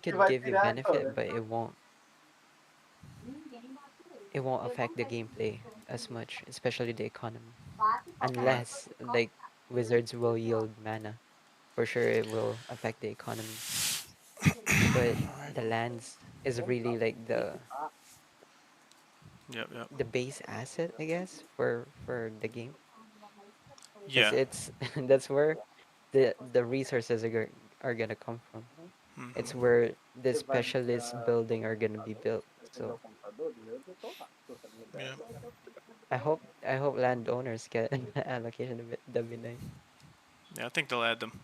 could give you benefit, but it won't affect the gameplay as much, especially the economy. Right. Unless like wizards will yield mana. For sure it will affect the economy. But Right. the lands is really like Yep. Yep. the base asset, I guess, for the game. Because Yeah. it's that's where the resources are gonna come from. It's Hmm. where the specialist building are gonna be built. So Yeah. I hope landowners get an allocation of it. That'd be nice. Yeah. I think they'll add them.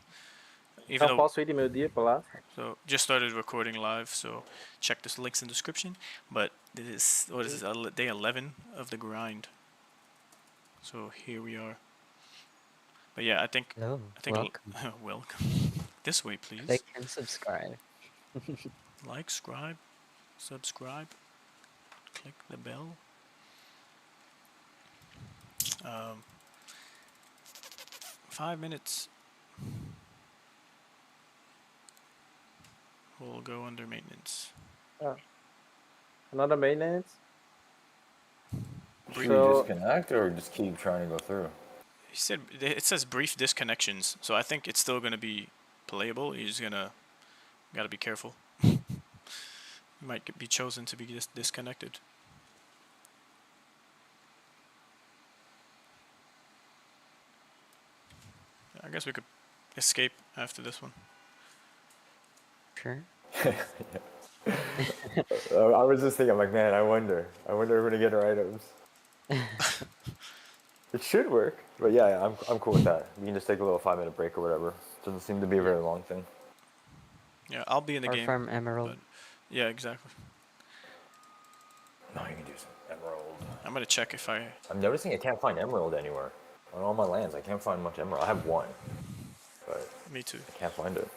Even Não though, posso ir de meu dia pra lá. so just started recording live, so check the links in the description. But this is what is this? Day 11 of the grind. So here we are. But yeah, I think Hello, I think welcome. welcome. This way, please. Like and subscribe. Like, subscribe, click the bell. Um, 5 minutes. We'll go under maintenance. Ah, another maintenance. Should So, we disconnect or just keep trying to go through? he said it says brief disconnections, so I think it's still gonna be playable. You're just gotta be careful. You might be chosen to be disconnected. I guess we could escape after this one. Sure. I was just thinking, I'm like, man, I wonder if we're gonna get our items. It should work, but yeah, I'm cool with that. We can just take a little 5 minute break or whatever. Doesn't seem to be a very long thing. Yeah, I'll be in the Or game. farm emerald. But yeah, exactly. No, you can do some emerald. I'm gonna check if I. I'm noticing I can't find emerald anywhere. On all my lands, I can't find much emerald. I have one, but Me too. I can't find it.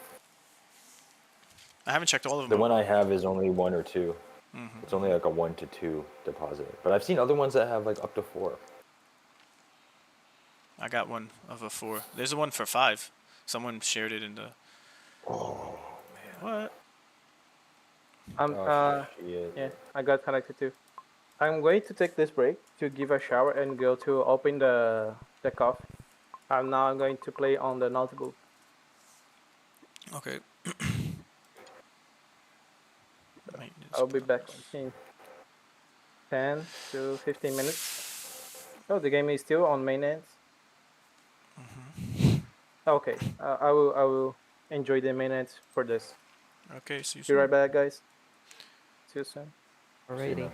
I haven't checked all of The them. one I have is only 1 or 2. Mm-hmm. It's only like a 1 to 2 deposit. But I've seen other ones that have like up to 4. I got one of a 4. There's a one for 5. Someone shared it in the. Oh man. What? Oh, shit. Yeah, I got connected too. I'm going to take this break to give a shower and go to open the coffee. I'm now going to play on the notebook. Okay. Maintenance I'll be back progress. in 10 to 15 minutes. Oh, the game is still on maintenance. Okay, I will enjoy the maintenance for this. Okay, see you Be soon. right back, guys. See you soon. See you, Alrighty. man.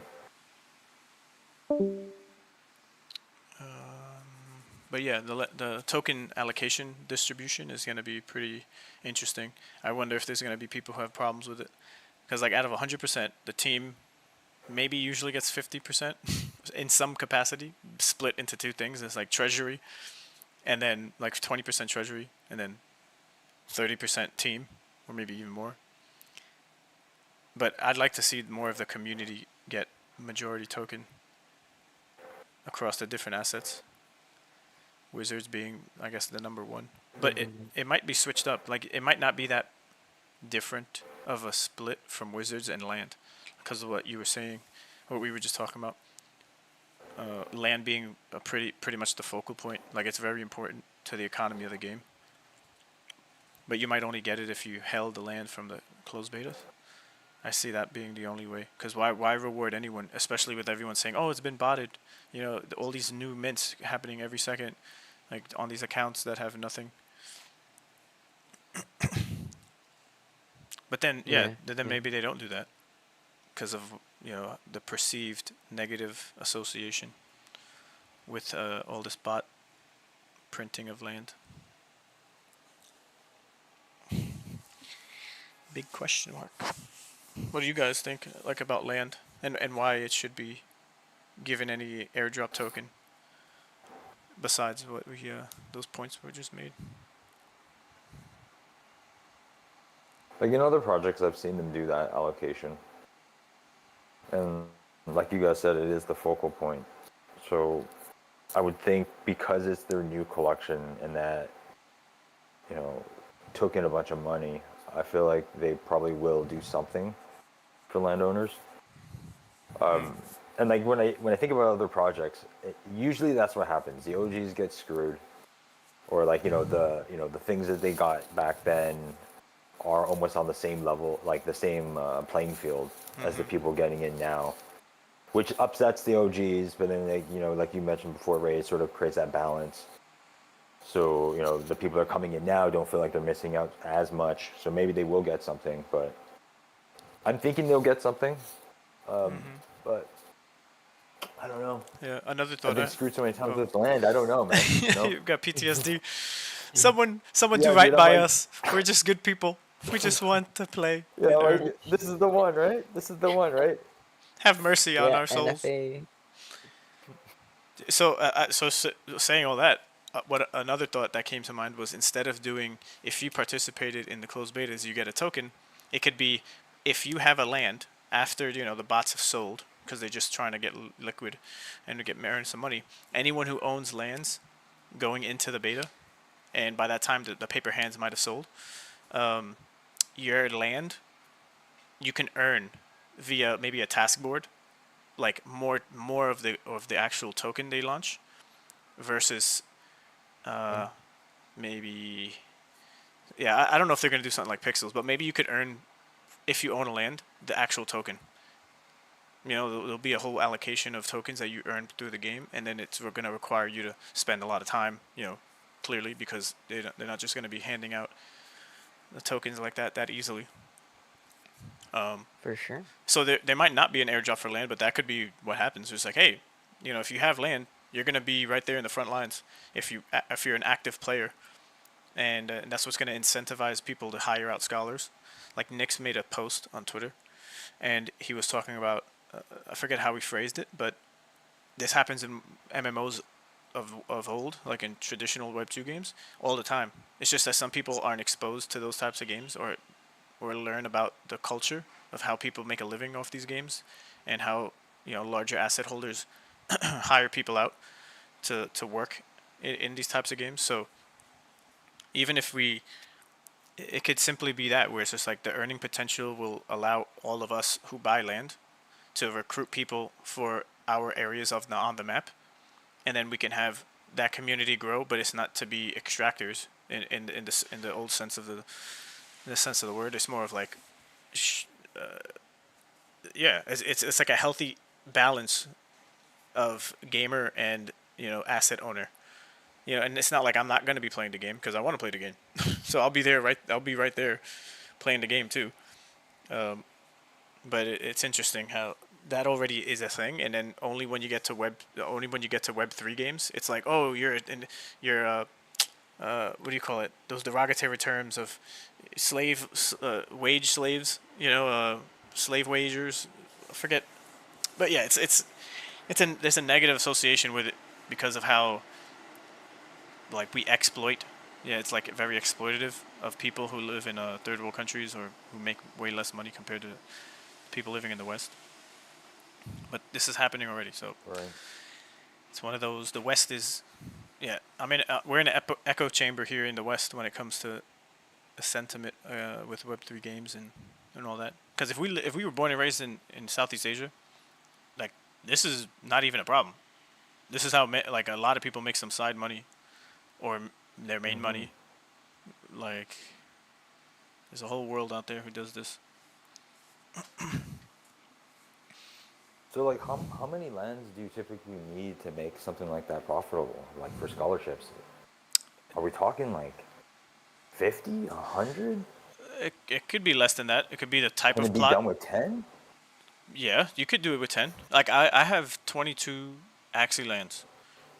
But yeah, the token allocation distribution is going to be pretty interesting. I wonder if there's going to be people who have problems with it, because like out of 100%, the team maybe usually gets 50% in some capacity, split into two things. It's like treasury, and then like 20% treasury, and then 30% team, or maybe even more. But I'd like to see more of the community get majority token across the different assets. Wizards being, I guess, the number one. But it might be switched up. Like, it might not be that different of a split from Wizards and land, because of what you were saying, what we were just talking about. Land being a pretty much the focal point. Like, it's very important to the economy of the game. But you might only get it if you held the land from the closed betas. I see that being the only way. Because why reward anyone, especially with everyone saying, oh, it's been botted. You know, all these new mints happening every second, like on these accounts that have nothing. But then, yeah, then maybe they don't do that because of, you know, the perceived negative association with all this bot printing of land. Big question mark. What do you guys think, like, about land and why it should be given any airdrop token besides what we those points were just made? Like in other projects, I've seen them do that allocation. And like you guys said, it is the focal point. So I would think because it's their new collection and that, you know, took in a bunch of money, I feel like they probably will do something for landowners. And like when I think about other projects, usually that's what happens. The OGs get screwed, or like the things that they got back then are almost on the same level, like the same playing field as the people getting in now, which upsets the OGs. But then they, like you mentioned before, Ray, it sort of creates that balance. So the people that are coming in now don't feel like they're missing out as much. So maybe they will get something, but I'm thinking they'll get something. But I don't know. Yeah, another I've thought. been screwed so many times with land. I don't know, man. You've got PTSD. Someone Yeah, do dude, right I'm by like, us. We're just good people. We just want to play yeah, and earn. like this is the one, right? This is the one, right? Have mercy on Yeah, our souls. NFA. So, saying all that, what another thought that came to mind was, instead of doing, if you participated in the closed betas, you get a token. It could be, if you have a land after the bots have sold, because they're just trying to get liquid and to earn some money. Anyone who owns lands going into the beta, and by that time the paper hands might have sold, your land you can earn via maybe a task board, like more of the actual token they launch, versus maybe, yeah, I don't know if they're gonna do something like pixels, but maybe you could earn, if you own a land, the actual token. There'll be a whole allocation of tokens that you earn through the game, and then we're gonna require you to spend a lot of time, clearly, because they're not just gonna be handing out the tokens like that easily. For sure. So there might not be an airdrop for land, but that could be what happens. It's like, hey, if you have land, you're gonna be right there in the front lines if you're an active player, and that's what's gonna incentivize people to hire out scholars. Like Nick's made a post on Twitter, and he was talking about, I forget how he phrased it, but this happens in MMOs of old, like in traditional Web 2 games, all the time. It's just that some people aren't exposed to those types of games, or learn about the culture of how people make a living off these games, and how larger asset holders hire people out to work in these types of games. So even if it could simply be that, where it's just like the earning potential will allow all of us who buy land to recruit people for our areas on the map, and then we can have that community grow. But it's not to be extractors in the old sense of the word. It's more of like, yeah, it's like a healthy balance of gamer and asset owner. And it's not like I'm not gonna be playing the game, because I want to play the game. So I'll be there, I'll be right there playing the game too. But it's interesting how that already is a thing, and then only when you get to Web3 games, it's like, oh, you're what do you call it? Those derogatory terms of wage slaves, slave wagers. I forget, but yeah, there's a negative association with it because of how, like, we exploit. Yeah, it's like very exploitative of people who live in third world countries, or who make way less money compared to people living in the West. But this is happening already, so Right. it's one of those. The West is, yeah. I mean, we're in an echo chamber here in the West when it comes to a sentiment with Web3 games and all that. Because if we were born and raised in Southeast Asia, like, this is not even a problem. This is how like a lot of people make some side money, or their main money. Like, there's a whole world out there who does this. So, like, how many lands do you typically need to make something like that profitable, like for scholarships? Are we talking like 50, 100? It could be less than that. It could be the type Can of it be plot. done with 10? Yeah, you could do it with 10. Like, I have 22 Axie lands,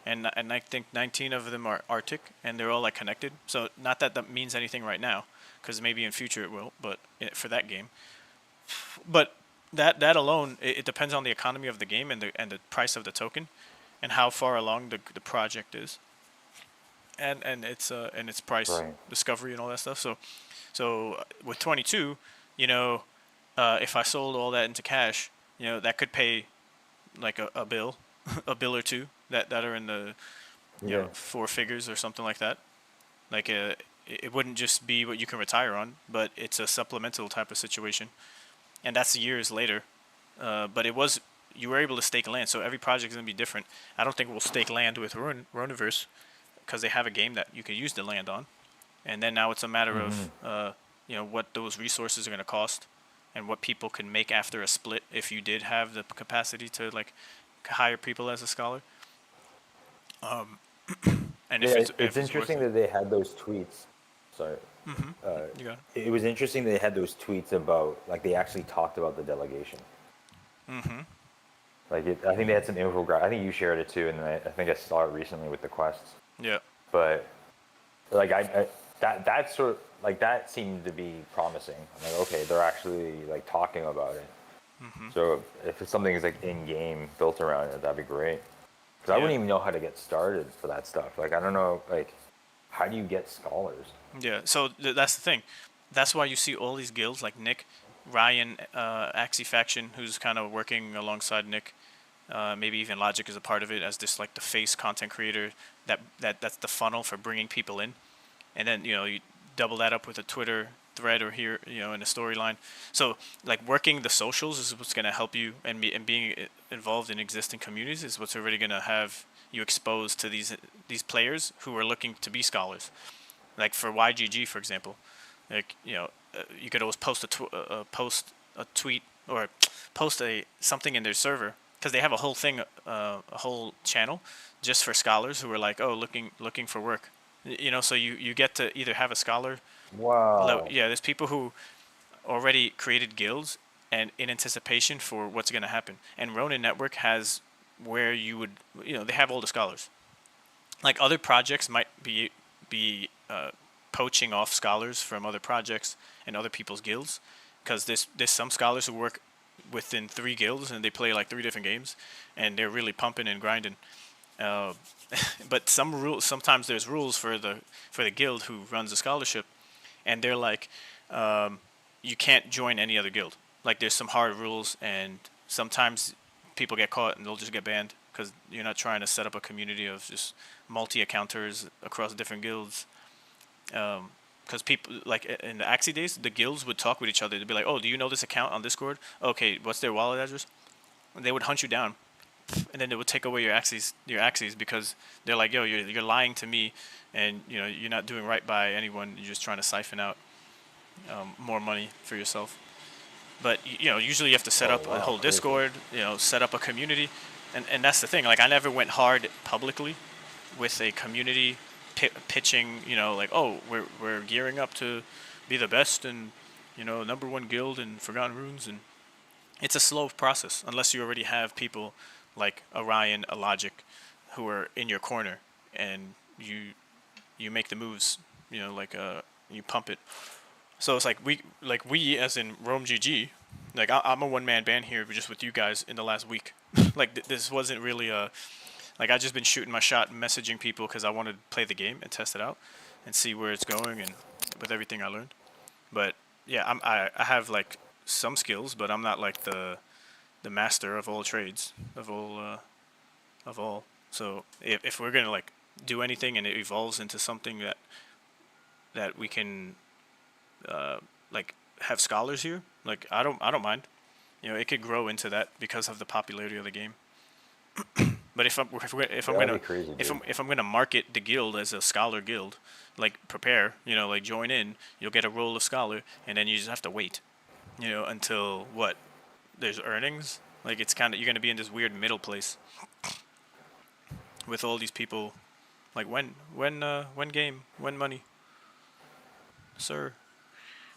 and I think 19 of them are Arctic, and they're all like connected. So not that means anything right now, because maybe in future it will, but for that game. But that alone, it depends on the economy of the game, and the price of the token, and how far along the project is, and its price, Right. discovery, and all that stuff. So with 22, if I sold all that into cash, that could pay like a bill, a bill or two that are in the Yeah. 4 figures or something like that. Like it wouldn't just be what you can retire on, but it's a supplemental type of situation, and that's years later. But it was you were able to stake land, so every project is gonna be different. I don't think we'll stake land with Runiverse because they have a game that you could use the land on, and then now it's a matter Mm-hmm. of what those resources are gonna cost, and what people can make after a split if you did have the capacity to like hire people as a scholar. And Yeah, if it's it's worth interesting it. that they had those tweets. Sorry. You got It was interesting they had those tweets about, like, they actually talked about the delegation. Like, I think they had some infographic. I think you shared it too, and I think I saw it recently with the quests. it. Yeah. But like that sort of, like, that seemed to be promising. I'm like, okay, they're actually like talking about it. So if it's something that's like in game built around it, that'd be great. Because I Yeah. wouldn't even know how to get started for that stuff. Like, I don't know, like, how do you get scholars? Yeah, so that's the thing. That's why you see all these guilds like Nick, Ryan, Axie Faction, who's kind of working alongside Nick. Maybe even Logic is a part of it as this like the face content creator that's the funnel for bringing people in, and then you double that up with a Twitter thread or here in a storyline. So like working the socials is what's gonna help you, and being involved in existing communities is what's already gonna have you exposed to these players who are looking to be scholars. Like for YGG, for example, like you could always post post a tweet or post something in their server because they have a whole thing, a whole channel just for scholars who are like, oh, looking for work. So you get to either have a scholar. Wow. Yeah, there's people who already created guilds and in anticipation for what's going to happen. And Ronin Network has where you would, they have all the scholars. Like other projects might be poaching off scholars from other projects and other people's guilds, because there's some scholars who work within 3 guilds and they play like 3 different games, and they're really pumping and grinding. Uh, but sometimes there's rules for the guild who runs the scholarship, and they're like, you can't join any other guild. Like there's some hard rules, and sometimes people get caught and they'll just get banned because you're not trying to set up a community of just multi-accounters across different guilds. Because people like in the Axie days, the guilds would talk with each other. They'd be like, "Oh, do you know this account on Discord? Okay, what's their wallet address?" And they would hunt you down, and then they would take away your Axies because they're like, "Yo, you're lying to me, and you're not doing right by anyone. You're just trying to siphon out more money for yourself." But usually you have to set Oh up a wow, whole crazy. Discord, set up a community, and that's the thing. Like I never went hard publicly with a community pitching, like, oh, we're gearing up to be the best and #1 guild in Forgotten Runes, and it's a slow process unless you already have people like Orion, a Logic, who are in your corner, and you make the moves, like you pump it. So it's like we as in RomeGG, like I'm a one-man band here just with you guys in the last week. Like this wasn't really a like I just been shooting my shot, messaging people because I wanted to play the game and test it out and see where it's going and with everything I learned. But yeah, I have like some skills, but I'm not like the master of all trades of all. So if we're gonna like do anything and it evolves into something that we can like have scholars here, like I don't mind. It could grow into that because of the popularity of the game. But if I'm That'd gonna be crazy, dude. if I'm gonna market the guild as a scholar guild, like prepare, like join in, you'll get a role of scholar, and then you just have to wait, until what there's earnings. Like it's kind of you're gonna be in this weird middle place with all these people. Like when game, when money, sir,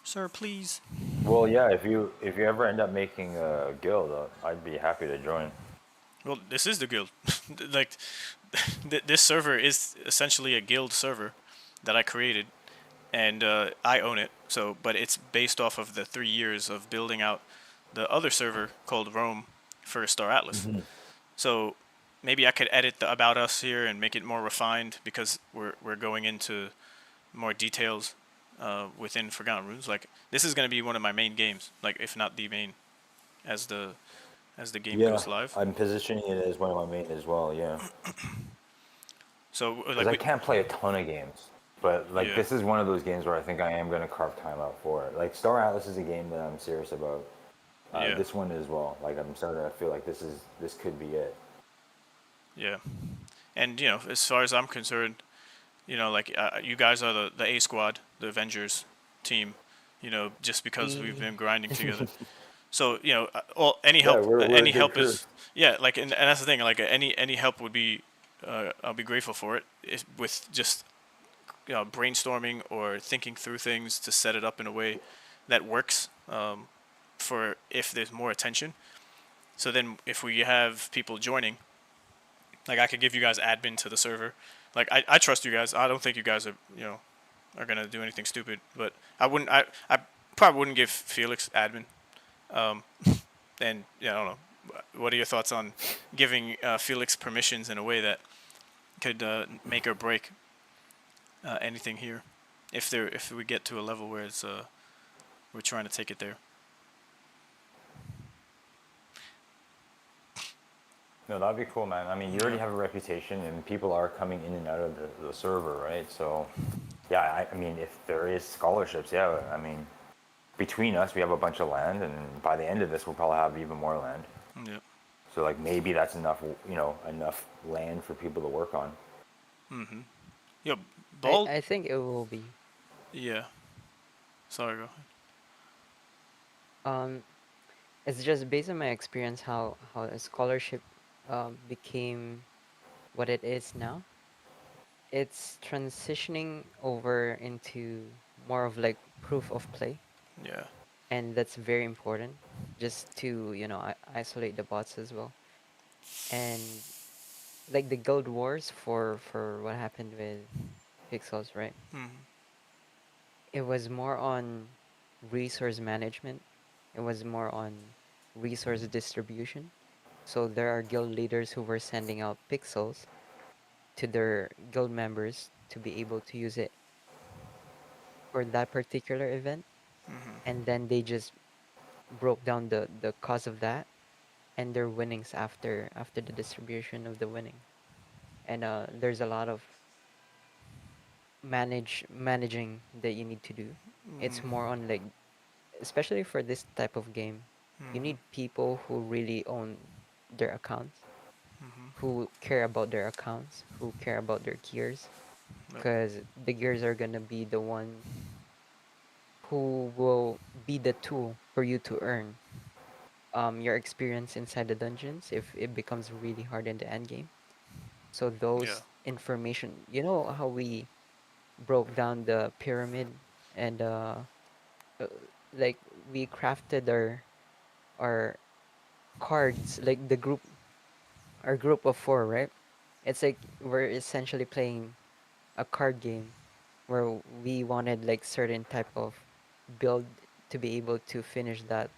sir, please. Well, yeah, if you ever end up making a guild, I'd be happy to join. Well, this is the guild. Like, this server is essentially a guild server that I created, and I own it. So, but it's based off of the 3 years of building out the other server called Rome for Star Atlas. Hmm. So, maybe I could edit the about us here and make it more refined because we're going into more details within Forgotten Runes. Like, this is going to be one of my main games, like if not the main, as the game Yeah, goes live. I'm positioning it as one of my main as well. Yeah, So because like I we, can't play a ton of games. But like Yeah. this is one of those games where I think I am gonna carve time out for it. Like Star Atlas is a game that I'm serious about. Yeah. This one as well. Like I'm starting to feel like this could be it. Yeah. And as far as I'm concerned, like you guys are the A squad, the Avengers team. Just because we've E been grinding together. So all any Yeah, help, we're a any good help crew. is yeah. Like and that's the thing. Like any help would be, I'll be grateful for it. With just brainstorming or thinking through things to set it up in a way that works for if there's more attention. So then if we have people joining, like I could give you guys admin to the server. Like I trust you guys. I don't think you guys are gonna do anything stupid. But I probably wouldn't give Felix admin. Um, and I don't know. What are your thoughts on giving Felix permissions in a way that could make or break anything here? If we get to a level where it's we're trying to take it there. No, that'd be cool, man. I mean, you already Yeah. have a reputation, and people are coming in and out of the server, right? So, yeah, I mean, if there is scholarships, yeah, I mean, between us, we have a bunch of land, and by the end of this, we'll probably have even more land. Yeah. So, like, maybe that's enough, enough land for people to work on. Yeah. Ball. I think it will be. Yeah. Sorry, go ahead. Um, it's just based on my experience how a scholarship became what it is now. It's transitioning over into more of like proof of play, Yeah. and that's very important just to isolate the bots as well. And like the guild wars for what happened with pixels, right? It was more on resource management. It was more on resource distribution. So there are guild leaders who were sending out pixels to their guild members to be able to use it for that particular event, and then they just broke down the cost of that and their winnings after the distribution of the winning. And there's a lot of managing that you need to do. It's more on like, especially for this type of game, you need people who really own their accounts, who care about their accounts, who care about their gears, Yep. because the gears are gonna be the one who will be the tool for you to earn your experience inside the dungeons if it becomes really hard in the end game. So Yeah. those information, you know how we broke down the pyramid and uh, like we crafted our cards, like the group, our group of four, right? It's like we're essentially playing a card game where we wanted like certain type of build to be able to finish that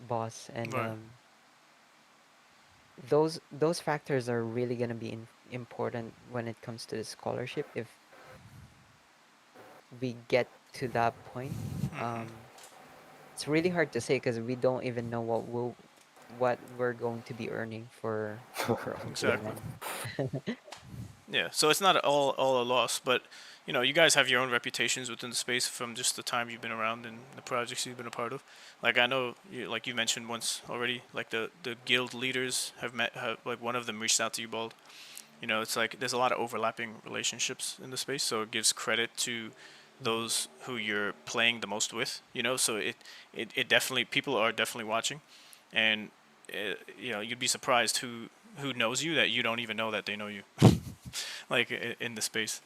boss. And Right. those factors are really going to be important when it comes to the scholarship if we get to that point. It's really hard to say because we don't even know what we're going to be earning for all the Exactly. event. Yeah, so it's not all a loss, but you guys have your own reputations within the space from just the time you've been around and the projects you've been a part of. Like I know, like you mentioned once already, like the guild leaders have like one of them reached out to you, Bald. It's like there's a lot of overlapping relationships in the space, so it gives credit to Mhm. those who you're playing the most with. So it definitely people are definitely watching, and you'd be surprised who knows you that you don't even know that they know you. Like in the space.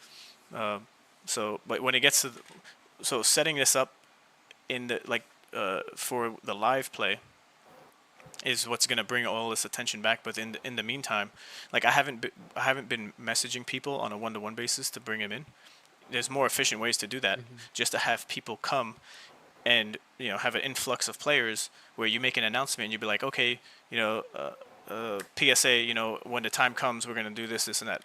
But when it gets to so setting this up in the like for the live play is what's gonna bring all this attention back. But in the meantime, like I haven't been messaging people on a one-to-one basis to bring them in. There's more efficient ways to do that. Mhm. Just to have people come and have an influx of players where you make an announcement and you'd be like, okay, PSA, when the time comes, we're gonna do this, this, and that.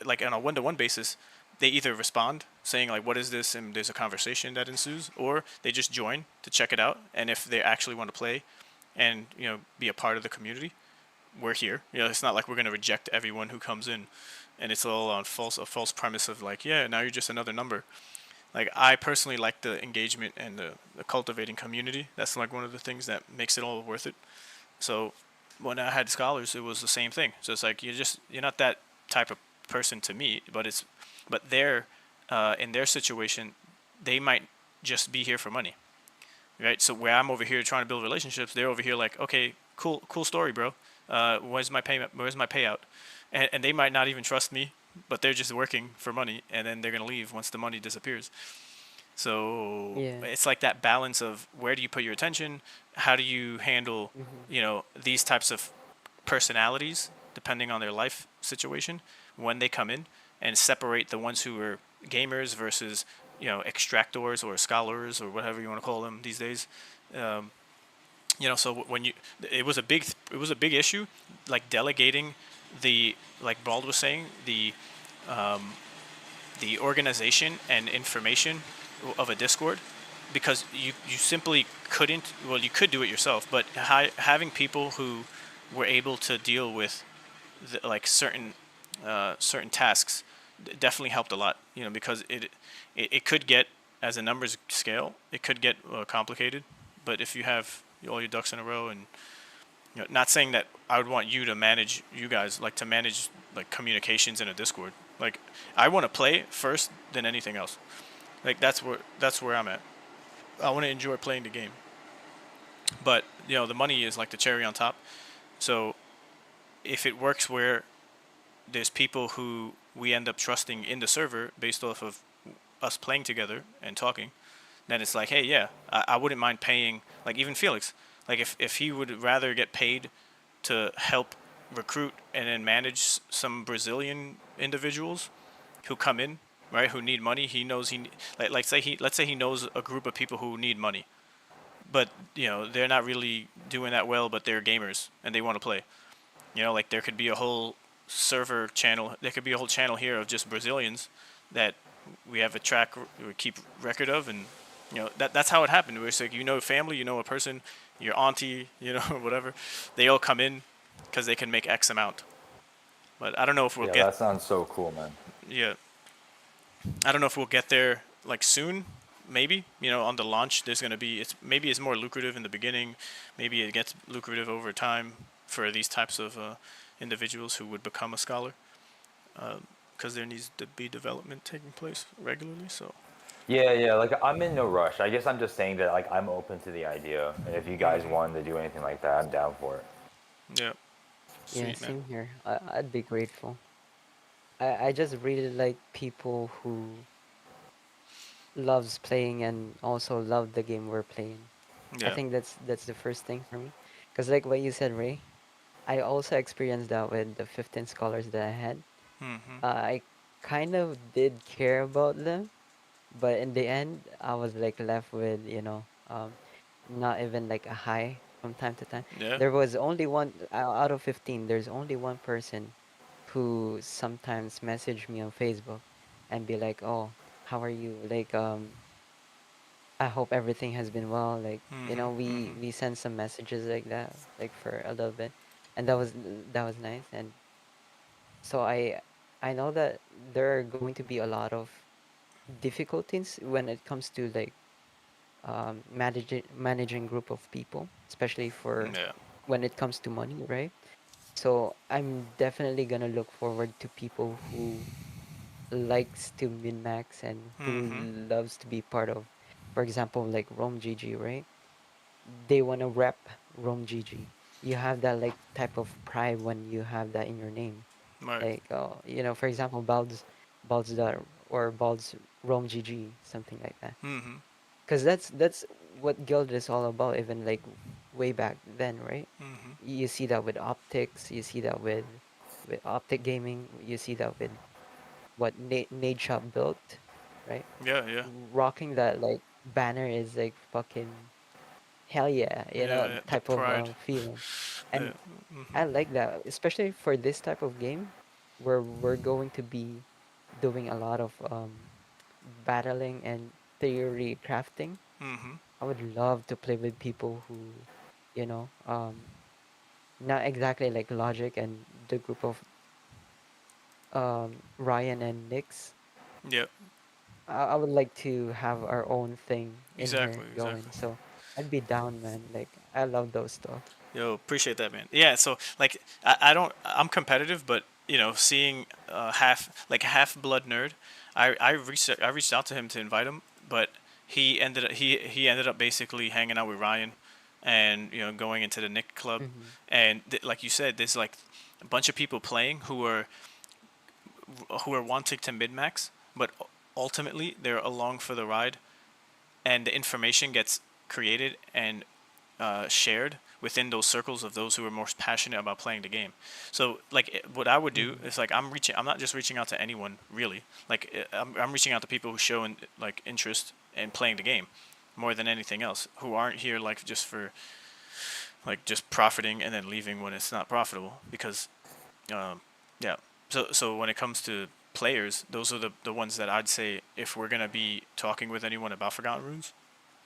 Like on a one-to-one basis, they either respond saying like, "What is this?" and there's a conversation that ensues, or they just join to check it out. And if they actually want to play, and be a part of the community, we're here. It's not like we're gonna reject everyone who comes in. and it's all on a false premise of like, yeah, now you're just another number. Like I personally like the engagement and the cultivating community. That's like one of the things that makes it all worth it. So when I had scholars, it was the same thing. So it's like you're not that type of person to me, but they're in their situation, they might just be here for money, right? So where I'm over here trying to build relationships, they're over here like, okay, cool story, bro. Where's my payment? Where's my payout? And they might not even trust me, but they're just working for money, and then they're gonna leave once the money disappears. So Yeah. it's like that balance of where do you put your attention? How do you handle, Mm-hmm. these types of personalities depending on their life situation when they come in, and separate the ones who are gamers versus extractors or scholars or whatever you want to call them these days. Um, so when you it was a big issue, like delegating the, like Bald was saying, the organization and information of a Discord, because you simply couldn't. Well, you could do it yourself, but having people who were able to deal with like certain tasks definitely helped a lot. Because it could get, as a numbers scale, it could get complicated. But if you have all your ducks in a row, and not saying that I would want you to manage, you guys like to manage like communications in a Discord. Like I want to play first than anything else. Like that's where I'm at. I want to enjoy playing the game. But the money is like the cherry on top. So if it works where there's people who we end up trusting in the server based off of us playing together and talking, then it's like, hey, yeah, I wouldn't mind paying, like even Felix, like if he would rather get paid to help recruit and then manage some Brazilian individuals who come in, right, who need money. He knows let's say he knows a group of people who need money, but they're not really doing that well, but they're gamers and they want to play. Like there could be a whole server channel. There could be a whole channel here of just Brazilians that we have a track, we keep record of, and that's how it happened. Where it's like family, a person, your auntie, whatever, they all come in because they can make X amount. But I don't know if we'll Yeah, get that sounds so cool, man. yeah, I don't know if we'll get there like soon. Maybe on the launch, there's gonna be it's more lucrative in the beginning. Maybe it gets lucrative over time for these types of individuals who would become a scholar, because there needs to be development taking place regularly. So Yeah. Like I'm in no rush. I guess I'm just saying that like I'm open to the idea, and if you guys wanted to do anything like that, I'm down for it. yeah, Yeah, sweet man. same here. I'd be grateful. I just really like people who loves playing and also love the game we're playing. I Yeah. think that's the first thing for me. Because like what you said, Ray, I also experienced that with the 15 scholars that I had. Mhm. I kind of did care about them, but in the end, I was like left with, not even like a high from time to time. Yeah. There was only one out of 15, there's only one person who sometimes messaged me on Facebook and be like, "Oh, how are you? Like, I hope everything has been well." Like, Mhm. Mhm. we sent some messages like that, like for a little bit, and that was nice. And so I know that there are going to be a lot of difficulties when it comes to like managing group of people, especially for Yeah. when it comes to money, right? So I'm definitely gonna look forward to people who likes to min max and who Mhm. loves to be part of, for example, like RomeGG, right? They wanna rep RomeGG. You have that like type of pride when you have that in your name. Right. Like, for example, Bald's dot or Bald's RomeGG, something like that. Mhm. Because that's what guild is all about, even like way back then, right? Mhm. You see that with optics, you see that with optic gaming, you see that with what Nade Shop built, right? Yeah. Yeah. Rocking that like banner is like fucking hell yeah, Yeah. Yeah. The type of pride. feeling. Yeah. And Mhm. I like that, especially for this type of game where we're going to be doing a lot of battling and theory crafting. Mhm. I would love to play with people who, you know, um, not exactly like logic and the group of Ryan and Nix, Yep. I would like to have our own thing in here Exactly. going. Exactly. So I'd be down, man. Like I love those stuff. Yo, appreciate that, man. Yeah, so like I don't I'm competitive, but you know, seeing half blood nerd, I reached out to him to invite him, but he ended up basically hanging out with Ryan, and you know going into the Nick club, Mm-hmm. and like you said, there's like a bunch of people playing who are wanting to mid max, but ultimately they're along for the ride, and the information gets created and shared within those circles of those who are most passionate about playing the game. So like what I would do Mm-hmm. is like I'm not just reaching out to anyone really. Like I'm reaching out to people who show like interest in playing the game more than anything else, who aren't here like just for like just profiting and then leaving when it's not profitable because um, yeah. So when it comes to players, those are the ones that I'd say if we're gonna be talking with anyone about Forgotten Runes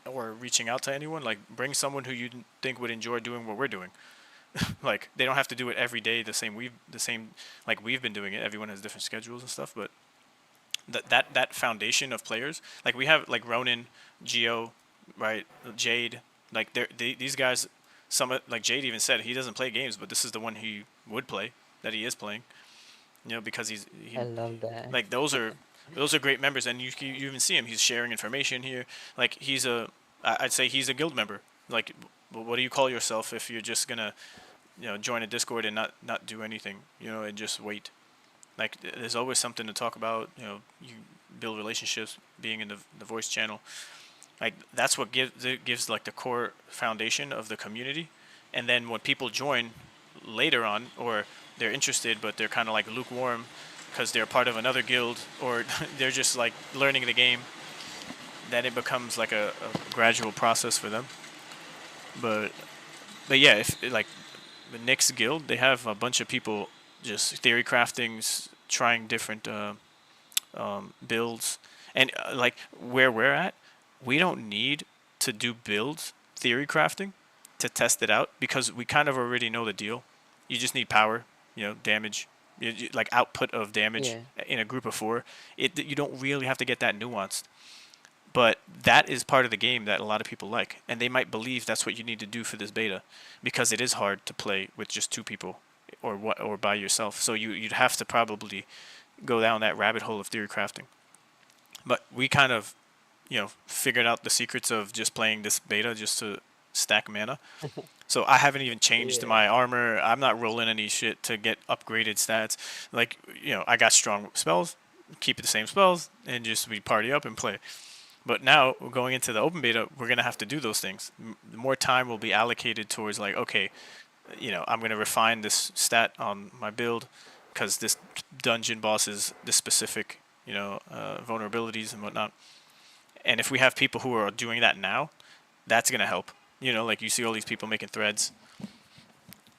or reaching out to anyone, like bring someone who you think would enjoy doing what we're doing. Like they don't have to do it every day the same like we've been doing it. Everyone has different schedules and stuff, but that foundation of players, like we have like Ronan, Geo, right, Jade, like these guys. Like Jade even said he doesn't play games, but this is the one he would play that he is playing. You know because he I love that. like those are great members, and you even see him. He's sharing information here. Like I'd say he's a guild member. Like, what do you call yourself if you're just gonna, you know, join a Discord and not do anything, you know, and just wait? Like, there's always something to talk about. You know, you build relationships, being in the voice channel. Like that's what gives like the core foundation of the community, and then when people join later on, or they're interested but they're kind of like lukewarm because they're part of another guild or they're just like learning the game, then it becomes like a gradual process for them. But but yeah, if like the Nyx guild, they have a bunch of people just theory crafting, trying different builds, and like where we're at, we don't need to do builds theory crafting to test it out because we kind of already know the deal. You just need power, you know, damage, like output of damage Yeah. in a group of four. You don't really have to get that nuanced, but that is part of the game that a lot of people like, and they might believe that's what you need to do for this beta because it is hard to play with just two people or by yourself. So you'd have to probably go down that rabbit hole of theory crafting. But we kind of, you know, figured out the secrets of just playing this beta just to stack mana. So I haven't even changed Yeah. my armor. I'm not rolling any shit to get upgraded stats. Like, you know, I got strong spells, keep it the same spells, and just we party up and play. But now going into the open beta, we're gonna have to do those things. More time will be allocated towards like, okay, you know, I'm gonna refine this stat on my build because this dungeon boss is this specific, you know, vulnerabilities and whatnot. And if we have people who are doing that now, that's gonna help. You know, like you see all these people making threads.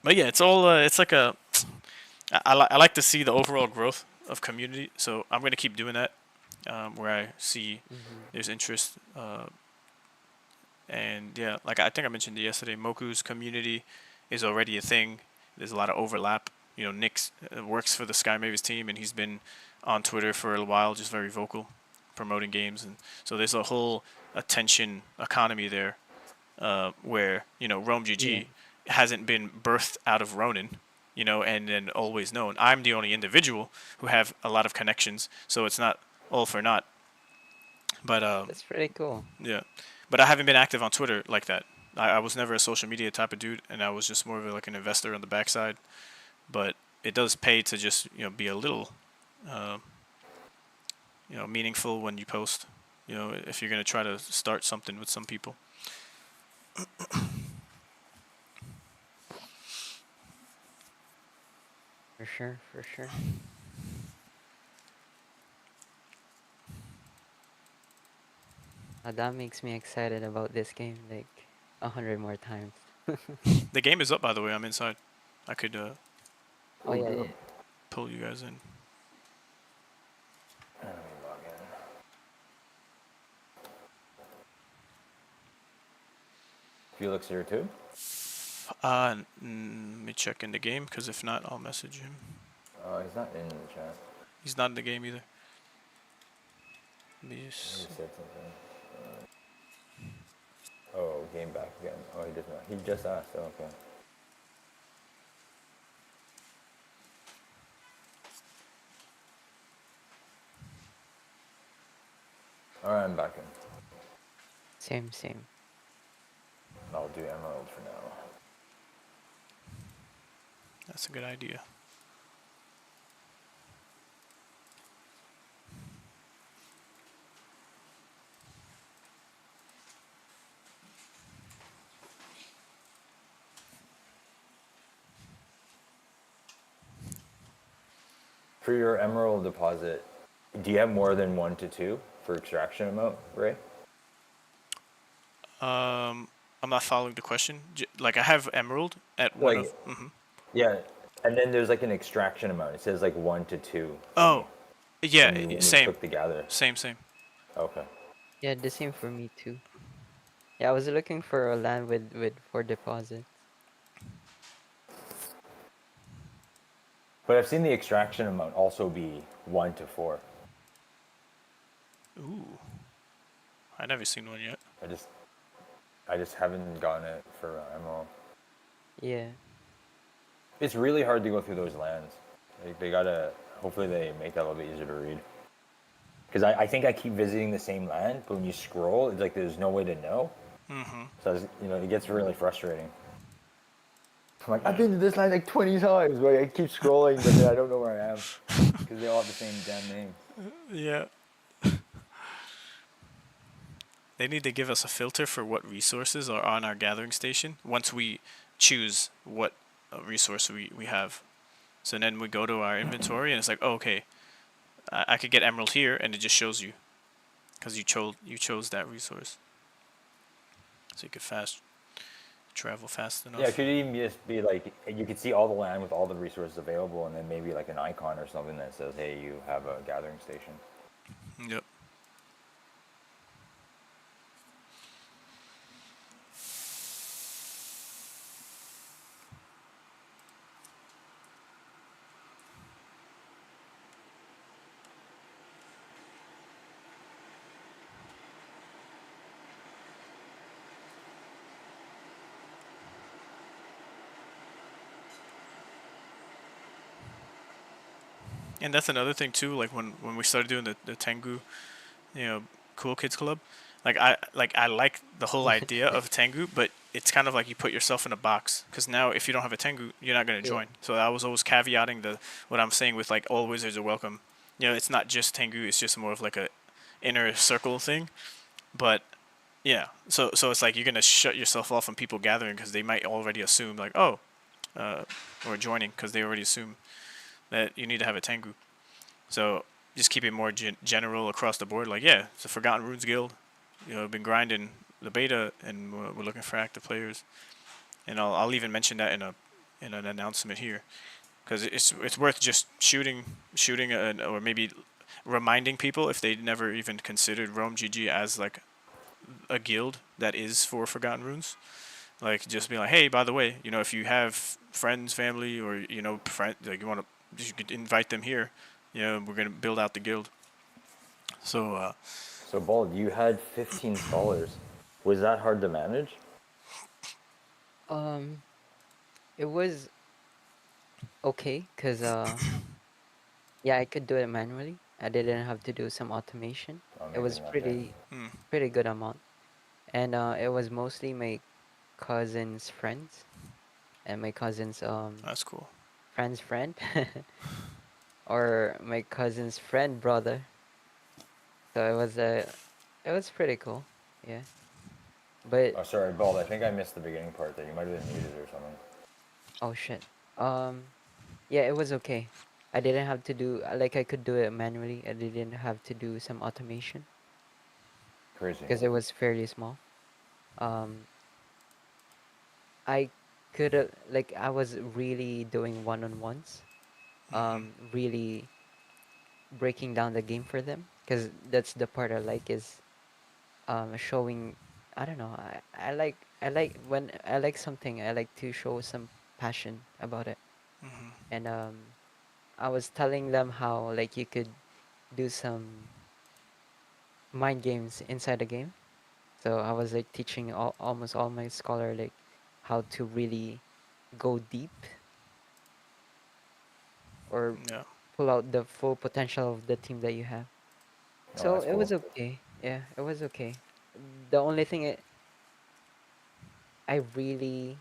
But yeah, it's all it's like I like to see the overall growth of community. So I'm gonna keep doing that where I see Mm-hmm. there's interest. And yeah, like I think I mentioned it yesterday, Moku's community is already a thing. There's a lot of overlap. You know, Nick works for the Sky Mavis team, and he's been on Twitter for a while, just very vocal, promoting games, and so there's a whole attention economy there, where you know Yeah. RomeGG hasn't been birthed out of Ronin, you know, and then always known. I'm the only individual who have a lot of connections, so it's not all for naught. But That's pretty cool. yeah, but I haven't been active on Twitter like that. I was never a social media type of dude, and I was just more of like an investor on the backside. But it does pay to just you know be a little uh, you know meaningful when you post. You know if you're gonna try to start something with some people. For sure. For sure. That makes me excited about this game like 100 more times. The game is up by the way. I'm inside. I could Oh Oh, yeah, good. yeah. pull you guys in. Let me log in. Felix here too? Let me check in the game because if not, I'll message him. He's not in the chat. He's not in the game either. Let me He just- said something. Oh, game back again. Oh, he does not. He just asked. Oh, okay. Alright, I'm back in. Same. I'll do Emerald for now. That's a good idea. For your Emerald deposit, do you have more than 1 to 2 for extraction amount, Ray? I'm not following the question. Like I have emerald at one Like, of. Mhm. yeah. And then there's like an extraction amount. It says like 1 to 2 for me Oh, yeah, when you same, took the gather. same. Okay. Yeah, the same for me too. Yeah, I was looking for a land with 4 deposits. But I've seen the extraction amount also be 1 to 4. Ooh, I never seen one yet. I just I just haven't gotten it for Emerald. Yeah. It's really hard to go through those lands. Like they gotta. Hopefully they make that a little bit easier to read. Because I think I keep visiting the same land, but when you scroll, it's like there's no way to know. So it gets really frustrating. I'm like, I've been to this land like 20 times, but I keep scrolling, but then I don't know where I am because they all have the same damn name. Yeah. They need to give us a filter for what resources are on our gathering station once we choose what resource we have. So then we go to our inventory and it's like, oh, okay, I could get emerald here, and it just shows you because you chose that resource. So you could travel fast enough. Yeah, it could even just be like you could see all the land with all the resources available, and then maybe like an icon or something that says, "Hey, you have a gathering station." Yep. And that's another thing too. Like when we started doing the Tengu, you know, Cool Kids Club, I like the whole idea of Tengu, but it's kind of like you put yourself in a box because now if you don't have a Tengu, you're not gonna Yeah. join. So I was always caveating the what I'm saying with like all wizards are welcome. You know, it's not just Tengu; it's just more of like a inner circle thing. But yeah, so it's like you're gonna shut yourself off from people gathering because they might already assume like, oh, or joining because they already assume that you need to have a Tengu. So just keep it more general across the board. Like, yeah, it's a Forgotten Runes Guild. You know, been grinding the beta, and we're looking for active players. And I'll even mention that in an announcement here, because it's worth just shooting or maybe reminding people if they never even considered ROMEGG as like a guild that is for Forgotten Runes. Like just be like, hey, by the way, you know, if you have friends, family, or like you want to, you could invite them here. You know, we're gonna build out the guild. So So, Bald, you had 15 scholars. Was that hard to manage? Um, it was okay, cause yeah, I could do it manually. I didn't have to do some automation. Oh, It maybe was not then. pretty good amount, and it was mostly my cousin's friends and my cousin's that's cool. friend's friend, or my cousin's friend brother. So it was pretty cool. Yeah, but Oh, sorry, Bald. I think I missed the beginning part there. You might have been muted or something. oh shit. Yeah, it was okay. I didn't have to do like I could do it manually. I didn't have to do some automation Crazy. because it was fairly small. Um, I could like I was really doing one-on-ones. Really breaking down the game for them because that's the part I like is showing. I don't know. I like when I like something. I like to show some passion about it, and I was telling them how like you could do some mind games inside the game. So I was like teaching almost all my scholar like how to really go deep or Yeah. pull out the full potential of the team that you have. Oh, So that's it cool. was okay. Yeah, it was okay. The only thing I really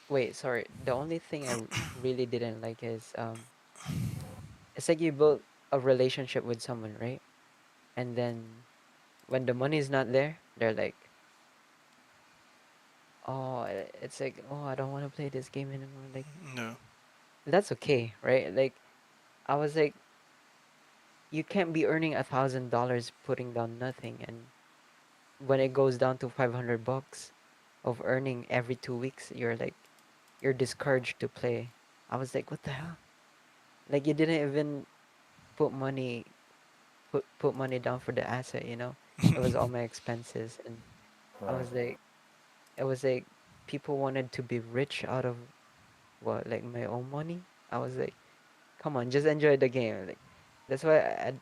wait, sorry. The only thing really didn't like is it's like you build a relationship with someone, right? And then when the money is not there, they're like, "Oh, it's like, oh, I don't want to play this game anymore." Like No. that's okay, right? Like I was like, you can't be earning $1,000 putting down nothing, and when it goes down to $500 of earning every 2 weeks, you're discouraged to play. I was like, what the hell? Like you didn't even put money put money down for the asset, you know? It was all my expenses, and I Right. was like, it was like people wanted to be rich out of what, like my own money. I was like, come on, just enjoy the game. Like that's why I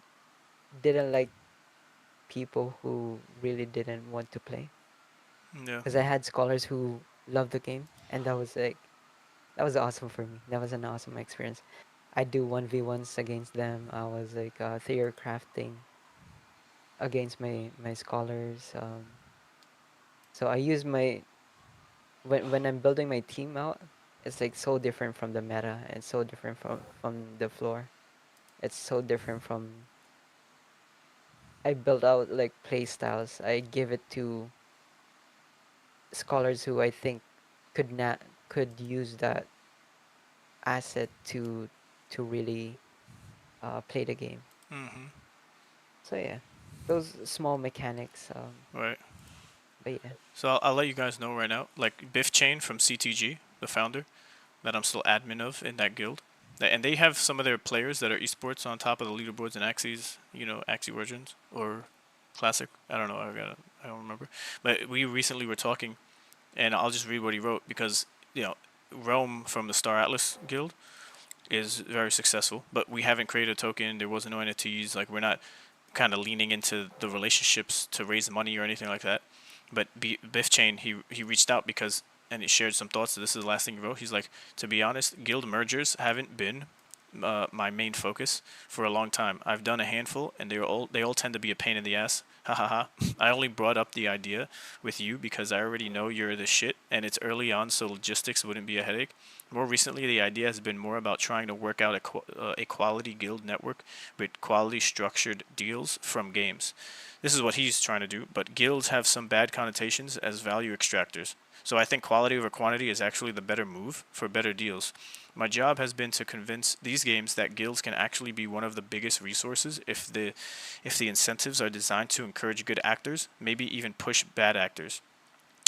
didn't like people who really didn't want to play, Yeah. because I had scholars who loved the game, and that was awesome for me. That was an awesome experience. I do 1v1s against them. I was like theory crafting against my scholars. So I use my when I'm building my team out, it's like so different from the meta and so different from the floor. It's so different from I build out like play styles. I give it to scholars who I think could use that asset to really play the game. Mm-hmm. So yeah, those small mechanics. Right. But yeah, So I'll let you guys know right now. Like Biff Chain from CTG, the founder that I'm still admin of in that guild, and they have some of their players that are esports on top of the leaderboards and Axes, Axie versions or Classic. I don't know. I don't remember. But we recently were talking, and I'll just read what he wrote because Rome from the Star Atlas Guild is very successful, but we haven't created a token. There was no NFTs. Like we're not kind of leaning into the relationships to raise money or anything like that. But Biff Chain, he reached out because and he shared some thoughts. So this is the last thing he wrote. He's like, to be honest, guild mergers haven't been my main focus for a long time. I've done a handful, and they all tend to be a pain in the ass. Ha ha ha. I only brought up the idea with you because I already know you're the shit, and it's early on, so logistics wouldn't be a headache. More recently, the idea has been more about trying to work out a quality guild network with quality structured deals from games. This is what he's trying to do, but guilds have some bad connotations as value extractors. So I think quality over quantity is actually the better move for better deals. My job has been to convince these games that guilds can actually be one of the biggest resources if the incentives are designed to encourage good actors, maybe even punish bad actors.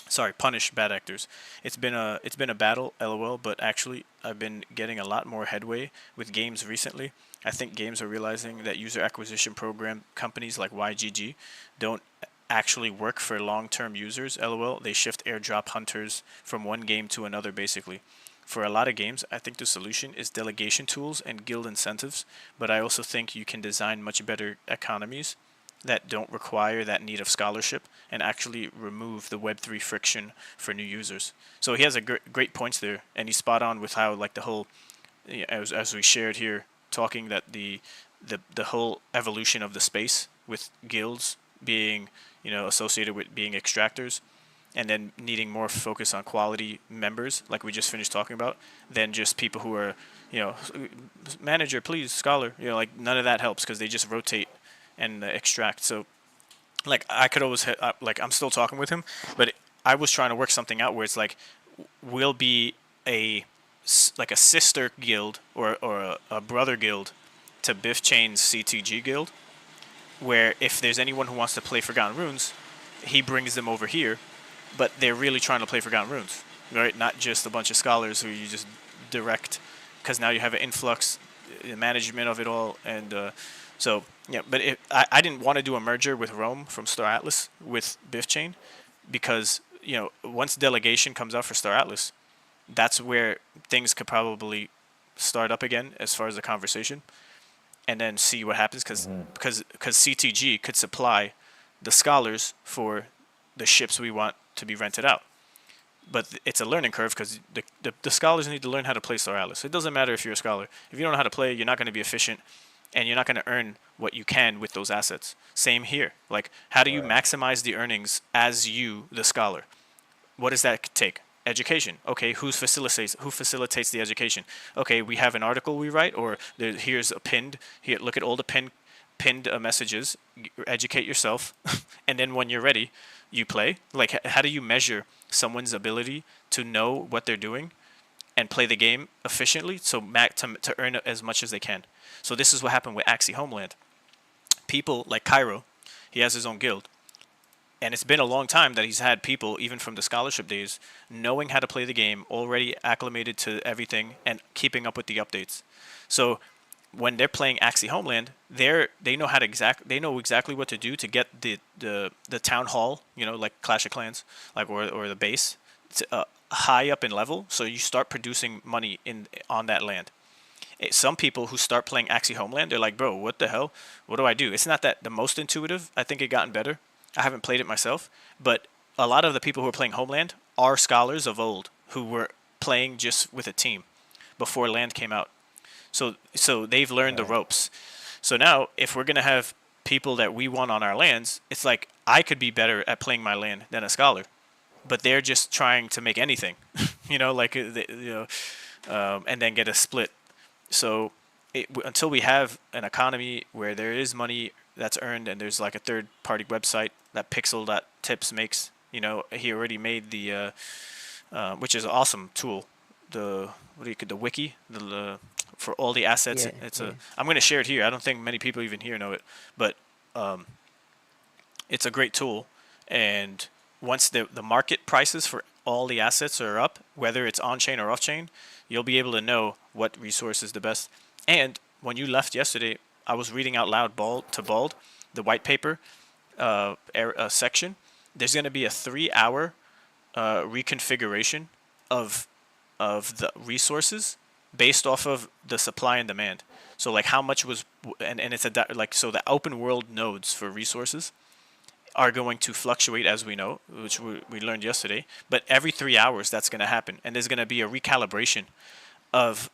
It's been a battle, lol, but actually I've been getting a lot more headway with games recently. I think games are realizing that user acquisition program companies like YGG don't actually work for long-term users, lol. They shift airdrop hunters from one game to another basically. For a lot of games, I think the solution is delegation tools and guild incentives, but I also think you can design much better economies that don't require that need of scholarship and actually remove the Web3 friction for new users. So he has a great points there, and he's spot on with how like the whole, as we shared here, talking that the whole evolution of the space with guilds being associated with being extractors and then needing more focus on quality members like we just finished talking about than just people who are you know manager please scholar, like none of that helps because they just rotate and extract. So like I could always like I'm still talking with him, but I was trying to work something out where it's like we'll be a like a sister guild or a brother guild to Biff Chain's CTG guild, where if there's anyone who wants to play Forgotten Runes, he brings them over here, but they're really trying to play Forgotten Runes, right? Not just a bunch of scholars who you just direct, because now you have an influx, management of it all, and so yeah. But I didn't want to do a merger with Rome from Star Atlas with Biff Chain, because once delegation comes out for Star Atlas, that's where things could probably start up again as far as the conversation, and then see what happens because CTG could supply the scholars for the ships we want to be rented out. But it's a learning curve because the scholars need to learn how to play Star Atlas. It doesn't matter if you're a scholar. If you don't know how to play, you're not going to be efficient, and you're not going to earn what you can with those assets. Same here. Like, how do you maximize the earnings as you, the scholar? What does that take? Education. Okay, who facilitates the education? Okay, we have an article we write, or here's a pinned. Here, look at all the pinned messages. Educate yourself, and then when you're ready, you play. Like, how do you measure someone's ability to know what they're doing and play the game efficiently, so to earn as much as they can? So this is what happened with Axie Homeland. People like Cairo, he has his own guild. And it's been a long time that he's had people, even from the scholarship days, knowing how to play the game, already acclimated to everything, and keeping up with the updates. So when they're playing Axie Homeland, they know exactly what to do to get the town hall, like Clash of Clans, like or the base, high up in level. So you start producing money on that land. Some people who start playing Axie Homeland, they're like, bro, what the hell? What do I do? It's not that the most intuitive. I think it gotten better. I haven't played it myself, but a lot of the people who are playing Homeland are scholars of old who were playing just with a team before land came out. So they've learned the ropes. So now, if we're going to have people that we want on our lands, it's like I could be better at playing my land than a scholar, but they're just trying to make anything, and then get a split. So until we have an economy where there is money that's earned and there's like a third-party website that Pixel.tips makes, he already made the, which is an awesome tool, the wiki, for all the assets. Yeah, I'm going to share it here. I don't think many people even here know it, but it's a great tool. And once the market prices for all the assets are up, whether it's on-chain or off-chain, you'll be able to know what resource is the best. And when you left yesterday, I was reading out loud Bald, the white paper section. There's going to be a 3-hour reconfiguration of the resources based off of the supply and demand. So like how much was, and it's so the open world nodes for resources are going to fluctuate, as we know, which we learned yesterday. But every 3 hours, that's going to happen, and there's going to be a recalibration of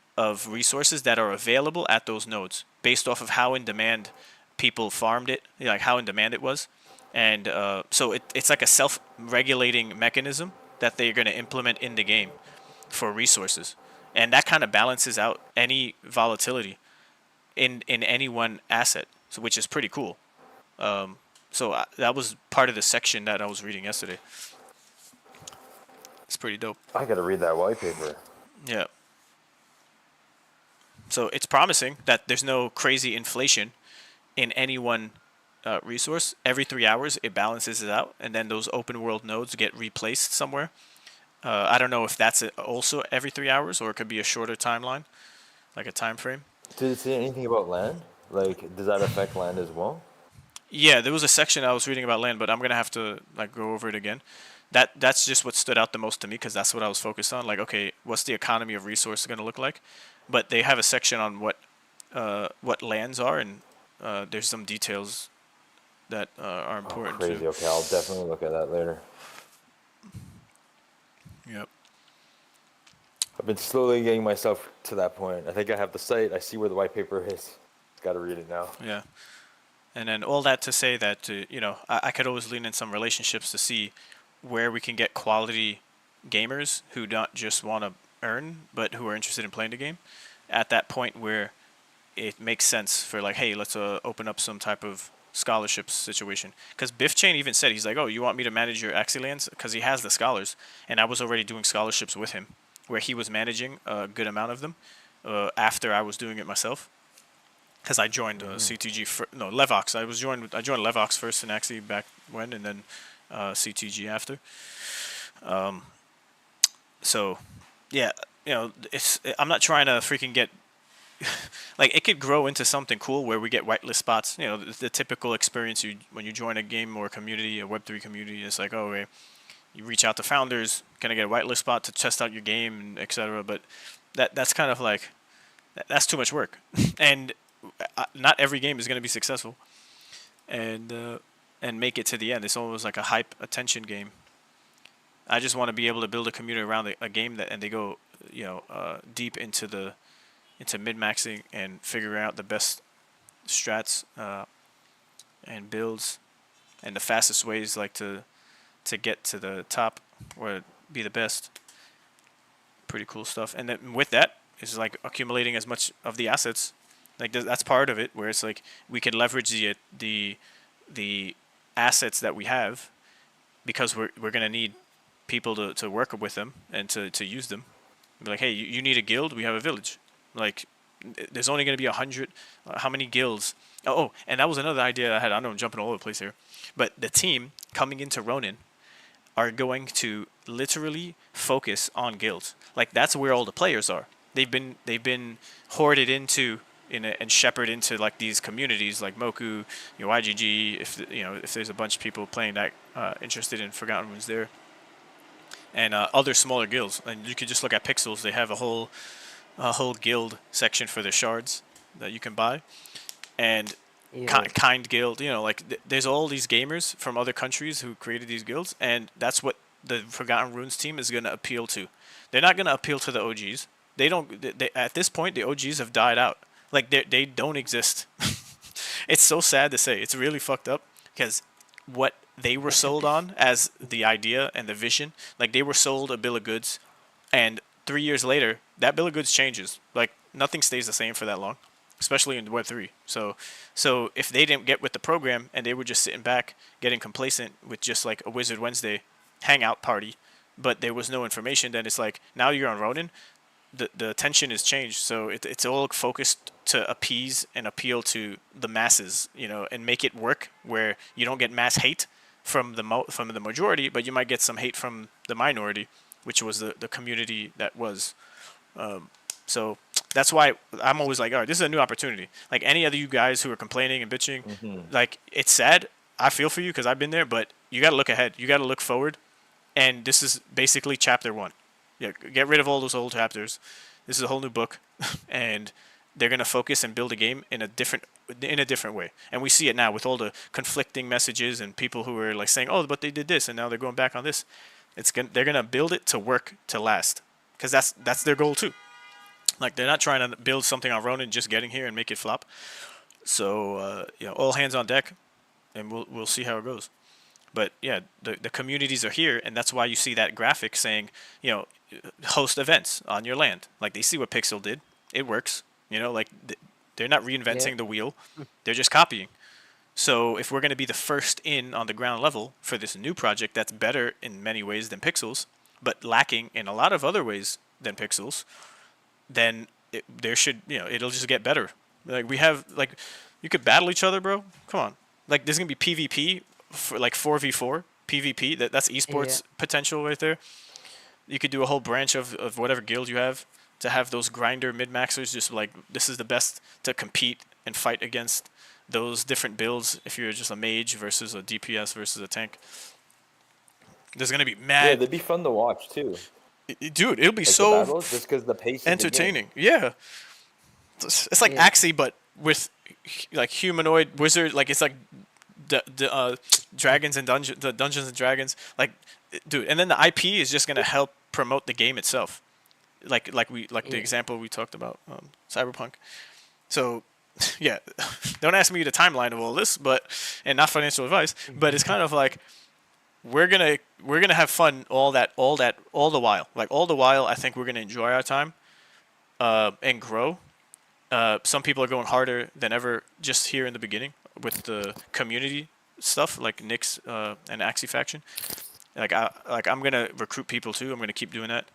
resources that are available at those nodes based off of how in demand people farmed it, like how in demand it was. And so it's like a self-regulating mechanism that they're going to implement in the game for resources. And that kind of balances out any volatility in any one asset, which is pretty cool. So that was part of the section that I was reading yesterday. It's pretty dope. I gotta read that white paper. Yeah. So it's promising that there's no crazy inflation in any one resource. Every 3 hours, it balances it out, and then those open world nodes get replaced somewhere. I don't know if that's also every 3 hours, or it could be a shorter timeline, like a time frame. Did it say anything about land? Like, does that affect land as well? Yeah, there was a section I was reading about land, but I'm gonna have to go over it again. That's just what stood out the most to me, because that's what I was focused on. Like, okay, what's the economy of resources gonna look like? But they have a section on what lands are, and there's some details that are important. Crazy. Too. Okay, I'll definitely look at that later. Yep. I've been slowly getting myself to that point. I think I have the site. I see where the white paper is. Got to read it now. Yeah. And then all that to say that, I could always lean in some relationships to see where we can get quality gamers who don't just want to earn, but who are interested in playing the game at that point where it makes sense for hey, let's open up some type of scholarships situation. Because Biff Chain even said, he's like, oh, you want me to manage your Axie lands? Because he has the scholars. And I was already doing scholarships with him where he was managing a good amount of them after I was doing it myself. Because I joined CTG Levox. I joined Levox first in Axie back when, and then CTG after. So yeah, I'm not trying to freaking get it could grow into something cool where we get whitelist spots. The typical experience when you join a game or a community, a Web3 community, it's like, oh, okay, you reach out to founders, can I get a whitelist spot to test out your game, and etc. But that's kind of That's too much work, and not every game is going to be successful, and make it to the end. It's almost like a hype attention game. I just want to be able to build a community around a game that, and they go, deep into mid maxing and figuring out the best strats and builds and the fastest ways like to get to the top or be the best. Pretty cool stuff. And then with that is like accumulating as much of the assets. Like that's part of it, where it's like we can leverage the assets that we have, because we're gonna need people to work with them and to use them. Be like, hey, you need a guild, we have a village. Like, there's only gonna be 100. How many guilds? Oh, and that was another idea I had. I know I'm jumping all over the place here, but the team coming into Ronin are going to literally focus on guilds. Like, that's where all the players are. They've been hoarded into and shepherded into like these communities like Moku, YGG. If there's a bunch of people playing that interested in Forgotten Runes there, and other smaller guilds. And you could just look at Pixels. They have a whole guild section for their shards that you can buy, and Yeah. kind guild. There's all these gamers from other countries who created these guilds, and that's what the Forgotten Runes team is going to appeal to. They're not going to appeal to the OGs. They don't. At this point, the OGs have died out. Like, they don't exist. It's so sad to say. It's really fucked up, because what they were sold on as the idea and the vision, like, they were sold a bill of goods, and 3 years later, that bill of goods changes. Like, nothing stays the same for that long, especially in Web3. So if they didn't get with the program and they were just sitting back, getting complacent with just like a Wizard Wednesday hangout party, but there was no information, then it's like, now you're on Ronin, the attention has changed. So it's all focused to appease and appeal to the masses, and make it work where you don't get mass hate from the majority, but you might get some hate from the minority, which was the community that was. So that's why I'm always like, all right, this is a new opportunity. Like, any other you guys who are complaining and bitching, like, it's sad. I feel for you because I've been there, but you got to look ahead. You got to look forward. And this is basically chapter 1. Yeah, get rid of all those old chapters. This is a whole new book, and they're gonna focus and build a game in a different way. And we see it now with all the conflicting messages and people who are like saying, "Oh, but they did this, and now they're going back on this." They're gonna build it to work to last, because that's their goal too. Like, they're not trying to build something on Ronin just getting here and make it flop. So all hands on deck, and we'll see how it goes. But yeah, the communities are here, and that's why you see that graphic saying, host events on your land. Like, they see what Pixel did. It works. Like, they're not reinventing the wheel. They're just copying. So if we're going to be the first in on the ground level for this new project that's better in many ways than Pixels, but lacking in a lot of other ways than Pixels, then it'll just get better. Like, we have, like, you could battle each other, bro. Come on. Like, there's going to be PvP for like 4v4 PvP. That's esports potential right there. You could do a whole branch of whatever guild you have to have those grinder mid-maxers, just like, this is the best to compete and fight against those different builds. If you're just a mage versus a DPS versus a tank, there's going to be mad. Yeah, they'd be fun to watch too. Dude, it'll be Like, so the battles, just because the pace entertaining. Yeah. It's like Axie, but with like humanoid wizard. Like, it's like the dragons and the Dungeons and Dragons. Like, dude, and then the IP is just gonna help promote the game itself. Like the example we talked about, Cyberpunk. So, yeah, don't ask me the timeline of all this, and not financial advice, but it's kind of like, we're gonna have fun all the while. Like, all the while, I think we're gonna enjoy our time, and grow. Some people are going harder than ever just here in the beginning with the community stuff, like Nyx and Axie faction. I'm gonna recruit people too. I'm gonna keep doing that,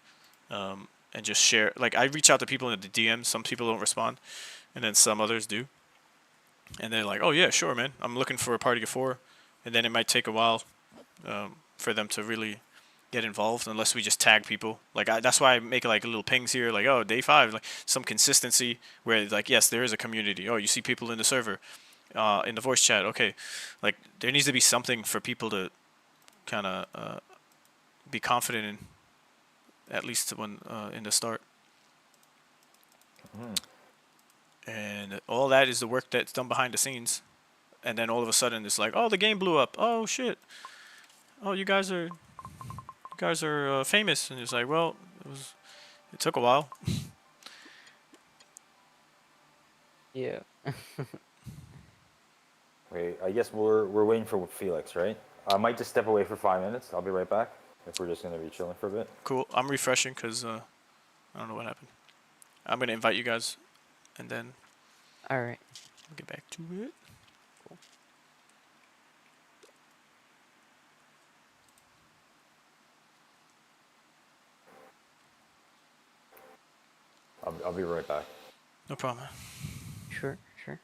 and just share. Like, I reach out to people in the DMs. Some people don't respond, and then some others do. And they're like, "Oh yeah, sure, man. I'm looking for a party of 4," and then it might take a while for them to really get involved, unless we just tag people. Like, that's why I make like little pings here, like, oh, day 5, like some consistency where, like, yes, there is a community. Oh, you see people in the server, in the voice chat. Okay, like, there needs to be something for people to kind of be confident in, at least when in the start. and all that is the work that's done behind the scenes. And then all of a sudden, it's like, oh, the game blew up. Oh shit. Oh, you guys are famous, and it's like, well, it took a while. Yeah. Wait, I guess we're waiting for Felix, right? I might just step away for 5 minutes. I'll be right back. If we're just gonna be chilling for a bit. Cool. I'm refreshing because I don't know what happened. I'm gonna invite you guys, and then All right. we'll get back to it. Cool. I'll be right back. No problem. Sure. Sure.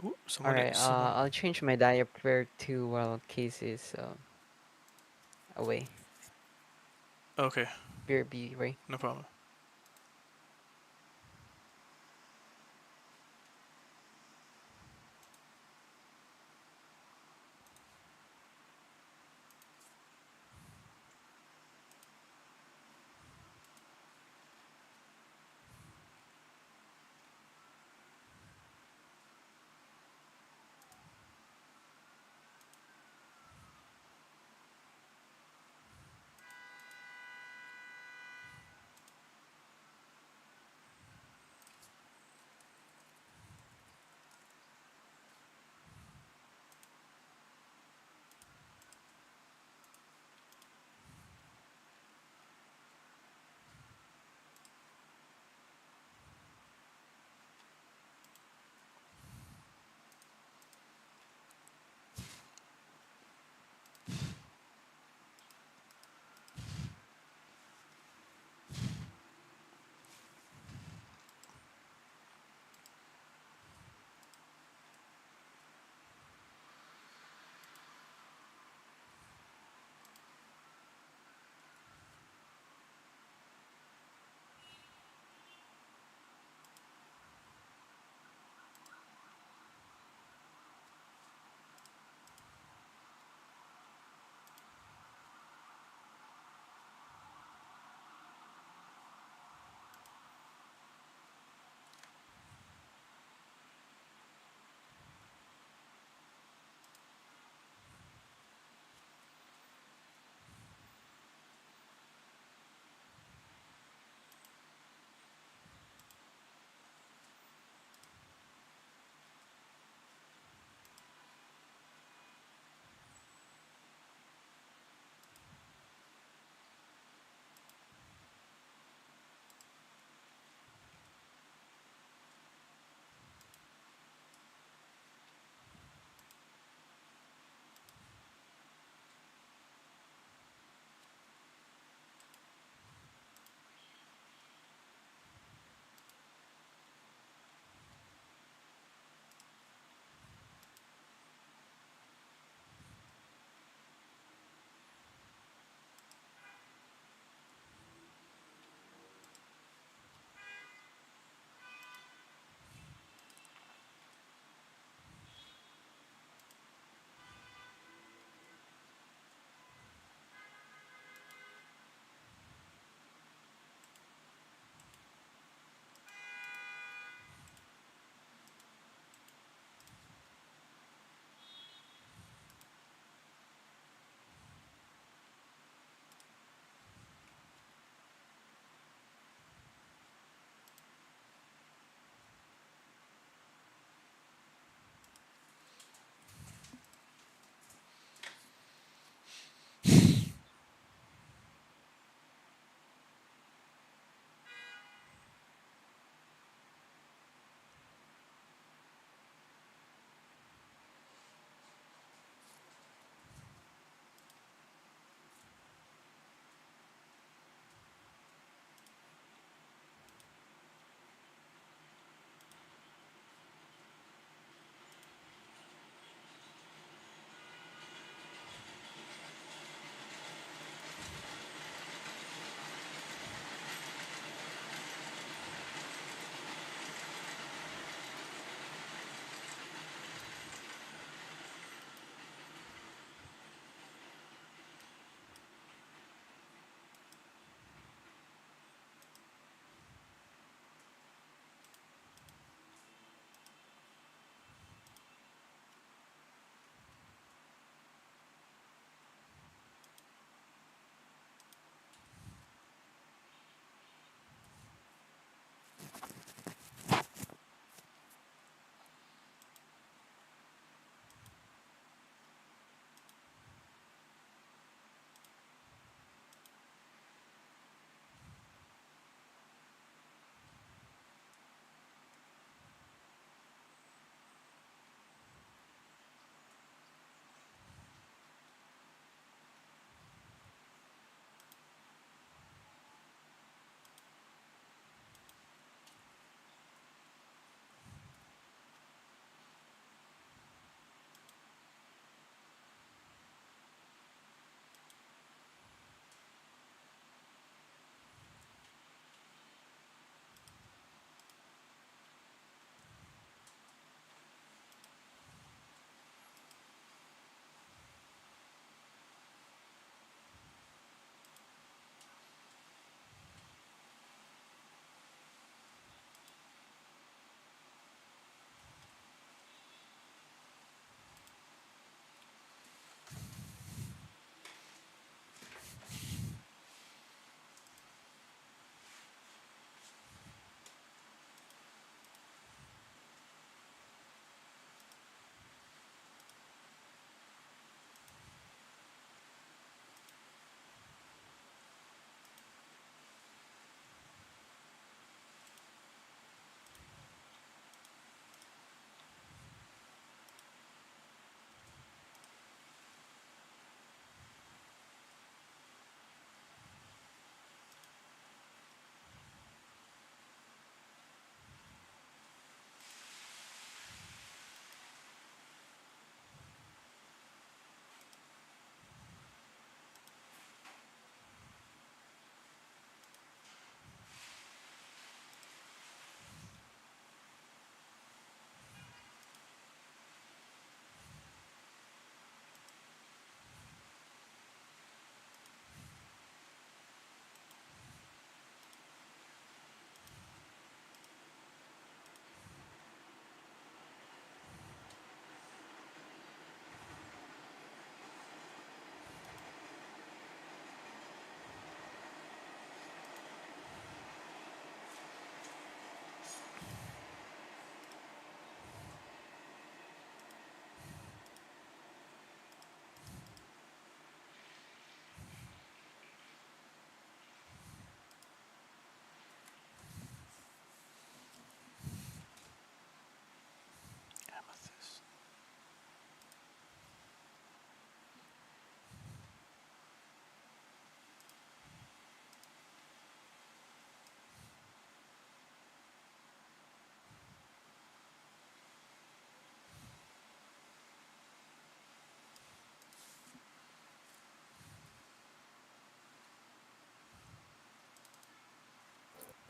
Ooh, All someone. right. I'll change my diaper to while Case is away. Okay, BRB, right? no problem.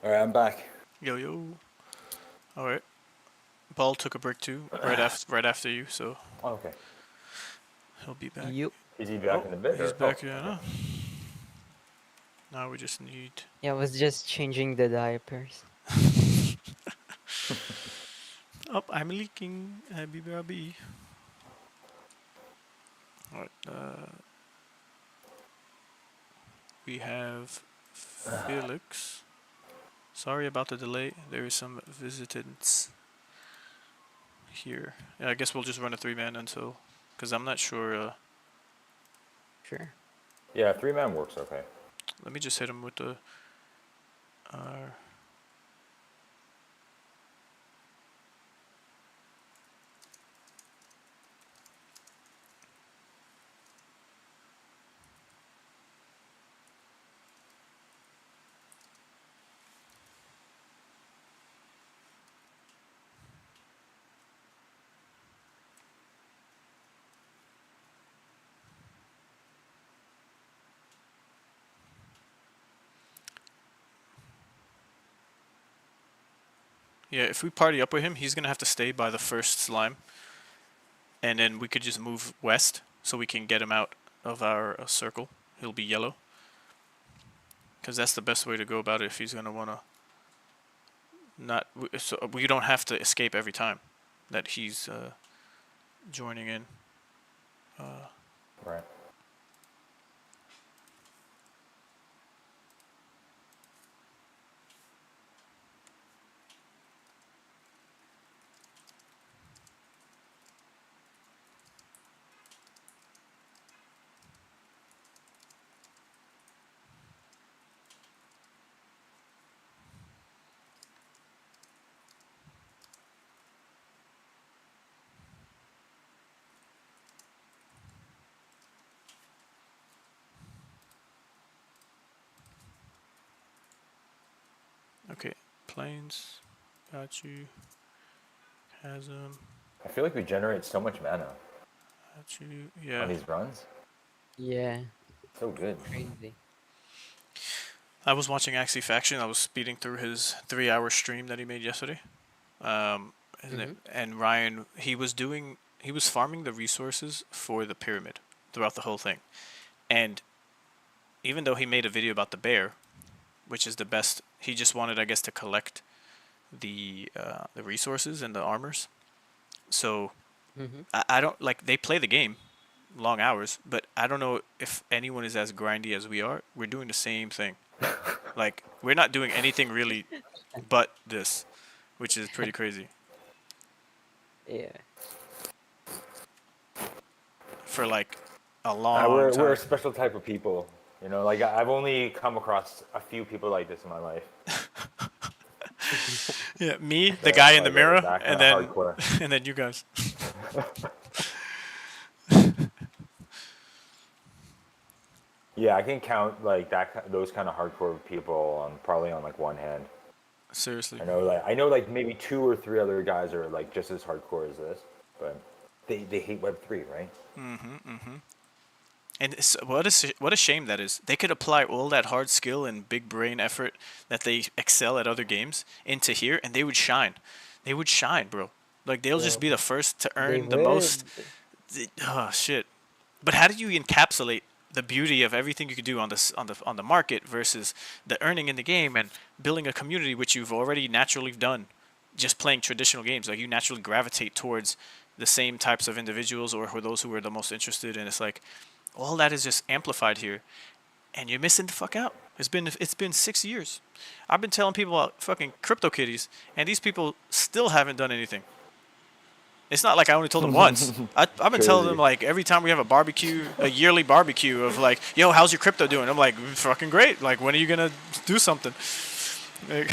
All right, I'm back. Yo yo. All right. Paul took a break too, right after you, so Oh, okay. he'll be back. Yup. Is he back Oh, in a bit he's or? back. Oh, Yeah. okay. No. Now we just need. Yeah, I was just changing the diapers. Oh, I'm leaking. BBRB. All right. We have Felix. Sorry about the delay. There is some visitants here. Yeah, I guess we'll just run a 3-man until, because I'm not sure. Sure. Yeah, 3-man works okay. Let me just hit him with the. Yeah, if we party up with him, he's gonna have to stay by the first slime, and then we could just move west so we can get him out of our circle. He'll be yellow, because that's the best way to go about it if he's gonna wanna not. So we don't have to escape every time that he's joining in. Right. Okay, planes, got you. Chasm, I feel like we generate so much mana got you. on Yeah. these runs. Yeah. So good. Crazy. I was watching Axie Faction. I was speeding through his 3-hour stream that he made yesterday. Isn't it? And Ryan, he was farming the resources for the pyramid throughout the whole thing. And even though he made a video about the bear, which is the best, he just wanted, I guess, to collect the resources and the armors. So I don't like, they play the game long hours, but I don't know if anyone is as grindy as we are. We're doing the same thing. Like, we're not doing anything really but this, which is pretty crazy. Yeah. For like a long We're time. a special type of people. You know, like I've only come across a few people like this in my life. Yeah, me, the guy in the mirror, that and kinda then hardcore. and then you guys. Yeah, I can count like those kind of hardcore people on probably on like one hand. Seriously. I know like maybe 2 or 3 other guys are like just as hardcore as this, but they hate Web3, right? And what a shame that is. They could apply all that hard skill and big brain effort that they excel at other games into here, and they would shine. They would shine, bro. Like, they'll just be the first to They earn the would. most. Oh shit! But how do you encapsulate the beauty of everything you could do on the market versus the earning in the game and building a community, which you've already naturally done, just playing traditional games? Like, you naturally gravitate towards the same types of individuals or who those who are the most interested, and it's like all that is just amplified here, and you're missing the fuck out. It's been 6 years. I've been telling people about fucking CryptoKitties, and these people still haven't done anything. It's not like I only told them once. I've been telling them, like, every time we have a barbecue, a yearly barbecue of like, yo, how's your crypto doing? I'm like, fucking great. Like, when are you gonna do something? Like,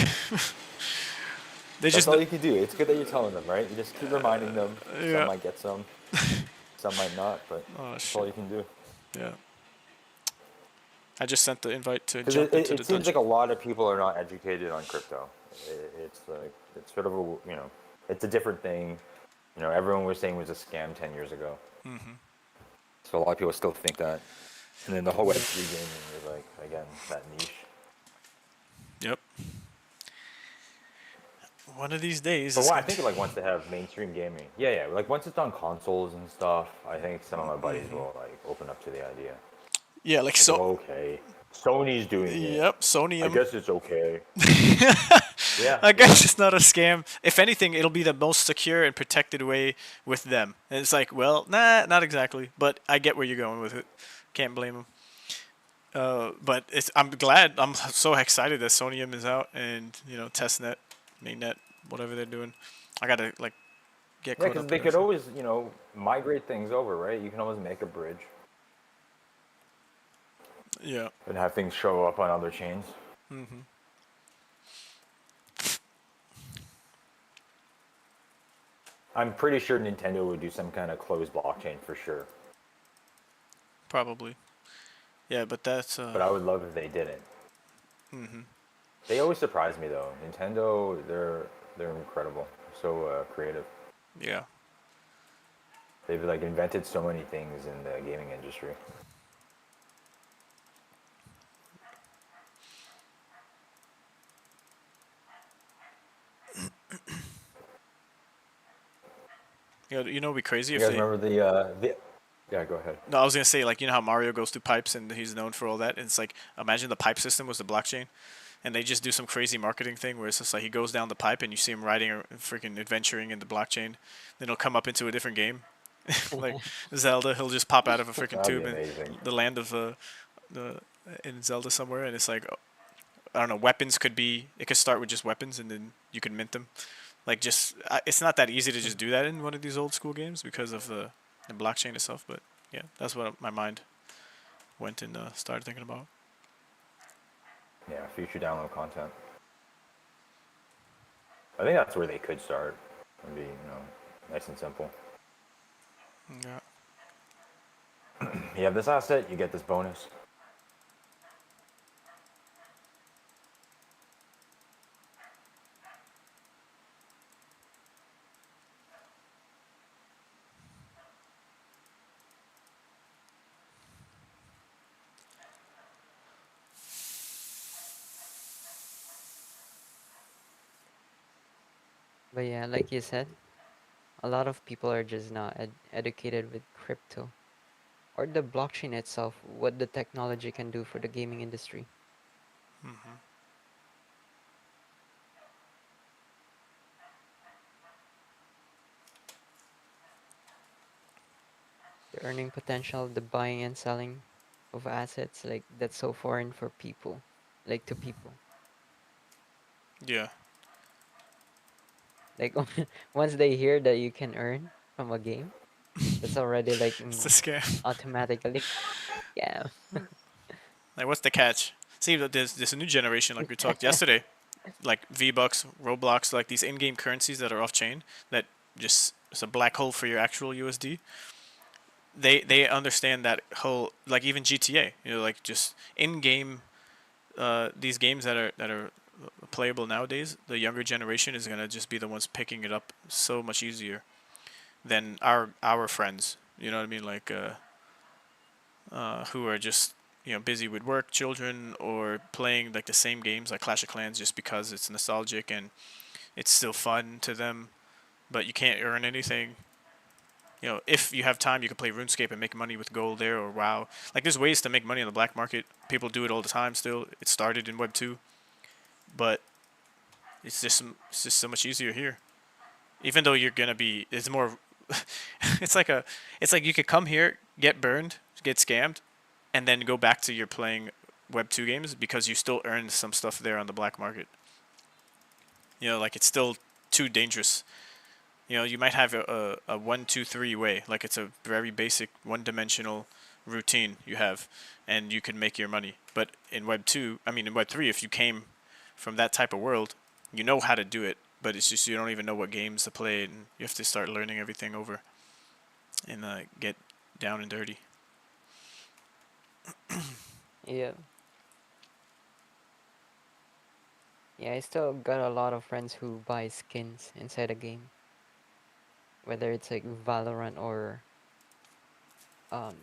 That's all you can do. It's good that you're telling them, right? You just keep reminding them. Yeah. Some might get some, some might not, but that's all you can do. Yeah. I just sent the invite to Because jump into the it seems like dungeon. a lot of people are not educated on crypto. It's like it's sort of it's a different thing. You know, everyone was saying it was a scam 10 years ago. So a lot of people still think that. And then the whole Web3 gaming is like, again, that niche. Yep. One of these days, For it's one, I going think to. like once they have mainstream gaming, yeah, like once it's on consoles and stuff, I think some of my buddies will like open up to the idea. Yeah, like Like, so. oh, okay, Sony's doing it. Yep, I Sonyum. guess it's okay. Yeah, I yeah. guess it's not a scam. If anything, it'll be the most secure and protected way with them. And it's like, well, nah, not exactly, but I get where you're going with it. Can't blame them. But it's I'm glad. I'm so excited that Sonyum is out and testnet, mainnet, whatever they're doing. I gotta like get Yeah, caught because up they with could everything. always, migrate things over, right? You can always make a bridge Yeah. and have things show up on other chains. I'm pretty sure Nintendo would do some kind of closed blockchain for sure. Probably. Yeah, but that's But I would love if they didn't. They always surprise me though. Nintendo, they're incredible, so creative. yeah. They've like invented so many things in the gaming industry. It'd be crazy You if guys they. remember the? Yeah, go ahead. No, I was gonna say like how Mario goes through pipes and he's known for all that. And it's like imagine the pipe system was the blockchain, and they just do some crazy marketing thing where it's just like he goes down the pipe and you see him riding or freaking adventuring in the blockchain. Then he'll come up into a different game, like Zelda. He'll just pop out of a freaking That'd be tube in amazing. the land of the in Zelda somewhere, and it's like I don't know. Weapons could be. It could start with just weapons, and then you could mint them. Like just, it's not that easy to just do that in one of these old school games because of the blockchain itself. But yeah, that's what my mind went and started thinking about. Yeah, future download content. I think that's where they could start. It'd be, nice and simple. Yeah. You have this asset, you get this bonus. But yeah, like you said, a lot of people are just not educated with crypto or the blockchain itself, what the technology can do for the gaming industry. The earning potential, the buying and selling of assets, like that's so foreign for people, like to people. Yeah. Like once they hear that you can earn from a game, that's already like It's a scam. automatically, yeah. Like, what's the catch? See, there's a new generation like we talked yesterday, like V-Bucks, Roblox, like these in-game currencies that are off-chain that just it's a black hole for your actual USD. They understand that whole like even GTA, like just in-game these games that are playable nowadays, the younger generation is gonna just be the ones picking it up so much easier than our friends. You know what I mean? Like who are just busy with work, children, or playing like the same games like Clash of Clans just because it's nostalgic and it's still fun to them, but you can't earn anything. If you have time, you can play RuneScape and make money with gold there or WoW. Like there's ways to make money on the black market. People do it all the time. Still, it started in Web 2, but it's just so much easier here. Even though you're gonna be, it's more. it's like you could come here, get burned, get scammed, and then go back to your playing Web 2 games because you still earn some stuff there on the black market. Like it's still too dangerous. You might have a 1, 2, 3 way, like it's a very basic one-dimensional routine you have, and you can make your money. But in Web 2, I mean in Web 3, if you came from that type of world, you know how to do it, but it's just you don't even know what games to play, and you have to start learning everything over and get down and dirty. Yeah. Yeah, I still got a lot of friends who buy skins inside a game, whether it's like Valorant or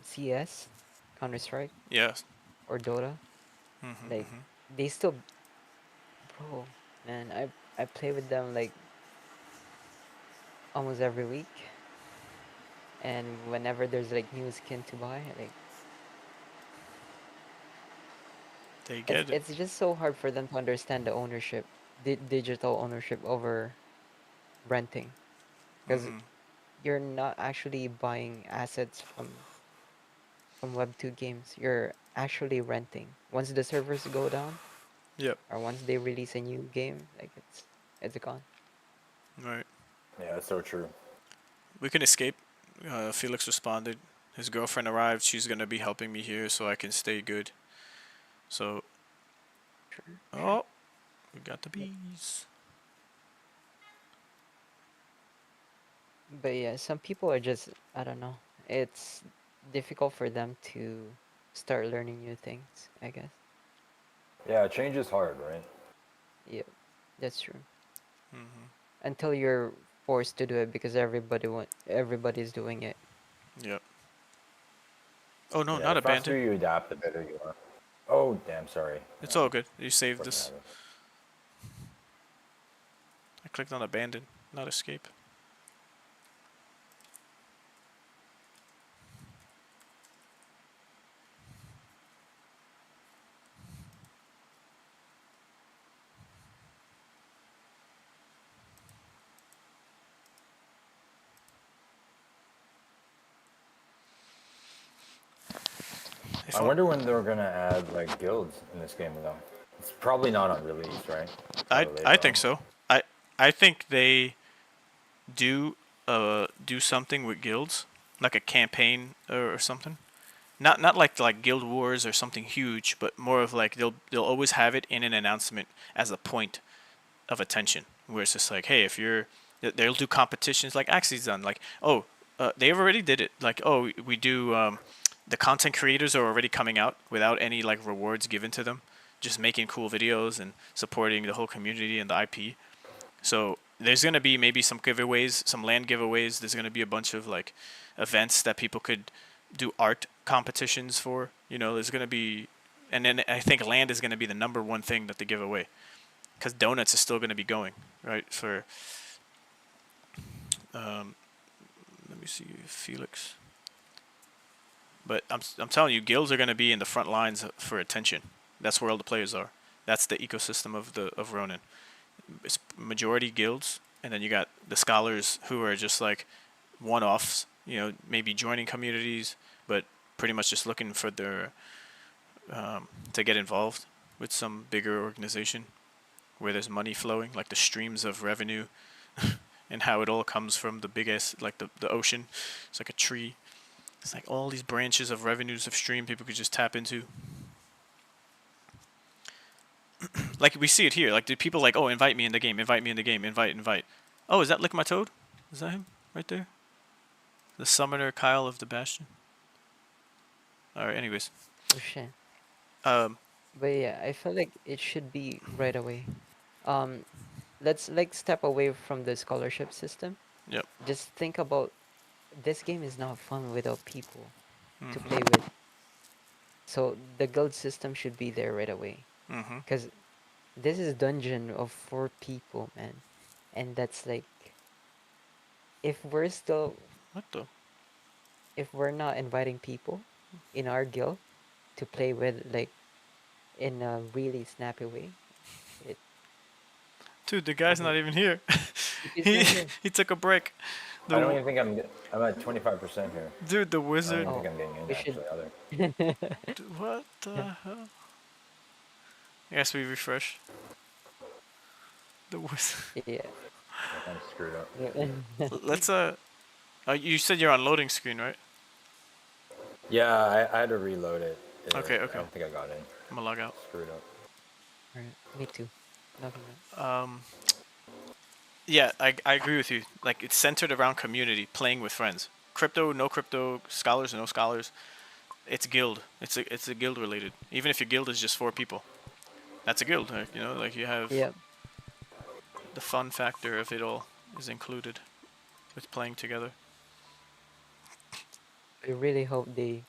CS, Counter Strike, Yeah. or Dota. Like they still, bro, man, I play with them like almost every week. And whenever there's like new skin to buy, like They it's get it. it's just so hard for them to understand the ownership, digital ownership over renting, because Mm-hmm. you're not actually buying assets from Web2 games. You're actually renting. Once the servers go down, Yep. or once they release a new game, like it's gone. Right. Yeah, that's so true. We can escape. Felix responded. His girlfriend arrived. She's gonna be helping me here, so I can stay good. So, Sure, sure. oh, we got the bees. But yeah, some people are just, I don't know. It's difficult for them to start learning new things, I guess. Yeah, change is hard, right? Yeah, that's true. Mm-hmm. Until you're forced to do it because everybody's doing it. Yep. Oh no, Yeah, not the faster abandoned. you adapt, the better you are. Oh, damn, sorry. It's all good. You saved Fucking this. habit. I clicked on abandon, not escape. If I I, wonder when they're gonna add like guilds in this game though. It's probably not on release, right? I Probably I later think on. so. I think they do something with guilds, like a campaign or something. Not like guild wars or something huge, but more of like they'll always have it in an announcement as a point of attention, where it's just like, hey, if you're, they'll do competitions like Axie's done, like, oh, they already did it, like, oh, we do, the content creators are already coming out without any like rewards given to them, just making cool videos and supporting the whole community and the IP. So there's gonna be maybe some giveaways, some land giveaways. There's gonna be a bunch of like events that people could do art competitions for. You know, there's gonna be, and then I think land is gonna be the number one thing that they give away, because donuts is still gonna be going, right? For um, let me see, Felix. But I'm telling you, guilds are gonna be in the front lines for attention. That's where all the players are. That's the ecosystem of Ronin. It's majority guilds, and then you got the scholars who are just like one-offs. You know, maybe joining communities, but pretty much just looking for their to get involved with some bigger organization where there's money flowing, like the streams of revenue, and how it all comes from the biggest, like the ocean. It's like a tree. It's like all these branches of revenues of stream people could just tap into. Like we see it here. Like, did people like, oh, invite me in the game, invite me in the game, invite. Oh, is that Lick My Toad? Is that him right there? The summoner Kyle of the Bastion. All right. Anyways, Oh shit. um, But yeah, I feel like it should be right away. Um, let's like step away from the scholarship system. yep. Just think about, this game is not fun without people to play Mhm. with. So the guild system should be there right away. Mhm. Cause this is dungeon of 4 people, man, and that's like, if we're still What the? if we're not inviting people in our guild to play with, like, in a really snappy way, it Dude, the I guy's mean, not even here. he's he not here. he took a break. I don't The even think I'm at 25% here. dude, the I don't wizard. even think Oh, I'm getting in we should. actually either. What the hell? I guess we refresh. The wizard. Yeah. I kind of screwed up. Let's you said you're on loading screen, right? Yeah, I had to reload it. Okay. I Okay. don't think I got in. I'm gonna log out. Screwed up. Alright, me too. Nothing else. Yeah, I agree with you. Like, it's centered around community, playing with friends. Crypto, no crypto, scholars, no scholars. It's guild. It's a guild related. Even if your guild is just 4 people, that's a guild. You know, like you have Yep. the fun factor of it all is included with playing together. We really hope they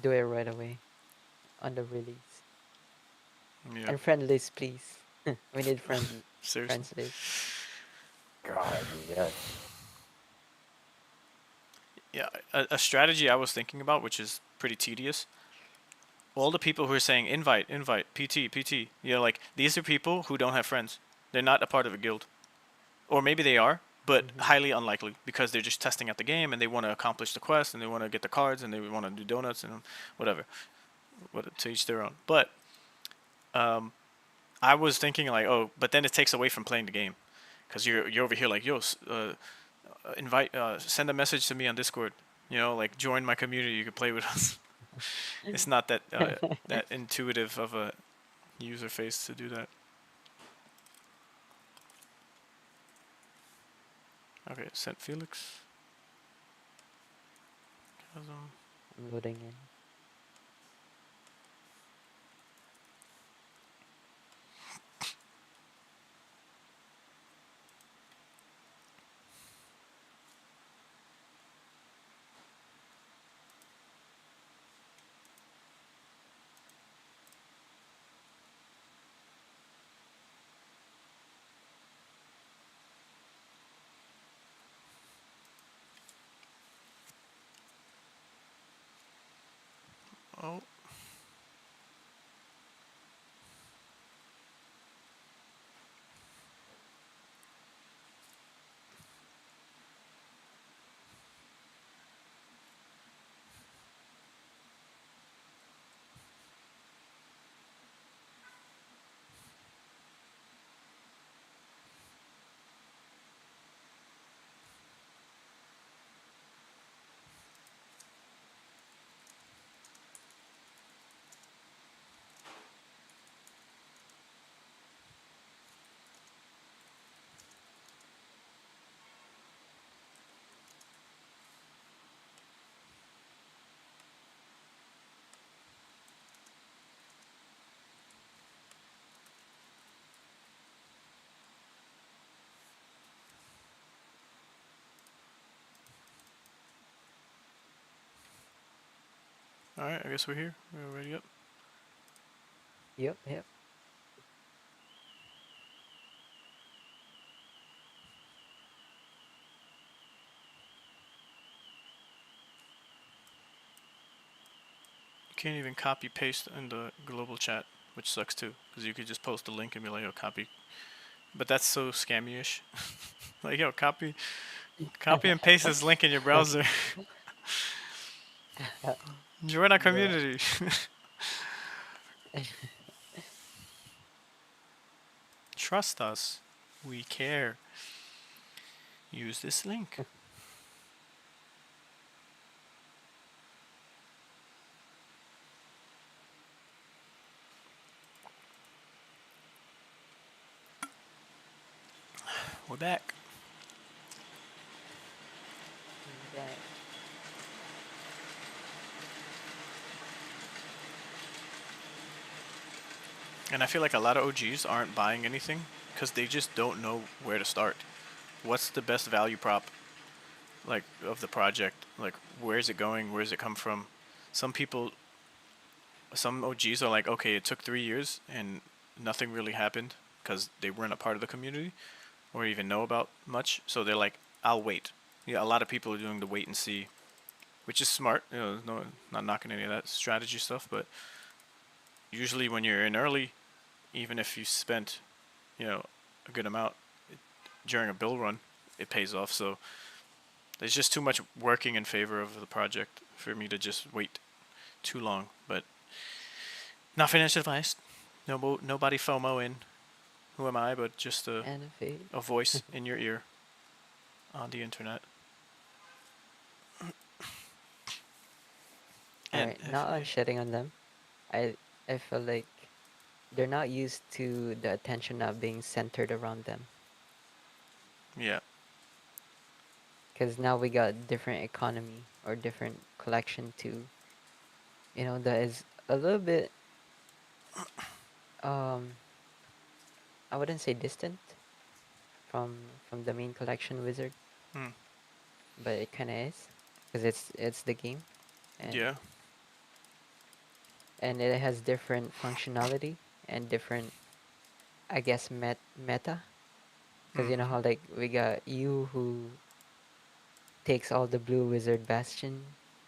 do it right away on the release. Yeah, And friend list, please. We need friends seriously. list. God, yes. Yeah, a strategy I was thinking about, which is pretty tedious. All the people who are saying invite, invite, PT, PT. You know, like these are people who don't have friends. They're not a part of a guild, or maybe they are, but Mm-hmm. highly unlikely because they're just testing out the game and they want to accomplish the quest and they want to get the cards and they want to do donuts and whatever. What to each their own. But um, I was thinking like, oh, but then it takes away from playing the game because you're over here like, yo, invite, send a message to me on Discord. You know, like join my community. You can play with us. It's not that that intuitive of a user face to do that. Okay, sent Felix. Chasm. I'm loading in. Oh, all right. I guess we're here. We're already up. Yep, yep. You can't even copy paste in the global chat, which sucks too, because you could just post a link and be like, "Yo, copy." But that's so scammy-ish. Like, yo, copy and paste this link in your browser. Join our Bruh. community. Trust us. We care. Use this link. We're back. We're back. And I feel like a lot of OGs aren't buying anything because they just don't know where to start. What's the best value prop, like, of the project? Like, where's it going? Where's it come from? Some people, some OGs are like, okay, it took 3 years and nothing really happened because they weren't a part of the community or even know about much. So they're like, I'll wait. Yeah, a lot of people are doing the wait and see, which is smart. You know, no, not knocking any of that strategy stuff, but usually when you're in early, even if you spent, you know, a good amount during a build run, it pays off. So there's just too much working in favor of the project for me to just wait too long. But not financial advice. Nobody FOMO in. Who am I? But just And a fade. a voice in your ear on the internet. And Alright, not on shitting on them. I I feel like they're not used to the attention not being centered around them. yeah, Because now we got different economy or different collection too. That is a little bit, um, I wouldn't say distant from the main collection wizard, mm, but it kind of is, because it's the game, and yeah, and it has different functionality and different, I guess, meta. Because you know mm-hmm. how like we got you who takes all the Blue Wizard Bastion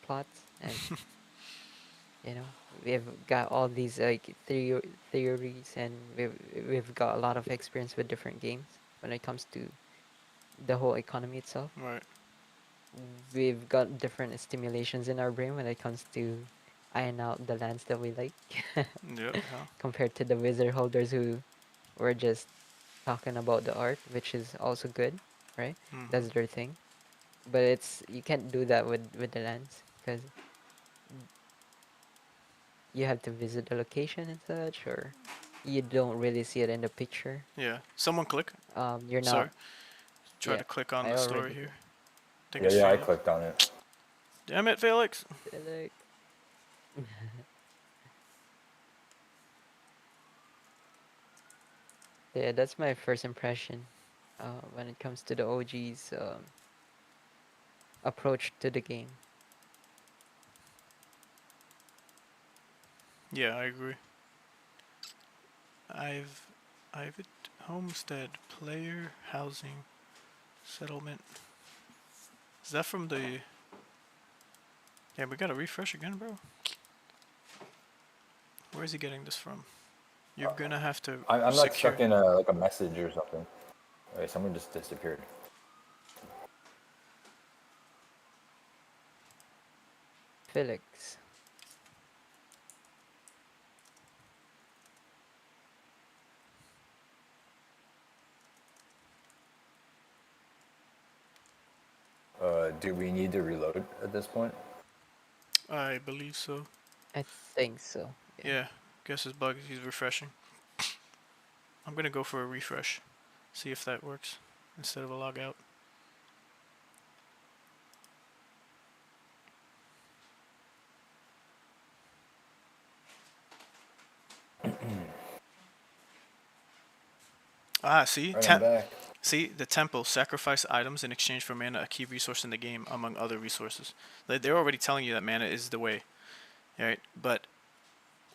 plots, and we've got all these like theories, and we've got a lot of experience with different games when it comes to the whole economy itself. Right. We've got different stimulations in our brain when it comes to iron out the lands that we like Yeah. Yeah. compared to the wizard holders who were just talking about the art, which is also good, right? Mm-hmm. That's their thing. But it's you can't do that with the lands because you have to visit the location and such, or you don't really see it in the picture. Yeah. Someone click. You're Sorry. not. Try Yeah, to click on I the story already here. did. I think Yeah, it's yeah, I Felix. clicked on it. Damn it, Felix. Like, yeah, that's my first impression when it comes to the OG's approach to the game. Yeah, I agree. I've I've homestead player housing settlement. Is that from the? Yeah, we gotta refresh again, bro. Where is he getting this from? You're gonna have to I'm not secure. stuck in a message or something. Wait, someone just disappeared. Felix. Do we need to reload at this point? I believe so. I think so. Yeah. Yeah, guess his bug. He's refreshing. I'm gonna go for a refresh, see if that works instead of a log out. See, Right, I'm back. see the temple sacrifice items in exchange for mana, a key resource in the game, among other resources. They're already telling you that mana is the way, right? But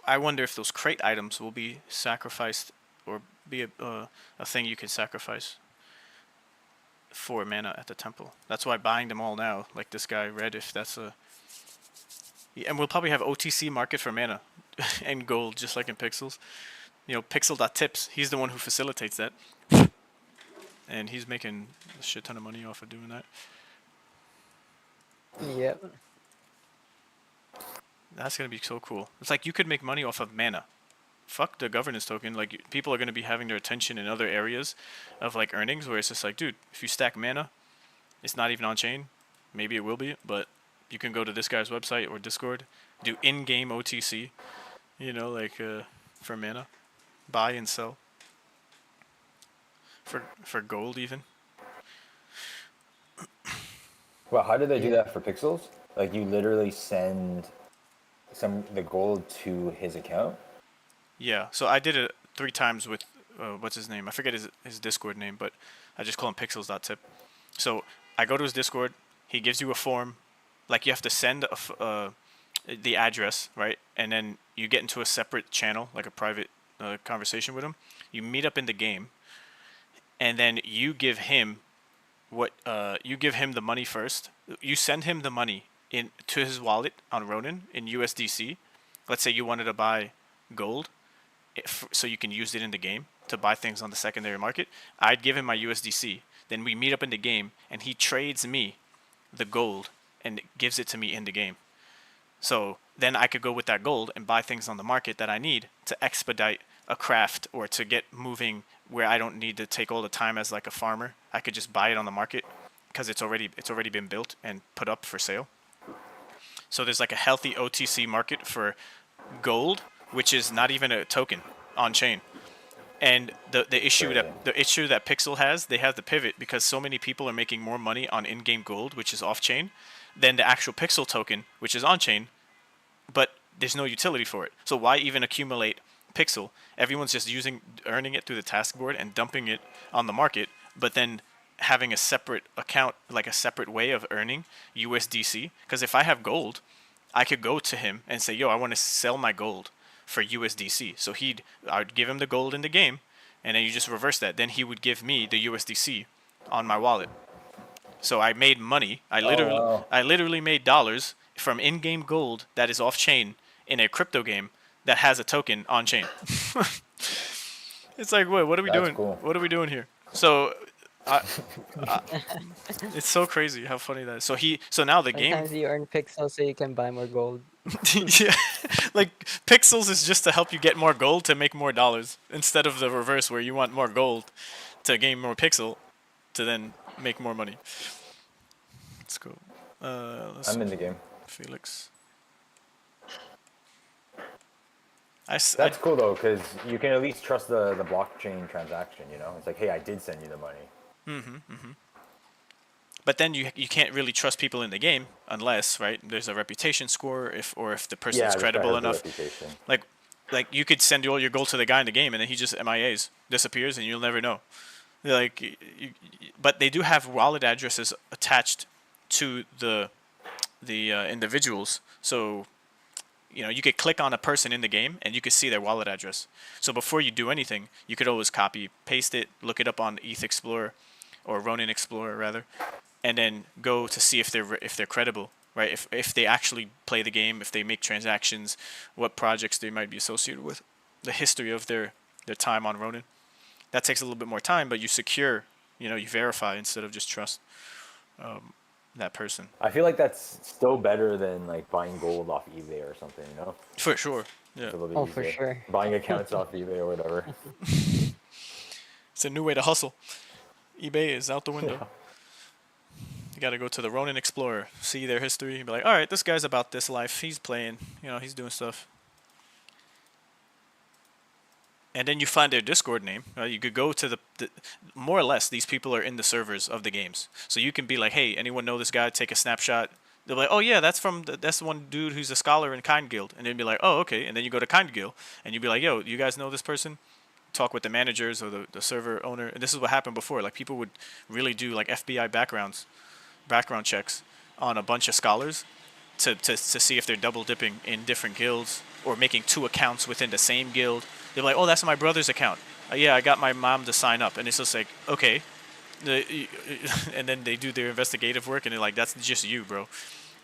I wonder if those crate items will be sacrificed or be a thing you can sacrifice for mana at the temple. That's why buying them all now, like this guy read, if that's a. Yeah, and we'll probably have OTC market for mana and gold, just like in Pixels. Pixel.tips, he's the one who facilitates that. And he's making a shit ton of money off of doing that. Yep. That's going to be so cool. It's like you could make money off of mana. Fuck the governance token. Like, people are going to be having their attention in other areas of, like, earnings where it's just like, dude, if you stack mana, it's not even on chain. Maybe it will be, but you can go to this guy's website or Discord, do in-game OTC, for mana. Buy and sell. For gold, even. Well, how do they do Yeah. that for Pixels? Like, you literally send the gold to his account? Yeah, so I did it 3 times with, what's his name? I forget his Discord name, but I just call him pixels.tip. So I go to his Discord, he gives you a form, like you have to send the address, right? And then you get into a separate channel, like a private conversation with him. You meet up in the game, and then you give him the money first. You send him the money to his wallet on Ronin in USDC. Let's say you wanted to buy gold, so you can use it in the game to buy things on the secondary market. I'd give him my USDC. Then we meet up in the game, and he trades me the gold and gives it to me in the game. So then I could go with that gold and buy things on the market that I need to expedite a craft or to get moving where I don't need to take all the time as like a farmer. I could just buy it on the market because it's already been built and put up for sale. So there's like a healthy OTC market for gold, which is not even a token on chain. And the issue Crazy. that Pixel has, they have the pivot because so many people are making more money on in-game gold, which is off-chain, than the actual Pixel token, which is on-chain, but there's no utility for it. So why even accumulate Pixel? Everyone's just earning it through the task board and dumping it on the market, but then having a separate account, like a separate way of earning USDC. Because if I have gold, I could go to him and say, yo, I want to sell my gold for USDC. So I would give him the gold in the game, and then you just reverse that. Then he would give me the USDC on my wallet. So I made money. Oh wow. I literally made dollars from in-game gold that is off-chain in a crypto game that has a token on-chain. It's like, what are we That's doing? cool. What are we doing here? So, I, it's so crazy how funny that is. So now the game, Sometimes you earn pixels so you can buy more gold. yeah, like pixels is just to help you get more gold to make more dollars instead of the reverse where you want more gold to gain more pixel to then make more money. Let's go. Let's I'm see. in the game. Felix. That's cool though, because you can at least trust the blockchain transaction. You know, it's like, hey, I did send you the money. But then you can't really trust people in the game unless, right, there's a reputation score if the person's Yeah, this guy credible has the enough. reputation. Like like you could send all your gold to the guy in the game and then he just MIAs, disappears, and you'll never know. Like but they do have wallet addresses attached to the individuals. So you could click on a person in the game and you could see their wallet address. So before you do anything, you could always copy, paste it, look it up on ETH Explorer or Ronin Explorer rather, and then go to see if they're credible, right? If they actually play the game, if they make transactions, what projects they might be associated with, the history of their time on Ronin. That takes a little bit more time, but you secure, you verify instead of just trust that person. I feel like that's still better than like buying gold off eBay or something. You know, For sure. Yeah. it's a little Oh, bit for easier. sure. Buying accounts off eBay or whatever. It's a new way to hustle. eBay is out the window. Yeah. You got to go to the Ronin Explorer, see their history, be like, all right, this guy's about this life. He's playing, he's doing stuff. And then you find their Discord name. You could go to the more or less, these people are in the servers of the games. So you can be like, hey, anyone know this guy? Take a snapshot. They're like, oh yeah, that's that's the one dude who's a scholar in Kind Guild. And they'd be like, oh okay. And then you go to Kind Guild and you'd be like, yo, you guys know this person? Talk with the managers or the server owner. And this is what happened before. Like people would really do like FBI background checks on a bunch of scholars to see if they're double dipping in different guilds or making two accounts within the same guild. They're like, oh, that's my brother's account. Yeah, I got my mom to sign up. And it's just like, okay. And then they do their investigative work and they're like, that's just you, bro.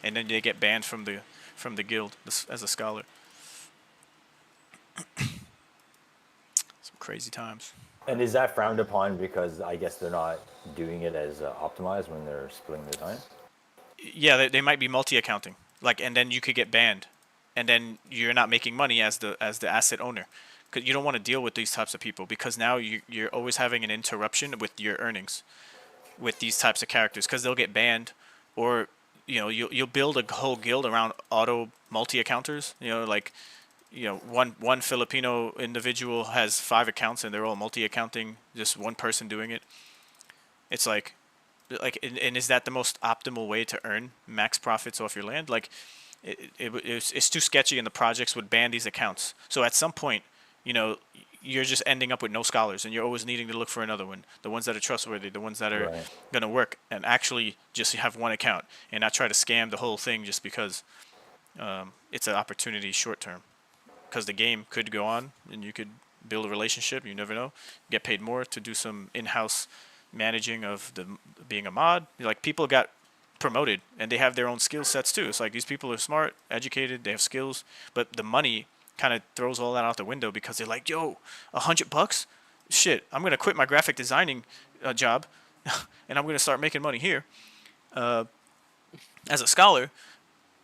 And then they get banned from the guild as a scholar. Some crazy times. And is that frowned upon because I guess they're not doing it as optimized when they're splitting their time? Yeah, they might be multi-accounting. Like, and then you could get banned, and then you're not making money as the asset owner, because you don't want to deal with these types of people because now you're always having an interruption with your earnings with these types of characters because they'll get banned, or you'll build a whole guild around auto multi-accounters. Like one Filipino individual has 5 accounts and they're all multi-accounting, just one person doing it. It's like and is that the most optimal way to earn max profits off your land? Like it's too sketchy and the projects would ban these accounts. So at some point, you're just ending up with no scholars and you're always needing to look for another one. The ones that are trustworthy, the ones that are Right. going to work and actually just have one account and not try to scam the whole thing just because it's an opportunity short term. Because the game could go on and you could build a relationship. You never know. Get paid more to do some in-house managing of being a mod. Like people got promoted and they have their own skill sets too. It's like these people are smart, educated, they have skills, but the money kind of throws all that out the window because they're like, yo, $100? Shit, I'm gonna quit my graphic designing job, and I'm gonna start making money here as a scholar.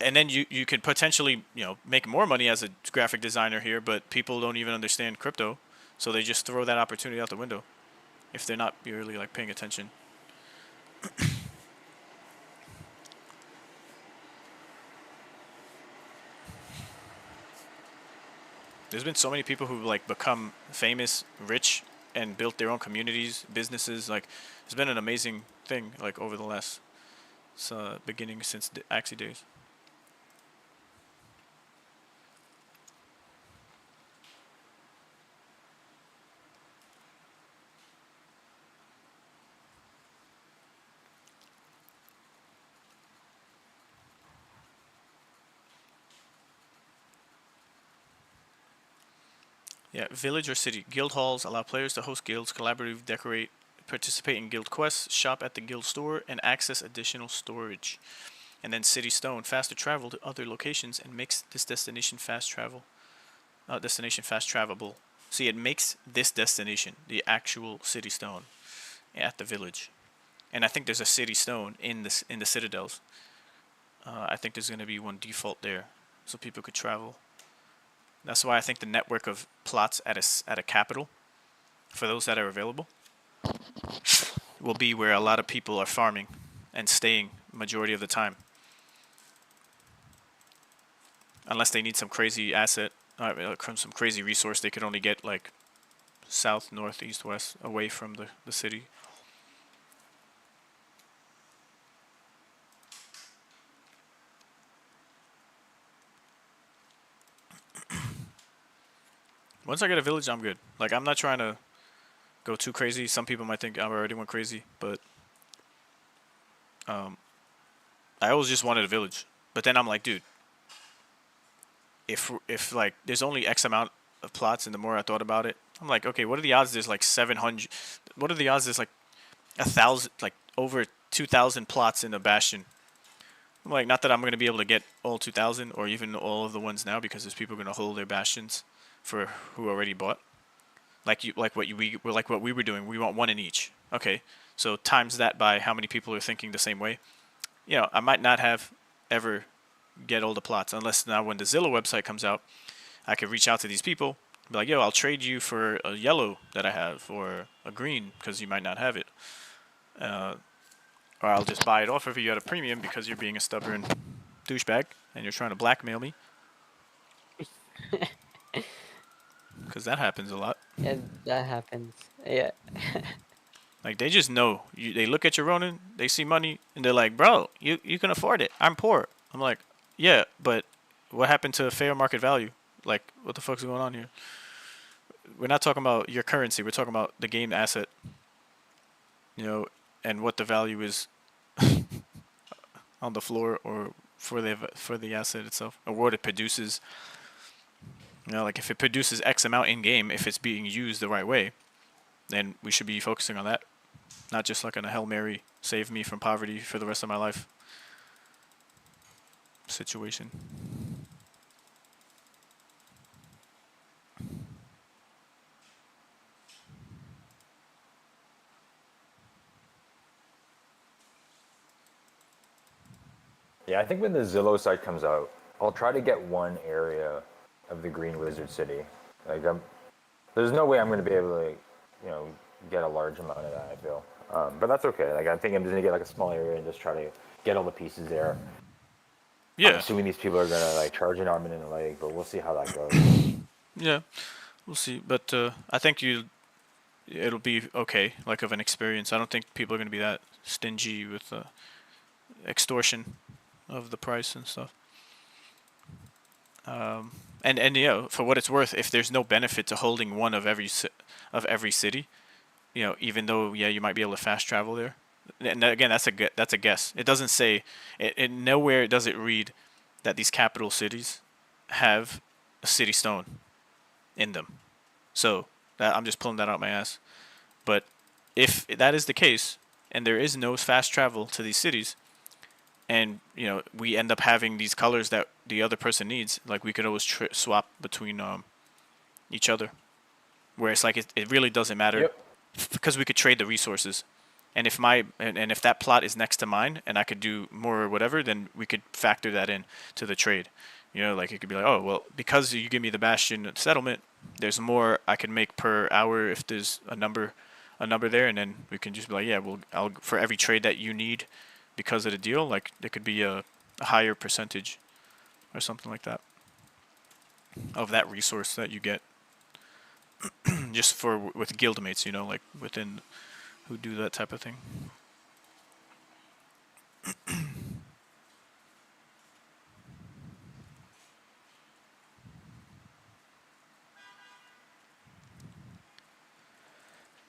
And then you could potentially make more money as a graphic designer here, but people don't even understand crypto, so they just throw that opportunity out the window if they're not really like paying attention. There's been so many people who've like become famous, rich, and built their own communities, businesses. Like it's been an amazing thing like over the last beginning since the Axie days. Yeah, village or city. Guild halls allow players to host guilds, collaborate, decorate participate in guild quests, shop at the guild store, and access additional storage. And then City Stone, faster travel to other locations and makes this destination fast travelable. See, it makes this destination, the actual City Stone, at the village. And I think there's a City Stone in the citadels. I think there's going to be one default there, so people could travel. That's why I think the network of plots at a capital, for those that are available, will be where a lot of people are farming and staying majority of the time. Unless they need some crazy asset, some crazy resource they could only get like south, north, east, west, away from the city. Once I get a village, I'm good. Like, I'm not trying to go too crazy. Some people might think I already went crazy, but I always just wanted a village. But then I'm like, dude, if like there's only X amount of plots, and the more I thought about it, I'm like, okay, what are the odds there's like 700? What are the odds there's like 1,000, like over 2,000 plots in a bastion? I'm like, not that I'm gonna be able to get all 2,000 or even all of the ones now, because there's people gonna hold their bastions for who already bought. Like what we were doing. We want one in each. Okay, so times that by how many people are thinking the same way. You know, I might not have ever get all the plots, unless now when the Zillow website comes out, I could reach out to these people, be like, yo, I'll trade you for a yellow that I have, or a green, because you might not have it. Or I'll just buy it off of you at a premium because you're being a stubborn douchebag and you're trying to blackmail me. Because that happens a lot. Yeah, that happens. Yeah. Like, they just know. They look at your Ronin, they see money, and they're like, bro, you can afford it. I'm poor. I'm like, yeah, but what happened to fair market value? Like, what the fuck's going on here? We're not talking about your currency. We're talking about the game asset, you know, and what the value is on the floor, or for the asset itself, or what it produces. You know, like, if it produces X amount in game, if it's being used the right way, then we should be focusing on that, not just like on a Hail Mary, save me from poverty for the rest of my life situation. Yeah, I think when the Zillow site comes out, I'll try to get one area of the Green Wizard City. Like, there's no way I'm going to be able to, you know, get a large amount of that, I feel. But that's okay. Like, I think I'm just going to get like a small area and just try to get all the pieces there. I'm Yeah, assuming these people are going to like charge an arm and a leg, but we'll see how that goes. yeah, we'll see. But I think it'll be okay, like, of an experience. I don't think people are gonna be that stingy with extortion of the price and stuff. And you know, for what it's worth, if there's no benefit to holding one of every city, you know, even though, yeah, you might be able to fast travel there. And again, that's a guess. It doesn't say it nowhere does it read that these capital cities have a city stone in them. So I'm just pulling that out my ass. But if that is the case, and there is no fast travel to these cities, and you know, we end up having these colors that the other person needs, like, we could always swap between each other, where it's like it really doesn't matter. Yep. Because we could trade the resources. And if if that plot is next to mine and I could do more or whatever, then we could factor that in to the trade. You know, like, it could be like, oh, well, because you give me the Bastion settlement, there's more I can make per hour if there's a number there, and then we can just be like, yeah, well, I'll, for every trade that you need because of the deal, like, there could be a higher percentage or something like that of that resource that you get just for with guildmates, you know, like, within who do that type of thing.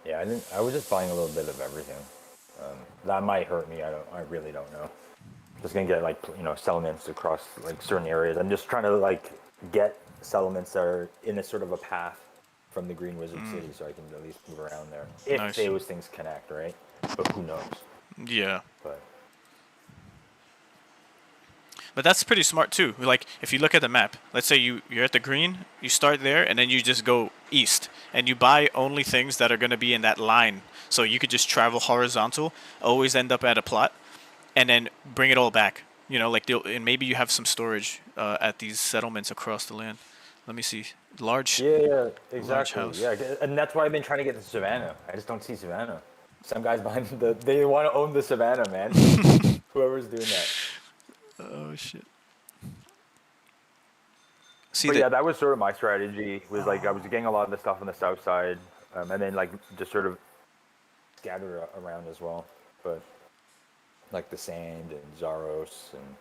Yeah, I was just buying a little bit of everything. That might hurt me. I really don't know. Just gonna get, like, you know, settlements across like certain areas. I'm just trying to like get settlements that are in a sort of a path from the Green Wizard City, so I can at least move around there. If Nice. those things connect, right? But who knows? Yeah. But But that's pretty smart too. Like if you look at the map, let's say you're at the green, you start there and then you just go east and you buy only things that are going to be in that line. So you could just travel horizontal, always end up at a plot and then bring it all back. Like and maybe you have some storage at these settlements across the land. Let me see. Large yeah, large exactly. house. Yeah, and that's why I've been trying to get to Savannah. I just don't see Savannah. Some guys behind they want to own the Savannah, man. Whoever's doing that. Oh shit. See But that. yeah, that was sort of my strategy. Was like I was getting a lot of the stuff on the south side, and then like just sort of scatter around as well. But like the sand and Zaros and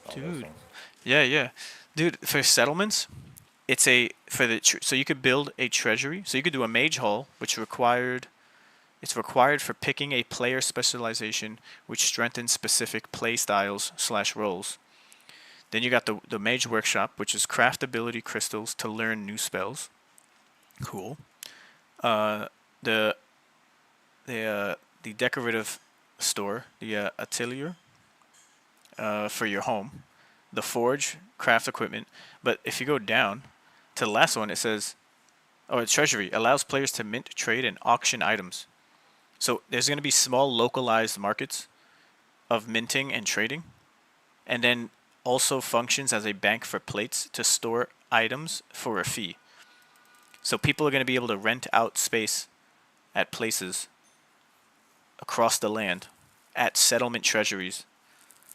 all those Dude. things. Yeah, yeah. Dude, for settlements, it's a for the so you could build a treasury. So you could do a mage hall, which required it's required for picking a player specialization, which strengthens specific play styles / roles. Then you got the mage workshop, which is craft ability crystals to learn new spells. Cool. Uh, the the decorative store, the atelier, for your home. The forge, craft equipment. But if you go down to the last one, it says, "Oh, treasury allows players to mint, trade, and auction items." So there's going to be small localized markets of minting and trading, and then also functions as a bank for plates to store items for a fee. So people are going to be able to rent out space at places across the land at settlement treasuries.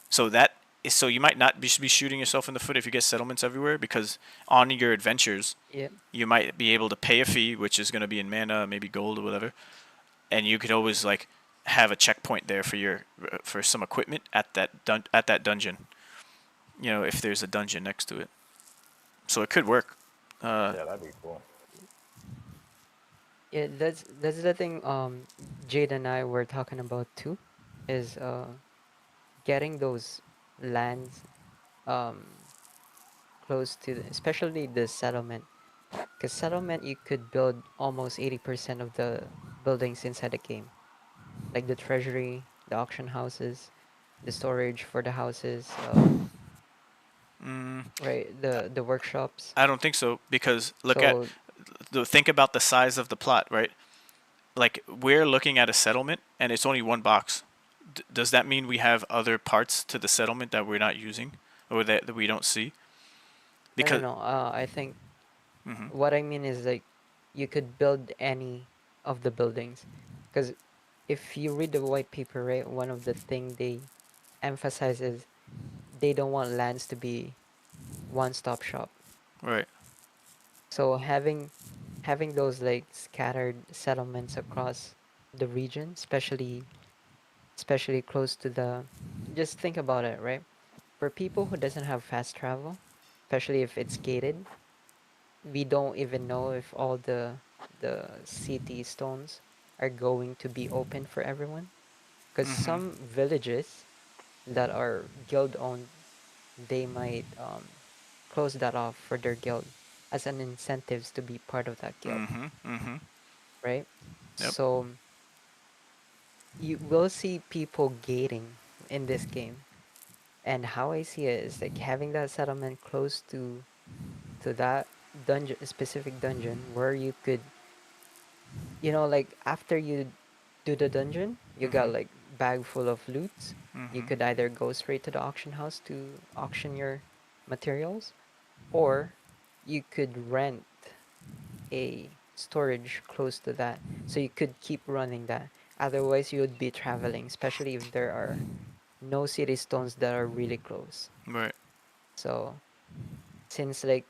So you might not be shooting yourself in the foot if you get settlements everywhere, because on your adventures Yeah. you might be able to pay a fee, which is going to be in mana, maybe gold or whatever, and you could always like have a checkpoint there for some equipment at that dungeon. If there's a dungeon next to it, so it could work. Yeah, that'd be cool. Yeah, that's the thing. Jade and I were talking about too, is getting those lands um close to, especially the settlement. Because settlement, you could build almost 80% of the buildings inside the game, like the treasury, the auction houses, the storage for the houses, Mm, right? The workshops. I don't think so, because So think about the size of the plot, right? Like we're looking at a settlement and it's only one box. Does that mean we have other parts to the settlement that we're not using or that we don't see? no, no, Because no. I think hmm what I mean is like you could build any of the buildings, because if you read the white paper, right, one of the thing they emphasize is they don't want lands to be one-stop shop. right. So having those like scattered settlements across the region, especially close to the, just think about it, right? For people who doesn't have fast travel, especially if it's gated, we don't even know if all the city stones are going to be open for everyone. Because hmm some villages that are guild owned, they might close that off for their guild as an incentives to be part of that guild, hmm hmm right? Yep. So you will see people gating in this game. And how I see it is like having that settlement close to that dungeon, specific dungeon, where you could, like after you do the dungeon, you got hmm like bag full of loot. You hmm could either go straight to the auction house to auction your materials, or you could rent a storage close to that, so you could keep running that. Otherwise you would be traveling, especially if there are no city stones that are really close. Right. So since like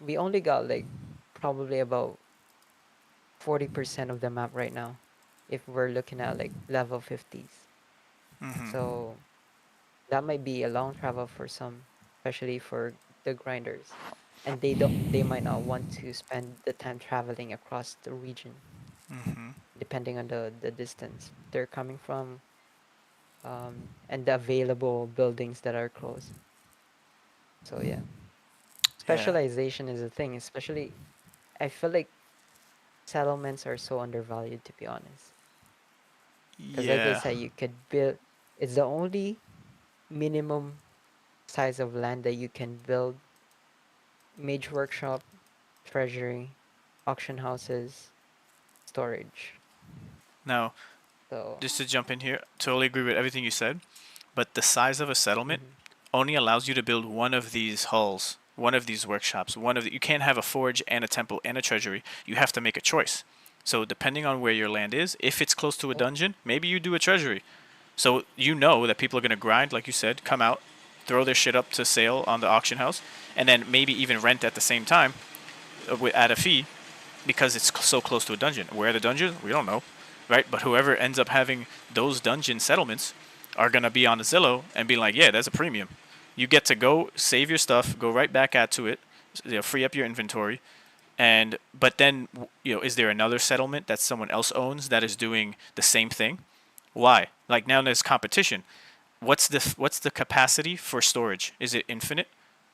we only got like probably about 40% of the map right now, if we're looking at like level 50s. hmm So that might be a long travel for some, especially for the grinders. And they might not want to spend the time traveling across the region, hmm depending on the distance they're coming from, and the available buildings that are close. So yeah, Yeah. specialization is a thing, especially. I feel like settlements are so undervalued, to be honest. Because like I Yeah. said, you could build. It's the only minimum size of land that you can build mage workshop, treasury, auction houses, storage. Now, So, just to jump in here, totally agree with everything you said, but the size of a settlement mhm. only allows you to build one of these halls, one of these workshops, you can't have a forge and a temple and a treasury. You have to make a choice. So depending on where your land is, if it's close to a Yep. dungeon, maybe you do a treasury. So you know that people are going to grind, like you said, come out, throw their shit up to sale on the auction house, and then maybe even rent at the same time at a fee because it's so close to a dungeon. Where the dungeon, we don't know, right? But whoever ends up having those dungeon settlements are gonna be on the Zillow and be like, yeah, that's a premium. You get to go save your stuff, go right back at to it, free up your inventory, and but then is there another settlement that someone else owns that is doing the same thing? Why? Like now there's competition. What's the capacity for storage? Is it infinite?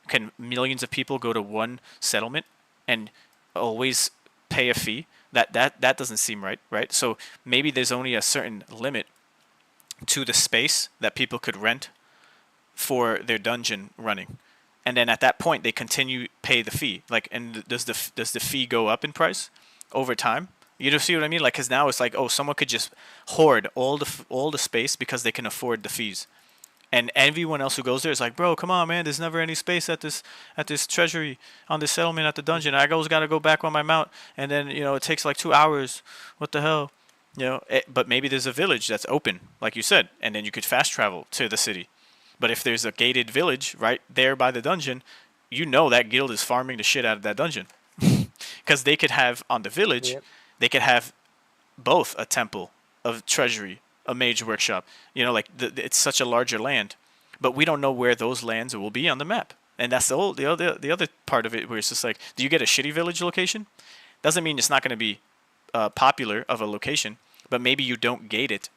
Can millions of people go to one settlement and always pay a fee? That doesn't seem right, right? So maybe there's only a certain limit to the space that people could rent for their dungeon running, and then at that point they continue pay the fee. Like, and does the fee go up in price over time? You know, see what I mean? Like, because now it's like, oh, someone could just hoard all the space because they can afford the fees, and everyone else who goes there is like, bro, come on, man, there's never any space at this treasury on this settlement at the dungeon. I always gotta go back on my mount, and then it takes like 2 hours. What the hell? But maybe there's a village that's open, like you said, and then you could fast travel to the city. But if there's a gated village right there by the dungeon, that guild is farming the shit out of that dungeon. Because they could have on the village, Yep. they could have both a temple, a treasury, a mage workshop. Like it's such a larger land, but we don't know where those lands will be on the map. And that's the other part of it, where it's just like, do you get a shitty village location? Doesn't mean it's not going to be popular of a location, but maybe you don't gate it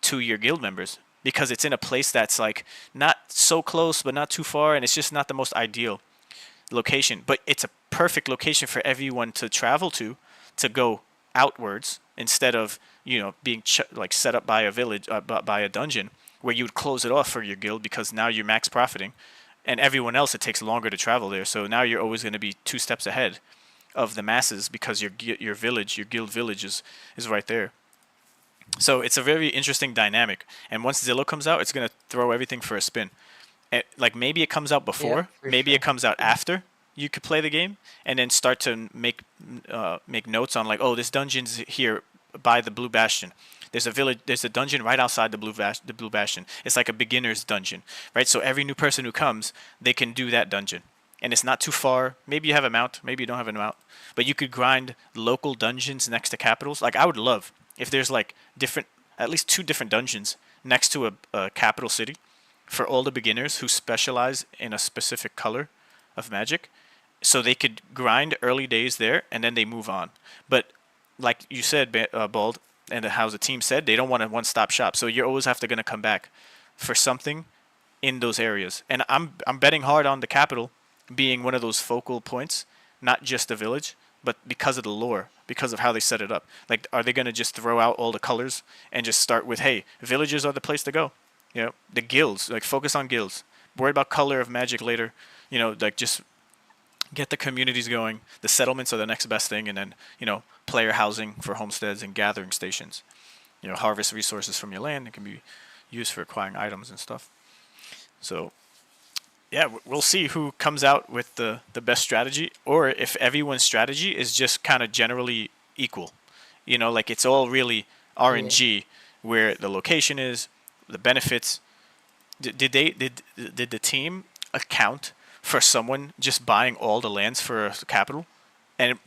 to your guild members because it's in a place that's like not so close but not too far, and it's just not the most ideal location. But it's a perfect location for everyone to travel to go outwards instead of being like set up by a village, by a dungeon where you would close it off for your guild because now you're max profiting, and everyone else it takes longer to travel there. So now you're always going to be 2 steps ahead of the masses because your village, your guild village is right there. So it's a very interesting dynamic. And once Zillow comes out, it's going to throw everything for a spin. Like maybe it comes out Yep, before, for maybe it sure. comes out after you could play the game, and then start to make notes on like, oh, this dungeon's here by the Blue Bastion. There's a village. There's a dungeon right outside the Blue Bastion. It's like a beginner's dungeon, right? So every new person who comes, they can do that dungeon, and it's not too far. Maybe you have a mount, maybe you don't have a mount, but you could grind local dungeons next to capitals. Like I would love if there's like at least 2 different dungeons next to a capital city for all the beginners who specialize in a specific color of magic, so they could grind early days there and then they move on. But like you said, Bald, and how the team said, they don't want a one-stop shop. So you're always going to come back for something in those areas. And I'm betting hard on the capital being one of those focal points, not just the village, but because of the lore, because of how they set it up. Like, are they going to just throw out all the colors and just start with, hey, villages are the place to go? The guilds, like focus on guilds. Worry about color of magic later. Like just get the communities going. The settlements are the next best thing, and then player housing for homesteads and gathering stations. Harvest resources from your land. It can be used for acquiring items and stuff. So yeah, we'll see who comes out with the best strategy, or if everyone's strategy is just kind of generally equal. Like it's all really Yeah. RNG, where the location is, the benefits. Did the team account for someone just buying all the lands for a capital, and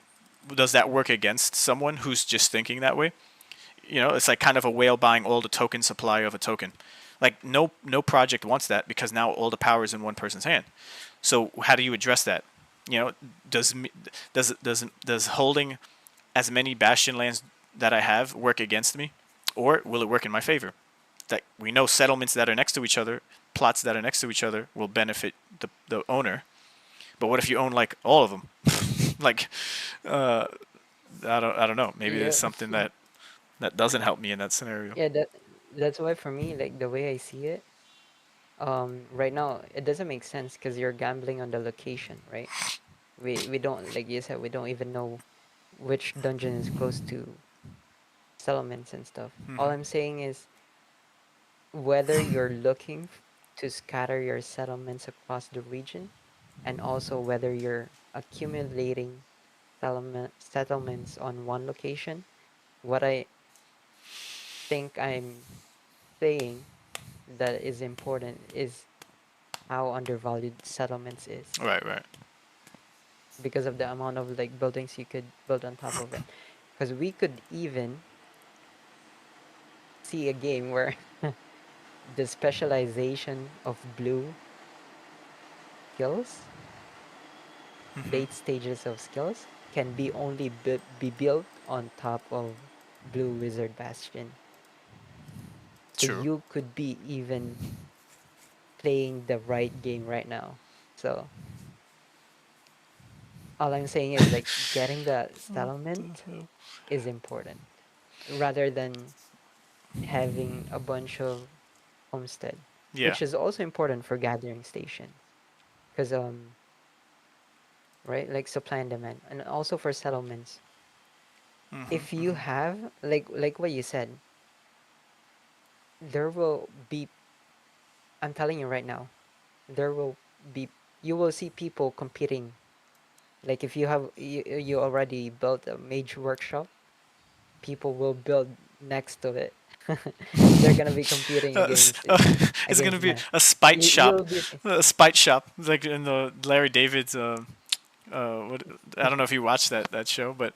does that work against someone who's just thinking that way? It's like kind of a whale buying all the token supply of a token. Like no project wants that because now all the power is in one person's hand. So how do you address that? Does holding as many Bastion lands that I have work against me, or will it work in my favor? That we know settlements that are next to each other, plots that are next to each other will benefit the owner. But what if you own like all of them? Like, uh, I don't know. Maybe there's Yeah. something that doesn't help me in that scenario. Yeah, that's why for me, like the way I see it, right now it doesn't make sense because you're gambling on the location, right? We don't, like you said, we don't even know which dungeon is close to settlements and stuff. All Hmm. I'm saying is whether you're looking to scatter your settlements across the region, and also whether you're accumulating settlements on one location. What I think I'm saying that is important is how undervalued settlements is Right, right. because of the amount of like buildings you could build on top of it. Because we could even see a game where the specialization of blue skills, Hmm. late stages of skills, can be only be built on top of blue wizard bastion. So True. you could be even playing the right game right now. So all I'm saying is like getting the settlement is important rather than having a bunch of homestead, Yeah. which is also important for gathering stations. Because right, like supply and demand, and also for settlements. Hmm. If you Hmm. have like what you said, there will be. I'm telling you right now, there will be. You will see people competing. Like if you already built a major workshop, people will build next to it. They're gonna be competing against it, It's gonna against be that. a spite shop, You'll be a spite shop, like in the Larry David's. What, I don't know if you watched that show, but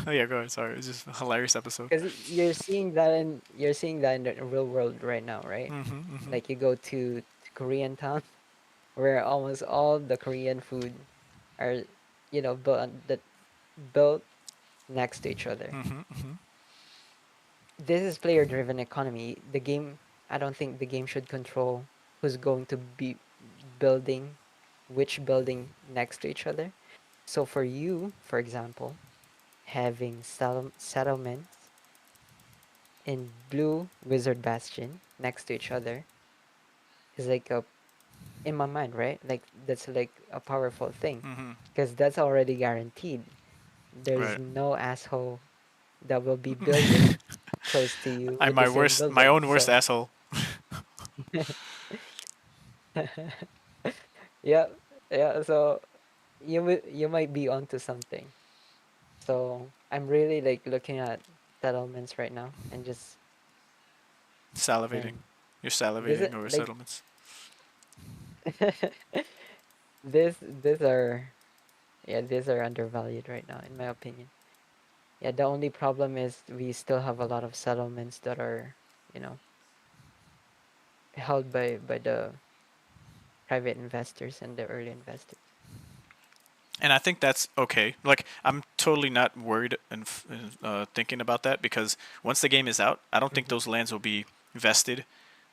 oh yeah, go ahead. Sorry, it's just a hilarious episode. because you're seeing that in the real world right now, right? Hmm. Hmm. Like you go to Korean town where almost all the Korean food are built next to each other. Hmm. Hmm. This is player driven economy. The game, I don't think the game should control who's going to be building which building next to each other. So for you, for example, having settlements in blue wizard bastion next to each other is like a in my mind, right? Like that's like a powerful thing Hmm. because that's already guaranteed. There's Right. no asshole that will be building close to you I'm with the same my building. own worst So asshole. yeah, yeah. So you might be onto something. So I'm really like looking at settlements right now and just Salivating. man, You're this is salivating over like settlements. this are yeah, these are undervalued right now in my opinion. Yeah, the only problem is we still have a lot of settlements that are, you know, held by the private investors and the early investors. And I think that's okay. Like, I'm totally not worried and thinking about that because once the game is out, I don't think Hmm. those lands will be vested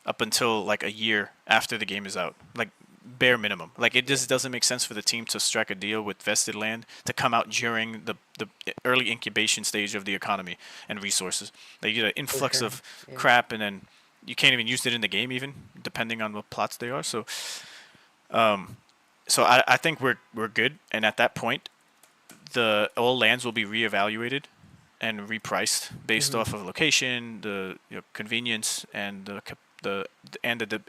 up until like a year after the game is out. Like, bare minimum. Like, it Yeah, just doesn't make sense for the team to strike a deal with vested land to come out during the early incubation stage of the economy and resources. Like, you get an for influx sure. of Yeah. crap, and then you can't even use it in the game, even depending on what plots they are. So I think we're good. And at that point, the all lands will be reevaluated and repriced based Hmm. off of location, the convenience, and the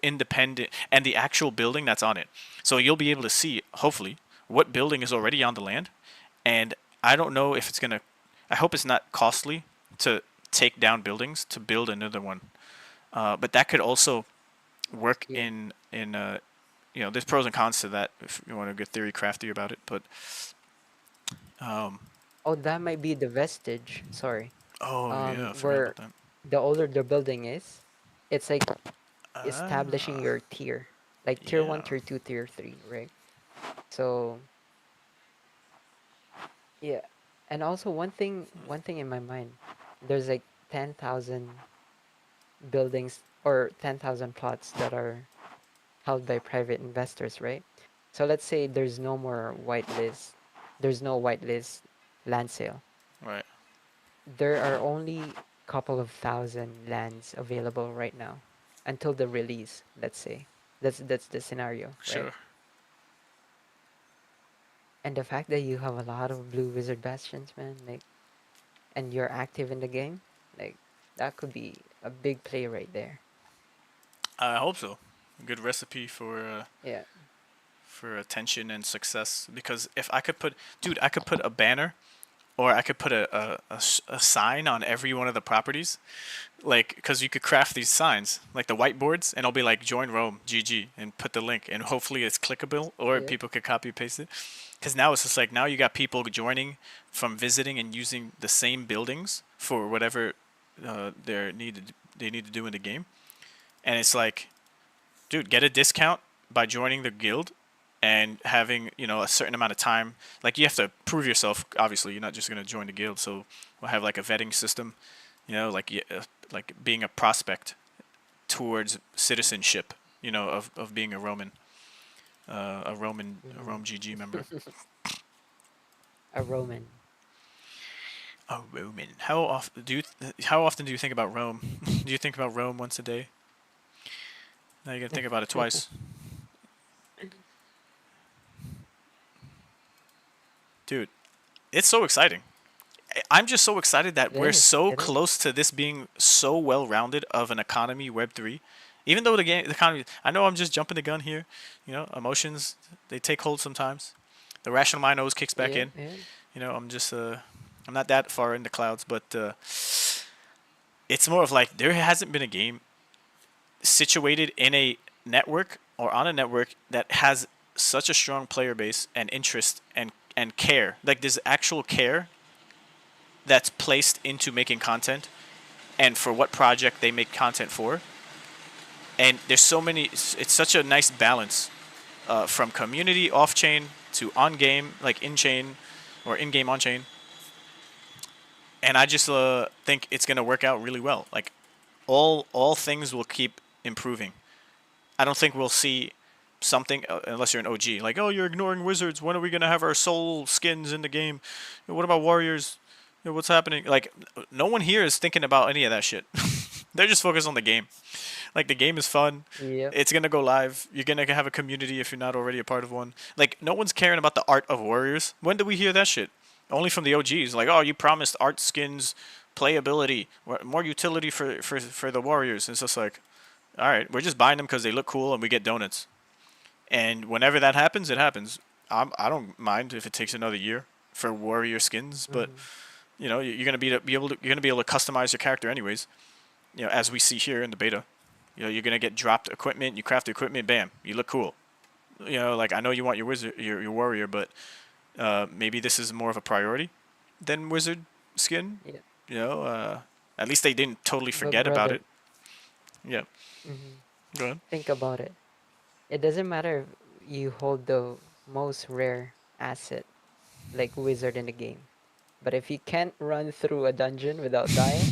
independent and the actual building that's on it. So you'll be able to see, hopefully, what building is already on the land. And I don't know if it's gonna. I hope it's not costly to take down buildings to build another one. But that could also work Yeah. in there's pros and cons to that if you want to get theory crafty about it. But um, Oh, that might be the vestige. Sorry. oh yeah, I forgot about Where that. the older the building is, it's like establishing Ah, your tier, like tier one, yeah. tier two, tier three, right? So yeah, and also one thing in my mind, there's like 10,000 buildings or 10,000 plots that are held by private investors, right? So let's say there's no more whitelist. There's no whitelist land sale. Right. There are only couple of thousand lands available right now until the release, let's say. That's the scenario, right? Sure. And the fact that you have a lot of blue wizard bastions, man, like, and you're active in the game, like, that could be a big play right there. I hope so. A good recipe Yeah. for attention and success. Because if I could put, dude, I could put a banner, or I could put a sign on every one of the properties, like, because you could craft these signs, like the whiteboards, and it'll be like join Rome, GG, and put the link, and hopefully it's clickable, or Yeah. people could copy paste it. Because now it's just like, now you got people joining from visiting and using the same buildings for whatever they need to do in the game, and it's like, dude, get a discount by joining the guild and having, a certain amount of time. Like, you have to prove yourself. Obviously, you're not just gonna join the guild. So we'll have like a vetting system, like being a prospect towards citizenship. Of being a Roman, a Hmm. Rome GG member. A Roman. A Roman. How often do you think about Rome? Do you think about Rome once a day? Now you gotta think about it twice, dude. It's so exciting. I'm just so excited that It we're is. so It is. close to this being so well rounded of an economy Web3. Even though the economy, I know I'm just jumping the gun here. Emotions, they take hold sometimes. The rational mind always kicks back Yeah. in. Yeah. I'm not that far in the clouds, but it's more of like, there hasn't been a game situated in a network or on a network that has such a strong player base and interest and care. Like, there's actual care that's placed into making content and for what project they make content for. And there's so many. It's such a nice balance, from community off chain to on game, like in chain, or in game on chain. And I just think it's gonna work out really well. Like, all things will keep improving. I don't think we'll see something, unless you're an OG, like, oh, you're ignoring wizards. When are we gonna have our soul skins in the game? What about warriors? What's happening? Like, no one here is thinking about any of that shit. They're just focused on the game. Like, the game is fun. Yep. It's gonna go live. You're gonna have a community if you're not already a part of one. Like, no one's caring about the art of warriors. When do we hear that shit? Only from the OGs. Like, oh, you promised art skins, playability, more utility for the warriors. It's just like, all right, we're just buying them because they look cool and we get donuts. And whenever that happens, it happens. I don't mind if it takes another year for warrior skins, but Hmm. you're gonna be able to customize your character anyways. As we see here in the beta. You're gonna get dropped equipment. You craft the equipment, bam, you look cool. Like, I know you want your wizard, your warrior, but maybe this is more of a priority than wizard skin. Yeah. You know, uh, at least they didn't totally But forget about brother, it. Yeah, hmm, go ahead. think about it. It doesn't matter if you hold the most rare asset like wizard in the game, but if you can't run through a dungeon without dying,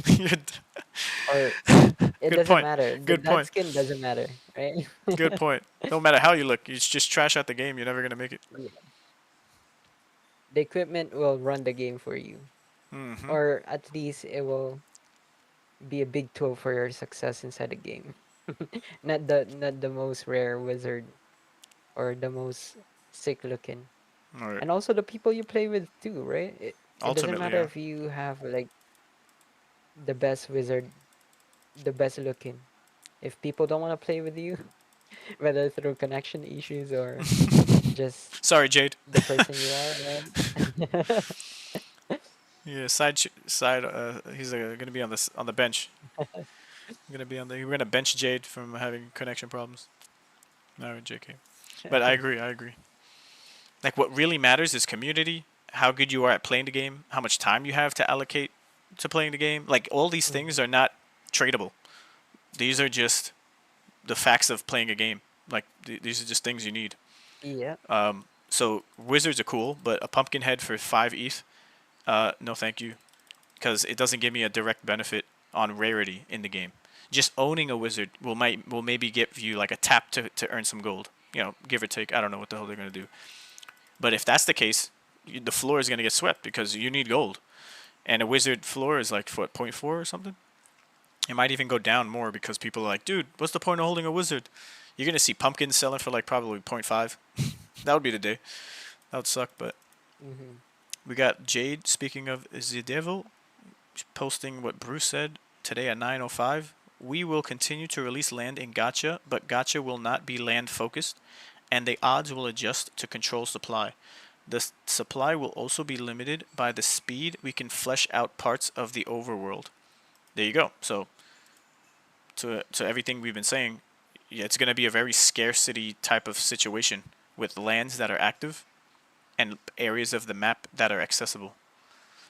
or it Good doesn't point. matter. Good That point. skin doesn't matter, right? Good point. No matter how you look, it's just trash out the game. You're never gonna make it. Yeah. The equipment will run the game for you, Mm-hmm. or at least it will be a big tool for your success inside the game. Not the most rare wizard or the most sick looking. All right. And also the people you play with too, right? It doesn't Ultimately, matter yeah. if you have like the best wizard, the best looking. If people don't want to play with you, whether through connection issues or just Sorry, Jade. the person you are, right? Yeah, side. He's gonna be on the bench. Gonna be on the. We're gonna bench Jade from having connection problems. No, JK. But I agree. I agree. Like, what really matters is community, how good you are at playing the game, how much time you have to allocate to playing the game. Like, all these things Mhm. are not tradable. These are just the facts of playing a game. Like, these are just things you need. Yeah. So wizards are cool, but a pumpkin head for 5 ETH, no thank you, because it doesn't give me a direct benefit on rarity in the game. Just owning a wizard will maybe give you like a tap to earn some gold. Give or take. I don't know what the hell they're gonna do. But if that's the case, the floor is gonna get swept because you need gold, and a wizard floor is like what 0.4 or something. It might even go down more because people are like, dude, what's the point of holding a wizard? You're gonna see pumpkins selling for like probably 0.5. That would be the day. That would suck, but Mm-hmm. we got Jade. Speaking of the devil, posting what Bruce said today at 9:05. We will continue to release land in Gacha, but Gacha will not be land focused, and the odds will adjust to control supply. The supply will also be limited by the speed we can flesh out parts of the overworld. There you go. So to everything we've been saying, yeah, it's going to be a very scarcity type of situation with lands that are active and areas of the map that are accessible.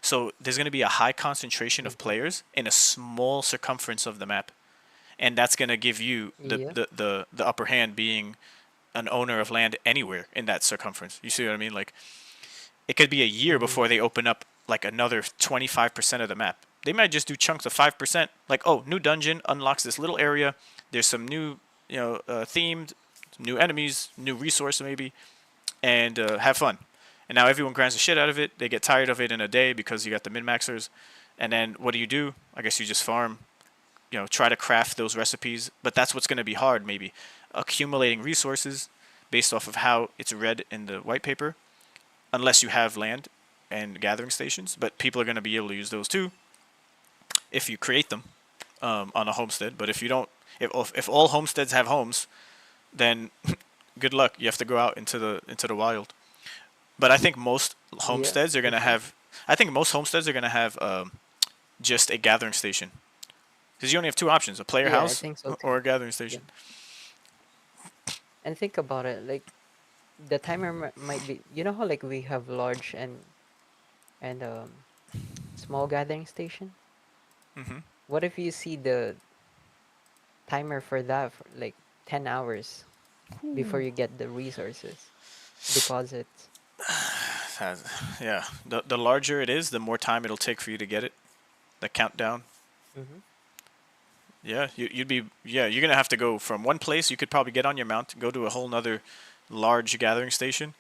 So there's going to be a high concentration of Mm-hmm. players in a small circumference of the map, and that's going to give you Yep. the upper hand being an owner of land anywhere in that circumference. You see what I mean? Like it could be a year Mm-hmm. before they open up like another 25% of the map. They might just do chunks of 5%. Like, oh, new dungeon unlocks this little area. There's some new, themed, new enemies, new resource maybe, and have fun. And now everyone grinds the shit out of it. They get tired of it in a day because you got the min maxers. And then what do? I guess you just farm, try to craft those recipes. But that's what's going to be hard, maybe. Accumulating resources based off of how it's read in the white paper, unless you have land and gathering stations. But people are going to be able to use those too if you create them on a homestead. But if you don't, if all homesteads have homes, then good luck. You have to go out into the wild. But I think most Yeah, homesteads are for gonna sure. have. I think most homesteads are gonna have just a gathering station because you only have two options: a player Yeah, I house think so too. or a gathering Yeah. station. And think about it, like the timer might be, you know how like we have large and small gathering station? Mm-hmm. What if you see the timer for that for like 10 hours before you get the resources, deposits? Yeah, the larger it is, the more time it'll take for you to get it. The countdown. Mm-hmm. Yeah, you'd be. Yeah, you're gonna have to go from one place. You could probably get on your mount, go to a whole nother large gathering station,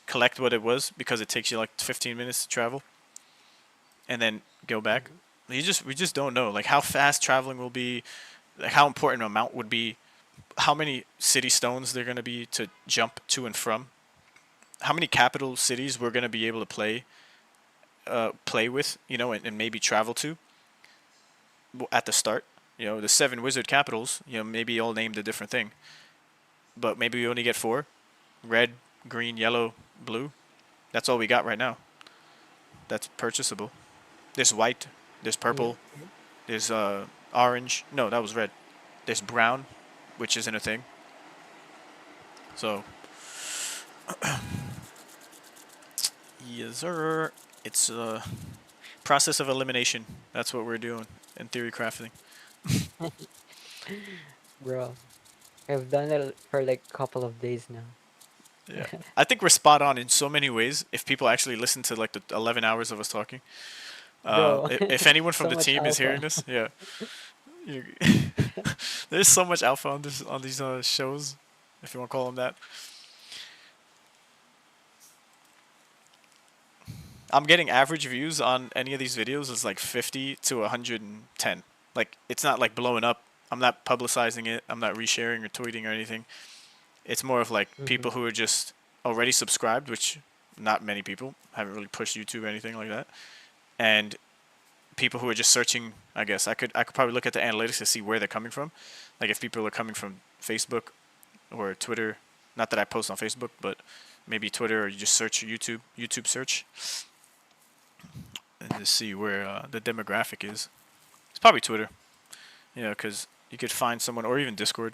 collect what it was because it takes you like 15 minutes to travel, and then go back. Mm-hmm. We just don't know like how fast traveling will be, like how important a mount would be, how many city stones they're gonna be to jump to and from, how many capital cities we're gonna be able to play with, and maybe travel to at the start. The seven wizard capitals. Maybe all named a different thing, but maybe we only get four: red, green, yellow, blue. That's all we got right now. That's purchasable. There's white. There's Yep. purple. Yep. There's orange. No, that was red. There's brown, which isn't a thing. So yes, sir. It's a process of elimination. That's what we're doing in theory crafting. Bro, I've done it for like a couple of days now. Yeah, I think we're spot on in so many ways. If people actually listen to like the 11 hours of us talking, Bro, if anyone from so the much team is hearing alpha. this, yeah, you, there's so much alpha on these shows, if you want to call them that. I'm getting average views on any of these videos is like 50 to 110. Like it's not like blowing up. I'm not publicizing it. I'm not resharing or tweeting or anything. It's more of like Mm-hmm. people who are just already subscribed, which not many people haven't really pushed YouTube or anything like that, and people who are just searching. I guess I could probably look at the analytics to see where they're coming from. Like if people are coming from Facebook or Twitter. Not that I post on Facebook, but maybe Twitter or you just search YouTube search, and to see where the demographic is. It's probably Twitter, because you could find someone, or even Discord.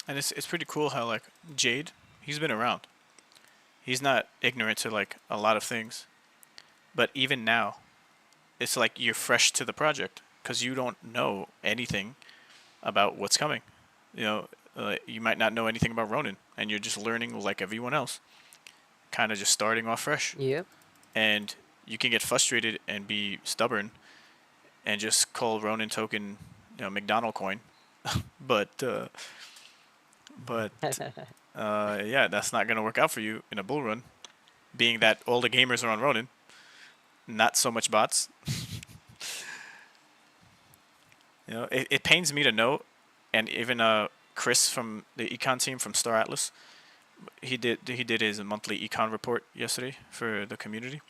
And it's pretty cool how like Jade, he's been around. He's not ignorant to like a lot of things. But even now, it's like you're fresh to the project because you don't know anything about what's coming. You know, you might not know anything about Ronin, and you're just learning like everyone else, kind of just starting off fresh. Yep. And you can get frustrated and be stubborn and just call Ronin token, McDonald coin. But but yeah, that's not gonna work out for you in a bull run, being that all the gamers are on Ronin, not so much bots. It pains me to know, and even Chris from the econ team from Star Atlas, he did his monthly econ report yesterday for the community,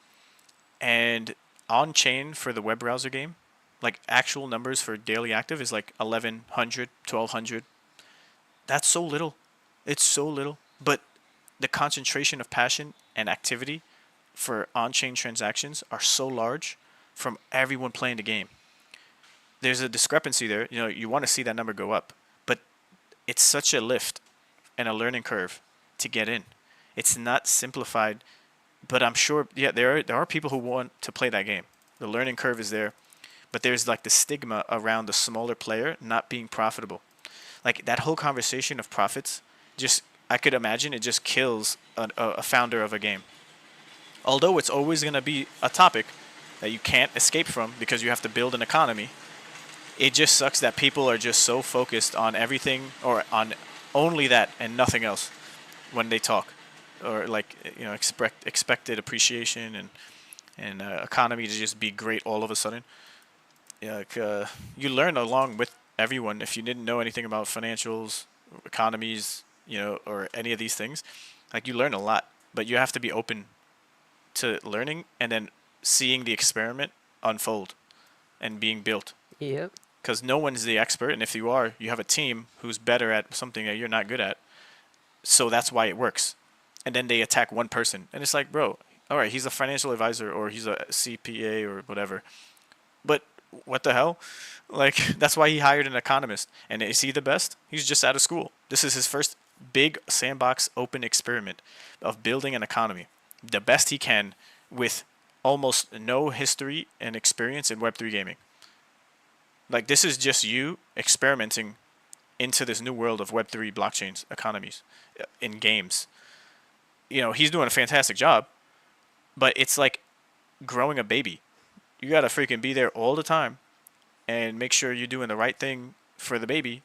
and on chain for the web browser game, like actual numbers for daily active is like 1100, 1200. That's so little. It's so little, but the concentration of passion and activity for on-chain transactions are so large from everyone playing the game. There's a discrepancy there. You want to see that number go up, but it's such a lift and a learning curve to get in. It's not simplified, but I'm sure there are people who want to play that game. The learning curve is there, but there's like the stigma around the smaller player not being profitable. Like that whole conversation of profits, just I could imagine it just kills a founder of a game. Although it's always going to be a topic that you can't escape from because you have to build an economy. It just sucks that people are just so focused on everything or on only that and nothing else when they talk, or like expected appreciation and economy to just be great all of a sudden. Yeah, like, you learn along with everyone if you didn't know anything about financials, economies, or any of these things. Like you learn a lot, but you have to be open to learning and then seeing the experiment unfold and being built. Yep. Because no one's the expert, and if you are, you have a team who's better at something that you're not good at. So that's why it works. And then they attack one person, and it's like, bro, all right, he's a financial advisor or he's a CPA or whatever, but what the hell? Like that's why he hired an economist. And is he the best? He's just out of school. This is his first big sandbox open experiment of building an economy, the best he can with almost no history and experience in Web3 gaming. Like this is just you experimenting into this new world of Web3 blockchains, economies, in games. He's doing a fantastic job, but it's like growing a baby. You gotta freaking be there all the time and make sure you're doing the right thing for the baby.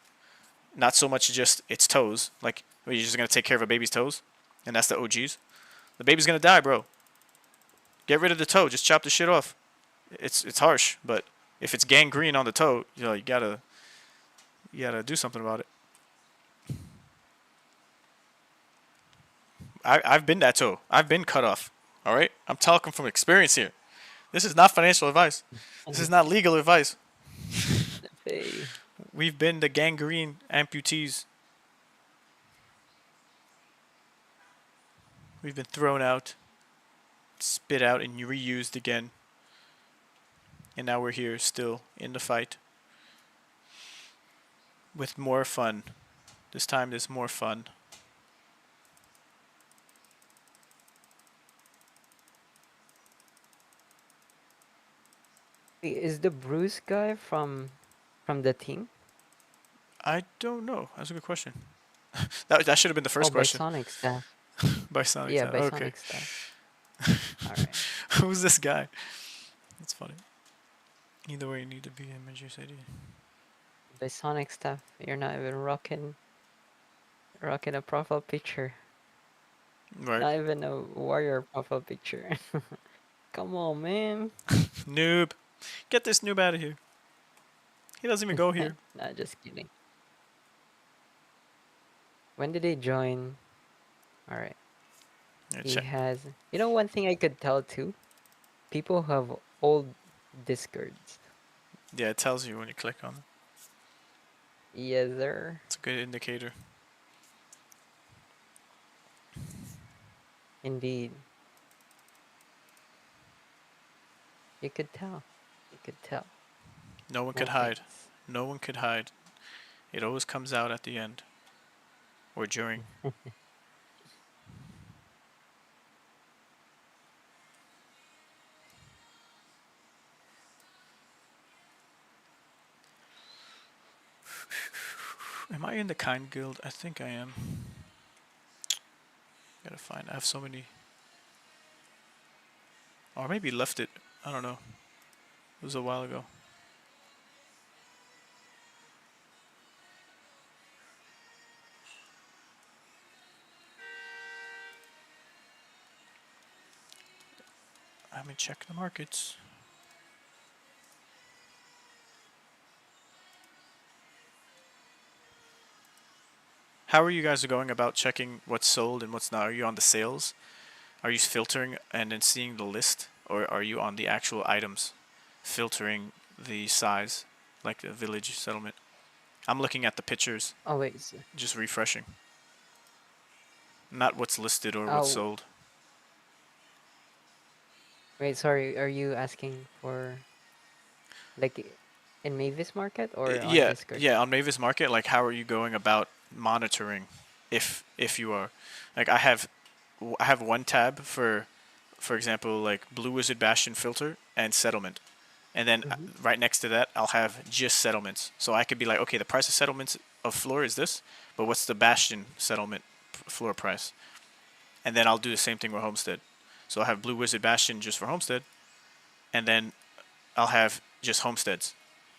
Not so much just its toes. Like, you're just gonna take care of a baby's toes, and that's the OGs. The baby's gonna die, bro. Get rid of the toe. Just chop the shit off. It's harsh, but if it's gangrene on the toe, you gotta do something about it. I've been that toe. I've been cut off. All right, I'm talking from experience here. This is not financial advice. This is not legal advice. Hey. We've been the gangrene amputees. We've been thrown out, spit out, and reused again. And now we're here still in the fight. With more fun. This time there's more fun. Is the Bruce guy from the team? I don't know. That's a good question. that should have been the first question. By Sonic staff. By Sonic Yeah, staff. by Okay. Sonic staff. All right. Who's this guy? That's funny. Either way, you need to be in Major City. By Sonic staff, you're not even rocking a profile picture. Right. Not even a warrior profile picture. Come on, man. Noob. Get this noob out of here. He doesn't even go here. Nah, just kidding. When did they join? All right. Yeah, He check. has. One thing I could tell too. People have old Discords. Yeah, it tells you when you click on it. Yes, sir. It's a good indicator. Indeed. You could tell. You could tell. No one could hide. No one could hide. It always comes out at the end. or during. Am I in the kind guild? I think I am. Gotta find. I have so many. Or maybe left it. I don't know. It was a while ago. I haven't checked the markets. How are you guys going about checking what's sold and what's not? Are you on the sales? Are you filtering and then seeing the list? Or are you on the actual items, filtering the size, like the village settlement? I'm looking at the pictures, Oh wait, just refreshing. Not what's listed or what's oh sold. wait, sorry. Are you asking for like in Mavis Market or on Yeah, Discord? yeah. On Mavis Market, like, how are you going about monitoring, if you are, like, I have one tab for example, like Blue Wizard Bastion filter and settlement, and then Mm-hmm. right next to that, I'll have just settlements. So I could be like, okay, the price of settlements of floor is this, but what's the Bastion settlement floor price? And then I'll do the same thing with Homestead. So I'll have Blue Wizard Bastion just for Homestead, and then I'll have just Homesteads.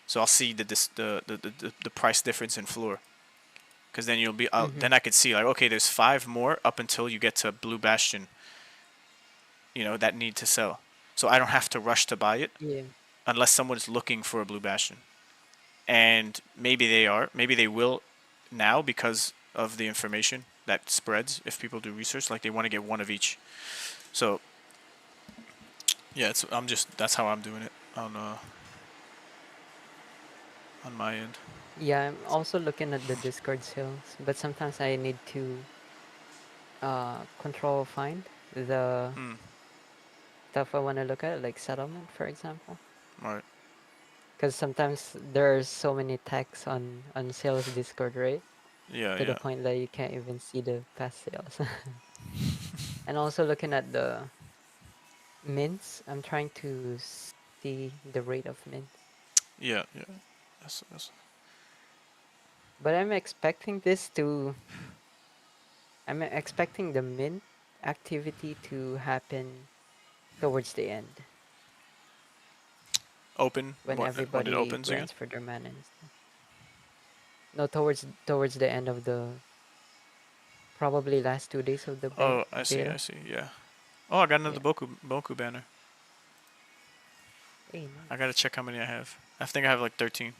So I'll see the price difference in floor, because then you'll be Mm-hmm. then I could see like, okay, there's 5 more up until you get to Blue Bastion, that need to sell. So I don't have to rush to buy it Yeah. unless someone's looking for a Blue Bastion, and maybe they will now because of the information that spreads if people do research, like they want to get one of each. So yeah, that's how I'm doing it on my end. Yeah, I'm also looking at the Discord sales, but sometimes I need to control find the Hmm. stuff I want to look at, like settlement, for example. All right. Because sometimes there are so many tags on sales Discord, right? Yeah, To the yeah. point that you can't even see the past sales. And also looking at the mints, I'm trying to see the rate of mints. Yeah, yeah. That's But I'm expecting the mint activity to happen towards the end open when when it everybody opens again. grants for their mana and stuff. No, towards the end of the probably last 2 days of the Oh, I see, I beta. see. Yeah. Oh, I got another Yeah. Boku banner. Hey, I nice. gotta check how many I have. I think I have like 13.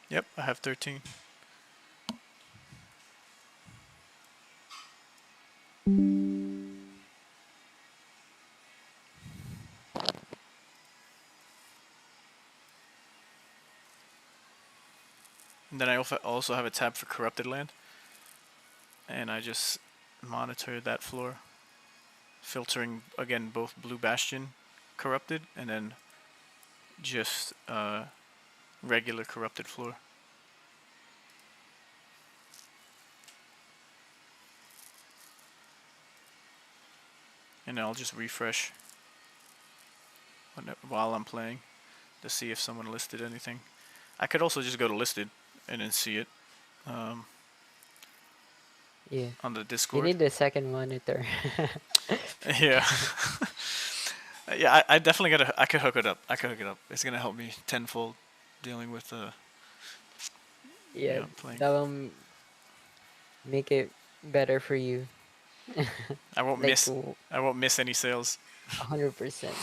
Yep, I have 13. And then I also have a tab for corrupted land, and I just monitor that floor, filtering again both Blue Bastion corrupted and then just regular corrupted floor. And I'll just refresh while I'm playing to see if someone listed anything. I could also just go to listed and then see it um, Yeah. on the You Discord. need the second monitor. Yeah. Yeah, I definitely gotta. I could hook it up. It's gonna help me tenfold dealing with Yeah, playing. that will make it better for you. I won't Like miss. I won't miss any sales. 100%.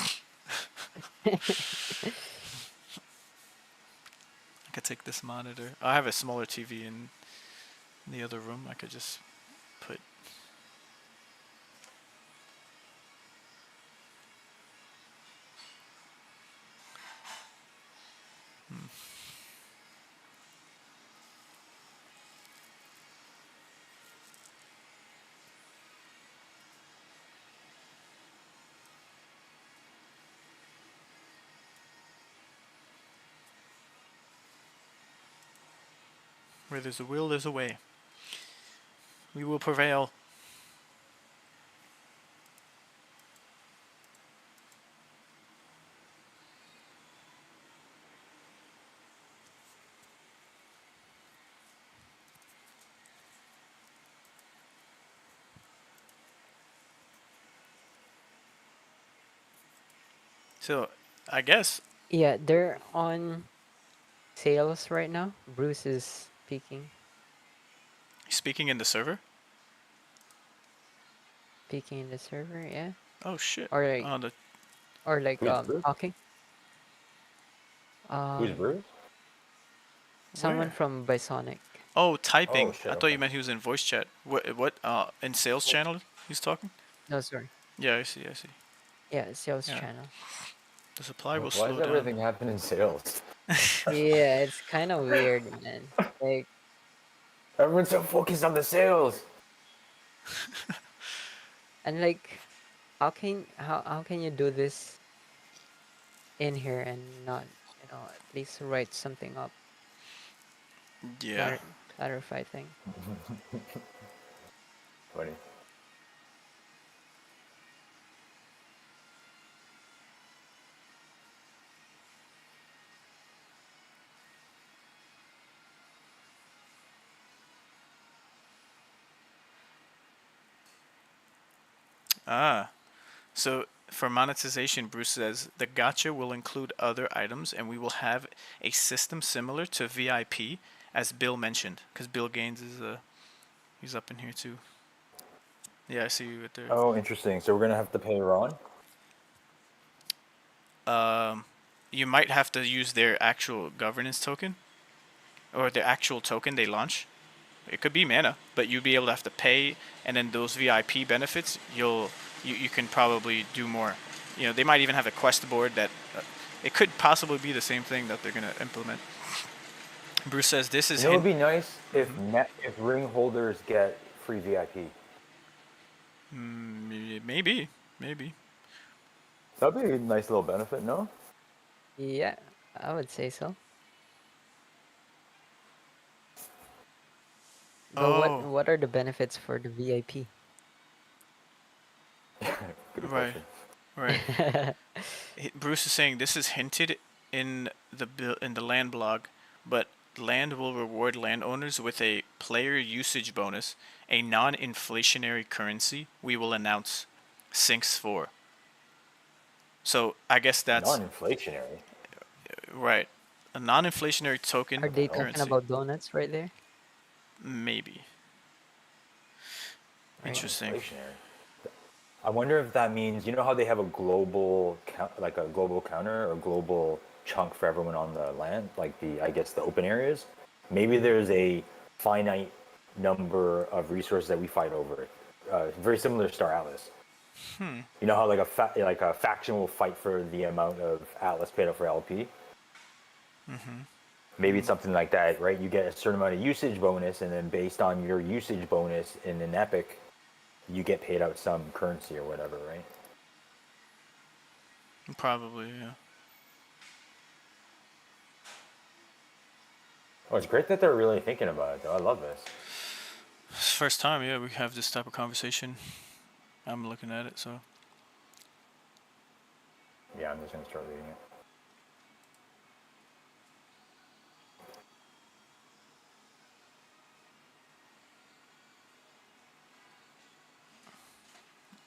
I could take this monitor. I have a smaller TV in the other room. I could just put. Where there's a will, there's a way. We will prevail. So, I guess Yeah, they're on sales right now. Bruce is speaking in the server. peeking in the server, yeah. Oh shit! Or like On the Who's Bruce? talking. Who's Um Bruce? Someone where? from Bisonic. Oh, Oh typing. shit. I thought Okay. you meant he was in voice chat. What? In sales channel he's talking? No, sorry. Yeah, I see. I see. Yeah, sales Yeah, channel. the supply will Why slow does down. everything happen in sales? Yeah, it's kind of weird, man. Like, Everyone's so focused on the sales. and like, how can you do this in here and not, at least write something up, Yeah. clarify thing. Funny. Ah. So for monetization, Bruce says the gacha will include other items, and we will have a system similar to VIP, as Bill mentioned, because Bill Gaines is he's up in here too. Yeah, I see you right there. Oh, interesting. So we're gonna have to pay Ron. You might have to use their actual governance token, or the actual token they launch. It could be mana, but you'd be able to have to pay, and then those VIP benefits, you can probably do more. They might even have a quest board that it could possibly be the same thing that they're gonna implement. Bruce says this is You know, it would hint. be nice if ring holders get free VIP. Maybe, maybe. That'd be a nice little benefit, no? Yeah, I would say so. But Oh, what are the benefits for the VIP? Good right, question. right. Bruce is saying this is hinted in the land blog, but land will reward landowners with a player usage bonus, a non-inflationary currency we will announce Sinks for. So I guess that's Non-inflationary. right. A non-inflationary Are token they talking currency. about donuts right there? Maybe. Right. Interesting. Non-inflationary. I wonder if that means, you know how they have a global like a global counter or global chunk for everyone on the land, like I guess the open areas. Maybe there's a finite number of resources that we fight over. Very similar to Star Atlas. You know how like a faction will fight for the amount of Atlas paid out for LP. Maybe it's something like that, right? You get a certain amount of usage bonus, and then based on your usage bonus in an epic, you get paid out some currency or whatever, right? Probably, yeah. Oh, it's great that they're really thinking about it, though. I love this. It's the first time, yeah, we have this type of conversation. I'm looking at it, so. Yeah, I'm just gonna start reading it.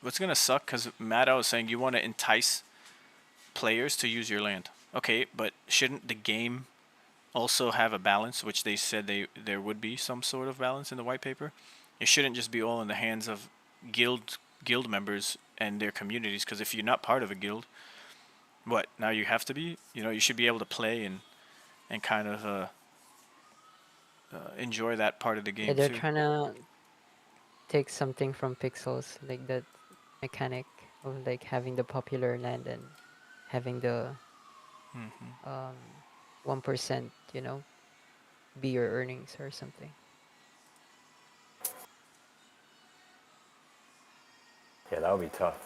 What's gonna suck? Because Matt, I was saying you want to entice players to use your land. Okay, but shouldn't the game also have a balance? Which they said there would be some sort of balance in the white paper. It shouldn't just be all in the hands of guild members and their communities. Because if you're not part of a guild, what now you have to be? You should be able to play and kind of enjoy that part of the Yeah, game they're too. trying to take something from pixels, like that mechanic of like having the popular land and having the 1%, be your earnings or something. Yeah, that would be tough.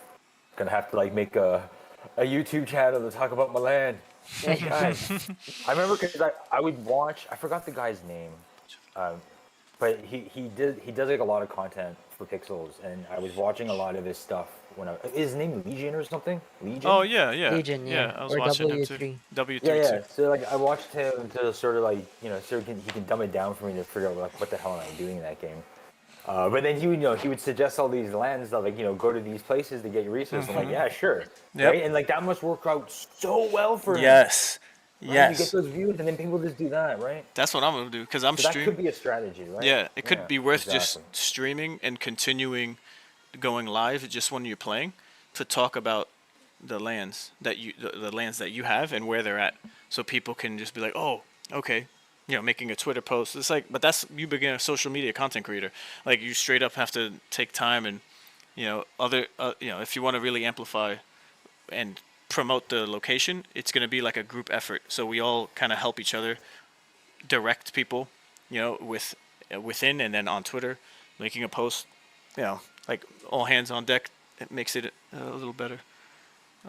Gonna have to like make a YouTube channel to talk about my land. Hey guys, I remember because I would watch. I forgot the guy's name. But he does like a lot of content for Pixels, and I was watching a lot of his stuff when is his name Legion or something? Oh Legion? yeah, yeah, Legion, yeah. yeah, I was or watching him too. W3. Yeah, W3 too. yeah. So like I watched him to sort of like so he can dumb it down for me to figure out like what the hell am I doing in that game. But then he would he would suggest all these lands that like go to these places to get your resources. I'm like, yeah, sure, Yep. right? And like that must work out so well for him, Yes. right? You get Yes. those views, and then people just do that, right? That's what I'm gonna do because I'm So that could stream. be a strategy, right? Yeah, it could Yeah, be worth just exactly. streaming and continuing going live just when you're playing to talk about the lands that you have and where they're at, so people can just be like, oh, okay, making a Twitter post. It's like, but that's you being a social media content creator. Like you straight up have to take time and if you want to really amplify and promote the location, it's going to be like a group effort. So we all kind of help each other direct people, with within and then on Twitter, making a post, like all hands on deck. It makes it a little better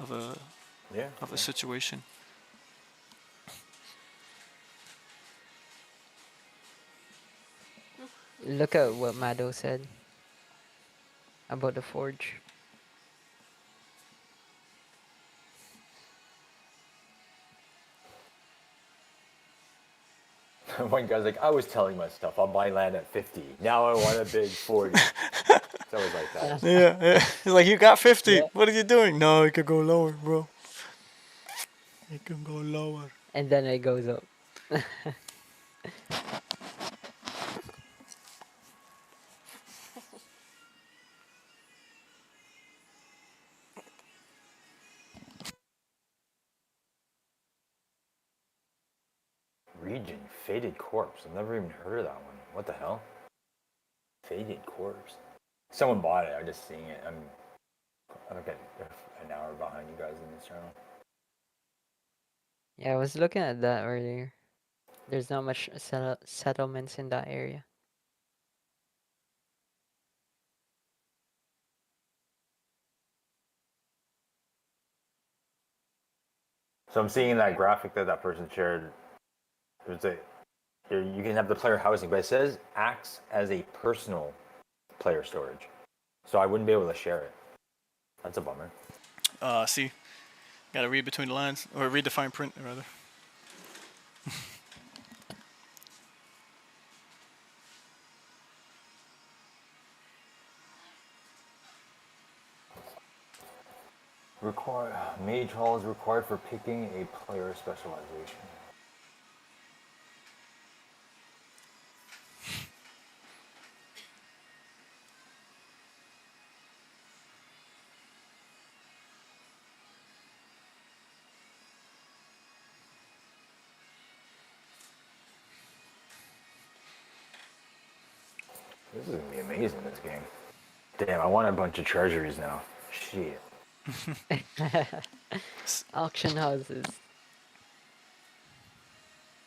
of a Yeah, of a yeah. situation. Look at what Mado said about the forge. One guy's like, I was telling myself I'll buy land at 50. Now I want a big 40. It's always like that. Yeah, yeah. Like you got 50. Yeah, What are you doing? No, it could go lower, bro. It can go lower. and then it goes up. Region Faded Corpse. I've never even heard of that one. What the hell? Faded Corpse. Someone bought it. I'm just seeing it. I'm like an hour behind you guys in this channel. Yeah, I was looking at that earlier. There's not much settlements in that area. So I'm seeing that graphic that that person shared. There's a you can have the player housing, but it says acts as a personal player storage. So I wouldn't be able to share it. That's a bummer. See, gotta read between the lines or read the fine print rather. Mage Hall is required for picking a player specialization. This is gonna be amazing, this game. Damn, I want a bunch of treasuries now. Shit. Auction houses.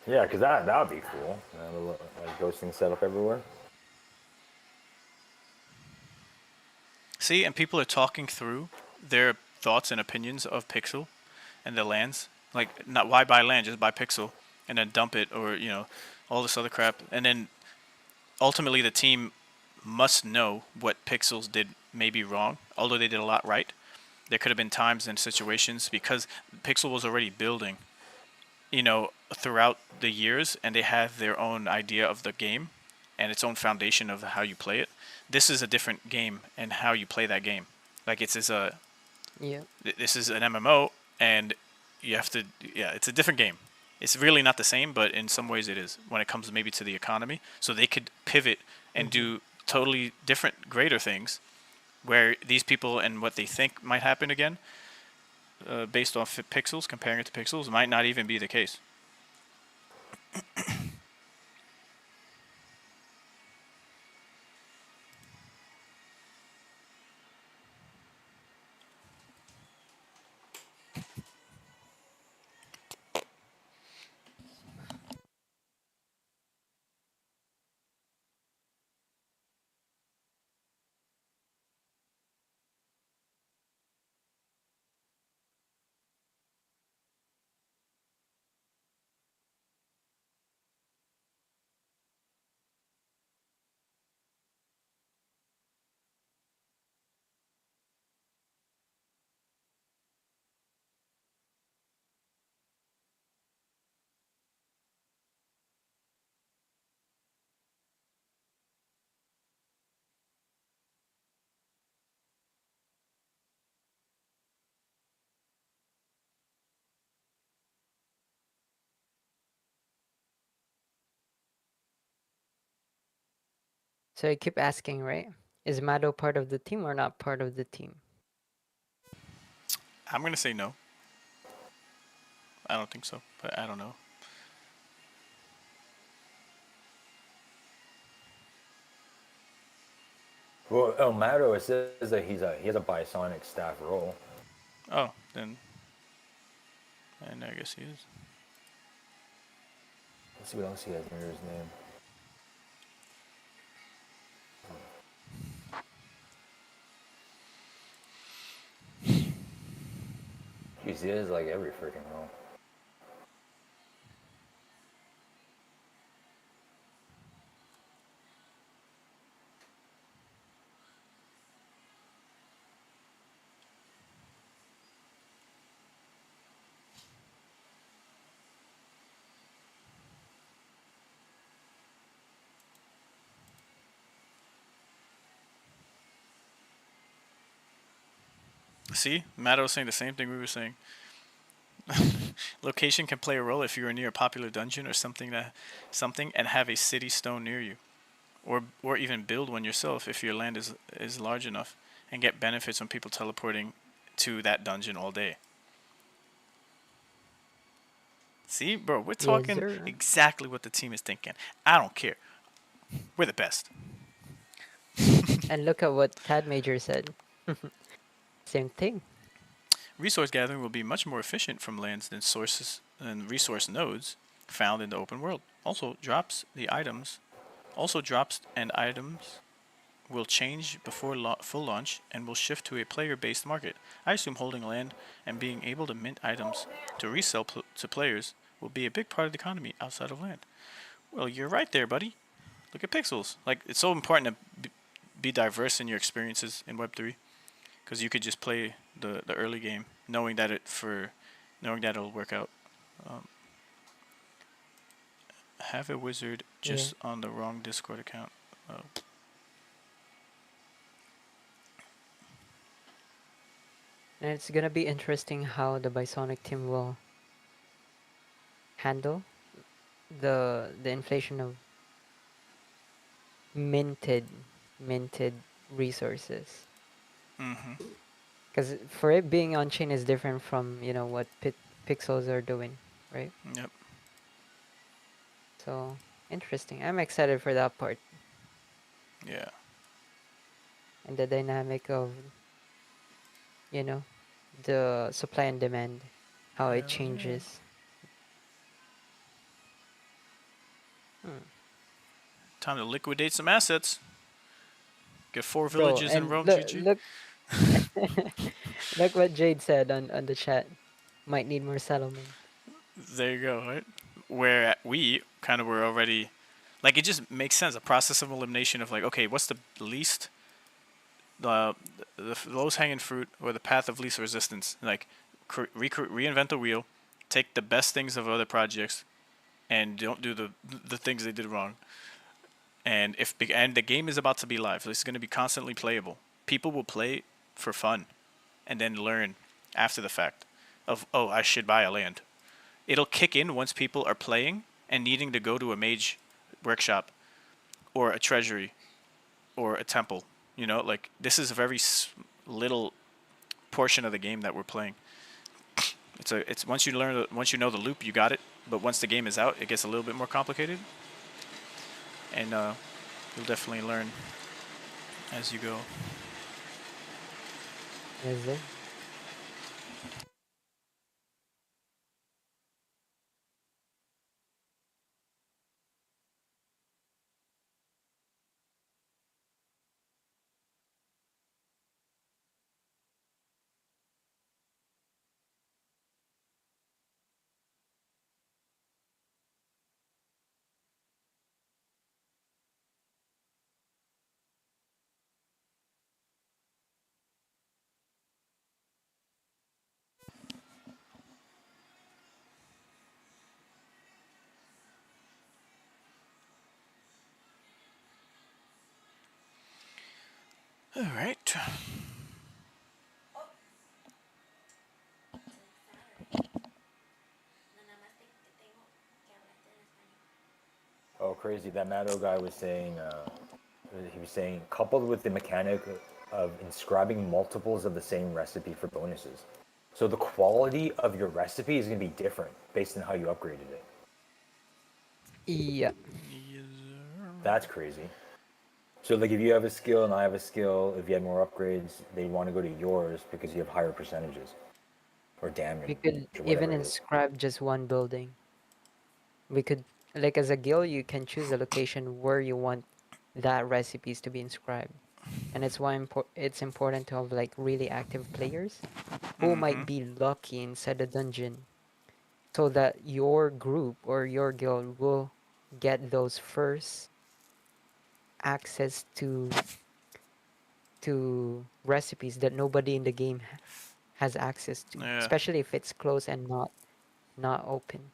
Yeah, because that would be cool. Like ghosting set up everywhere. See, and people are talking through their thoughts and opinions of Pixel and the lands. Like, not why buy land, just buy Pixel and then dump it, or all this other crap. And then ultimately, the team must know what Pixels did maybe wrong, although they did a lot right. There could have been times and situations because Pixel was already building, throughout the years, and they have their own idea of the game and its own foundation of how you play it. This is a different game and how you play that game. Like Yeah. this is an MMO, and you have to, yeah, it's a different game. It's really not the same, but in some ways it is when it comes maybe to the economy. So they could pivot and do totally different, greater things where these people and what they think might happen again, based off pixels, comparing it to pixels, might not even be the case. So I keep asking, right? Is Mado part of the team or not part of the team? I'm gonna say no. I don't think so, but I don't know. Well, El Mato, it says that he has a Bisonic staff role. Oh, then, and I guess he is. Let's see what else he has under his name. Jeez, he has like every freaking role. See, Matt was saying the same thing we were saying. Location can play a role if you are near a popular dungeon or something and have a city stone near you, or even build one yourself if your land is large enough, and get benefits from people teleporting to that dungeon all day. See, bro, we're Yes, talking sir. exactly what the team is thinking. I don't care. We're the best. And look at what Tad Major said. Same thing. Resource gathering will be much more efficient from lands than sources and resource nodes found in the open world. Also drops and items will change before full launch and will shift to a player-based market. I assume holding land and being able to mint items to resell to players will be a big part of the economy outside of land. Well, you're right there, buddy. Look at pixels. Like, it's so important to be diverse in your experiences in Web3 because you could just play the early game knowing that it'll work out. Um, have a wizard Yeah. just on the wrong Discord account. Oh. And it's gonna be interesting how the Bisonic team will handle the inflation of minted minted resources. Mm-hmm. Because for it being on chain is different from what pixels are doing, right? Yep. So interesting. I'm excited for that part Yeah. and the dynamic of you know the supply and demand, how it Hell yeah. changes. Hmm. Time to liquidate some assets. Get 4 Bro, villages in and Rome, look GG. look look what Jade said on the chat. Might need more settlement. There you go, right? Where we kind of were already, like, it just makes sense. A process of elimination of, like, okay, what's the least, the, the lowest hanging fruit or the path of least resistance? Like, reinvent the wheel, take the best things of other projects, and don't do the things they did wrong. And the game is about to be live. It's going to be constantly playable. People will play for fun, and then learn after the fact of, oh, I should buy a land. It'll kick in once people are playing and needing to go to a mage workshop or a treasury or a temple. Like, this is a very little portion of the game that we're playing. It's once you know the loop, you got it. But once the game is out, it gets a little bit more complicated, and you'll definitely learn as you go. Yes, sir. All right. Oh, crazy! That Mato guy was saying he was saying, coupled with the mechanic of inscribing multiples of the same recipe for bonuses. So the quality of your recipe is going to be different based on how you upgraded it. Yeah. Yes, sir. That's crazy. So like if you have a skill and I have a skill, if you have more upgrades, they want to go to yours because you have higher percentages or damage We could or even whatever it is. inscribe just one building. We could, like as a guild, you can choose a location where you want that recipes to be inscribed. And it's why it's important to have like really active players who Mm-hmm. might be lucky inside the dungeon so that your group or your guild will get those first access to recipes that nobody in the game has access to, Yeah, especially if it's closed and not open.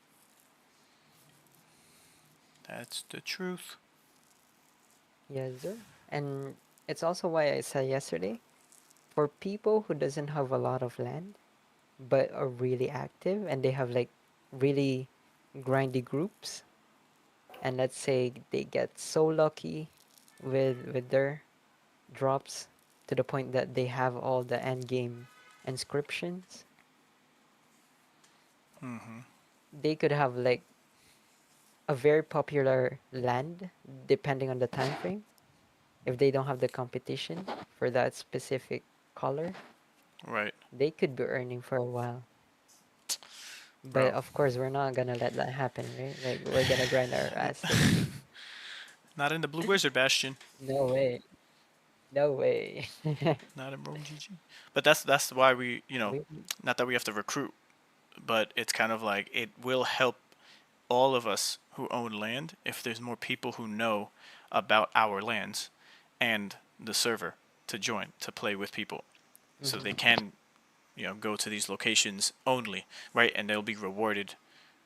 that's the truth. Yes, sir. And it's also why I said yesterday, for people who doesn't have a lot of land but are really active and they have like really grindy groups, and let's say they get so lucky with their drops to the point that they have all the end game inscriptions, Mm-hmm. they could have like a very popular land depending on the time frame if they don't have the competition for that specific color. Right, They could be earning for a while. But bro. of course, we're not gonna let that happen, right? Like we're gonna grind our ass to it. Not in the Blue Wizard Bastion. No way. No way. Not in Rome GG. But that's why we, we, not that we have to recruit, but it's kind of like it will help all of us who own land if there's more people who know about our lands and the server to join to play with people, so they mhm. can go to these locations only, right? And they'll be rewarded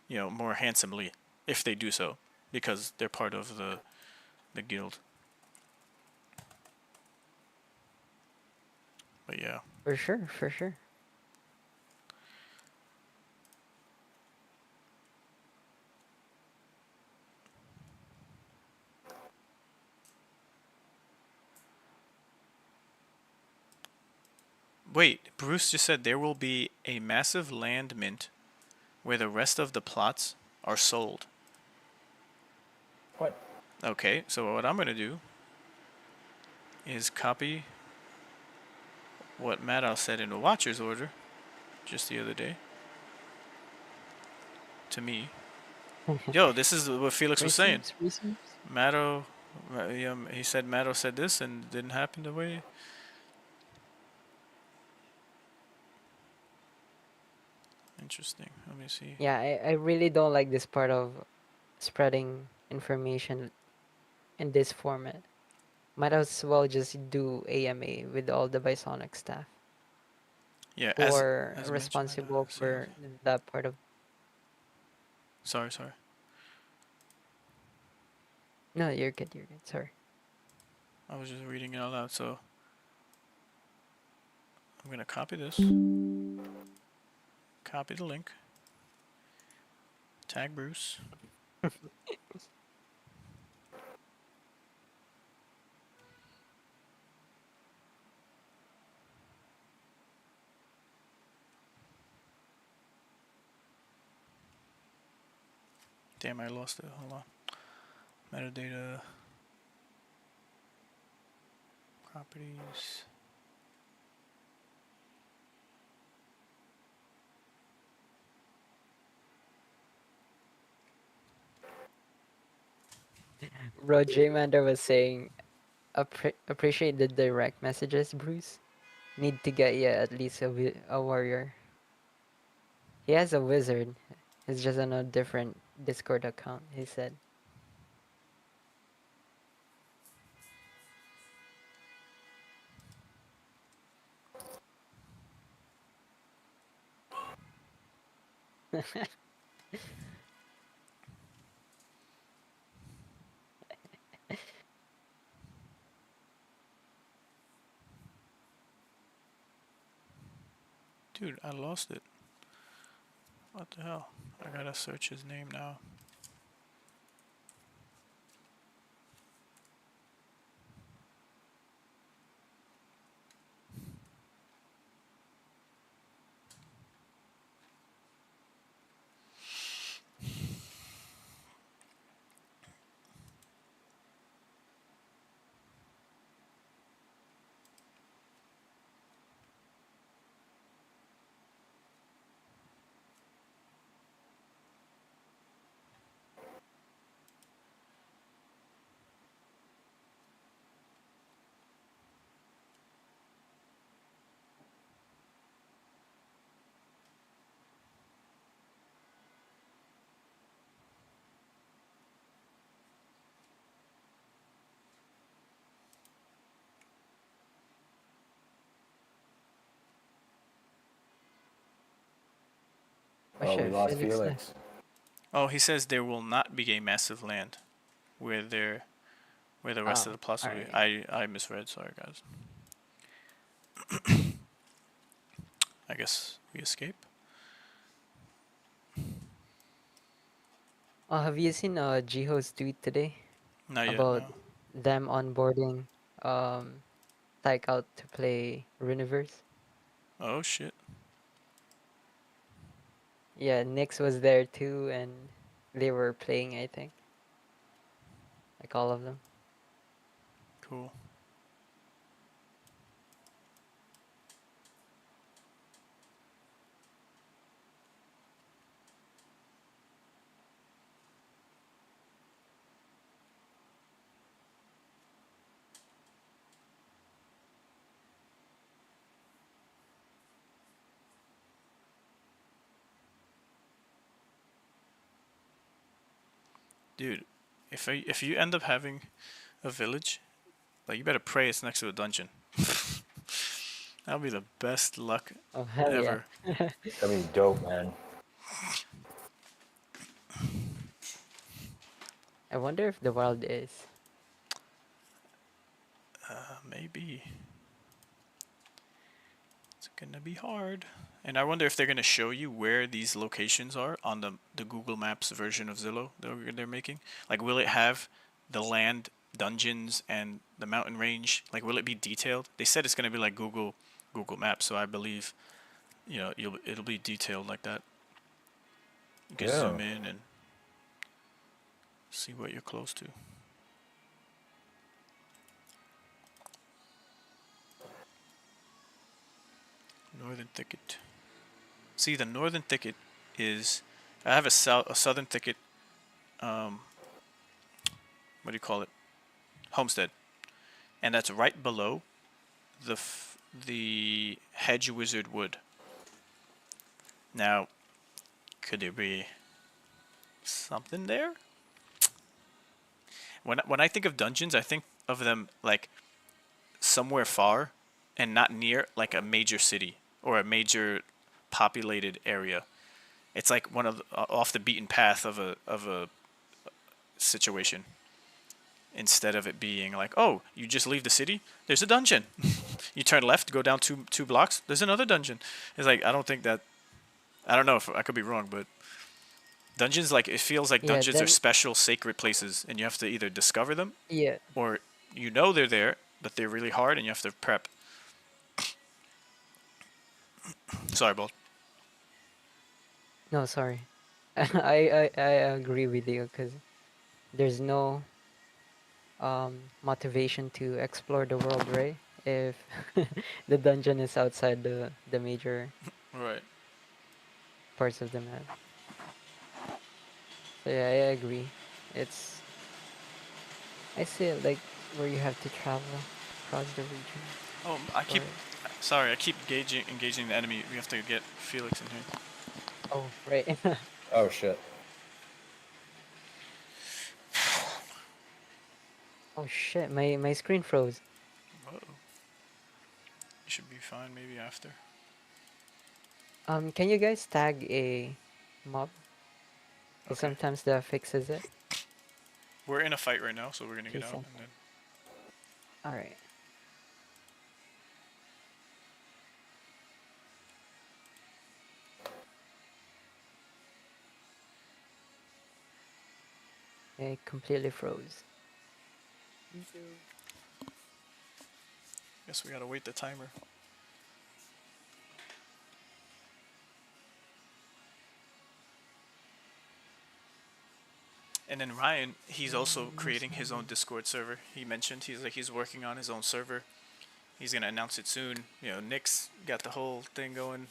more handsomely if they do so because they're part of the guild. But yeah. For sure, for sure. Wait, Bruce just said there will be a massive land mint where the rest of the plots are sold. What? Okay, so what I'm going to do is copy what Maddow said in the Watcher's order just the other day to me. Yo, this is what Felix was saying. Receives, receives. Maddow, he said Maddow said this and it didn't happen the way. Interesting. Let me see. Yeah, I really don't like this part of spreading information in this format. Might as well just do AMA with all the Bisonic staff Yeah, who are as mentioned, responsible see. for that part of. Sorry. No, you're good, you're good. Sorry. I was just reading it out loud, so I'm gonna copy this, copy the link, tag Bruce. Damn, I lost it. Hold on. Metadata, properties. Bro, J Mander was saying, appreciate the direct messages, Bruce. Need to get you at least a warrior. He has a wizard. It's just on a different Discord account, he said. Dude, I lost it. What the hell? I gotta search his name now. Oh Oh, we shit, lost Felix left. Felix. Oh, he says there will not be a massive land where the rest of Oh, the plots will be. alright. I misread. Sorry, guys. I guess we escape. Oh, have you seen Jiho's tweet today Not yet. about No. them onboarding Tyke out to play Runiverse? Oh shit. Yeah, Nyx was there too, and they were playing, I think, like all of them. Cool. Dude, if you end up having a village, like you better pray it's next to a dungeon. That'll be the best luck Oh hell yeah! ever. I mean, dope, man. I wonder if the world is. Maybe it's gonna be hard. And I wonder if they're gonna show you where these locations are on the Google Maps version of Zillow they're making. Like, will it have the land, dungeons, and the mountain range? Like, will it be detailed? They said it's gonna be like Google Maps, so I believe it'll be detailed like that. You can Yeah. zoom in and see what you're close to. Northern Thicket. See, the Northern Thicket is. I have a Southern Thicket. What do you call it? Homestead, and that's right below the Hedge Wizard Wood. Now, could there be something there? When I think of dungeons, I think of them like somewhere far and not near like a major city or a major populated area. It's like one of off the beaten path of a situation, instead of it being like, oh, you just leave the city, there's a dungeon. You turn left, go down two blocks, there's another dungeon. It's like, I don't think that. I don't know if I could be wrong, but dungeons, like, it feels like Yeah, dungeons are then special sacred places, and you have to either discover them yeah. or they're there, but they're really hard, and you have to prep. Sorry, Bolt. No, sorry. I agree with you because there's no motivation to explore the world, right? If the dungeon is outside the major Right. parts of the map. So yeah, I agree. It's I see it like where you have to travel across the region Oh, for it. Sorry, I keep engaging the enemy. We have to get Felix in here. Oh, right. Oh shit. Oh shit, my screen froze. Whoa. You should be fine maybe after. Can you guys tag a mob? Because Okay. sometimes that fixes it. We're in a fight right now, so we're gonna Okay, get out send. and then. Alright. It completely froze. Guess we gotta wait the timer. And then Ryan, he's also creating his own Discord server. He mentioned he's working on his own server. He's gonna announce it soon. You know, Nick's got the whole thing going.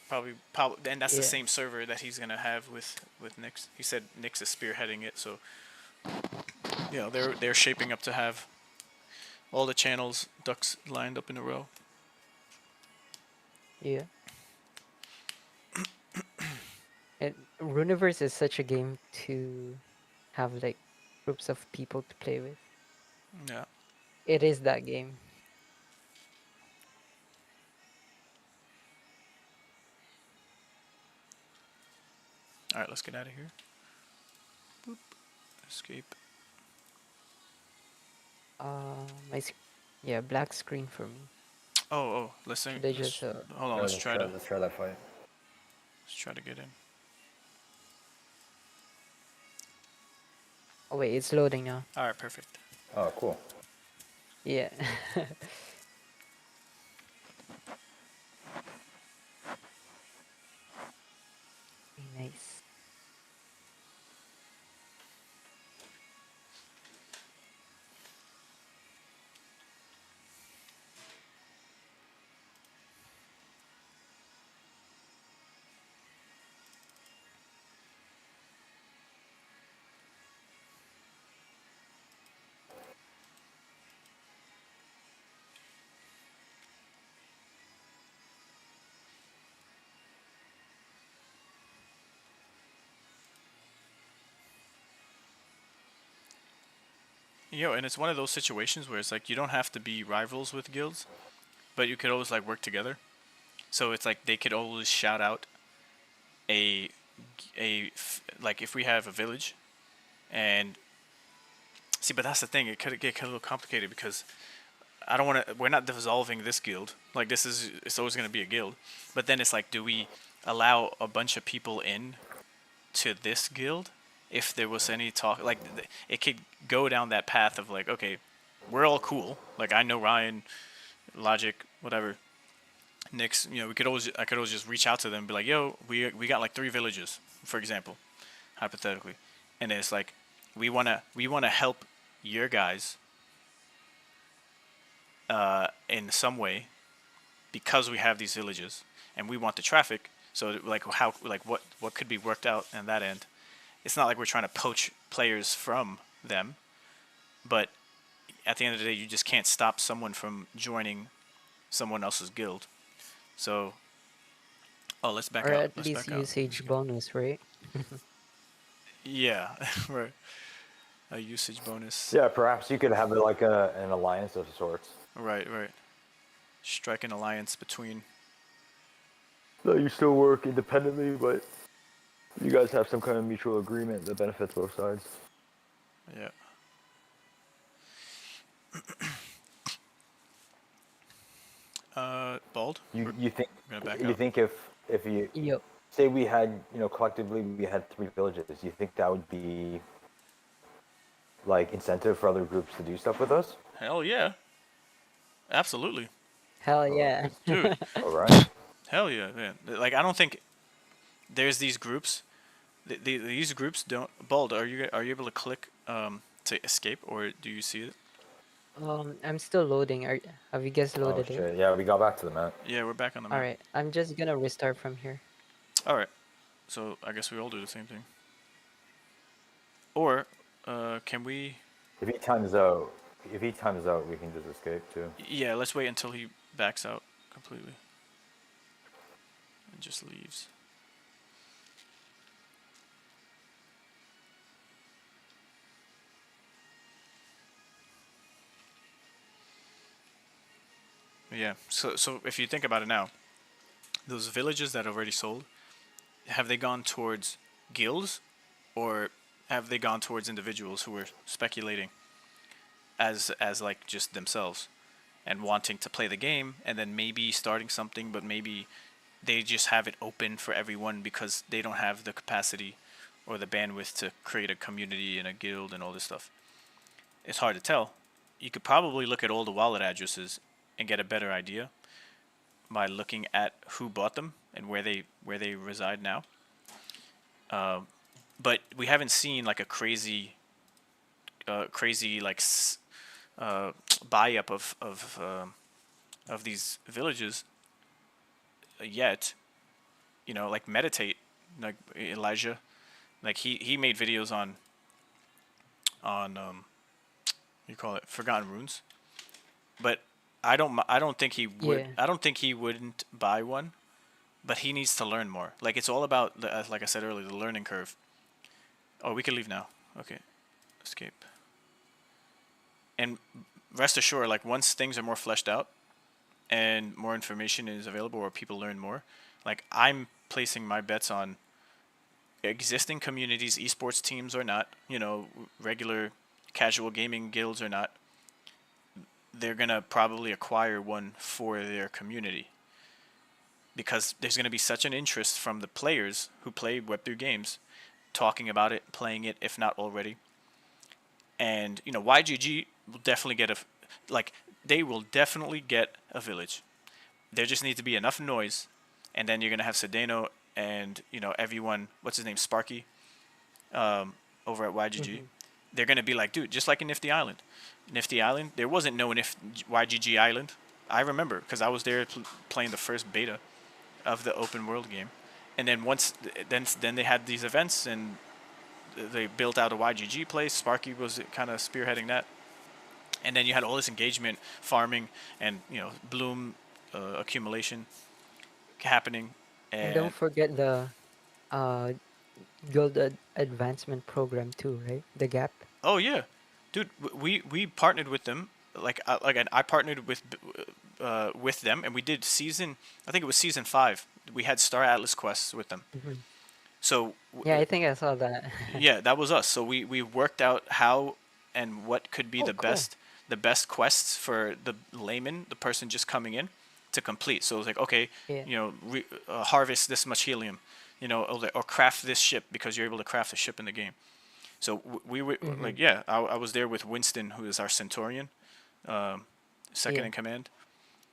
Probably, and that's the Yeah. same server that he's gonna have with Nick's. He said Nick's is spearheading it, so you know they're shaping up to have all the channels ducks lined up in a row. Yeah. And Runiverse is such a game to have like groups of people to play with. Yeah. It is that game. All right, let's get out of here. Boop. Escape. My yeah, black screen for me. Oh, let's think. Should I just Hold on. Let's try that fight. Let's try to get in. Oh wait, it's loading now. All right, perfect. Oh, cool. Yeah. Nice. And it's one of those situations where it's like you don't have to be rivals with guilds, but you could always like work together. So it's like they could always shout out a like if we have a village, and see, but that's the thing. It could get a little complicated because I don't want to. We're not dissolving this guild. Like it's always going to be a guild. But then it's like, do we allow a bunch of people in to this guild? If there was any talk, like it could go down that path of like, okay, we're all cool. Like I know Ryan, Logic, whatever. Nick's, I could always just reach out to them and be like, yo, we got like 3 villages, for example, hypothetically, and then it's like, we wanna help your guys, in some way, because we have these villages, and we want the traffic. So like what could be worked out on that end. It's not like we're trying to poach players from them, but at the end of the day, you just can't stop someone from joining someone else's guild. So, let's back Or out. at Let's least back out. usage bonus, right? Yeah, right. A usage bonus. Yeah, perhaps you could have it like an alliance of sorts. Right. Strike an alliance between. So you still work independently, but you guys have some kind of mutual agreement that benefits both sides. Yeah. Bald. You think We're gonna back you out. think if you Yep. say we had collectively we had 3 villages, you think that would be like incentive for other groups to do stuff with us? Hell yeah. Absolutely, Hell yeah. dude. All right. Hell yeah, man. Like I don't think there's these groups. These groups don't. Bald, are you able to click to escape, or do you see it? I'm still loading. Have you guys Oh loaded in? shit! Yeah, we got back to the map. Yeah, we're back on the map. Alright, I'm just gonna restart from here. All right. So I guess we all do the same thing. Or, can we? If he times out, we can just escape too. Yeah, let's wait until he backs out completely and just leaves. Yeah. So if you think about it now, those villages that already sold, have they gone towards guilds, or have they gone towards individuals who were speculating as like just themselves and wanting to play the game, and then maybe starting something, but maybe they just have it open for everyone because they don't have the capacity or the bandwidth to create a community and a guild and all this stuff. It's hard to tell. You could probably look at all the wallet addresses and get a better idea by looking at who bought them and where they reside now. But we haven't seen like a crazy like buy up of these villages yet. Like Meditate, like Elijah, like he made videos on you call it Forgotten Runes, but I don't think he would. Yeah. I don't think he wouldn't buy one, but he needs to learn more. Like it's all about like I said earlier, the learning curve. Oh, we can leave now. Okay, escape. And rest assured, like once things are more fleshed out and more information is available or people learn more, like I'm placing my bets on existing communities, esports teams or not, regular casual gaming guilds or not, they're gonna probably acquire one for their community because there's gonna be such an interest from the players who play Web3 games, talking about it, playing it, if not already. And YGG will definitely get they will definitely get a village. There just needs to be enough noise, and then you're gonna have Sedano and everyone. What's his name? Sparky, over at YGG. Hmm. They're gonna be like, dude, just like in Nifty Island. Nifty Island, there wasn't no YGG Island. I remember because I was there playing the first beta of the open world game, and then then they had these events and they built out a YGG place. Sparky was kind of spearheading that, and then you had all this engagement, farming, and bloom accumulation happening. And don't And forget the uh guild advancement program too, right? The gap. oh yeah, dude, we partnered with them. I partnered with them, and we did season. I think it was season 5. We had Star Atlas quests with them. Hmm. So Yeah, I think I saw that. yeah, that was us. So we worked out how and what could be Oh, cool. the best quests for the layman, the person just coming in, to complete. So it was like, okay, Yeah. harvest this much helium, or craft this ship because you're able to craft a ship in the game. So we were Hmm. like, yeah, I was there with Winston, who is our Centaurian, second Yeah. in command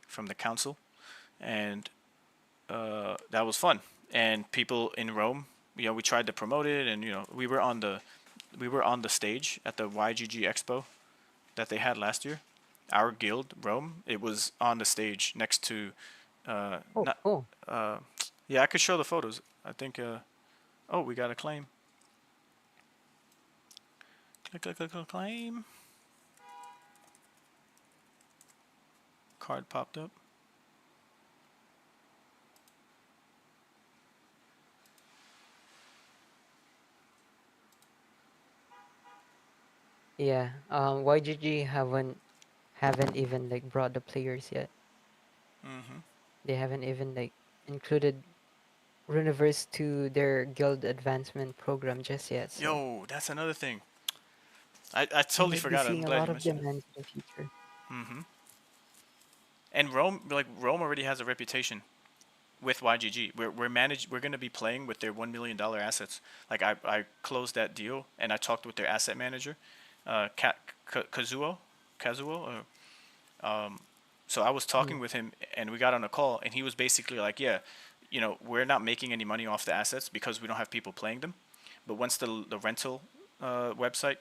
from the council, and that was fun. And people in Rome, we tried to promote it, and we were on the stage at the YGG Expo that they had last year. Our guild, Rome, it was on the stage next to, Oh, not, cool. yeah, I could show the photos. I think, oh, we got a claim. Click, claim. Card popped up. Yeah. YGG haven't even like brought the players yet. Mm-hmm. They haven't even like included Runiverse to their guild advancement program just yet. So Yo, that's another thing. I we totally might be forgot. I'm seeing a glad lot you of mentioned it. demands in the future. Mm-hmm. And Rome already has a reputation with YGG. We're going to be playing with their $1 million assets. Like I closed that deal and I talked with their asset manager, Kazuo, so I was talking Mm. with him and we got on a call and he was basically like, yeah, we're not making any money off the assets because we don't have people playing them. But once the rental website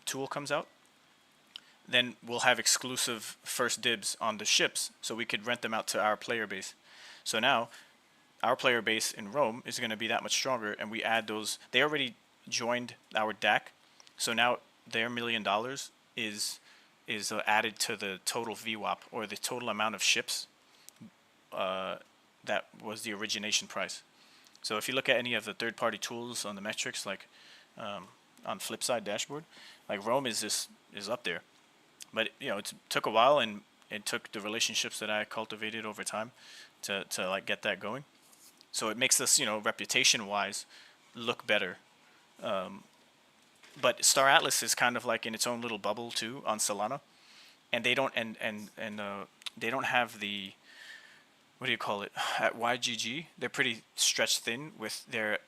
tool comes out, then we'll have exclusive first dibs on the ships so we could rent them out to our player base. So now our player base in Rome is going to be that much stronger, and we add those. They already joined our DAC, so now their $1 million is added to the total VWAP, or the total amount of ships that was the origination price. So if you look at any of the third-party tools on the metrics, like on Flipside dashboard, like Rome is up there. But it took a while, and it took the relationships that I cultivated over time to like get that going. So it makes us, reputation wise, look better. But Star Atlas is kind of like in its own little bubble too on Solana, and they don't they don't have the, what do you call it, at YGG. They're pretty stretched thin with their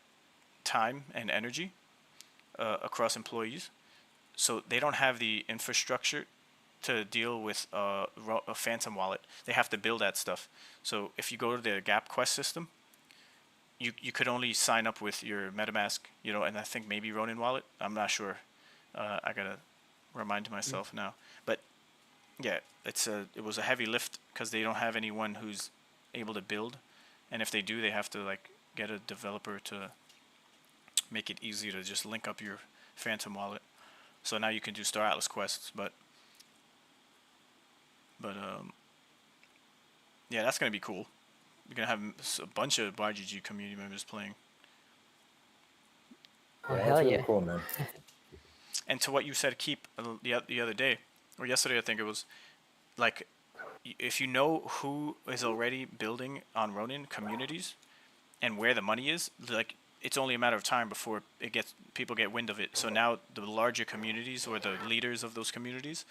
time and energy across employees, so they don't have the infrastructure to deal with a Phantom wallet. They have to build that stuff. So if you go to the Gap Quest system, you could only sign up with your MetaMask, and I think maybe Ronin wallet. I'm not sure. I gotta remind Mm. myself now. But yeah, it was a heavy lift because they don't have anyone who's able to build, and if they do, they have to like get a developer to make it easy to just link up your Phantom wallet. So now you can do Star Atlas quests, but yeah, that's gonna be cool. You're gonna have a bunch of YGG community members playing. Oh, Yeah, hell that's really yeah. cool, man. And to what you said, keep the other day or yesterday, I think it was, like, if you know who is already building on Ronin communities and where the money is, like it's only a matter of time before people get wind of it. So now the larger communities or the leaders of those communities,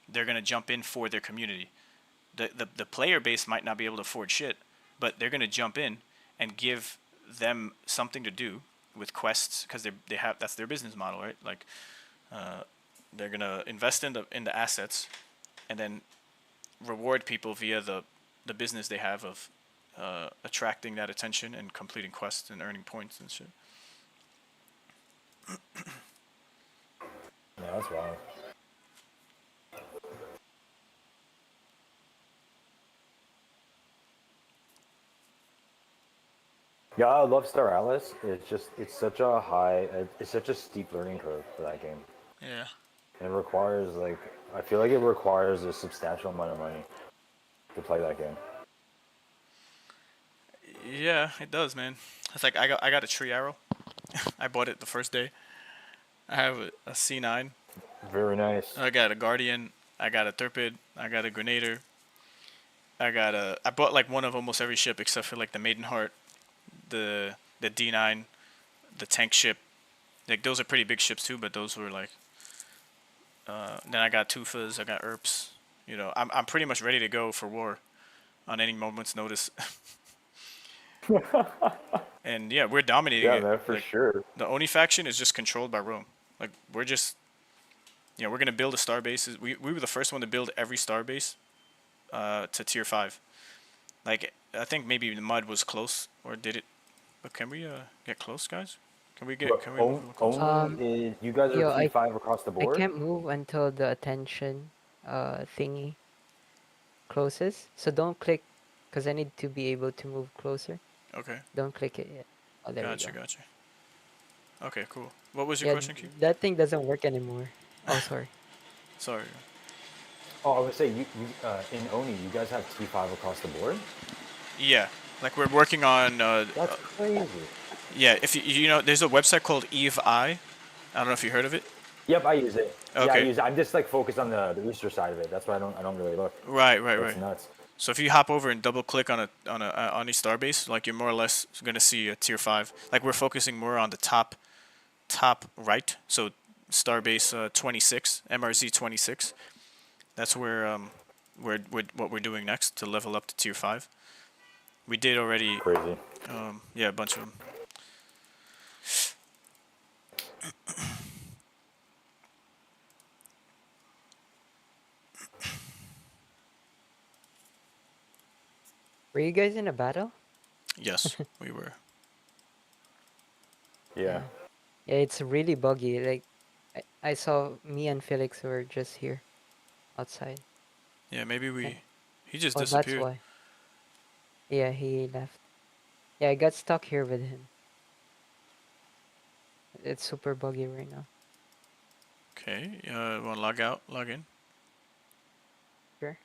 they're gonna jump in for their community. The player base might not be able to afford shit, but they're gonna jump in and give them something to do with quests because they have that's their business model, right? Like they're gonna invest in the assets and then reward people via the business they have of attracting that attention and completing quests and earning points and shit. Yeah, that's wild. Yeah, I love Star Atlas. It's such a it's such a steep learning curve for that game. Yeah. It requires like, I feel like it requires a substantial amount of money to play that game. Yeah, it does, man. It's like I got a tree arrow. I bought it the first day. I have a C9. Very nice. I got a guardian. I got a Thurpid. I got a grenader. I bought like one of almost every ship except for like the Maiden Heart, the D9, the tank ship. Like those are pretty big ships too, but those were like. Then I got Tufas. I got Erps. You know, I'm pretty much ready to go for war, on any moment's notice. And yeah, we're dominating Yeah, it. man, for Like sure. the Oni faction is just controlled by Rome. Like we're just, we're gonna build a star base. We were the first one to build every star base, to tier 5. Like I think maybe the mud was close, or did it? But can we get close, guys? But Can we move a little closer? only is, you guys are Yo, T5 across the I board? can't move until the attention thingy closes. So don't click, because I need to be able to move closer. Okay, Don't click it yet. Oh, there we go. gotcha. Okay, cool. What was your Yeah, question, Q? that thing doesn't work anymore. Oh, sorry. Sorry. Oh, I would say in Oni, you guys have T5 across the board? Yeah, like we're working on. That's crazy. Yeah, if you know, there's a website called Eve Eye. I don't know if you heard of it. Yep, I use it. Yeah, I Okay. use it. I'm just like focused on the Easter side of it. That's why I don't really look. Right. That's nuts. So if you hop over and double click on a starbase, like you're more or less gonna see a tier 5. Like we're focusing more on the top right. So starbase 26, MRZ 26. That's where we're what we're doing next to level up to tier 5. We did already. Crazy. Yeah, a bunch of them. Were you guys in a battle? Yes, we were. Yeah. Yeah, it's really buggy. Like, I saw me and Felix were just here, outside. Yeah, maybe Okay. he just Oh, that's disappeared. why. Yeah, he left. Yeah, I got stuck here with him. It's super buggy right now. Okay, wanna log out, log in? Sure.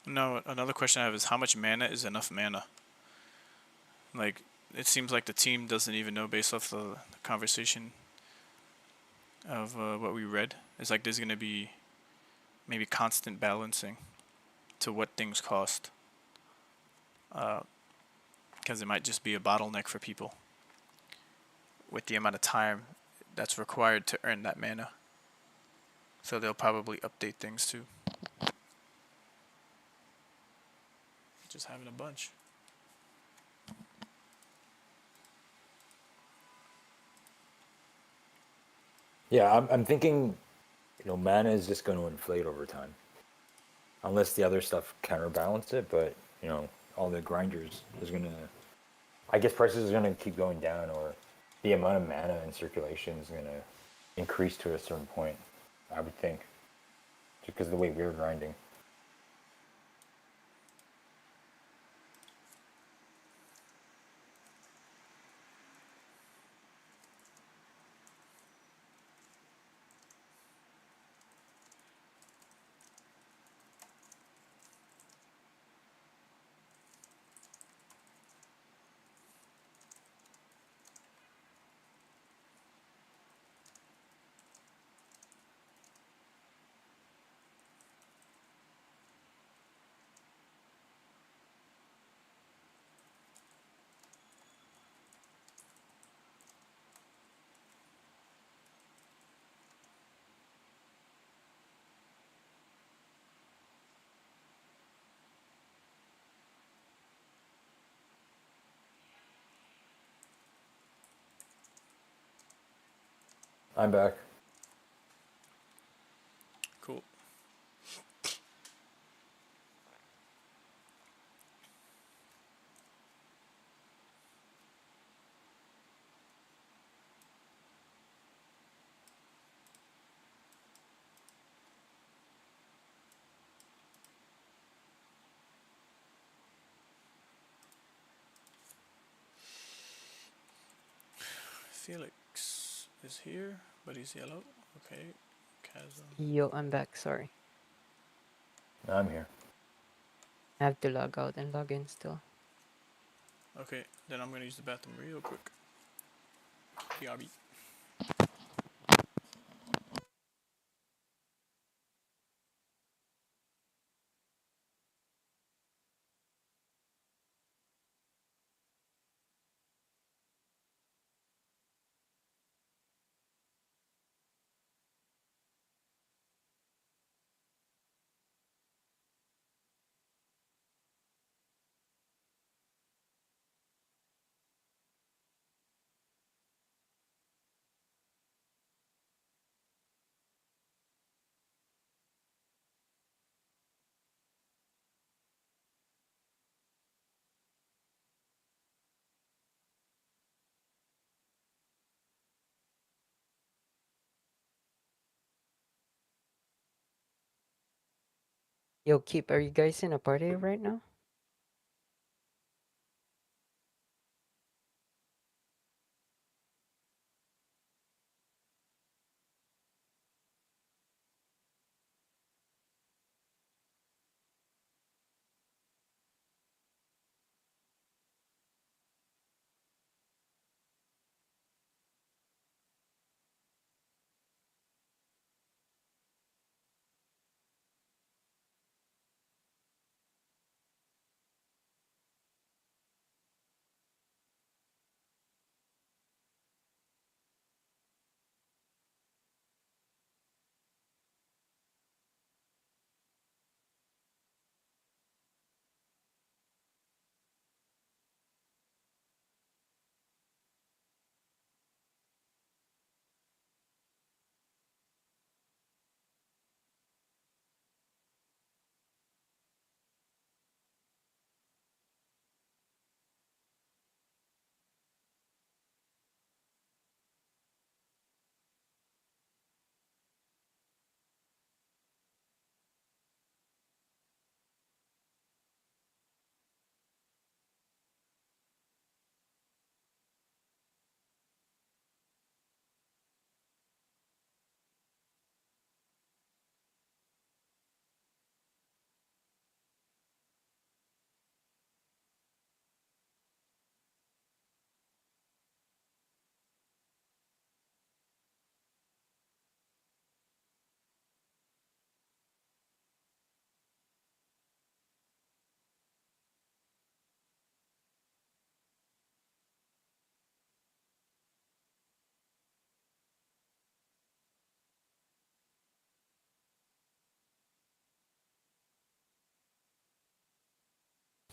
No, another question I have is how much mana is enough mana? Like, it seems like the team doesn't even know based off the conversation of what we read. It's like there's gonna be maybe constant balancing to what things cost, because it might just be a bottleneck for people with the amount of time that's required to earn that mana. So they'll probably update things too. Just having a bunch. Yeah, I'm thinking, mana is just going to inflate over time, unless the other stuff counterbalance it. But all the grinders is gonna, I guess, prices are gonna keep going down, or the amount of mana in circulation is gonna increase to a certain point. I would think, just because of the way we're grinding. I'm back. Cool. Felix is here, but he's yellow. Okay. Chasm. Yo, I'm back. Sorry. I'm here. I have to log out and log in still. Okay, then I'm gonna use the bathroom real quick. BRB. Yo, Keep, are you guys in a party right now?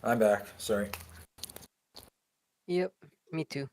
I'm back. Sorry. Yep, me too.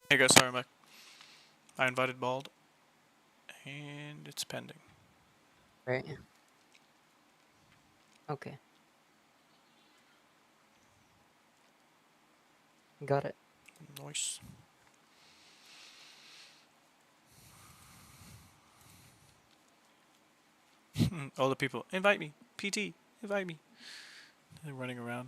Hey guys, sorry, I invited Bald, and it's pending. Right. Okay. Got it. Nice. All the people, invite me. PT, invite me. They're running around.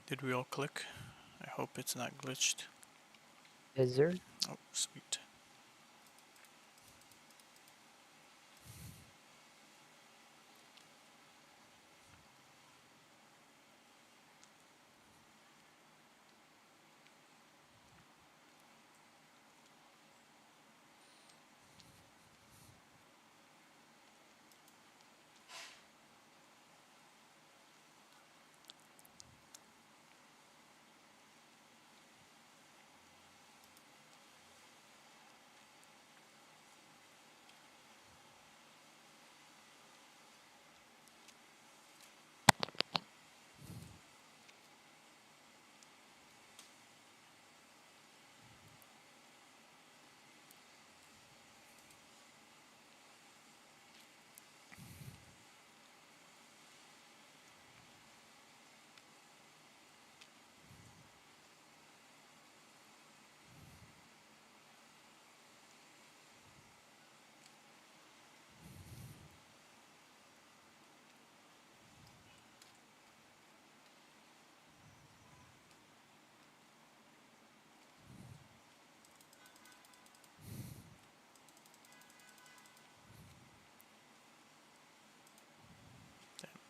Did we all click? I hope it's not glitched. Yes, sir. Oh, sweet.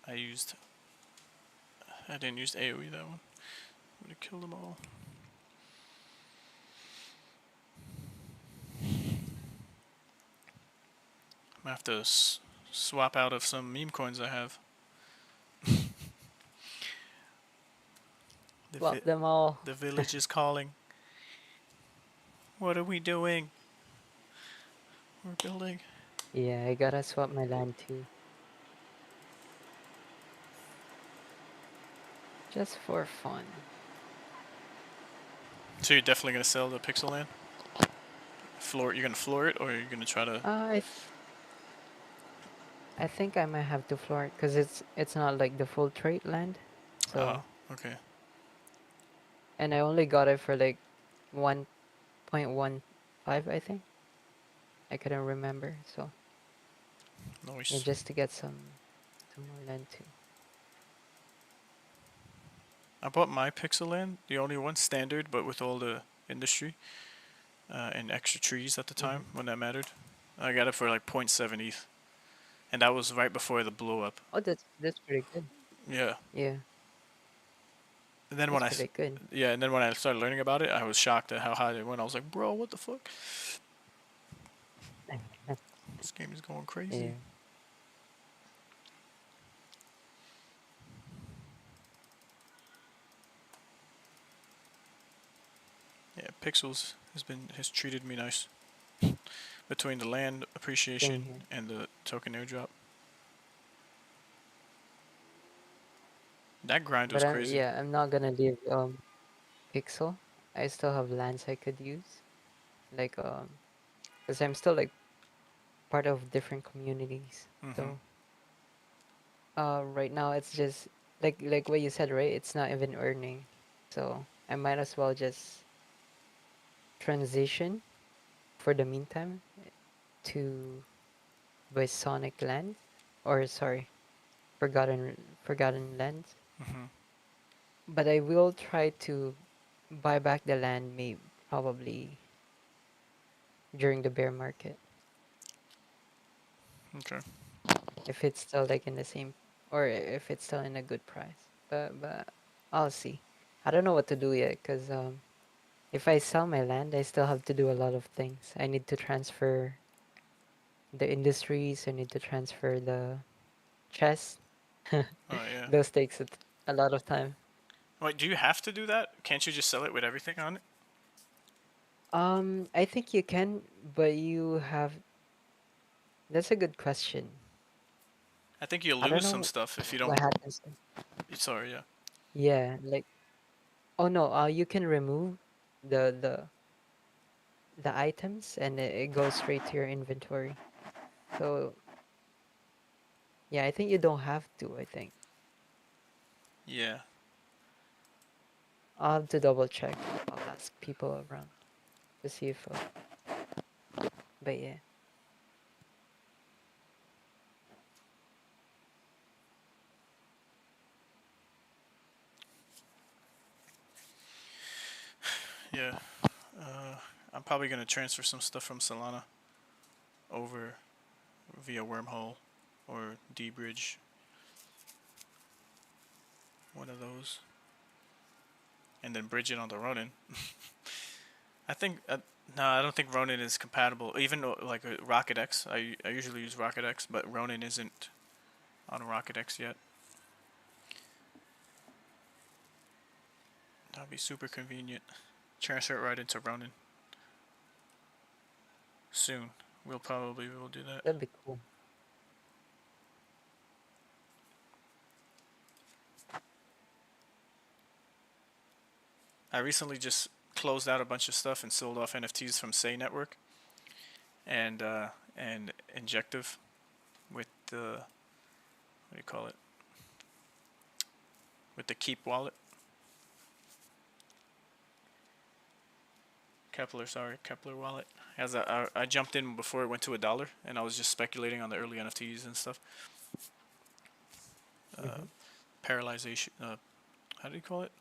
I used. I didn't use AoE that one. I'm gonna kill them all. I'm gonna have to swap out of some meme coins I have. Swap them all. The village is calling. What are we doing? We're building. Yeah, I gotta swap my land too. Just for fun. So you're definitely gonna sell the pixel land? You're gonna floor it, or you're gonna try to? I think I might have to floor it because it's not like the full trait land. Oh, So, okay. and I only got it for like 1.15, I think. I couldn't remember. So, yeah, Nice. just to get some more land too. I bought my pixel land, the only one standard, but with all the industry and extra trees at the time when that mattered. I got it for like 0.7 ETH, and that was right before the blow up. Oh, that's pretty good. Yeah. Yeah, And then when that's I, pretty good. yeah, and then when I started learning about it, I was shocked at how high it went. I was like, bro, what the fuck? This game is going crazy. Yeah. Yeah, Pixels has treated me nice between the land Same appreciation here. and the token airdrop. That grind But was crazy. I'm not gonna leave Pixel. I still have lands I could use. Like because I'm still like part of different communities. Mhm. So right now it's just like what you said, right? It's not even earning. So I might as well just transition for the meantime to Sonic Lands, or sorry, Forgotten Lands. Mhm. But I will try to buy back the land, maybe probably during the bear market, Okay. if it's still like in the same, or if it's still in a good price. But I'll see. I don't know what to do yet, because if I sell my land, I still have to do a lot of things. I need to transfer the industries. I need to transfer the chest. Oh yeah. Those takes a lot of time. Wait, do you have to do that? Can't you just sell it with everything on it? I think you can, but you have. That's a good question. I think you I don't lose some know stuff if you don't. what happens. Sorry, yeah. Yeah, like, oh no, you can remove the the the items, and it goes straight to your inventory. So yeah, I think you don't have to. I think Yeah. I'll have to double check. I'll ask people around to see if. But yeah, Yeah. I'm probably gonna transfer some stuff from Solana over via wormhole or D bridge. One of those, and then bridge it onto Ronin. I think. No, I don't think Ronin is compatible. Even like Rocket X, I usually use Rocket X, but Ronin isn't on Rocket X yet. That'd be super convenient. Transfer it right into Ronin. Soon. We'll do that. that'd be cool. I recently just closed out a bunch of stuff and sold off NFTs from Say Network and Injective with the what do you call it? With the Keep wallet. Kepler wallet. I jumped in before it went to $1, and I was just speculating on the early NFTs and stuff. Hmm. Paralyzation. How do you call it?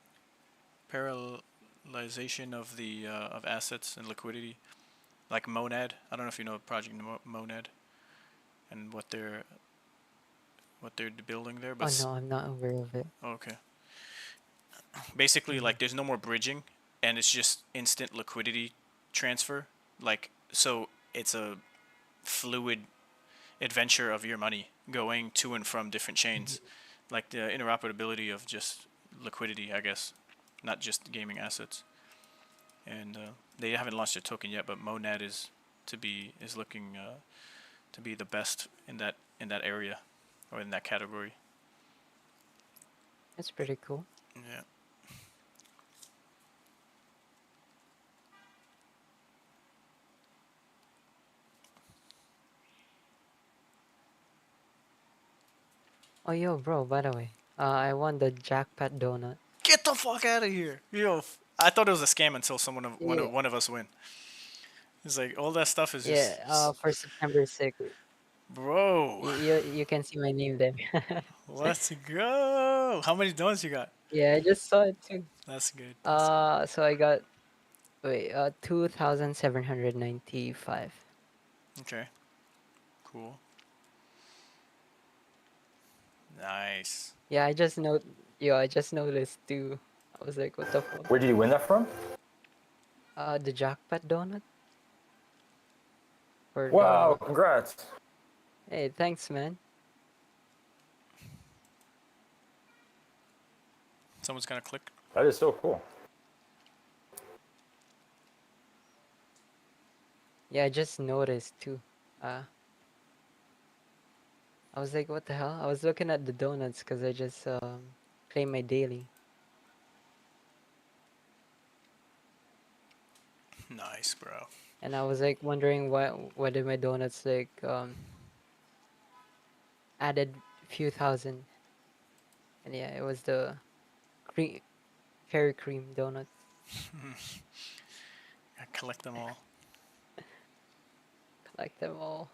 Paralyzation of the of assets and liquidity, like Monad. I don't know if you know Project Monad and what they're building there, Oh but no, I'm not aware of it. okay. Basically, Hmm. like there's no more bridging, and it's just instant liquidity transfer. Like so, it's a fluid adventure of your money going to and from different chains, Hmm. like the interoperability of just liquidity, I guess, not just gaming assets. And they haven't launched a token yet, but Monad is looking to be the best in that area or in that category. That's pretty cool. Yeah. Oh yo, bro. By the way, I won the jackpot donut. Get the fuck out of here, yo! I thought it was a scam until Yeah, one of us win. It's like all that stuff is yeah. just, For September 6th. bro. You can see my name there. Let's go. How many donuts you got? Yeah, I just saw it too. That's good. That's good. So I got, wait, 2,795. Okay. cool. Nice. Yeah, I just know. Yeah, I just noticed too. I was like, what the fuck? Where did you win that from? The jackpot donut for Wow, the. congrats. Hey, thanks, man. Someone's gonna click. That is so cool. Yeah, I just noticed too. Uh, I was like, what the hell? I was looking at the donuts because I just claimed my daily, Nice, bro. and I was like wondering why did my donuts like added a few thousand, and yeah, it was the cream fairy cream donuts. I collect them all. Collect them all.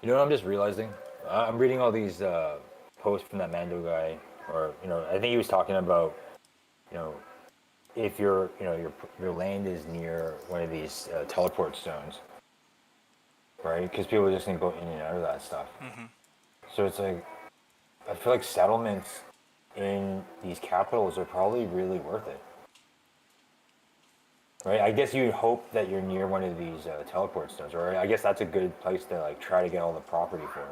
You know what I'm just realizing? I'm reading all these posts from that Mando guy, or I think he was talking about, you know, if your land is near one of these teleport stones, right? Because people are just gonna go in and out of that stuff. Mm-hmm. So it's like I feel like settlements in these capitals are probably really worth it, right? I guess you hope that you're near one of these teleport stones, or I guess that's a good place to like try to get all the property for,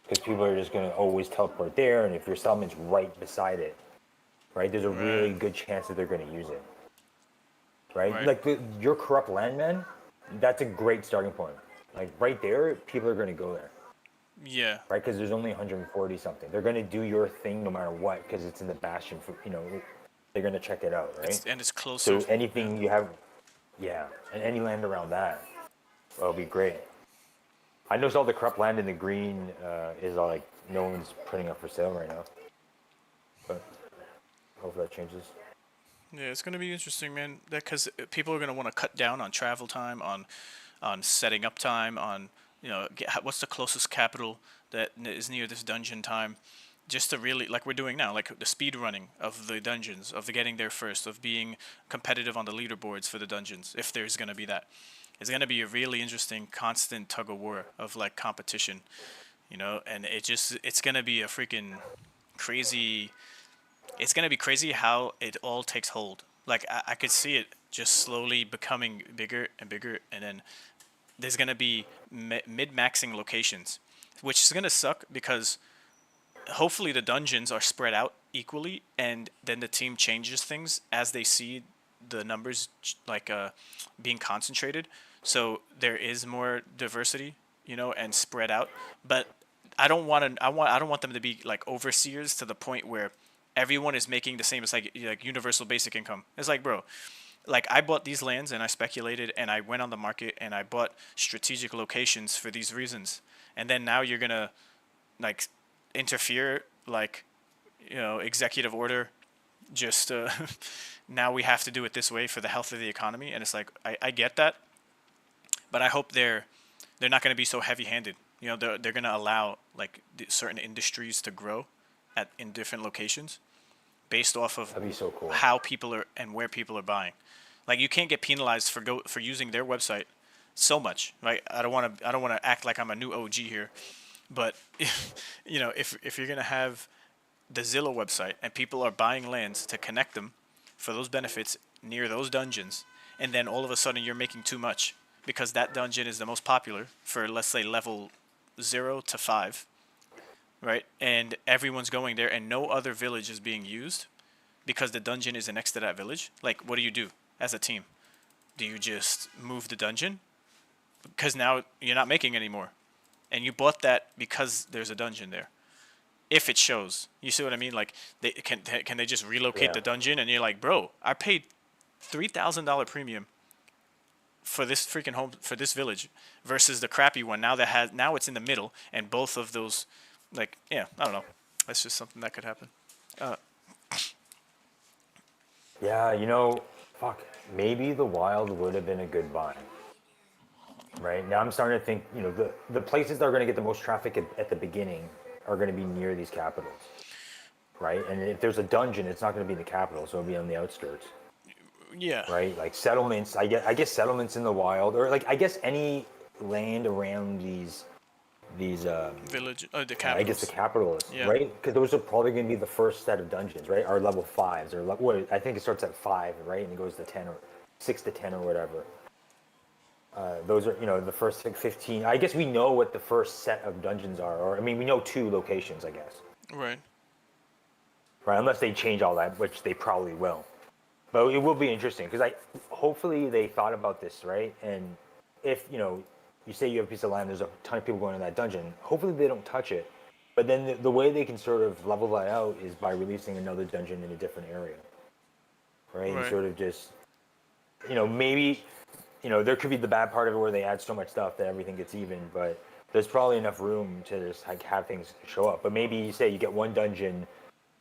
because people are just gonna always teleport there, and if your settlement's right beside it, right, there's a Right. really good chance that they're gonna use it, right? Right. Like your corrupt landmen, that's a great starting point. Like right there, people are gonna go there, Yeah. right? Because there's only 140 something. They're gonna do your thing no matter what, because it's in the bastion. They're gonna check it out, right? It's closer. So Yeah. anything you have, yeah, and any land around that, will be great. I noticed all the corrupt land in the green is all like no one's putting up for sale right now, but hopefully that changes. Yeah, it's gonna be interesting, man. That because people are gonna want to cut down on travel time, on setting up time, on what's the closest capital that is near this dungeon time, just to really like we're doing now, like the speed running of the dungeons, of the getting there first, of being competitive on the leaderboards for the dungeons, if there's gonna be that. It's gonna be a really interesting, constant tug of war of like competition, and it's gonna be a freaking crazy it's gonna be crazy how it all takes hold. Like I could see it just slowly becoming bigger and bigger, and then there's gonna be mid-maxing locations, which is gonna suck because hopefully the dungeons are spread out equally, and then the team changes things as they see the numbers like being concentrated, so there is more diversity, and spread out. But I don't want them to be like overseers to the point where everyone is making the same. It's like universal basic income. It's like, bro, like I bought these lands and I speculated and I went on the market and I bought strategic locations for these reasons. And then now you're gonna like interfere, like, executive order, just now we have to do it this way for the health of the economy. And it's like, I get that, but I hope they're not going to be so heavy-handed. They're going to allow like certain industries to grow in different locations based off of That'd be so cool. how people are and where people are buying. Like you can't get penalized for using their website so much, right? I don't want to act like I'm a new OG here, but if you're gonna have the Zillow website and people are buying lands to connect them for those benefits near those dungeons, and then all of a sudden you're making too much because that dungeon is the most popular for, let's say, level 0 to 5, right? And everyone's going there and no other village is being used because the dungeon is next to that village. Like, what do you do as a team? Do you just move the dungeon? Because now you're not making any more. And you bought that because there's a dungeon there. If it shows. You see what I mean? Like, can they just relocate the dungeon? And you're like, bro, I paid $3,000 premium for this freaking home, for this village, versus the crappy one now it's in the middle, and both of those, like, yeah, I don't know. That's just something that could happen. Yeah, fuck. Maybe the wild would have been a good buy. Right now, I'm starting to think. The places that are going to get the most traffic at the beginning are going to be near these capitals, right? And if there's a dungeon, it's not going to be in the capital, so it'll be on the outskirts. Yeah. Right, like settlements. I guess settlements in the wild, or like I guess any land around these Village, the capitals. I guess the capitals, Yeah. right? Because those are probably going to be the first set of dungeons, right? Our level 5s, or what? I think it starts at 5, right, and it goes to 10 or 6 to 10 or whatever. Those are, the first 15. I guess we know what the first set of dungeons are, or I mean, we know 2 locations, I guess. Right. Right, unless they change all that, which they probably will. But it will be interesting because hopefully they thought about this, right? And if you say you have a piece of land, there's a ton of people going in that dungeon. Hopefully they don't touch it. But then the way they can sort of level that out is by releasing another dungeon in a different area, right? And sort of just, maybe. There could be the bad part of it where they add so much stuff that everything gets even, but there's probably enough room to just like have things show up. But maybe you say you get one dungeon,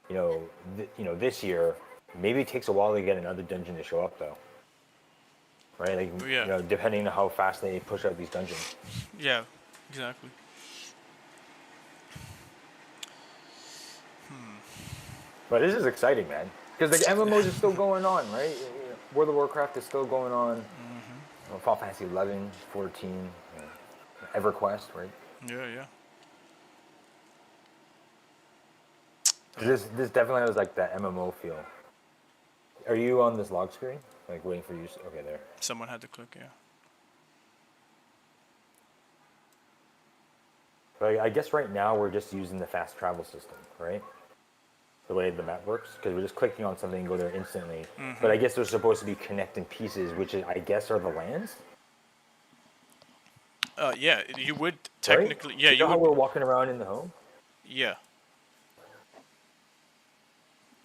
this year, maybe it takes a while to get another dungeon to show up though. Right? Like, depending on how fast they push out these dungeons. Yeah, exactly. But this is exciting, man. Because the MMOs are still going on, right? World of Warcraft is still going on. Final Fantasy 11, 14, EverQuest, right? Yeah. This definitely has like that MMO feel. Are you on this log screen? Like waiting for you? Okay, there. Someone had to click, yeah. But I guess right now we're just using the fast travel system, right? The way the map works, because we're just clicking on something and go there instantly. But I guess they're supposed to be connecting pieces, which I guess are the lands. Yeah, you would technically. Right? Yeah, you know would. How we're walking around in the home. Yeah.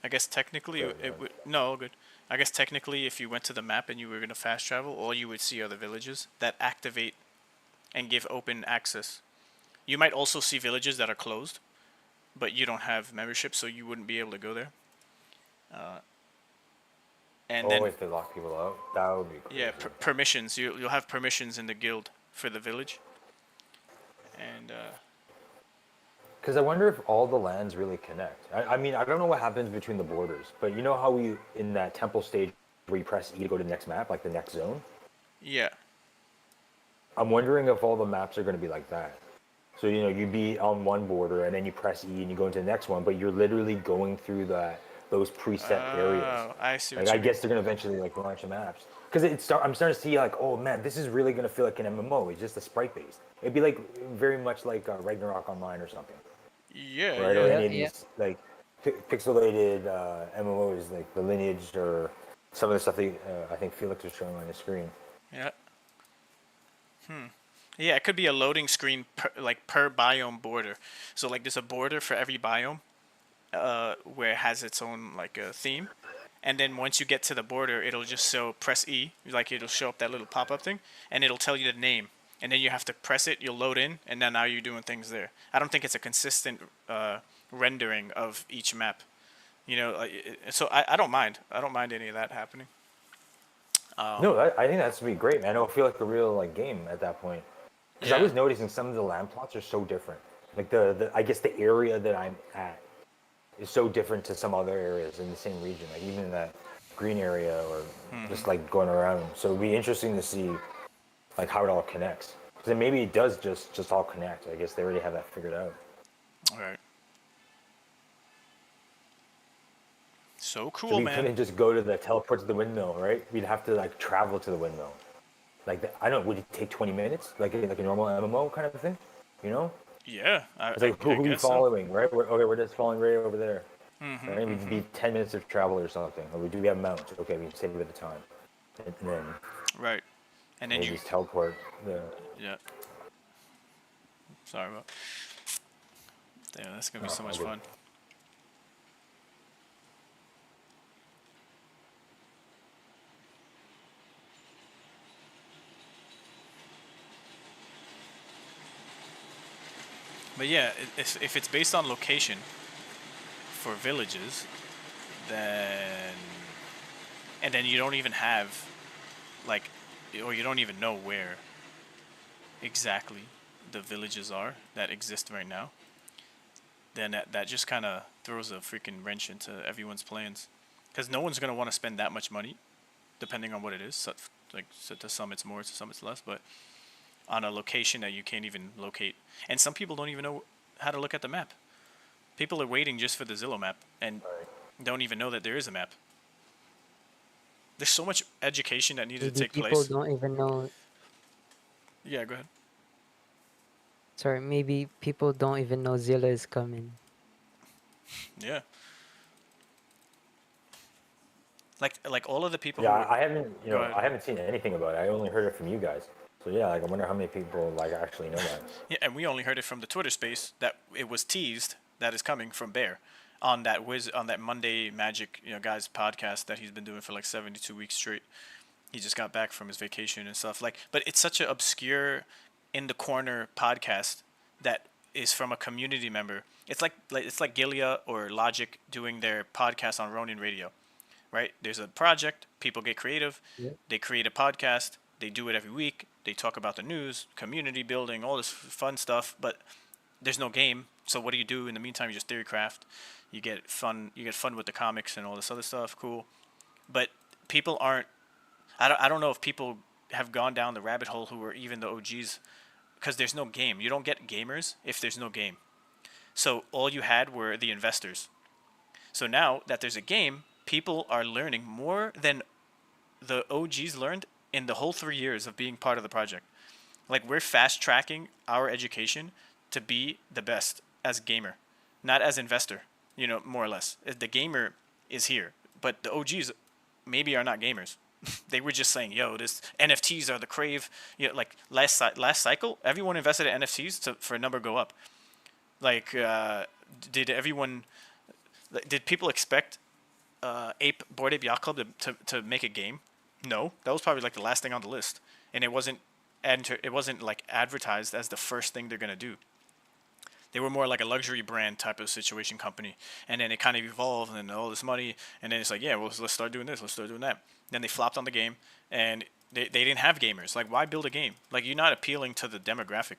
I guess technically it would. No, good. I guess technically, if you went to the map and you were gonna fast travel, all you would see are the villages that activate and give open access. You might also see villages that are closed, but you don't have membership, so you wouldn't be able to go there. And then if they lock people out, that would be crazy. yeah, permissions. You'll have permissions in the guild for the village. And because I wonder if all the lands really connect. I mean, I don't know what happens between the borders, but you know how in that temple stage where you press E to go to the next map, like the next zone? yeah, I'm wondering if all the maps are going to be like that. So, you'd be on one border and then you press E and you go into the next one, but you're literally going through those preset areas. I see. Like, I guess they're going to eventually like launch the maps. Because I'm starting to see like, oh man, this is really going to feel like an MMO. It's just a sprite based. It'd be like very much like Ragnarok Online or something. Yeah, Right? Or Yeah, any of these like pixelated MMOs like the Lineage or some of the stuff that I think Felix was showing on his screen. Yeah. Yeah, it could be a loading screen per biome border. So like there's a border for every biome, where it has its own like theme, and then once you get to the border, it'll just show press E, like it'll show up that little pop up thing, and it'll tell you the name, and then you have to press it. You'll load in, and then now you're doing things there. I don't think it's a consistent rendering of each map. You know, so I don't mind. I don't mind any of that happening. No, I think that's gonna be great, man. It'll feel like a real like game at that point. Because I Yeah. was noticing some of the land plots are so different. Like the I guess the area that I'm at is so different to some other areas in the same region. Like even in that green area or just like going around. So it'd be interesting to see like how it all connects. Because then maybe it does just all connect. I guess they already have that figured out. All right. So So cool, we man. couldn't just go to the teleport to the windmill, right? We'd have to like travel to the windmill. Like I don't know, would it take 20 minutes? Like a normal MMO kind of thing? You know? Yeah. It's like who are we guess so. following, right? We're just following right over there. Right? We'd be 10 minutes of travel or something. Or do we have mounts? Okay, we can save it the time. And then Right. And then we'll you. just teleport. Yeah. Sorry about. Damn, that's gonna be so all much good. fun. But yeah, if it's based on location for villages, then and then you don't even have like, or you don't even know where exactly the villages are that exist right now, then that just kind of throws a freaking wrench into everyone's plans, because no one's gonna want to spend that much money, depending on what it is. So to some it's more, to some it's less, but on a location that you can't even locate. And some people don't even know how to look at the map. People are waiting just for the Zillow map and don't even know that there is a map. There's so much education that needed to Maybe take people place. don't even know. Yeah, go ahead. Sorry, maybe people don't even know Zilla is coming. Yeah. Like all of the people Yeah, who were. I haven't, Go ahead. I haven't seen anything about it. I only heard it from you guys. So yeah, like I wonder how many people like actually know that. Yeah, and we only heard it from the Twitter space that it was teased that is coming from Bear on that Monday Magic guys podcast that he's been doing for like 72 weeks straight. He just got back from his vacation and stuff, like, but it's such an obscure in the corner podcast that is from a community member. It's like Gilia or Logic doing their podcast on Ronin Radio, right? There's a project, people get creative, Yeah. they create a podcast, they do it every week, they talk about the news, community building, all this fun stuff, but there's no game. So what do you do in the meantime? You just theorycraft. You get fun with the comics and all this other stuff. Cool. But people aren't. I don't know if people have gone down the rabbit hole who are even the OGs, because there's no game. You don't get gamers if there's no game. So all you had were the investors. So now that there's a game, people are learning more than the OGs learned in the whole 3 years of being part of the project. Like, we're fast tracking our education to be the best as gamer, not as investor, more or less. The gamer is here, but the OGs maybe are not gamers. They were just saying, yo, this NFTs are the crave. Like last cycle, everyone invested in NFTs for a number go up. Like, did people expect Bored Ape Yacht Club to make a game? No, that was probably like the last thing on the list, and it wasn't like advertised as the first thing they're gonna do. They were more like a luxury brand type of situation company, and then it kind of evolved and all this money, and then it's like, yeah, well, let's start doing this, let's start doing that. Then they flopped on the game, and they didn't have gamers. Like, why build a game? Like, you're not appealing to the demographic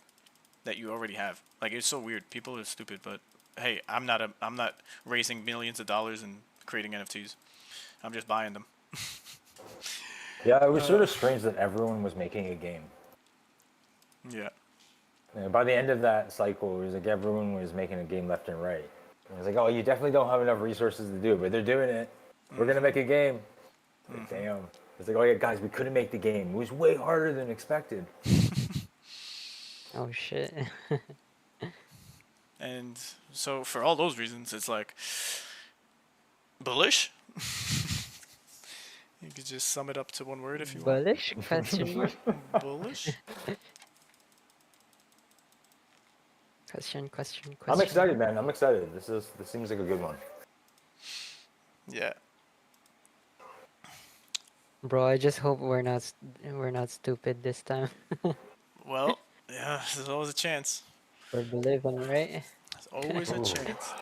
that you already have. Like, it's so weird. People are stupid, but hey, I'm not raising millions of dollars and creating NFTs. I'm just buying them. Yeah, it was sort of strange that everyone was making a game. Yeah. And by the end of that cycle, it was like everyone was making a game left and right. And it was like, oh, you definitely don't have enough resources to do it, but they're doing it. We're gonna make a game. Like, damn. It's like, oh yeah, guys, we couldn't make the game. It was way harder than expected. Oh shit. And so for all those reasons, it's like bullish. could just sum it up to one word if you want. Bullish? Question mark? Bullish. Question. I'm excited, man. I'm excited. This seems like a good one. Yeah. Bro, I just hope we're not stupid this time. Well, yeah. There's always a chance. We're believing, right? There's always a Ooh. chance.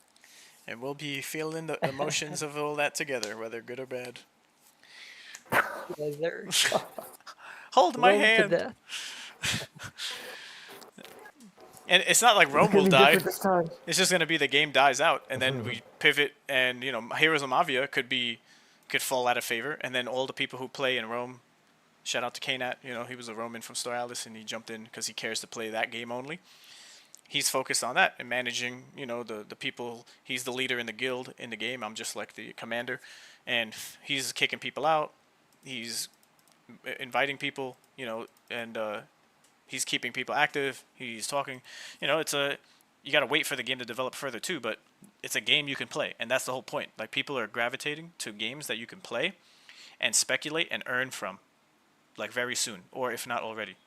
And we'll be feeling the emotions of all that together, whether good or bad. Yes, sir. Hold my Rome to hand. death. And it's not like It's Rome will gonna be die. different this time. It's just gonna be the game dies out, and then we pivot, and Heroes of Mavia could fall out of favor, and then all the people who play in Rome. Shout out to Knat. He was a Roman from Storalis, and he jumped in because he cares to play that game only. He's focused on that and managing, the people. He's the leader in the guild in the game. I'm just like the commander, and he's kicking people out. He's inviting people, and he's keeping people active. He's talking. You got to wait for the game to develop further too, but it's a game you can play, and that's the whole point. Like, people are gravitating to games that you can play and speculate and earn from, like, very soon, or if not already.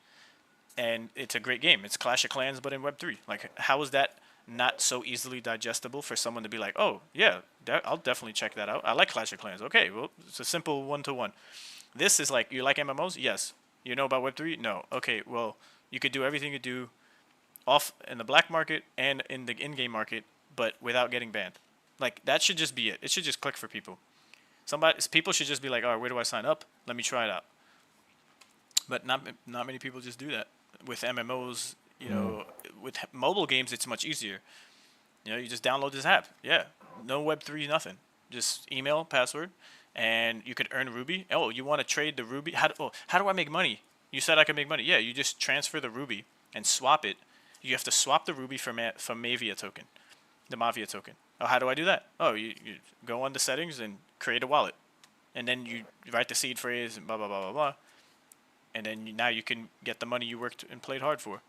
And it's a great game. It's Clash of Clans, but in Web3. Like, how is that not so easily digestible for someone to be like, oh yeah, I'll definitely check that out. I like Clash of Clans. Okay, well, it's a simple 1-to-1. This is like, you like MMOs? Yes. You know about Web3? No. Okay, well, you could do everything you do off in the black market and in the in-game market, but without getting banned. Like, that should just be it. It should just click for people. People should just be like, all right, where do I sign up? Let me try it out. But not many people just do that. With MMOs, with mobile games, it's much easier. You just download this app. Yeah, no Web3, nothing. Just email, password, and you could earn Ruby. Oh, you want to trade the Ruby? How do I make money? You said I could make money. Yeah, you just transfer the Ruby and swap it. You have to swap the Ruby for Mavia token, the Mavia token. Oh, how do I do that? Oh, you go on the settings and create a wallet, and then you write the seed phrase and blah blah blah blah blah, and then now you can get the money you worked and played hard for.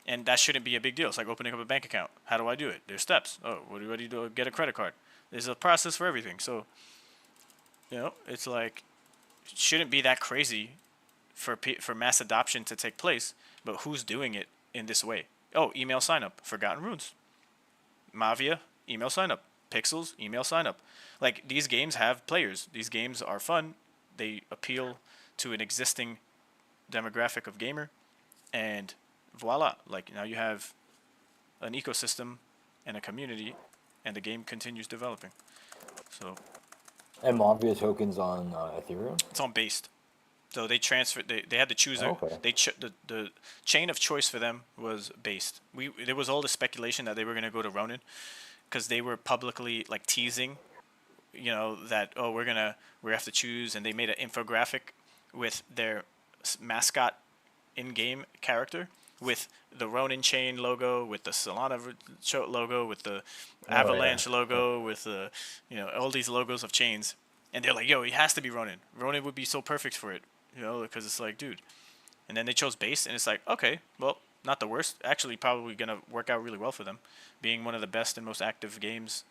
And that shouldn't be a big deal. It's like opening up a bank account. How do I do it? There's steps. Oh, what do I do to get a credit card? There's a process for everything. So, it's like, it shouldn't be that crazy for mass adoption to take place. But who's doing it in this way? Oh, email sign up. Forgotten Runes. Mavia, email sign up. Pixels, email sign up. Like, these games have players. These games are fun. They appeal to an existing demographic of gamer, and voila, like, now you have an ecosystem and a community, and the game continues developing. So, And Mafia tokens on Ethereum? it's on Based. So they transferred. They had to choose. Okay. The chain of choice for them was Based. There was all the speculation that they were going to go to Ronin, because they were publicly, like, teasing, that, oh, we have to choose, and they made an infographic with their mascot in-game character, with the Ronin chain logo, with the Solana logo, with the Avalanche logo, with the all these logos of chains, and they're like, yo, it has to be Ronin. Ronin would be so perfect for it, because it's like, dude. And then they chose Base, and it's like, okay, well, not the worst. Actually, probably gonna work out really well for them, being one of the best and most active games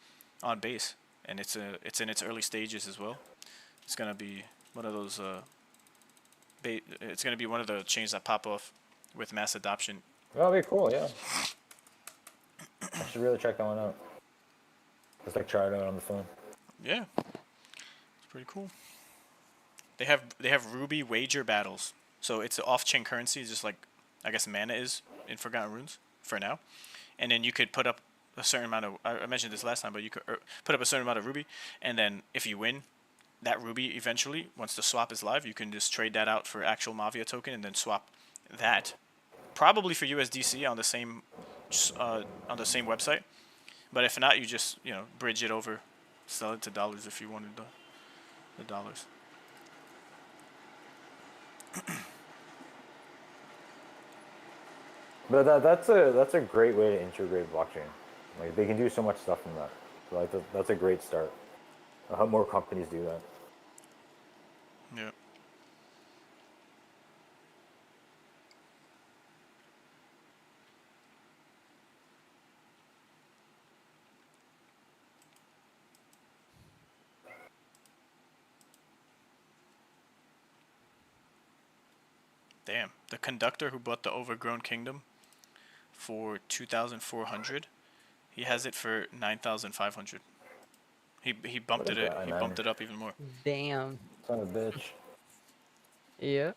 on Base, and it's in its early stages as well. It's gonna be one of those. It's gonna be one of the chains that pop off with mass adoption. That'll be cool, yeah. I should really check that one out. Just like try it out on the phone. Yeah, it's pretty cool. They have Ruby wager battles, so it's off-chain currency, just like, I guess, mana is in Forgotten Runes for now. And then you could put up a certain amount of. I mentioned this last time, but you could put up a certain amount of Ruby, and then if you win, that Ruby eventually, once the swap is live, you can just trade that out for actual Mavia token, and then swap that, probably for USDC on the same website. But if not, you just bridge it over, sell it to dollars if you wanted the dollars. But that's a great way to integrate blockchain. Like, they can do so much stuff from that. So, like, that's a great start. I hope more companies do that. Yeah. Damn. The conductor who bought the Overgrown Kingdom for 2,400, he has it for 9,500. He What bumped a it. guy, He man. bumped it up even more. Damn. Son of a bitch. Yeah.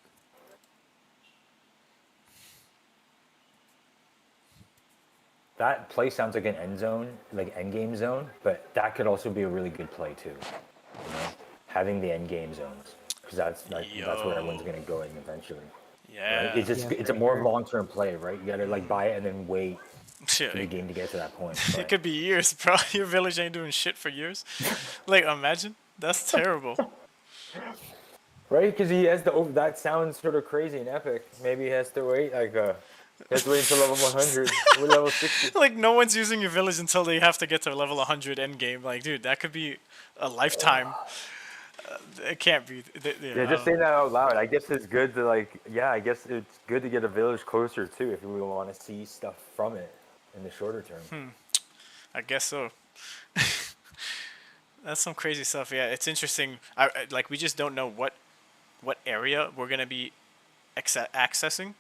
That play sounds like an end zone, like end game zone, but that could also be a really good play too. You know, having the end game zones, because that's where everyone's Yo. gonna go in eventually, right? Yeah. Yeah, It's for a more sure. long term play, right? You gotta like buy it and then wait Shit, for the game to get to that point. it But could be years, bro. Your village ain't doing shit for years. Like, imagine. That's terrible. right, because he has to. That sounds sort of crazy and epic. Maybe he has to wait he has to wait until level 100 or level 60. Like, no one's using your village until they have to get to level 100 end game. Like, dude, that could be a lifetime. It can't be. Yeah, Yeah, just saying that out loud. I guess it's good to like. Yeah, I guess it's good to get a village closer too if we want to see stuff from it in the shorter term. I guess so. That's some crazy stuff. Yeah, it's interesting. Like, we just don't know what area we're gonna be accessing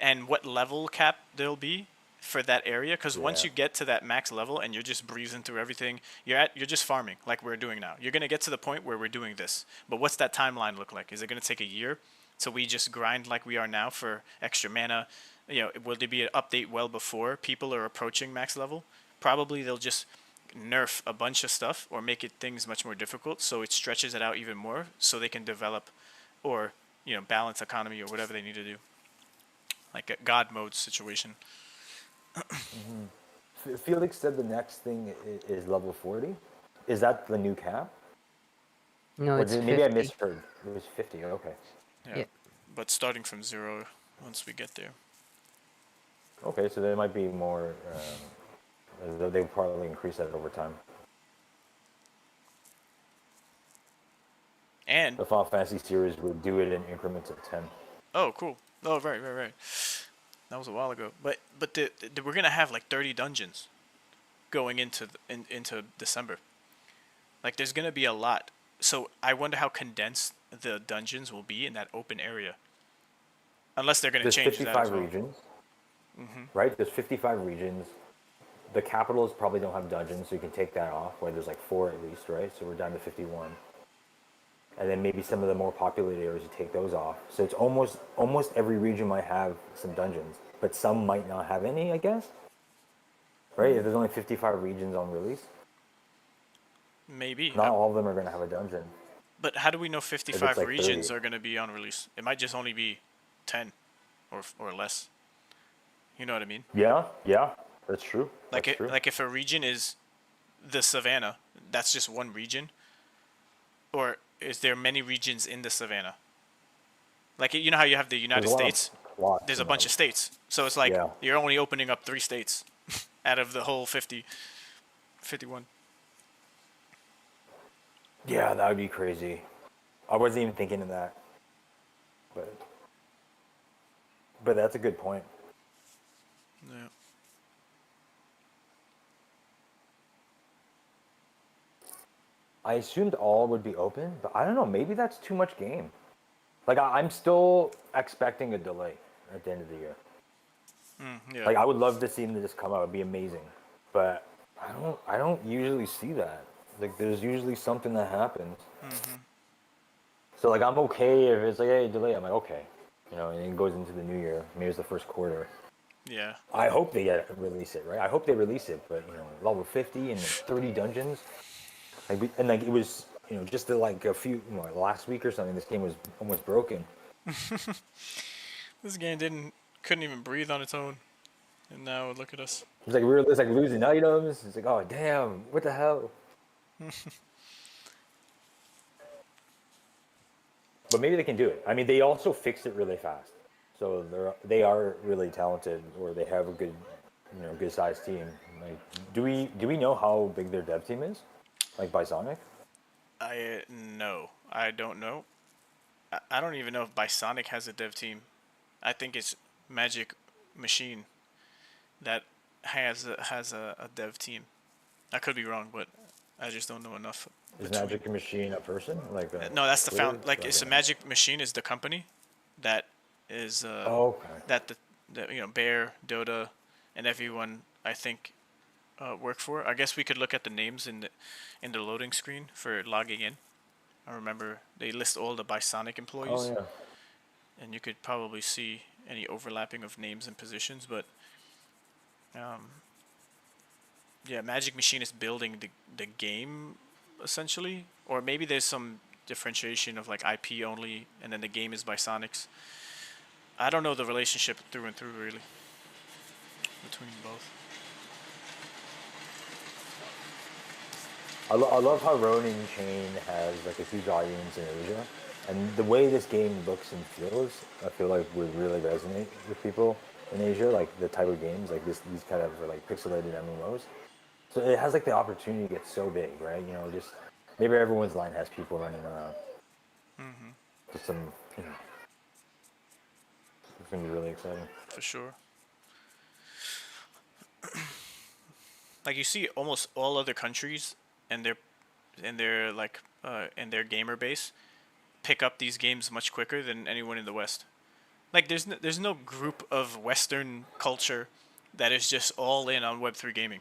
and what level cap there'll be for that area. Because once Yeah. you get to that max level and you're just breezing through everything, you're just farming like we're doing now. You're gonna get to the point where we're doing this. But what's that timeline look like? Is it gonna take a year? So we just grind like we are now for extra mana. You know, will there be an update well before people are approaching max level? Probably they'll just nerf a bunch of stuff or make it things much more difficult so it stretches it out even more so they can develop or balance economy or whatever they need to do, like a god mode situation. Felix said the next thing is level 40. Is that the new cap? No, Or it's maybe I 50. misheard. It was 50. Okay. Yeah, Yeah. but starting from zero once we get there. Okay, so there might be more. They would probably increase that over time. And The Final Fantasy series would do it in increments of 10. oh, cool. Oh, right. That was a while ago. But we're gonna have like 30 dungeons going into December. Like, there's gonna be a lot. So I wonder how condensed the dungeons will be in that open area. Unless they're gonna There's change that as 55 well. regions, right? There's 55 regions. The capitals probably don't have dungeons, so you can take that off, where there's like 4 at least, right? So we're down to 51. And then maybe some of the more populated areas, you take those off. So it's almost every region might have some dungeons, but some might not have any, I guess. Right? If there's only 55 regions on release, Maybe. not all of them are going to have a dungeon. But how do we know If it's 55 like regions 30. are going to be on release? It might just only be 10 or less. You know what I mean? Yeah, that's true. Like That's true. like if a region is the savannah, that's just one region, or is there many regions in the savannah? Like, you know how you have the United There's a lot of States? plots There's a in bunch them. of states. So it's like Yeah. you're only opening up 3 states out of the whole 50, 51. Yeah, that would be crazy. I wasn't even thinking of that. But that's a good point. Yeah. I assumed all would be open, but I don't know. Maybe that's too much game. Like I'm still expecting a delay at the end of the year. Yeah. Like I would love to see them just come out. It'd be amazing. But I don't usually see that. Like there's usually something that happens. So like I'm okay if it's like, hey, delay. I'm like, okay. And it goes into the new year. Maybe it's the first quarter. Yeah. I hope they release it, right? I hope they release it, but level 50 and 30 dungeons. Like it was, just like a few last week or something. This game was almost broken. This game couldn't even breathe on its own, and now look at us. It's like it's like losing items. It's like, oh damn, what the hell? But maybe they can do it. I mean, they also fixed it really fast, so they are really talented, or they have a good, good sized team. Like, do we know how big their dev team is? Like by Sonic? No, I don't know. I don't even know if Bisonic has a dev team. I think it's Magic Machine that has a dev team. I could be wrong, but I just don't know enough. Is Magic Machine a person? Like No, that's the Twitter? found. Like, it's a Okay. Magic Machine is the company that is Okay. that the Bear, Dota, and everyone I think work for. I guess we could look at the names in the loading screen for logging in. I remember they list all the Bisonic Oh employees, yeah. and you could probably see any overlapping of names and positions. But um, yeah, Magic Machine is building the game essentially, or maybe there's some differentiation of like IP only, and then the game is Bisonics. I don't know the relationship through and through really between both. I love how Ronin Chain has like a huge audience in Asia, and the way this game looks and feels, I feel like would really resonate with people in Asia. Like the type of games, like these kind of like pixelated MMOs. So it has like the opportunity to get so big, right? You know, just maybe everyone's line has people running around. Mm-hmm. Just some, you know, it's gonna be really exciting. For sure. Like you see almost all other countries and their like and their gamer base pick up these games much quicker than anyone in the West. Like there's no group of Western culture that is just all in on Web3 gaming.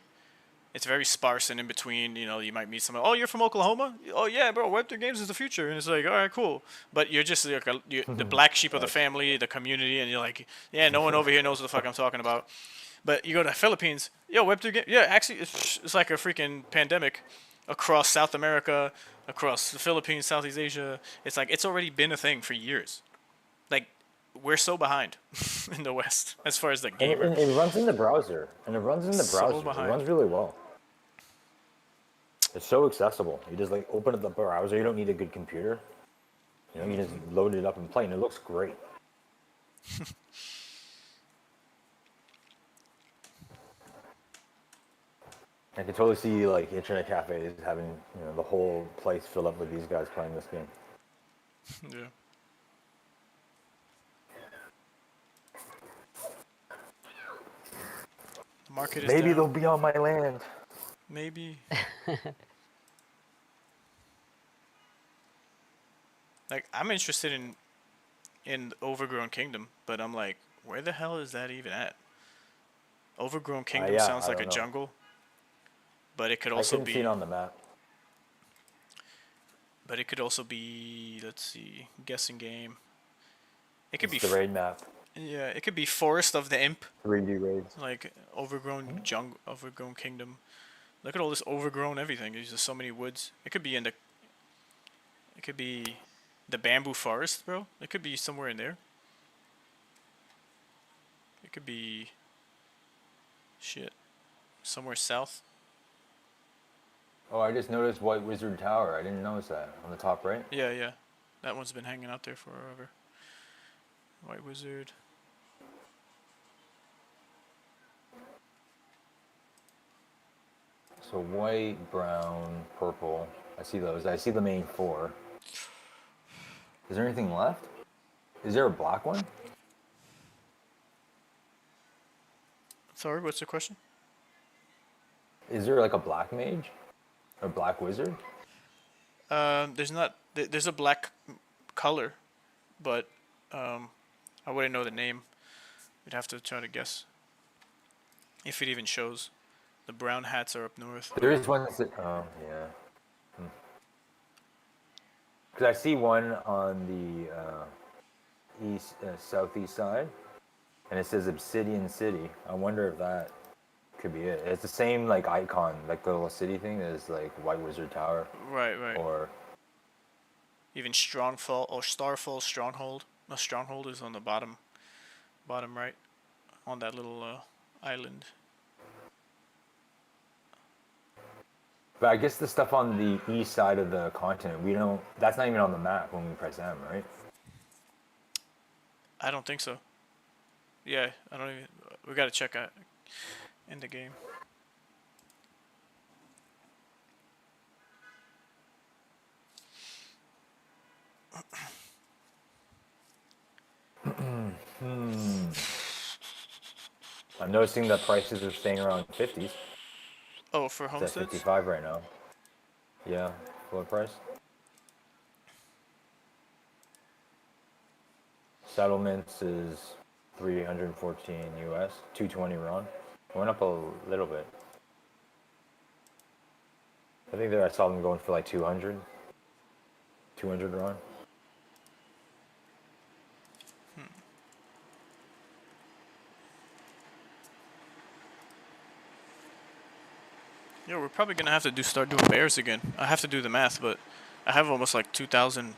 It's very sparse and in between. You might meet someone. Oh, you're from Oklahoma? Oh yeah, bro. Web3 games is the future, and it's like, all right, cool. But you're just like you're the black sheep of the Right. family, the community, and you're like, yeah, no one over here knows what the fuck I'm talking about. But you go to the Philippines, yo, Web3 game. Yeah, actually, it's like a freaking pandemic across South America, across the Philippines, Southeast Asia. It's like it's already been a thing for years. Like we're so behind in the West as far as the And gamer. it runs in the browser, and it runs in the So browser. It behind. runs really well. It's so accessible. You just like open up the browser. You don't need a good computer. You know, you just load it up and play, and it looks great. I can totally see like internet cafes having the whole place filled up with these guys playing this game. Yeah. The market is Maybe down. they'll be on my land. Maybe. Like I'm interested in Overgrown Kingdom, but I'm like, where the hell is that even at? Overgrown Kingdom Yeah, sounds I like a don't know. jungle, but it could I also couldn't see it be on the map. let's see, guessing game. It could be It's the raid map. yeah, it could be Forest of the Imp, 3D raids. like Overgrown Kingdom. Look at all this overgrown everything. There's just so many woods. It could be the bamboo forest, bro. It could be somewhere in there. It could be shit somewhere south. Oh, I just noticed White Wizard Tower. I didn't notice that on the top right. Yeah, yeah. That one's been hanging out there forever. White Wizard. So white, brown, purple. I see those. I see the main four. Is there anything left? Is there a black one? Sorry, what's the question? Is there like a black mage? Or black wizard? There's not. There's a black color, but I wouldn't know the name. You'd have to try to guess if it even shows. The brown hats are up north. There is one that's... Oh, yeah. Because I see one on the southeast side, and it says Obsidian City. I wonder if that could be it. It's the same like icon, like the little city thing as like White Wizard Tower, Right, right. or Even Strongfall or Starfall Stronghold. No, Stronghold is on the bottom right, on that little island. but I guess the stuff on the east side of the continent, we don't. That's not even on the map when we press M, right? I don't think so. Yeah, I don't even. We gotta check out in the game. I'm noticing that prices are staying around 50s. Oh, for It's at homesteads? 55 right now. Yeah, floor price. settlements is 314 US, 220 RON. Went up a little bit. I think that I saw them going for like 200 RON. Yeah, we're probably gonna have to start doing bears again. I have to do the math, but I have almost like 2,000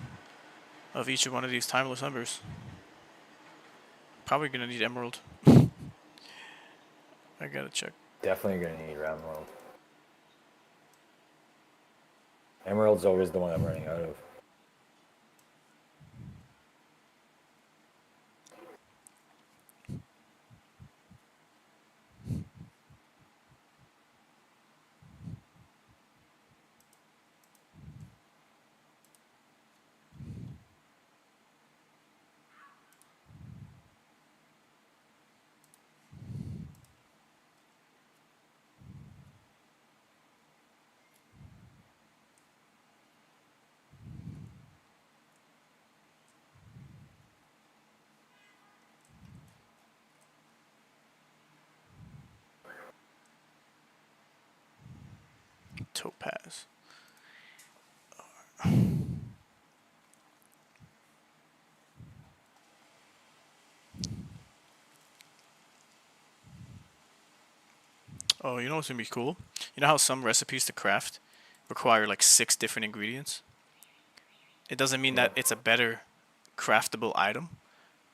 of each one of these timeless numbers. Probably gonna need emerald. I gotta check. Definitely gonna need emerald. Emerald's always the one I'm running out of. Topaz. Oh, you know what's gonna be cool? You know how some recipes to craft require like 6 different ingredients? It doesn't mean Yeah. that it's a better craftable item,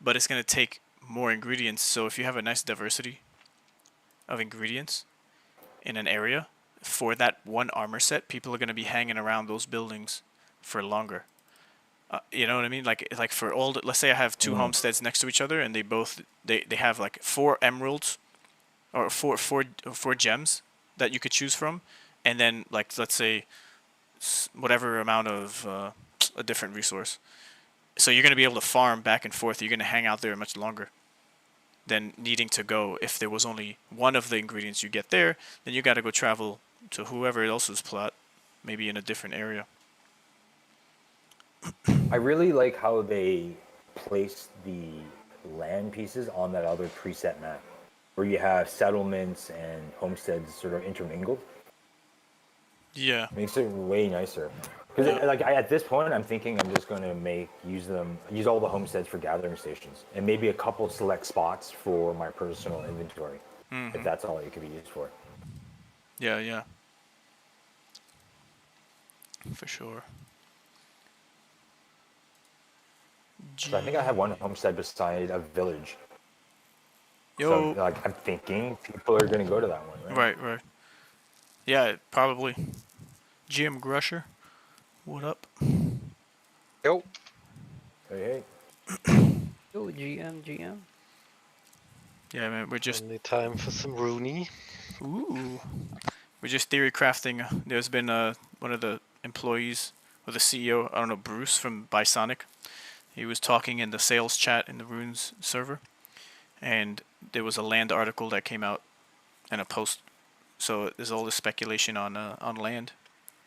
but it's gonna take more ingredients. So if you have a nice diversity of ingredients in an area for that one armor set, people are gonna be hanging around those buildings for longer. You know what I mean? Like for all, let's say I have 2 homesteads next to each other, and they have like 4 emeralds or four gems that you could choose from, and then like let's say whatever amount of a different resource. So you're gonna be able to farm back and forth. You're gonna hang out there much longer than needing to go. If there was only one of the ingredients you get there, then you got to go travel to whoever else's plot, maybe in a different area. I really like how they place the land pieces on that other preset map, where you have settlements and homesteads sort of intermingled. Yeah. Makes it way nicer. Because at this point, I'm thinking I'm just going to use all the homesteads for gathering stations, and maybe a couple select spots for my personal inventory, if that's all it could be used for. Yeah, yeah. For sure. So I think I have one homestead beside a village. Yo. So like I'm thinking people are going to go to that one, right? Right, right. Yeah, probably. GM Grusher, what up? Yo. Hey. Yo, GM. Yeah, man, we're just Only time for some Rooney. ooh. We're just theory crafting. There's been one of the employees or the CEO, I don't know, Bruce from Bisonic. He was talking in the sales chat in the Runes server, and there was a land article that came out and a post. So there's all this speculation on land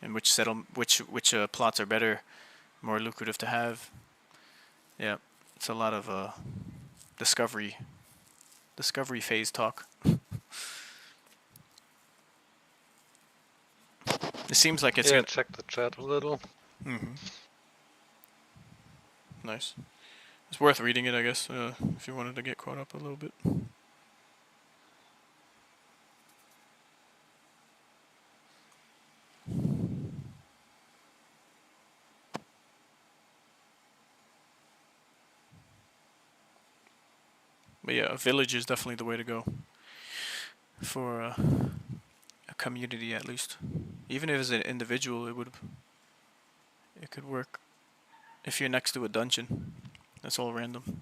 and which plots are better, more lucrative to have. Yeah, it's a lot of discovery phase talk. It seems like it's Yeah, gonna. check the chat a little. Nice. It's worth reading it, I guess, if you wanted to get caught up a little bit. But yeah, a village is definitely the way to go for a community, at least. Even if it's an individual, it could work. If you're next to a dungeon, that's all random.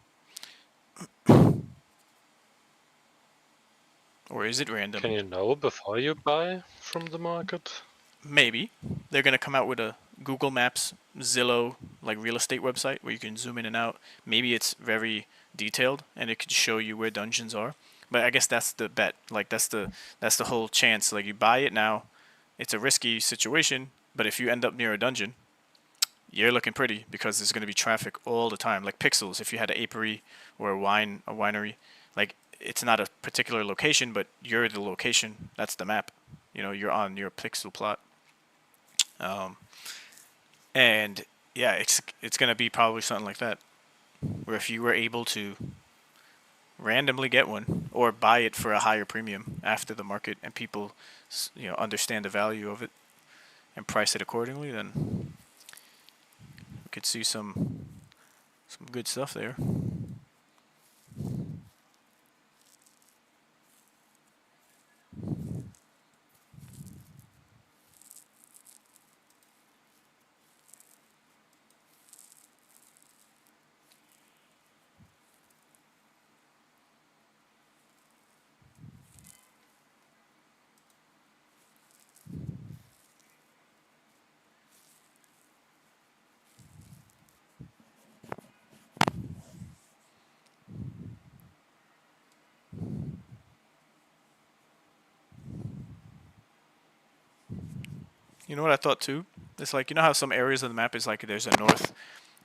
Or is it random? Can you know before you buy from the market? Maybe. They're going to come out with a Google Maps, Zillow, like real estate website where you can zoom in and out. Maybe it's very detailed and it could show you where dungeons are. But I guess that's the bet. Like that's the whole chance. Like you buy it now, it's a risky situation, but if you end up near a dungeon, you're looking pretty because there's going to be traffic all the time. Like pixels, if you had an apiary or a winery, like it's not a particular location, but you're the location. That's the map. You know, you're on your pixel plot. And yeah, it's going to be probably something like that, where if you were able to randomly get one or buy it for a higher premium after the market and people, understand the value of it and price it accordingly, then we could see some good stuff there. You know what I thought too? It's like, you know how some areas of the map is like there's a north,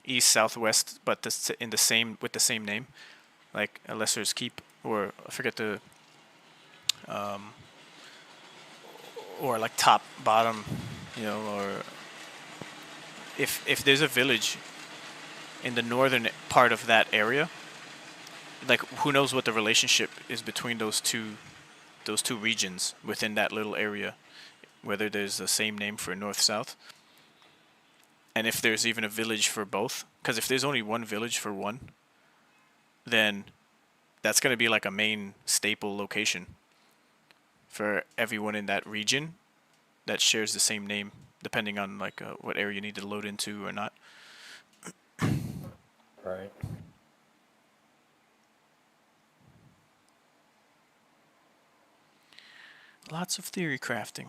east, southwest, but in the same with the same name, like a Lesser's Keep, or I forget the, or like top, bottom, or if there's a village in the northern part of that area, like who knows what the relationship is between those two regions within that little area, whether there's the same name for north south, and if there's even a village for both. Because if there's only one village for one, then that's going to be like a main staple location for everyone in that region that shares the same name, depending on like what area you need to load into or not. Right. Lots of theory crafting.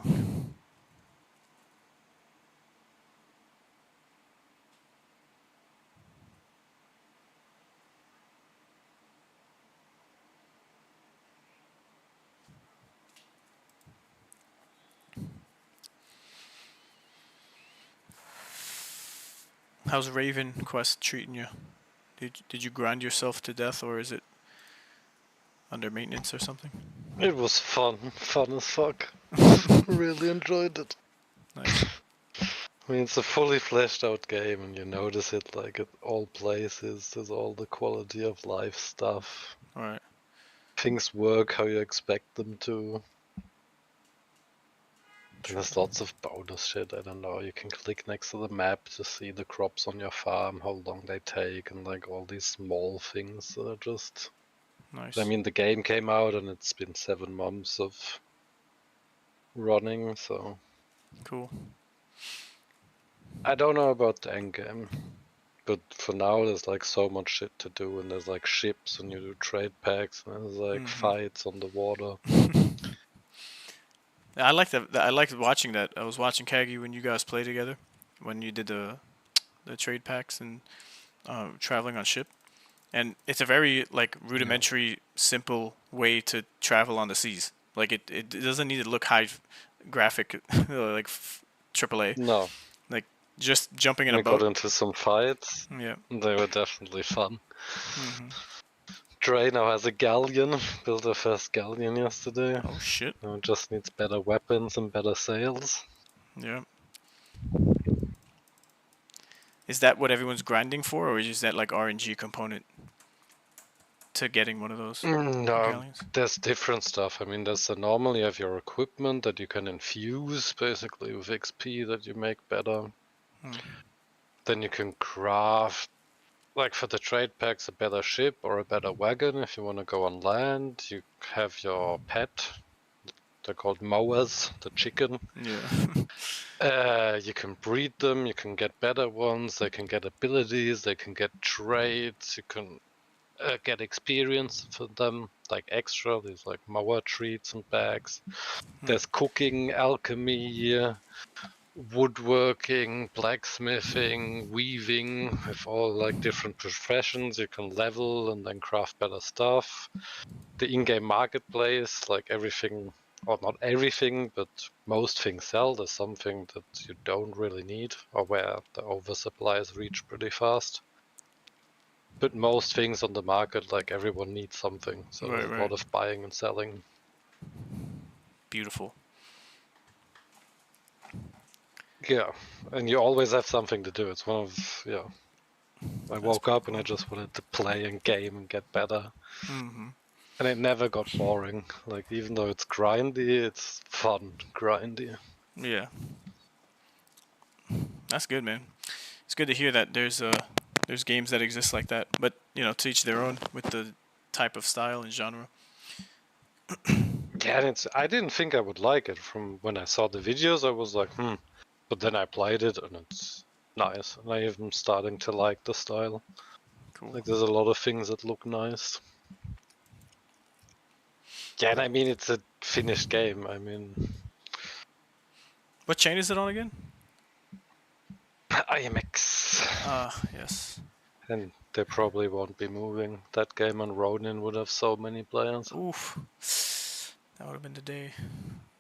How's Raven Quest treating you? Did you grind yourself to death, or is it under maintenance or something? It was fun as fuck. Really enjoyed it. Nice. I mean, it's a fully fleshed out game, and you notice it like at all places. There's all the quality of life stuff. All right. Things work how you expect them to. There's lots of bonus shit. I don't know. You can click next to the map to see the crops on your farm, how long they take, and like all these small things that are just. Nice. I mean, the game came out and it's been 7 months of running, so. Cool. I don't know about the end game, but for now there's like so much shit to do, and there's like ships, and you do trade packs, and there's like fights on the water. I like that. I liked watching that. I was watching Kagi when you guys play together, when you did the trade packs and traveling on ship, and it's a very like rudimentary, simple way to travel on the seas. Like it doesn't need to look high graphic, like AAA. No, Like just jumping in a we boat. got into some fights. Yeah. They were definitely fun. Dre now has a galleon. Built her first galleon yesterday. Oh shit. Now it just needs better weapons and better sails. Yeah. Is that what everyone's grinding for, or is that like RNG component to getting one of those No, galleons? there's different stuff. I mean, there's normally you have your equipment that you can infuse basically with XP that you make better. Then you can craft, like for the trade packs, a better ship or a better wagon if you want to go on land. You have your pet. They're called mowers, the chicken. Yeah. You can breed them, you can get better ones, they can get abilities, they can get traits, you can get experience for them, like extra. There's like mower treats and bags. There's cooking, alchemy, woodworking, blacksmithing, weaving, with all like different professions. You can level and then craft better stuff. The in-game marketplace, like everything or not everything, but most things sell. There's something that you don't really need, or where the oversupplies reach pretty fast. But most things on the market, like everyone needs something, so Right, there's a right. lot of buying and selling. Beautiful. Yeah, and you always have something to do. It's one of, yeah. I woke pretty up and I cool. just wanted to play and game and get better. Mm-hmm. And it never got boring. Like, even though it's grindy, it's fun, grindy. Yeah. That's good, man. It's good to hear that there's games that exist like that, but you know, to each their own with the type of style and genre. Yeah, and I didn't think I would like it. From when I saw the videos, I was like, But then I played it and it's nice. And I even starting to like the style. Cool. Like, there's a lot of things that look nice. Yeah, and I mean, it's a finished game. I mean, What chain is it on again? IMX. Yes. And they probably won't be moving. That game on Ronin would have so many players. Oof. That would have been the day.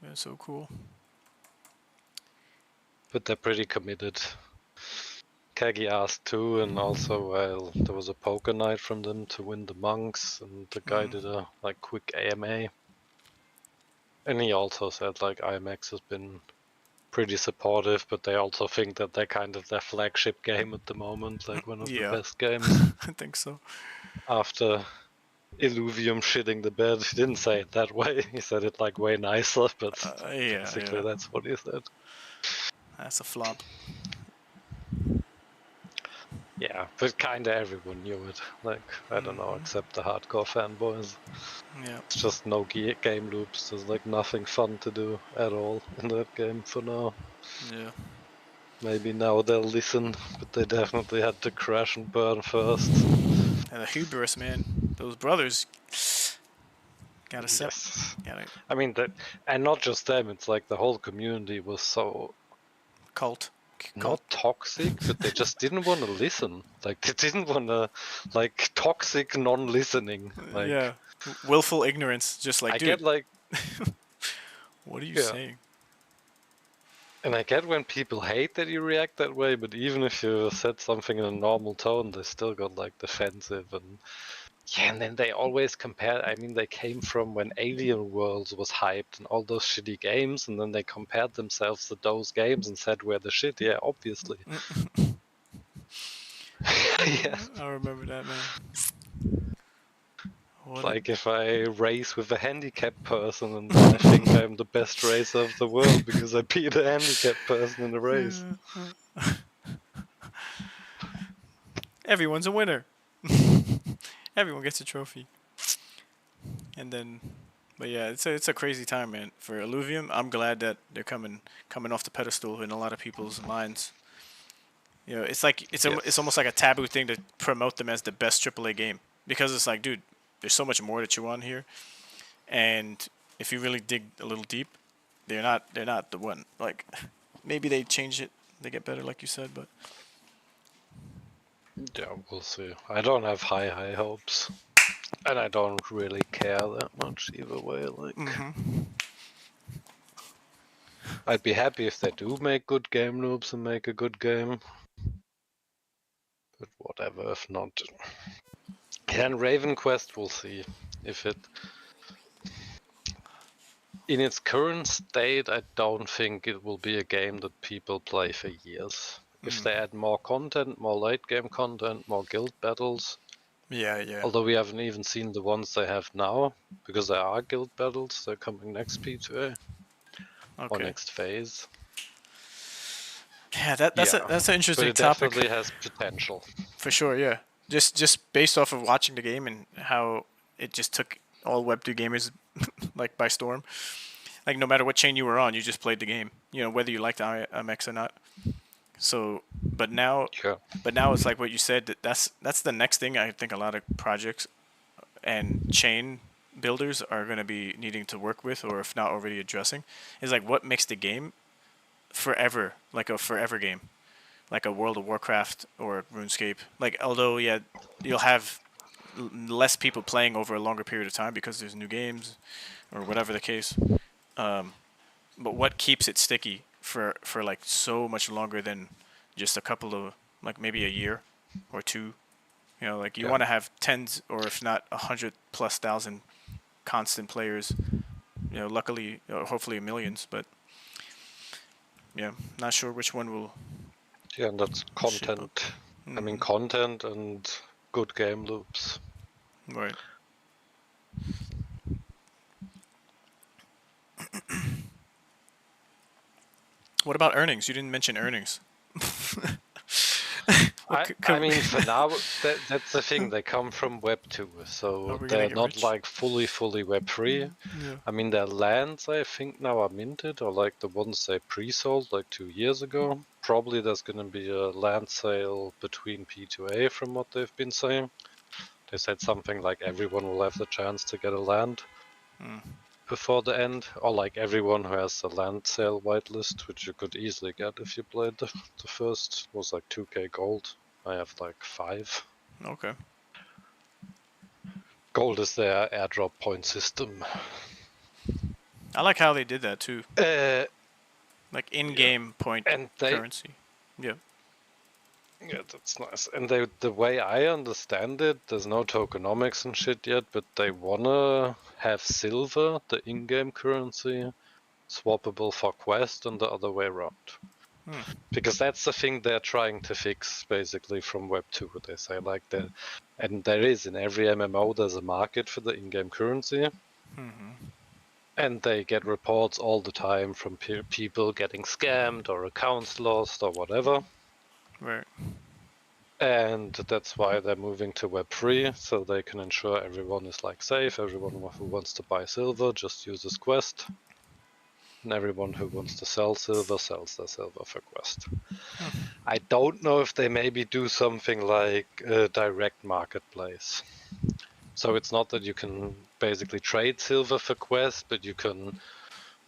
That's so cool. But they're pretty committed. Kagi asked too, and also, well, there was a poker night from them to win the monks, and the guy did a like quick AMA. And he also said like IMX has been pretty supportive, but they also think that they're kind of their flagship game at the moment, like one of the Yeah. best games. I think so. After Illuvium shitting the bed, he didn't say it that way. He said it like way nicer, but basically Yeah. that's what he said. That's a flop. Yeah, but kinda everyone knew it. Like, I don't know, except the hardcore fanboys. Yeah. It's just no game loops. There's like nothing fun to do at all in that game for now. Yeah. Maybe now they'll listen, but they definitely had to crash and burn first. And the hubris, man. Those brothers gotta Yes. gotta I mean, and not just them, it's like the whole community was so cult. not toxic, but they just didn't want to listen. Like, they didn't want to, like, toxic non-listening. Like, Yeah. Willful ignorance. Just like, I dude, get like, what are you yeah. saying? And I get when people hate that you react that way, but even if you said something in a normal tone, they still got like defensive and yeah, and then they always compare. I mean, they came from when Alien Worlds was hyped and all those shitty games, and then they compared themselves to those games and said we're the shit. Yeah, obviously. Yeah. I remember that, man. Like if I race with a handicapped person and then I think I'm the best racer of the world because I beat a handicapped person in the race. Everyone's a winner. Everyone gets a trophy. And then, but yeah, it's a crazy time, man. For Illuvium, I'm glad that they're coming off the pedestal in a lot of people's minds. You know, it's like it's almost like a taboo thing to promote them as the best AAA game because it's like, dude, there's so much more to chew on here, and if you really dig a little deep, they're not the one. Like, maybe they change it, they get better, like you said, but yeah, we'll see. I don't have high hopes, and I don't really care that much either way. Like, I'd be happy if they do make good game loops and make a good game. But whatever, if not. Yeah, and Raven Quest, we'll see. If it... In its current state, I don't think it will be a game that people play for years. If they add more content, more late game content, more guild battles. yeah. Although we haven't even seen the ones they have now, because there are guild battles, they're coming next P2A. Or Okay. next phase. Yeah, that's an interesting but it topic. definitely has potential. For sure, yeah. Just based off of watching the game and how it just took all Web2 gamers like by storm. Like no matter what chain you were on, you just played the game. You know, whether you liked IMX or not. So, but now it's like what you said. That's the next thing I think a lot of projects and chain builders are going to be needing to work with, or if not already addressing, is like what makes the game forever, like a forever game, like a World of Warcraft or RuneScape. Like, although, yeah, you'll have less people playing over a longer period of time because there's new games or whatever the case. But what keeps it sticky for like so much longer than just a couple of like maybe a year or two? You know, like you want to have tens or if not 100,000+ constant players. You know, luckily, hopefully millions, but yeah, not sure which one will. Yeah, and that's content. I mean, content and good game loops. Right. What about earnings? You didn't mention earnings. I mean, for now, that's the thing. They come from Web 2, so we they're gonna get not rich? like fully Web 3. Yeah. I mean, their lands, I think, now are minted, or like the ones they pre-sold like 2 years ago. Probably there's going to be a land sale between P2A from what they've been saying. They said something like everyone will have the chance to get a land before the end, or like everyone who has a land sale whitelist, which you could easily get if you played the first, was like 2k gold. I have like 5. Okay. Gold is their airdrop point system. I like how they did that too. Like in-game point and currency. Yeah. Yeah, that's nice. And the way I understand it, there's no tokenomics and shit yet, but they wanna have silver, the in-game currency, swappable for quest and the other way around. Because that's the thing they're trying to fix basically from Web 2. They say like and there is in every MMO there's a market for the in-game currency. And they get reports all the time from people getting scammed or accounts lost or whatever. Right. And that's why they're moving to Web3, so they can ensure everyone is like safe. Everyone who wants to buy silver just uses Quest, and everyone who wants to sell silver sells their silver for Quest. I don't know if they maybe do something like a direct marketplace. So it's not that you can basically trade silver for Quest, but you can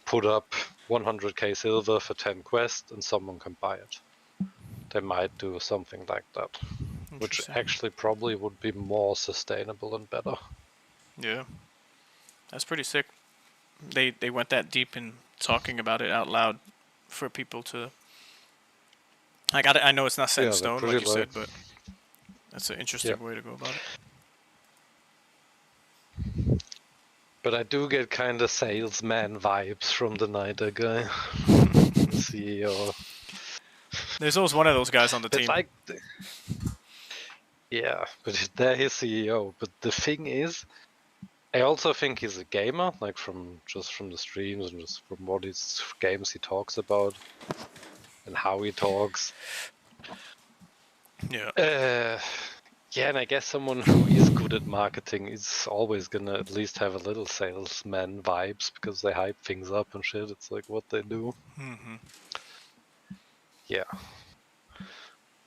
put up 100k silver for 10 Quest, and someone can buy it. They might do something like that, which actually probably would be more sustainable and better. Yeah, that's pretty sick. They went that deep in talking about it out loud for people to. Like I know it's not set in stone like you said, but that's an interesting way to go about it. But I do get kind of salesman vibes from the Nida guy, the CEO. There's always one of those guys on the team. Like, yeah, but they're his CEO. But the thing is, I also think he's a gamer, like from the streams and just from what his games he talks about and how he talks. Yeah. Yeah, and I guess someone who is good at marketing is always gonna at least have a little salesman vibes because they hype things up and shit. It's like what they do. Yeah.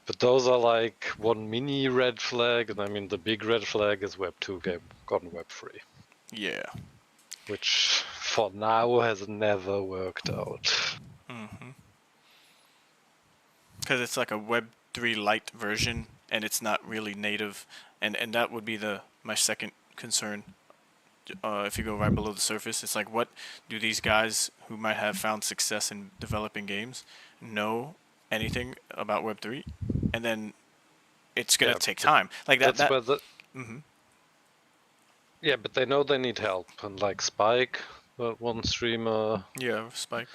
But those are like one mini red flag, and I mean the big red flag is Web 2 game gone Web 3. Yeah. Which for now has never worked out. Because it's like a Web 3 Lite version, and it's not really native, and that would be my second concern. If you go right below the surface, it's like, what do these guys who might have found success in developing games know anything about Web 3? And then it's gonna take time. Like that. That's where Yeah, but they know they need help, and like Spike, one streamer. Yeah, Spike.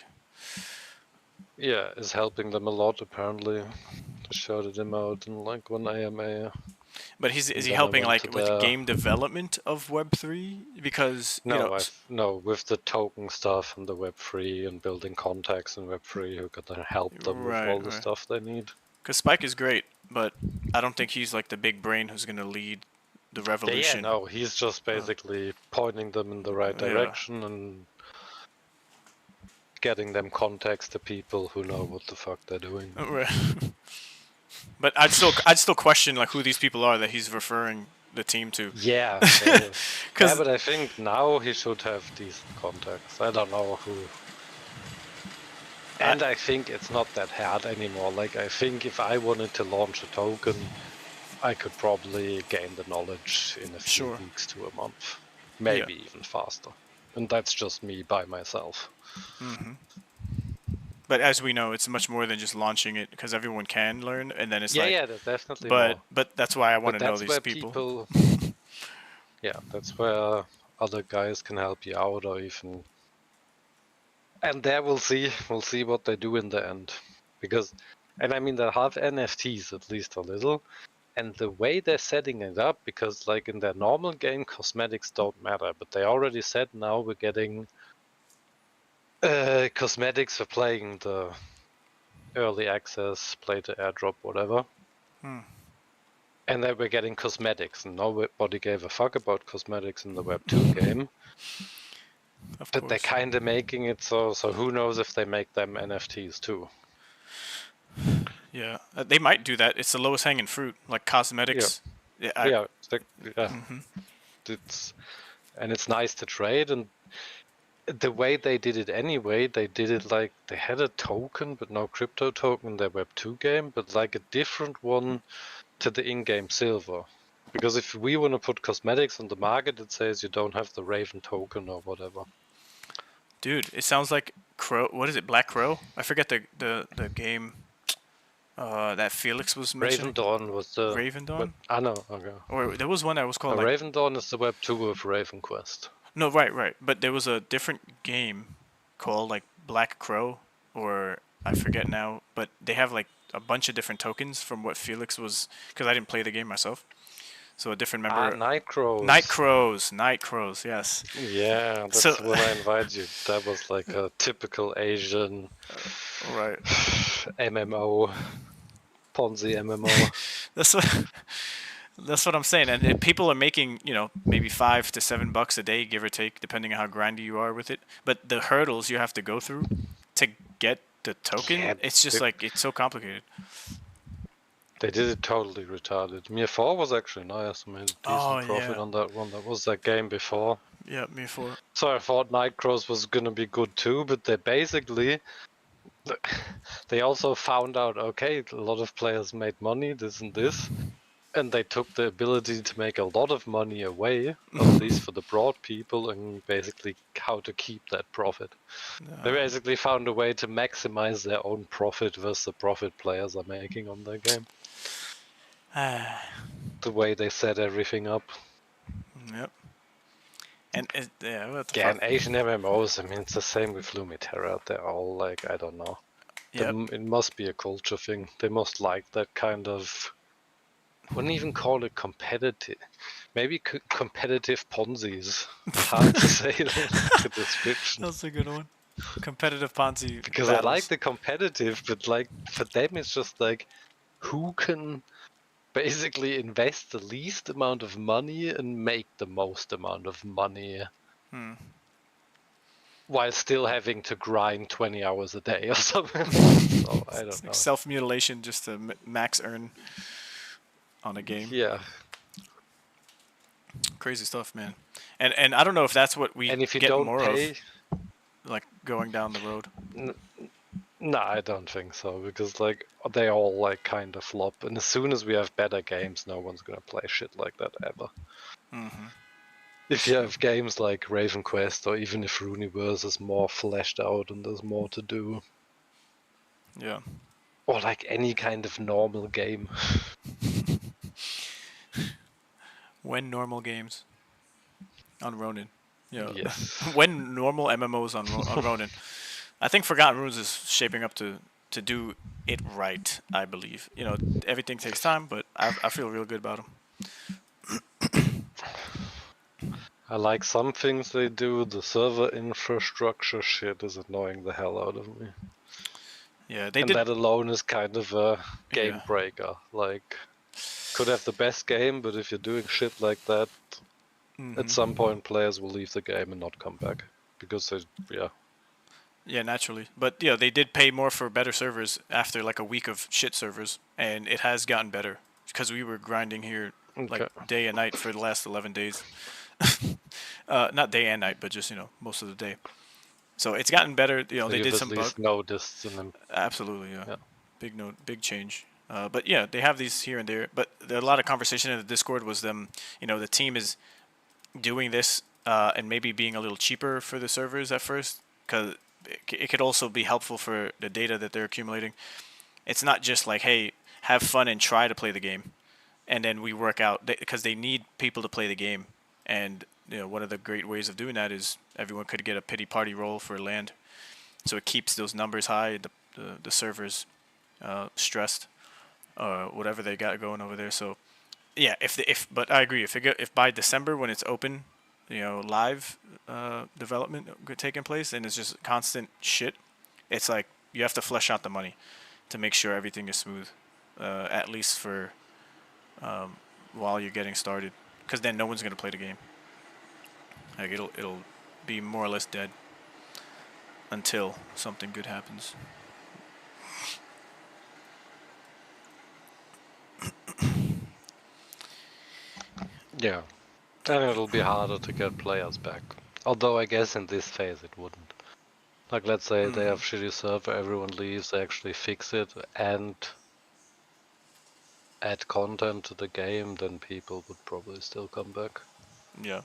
Yeah, is helping them a lot apparently. I shouted him out in like one AMA. But is he helping like with game development of Web3? Because no, with the token stuff and the Web3 and building contacts in Web3 who can help them with all the stuff they need. Because Spike is great, but I don't think he's like the big brain who's gonna lead the revolution. Yeah, no, he's just basically pointing them in the right direction and getting them contacts to people who know what the fuck they're doing. But I'd still question like who these people are that he's referring the team to. Yeah, but I think now he should have decent contacts. I don't know who. And I think it's not that hard anymore. Like I think if I wanted to launch a token, I could probably gain the knowledge in a few weeks to a month, maybe even faster. And that's just me by myself. But as we know, it's much more than just launching it, because everyone can learn, and then it's like, Yeah, there's definitely but more. that's why I want But to know that's these where people. yeah, that's where other guys can help you out, or even, and there we'll see what they do in the end, because, and I mean, they have NFTs at least a little, and the way they're setting it up, because like in their normal game, cosmetics don't matter, but they already said now we're getting cosmetics for playing the early access, play the airdrop, whatever. And then we're getting cosmetics, and nobody gave a fuck about cosmetics in the Web 2 game. Of But they're course. kind of making it so who knows if they make them NFTs too. Yeah, they might do that. It's the lowest hanging fruit, like cosmetics. Yeah, it's and it's nice to trade, and the way they did it anyway, they did it like they had a token but no crypto token in their Web 2 game, but like a different one to the in-game silver. Because if we want to put cosmetics on the market, it says you don't have the Raven token or whatever. Dude, it sounds like Crow. What is it? Black Crow? I forget the game. That Felix was mentioning. Raven Dawn was the Raven Dawn? no, okay. Or there was one that was called like. Raven Dawn is the Web 2 of Raven Quest. No, right. But there was a different game called like Black Crow, or I forget now. But they have like a bunch of different tokens from what Felix was, because I didn't play the game myself. So a different member. Night Crows. Night Crows. Yes. Yeah, that's when I invited you. That was like a typical Asian, right, MMO, Ponzi MMO. That's what I'm saying. And people are making, maybe $5 to $7 a day, give or take, depending on how grindy you are with it. But the hurdles you have to go through to get the token, it's just like, it's so complicated. They did it totally retarded. Mir 4 was actually nice. I made a decent profit on that one. That was that game before. Yeah, Mir 4. So I thought Night Crows was gonna be good too, but they also found out, okay, a lot of players made money, this and this, and they took the ability to make a lot of money away, at least for the broad people, and basically how to keep that profit. They basically found a way to maximize their own profit versus the profit players are making on their game. The way they set everything up. Yep. And what the fuck? fuck? And Asian MMOs, I mean, it's the same with Lumitera. They're all like, I don't know. Yep. It must be a culture thing. They must like that kind of. I wouldn't even call it competitive. Maybe competitive Ponzi's. Hard to say the description. That's a good one. Competitive Ponzi. Because battles. I like the competitive, but like for them, it's just like who can basically invest the least amount of money and make the most amount of money while still having to grind 20 hours a day or something. So I don't know. Self-mutilation just to max earn on a game. Yeah. Crazy stuff, man. And I don't know if that's what we and if you get don't more pay, of, like going down the road. No, I don't think so, because like they all like kind of flop, and as soon as we have better games, no one's gonna play shit like that ever. If you have games like Raven Quest, or even if Runiverse is more fleshed out and there's more to do. Yeah. Or like any kind of normal game. When normal games on Ronin. Yeah. Yes. When normal MMOs on Ronin. I think Forgotten Runes is shaping up to do it right, I believe. Everything takes time, but I feel real good about them. I like some things they do. The server infrastructure shit is annoying the hell out of me. Yeah, that alone is kind of a game breaker. Like, could have the best game, but if you're doing shit like that, at some point players will leave the game and not come back because Yeah, naturally. But they did pay more for better servers after like a week of shit servers, and it has gotten better because we were grinding here like day and night for the last 11 days. Not day and night, but just most of the day. So it's gotten better. So they did some bugs. Noticed in them. Absolutely, yeah. Big change. But yeah, they have these here and there. But a lot of conversation in the Discord was them. The team is doing this and maybe being a little cheaper for the servers at first, because it could also be helpful for the data that they're accumulating. It's not just like, hey, have fun and try to play the game, and then we work out, because they need people to play the game. And one of the great ways of doing that is everyone could get a pity party roll for land, so it keeps those numbers high, the servers stressed, or whatever they got going over there. So yeah, but I agree, if by December when it's open, live development taking place, and it's just constant shit, it's like you have to flesh out the money to make sure everything is smooth, at least for while you're getting started, because then no one's gonna play the game. Like it'll be more or less dead until something good happens. Yeah. Then it'll be harder to get players back. Although I guess in this phase it wouldn't. Like, let's say they have shitty server, everyone leaves, they actually fix it and add content to the game, then people would probably still come back. Yeah.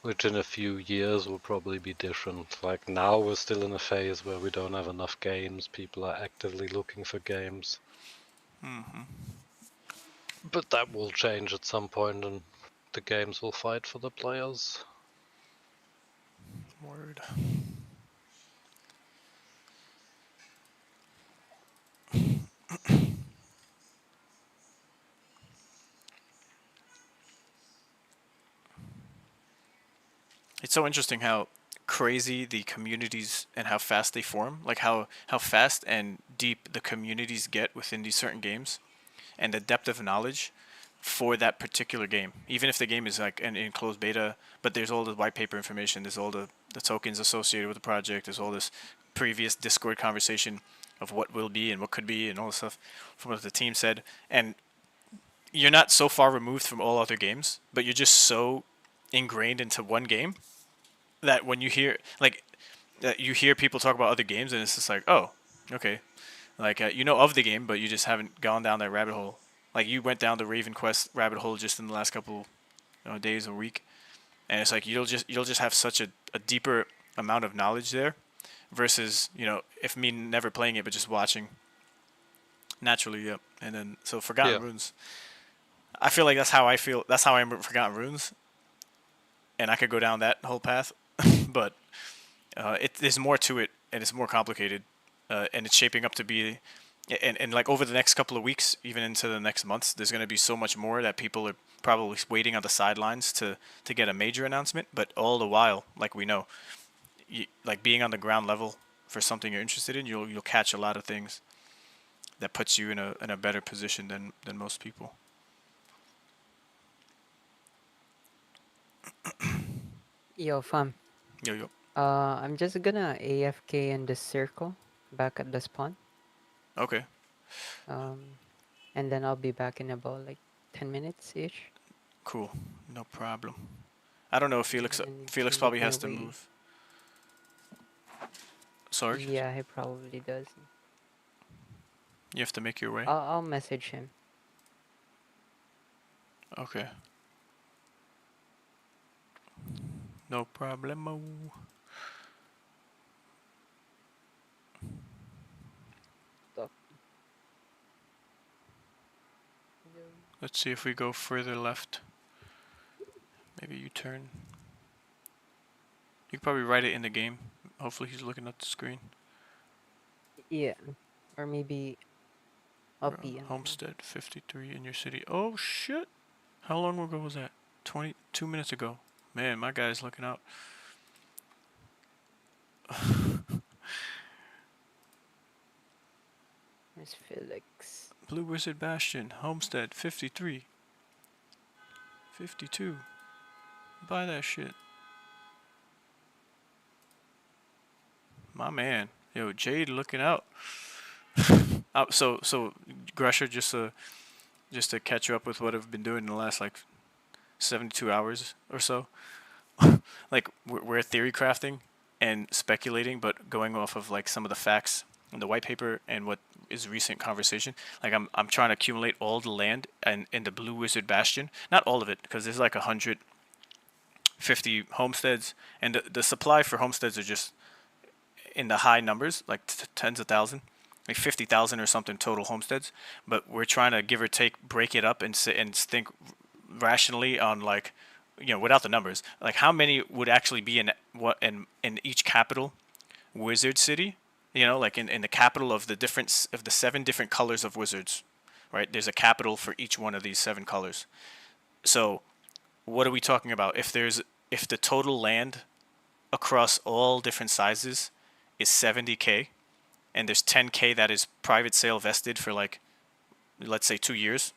Which in a few years will probably be different. Like, now we're still in a phase where we don't have enough games, people are actively looking for games. But that will change at some point and the games will fight for the players. Word. It's so interesting how crazy the communities and how fast they form. Like how fast and deep the communities get within these certain games, and the depth of knowledge for that particular game. Even if the game is like in closed beta, but there's all the white paper information, there's all the tokens associated with the project, there's all this previous Discord conversation of what will be and what could be and all this stuff from what the team said. And you're not so far removed from all other games, but you're just so ingrained into one game that when you hear people talk about other games, and it's just like, oh, okay, like of the game, but you just haven't gone down that rabbit hole. Like you went down the Raven Quest rabbit hole just in the last couple days or week, and it's like you'll just have such a deeper amount of knowledge there, versus if me never playing it but just watching. Naturally, yep. And then so Forgotten Runes. I feel like that's how I feel. That's how I am Forgotten Runes, and I could go down that whole path, but there's more to it, and it's more complicated, and it's shaping up to be, and like over the next couple of weeks, even into the next months, there's going to be so much more that people are probably waiting on the sidelines to get a major announcement. But all the while, like we know, like being on the ground level for something you're interested in, you'll catch a lot of things that puts you in a better position than most people. Yo, fam. Yo. I'm just gonna AFK in this circle back at the spawn. Okay. And then I'll be back in about like 10 minutes ish. Cool. No problem. I don't know if Felix probably has to move. Sorry? Yeah, he probably does. You have to make your way? I'll message him. Okay. No problemo. Let's see if we go further left. Maybe you turn. You could probably write it in the game. Hopefully he's looking at the screen. Yeah. Or maybe I'll be in Homestead 53 in your city. Oh shit! How long ago was that? 22 minutes ago. Man, my guy's looking out. There's Felix. Blue Wizard Bastion, Homestead 53. 52. Buy that shit. My man. Yo, Jade looking out. So Grusher, just to catch you up with what I've been doing in the last like 72 hours or so. Like we're theory crafting and speculating, but going off of like some of the facts in the white paper and what is recent conversation. Like I'm trying to accumulate all the land and in the Blue Wizard Bastion, not all of it, because there's like 150 homesteads, and the supply for homesteads are just in the high numbers, like tens of thousands, like 50,000 or something total homesteads. But we're trying to give or take break it up and think rationally on, like, without the numbers, like how many would actually be in each capital wizard city, like in the capital of the 7 different colors of wizards, right? There's a capital for each one of these 7 colors. So what are we talking about? If the total land across all different sizes is 70K, and there's 10K that is private sale vested for, like, let's say 2 years,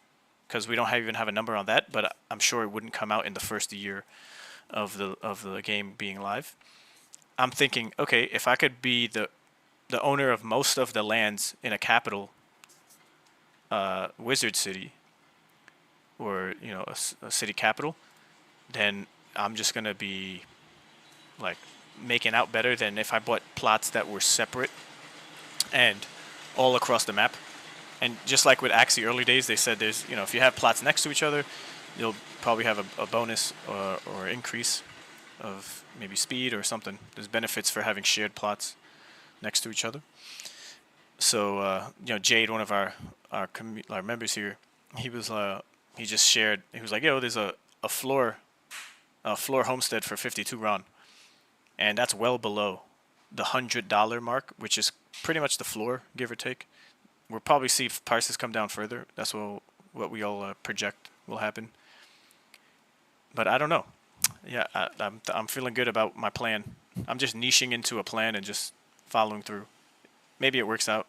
because we don't even have a number on that, but I'm sure it wouldn't come out in the first year of the game being live. I'm thinking, okay, if I could be the owner of most of the lands in a capital wizard city, or a city capital, then I'm just gonna be, like, making out better than if I bought plots that were separate and all across the map. And just like with Axie early days, they said there's, if you have plots next to each other, you'll probably have a bonus or increase of maybe speed or something. There's benefits for having shared plots next to each other. So Jade, one of our members here, he just shared. He was like, "Yo, there's a floor homestead for 52 RON, and that's well below the $100 mark, which is pretty much the floor, give or take. We'll probably see if prices come down further. That's what we all project will happen. But I don't know. Yeah, I'm feeling good about my plan. I'm just niching into a plan and just following through. Maybe it works out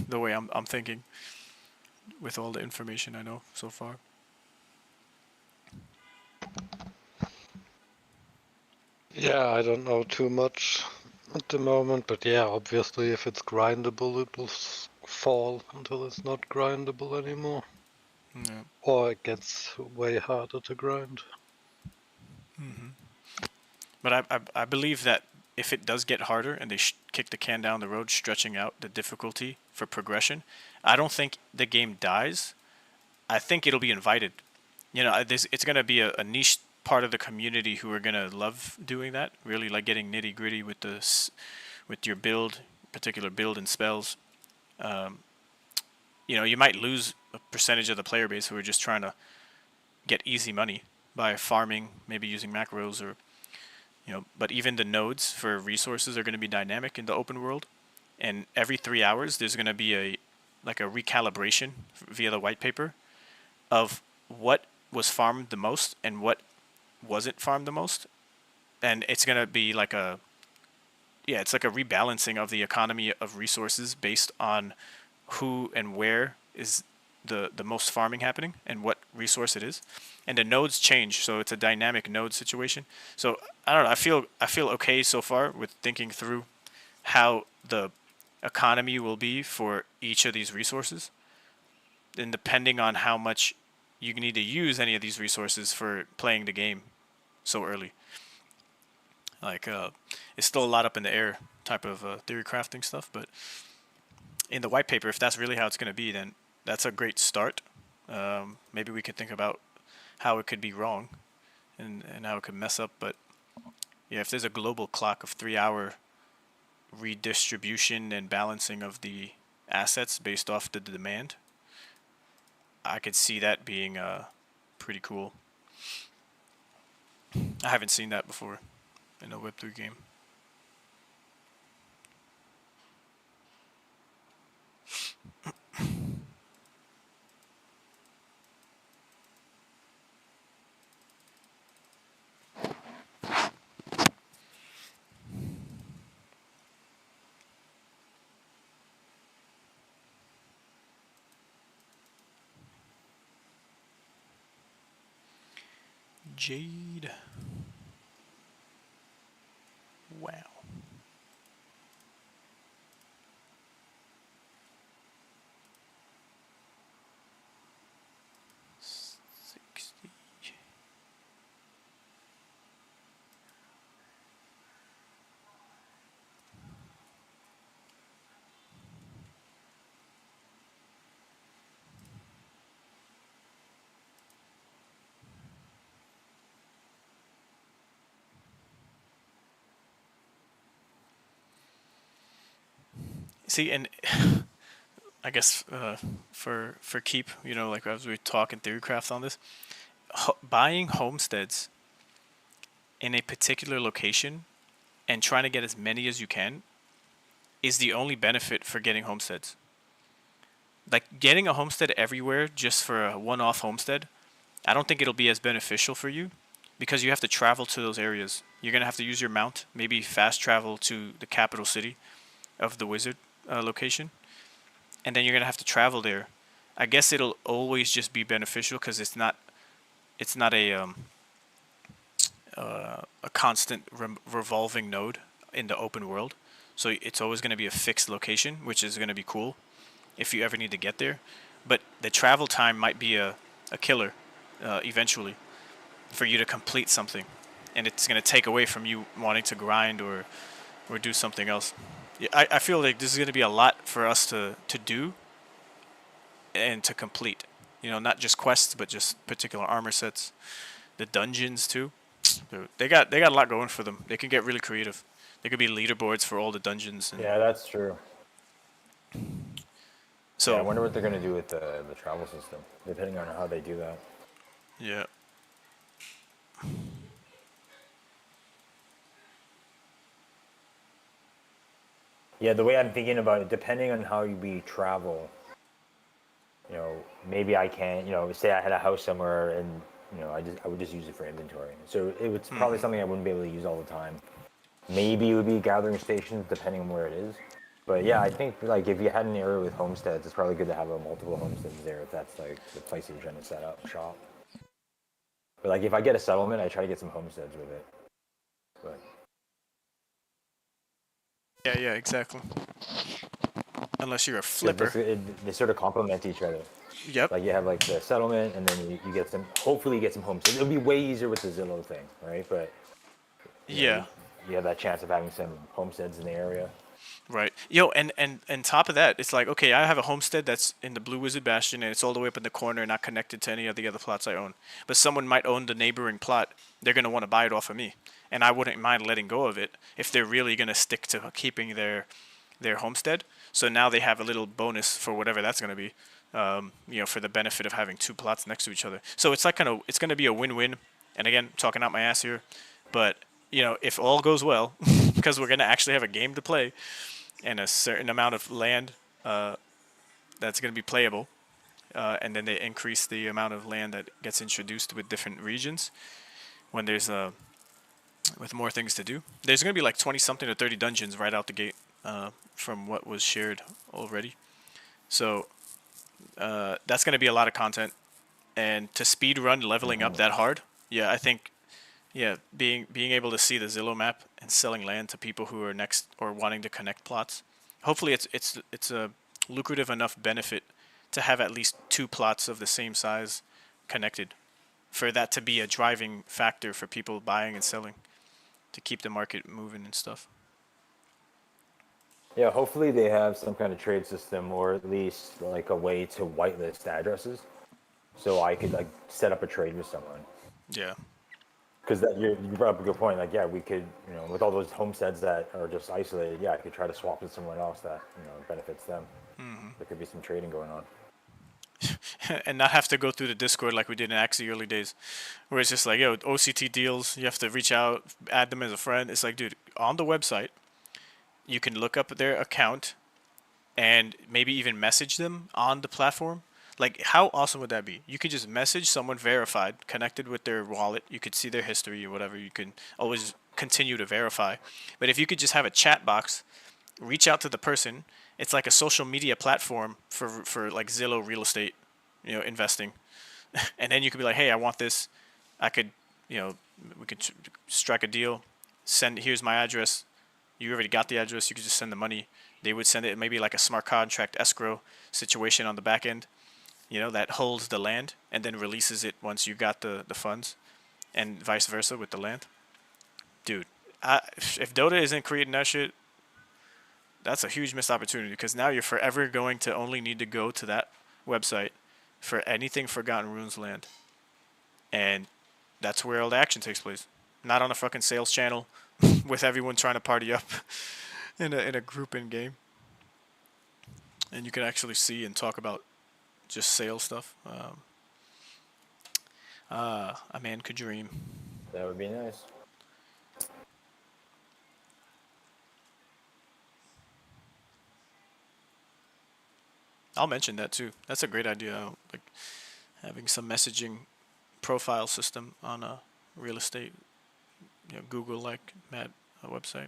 the way I'm thinking with all the information I know so far. Yeah, I don't know too much at the moment, but yeah, obviously if it's grindable, it will fall until it's not grindable anymore. Yeah. Or it gets way harder to grind. Mm-hmm. But I believe that if it does get harder and they kick the can down the road, stretching out the difficulty for progression, I don't think the game dies. I think it'll be invited. It's going to be a niche part of the community who are going to love doing that, really like getting nitty gritty with your particular build and spells. You might lose a percentage of the player base who are just trying to get easy money by farming, maybe using macros or, but even the nodes for resources are going to be dynamic in the open world. And every 3 hours, there's going to be a recalibration via the white paper of what was farmed the most and what wasn't farmed the most. And it's going to be it's like a rebalancing of the economy of resources based on who and where is the most farming happening and what resource it is. And the nodes change, so it's a dynamic node situation. So I don't know, I feel okay so far with thinking through how the economy will be for each of these resources, and depending on how much you need to use any of these resources for playing the game so early. Like, it's still a lot up in the air type of theory crafting stuff, but in the white paper, if that's really how it's going to be, then that's a great start. Maybe we could think about how it could be wrong and how it could mess up. But yeah, if there's a global clock of 3 hour redistribution and balancing of the assets based off the demand, I could see that being pretty cool. I haven't seen that before in a Web3 game. Jade. Wow. See, and I guess for keep, like as we talk in Theorycraft on this, buying homesteads in a particular location and trying to get as many as you can is the only benefit for getting homesteads. Like getting a homestead everywhere just for a one-off homestead, I don't think it'll be as beneficial for you because you have to travel to those areas. You're gonna have to use your mount, maybe fast travel to the capital city of the wizard location, and then you're gonna have to travel there. I guess it'll always just be beneficial because it's not a constant revolving node in the open world. So it's always going to be a fixed location, which is going to be cool if you ever need to get there. But the travel time might be a killer eventually for you to complete something. And it's going to take away from you wanting to grind or do something else. Yeah, I feel like this is going to be a lot for us to do and to complete. Not just quests, but just particular armor sets. The dungeons too. Dude, they got a lot going for them. They can get really creative. They could be leaderboards for all the dungeons. And Yeah, that's true. so Yeah, I wonder what they're gonna do with the travel system, depending on how they do that. yeah. Yeah, the way I'm thinking about it, depending on how we travel, maybe I can, say I had a house somewhere and I would just use it for inventory. So it was probably something I wouldn't be able to use all the time. Maybe it would be gathering stations depending on where it is. But yeah, I think like if you had an area with homesteads, it's probably good to have multiple homesteads there if that's like the place you're trying to set up shop. But like if I get a settlement, I try to get some homesteads with it. But Yeah, exactly. Unless you're a flipper. they sort of complement each other. Yep. Like you have like the settlement, and then you get some. Hopefully, you get some homesteads. It'll be way easier with the Zillow thing, right? But Yeah. you have that chance of having some homesteads in the area. Right. Yo, and top of that, it's like, okay, I have a homestead that's in the Blue Wizard Bastion and it's all the way up in the corner, not connected to any of the other plots I own. But someone might own the neighboring plot. They're going to want to buy it off of me. And I wouldn't mind letting go of it if they're really going to stick to keeping their homestead. So now they have a little bonus for whatever that's going to be, for the benefit of having two plots next to each other. So it's like it's going to be a win-win. And again, talking out my ass here. But, if all goes well, because we're going to actually have a game to play, and a certain amount of land that's going to be playable, and then they increase the amount of land that gets introduced with different regions when there's with more things to do. There's going to be like 20 something to 30 dungeons right out the gate from what was shared already. So that's going to be a lot of content, and to speed run leveling up that hard, yeah, I think. Yeah, being able to see the Zillow map and selling land to people who are next or wanting to connect plots. Hopefully, it's a lucrative enough benefit to have at least two plots of the same size connected, for that to be a driving factor for people buying and selling, to keep the market moving and stuff. Yeah, hopefully they have some kind of trade system, or at least like a way to whitelist addresses, so I could like set up a trade with someone. Yeah. Because you brought up a good point. Like, yeah, we could, with all those homesteads that are just isolated, yeah, I could try to swap with someone else that, benefits them. Mm-hmm. There could be some trading going on. And not have to go through the Discord like we did in Axie early days, where it's just like, yo, OCT deals, you have to reach out, add them as a friend. It's like, dude, on the website, you can look up their account and maybe even message them on the platform. Like, how awesome would that be? You could just message someone verified, connected with their wallet. You could see their history or whatever. You can always continue to verify. But if you could just have a chat box, reach out to the person. It's like a social media platform for like Zillow real estate, investing. And then you could be like, hey, I want this. I could, we could strike a deal. Here's my address. You already got the address. You could just send the money. They would send it maybe like a smart contract escrow situation on the back end. That holds the land and then releases it once you got the funds, and vice versa with the land. Dude, if Dota isn't creating that shit, that's a huge missed opportunity, because now you're forever going to only need to go to that website for anything Forgotten Runes land. And that's where all the action takes place. Not on a fucking sales channel with everyone trying to party up in a group in game. and you could actually see and talk about just sales stuff. A man could dream. That would be nice. I'll mention that too. That's a great idea. Like having some messaging profile system on a real estate, Google like Matt website.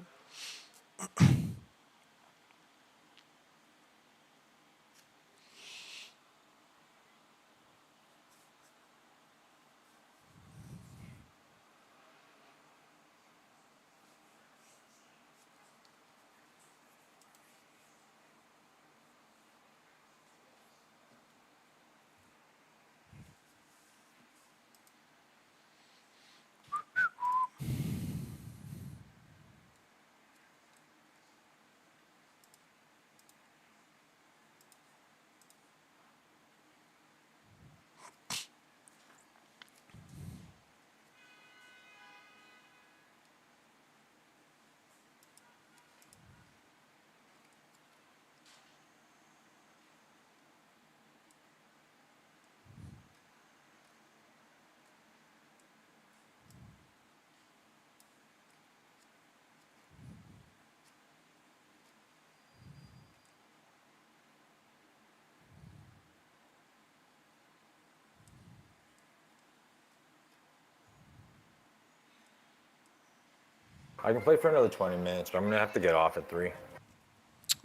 I can play for another 20 minutes, but I'm gonna have to get off at 3.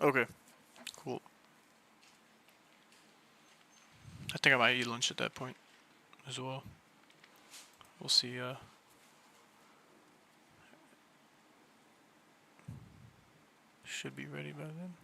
Okay, cool. I think I might eat lunch at that point as well. We'll see. Should be ready by then.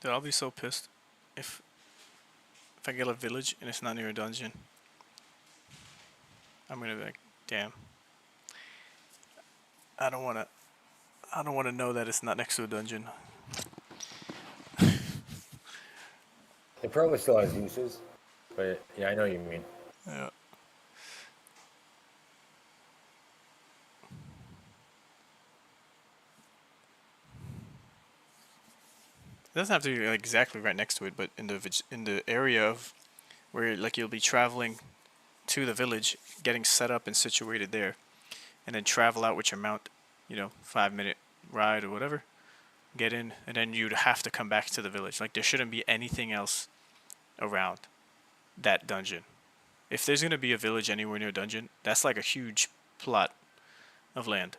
Dude, I'll be so pissed if I get a village and it's not near a dungeon. I'm gonna be like, damn. I don't wanna know that it's not next to a dungeon. It probably still has uses, but yeah, I know what you mean. Yeah. It doesn't have to be like exactly right next to it, but in the area of where like you'll be traveling to the village, getting set up and situated there, and then travel out with your mount, 5-minute ride or whatever. Get in, and then you'd have to come back to the village. Like there shouldn't be anything else around that dungeon. If there's gonna be a village anywhere near a dungeon, that's like a huge plot of land.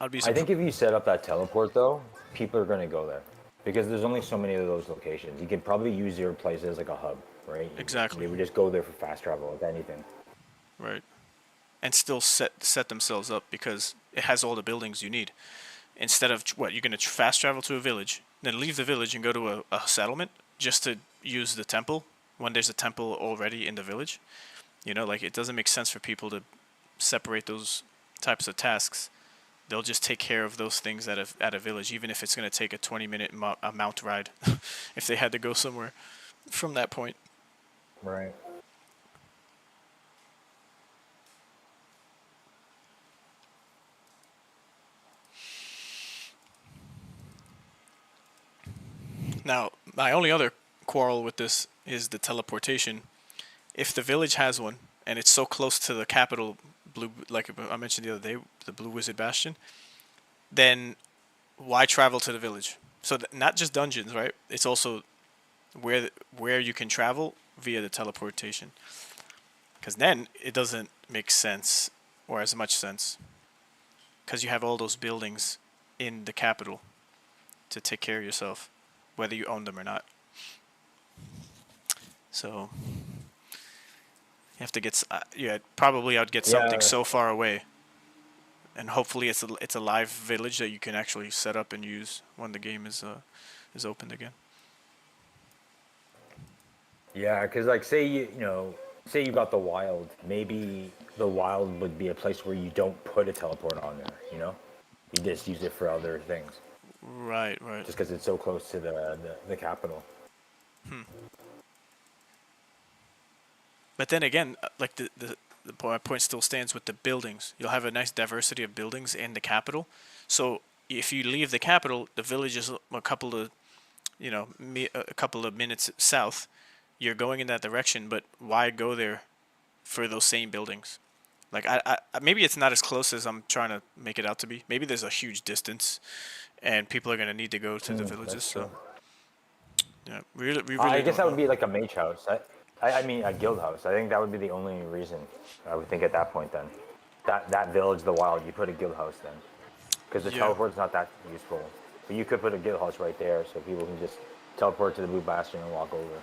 I'd be I surprised. think if you set up that teleport though, people are gonna go there because there's only so many of those locations. You can probably use your place as like a hub, right? Exactly. They would just go there for fast travel, if anything. Right. And still set themselves up because it has all the buildings you need. Instead of what you're gonna fast travel to a village, then leave the village and go to a settlement just to use the temple when there's a temple already in the village. Like it doesn't make sense for people to separate those types of tasks. They'll just take care of those things at a village, even if it's gonna take a 20-minute mount ride, if they had to go somewhere from that point. Right. Now, my only other quarrel with this is the teleportation. If the village has one and it's so close to the capital, blue, like I mentioned the other day, the Blue Wizard Bastion, then why travel to the village? So not just dungeons, right? It's also where you can travel via the teleportation. Because then it doesn't make sense or as much sense. Because you have all those buildings in the capital to take care of yourself, whether you own them or not. So you have to get, probably I'd get something Yeah. so far away, and hopefully it's a live village that you can actually set up and use when the game is opened again. Yeah, because like say say you got the wild, maybe the wild would be a place where you don't put a teleport on there. You just use it for other things, Right, right. just because it's so close to the capital. But then again, like my point still stands with the buildings. You'll have a nice diversity of buildings in the capital. So if you leave the capital, the village is a couple of, a couple of minutes south. You're going in that direction, but why go there for those same buildings? Like maybe it's not as close as I'm trying to make it out to be. Maybe there's a huge distance, and people are gonna need to go to the villages. That's So true. yeah, we really I guess don't that would know. be like a mage house. I mean a guild house. I think that would be the only reason. I would think at that point then, that village, the wild, you put a guild house then, because the Yeah. teleport's not that useful. But you could put a guild house right there, so people can just teleport to the blue bastion and walk over.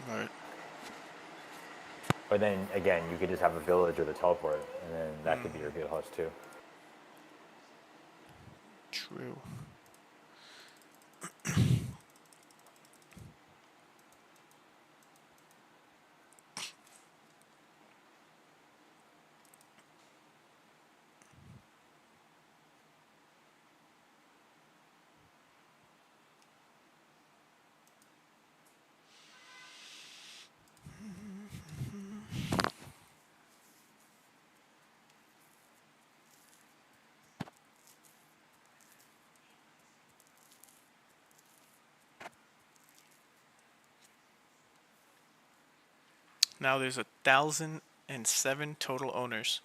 Right. But then again, you could just have a village with a teleport, and then that could be your guild house too. True. Now there's 1,007 total owners.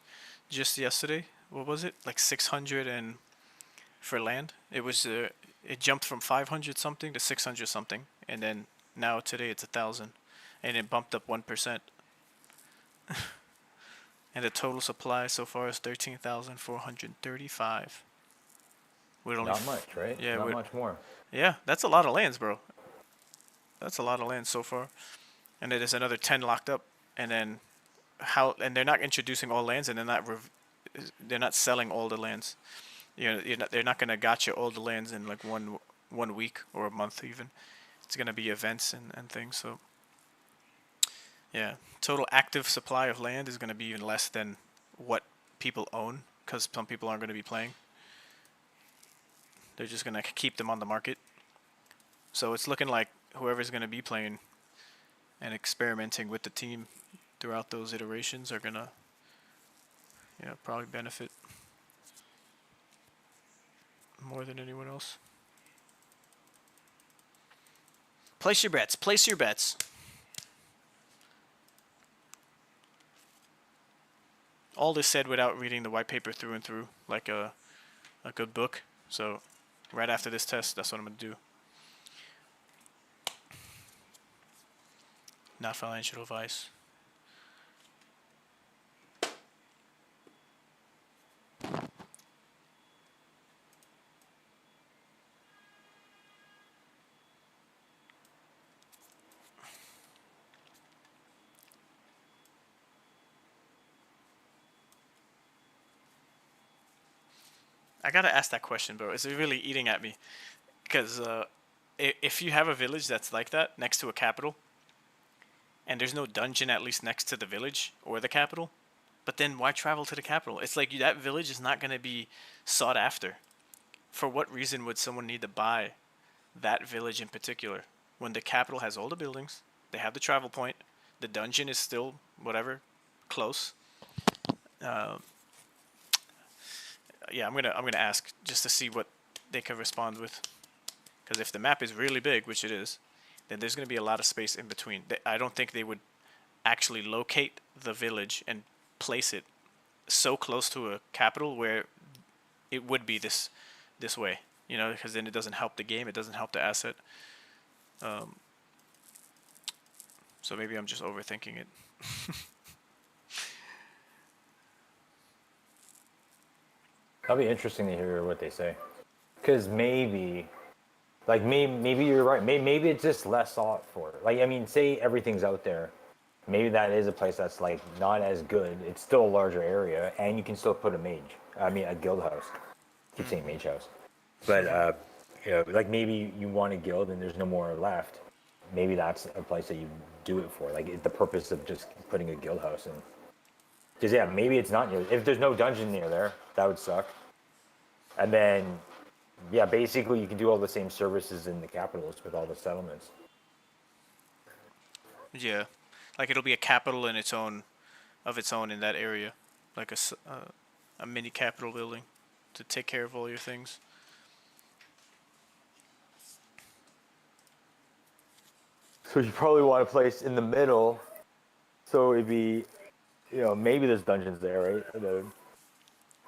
Just yesterday, what was it? Like 600 and for land. It jumped from 500 something to 600 something, and then now today it's 1,000, and it bumped up 1%. And the total supply so far is 13,435. With only Not much, right? yeah, Not much more. yeah, that's a lot of lands, bro. That's a lot of lands so far, and then there's another 10 locked up, and then and they're not introducing all lands, and they're not selling all the lands. They're not gonna gotcha all the lands in like one 1 week or a month even. It's gonna be events and things. So yeah, total active supply of land is gonna be even less than what people own because some people aren't gonna be playing. They're just gonna keep them on the market. So it's looking like whoever's gonna be playing and experimenting with the team throughout those iterations are gonna, probably benefit more than anyone else. Place your bets. Place your bets. All this said without reading the white paper through and through, like a good book. So right after this test, that's what I'm gonna do. Not financial advice. I gotta ask that question, bro. Is it really eating at me? Because if you have a village that's like that next to a capital, and there's no dungeon at least next to the village or the capital, but then why travel to the capital? It's like that village is not gonna be sought after. For what reason would someone need to buy that village in particular when the capital has all the buildings, they have the travel point, the dungeon is still whatever close? Uh, yeah, I'm gonna ask just to see what they can respond with. Because if the map is really big, which it is, then there's gonna be a lot of space in between. I don't think they would actually locate the village and place it so close to a capital where it would be this way. Because then it doesn't help the game. It doesn't help the asset. So maybe I'm just overthinking it. That'll be interesting to hear what they say. Because maybe you're right. Maybe it's just less sought for. Like, I mean, say everything's out there. Maybe that is a place that's like not as good. It's still a larger area, and you can still put a mage. I mean, a guild house. I keep saying mage house, but like maybe you want a guild and there's no more left. Maybe that's a place that you do it for. Like the purpose of just putting a guild house in. Because yeah, maybe it's not near. If there's no dungeon near there, that would suck. And then, yeah, basically you can do all the same services in the capitals with all the settlements. Yeah, like it'll be a capital in its own in that area, like a mini capital building to take care of all your things. So you probably want a place in the middle. So it'd be, maybe there's dungeons there, right?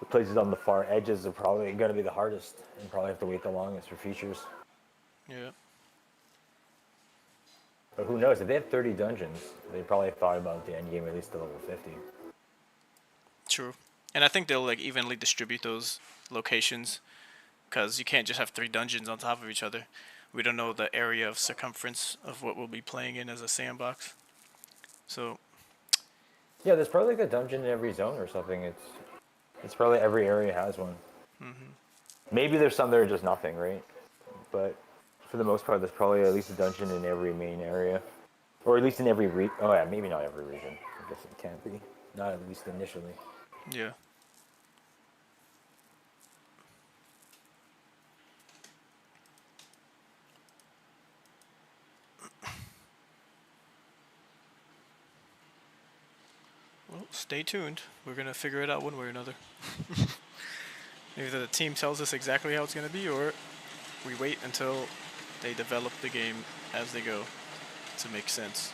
The places on the far edges are probably going to be the hardest and probably have to wait the longest for features. Yeah. But who knows? If they have 30 dungeons, they probably thought about the end game at least to level 50. True. And I think they'll like evenly distribute those locations, because you can't just have 3 dungeons on top of each other. We don't know the area of circumference of what we'll be playing in as a sandbox. So Yeah, there's probably like a dungeon in every zone or something. It's probably every area has one. Mm-hmm. Maybe there's some that are just nothing, right? But for the most part, there's probably at least a dungeon in every main area. Or at least in every oh yeah, maybe not every region. I guess it can't be. Not at least initially. yeah. Well, stay tuned. We're gonna figure it out one way or another. Either the team tells us exactly how it's gonna be, or we wait until they develop the game as they go to make sense.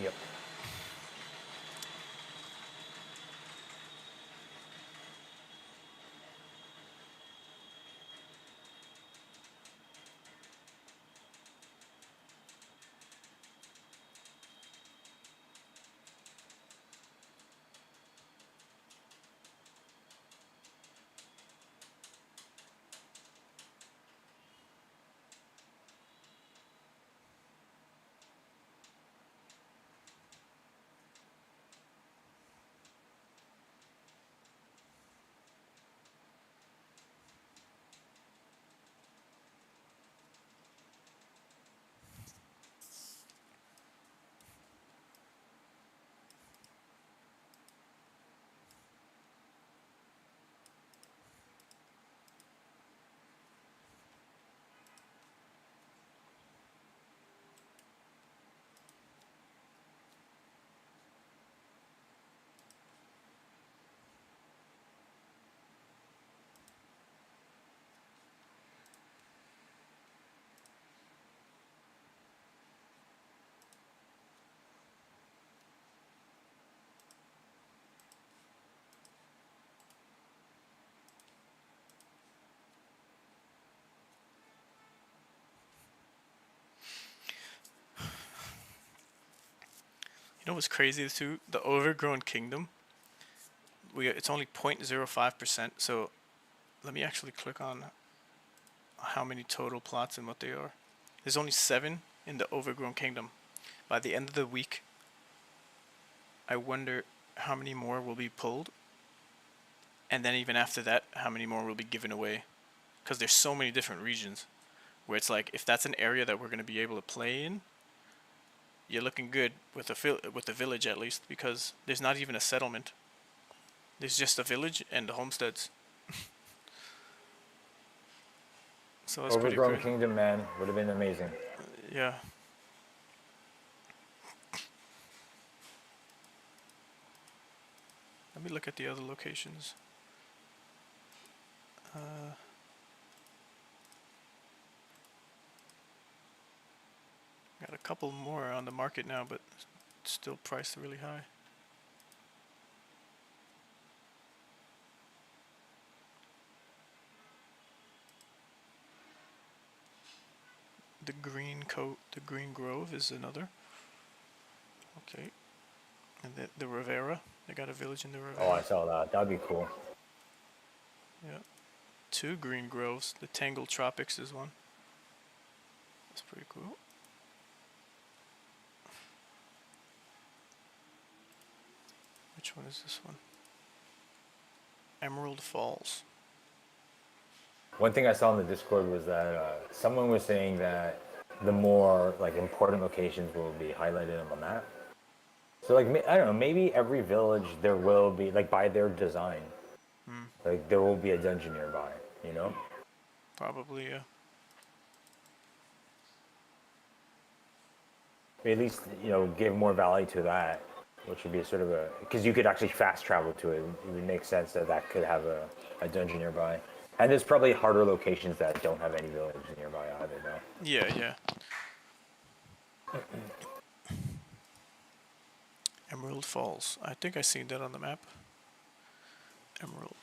Yep. You know what's crazy too? The overgrown kingdom. It's only 0.05%. So let me actually click on how many total plots and what they are. There's only 7 in the overgrown kingdom. By the end of the week, I wonder how many more will be pulled, and then even after that, how many more will be given away. Because there's so many different regions where it's like, if that's an area that we're going to be able to play in, you're looking good with the village at least, because there's not even a settlement. There's just a village and the homesteads. So that's pretty Overgrown good. Kingdom, man, would have been amazing. Yeah. Let me look at the other locations. Got a couple more on the market now, but still priced really high. The Green Grove is another. Okay. And the Rivera. They got a village in the Rivera. Oh, I saw that. That'd be cool. Yeah. 2 Green Groves. The Tangled Tropics is one. That's pretty cool. Which one is this one? Emerald Falls. One thing I saw in the Discord was that someone was saying that the more like important locations will be highlighted on the map. So like I don't know, maybe every village there will be like by their design, like there will be a dungeon nearby. You know? Probably, yeah. At least give more value to that, which would be sort of because you could actually fast travel to it. It would make sense that could have a dungeon nearby. And there's probably harder locations that don't have any villages nearby either, though. Yeah, yeah. Emerald Falls. I think I seen that on the map. Emerald. Emerald.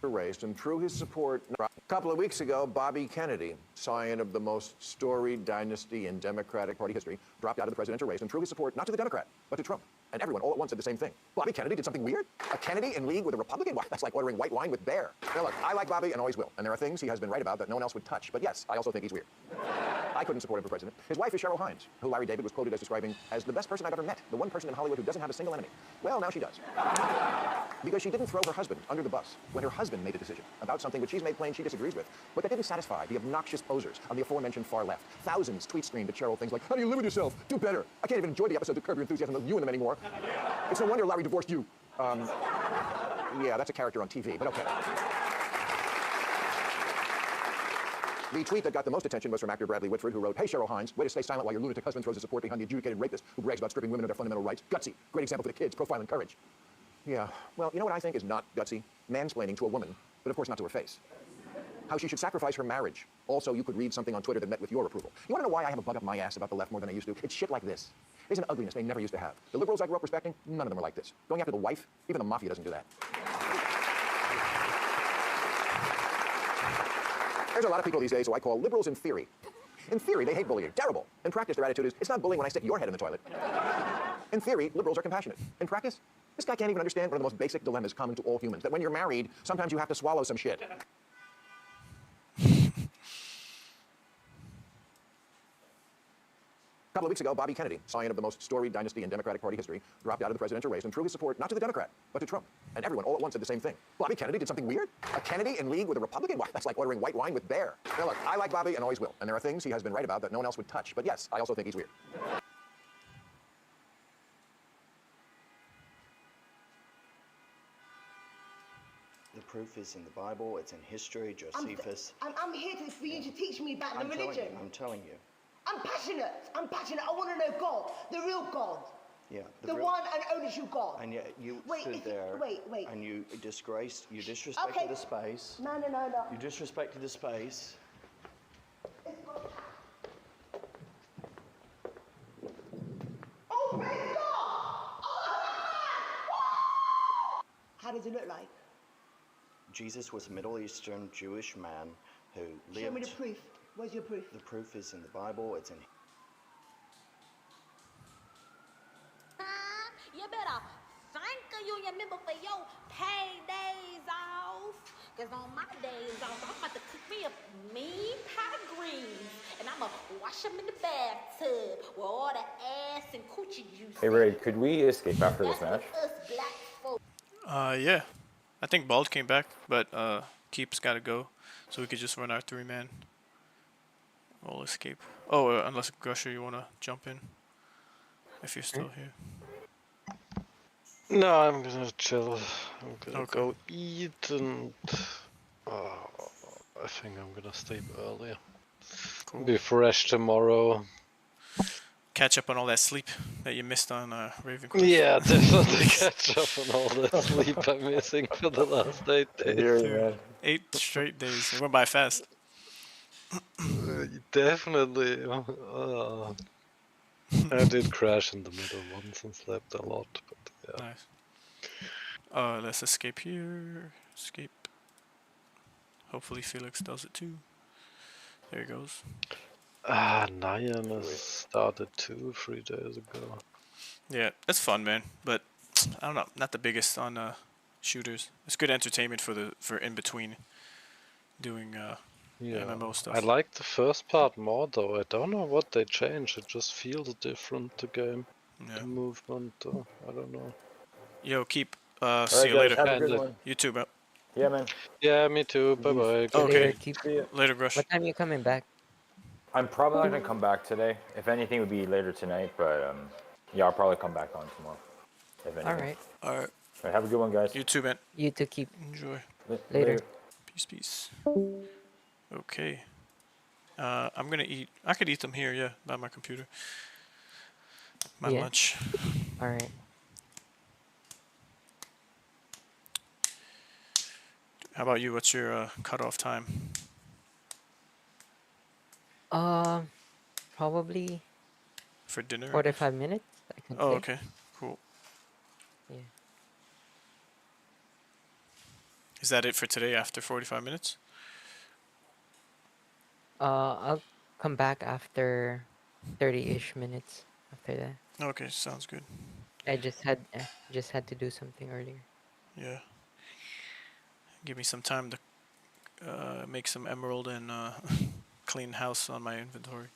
Raised and through his support. A couple of weeks ago, Bobby Kennedy, scion of the most storied dynasty in Democratic Party history, dropped out of the presidential race and threw his support not to the Democrat, but to Trump. And everyone all at once said the same thing. Bobby Kennedy did something weird? A Kennedy in league with a Republican? Why, that's like ordering white wine with bear. Now look, I like Bobby and always will. And there are things he has been right about that no one else would touch. But yes, I also think he's weird. I couldn't support him for president. His wife is Cheryl Hines, who Larry David was quoted as describing as the best person I've ever met, the one person in Hollywood who doesn't have a single enemy. Well, now she does. Because she didn't throw her husband under the bus when her husband made a decision about something which she's made plain she disagrees with, but that didn't satisfy the obnoxious posers on the aforementioned far left. Thousands tweet streamed at Cheryl things like, how do you live with yourself? Do better. I can't even enjoy the episodes of Curb Your Enthusiasm with you in them anymore. It's no wonder Larry divorced you. Yeah, that's a character on TV, but okay. The tweet that got the most attention was from actor Bradley Whitford, who wrote, hey, Cheryl Hines, way to stay silent while your lunatic husband throws his support behind the adjudicated rapist who brags about stripping women of their fundamental rights. Gutsy. Great example for the kids. Profile and courage. Yeah, well, you know what I think is not gutsy? Mansplaining to a woman, but of course not to her face. How she should sacrifice her marriage. Also, you could read something on Twitter that met with your approval. You want to know why I have a bug up my ass about the left more than I used to? It's shit like this. There's an ugliness they never used to have. The liberals I grew up respecting, none of them are like this. Going after the wife, even the mafia doesn't do that. There's a lot of people these days who I call liberals in theory. In theory, they hate bullying. Terrible. In practice, their attitude is, it's not bullying when I stick your head in the toilet. In theory, liberals are compassionate. In practice, this guy can't even understand one of the most basic dilemmas common to all humans, that when you're married, sometimes you have to swallow some shit. A couple of weeks ago, Bobby Kennedy, scion of the most storied dynasty in Democratic Party history, dropped out of the presidential race and threw his support not to the Democrat, but to Trump. And everyone all at once said the same thing. Bobby Kennedy did something weird? A Kennedy in league with a Republican? Why, that's like ordering white wine with bear. Now look, I like Bobby and always will. And there are things he has been right about that no one else would touch. But yes, I also think he's weird. proof is in the Bible. It's in history. Josephus. I'm here for you to teach me about the religion. I'm telling you. I'm passionate. I'm passionate. I want to know God, the real God. Yeah. The one and only true God. And yet you Wait, stood there. Wait. And you disrespected Okay. the space. No. You disrespected the space. Oh, praise God! How does it look like? Jesus was a Middle Eastern Jewish man who lived. Show me the proof. Where's your proof? The proof is in the Bible. It's in. You better thank you remember for your paydays off. Cause on my days off, I'm about to cook me a mean pot of greens. And I'm gonna wash them in the bathtub with all the ass and coochie juice. Hey Ray, could we escape after this match? Us black folk. Yeah. I think Bald came back, but Keep's got to go, so we could just run our 3-man. We'll escape. Oh, unless Gusher, you want to jump in, if you're still here. No, I'm gonna chill. I'm gonna Okay. go eat and I think I'm gonna sleep earlier. Cool. Be fresh tomorrow. Catch up on all that sleep that you missed on Ravencliff. Yeah, definitely catch up on all the sleep I'm missing for the last 8 days. Here, man. 8 straight days. It went by fast. Definitely. I did crash in the middle once and slept a lot, but yeah. Nice. Let's escape here. Escape. Hopefully Felix does it too. There he goes. Nyan has started 3 days ago. Yeah, that's fun, man. But I don't know, not the biggest on shooters. It's good entertainment for in between doing MMO stuff. I like the first part more though. I don't know what they changed. It just feels different, the game. Yeah. The movement, I don't know. Yo, Keep. All See right, you guys, later. have a good one. You too, bro. Yeah, man. Yeah, me too. Bye bye. Okay. Later, Keep. Later, Grush. What time are you coming back? I'm probably not gonna come back today. If anything, it would be later tonight. But yeah, I'll probably come back on tomorrow. If anything. All right. All right. All right, have a good one, guys. You too, man. You too, Keep. Enjoy. Later. Peace. Okay. I'm gonna eat. I could eat them here, yeah, by my computer. My Yeah. lunch. All right. How about you? What's your cutoff time? Probably For dinner? I guess? 45 minutes, I can Oh, say. okay. Cool. Yeah. Is that it for today after 45 minutes? I'll come back after 30-ish minutes after that. Okay, sounds good. I just had to do something earlier. Yeah. Give me some time to make some emerald and clean house on my inventory.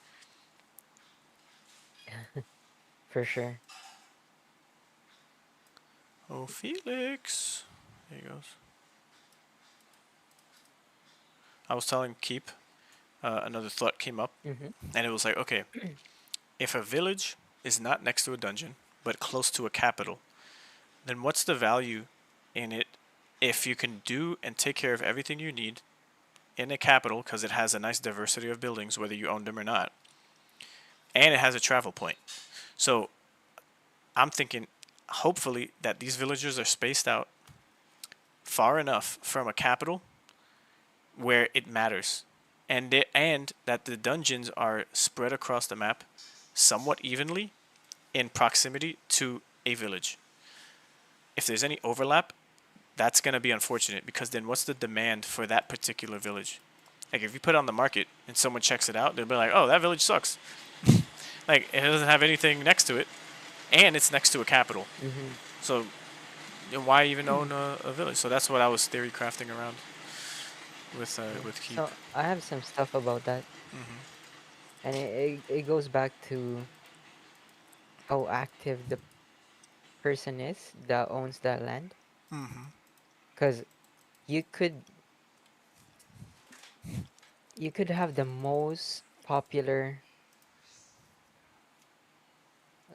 For sure. Oh, Felix. There he goes. I was telling Keep, another thought came up, and it was like, okay, if a village is not next to a dungeon, but close to a capital, then what's the value in it if you can do and take care of everything you need in a capital, because it has a nice diversity of buildings, whether you own them or not, and it has a travel point. So I'm thinking, hopefully, that these villagers are spaced out far enough from a capital where it matters, and that the dungeons are spread across the map somewhat evenly in proximity to a village. If there's any overlap, that's going to be unfortunate, because then what's the demand for that particular village? Like, if you put it on the market and someone checks it out, they'll be like, oh, that village sucks. Like, it doesn't have anything next to it, and it's next to a capital. So why even own a village? So that's what I was theory crafting around with Keep. So I have some stuff about that, and it goes back to how active the person is that owns that land. Because you could have the most popular,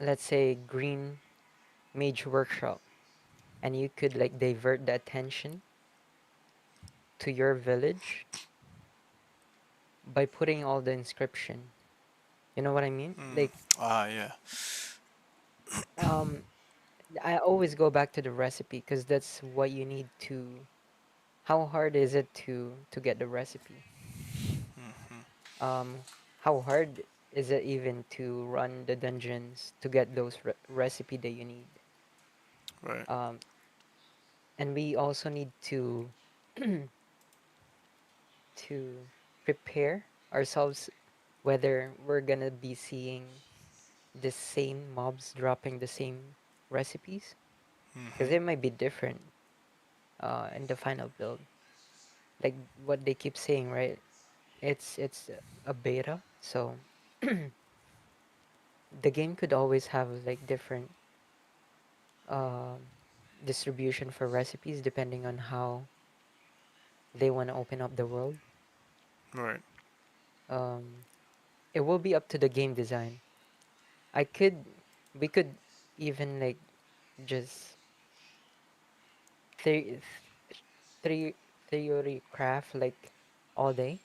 let's say, green mage workshop, and you could like divert the attention to your village by putting all the inscription. You know what I mean? Like, Yeah. um, I always go back to the recipe because that's what you need to. How hard is it to get the recipe? Um, how hard is it even to run the dungeons to get those recipe that you need? Right. Um, and we also need to prepare ourselves whether we're gonna be seeing the same mobs dropping the same recipes because it might be different in the final build. Like what they keep saying, right? It's a beta, so the game could always have like different um distribution for recipes depending on how they want to open up the world. Right. Um, it will be up to the game design. I could, we could even like just the three theory craft like all day,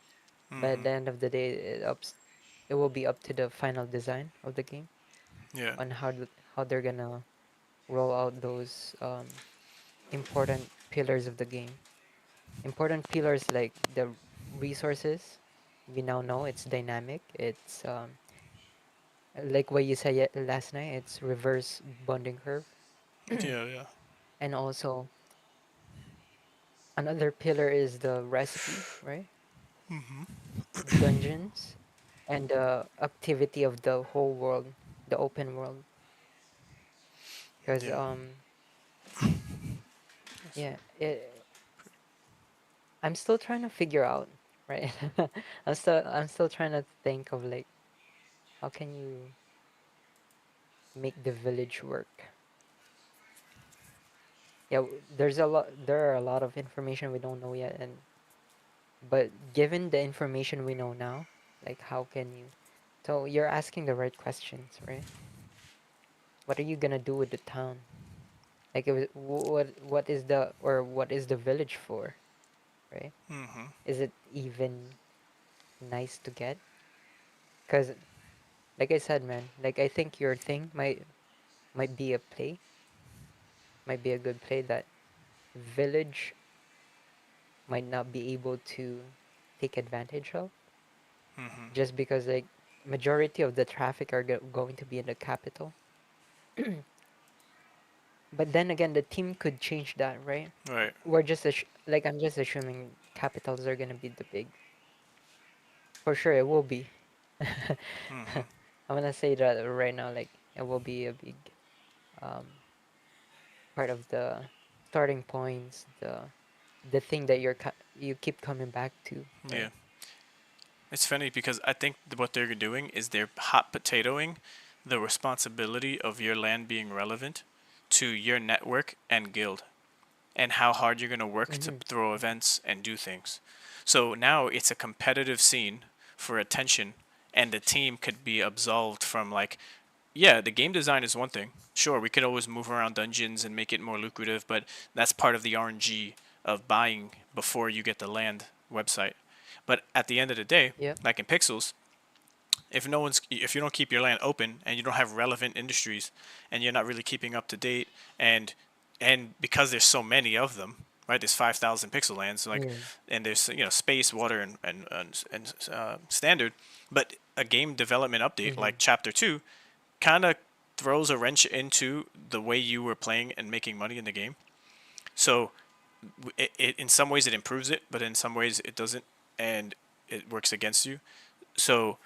but at the end of the day, it will be up to the final design of the game Yeah. on how they're gonna roll out those important pillars of the game. Important pillars like the resources. We now know it's dynamic. It's like what you said last night. It's reverse bonding curve, Yeah. Yeah. and also another pillar is the recipe, right? Dungeons and the activity of the whole world, the open world. Because Yeah. yeah, I'm still trying to figure out, right? I'm still trying to think of like how can you make the village work. Yeah, there are a lot of information we don't know yet, and but given the information we know now, like how can you? So you're asking the right questions, right? What are you gonna do with the town? Like, what is the village for, right? Is it even nice to get? Cause, like I said, man, like I think your thing might be a play, might be a good play that village might not be able to take advantage of, just because like majority of the traffic are going to be in the capital. But then again, the team could change that, right? Right. We're just like I'm just assuming capitals are gonna be the big. For sure, it will be. I'm gonna say that right now. Like it will be a big um, part of the starting points, the thing that you keep coming back to, Yeah. right? It's funny because I think what they're doing is they're hot potatoing the responsibility of your land being relevant to your network and guild, and how hard you're going to work to Mm-hmm. throw events and do things. So now it's a competitive scene for attention, and the team could be absolved from like, yeah, the game design is one thing. Sure, we could always move around dungeons and make it more lucrative, but that's part of the RNG of buying before you get the land website. But at the end of the day, Yep. like in Pixels, if you don't keep your land open and you don't have relevant industries and you're not really keeping up to date, and because there's so many of them, right? There's 5,000 pixel lands, like, Mm. and there's space, water, and standard. But a game development update Mm-hmm. like Chapter 2 kind of throws a wrench into the way you were playing and making money in the game. So in some ways it improves it, but in some ways it doesn't, and it works against you. So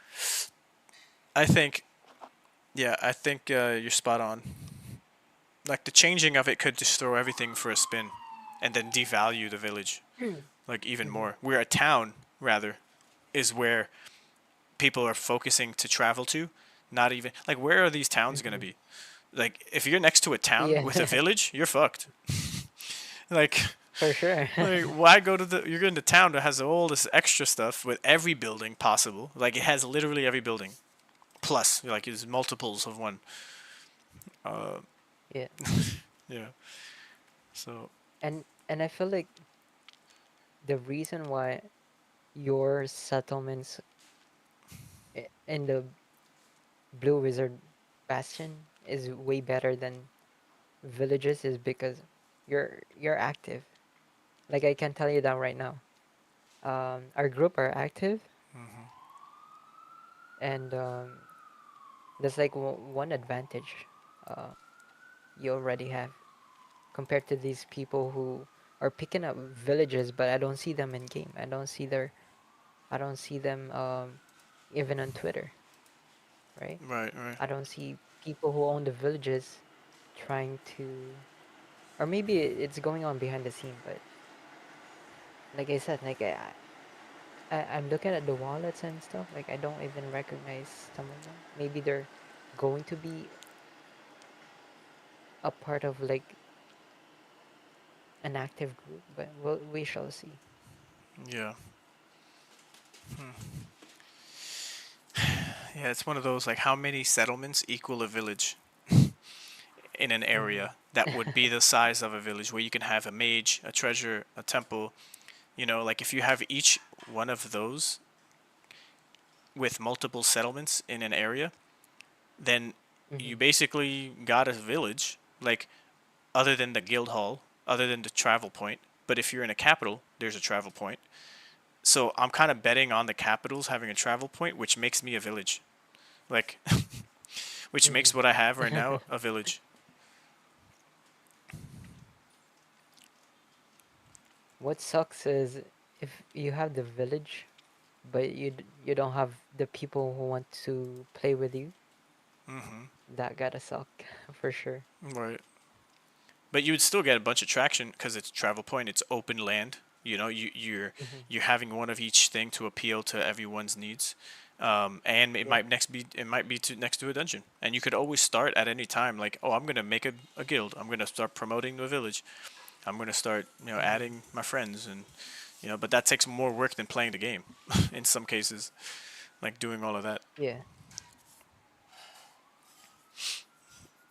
I think, yeah, I think you're spot on. Like the changing of it could just throw everything for a spin, and then devalue the village, like even Mm-hmm. more. Where a town rather is where people are focusing to travel to, not even like where are these towns gonna Mm-hmm. be? Like if you're next to a town Yeah, with a village, you're fucked. like for sure. like why go to the you're going to town that has all this extra stuff with every building possible. Like it has literally every building. Plus, like it's multiples of one. Uh Yeah, yeah. So and I feel like the reason why your settlements in the Blue Wizard Bastion is way better than villages is because you're active. Like I can tell you that right now. Our group are active, and that's like one advantage uh, you already have compared to these people who are picking up villages, but I don't see them in game. I don't see them even on Twitter, right? Right, right. I don't see people who own the villages trying to, or maybe it's going on behind the scene, but like I said, like I'm looking at the wallets and stuff. Like I don't even recognize some of them. Maybe they're going to be a part of like an active group, but we shall see. Yeah. Yeah, it's one of those like how many settlements equal a village in an Mm. area that would be the size of a village where you can have a mage, a treasure, a temple. You know, like if you have each one of those with multiple settlements in an area, then you Mm-hmm. basically got a village, like other than the guild hall, other than the travel point. But if you're in a capital, there's a travel point. So I'm kind of betting on the capitals having a travel point, which makes me a village. Like, which makes what I have right Mm-hmm. now a village. What sucks is if you have the village, but you don't have the people who want to play with you. That gotta suck for sure. Right. But you would still get a bunch of traction because it's travel point. It's open land. You know, Mm-hmm. you're having one of each thing to appeal to everyone's needs. And it Yeah. might be next to a dungeon, and you could always start at any time. Like, oh, I'm gonna make a guild. I'm gonna start promoting the village. I'm gonna start Mm-hmm. adding my friends, and but that takes more work than playing the game in some cases, like doing all of that. Yeah.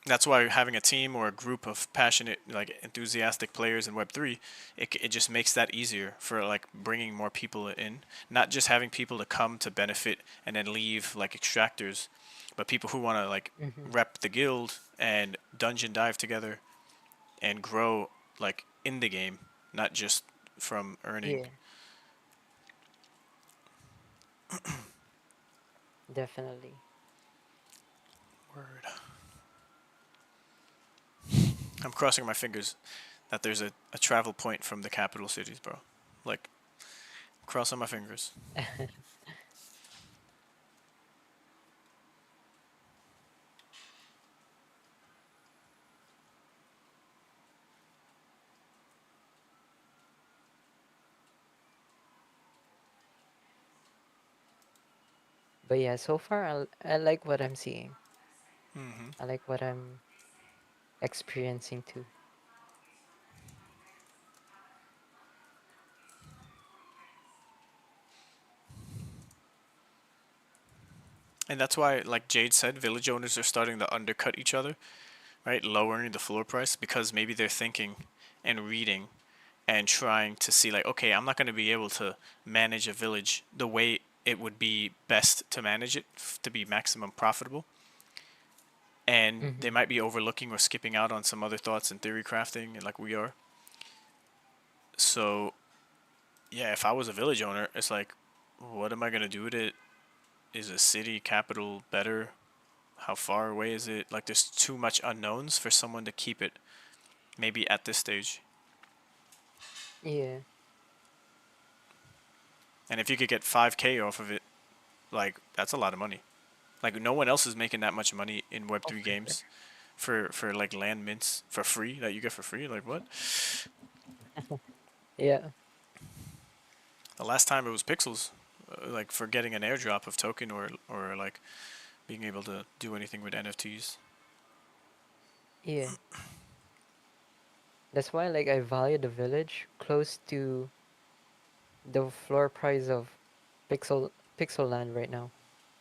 That's why having a team or a group of passionate, like enthusiastic players in Web3, it just makes that easier for like bringing more people in. Not just having people to come to benefit and then leave like extractors, but people who want to like Mm-hmm. rep the guild and dungeon dive together and grow like in the game, not just from earning. Yeah. Definitely. Word. I'm crossing my fingers that there's a travel point from the capital cities, bro. Like, crossing my fingers. But yeah, so far I like what I'm seeing. Hmm. I like what I'm experiencing too. And that's why, like Jade said, village owners are starting to undercut each other, right? Lowering the floor price because maybe they're thinking and reading and trying to see, like, okay, I'm not going to be able to manage a village the way it would be best to manage it to be maximum profitable. And they Mm-hmm. might be overlooking or skipping out on some other thoughts in theory crafting, and like we are. So, yeah, if I was a village owner, it's like, what am I going to do with it? Is a city capital better? How far away is it? Like, there's too much unknowns for someone to keep it, maybe at this stage. Yeah. And if you could get 5K off of it, like, that's a lot of money. Like, no one else is making that much money in Oh, Web3 for sure. games for like land mints for free that you get for free. Like, what? Yeah. The last time it was pixels, like for getting an airdrop of token or like being able to do anything with NFTs. Yeah. That's why like I value the village close to the floor price of Pixel Land right now.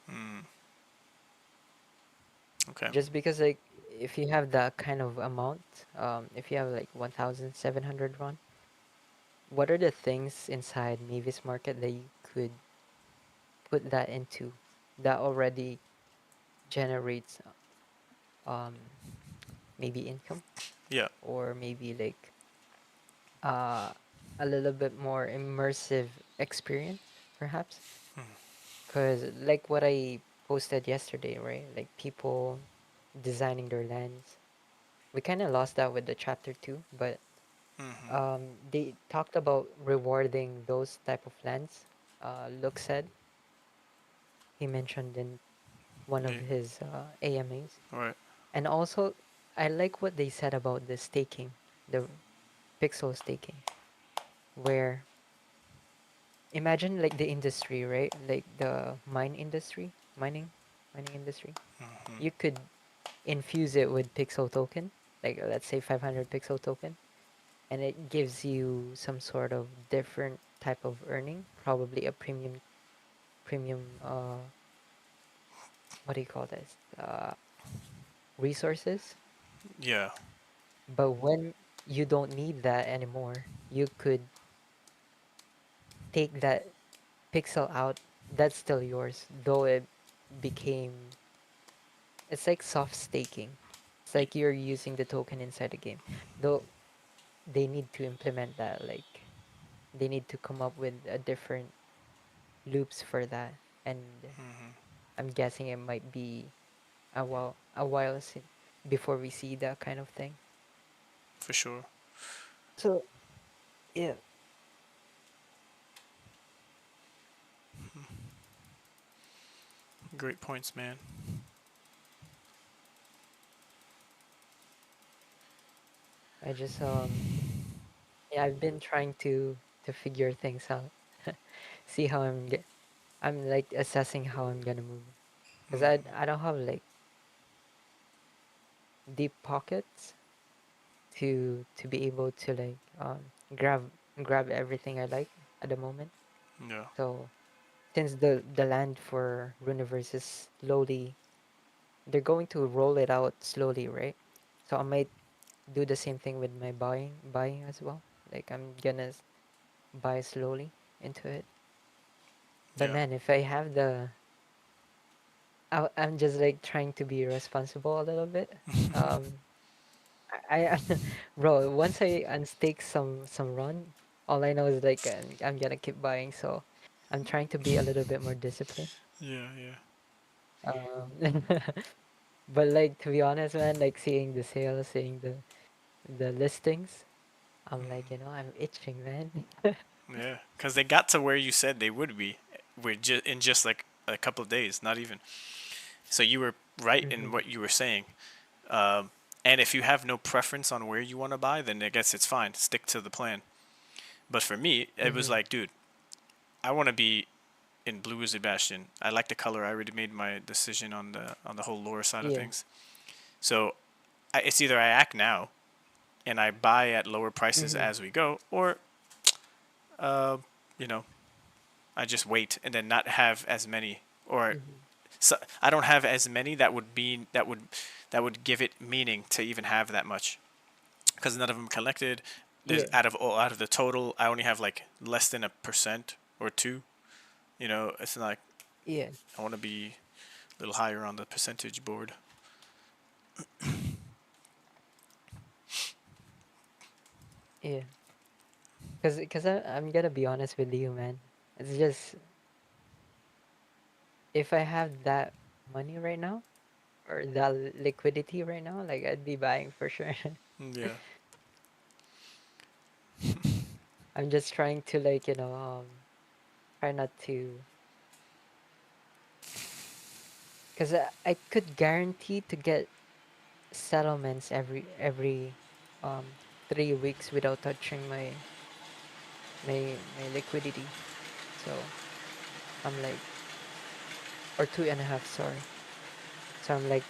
Hmm. Okay. Just because like if you have that kind of amount, if you have like 1,700 RON, what are the things inside Mavis Market that you could put that into that already generates um maybe income, Yeah. or maybe like uh a little bit more immersive experience perhaps? Because like what I posted yesterday, right? Like people designing their lands. We kind of lost that with the chapter 2, but they talked about rewarding those type of lands. Luke said he mentioned in one of Yeah. his AMAs. Right. And also, I like what they said about the staking, the pixel staking, where imagine like the industry, right? Like the mining industry. You could infuse it with pixel token, like let's say 500 pixel token, and it gives you some sort of different type of earning, probably a premium what do you call this? Resources. Yeah. But when you don't need that anymore, you could take that pixel out. That's still yours, though it became. It's like soft staking. It's like you're using the token inside the game, though they need to implement that. Like they need to come up with a different loops for that, and I'm guessing it might be a while before we see that kind of thing. For sure. So yeah, Great points, man. I just yeah, I've been trying to figure things out. See how I'm like assessing how I'm gonna move, because I don't have like deep pockets to be able to like grab everything I like at the moment. Yeah. So since the land for Runiverse is slowly, they're going to roll it out slowly, right? So I might do the same thing with my buying as well. Like I'm gonna buy slowly into it. But Yeah. man, if I have I'm just like trying to be responsible a little bit. Um, bro, once I unstake some run, all I know is like I'm gonna keep buying. So I'm trying to be a little bit more disciplined. Yeah. Yeah. Um, but like to be honest, man, like seeing the sales, seeing the listings, I'm like, I'm itching, man. Yeah. Because they got to where you said they would be, in just like a couple of days, not even. So you were right in Hmm. what you were saying. Um, and if you have no preference on where you want to buy, then I guess it's fine. Stick to the plan. But for me, it was Hmm. like, dude, I want to be in Blue Wizard Bastion. I like the color. I already made my decision on the whole lore side of Yeah. things. So it's either I act now and I buy at lower prices Hmm. as we go, or uh, you know, I just wait and then not have as many, or Hmm. so I don't have as many that would give it meaning to even have that much, because none of them collected. There's Yeah. out of the total, I only have like less than 1% or 2. It's like Yeah. I want to be a little higher on the percentage board. Yeah. Cause I'm gonna be honest with you, man. It's just if I have that money right now or that liquidity right now, like I'd be buying for sure. Yeah, I'm just trying to like, try not to, cause I could guarantee to get settlements every 3 weeks without touching my liquidity. So I'm like, or 2.5, sorry. So I'm like,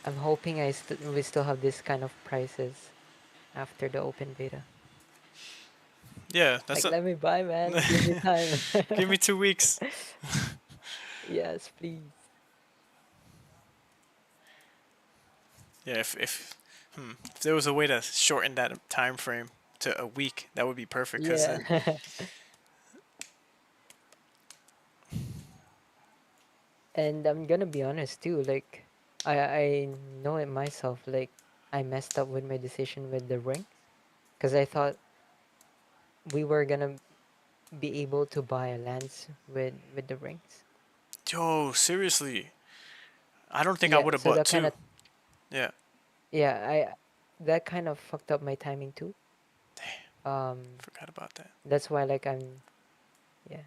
I'm hoping we still have this kind of prices after the open beta. yeah. That's Like, a. let me buy, man. Give me time. Give me 2 weeks. Yes, please. Yeah, if If there was a way to shorten that time frame to a week, that would be perfect. Cause Yeah. then, And I'm gonna be honest too, like I know it myself, like I messed up with my decision with the rings because I thought we were gonna be able to buy a lance with the rings. yo, seriously, I don't think I Yeah, would have so bought that kind two. of Yeah, yeah, I that kind of fucked up my timing too. forgot about that. That's why like I'm yeah,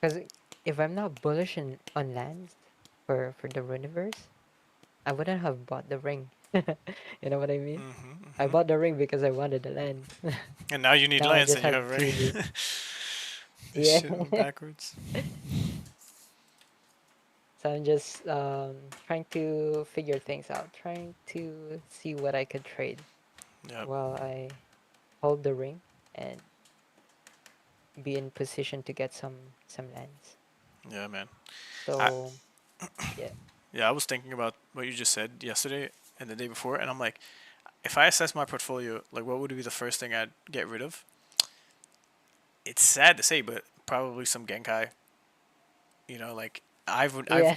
because if I'm not bullish on lands for the Runiverse, I wouldn't have bought the ring. You know what I mean? I bought the ring because I wanted the land. And now you need Now I lance, just and you have have ring. to This yeah. shit went backwards. So I'm just trying to figure things out, trying to see what I could trade Yep. while I hold the ring and be in position to get some lands. Yeah, man. I So yeah, yeah, I was thinking about what you just said yesterday and the day before, and I'm like, if I assess my portfolio, like, what would be the first thing I'd get rid of? It's sad to say, but probably some Genkai. You know, like yeah,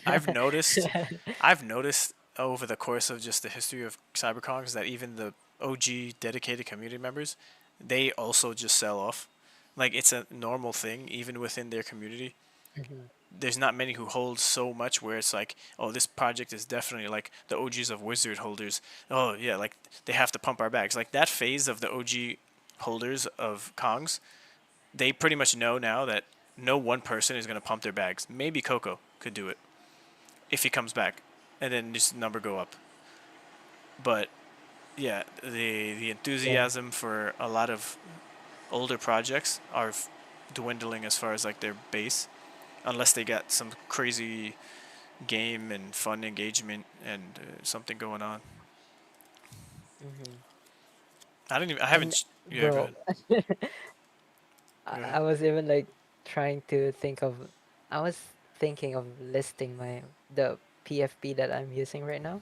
I've noticed over the course of just the history of CyberCons that even the OG dedicated community members, they also just sell off. Like, it's a normal thing even within their community. Mhm. There's not many who hold so much where it's like, oh, this project is definitely like the OGs of Wizard holders. Oh yeah, like they have to pump our bags. Like that phase of the OG holders of Kongs, they pretty much know now that no one person is gonna pump their bags. Maybe Coco could do it if he comes back, and then just number go up. But yeah, the yeah. enthusiasm for a lot of older projects are dwindling as far as like their base, unless they got some crazy game and fun engagement and something going on. Hmm. I didn't even. I haven't. And Yeah, go bro, ahead. Go I ahead. was even like trying to think of. I was thinking of listing the PFP that I'm using right now,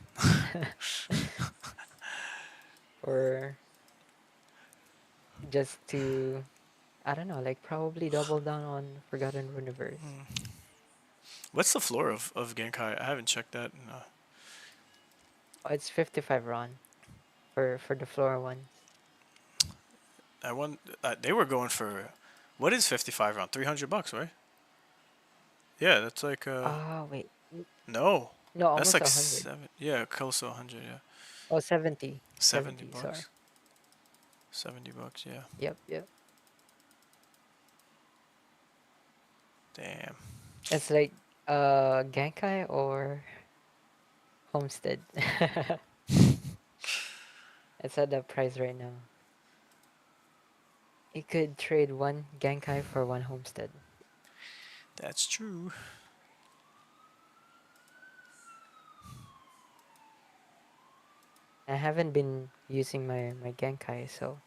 or just to I don't know, like probably double down on Forgotten Runiverse. What's the floor of Genkai? I haven't checked that. No. Oh, it's 55 RON for the floor ones. I want. They were going for. What is 55 round? $300, right? Yeah, that's like Wait. no. No, That's almost like 100. seven. Yeah, close to 100. Yeah, Oh, 70. 70 70, sorry. bucks. $70. Yeah. Yep, yep. Damn. It's like Genkai or Homestead. It's at that price right now. You could trade one Genkai for one Homestead. That's true. I haven't been using my Genkai, so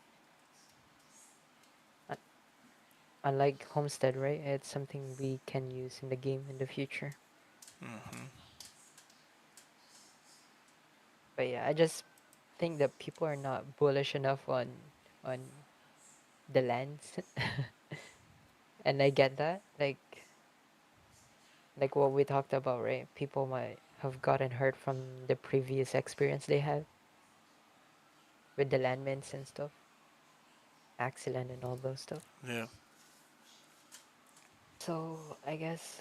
uh, unlike Homestead, right? It's something we can use in the game in the future. But yeah, I just think that people are not bullish enough on the lands, and I get that. Like what we talked about, right? People might have gotten hurt from the previous experience they had with the landmines and stuff, Axeland and all those stuff. Yeah. So I guess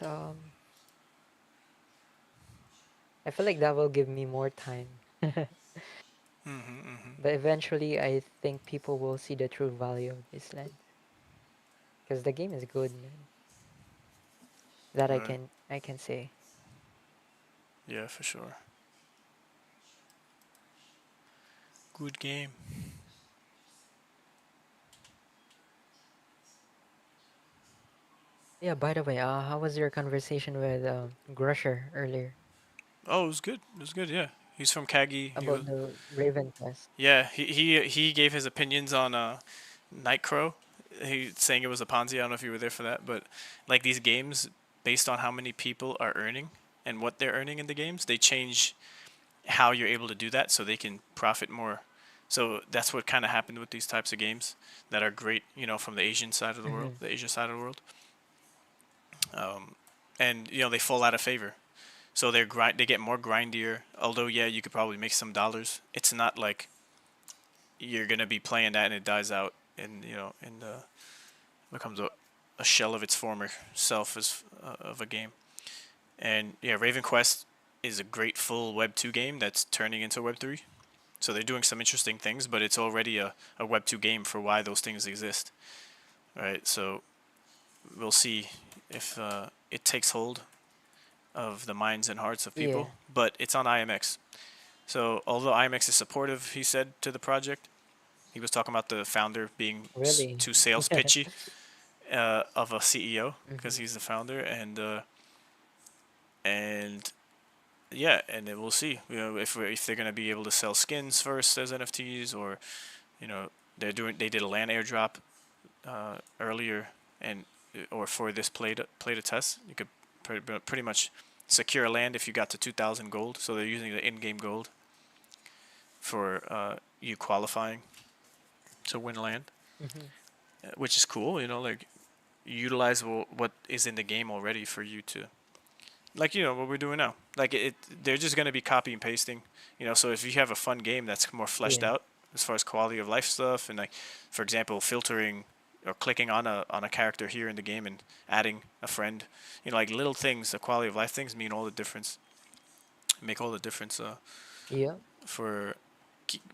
I feel like that will give me more time. But eventually, I think people will see the true value of this land because the game is good, man. That Right. I can say. Yeah, for sure. Good game. Yeah. By the way, how was your conversation with Grusher earlier Oh, it was good. It was good. Yeah. He's from Kagi. He was. about the Raven quest? Yeah. He gave his opinions on Nightcrow. He saying it was a Ponzi. I don't know if you were there for that, but like these games, based on how many people are earning and what they're earning in the games, they change how you're able to do that so they can profit more. So that's what kind of happened with these types of games that are great, from the Asian side of the world, Mm-hmm. the Asia side of the world. And they fall out of favor. So they get more grindier. Although yeah, you could probably make some dollars. It's not like you're gonna be playing that and it dies out and becomes a shell of its former self as of a game. And yeah, Raven Quest is a great full Web 2 game that's turning into Web 3. So they're doing some interesting things, but it's already a Web 2 game for why those things exist. Right? So we'll see if it takes hold of the minds and hearts of Yeah. people. But it's on IMX. So although IMX is supportive, he said, to the project, he was talking about the founder being Really. too sales pitchy of a CEO because Mm-hmm. he's the founder, and yeah, and then we'll see. If they're gonna be able to sell skins first as NFTs, or they did a land airdrop earlier, and or for this play to test, you could pretty much secure a land if you got to 2,000 gold. So they're using the in-game gold for you qualifying to win land, Mm-hmm. which is cool. Like utilize what is in the game already for you to, like, what we're doing now. Like they're just gonna be copy and pasting. So if you have a fun game that's more fleshed Yeah. out as far as quality of life stuff, and like, for example, filtering or clicking on a character here in the game and adding a friend, like little things, the quality of life things mean all the difference. Make all the difference Yeah. for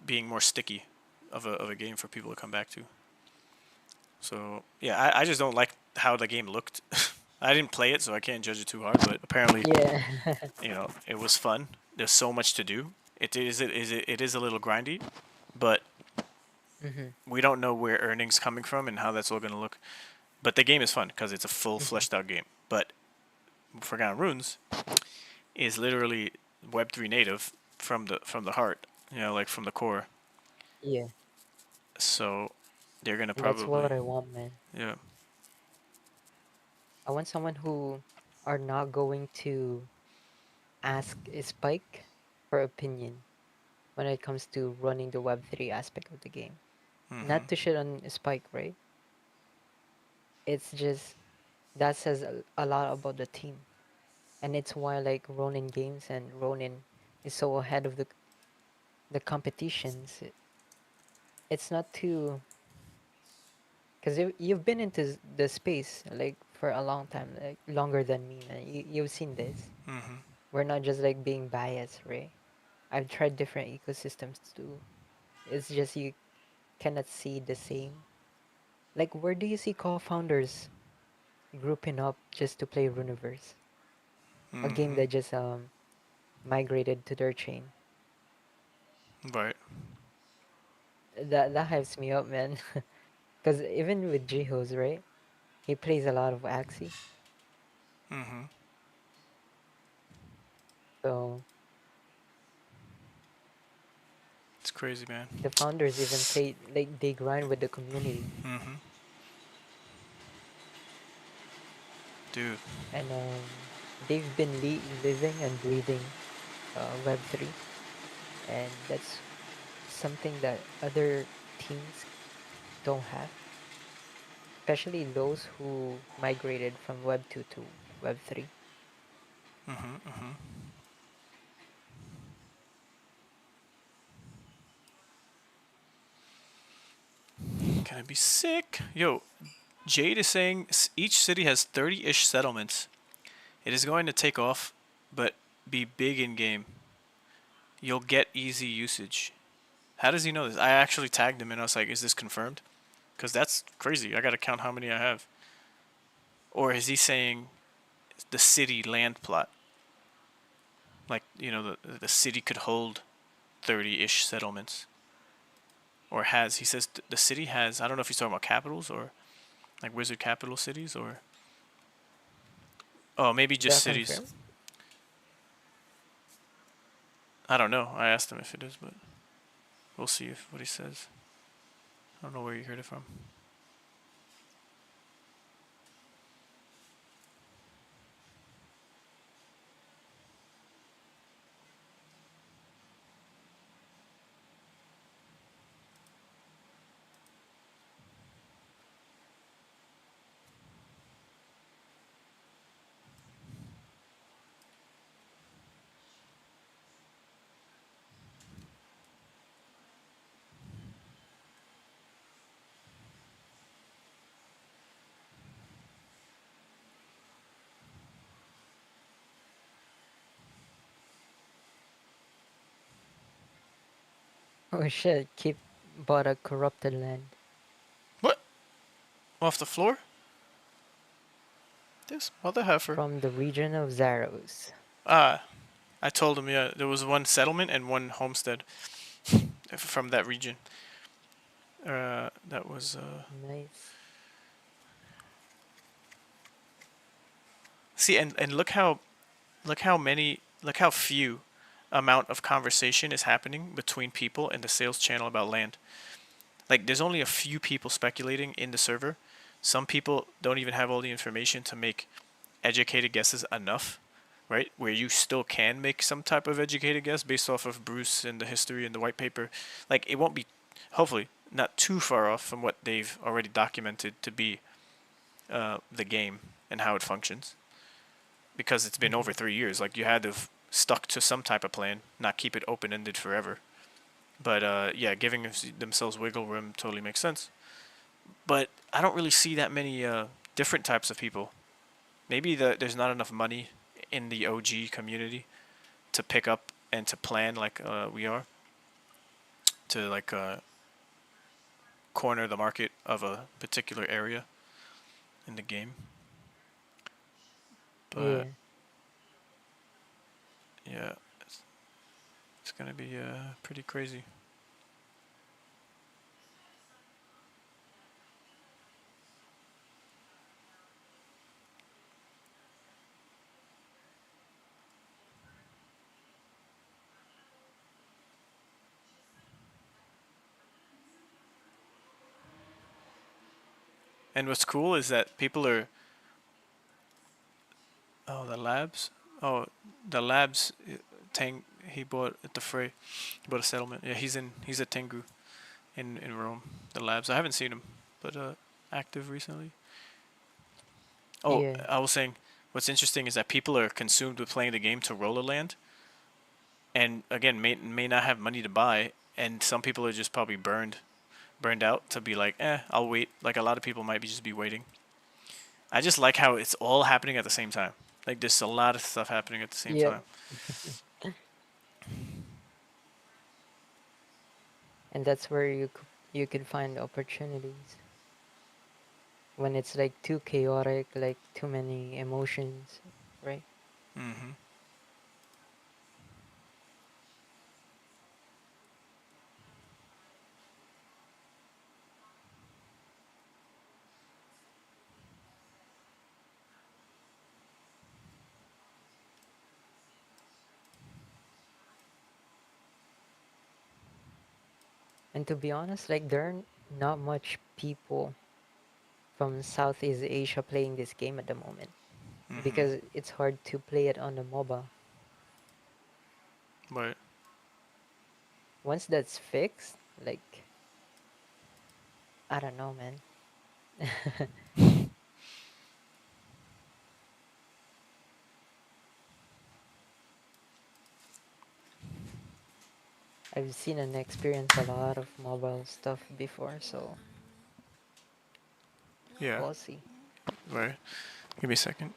being more sticky of a game for people to come back to. So yeah, I just don't like how the game looked. I didn't play it, so I can't judge it too hard. But apparently, Yeah. it was fun. There's so much to do. It is a little grindy, but Mm-hmm. we don't know where earnings coming from and how that's all gonna look. But the game is fun because it's a full Mm-hmm. fleshed out game. But Forgotten Runes is literally Web3 native from the heart. Like from the core. Yeah. So they're gonna That's what probably, I want, man. yeah. I want someone who are not going to ask Spike for opinion when it comes to running the Web3 aspect of the game. Mhm. Not to shit on Spike, right? It's just that says a lot about the team. And it's why like Ronin Games and Ronin is so ahead of the competitions. It's not too because you've been into the space like for a long time, like longer than me, man. You've seen this. Mhm. We're not just like being biased, right? I've tried different ecosystems too. It's just you cannot see the same. Like, where do you see co-founders grouping up just to play Runiverse, a game Mhm. that just migrated to their chain? Right. That hypes me up, man. Because even with Jihos, right? He plays a lot of Axie, Mhm. so It's crazy, man. the founders even play like they grind with the community, Mhm. Dude. and they've been living and breathing Web3, and that's something that other teams don't have, especially those who migrated from Web 2 to Web 3. Mhm. Mhm. Can it be sick? Yo, Jade is saying each city has 30-ish settlements. It is going to take off, but be big in game. You'll get easy usage. How does he know this? I actually tagged him and I was like, "Is this confirmed?" Because that's crazy. I gotta count how many I have. Or is he saying the city land plot? Like, the city could hold 30-ish settlements. Or has. He says the city has. I don't know if he's talking about capitals or like wizard capital cities, or oh, maybe Is just that cities. confirmed? I don't know. I asked him if it is, but we'll see what he says. I don't know where you heard it from. Oh shit, keep bought a corrupted land What? Off the floor? This mother heifer. from the region of Zaros. Ah, I told him, yeah, there was one settlement and one homestead from that region. That was. Nice. See, and look how few amount of conversation is happening between people in the sales channel about land. Like, there's only a few people speculating in the server. Some people don't even have all the information to make educated guesses enough, right? Where you still can make some type of educated guess based off of Bruce and the history and the white paper. Like, it won't be, hopefully, not too far off from what they've already documented to be the game and how it functions. Because it's been over 3 years. Like, you had to have stuck to some type of plan, not keep it open ended forever. But yeah, giving themselves wiggle room totally makes sense. But I don't really see that many different types of people. Maybe there's not enough money in the OG community to pick up and to plan like we are, to like corner the market of a particular area in the game. But Yeah. yeah, it's gonna be pretty crazy. And what's cool is that people are. Oh, the labs. Oh, the labs. Tang. He bought at the fray. He bought a settlement. Yeah, He's at Tengu, in Rome. The labs. I haven't seen him, but active recently. Oh, Yeah. I was saying, what's interesting is that people are consumed with playing the game to roll a land, and again, may not have money to buy, and some people are just probably burned out to be like, I'll wait. Like, a lot of people might be just be waiting. I just like how it's all happening at the same time. Like, there's a lot of stuff happening at the same Yep. time. And that's where you could find opportunities when it's like too chaotic, like too many emotions, right? Mm-hmm. And to be honest, like there are not much people from Southeast Asia playing this game at the moment Mm-hmm. because it's hard to play it on the mobile. But Once that's fixed, like I don't know, man. I've seen and experienced a lot of mobile stuff before, so yeah, we'll see. right. Give me a second.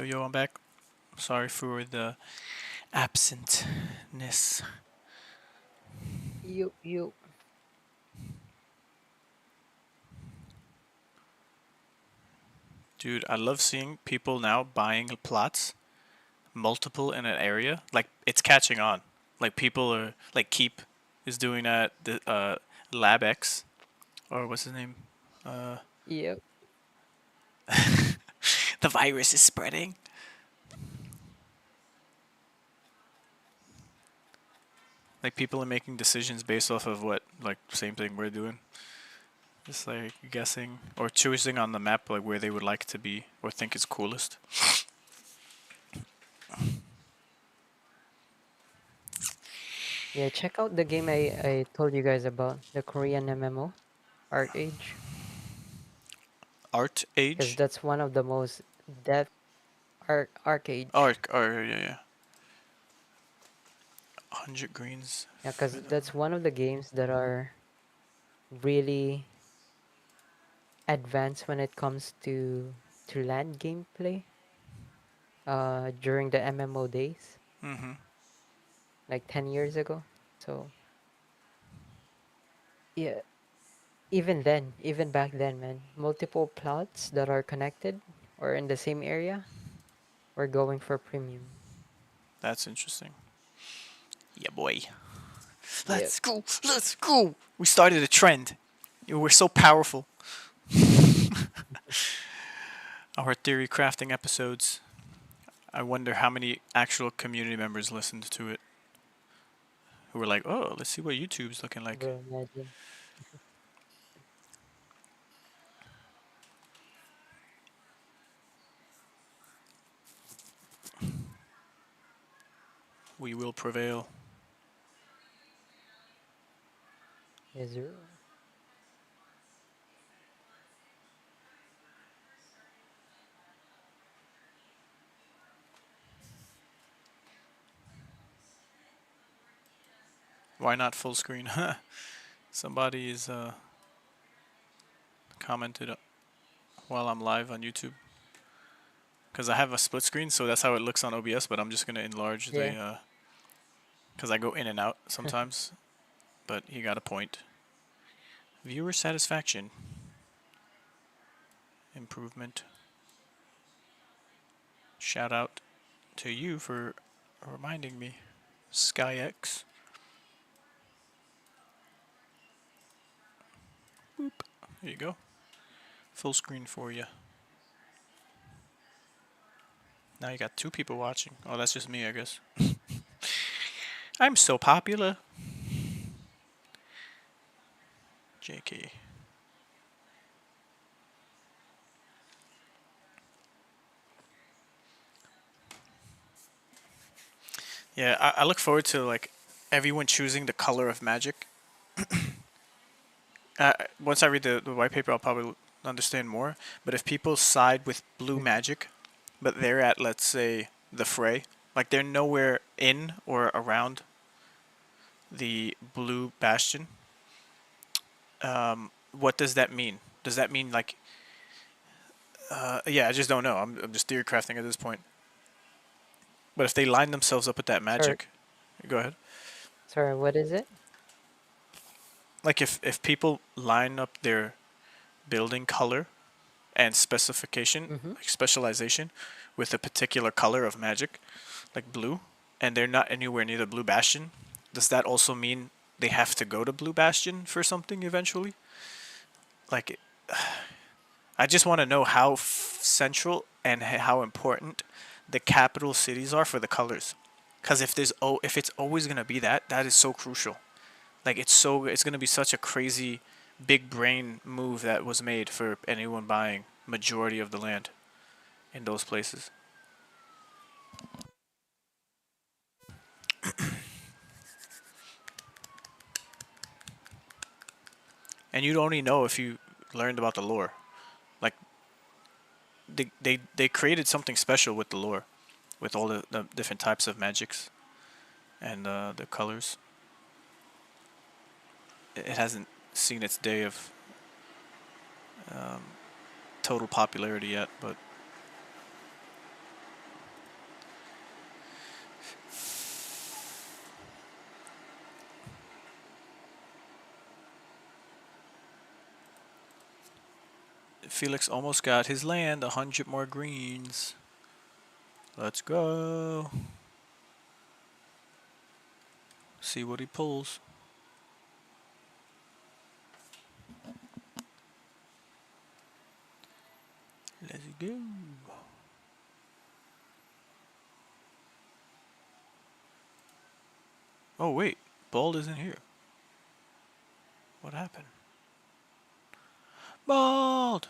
Yo, I'm back. Sorry for the absentness. You. Dude, I love seeing people now buying plots, multiple in an area. Like, it's catching on. Like, people are, like, Keep is doing that. The LabX, or what's his name? Yep. The virus is spreading. Like, people are making decisions based off of what, like, same thing we're doing. Just like guessing or choosing on the map like where they would like to be or think is coolest. Yeah, check out the game I told you guys about, the Korean MMO, Art Age, Art because Age? that's one of the most depth Arcade. Arc, or yeah. 100 greens. Yeah, because that's one of the games that are really advanced when it comes to land gameplay. During the MMO days, Mm-hmm. like 10 years ago. So yeah, even back then, man, multiple plots that are connected or in the same area, we're going for premium. That's interesting. Yeah, boy. Yep. Let's go. Let's go. We started a trend. We're so powerful. Our theory crafting episodes. I wonder how many actual community members listened to it who were like, oh, let's see what YouTube's looking like. Bro, imagine. We will prevail. Yes, sir. Why not full screen? Somebody is commented while I'm live on YouTube. Because I have a split screen, so that's how it looks on OBS, but I'm just going to enlarge Yeah. the... Because I go in and out sometimes. But he got a point. Viewer satisfaction. Improvement. Shout out to you for reminding me. SkyX. Boop. There you go. Full screen for you. Now you got 2 people watching. Oh, that's just me, I guess. I'm so popular. JK. Yeah, I look forward to like everyone choosing the color of magic. Once I read the white paper, I'll probably understand more. But if people side with blue magic, but they're at, let's say, the fray, like they're nowhere in or around the blue bastion, what does that mean? Does that mean like, yeah, I just don't know. I'm just theory crafting at this point. But if they line themselves up with that Sorry, magic, go ahead. sorry. What is it? Like if people line up their building color and specification, Mm-hmm. like specialization, with a particular color of magic, like blue, and they're not anywhere near the blue bastion, does that also mean they have to go to blue bastion for something eventually? Like, I just want to know how central and how important the capital cities are for the colors, because if it's always gonna be that, that is so crucial. Like it's gonna be such a crazy big brain move that was made for anyone buying majority of the land in those places. And you'd only know if you learned about the lore. Like they created something special with the lore, with all the different types of magics and the colors. It hasn't seen its day of total popularity yet, but Felix almost got his land. 100 more greens. Let's go. See what he pulls. Let's go. Oh wait, Bald isn't here. What happened? Bald!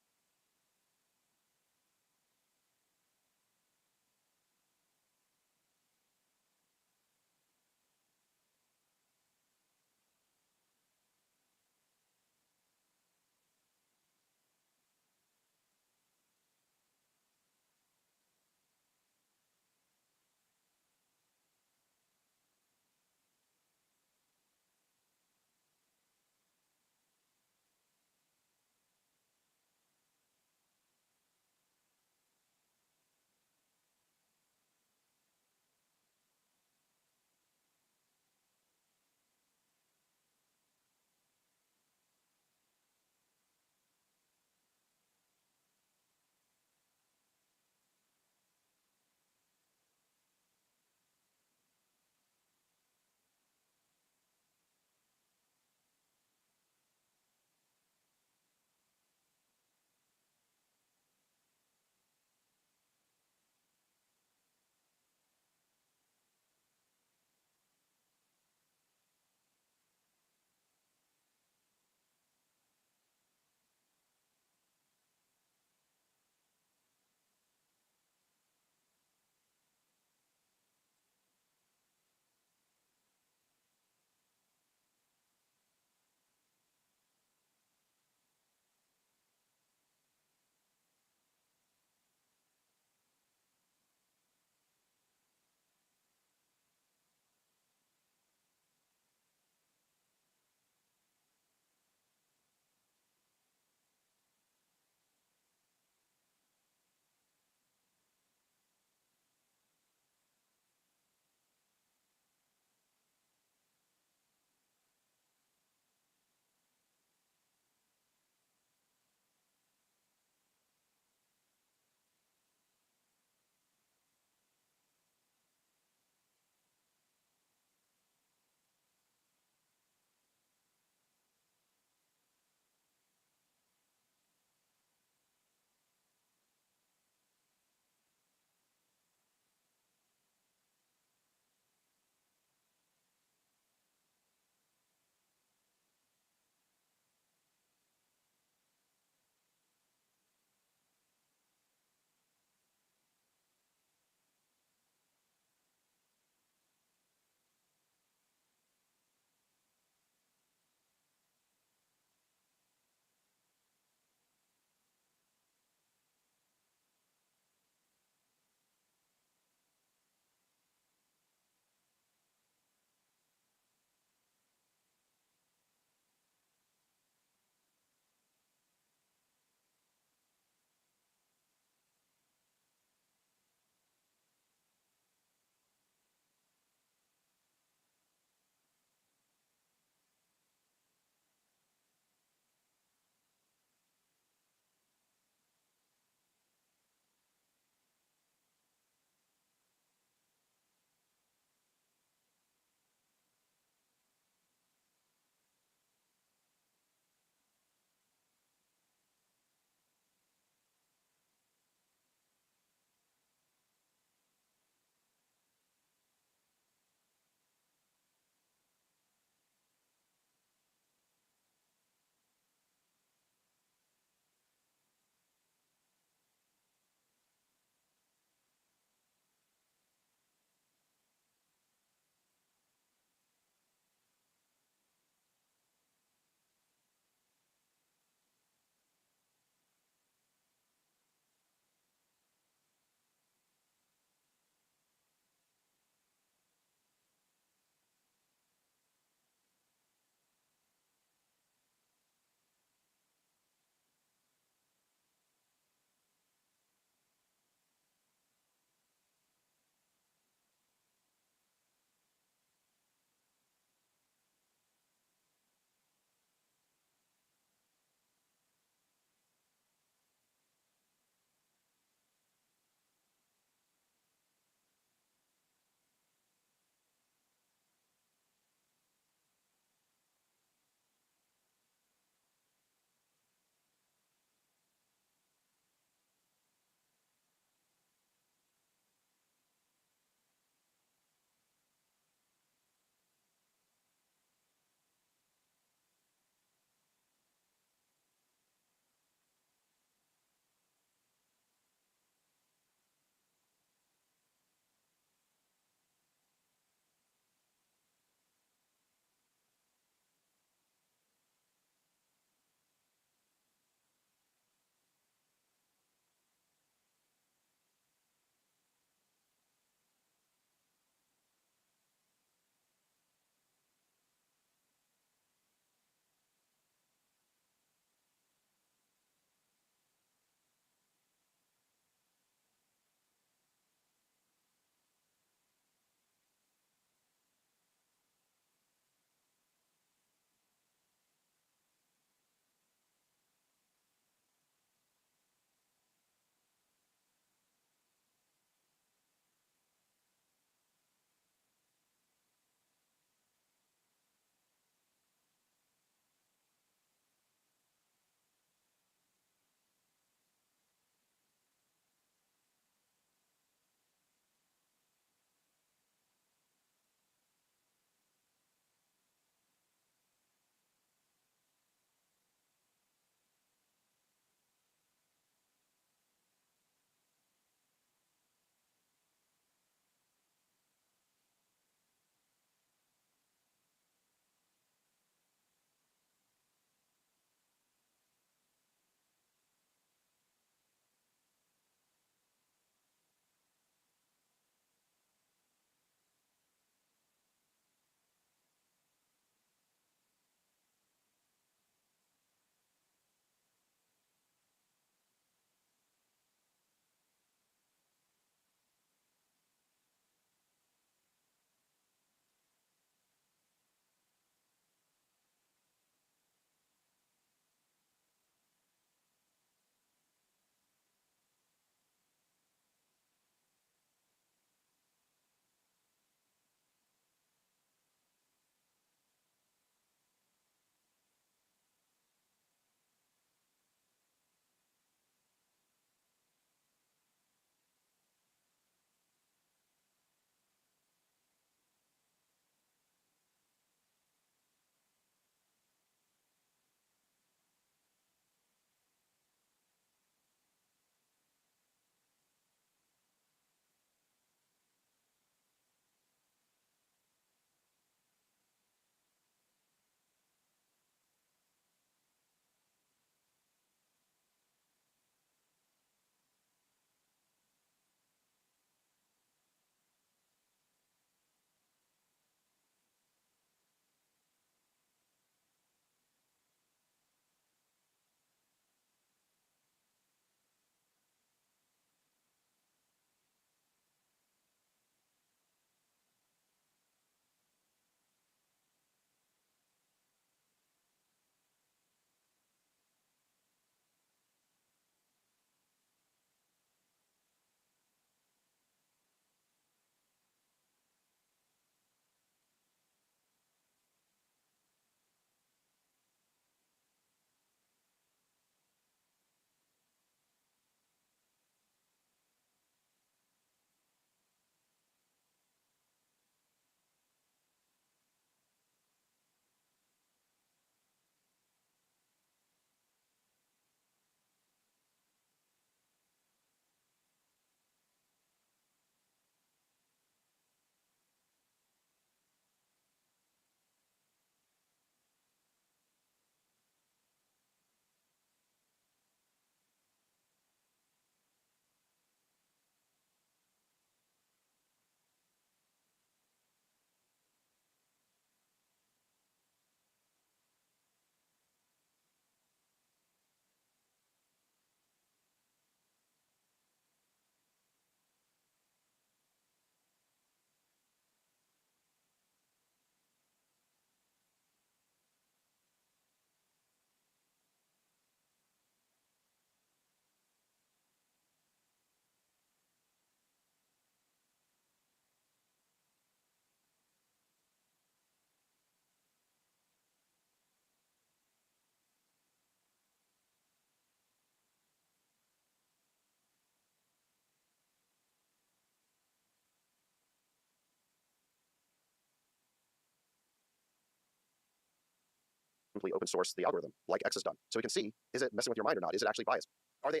simply open source the algorithm, like X has done, so we can see, is it messing with your mind or not? Is it actually biased? Are they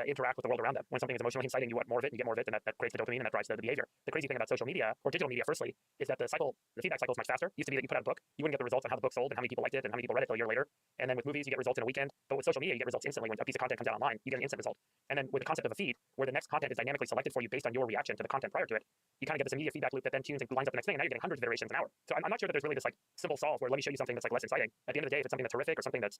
interact with the world around them. When something is emotionally inciting, you want more of it, and you get more of it, and that creates the dopamine, and that drives the behavior. The crazy thing about social media, or digital media firstly, is that the feedback cycle is much faster. It used to be that you put out a book, you wouldn't get the results on how the book sold and how many people liked it and how many people read it till a year later. And then with movies, you get results in a weekend. But with social media, you get results instantly. When a piece of content comes out online, you get an instant result. And then with the concept of a feed, where the next content is dynamically selected for you based on your reaction to the content prior to it, you kind of get this immediate feedback loop that then tunes and lines up the next thing, and now you're getting hundreds of iterations an hour. So I'm not sure that there's really this like simple solve where let me show you something that's like less exciting. At the end of the day, if it's something that's horrific or something that's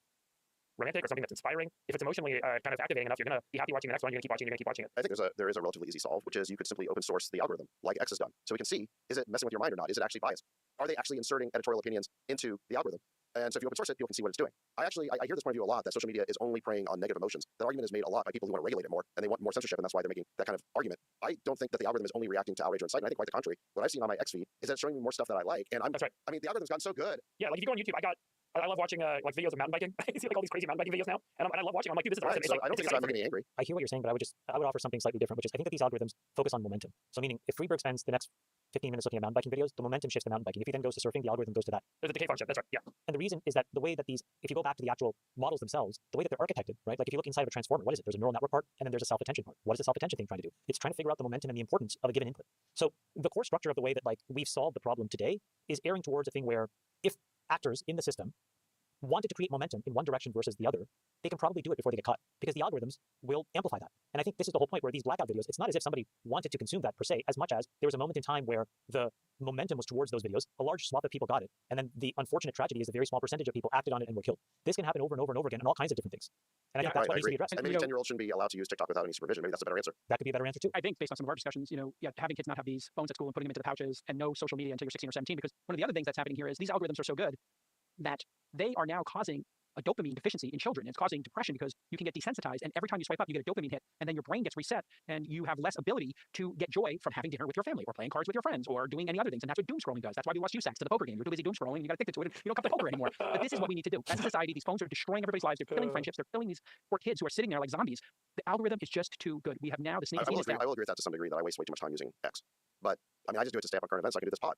romantic or something that's inspiring, if it's emotionally kind of activating enough, you're going to be happy watching the next one. You're going to keep watching. You're going to keep watching it. I think there is a relatively easy solve, which is you could simply open source the algorithm, like X has done, so we can see, is it messing with your mind or not? Is it actually biased? Are they actually inserting editorial opinions into the algorithm? And so if you open source it, people can see what it's doing. I hear this point of view a lot, that social media is only preying on negative emotions. That argument is made a lot by people who want to regulate it more, and they want more censorship, and that's why they're making that kind of argument. I don't think that the algorithm is only reacting to outrage or incitement. I think quite the contrary. What I've seen on my X feed is that it's showing me more stuff that I like, and That's right. I mean, the algorithm's gotten so good. Yeah, like if you go on YouTube, I love watching like videos of mountain biking. I see like all these crazy mountain biking videos now, and I love watching. I'm like, dude, this is awesome. Right, so I don't think it's making me angry. I hear what you're saying, but I would offer something slightly different, which is I think that these algorithms focus on momentum. So meaning, if Freeberg spends the next 15 minutes looking at mountain biking videos, the momentum shifts to mountain biking. If he then goes to surfing, the algorithm goes to that. There's a decay function. That's right. Yeah. And the reason is that the way that if you go back to the actual models themselves, the way that they're architected, right? Like if you look inside of a transformer, what is it? There's a neural network part, and then there's a self-attention part. What is the self-attention thing trying to do? It's trying to figure out the momentum and the importance of a given input. So the core structure of the way that like we've solved the problem today is erring towards a thing where if actors in the system wanted to create momentum in one direction versus the other, they can probably do it before they get caught because the algorithms will amplify that. And I think this is the whole point where these blackout videos, it's not as if somebody wanted to consume that per se, as much as there was a moment in time where the momentum was towards those videos, a large swath of people got it, and then the unfortunate tragedy is a very small percentage of people acted on it and were killed. This can happen over and over and over again in all kinds of different things. And I think that's what needs to be addressed. And maybe 10-year-olds shouldn't be allowed to use TikTok without any supervision. Maybe that's a better answer. That could be a better answer too. I think based on some of our discussions, having kids not have these phones at school and putting them into the pouches and no social media until you're 16 or 17, because one of the other things that's happening here is these algorithms are so good that they are now causing a dopamine deficiency in children. It's causing depression because you can get desensitized, and every time you swipe up, you get a dopamine hit, and then your brain gets reset, and you have less ability to get joy from having dinner with your family, or playing cards with your friends, or doing any other things. And that's what doom scrolling does. That's why we lost you sex to the poker game. You're too busy doom scrolling, and you got addicted to it, and you don't come to poker anymore. But this is what we need to do. As a society, these phones are destroying everybody's lives. They're killing friendships. They're killing these poor kids who are sitting there like zombies. The algorithm is just too good. We have now the snake. I will agree with that to some degree, that I waste way too much time using X. But I mean, I just do it to stay up on current events so I can do this pod.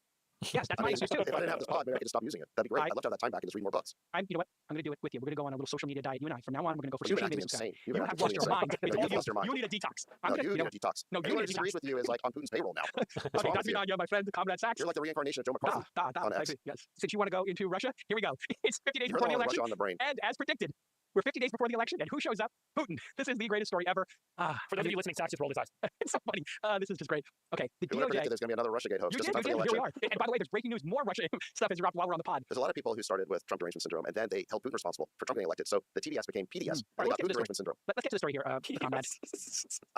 Yes, that's my excuse too. If I didn't have this pod, maybe I could just stop using it. That'd be great. I'd love to have that time back and just read more books. You know what? I'm going to do it with you. We're going to go on a little social media diet. You and I. From now on, we're going to go for You've social been media. acting insane. You have lost your mind. You need a detox. No, you need a detox. No, you Anyone need who disagrees with you is like on Putin's payroll now. Okay, that's me on you, my friend, Comrade Sachs. You're like the reincarnation of Joe McCarthy on X. Yes. Since you want to go into Russia, here we go. It's 50 days You're before the the election. Russia on the brain. And as predicted, we're 50 days before the election, and who shows up? Putin. This is the greatest story ever. For those of you listening, Sachs just rolled his eyes. It's so funny. This is just great. Okay, the Whoever DOJ. predicted there's going to be another Russiagate hoax just in time for the Here election. we are. And by the way, there's breaking news. More Russia stuff has dropped while we're on the pod. There's a lot of people who started with Trump derangement syndrome, and then they held Putin responsible for Trump getting elected. So the TDS became PDS, and they got Putin derangement syndrome. Let's get to the story here, comrade.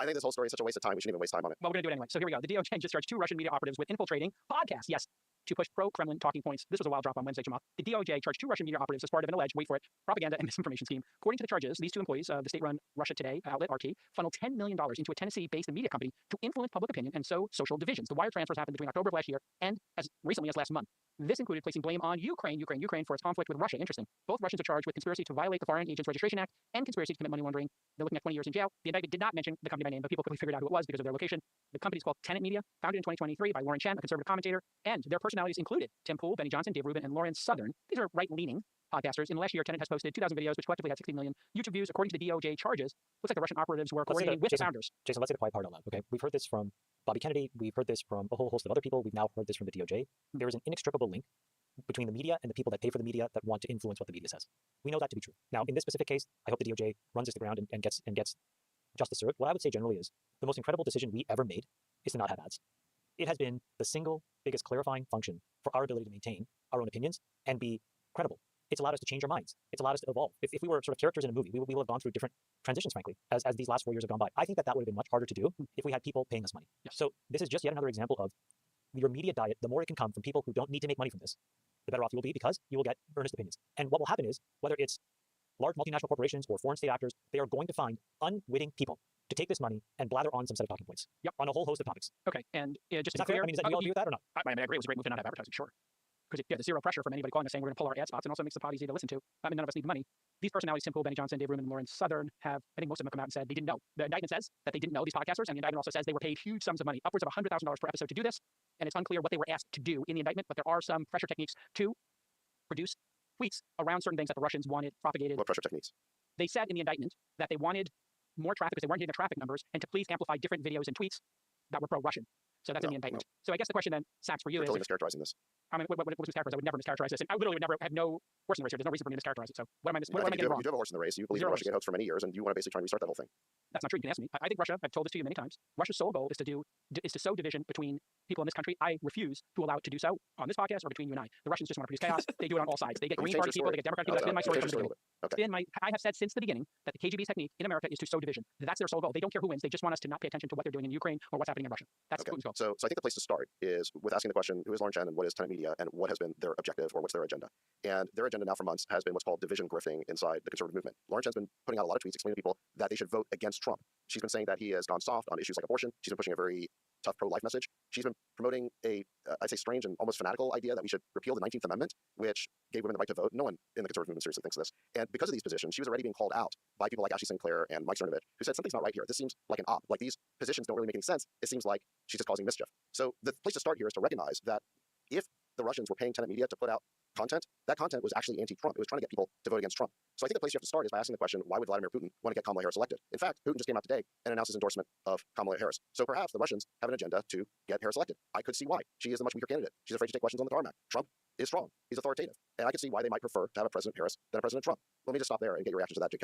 I think this whole story is such a waste of time. We shouldn't even waste time on it. Well, we're going to do it anyway. So here we go. The DOJ just charged 2 Russian media operatives with infiltrating podcasts. Yes. To push pro-Kremlin talking points. This was a wild drop on Wednesday, Jamal. The DOJ charged 2 Russian media operatives as part of an alleged, wait for it, propaganda and misinformation scheme. According to the charges, these 2 employees of the state-run Russia Today outlet, RT, funneled $10 million into a Tennessee-based media company to influence public opinion and sow social divisions. The wire transfers happened between October of last year and as recently as last month. This included placing blame on Ukraine for its conflict with Russia. Interesting. Both Russians are charged with conspiracy to violate the Foreign Agents Registration Act and conspiracy to commit money laundering. They're looking at 20 years in jail. The indictment did not mention the company by name, but people quickly figured out who it was because of their location. The company is called Tenet Media, founded in 2023 by Lauren Chen, a conservative commentator, and their personalities included Tim Pool, Benny Johnson, Dave Rubin, and Lauren Southern. These are right-leaning podcasters. In the last year, Tenet has posted 2,000 videos, which collectively had 60 million YouTube views. According to the DOJ charges, looks like the Russian operatives were coordinating with the founders. Jason, let's say the quiet part out loud, okay? We've heard this from Bobby Kennedy. We've heard this from a whole host of other people. We've now heard this from the DOJ. There is an inextricable link between the media and the people that pay for the media that want to influence what the media says. We know that to be true. Now, in this specific case, I hope the DOJ runs this to the ground and gets justice served. What I would say generally is the most incredible decision we ever made is to not have ads. It has been the single biggest clarifying function for our ability to maintain our own opinions and be credible. It's allowed us to change our minds. It's allowed us to evolve. If we were sort of characters in a movie, we will have gone through different transitions, frankly, as these last 4 years have gone by. I think that would have been much harder to do if we had people paying us money. Yeah. So this is just yet another example of your media diet. The more it can come from people who don't need to make money from this, the better off you will be because you will get earnest opinions. And what will happen is, whether it's large multinational corporations or foreign state actors, they are going to find unwitting people to take this money and blather on some set of talking points. Yep. On a whole host of topics. Okay, and just is that fair? I mean, do you all agree with that or not? I agree. It was a great move to not have advertising, sure. Because there's zero pressure from anybody calling us saying we're going to pull our ad spots, and also makes the pod easy to listen to. I mean, none of us need the money. These personalities, Tim Pool, Benny Johnson, Dave Rubin, and Lauren Southern, I think most of them have come out and said they didn't know. The indictment says that they didn't know, these podcasters, and the indictment also says they were paid huge sums of money, upwards of $100,000 per episode to do this, and it's unclear what they were asked to do in the indictment, but there are some pressure techniques to produce tweets around certain things that the Russians wanted propagated. What pressure techniques? They said in the indictment that they wanted more traffic because they weren't getting the traffic numbers, and to please amplify different videos and tweets that were pro-Russian. So that's in the indictment. So I guess the question then, Sachs, for you You're is... totally mischaracterizing this. I mean, what's mischaracterized? I would never mischaracterize this. And I literally would never have no horse in the race here. There's no reason for me to mischaracterize it. So what am I getting wrong? You do have a horse in the race. You believe in the Russiagate hoax for many years, and you want to basically try and restart that whole thing. That's not true. You can ask me. I think Russia, I've told this to you many times, Russia's sole goal is to sow division between people in this country. I refuse to allow it to do so on this podcast or between you and I. The Russians just want to produce chaos. They do it on all sides. They get Green Party people, they get Democratic people. That's been my story from the beginning. Okay. I have said since the beginning that the KGB's technique in America is to sow division. That's their sole goal. They don't care who wins. They just want us to not pay attention to what they're doing in Ukraine or what's happening in Russia. That's Putin's goal. So I think the place to start is with asking the question, who is Lauren Chen and what is Tenet Media and what has been their objective or what's their agenda? And their agenda now for months has been what's called division grifting inside the conservative movement. Lauren Chen's been putting out a lot of tweets explaining to people that they should vote against Trump. She's been saying that he has gone soft on issues like abortion. She's been pushing a very tough pro-life message. She's been promoting a, I'd say, strange and almost fanatical idea that we should repeal the 19th Amendment, which gave women the right to vote. No one in the conservative movement seriously thinks this. And because of these positions, she was already being called out by people like Ashley Sinclair and Mike Cernovich, who said something's not right here. This seems like an op. Like these positions don't really make any sense. It seems like she's just causing mischief. So the place to start here is to recognize that if the Russians were paying Tenet Media to put out content, that content was actually anti-Trump. It was trying to get people to vote against Trump. So I think the place you have to start is by asking the question, why would Vladimir Putin want to get Kamala Harris elected? In fact, Putin just came out today and announced his endorsement of Kamala Harris. So perhaps the Russians have an agenda to get Harris elected. I could see why. She is the much weaker candidate. She's afraid to take questions on the tarmac. Trump is strong. He's authoritative. And I could see why they might prefer to have a President Harris than a President Trump. Let me just stop there and get your reaction to that, Jake.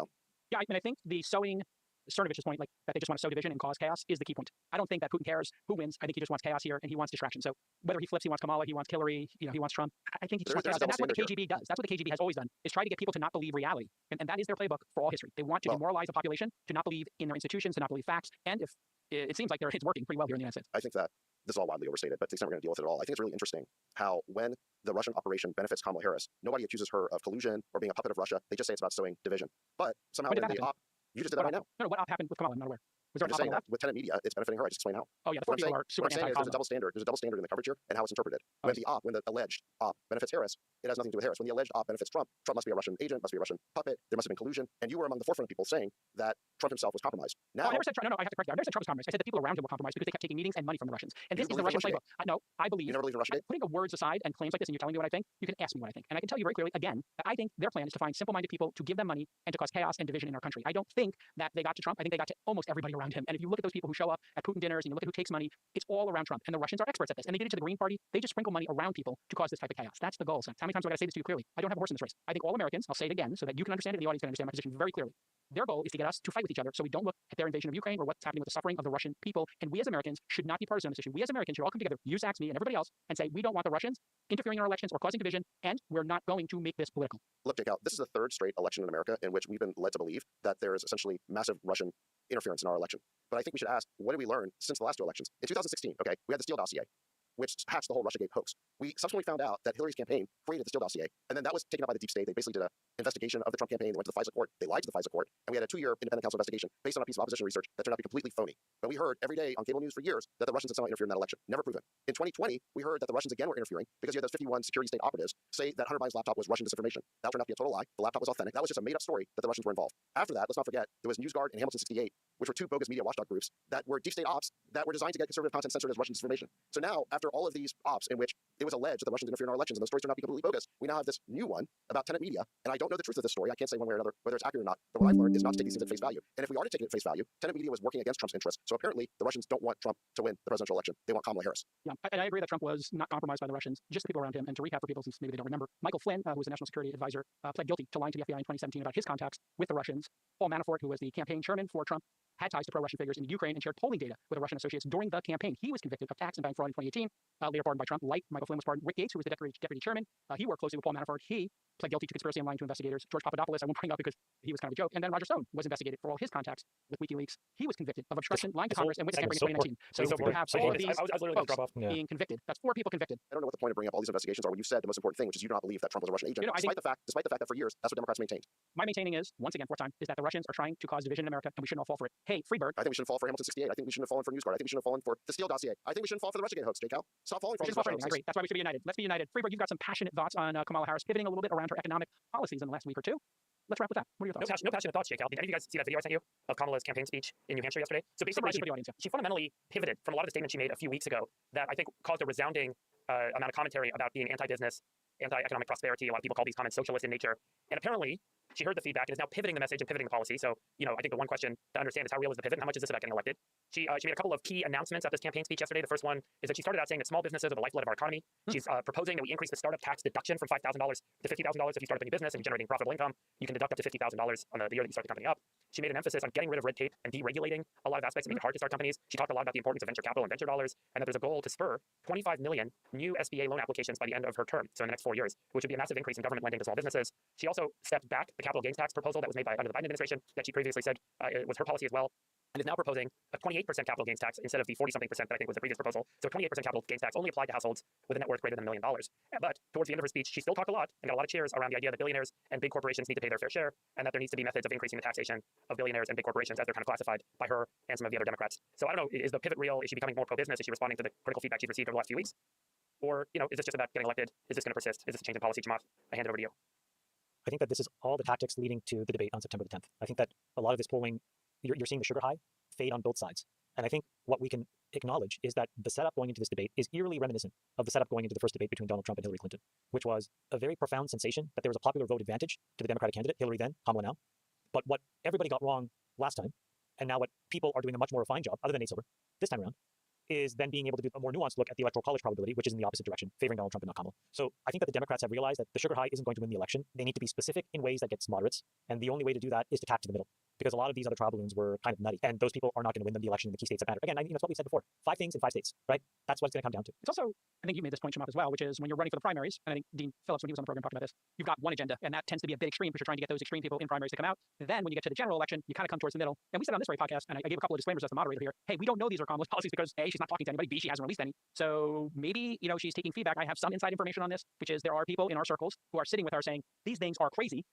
Yeah, I think the sowing Cernovich's point, like that they just want to sow division and cause chaos, is the key point. I don't think that Putin cares who wins. I think he just wants chaos here and he wants distraction. So whether he flips, he wants Kamala, he wants Hillary, he wants Trump. I think he just wants chaos. And that's what the KGB does. That's what the KGB has always done, is try to get people to not believe reality. And that is their playbook for all history. They want to demoralize the population to not believe in their institutions, to not believe facts. And if it seems like it's working pretty well here in the United States. I think that this is all wildly overstated, but to the extent we're going to deal with it at all, I think it's really interesting how when the Russian operation benefits Kamala Harris, nobody accuses her of collusion or being a puppet of Russia. They just say it's about sowing division. But somehow when the op, you just did that right now. No, what op happened with Kamala? I'm not aware. I'm just saying that with tenant media, it's benefiting her. I just explain how. Oh yeah, the four people are super anti-Kamala. There's a double standard. There's a double standard in the coverage here and how it's interpreted. When the alleged op benefits Harris, it has nothing to do with Harris. When the alleged op benefits Trump, Trump must be a Russian agent, must be a Russian puppet. There must have been collusion. And you were among the forefront of people saying that Trump himself was compromised. Now, I never said Trump. No, I have to correct that. I never said Trump was compromised. I said the people around him were compromised because they kept taking meetings and money from the Russians. And this is the Russian playbook. No, I believe. You never believed in Russiagate? Putting the words aside and claims like this, and you're telling me what I think, you can ask me what I think. And I can tell you very clearly, again, that I think their plan is to find simple-minded people to give them money and to cause chaos and division in our country. I don't think that they got to Trump. I think they got to almost everybody around him. And if you look at those people who show up at Putin dinners and you look at who takes money, it's all around Trump. And the Russians are experts at this. And they did it to the Green Party. They just sprinkle money around people to cause this type of chaos. That's the goal. So how many times do I got to say this to you clearly? I don't have a horse in this race. I think all Americans, I'll say it again so that you can understand it and the audience can understand my position very clearly. Their goal is to get us to fight with each other so we don't look at their invasion of Ukraine or what's happening with the suffering of the Russian people. And we as Americans should not be partisan on this issue. We as Americans should all come together, you, Sachs, me, and everybody else, and say we don't want the Russians interfering in our elections or causing division, and we're not going to make this political. Look, Jake, this is the third straight election in America in which we've been led to believe that there is essentially massive Russian interference in our election. But I think we should ask, what did we learn since the last two elections? In 2016, we had the Steele dossier, which hatched the whole Russiagate hoax. We subsequently found out that Hillary's campaign created the Steele dossier, and then that was taken up by the deep state. They basically did an investigation of the Trump campaign. They went to the FISA court. They lied to the FISA court, and we had a 2-year independent counsel investigation based on a piece of opposition research that turned out to be completely phony. But we heard every day on cable news for years that the Russians had somehow interfered in that election. Never proven. In 2020, we heard that the Russians again were interfering because you had those 51 security state operatives say that Hunter Biden's laptop was Russian disinformation. That turned out to be a total lie. The laptop was authentic. That was just a made-up story that the Russians were involved. After that, let's not forget, there was NewsGuard and Hamilton 68, which were two bogus media watchdog groups that were deep state ops that were designed to get conservative content censored as Russian disinformation. So now, after all of these ops in which it was alleged that the Russians interfered in our elections and those stories turned out to be completely bogus, we now have this new one about tenant media. And I don't know the truth of this story. I can't say one way or another whether it's accurate or not. But what I've learned is not to take these things at face value. And if we are to take it at face value, tenant media was working against Trump's interests. So apparently, the Russians don't want Trump to win the presidential election. They want Kamala Harris. Yeah, and I agree that Trump was not compromised by the Russians, just the people around him. And to recap for people, since maybe they don't remember, Michael Flynn, who was the national security advisor, pled guilty to lying to the FBI in 2017 about his contacts with the Russians. Paul Manafort, who was the campaign chairman for Trump, had ties to pro-Russian figures in Ukraine and shared polling data with Russian associates during the campaign. He was convicted of tax and bank fraud in 2018, later pardoned by Trump. Like Michael Flynn was pardoned. Rick Gates, who was the deputy chairman, he worked closely with Paul Manafort. He pled guilty to conspiracy and lying to investigators. George Papadopoulos, I won't bring up because he was kind of a joke. And then Roger Stone was investigated for all his contacts with WikiLeaks. He was convicted of obstruction, lying to Congress, and witness tampering in 2019. So we have all of these folks being convicted. That's 4 people convicted. I don't know what the point of bringing up all these investigations are when you said the most important thing, which is you do not believe that Trump was a Russian agent, despite the fact that for years, that's what Democrats maintained. My maintaining is, once again, 4th time, is that the Russians are trying to cause division in America, and we shouldn't all fall for it. Hey, Freebird. I think we shouldn't fall for Hamilton 68. I think we shouldn't have fallen for NewsGuard. I think we shouldn't have fallen for the Steele dossier. I think we shouldn't fall for the Russiagate hoax, Jake. Stop falling for all these Russian I agree. That's why we should be united. Let's be united. Freebird, you've got some passionate thoughts on Kamala Harris, pivoting a little bit around her economic policies in the last week or two. Let's wrap with that. What are your thoughts? No passionate thoughts, Jake. Did any of you guys see that video I sent you of Kamala's campaign speech in New Hampshire yesterday? So basically, she fundamentally pivoted from a lot of the statements she made a few weeks ago that I think caused a resounding amount of commentary about being anti-business, anti-economic prosperity. A lot of people call these comments socialist in nature. And apparently, she heard the feedback and is now pivoting the message and pivoting the policy. So, I think the one question to understand is how real is the pivot and how much is this about getting elected? She made a couple of key announcements at this campaign speech yesterday. The first one is that she started out saying that small businesses are the lifeblood of our economy. She's proposing that we increase the startup tax deduction from $5,000 to $50,000 if you start up a new business and you're generating profitable income. You can deduct up to $50,000 on the year that you start the company up. She made an emphasis on getting rid of red tape and deregulating a lot of aspects that make it hard to start companies. She talked a lot about the importance of venture capital and venture dollars, and that there's a goal to spur 25 million new SBA loan applications by the end of her term, so in the next 4 years, which would be a massive increase in government lending to small businesses. She also stepped back the capital gains tax proposal that was made under the Biden administration that she previously said was her policy as well, and is now proposing a 28% capital gains tax instead of the 40-something percent that I think was the previous proposal. So 28% capital gains tax only applied to households with a net worth greater than $1 million. But towards the end of her speech, she still talked a lot and got a lot of cheers around the idea that billionaires and big corporations need to pay their fair share, and that there needs to be methods of increasing the taxation of billionaires and big corporations as they're kind of classified by her and some of the other Democrats. So I don't know, is the pivot real? Is she becoming more pro-business? Is she responding to the critical feedback she's received over the last few weeks? Or, is this just about getting elected? Is this going to persist? Is this a change in policy, Chamath? I hand it over to you. I think that this is all the tactics leading to the debate on September the 10th. I think that a lot of this polling, you're seeing the sugar high fade on both sides. And I think what we can acknowledge is that the setup going into this debate is eerily reminiscent of the setup going into the first debate between Donald Trump and Hillary Clinton, which was a very profound sensation that there was a popular vote advantage to the Democratic candidate, Hillary then, Kamala now. But what everybody got wrong last time, and now what people are doing a much more refined job, other than Nate Silver, this time around, is then being able to do a more nuanced look at the electoral college probability, which is in the opposite direction, favoring Donald Trump and not Kamala. So I think that the Democrats have realized that the sugar high isn't going to win the election. They need to be specific in ways that gets moderates, and the only way to do that is to tap to the middle, because a lot of these other trial balloons were kind of nutty, and those people are not going to win them the election in the key states that matter. Again, that's what we said before. 5 things in 5 states, right? That's what it's going to come down to. It's also, I think you made this point, Chamath, as well, which is when you're running for the primaries, and I think Dean Phillips, when he was on the program, talked about this, you've got one agenda, and that tends to be a bit extreme because you're trying to get those extreme people in primaries to come out. Then when you get to the general election, you kind of come towards the middle. And we said on this very podcast, and I gave a couple of disclaimers as the moderator here, hey, we don't know these are Kamala's policies because A, she's not talking to anybody, B, she hasn't released any. So maybe, she's taking feedback. I have some inside information on this, which is there are people in our circles who are sitting with her saying, these things are crazy,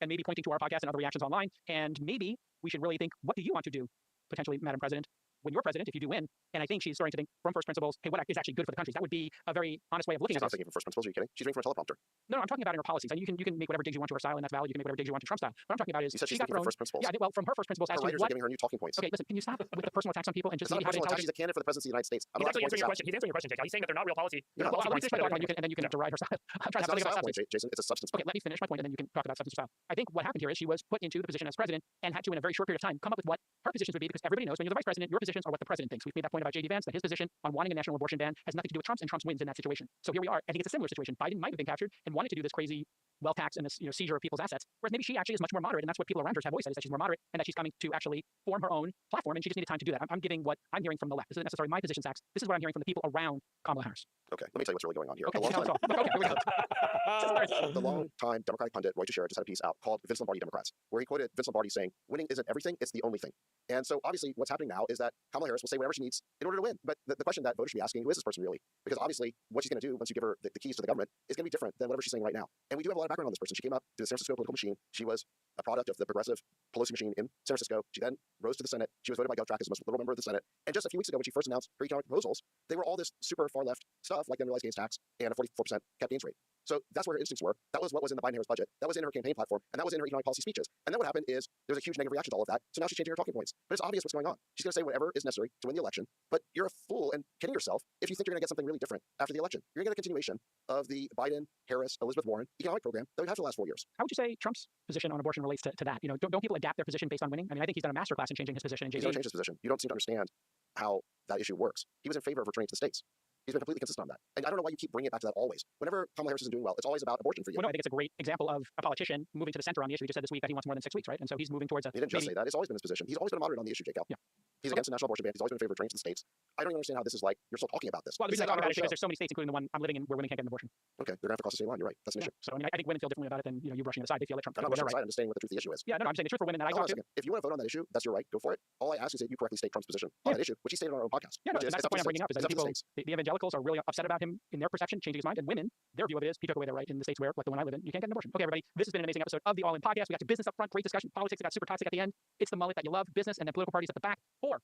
and maybe pointing to our podcast and other reactions online. And maybe we should really think, what do you want to do, potentially, Madam President, when you're president, if you do win? And I think she's starting to think from first principles, hey, what is actually good for the country? That would be a very honest way of looking She's at not this. thinking from first principles. Are you kidding? She's reading from a teleprompter. No, I'm talking about in her policies. And you can make whatever digs you want to her style, and that's valid. You can make whatever digs you want to Trump style. What I'm talking about is You said she's got thinking thrown. from first principles. Yeah, well, from her first principles Her as to writers what. are giving her new talking points. Okay, listen, can you stop with the personal attacks on people and just It's not maybe a have personal attack. intelligence? She's a candidate for the presidency of the United States. He's answering your question. He's answering your question, Jake. He's saying that they're not real policy. You're not Well, allowed let me to finish my write point, and then you can deride her style. I'm trying to It's not a have style something about point, substance. Jason. It's a substance Okay, let me finish my point, and then you can talk about substance style. I think what happened here is she was put into the position as president and had to, in a very short period of time, come up with what her positions would be, because everybody knows when you're the vice president, your positions are what the president thinks. We've made that point about J.D. Vance, that his position on wanting a national abortion ban has nothing to do with Trump's, and Trump's wins in that situation. So here we are. I think it's a similar situation. Biden might have been captured and wanted to do this crazy wealth tax and this seizure of people's assets, whereas maybe she actually is much more moderate, and that's what people around her have always said, is that she's more moderate and that she's coming to actually form her own platform, and she just needed time to do that. I'm giving what I'm hearing from the left. This isn't necessarily my position, Sachs. This is what I'm hearing from the people around Kamala Harris. Okay, let me tell you what's really going on here. Okay, Okay, here we go. the long-time Democratic pundit Roy Teixeira just had a piece out called Vince Lombardi Democrats, where he quoted Vince Lombardi saying, winning isn't everything, it's the only thing. And so obviously what's happening now is that Kamala Harris will say whatever she needs in order to win. But the question that voters should be asking, who is this person really? Because obviously what she's going to do once you give her the keys to the government is going to be different than whatever she's saying right now. And we do have a lot of background on this person. She came up to the San Francisco political machine. She was a product of the progressive Pelosi machine in San Francisco. She then rose to the Senate. She was voted by GovTrack as the most liberal member of the Senate. And just a few weeks ago, when she first announced her economic proposals, they were all this super far left stuff, like the unrealized gains tax and a 44% cap gains rate. So that's where her instincts were. That was what was in the Biden-Harris budget. That was in her campaign platform. And that was in her economic policy speeches. And then what happened is there was a huge negative reaction to all of that. So now she's changing her talking points. But it's obvious what's going on. She's going to say whatever is necessary to win the election. But you're a fool and kidding yourself if you think you're going to get something really different after the election. You're going to get a continuation of the Biden, Harris, Elizabeth Warren economic program that we've had for the last 4 years. How would you say Trump's position on abortion relates to that? Don't people adapt their position based on winning? I mean, I think he's done a masterclass in changing his position. He's not changed his position. You don't seem to understand how that issue works. He was in favor of returning to the states. He's been completely consistent on that. And I don't know why you keep bringing it back to that always. Whenever Kamala Harris isn't doing well, it's always about abortion for you. Well, no, I think it's a great example of a politician moving to the center on the issue. He just said this week that he wants more than 6 weeks, right? And so he's moving towards a... He didn't just say that. It's always been his position. He's always been a moderate on the issue, Jacob. Yeah. He's against the national abortion ban. He's always been in favor of returning to the states. I don't even understand how this is like, you're still talking about this. Well, the This reason I is talk not about it is our because show. there's so many states, including the one I'm living in, where women can't get an abortion. Okay, they're going to have to cross the same line. You're right. That's an issue. So I mean, I think women feel differently about it than you brushing it aside. They feel like Trump. I'm not They're brushing right. aside. I'm just saying what the truth of the issue is. Yeah, no, I'm saying the truth for women that I Hold talk on a to. second. If you want to vote on that issue, that's your right. Go for it. All I ask is that you correctly state Trump's position on that issue, which he stated on our own podcast. Yeah, no, which and that's the point I'm bringing up, is that it's up to people, the states. the evangelicals are really upset about him in their perception, changing his mind, and women, their view of it is he took away their right in the states where, like the one I live in, you can't get an abortion. Okay, everybody, this has been an amazing episode of the All In Podcast. We got to business up front, great discussion, politics that got super toxic at the end. It's the mullet that you love, business, and then political parties at the back. Or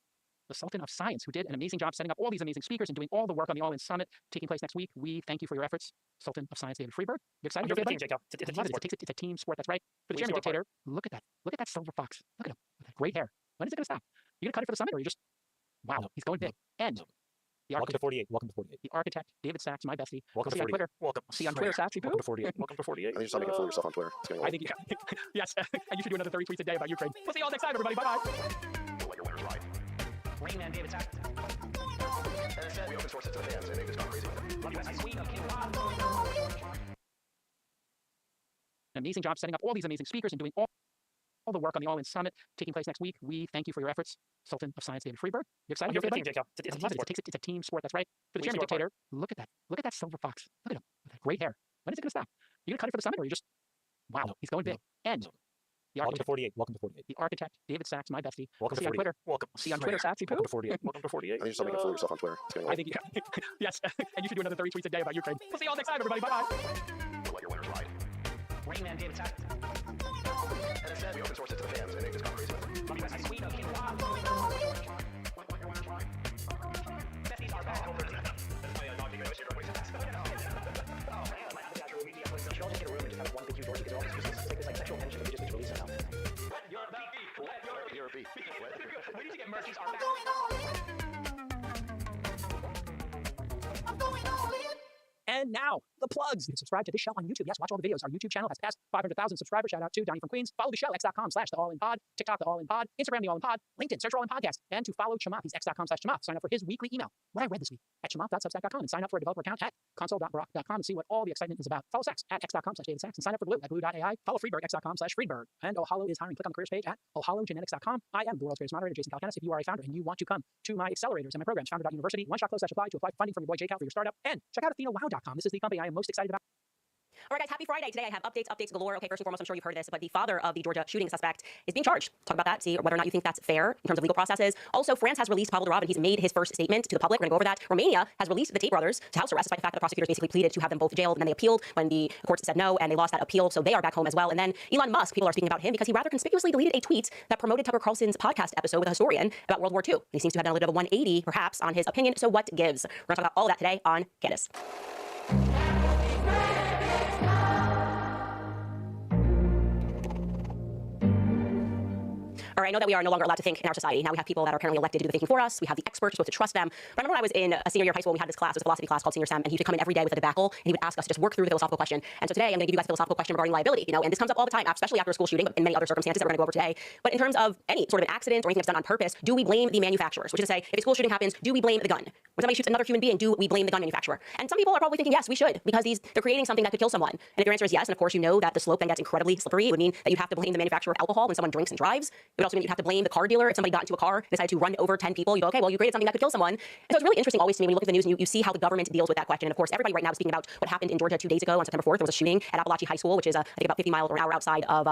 the Sultan of Science, who did an amazing job setting up all these amazing speakers and doing all the work on the All In Summit taking place next week. We thank you for your efforts, Sultan of Science, David Freeberg. You excited? I'm here for the team, Jacob. It's a team sport. It's a team sport. That's right. For the We chairman do our dictator, look at that. Look at that silver fox. Look at him with that great hair. When is it going to stop? You going to cut it for the summit, or you just... Wow, No. he's going big. And No. the Welcome to architect, 48. Welcome to 48. the architect, David Sachs, my bestie. Welcome See to on 48. Twitter. Welcome. See on Twitter, Saxy Boo. Welcome to 48. Welcome to 48. I think you're starting to get a fool of yourself on Twitter. It's getting I old. think yes. And you should do another 30 tweets a day about Ukraine. We'll see you all next time, everybody. Bye-bye. Let your winners ride. Rain Man David Sachs. We open source it to the fans, and they've just gone crazy with it. An amazing job setting up all these amazing speakers and doing all the work on the All In Summit taking place next week. We thank you for your efforts, Sultan of Science, David Freeberg. You excited? I'm here for the team, Jacob. It's a team sport. It's a team sport. That's right. For the We chairman do our dictator, look at that. Look at that silver fox. Look at him with that great hair. When is it going to stop? You going to cut it for the summit, or you just... Wow, No. he's going big. And No. the Welcome to architect, 48. Welcome to 48. the architect, David Sachs, my bestie. Welcome See to on 48. Twitter. Welcome. See on Twitter, Saxy Boo. Welcome to 48. Welcome to 48. I think you're starting to get a fool of yourself on Twitter. It's getting I old. think yes. And you should do another 30 tweets a day about Ukraine. We'll see you all next time, everybody. Bye-bye. Let your winners ride. Rain Man David Sachs. We open source it to the fans, and they've just gone crazy with it. We need to get Murphy's our back. And now, the plugs. You can subscribe to this show on YouTube. Yes, watch all the videos. Our YouTube channel has passed 500,000 subscribers. Shout out to Donnie from Queens. Follow the show, x.com/the All In Pod. TikTok, the All In Pod. Instagram, the All In Pod. LinkedIn, search for All In Podcast. And to follow Chamath, he's x.com/Chamath. Sign up for his weekly email. What I read this week at chamath.substack.com and sign up for a developer account at console.barack.com and see what all the excitement is about. Follow Sex at x.com/DavidSex and sign up for Glue at glue.ai. Follow Friedberg, x.com/Friedberg. And Ohalo is hiring. Click on the careers page at ohalogenetics.com. I am the world's greatest moderator, Jason Calacanis. If you are a founder and you want to come to my accelerators and my programs, founder.university, one-shot close/apply to apply for funding from your boy JCal for your startup. And check out AthenaWow.com. This is the company I am most excited about. All right, guys, happy Friday. Today I have updates galore. Okay, first and foremost, I'm sure you've heard this, but the father of the Georgia shooting suspect is being charged. Talk about that, see whether or not you think that's fair in terms of legal processes. Also, France has released Pablo Durov, and he's made his first statement to the public. We're going to go over that. Romania has released the Tate brothers to house arrest, despite the fact that the prosecutors basically pleaded to have them both jailed, and then they appealed when the courts said no, and they lost that appeal, so they are back home as well. And then Elon Musk, people are speaking about him because he rather conspicuously deleted a tweet that promoted Tucker Carlson's podcast episode with a historian about World War II. He seems to have done a little bit of a 180, perhaps, on his opinion. So what gives? We're going to talk about all that today on Candace. All right, I know that we are no longer allowed to think in our society. Now we have people that are apparently elected to do the thinking for us. We have the experts, we're supposed to trust them. But I remember when I was in a senior year of high school, we had this class, it was a philosophy class called Senior Sem, and he would come in every day with a debacle, and he would ask us to just work through the philosophical question. And so today I'm going to give you guys a philosophical question regarding liability, and this comes up all the time, especially after a school shooting, but in many other circumstances that we're going to go over today. But in terms of any sort of an accident or anything that's done on purpose, do we blame the manufacturers? Which is to say, if a school shooting happens, do we blame the gun? When somebody shoots another human being, do we blame the gun manufacturer? And some people are probably thinking, yes, we should, because they're creating something that could kill someone. And if your answer is yes, and of course you know that the slope then gets incredibly slippery, it would mean that you'd have to blame the manufacturer of alcohol when someone drinks and drives. It would also mean that you'd have to blame the car dealer if somebody got into a car, decided to run over 10 people. You go, okay, well, you created something that could kill someone. And so it's really interesting always to me when you look at the news and you see how the government deals with that question. And of course, everybody right now is speaking about what happened in Georgia 2 days ago on September 4th. There was a shooting at Appalachian High School, which is, I think, about 50 miles or an hour outside of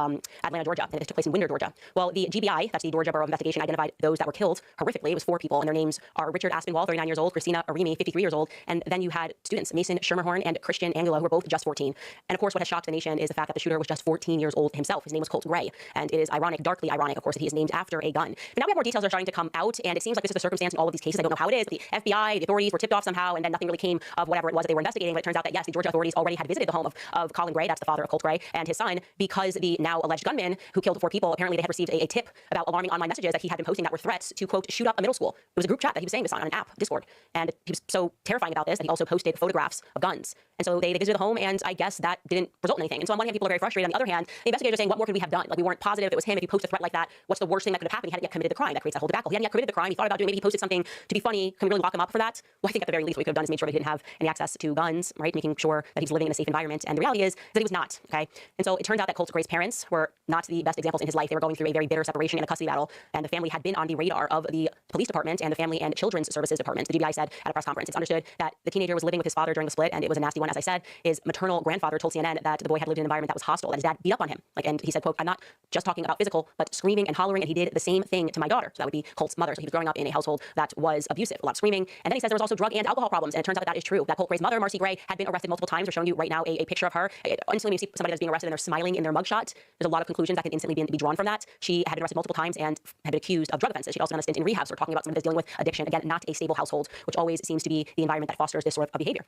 Atlanta, Georgia. And it took place in Winder, Georgia. Well, the GBI, that's the Georgia Bureau of Investigation, identified those that were killed horrifically. It was 4 people, and their names are Richard Aspinwall, 39 years old, Christina Arimi, 53 years old, and then you had students, Mason Schermerhorn and Christian Angela, who were both just 14. And of course, what has shocked the nation is the fact that the shooter was just 14 years old himself. His name was Colt Gray, and it is ironic, darkly ironic, of course, that he is named after a gun. But now we have more details that are starting to come out, and it seems like this is the circumstance in all of these cases. I don't know how it is, but the FBI, the authorities were tipped off somehow, and then nothing really came of whatever it was that they were investigating. But it turns out that yes, the Georgia authorities already had visited the home of Colin Gray, that's the father of Colt Gray, and his son, because the now alleged gunman who killed 4 people, apparently they had received a tip about alarming online messages that he had been posting that were threats to, quote, shoot up a middle school. It was a group chat that he was saying this on an app, Discord, and he was so terrifying about this that he also posted photographs of guns. And so they visited the home, and I guess that didn't result in anything. And so on one hand, people are very frustrated. On the other hand, the investigators are saying, what more could we have done? Like, we weren't positive if it was him. If you post a threat like that, what's the worst thing that could have happened? He hadn't yet committed the crime. That creates that whole debacle. He hadn't yet committed the crime. He thought about doing, maybe he posted something to be funny. Can we really lock him up for that? Well, I think at the very least what we could have done is made sure that he didn't have any access to guns, right? Making sure that he's living in a safe environment. And the reality is that he was not, okay? And so it turns out that Colt Gray's parents were not the best examples in his life. They were going through a very bitter separation and a custody battle. And the family had been on the radar of the police department and the Family and Children's Services Department. The GBI said at a press conference, it's understood that the teenager was living with his father during the split, and it was a nasty one. As I said, his maternal grandfather told CNN that the boy had lived in an environment that was hostile, that his dad beat up on him. And he said, quote, I'm not just talking about physical, but screaming and hollering, and he did the same thing to my daughter. So that would be Colt's mother. So he was growing up in a household that was abusive, a lot of screaming. And then he says there was also drug and alcohol problems. And it turns out that is true. That Colt Gray's mother, Marcy Gray, had been arrested multiple times. We're showing you right now a picture of her. Instantly, when you see somebody that's being arrested and they're smiling in their mugshot, there's a lot of conclusions that can instantly be drawn from that. She had been arrested multiple times and had been accused of drug offenses. She'd also done a stint in rehab. So we're talking about someone that's dealing with addiction. Again, not a stable household, which always seems to be the environment that fosters this sort of behavior.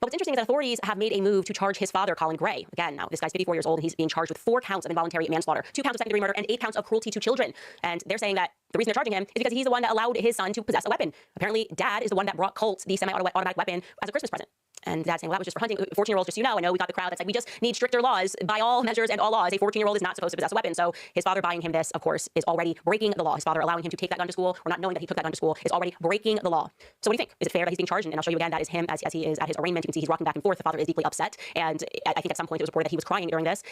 But what's interesting is that authorities have made a move to charge his father, Colin Gray. Again, now, this guy's 54 years old, and he's being charged with 4 counts of involuntary manslaughter, 2 counts of second-degree murder, and 8 counts of cruelty to children. And they're saying that the reason they're charging him is because he's the one that allowed his son to possess a weapon. Apparently, Dad is the one that brought Colt the semi-automatic weapon as a Christmas present. And Dad's saying, well, that was just for hunting. 14-year-olds, just so you know, I know we got the crowd that's like, we just need stricter laws. By all measures and all laws, a 14-year-old is not supposed to possess a weapon. So his father buying him this, of course, is already breaking the law. His father allowing him to take that gun to school or not knowing that he took that gun to school is already breaking the law. So what do you think? Is it fair that he's being charged? And I'll show you again, that is him as he is at his arraignment. You can see he's rocking back and forth. The father is deeply upset. And I think at some point it was reported that he was crying during this.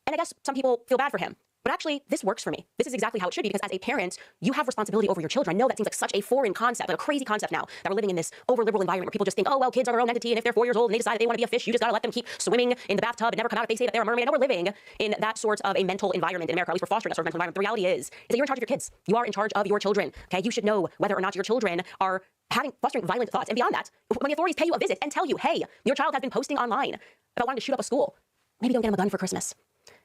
And I guess some people feel bad for him. But actually, this works for me. This is exactly how it should be, because as a parent, you have responsibility over your children. I know that seems like such a foreign concept, like a crazy concept now, that we're living in this over-liberal environment where people just think, oh, well, kids are their own entity, and if they're 4 years old and they decide that they want to be a fish, you just gotta let them keep swimming in the bathtub and never come out if they say that they're a mermaid. I know we're living in that sort of a mental environment in America. At least we're fostering that sort of mental environment. The reality is that you're in charge of your kids. You are in charge of your children, okay? You should know whether or not your children are fostering violent thoughts. And beyond that, when the authorities pay you a visit and tell you, hey, your child has been posting online about wanting to shoot up a school, maybe don't get him a gun for Christmas.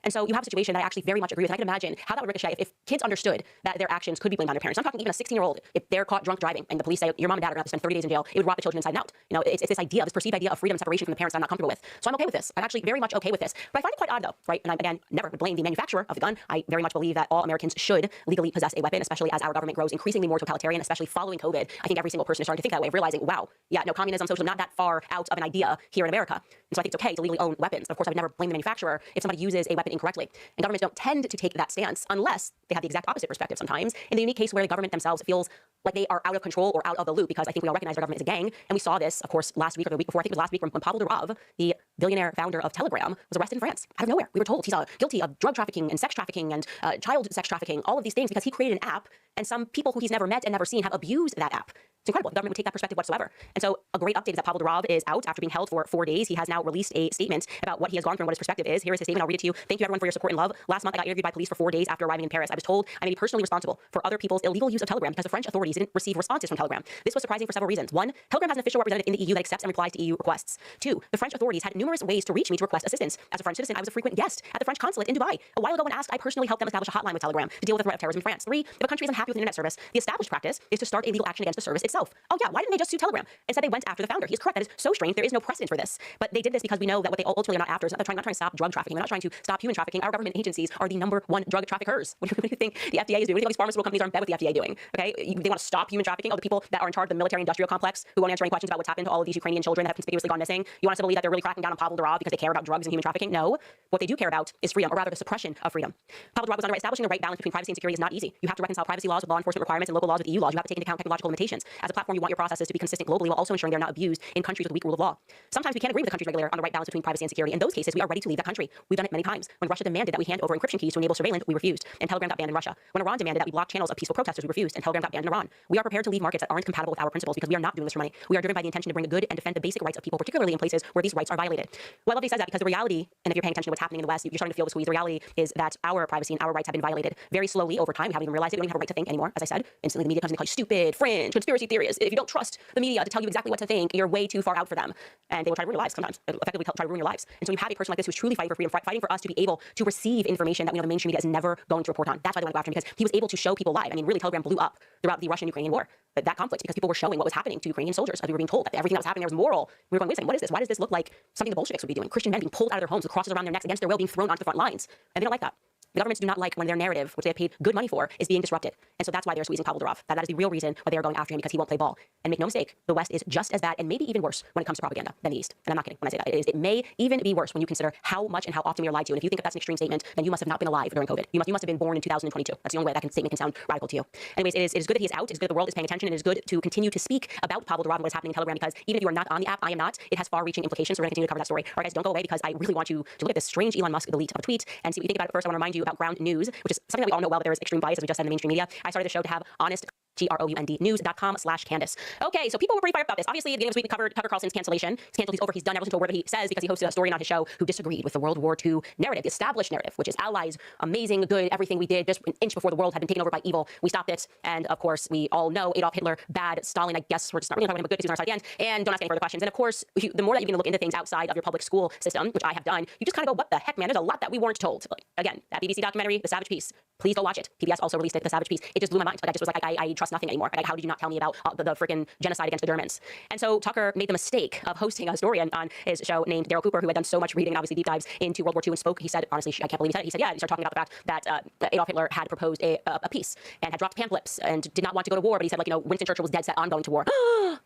And so you have a situation that I actually very much agree with. And I can imagine how that would ricochet if kids understood that their actions could be blamed on their parents. I'm talking even a 16-year-old, if they're caught drunk driving and the police say your mom and dad are going to have to spend 30 days in jail, it would rot the children inside and out. You know, it's this idea, this perceived idea of freedom and separation from the parents that I'm not comfortable with. So I'm okay with this. I'm actually very much okay with this. But I find it quite odd though, right? And I, again, never would blame the manufacturer of the gun. I very much believe that all Americans should legally possess a weapon, especially as our government grows increasingly more totalitarian, especially following COVID. I think every single person is starting to think that way, of realizing, wow, yeah, no, communism, socialism, not that far out of an idea here in America. And so I think it's okay to legally own weapons. Of course, I would never blame the manufacturer if somebody uses a weapon incorrectly. And governments don't tend to take that stance unless they have the exact opposite perspective sometimes. In the unique case where the government themselves feels like they are out of control or out of the loop, because I think we all recognize our government is a gang. And we saw this, of course, last week or the week before. I think it was last week when Pablo Durov, the billionaire founder of Telegram, was arrested in France out of nowhere. We were told he's guilty of drug trafficking and sex trafficking and child sex trafficking, all of these things, because he created an app and some people who he's never met and never seen have abused that app. It's incredible. The government would take that perspective whatsoever. And so a great update is that Pablo Durov is out after being held for 4 days. He has now released a statement about what he has gone through and what his perspective is. Here is his statement. I'll read it to you. Thank you everyone for your support and love. Last month, I got interviewed by police for 4 days after arriving in Paris. I was told I may be personally responsible for other people's illegal use of Telegram because the French authorities didn't receive responses from Telegram. This was surprising for several reasons. One, Telegram has an official representative in the EU that accepts and replies to EU requests. Two, the French authorities had numerous ways to reach me to request assistance. As a French citizen, I was a frequent guest at the French consulate in Dubai. A while ago when asked, I personally helped them establish a hotline with Telegram to deal with the threat of terrorism in France. Three, if a country is unhappy with an internet service, the established practice is to start a legal action against the service itself. Oh yeah, why didn't they just sue Telegram? Instead, they went after the founder. He's correct. That is so strange. There is no precedent for this. But they did this because we know that what they ultimately are not after is not trying to stop drug trafficking. They're not trying to stop human trafficking. Our government agencies are the #1 drug traffickers. What do you think the FDA is doing? What do you think all these pharmaceutical companies are in bed with the FDA doing? Okay, they want to stop human trafficking. Oh, the people that are in charge of the military-industrial complex who won't answer any questions about what's happened to all of these Ukrainian children that have conspicuously gone missing. You want us to believe that they're really cracking down on Pablo Durov because they care about drugs and human trafficking? No. What they do care about is freedom, or rather the suppression of freedom. Pablo Durov was on establishing the right balance between privacy and security is not easy. You have to reconcile privacy laws with law enforcement requirements and local laws with EU laws. You have to take into account technological limitations. As a platform, you want your processes to be consistent globally while also ensuring they're not abused in countries with a weak rule of law. Sometimes we can't agree with the country's regulator on the right balance between privacy and security. In those cases, we are ready to leave that country. We've done it many times. When Russia demanded that we hand over encryption keys to enable surveillance, we refused, and Telegram got banned in Russia. When Iran demanded that we block channels of peaceful protesters, we refused, and Telegram got banned in Iran. We are prepared to leave markets that aren't compatible with our principles because we are not doing this for money. We are driven by the intention to bring the good and defend the basic rights of people, particularly in places where these rights are violated. Well, I love that he says that because the reality, and if you're paying attention to what's happening in the West, you're starting to feel the squeeze. The reality is that our privacy and our rights have been violated very slowly over time. We haven't even realized it. We don't even have a right to think anymore. As I said, instantly the media comes in and calls you stupid, fringe, conspiracy theorists. If you don't trust the media to tell you exactly what to think, you're way too far out for them. And they will try to ruin your lives sometimes. They'll effectively try to ruin your lives. And so you have a person like this who's truly fighting for freedom, fighting for us to be able to receive information that we know the mainstream media is never going to report on. That's why they want to go after him, because he was able to show people live. I mean, really, Telegram blew up throughout the Russian-Ukrainian war. But that conflict, because people were showing what was happening to Ukrainian soldiers, as we were being told that everything that was happening there was moral. We were going, wait a second, what is this? Why does this look like something the Bolsheviks would be doing? Christian men being pulled out of their homes with crosses around their necks against their will, being thrown onto the front lines. And they don't like that. The governments do not like when their narrative, which they have paid good money for, is being disrupted. And so that's why they're squeezing Pablo Durov. That is the real reason why they are going after him, because he won't play ball. And make no mistake, the West is just as bad and maybe even worse when it comes to propaganda than the East. And I'm not kidding when I say that. It may even be worse when you consider how much and how often we are lied to. And if you think that that's an extreme statement, then you must have not been alive during COVID. You must have been born in 2022. That's the only way that statement can sound radical to you. Anyways, it is good that he is out. It's good that the world is paying attention. And it is good to continue to speak about Pablo Durov and what is happening in Telegram, because even if you are not on the app, I am not. It has far-reaching implications. So we're going to continue to cover that story. All right, guys, don't go away, because I really want you to look at this strange Elon Musk delete of a tweet and see what you think about it. First, I want to remind you about Ground News, which is something that we all know well, that there is extreme bias, as we just said in the mainstream media. I started the show to have honest GROUND news.com/Candace. Okay, so people were pretty fired up about this. Obviously, at the beginning of this week, we covered Tucker Carlson's cancellation. His cancel, he's over, he's done. Never listened to a word that he says, because he hosted a historian on his show who disagreed with the World War II narrative, the established narrative, which is allies, amazing, good, everything we did just an inch before the world had been taken over by evil. We stopped it. And of course, we all know Adolf Hitler, bad, Stalin, I guess we're just not really talking about him, but good, because he was on our side at the end. And don't ask any further questions. And of course, the more that you begin to look into things outside of your public school system, which I have done, you just kind of go, what the heck, man? There's a lot that we weren't told. Like, again, that BBC documentary, The Savage Peace. Please go watch it. PBS also released it, The Savage Peace. It just blew my mind. Like, I just was like, I trust nothing anymore. Like, how did you not tell me about the freaking genocide against the Germans? And so Tucker made the mistake of hosting a historian on his show named Daryl Cooper, who had done so much reading and obviously deep dives into World War II, and spoke. He said, honestly, I can't believe he said it. He said, yeah, and he started talking about the fact that Adolf Hitler had proposed a peace and had dropped pamphlets and did not want to go to war. But he said, like, Winston Churchill was dead set on going to war.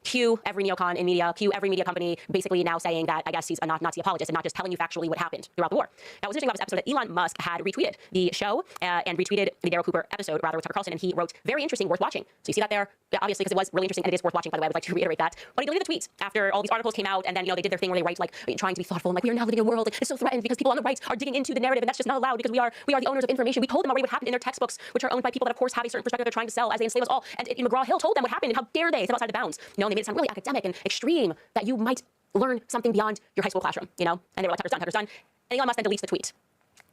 Cue every neocon in media, cue every media company basically now saying that, I guess, he's a Nazi apologist and not just telling you factually what happened throughout the war. Now, what's interesting about this episode that Elon Musk had retweeted the show and retweeted the Daryl Cooper episode, rather, with Tucker Carlson, and he wrote, very interesting, worth watching. So you see that there, obviously, because it was really interesting, and it is worth watching, by the way. I would like to reiterate that. But he deleted the tweet after all these articles came out, and then, they did their thing where they write, like, trying to be thoughtful, and like, we are now living in a world that's so threatened because people on the right are digging into the narrative, and that's just not allowed because we are the owners of information. We told them already what happened in their textbooks, which are owned by people that, of course, have a certain perspective they're trying to sell as they enslave us all. And McGraw-Hill told them what happened, and how dare they step outside the bounds. And they made it sound really academic and extreme, that you might learn something beyond your high school classroom, And they were like, Tucker's done. And Elon Musk then deletes the tweet.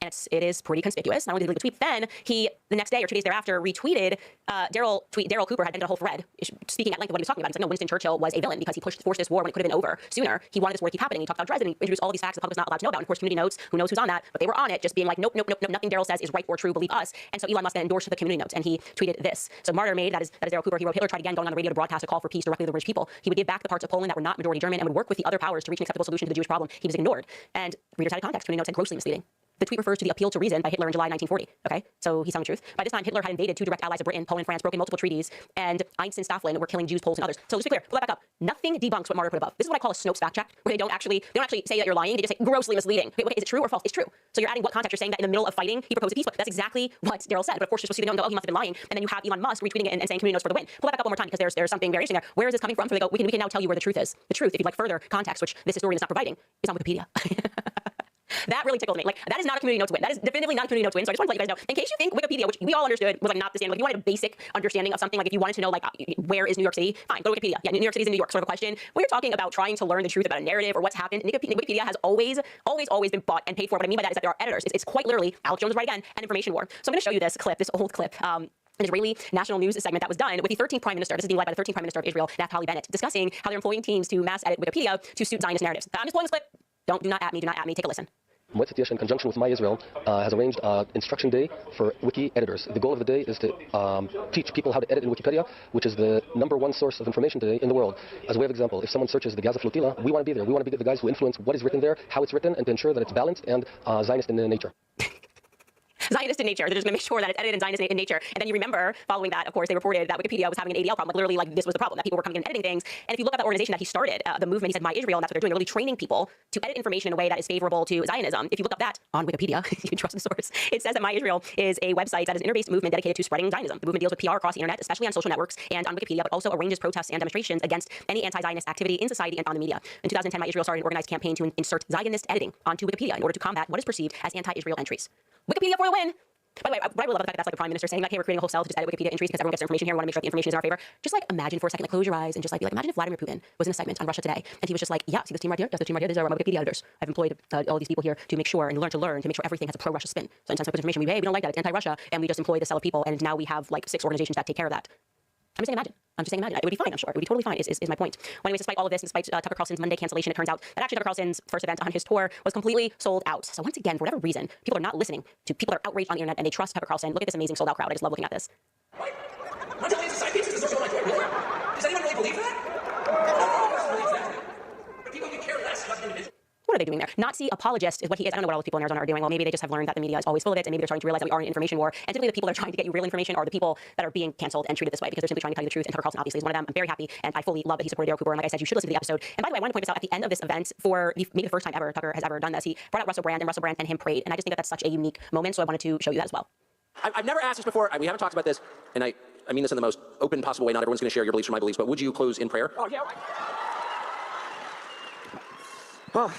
and it is pretty conspicuous. Not only did he delete the tweet, then he, the next day or 2 days thereafter, retweeted Daryl Cooper had ended a whole thread speaking at length of what he was talking about. He's like, no, Winston Churchill was a villain because he forced this war when it could have been over sooner. He wanted this war to keep happening. He talked about Dresden and he introduced all these facts the public was not allowed to know about. And of course, community notes, who knows who's on that, but they were on it, just being like, nope, nothing Daryl says is right or true, believe us. And so Elon Musk then endorsed the community notes, and he tweeted this. So Martyr made, that is Daryl Cooper, he wrote, Hitler tried again going on the radio to broadcast a call for peace directly to the British people. He would give back the parts of Poland that were not majority German and would work with the other powers to reach an acceptable solution to the Jewish problem. He was ignored. And readers had context. Community notes said grossly misleading. The tweet refers to the appeal to reason by Hitler in July 1940. Okay, so he's telling the truth. By this time, Hitler had invaded 2 direct allies of Britain, Poland, France, broken multiple treaties, and Einstein and Stalin were killing Jews, Poles, and others. So let's be clear, pull that back up. Nothing debunks what Martyr put above. This is what I call a Snopes fact check, where they don't actually say that you're lying. They just say grossly misleading. Okay, is it true or false? It's true. So you're adding what context. You're saying that in the middle of fighting, he proposed a peace. That's exactly what Daryl said. But of course, you're supposed to see they don't go, oh, he must have been lying. And then you have Elon Musk retweeting it and saying community notes for the win. Pull that back up one more time because there's something very interesting there. Where is this coming from? So they go, we can now tell you where the truth is. The truth, if you'd like further context, which this historian is not providing, is on Wikipedia. That really tickled me. Like, that is not a community notes win. That is definitively not a community notes win. So I just want to let you guys know, in case you think Wikipedia, which we all understood, was like not the standard. Like, if you wanted a basic understanding of something, like if you wanted to know, like, where is New York City? Fine, go to Wikipedia. Yeah, New York City is in New York, sort of a question. When you're talking about trying to learn the truth about a narrative or what's happened, Wikipedia has always been bought and paid for. What I mean by that is that there are editors. It's quite literally, Alex Jones is right again, an information war. So I'm going to show you this clip, this old clip. An Israeli national news segment that was done with the 13th Prime Minister. This is being led by the 13th Prime Minister of Israel, Naftali Bennett, discussing how they're employing teams to mass edit Wikipedia to suit Zionist narratives. I'm just pulling this clip. Do not at me. Take a listen. Moetzet Yesh, in conjunction with My Israel, has arranged Instruction Day for wiki editors. The goal of the day is to teach people how to edit in Wikipedia, which is the #1 source of information today in the world. As a way of example, if someone searches the Gaza flotilla, we want to be there. We want to be the guys who influence what is written there, how it's written, and to ensure that it's balanced and Zionist in nature. Zionist in nature. They're just going to make sure that it's edited in Zionist in nature. And then you remember, following that, of course, they reported that Wikipedia was having an ADL problem. Like, literally, like, this was the problem, that people were coming in and editing things. And if you look at that organization that he started, the movement, he said, My Israel, and that's what they're doing. They're literally training people to edit information in a way that is favorable to Zionism. If you look up that on Wikipedia, you can trust the source. It says that My Israel is a website that is an inter-based movement dedicated to spreading Zionism. The movement deals with PR across the internet, especially on social networks and on Wikipedia, but also arranges protests and demonstrations against any anti-Zionist activity in society and on the media. In 2010, My Israel started an organized campaign to insert Zionist editing onto Wikipedia in order to combat what is perceived as anti-Israel entries. Wikipedia for the win! By the way, what I love about the fact that that's like the Prime Minister saying, like, hey, we're creating a whole cell to just edit Wikipedia entries because everyone gets their information here. We want to make sure that the information is in our favor. Just like imagine for a second, like close your eyes and just like be like, imagine if Vladimir Putin was in a segment on Russia Today and he was just like, yeah, see this team right here? That's the team right here. These are my Wikipedia editors. I've employed all these people here to make sure and learn to make sure everything has a pro-Russia spin. So in terms of information, we don't like that. It's anti-Russia, and we just employ this cell of people, and now we have like 6 organizations that take care of that. I'm just saying imagine. It would be fine, I'm sure. It would be totally fine, is my point. Well, anyways, despite all of this, despite Tucker Carlson's Monday cancellation, it turns out that actually Tucker Carlson's first event on his tour was completely sold out. So once again, for whatever reason, people are not listening to people that are outraged on the internet and they trust Tucker Carlson. Look at this amazing sold out crowd. I just love looking at this. Right? I'm telling you, it's a side piece. It's a social network. Really? Does anyone really believe that? No, believe that. But people can care less about individuals. What are they doing there? Nazi apologist is what he is. I don't know what all those people in Arizona are doing. Well, maybe they just have learned that the media is always full of it, and maybe they're starting to realize that we are in an information war. And typically the people that are trying to get you real information are the people that are being canceled and treated this way because they're simply trying to tell you the truth. And Tucker Carlson obviously is one of them. I'm very happy, and I fully love that he supported Daryl Cooper. And like I said, you should listen to the episode. And by the way, I want to point this out at the end of this event for maybe the first time ever Tucker has ever done this. He brought out Russell Brand, and him prayed. And I just think that that's such a unique moment. So I wanted to show you that as well. I've never asked this before. We haven't talked about this, and I mean this in the most open possible way. Not everyone's going to share your beliefs or my beliefs, but would you close in prayer? Oh, yeah. Well,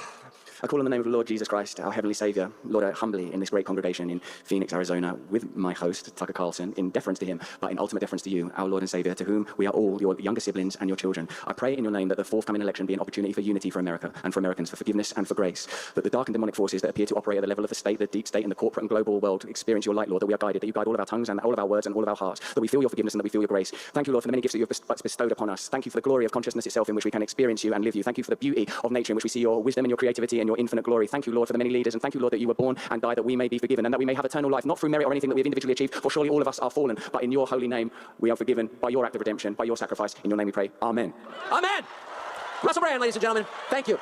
I call on the name of the Lord Jesus Christ, our Heavenly Savior. Lord, I humbly in this great congregation in Phoenix, Arizona, with my host, Tucker Carlson, in deference to him, but in ultimate deference to you, our Lord and Savior, to whom we are all your younger siblings and your children. I pray in your name that the forthcoming election be an opportunity for unity for America and for Americans, for forgiveness and for grace, that the dark and demonic forces that appear to operate at the level of the state, the deep state, and the corporate and global world experience your light, Lord, that we are guided, that you guide all of our tongues and all of our words and all of our hearts, that we feel your forgiveness and that we feel your grace. Thank you, Lord, for the many gifts that you have bestowed upon us. Thank you for the glory of consciousness itself in which we can experience you and live you. Thank you for the beauty of nature in which we see your wisdom and your creativity and your infinite glory. Thank you, Lord, for the many leaders, and thank you, Lord, that you were born and died that we may be forgiven and that we may have eternal life, not through merit or anything that we have individually achieved, for surely all of us are fallen, but in your holy name we are forgiven by your act of redemption, by your sacrifice. In your name we pray. Amen. Amen. Russell Brand, ladies and gentlemen. Thank you.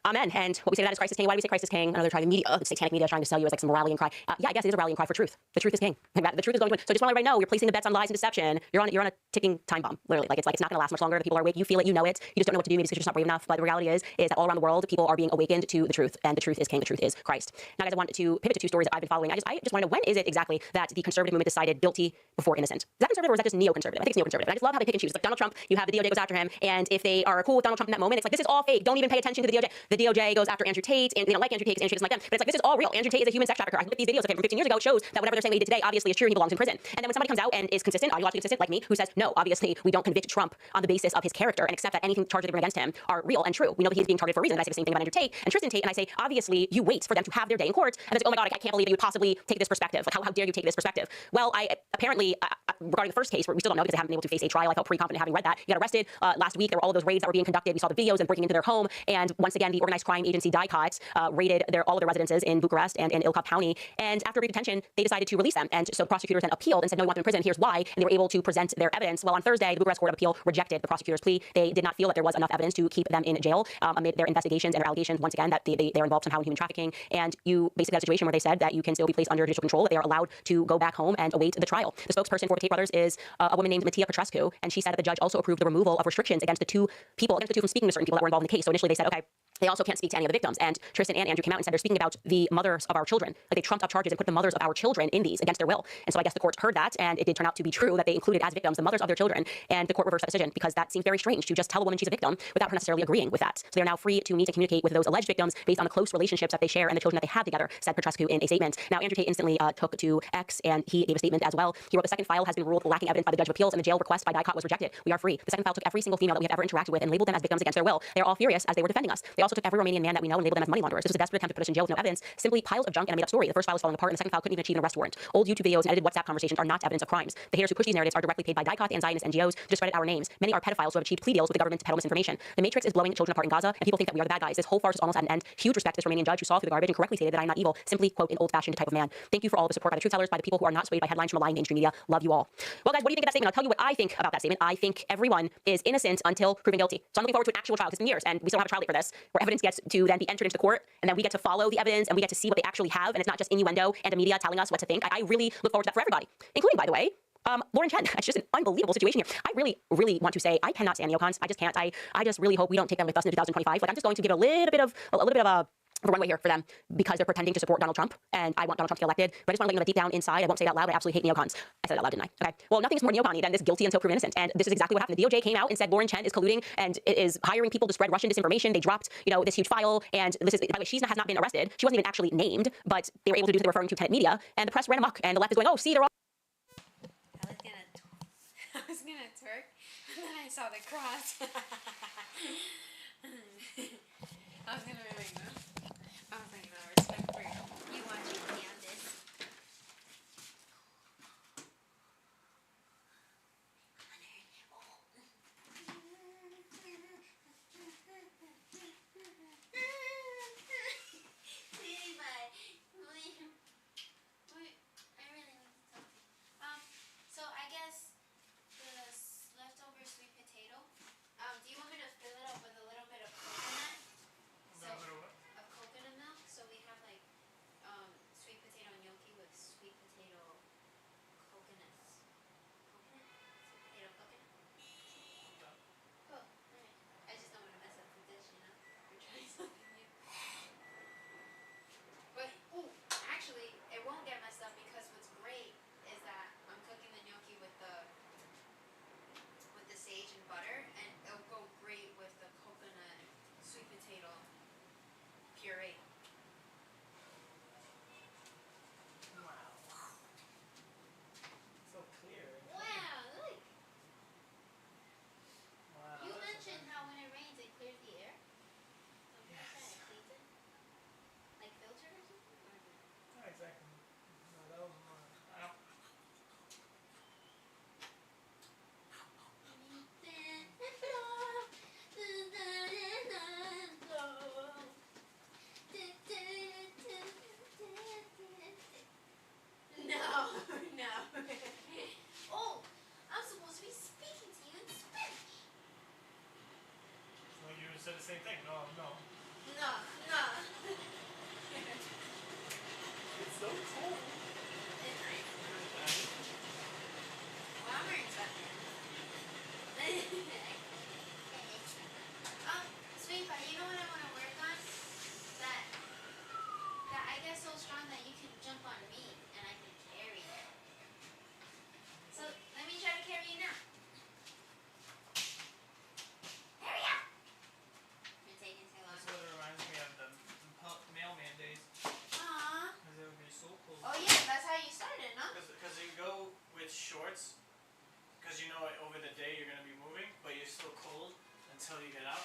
Amen. And what we say to that is Christ is king. Why do we say Christ is king? I know they're trying the media, the satanic media is trying to sell you as like some rallying cry. Yeah, I guess it is a rallying cry for truth. The truth is king. The truth is going to win. So just want to let everybody know, you're placing the bets on lies and deception. You're on a ticking time bomb. Literally, it's not going to last much longer. The people are awake. You feel it. You know it. You just don't know what to do. Maybe because you're just not brave enough. But the reality is that all around the world, people are being awakened to the truth, and the truth is king. The truth is Christ. Now, guys, I want to pivot to 2 stories that I've been following. I just want to know, when is it exactly that the conservative movement decided guilty before innocent? Is that conservative or is that just neoconservative? I think it's neoconservative. I just love how they pick and choose. Like Donald Trump, you have the DOJ goes after him, and if they are cool with Donald Trump in that moment, it's like, this is all fake. Don't even pay attention to the DOJ. the DOJ goes after Andrew Tate, and they don't like Andrew Tate because Andrew Tate doesn't like them. But it's like, this is all real. Andrew Tate is a human sex trafficker. I looked at these videos of him from 15 years ago. It shows that whatever they're saying what he did today obviously is true and he belongs in prison. And then when somebody comes out and is consistent, ideologically consistent, like me, who says, no, obviously we don't convict Trump on the basis of his character and accept that anything charges they bring against him are real and true. We know that he's being targeted for a reason. And I say the same thing about Andrew Tate and Tristan Tate, and I say, obviously you wait for them to have their day in court, and it's like, oh my God, I can't believe that you would possibly take this perspective. Like, how dare you take this perspective? Well, I apparently, regarding the first case, we still don't know because they haven't been able to face a trial. I felt pretty confident having read that. He got arrested last week. There were all of those raids that were being conducted. We saw the videos and breaking into their home. And once again, the organized crime agency DICOT raided all of their residences in Bucharest and in Ilkov County. And after a brief detention, they decided to release them. And so the prosecutors then appealed and said, no, we want them in prison. Here's why. And they were able to present their evidence. Well, on Thursday, the Bucharest Court of Appeal rejected the prosecutor's plea. They did not feel that there was enough evidence to keep them in jail amid their investigations and their allegations, once again, that they're involved somehow in human trafficking. And you basically had a situation where they said that you can still be placed under judicial control, that they are allowed to go back home and await the trial. The spokesperson for the Tate brothers is a woman named Mattia Petrescu, and she said that the judge also approved the removal of restrictions against the two from speaking to certain people that were involved in the case. So initially they said, okay, they also can't speak to any of the victims. And Tristan and Andrew came out and said they're speaking about the mothers of our children. Like, they trumped up charges and put the mothers of our children in these against their will. And so I guess the court heard that, and it did turn out to be true that they included as victims the mothers of their children. And the court reversed that decision because that seems very strange to just tell a woman she's a victim without her necessarily agreeing with that. So they're now free to meet and communicate with those alleged victims based on the close relationships that they share and the children that they have together, said Petrescu in a statement. Now, Andrew Tate instantly took to X, and he gave a statement as well. He wrote, the second file has been ruled lacking evidence by the Judge of Appeals, and the jail request by DICOT was rejected. We are free. The second file took every single female that we have ever interacted with and labeled them as victims against their will. They are all furious as they were defending us. They also took every Romanian man that we know and labeled them as money launderers. This was a desperate attempt to put us in jail with no evidence, simply piles of junk and a made-up story. The first file is falling apart, and the second file couldn't even achieve an arrest warrant. Old YouTube videos and edited WhatsApp conversations are not evidence of crimes. The haters who push these narratives are directly paid by DICOT and Zionist NGOs to discredit our names. Many are pedophiles who have achieved plea deals with the government to peddle misinformation. The Matrix is blowing children apart in Gaza, and people think that we are the bad guys. This whole farce is almost at an end. Huge respect to this Romanian judge who saw through the garbage and correctly stated that I'm not evil, simply, quote, an old-fashioned type of man. Thank you for all the support by the truth tellers, by the people who are not swayed by headlines from aligned mainstream media. Love you all. Well, guys, what do you think of that statement? I'll tell you what I think about that statement. I think everyone is innocent until proven guilty. So I'm looking forward to an actual trial. It's been years, and we still have a trial date for this, where evidence gets to then be entered into the court, and then we get to follow the evidence, and we get to see what they actually have, and it's not just innuendo and the media telling us what to think. I really look forward to that for everybody, including, by the way, Lauren Chen. It's just an unbelievable situation here. I really, really want to say I cannot stand neocons. I just can't. I just really hope we don't take them with us into 2025. Like, I'm just going to give a little bit of a runway here for them because they're pretending to support Donald Trump, and I want Donald Trump to get elected. But I just want to let you know that deep down inside, I won't say it out loud, I absolutely hate neocons. I said it out loud, didn't I? Okay. Well, nothing's more neocon than this guilty until proven innocent, and this is exactly what happened. The DOJ came out and said Lauren Chen is colluding and is hiring people to spread Russian disinformation. They dropped, this huge file, and this is, by the way, she has not been arrested. She wasn't even actually named, but they were able to do so. They were referring to Tenet Media, and the press ran amok, and the left is going, oh, see, they're all. I was gonna twerk, and then I saw the cross. I was gonna be like, no. I was like, no, respect for you watching me on this. So I guess the leftover sweet potato. Do you want me to fill it up with a little bit of coconut? So, of coconut milk. So we have like sweet potato gnocchi with sweet potato coconuts. Coconut? Sweet potato coconut? Cool. Alright. I just don't want to mess up the dish, We're trying something new. But, actually, it won't get messed up because what's great is that I'm cooking the gnocchi with the sage and butter, and it'll go great with the coconut sweet potato puree. Wow. So clear. Wow, look. Wow. You mentioned how when it rains it clears the air. Yes. It cleans it? Like filter or something? Or no? Not exactly. No, that was more. No, no. Oh, I'm supposed to be speaking to you in Spanish. So you said the same thing. No. No. It's so cold. Well, I'm wearing sweatpants. Sweet pie, you know what I want to work on? That I get so strong that you can jump on me and I can carry it. So let me try to carry you now. Hurry up! You're taking too long. That's what it reminds me out.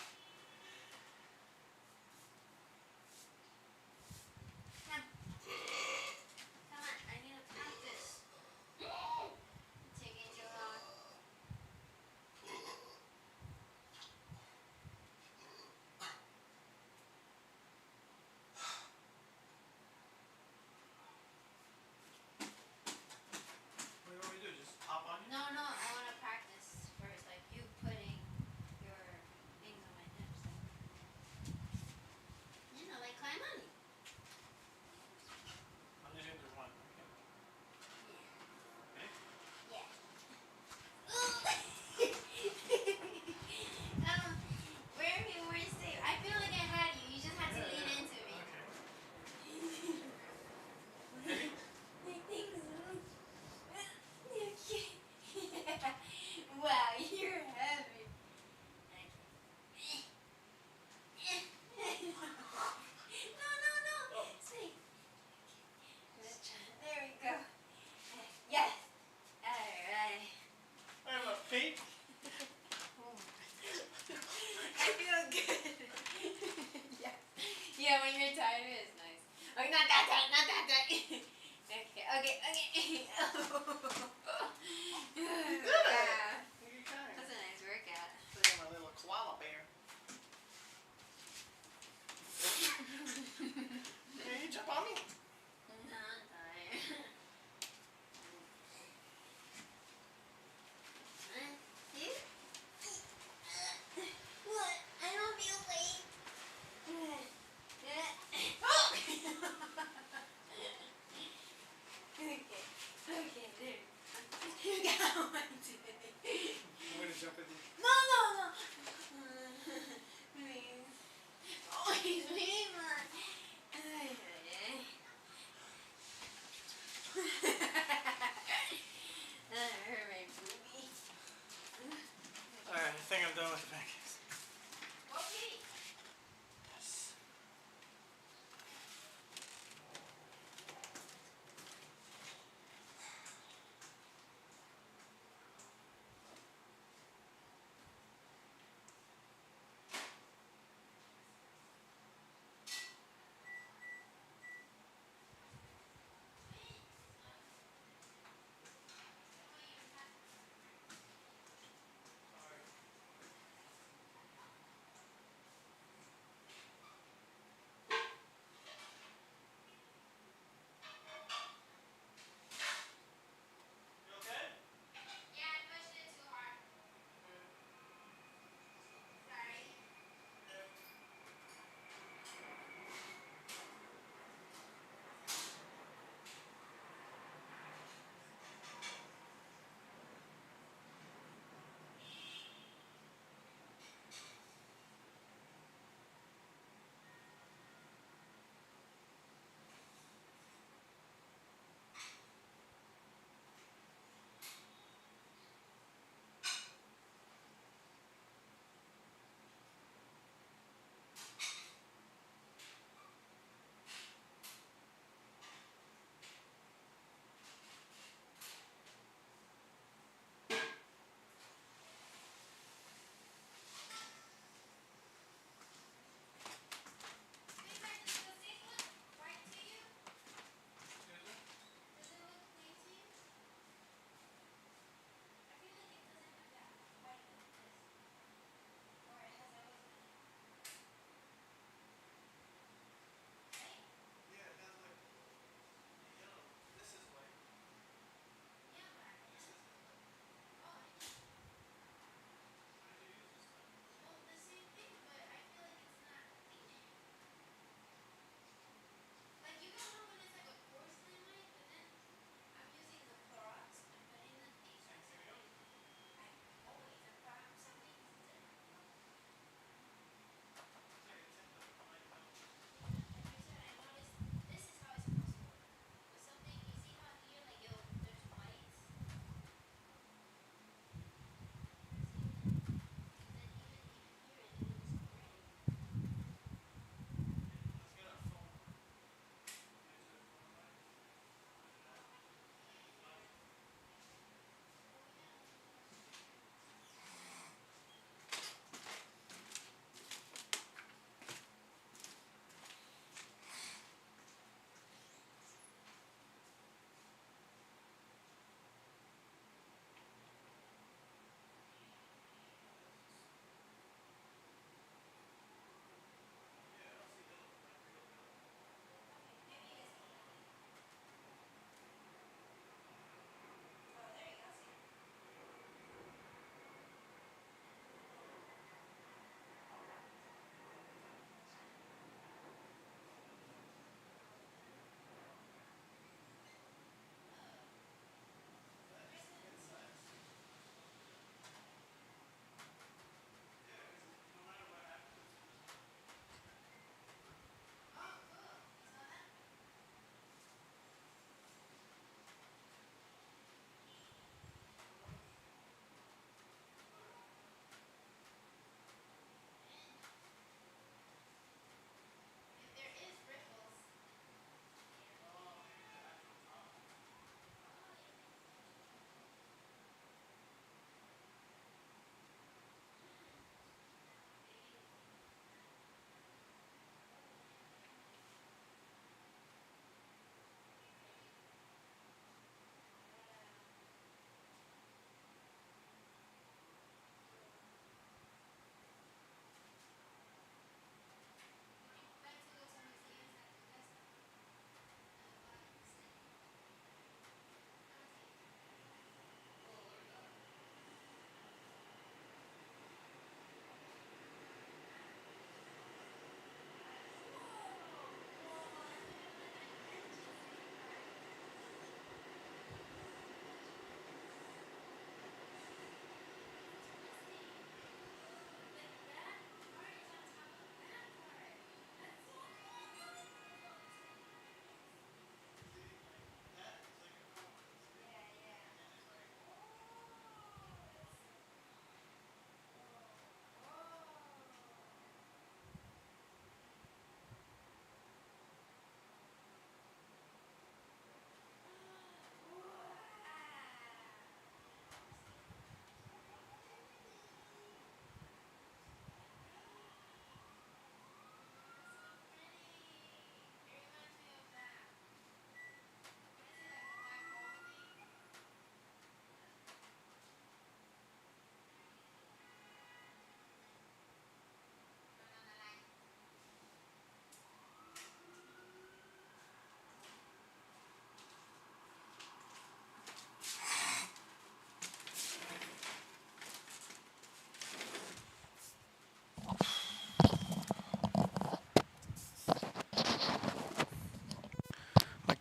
Come. Come on, I need to practice. Taking too long. What do you want me to do? Just hop on you? No, no, I want to practice first. Like you putting your things on my hips. You know, like climb on me. I'm just gonna do one. Okay. Okay. Yeah. Where me more safe? I feel like I had you. You just had to lean into me. Okay. Wow, you're heavy. No. Sweet. Let's try. There we go. Yes. Alright. I have a feet. I feel good. Yeah. Yeah, when you're tired, it's nice. Oh, not that tight. Okay. Yeah. That's a nice workout. Look at my little koala bear. Can you jump on me? No, I'm tired. You? What? I don't feel weight. Oh! Okay, there. You got one today.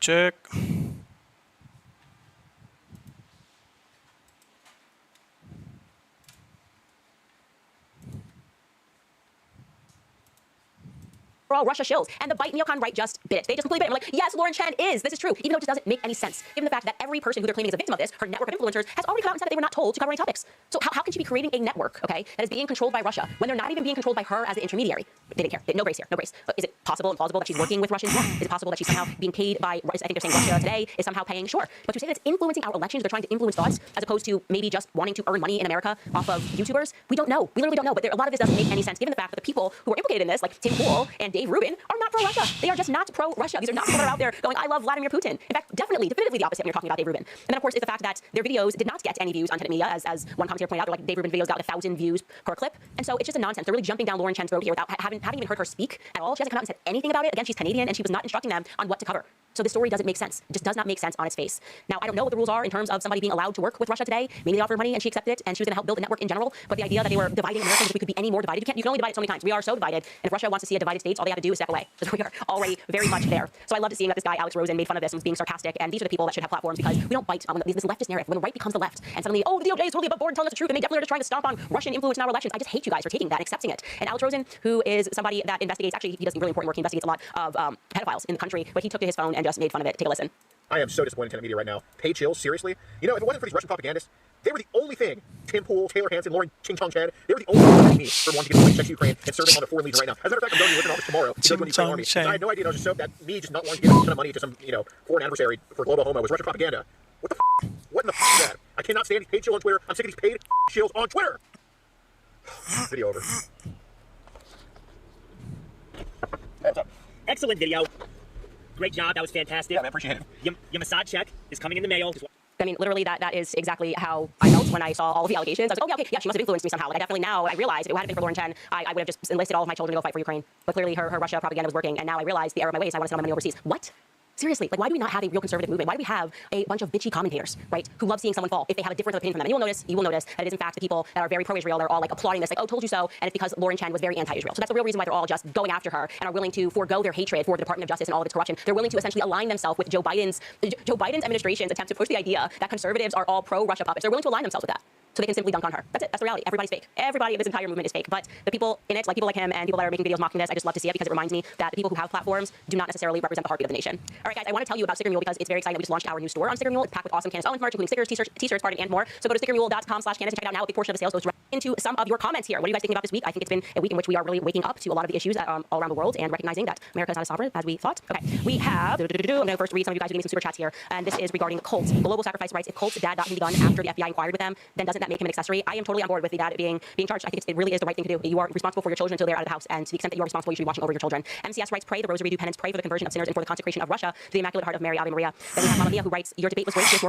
check. all Russia shills. And the bite neocon right just bit it. They just completely bit it. I'm like, yes, Lauren Chen is. This is true. Even though it just doesn't make any sense. Given the fact that every person who they're claiming is a victim of this, her network of influencers, has already come out and said that they were not told to cover any topics. So how can she be creating a network, okay, that is being controlled by Russia when they're not even being controlled by her as the intermediary? They didn't care. No grace here. No grace. Is it possible and plausible that she's working with Russians? Is it possible that she's somehow being paid by, I think they're saying Russia today is somehow paying? Sure. But to say that it's influencing our elections, they're trying to influence thoughts as opposed to maybe just wanting to earn money in America off of YouTubers, we don't know. We literally don't know. But a lot of this doesn't make any sense given the fact that the people who are implicated in this, like Tim Pool and Dave Rubin, are not pro-Russia. They are just not pro-Russia. These are not people that are out there going, I love Vladimir Putin. In fact, definitively the opposite when you're talking about Dave Rubin. And then, of course, is the fact that their videos did not get any views on Tenet Media, as one commentator pointed out. Like, Dave Rubin videos got like 1,000 views per clip. And so it's just a nonsense. They're really jumping down Lauren Chen's throat here without having even heard her speak at all. She hasn't come out and said anything about it. Again, she's Canadian, and she was not instructing them on what to cover. So the story doesn't make sense. It just does not make sense on its face. Now, I don't know what the rules are in terms of somebody being allowed to work with Russia today. Maybe they offered money and she accepted it, and she was going to help build a network in general. But the idea that they were dividing Americans, we could be any more divided. You can only divide it so many times. We are so divided. And if Russia wants to see a divided states, all they have to do is step away. Because we are already very much there. So I loved seeing that this guy, Alex Rosen, made fun of this and was being sarcastic. And these are the people that should have platforms, because we don't bite on this leftist narrative. When the right becomes the left, and suddenly, oh, the DOJ is totally above board and telling us the truth, and they definitely are just trying to stomp on Russian influence in our elections. I just hate you guys for taking that and accepting it. And Alex Rosen, who is somebody that investigates, actually, he does really important work. He investigates a lot of pedophiles in the country, but he took to his phone and just made fun of it. Take a listen. I am so disappointed in Tenet Media right now. Pay chills, seriously? You know, if it wasn't for these Russian propagandists, they were the only thing. Tim Pool, Taylor Hansen, Lauren Ching Chong Chen, they were the only ones me for wanting to get check to Ukraine and serving on the foreign legion right now. As a matter of fact, I'm going to work in office tomorrow to go to the Ukraine army. I had no idea. I was just so that me just not wanting to give a ton of money to some, you know, foreign adversary for global homo was Russian propaganda. What the f? What in the f is that? I cannot stand these paid chills on Twitter. I'm sick of these paid chills on Twitter. Video over. What's up? Excellent video. Great job. That was fantastic. Yeah, man, appreciate it. Your massage check is coming in the mail. I mean, literally, that is exactly how I felt when I saw all of the allegations. I was like, yeah, she must have influenced me somehow. Like, I definitely now, I realize if it hadn't been for Lauren Chen, I would have just enlisted all of my children to go fight for Ukraine. But clearly, her Russia propaganda was working, and now I realize the error of my ways. I want to send my money overseas. What? Seriously, like, why do we not have a real conservative movement? Why do we have a bunch of bitchy commentators, right, who love seeing someone fall if they have a different opinion from them? And you will notice that it is in fact the people that are very pro-Israel. They're all like applauding this, like, oh, told you so. And it's because Lauren Chen was very anti-Israel. So that's the real reason why they're all just going after her and are willing to forego their hatred for the Department of Justice and all of its corruption. They're willing to essentially align themselves with Joe Biden's administration's attempt to push the idea that conservatives are all pro-Russia puppets. They're willing to align themselves with that, so they can simply dunk on her. That's it. That's the reality. Everybody's fake. Everybody in this entire movement is fake. But the people in it, like people like him and people that are making videos mocking this, I just love to see it because it reminds me that the people who have platforms do not necessarily represent the heartbeat of the nation. All right, guys, I want to tell you about Sticker Mule because it's very exciting that we just launched our new store on Sticker Mule. It's packed with awesome Candace Owens merch, including stickers, t-shirts, and more. So go to stickermule.com/Candace and check it out now. A big portion of the sales goes right into some of your comments here. What are you guys thinking about this week? I think it's been a week in which we are really waking up to a lot of the issues all around the world and recognizing that America is not as sovereign as we thought. Okay, we have. I'm going to first read some of you guys who gave me some super chats here, and this is regarding cults. Global Sacrifice writes, if Colt's dad got him the gun after the FBI inquired with them, then doesn't that make him an accessory? I am totally on board with the dad being charged. I think it really is the right thing to do. You are responsible for your children until they're out of the house, and to the extent that you are responsible, you should be watching over your children. MCS writes, pray the rosary, do penance, pray for the conversion of sinners and for the consecration of Russia to the Immaculate Heart of Mary, Ave Maria. Then we have Mama Mia, who writes, your debate was great. Piers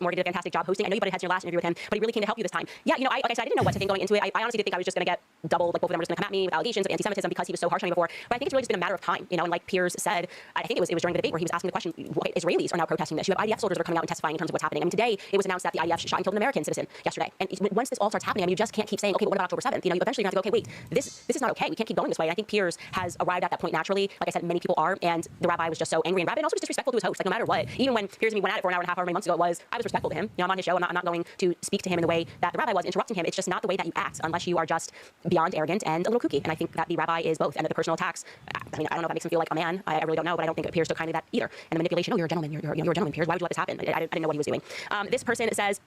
Morgan did a fantastic job hosting. I know you butted heads in your last interview with him, but he really came to help you this time. Yeah, you know, like I said, I didn't know what to think going into it. I honestly did think I was just going to get double, like both of them were just going to come at me with allegations of anti-Semitism because he was so harsh on me before. But I think it's really just been a matter of time, you know. And like Piers said, I think it was during the debate where he was asking the question, why Israelis are now protesting this. You have IDF soldiers that are coming out and testifying in terms of what's happening. I mean, today it was announced that the IDF shot and killed an American citizen yesterday. And once this all starts happening, I mean, you just can't keep saying, okay, but what about October 7th? You know, you eventually have to go, okay, wait, this is not okay. We can't keep going this way. And I think Piers has arrived at that point naturally. Like I said, many people are, and the rabbi was just so angry and rabid and also just disrespectful to his host. Like, no matter what, even when Piers and me went at it for an hour and a half, however many months ago it was, I was respectful to him. You know, I'm on his show. I'm not going to speak to him in the way that the rabbi was, interrupting him. It's just not the way that you act unless you are just beyond arrogant and a little kooky. And I think that the rabbi is both. And that the personal attacks, I mean, I don't know if that makes him feel like a man. I really don't know, but I don't think Piers took kindly that either. And the manipulation, oh, you're a gentleman, you're a gentleman, Piers. Why would you let this happen? I didn't know what he was doing. This person says,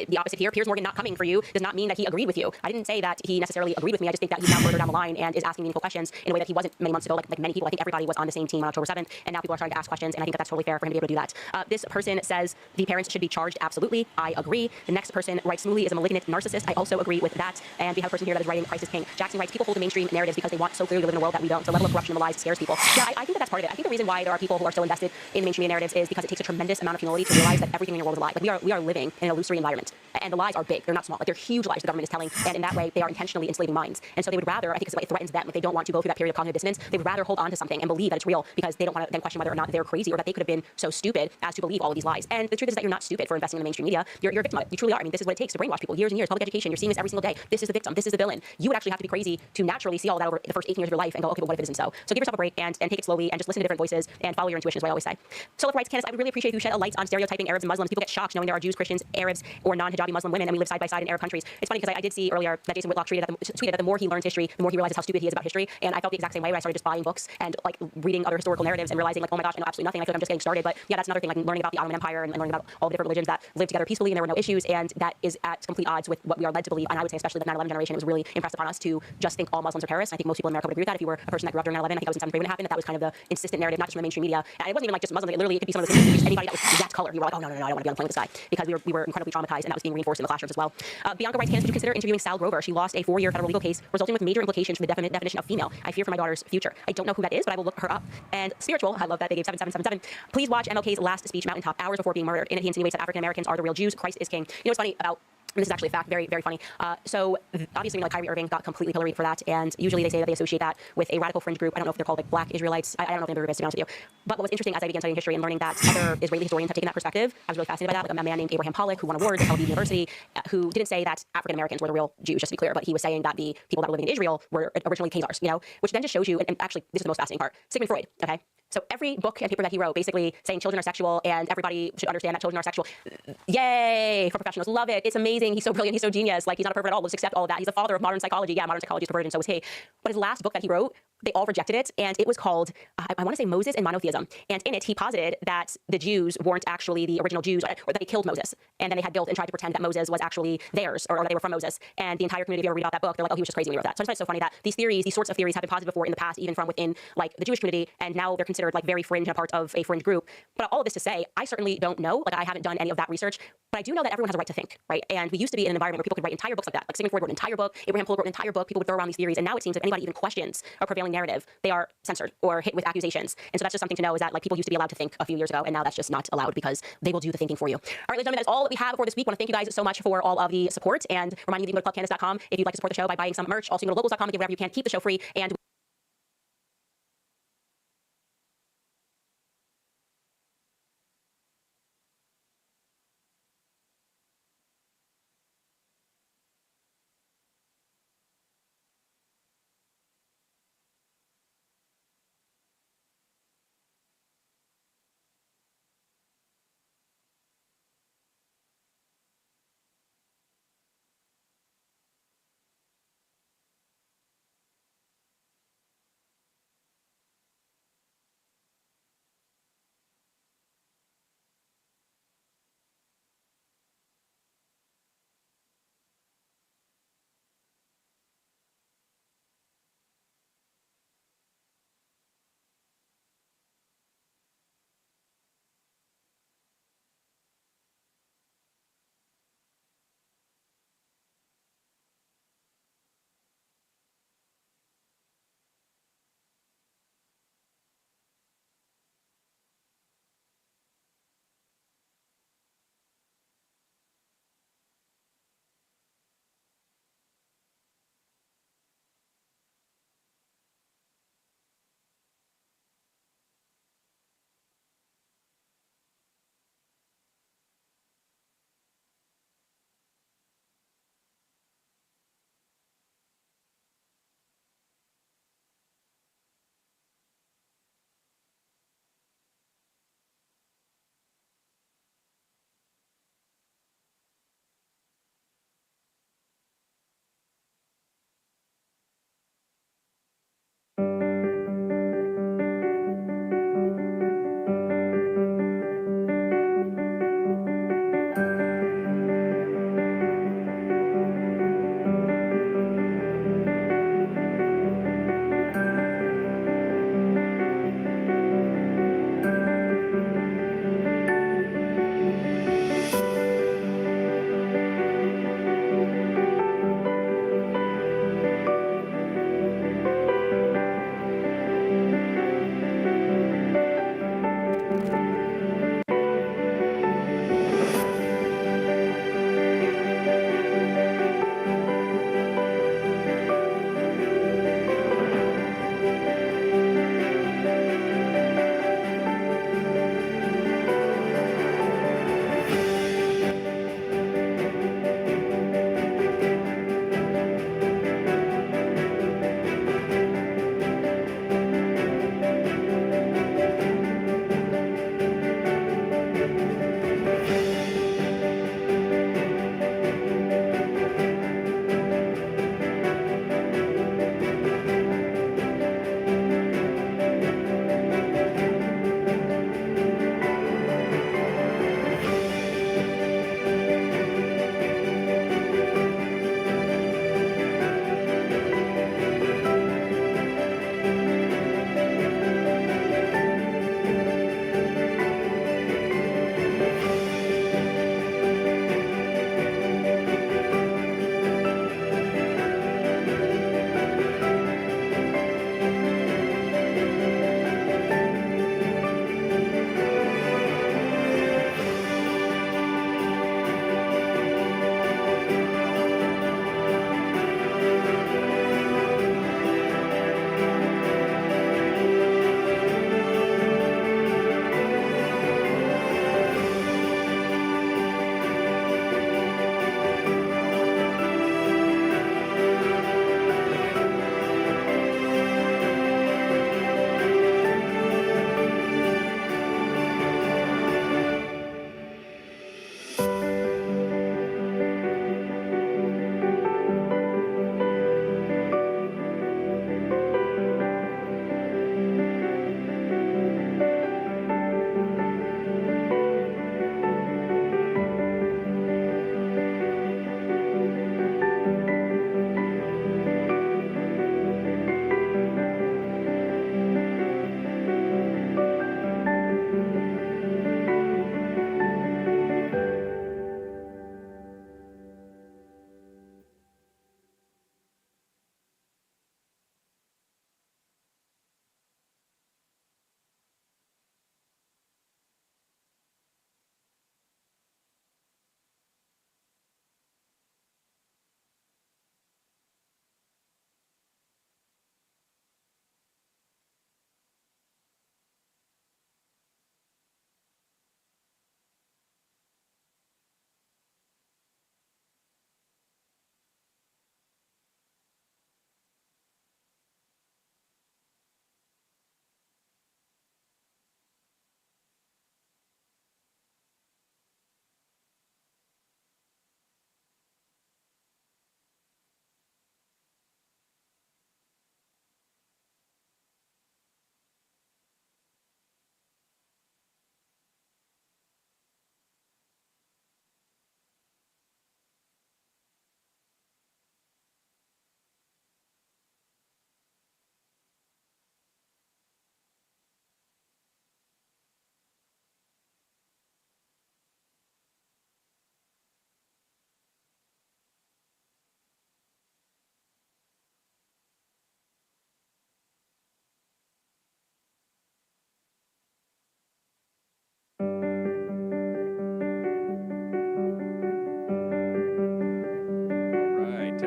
the opposite here, Piers Morgan not coming for you does not mean that he agreed with you. I didn't say that he necessarily agreed with me. I just think that he's now further down the line and is asking meaningful questions in a way that he wasn't many months ago. Like many people, I think everybody was on the same team on October 7th, and now people are starting to ask questions, and I think that that's totally fair for him to be able to do that. This person says the parents should be charged. Absolutely, I agree. The next person writes, Smooly is a malignant narcissist. I also agree with that. And we have a person here that is writing Crisis King. Jackson writes, people hold the mainstream narratives because they want so clearly to live in a world that we don't. The level of corruption and the lies scares people. Yeah, I think that that's part of it. I think the reason why there are people who are so invested in the mainstream narratives is because it takes a tremendous amount of humility to realize that everything in your world is a lie. Like we are living in an illusory environment. And the lies are big. They're not small. Like, they're huge lies the government is telling. And in that way, they are intentionally enslaving minds. And so they would rather, I think it threatens them. Like, they don't want to go through that period of cognitive dissonance. They would rather hold on to something and believe that it's real because they don't want to then question whether or not they're crazy or that they could have been so stupid as to believe all of these lies. And the truth is that you're not stupid for investing in the mainstream media. You're a victim of it. You truly are. I mean, this is what it takes to brainwash people. Years and years, public education. You're seeing this every single day. This is the victim. This is the villain. You would actually have to be crazy to naturally see all that over the first 18 years of your life and go, okay, but what if it isn't so? So give yourself a break and take it slowly and just listen to different voices and follow your intuition is what I always say. So writes, Candace, I would really appreciate if you shed a light on stereotyping Arabs and Muslims. People get shocked knowing there are Jews, Christians, Arabs, or non-hijabi Muslim women, and we live side by side in Arab countries. It's funny because I did see earlier that Jason Whitlock tweeted that the more he learns history, the more he realizes how stupid he is about history. And I felt the exact same way when I started just buying books and like reading other historical narratives and realizing like, oh my gosh, I know absolutely nothing. I feel like I'm just getting started. But yeah, that's another thing, like learning about the Ottoman Empire and learning about all the different religions that lived together peacefully and there were no issues, and that is at complete odds with what we are led to believe. And I would say especially the 9/11 generation, it was really impressed upon us to just think all Muslims are terrorists. I think most people in America would agree with that. If you were a person that grew up during 9/11, I think that was in seventh grade when it happened, that was kind of the insistent narrative, not just from the mainstream media. And it wasn't even like just Muslims. Like, literally, it could be some of the same anybody that was that color. You were like, oh no, I don't want to be on the plane with this guy, because we were incredibly traumatized, and that was being reinforced in the classrooms as well. Bianca writes, Candace, would you consider interviewing Sal Grover? She lost a 4-year federal legal case, resulting with major implications for the definition of female. I fear for my daughter's future. I don't know who that is, but I will look her up. And Spiritual, I love that they gave 7777. Please watch MLK's last speech, Mountaintop, hours before being murdered. In it, he insinuates that African Americans are the real Jews. Christ is king. You know what's funny about, and this is actually a fact, very, very funny. So obviously, like Kyrie Irving got completely pilloried for that, and usually they say that they associate that with a radical fringe group. I don't know if they're called like Black Israelites. I don't know if they're is, to be honest with you. But what was interesting as I began studying history and learning that other Israeli historians have taken that perspective, I was really fascinated by that. Like a man named Abraham Pollock, who won awards at Tel Aviv University, who didn't say that African Americans were the real Jews, just to be clear, but he was saying that the people that were living in Israel were originally Khazars, you know, which then just shows you, and actually this is the most fascinating part, Sigmund Freud, okay? So every book and paper that he wrote, basically saying children are sexual and everybody should understand that children are sexual. Yay for professionals, love it. It's amazing. He's so brilliant. He's so genius. Like, he's not a pervert at all. Let's accept all of that. He's the father of modern psychology. Yeah, modern psychology is perverted, and so is he. But his last book that he wrote, they all rejected it, and it was called, I want to say Moses and Monotheism. And in it, he posited that the Jews weren't actually the original Jews, or that they killed Moses, and then they had built and tried to pretend that Moses was actually theirs, or that they were from Moses. And the entire community, if you ever read about that book, they're like, oh, he was just crazy when he wrote that. So I just find it so funny that these theories, these sorts of theories have been posited before in the past, even from within like the Jewish community, and now they're considered like very fringe and a part of a fringe group. But all of this to say, I certainly don't know. Like, I haven't done any of that research, but I do know that everyone has a right to think, right? And we used to be in an environment where people could write entire books like that. Like Sigmund Freud wrote an entire book, Abraham Pollock wrote an entire book, people would throw around these theories, and now it seems if anybody even questions a prevailing narrative, they are censored or hit with accusations. And so that's just something to know, is that like people used to be allowed to think a few years ago, and now that's just not allowed because they will do the thinking for you. All right, ladies and gentlemen, that's all that we have for this week. I want to thank you guys so much for all of the support, and reminding you that you can go to clubcandace.com if you'd like to support the show by buying some merch. Also, you can go to locals.com and give whatever you can, keep the show free, and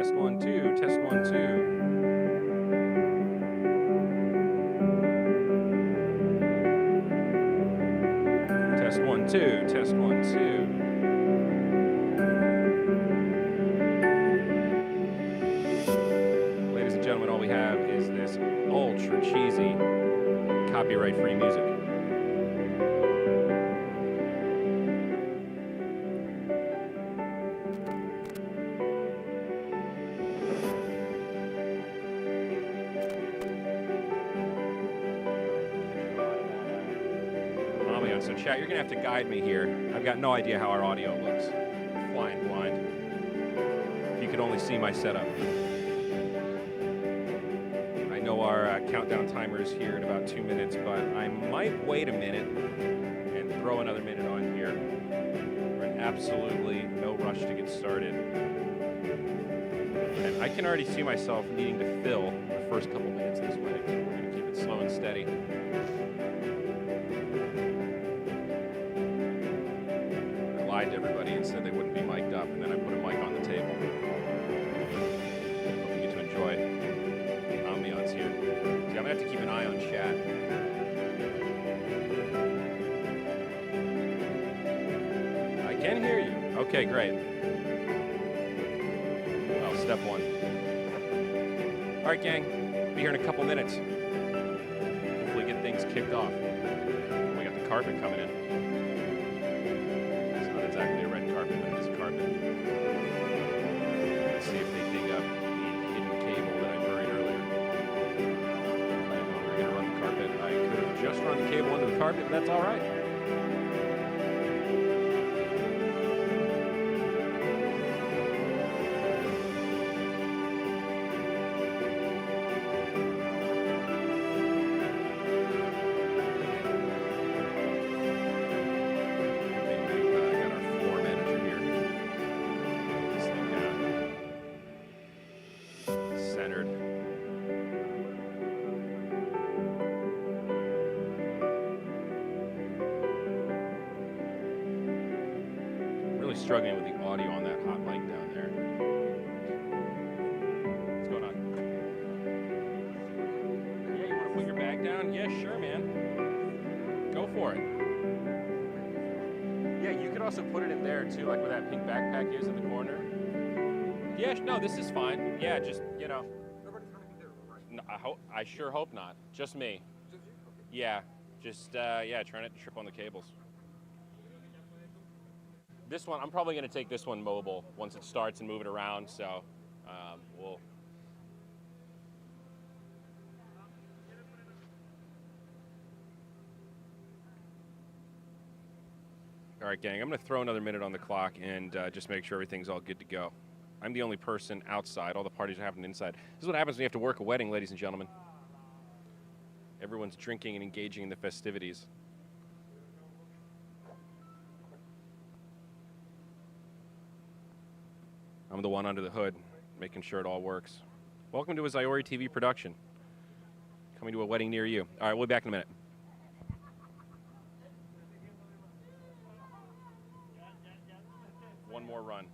Test 1 2. Test 1 2. Test 1 2. Test 1 2. Ladies and gentlemen, all we have is this ultra cheesy copyright-free music. So chat, you're gonna have to guide me here. I've got no idea how our audio looks. Flying blind. If you could only see my setup. I know our countdown timer is here in about 2 minutes, but I might wait a minute and throw another minute on here. We're in absolutely no rush to get started. And I can already see myself needing to fill the first couple minutes this way, so we're gonna keep it slow and steady. To everybody and said they wouldn't be mic'd up, and then I put a mic on the table. Hope you get to enjoy the ambiance here. See, I'm gonna have to keep an eye on chat. I can hear you. Okay, great. Well, step one. All right, gang. Be here in a couple minutes. Hopefully get things kicked off. We got the carpet coming in. Exactly a red carpet, but it is a carpet. Let's see if they dig up the hidden cable that I buried earlier. I know we were going to run the carpet. I could have just run the cable under the carpet, but that's all right. Struggling with the audio on that hot mic down there. What's going on? Yeah, you want to put your bag down? Yeah, sure, man. Go for it. Yeah, you could also put it in there too, like where that pink backpack is in the corner. Yeah, no, this is fine. Yeah, just, you know. Nobody's gonna be there, right? No, I sure hope not. Just me. Just you? Okay. Yeah, just, yeah, trying not to trip on the cables. This one, I'm probably going to take this one mobile once it starts and move it around, so we'll... All right, gang, I'm going to throw another minute on the clock and just make sure everything's all good to go. I'm the only person outside. All the parties are happening inside. This is what happens when you have to work a wedding, ladies and gentlemen. Everyone's drinking and engaging in the festivities. I'm the one under the hood, making sure it all works. Welcome to a Zyori TV production. Coming to a wedding near you. All right, we'll be back in a minute. One more run.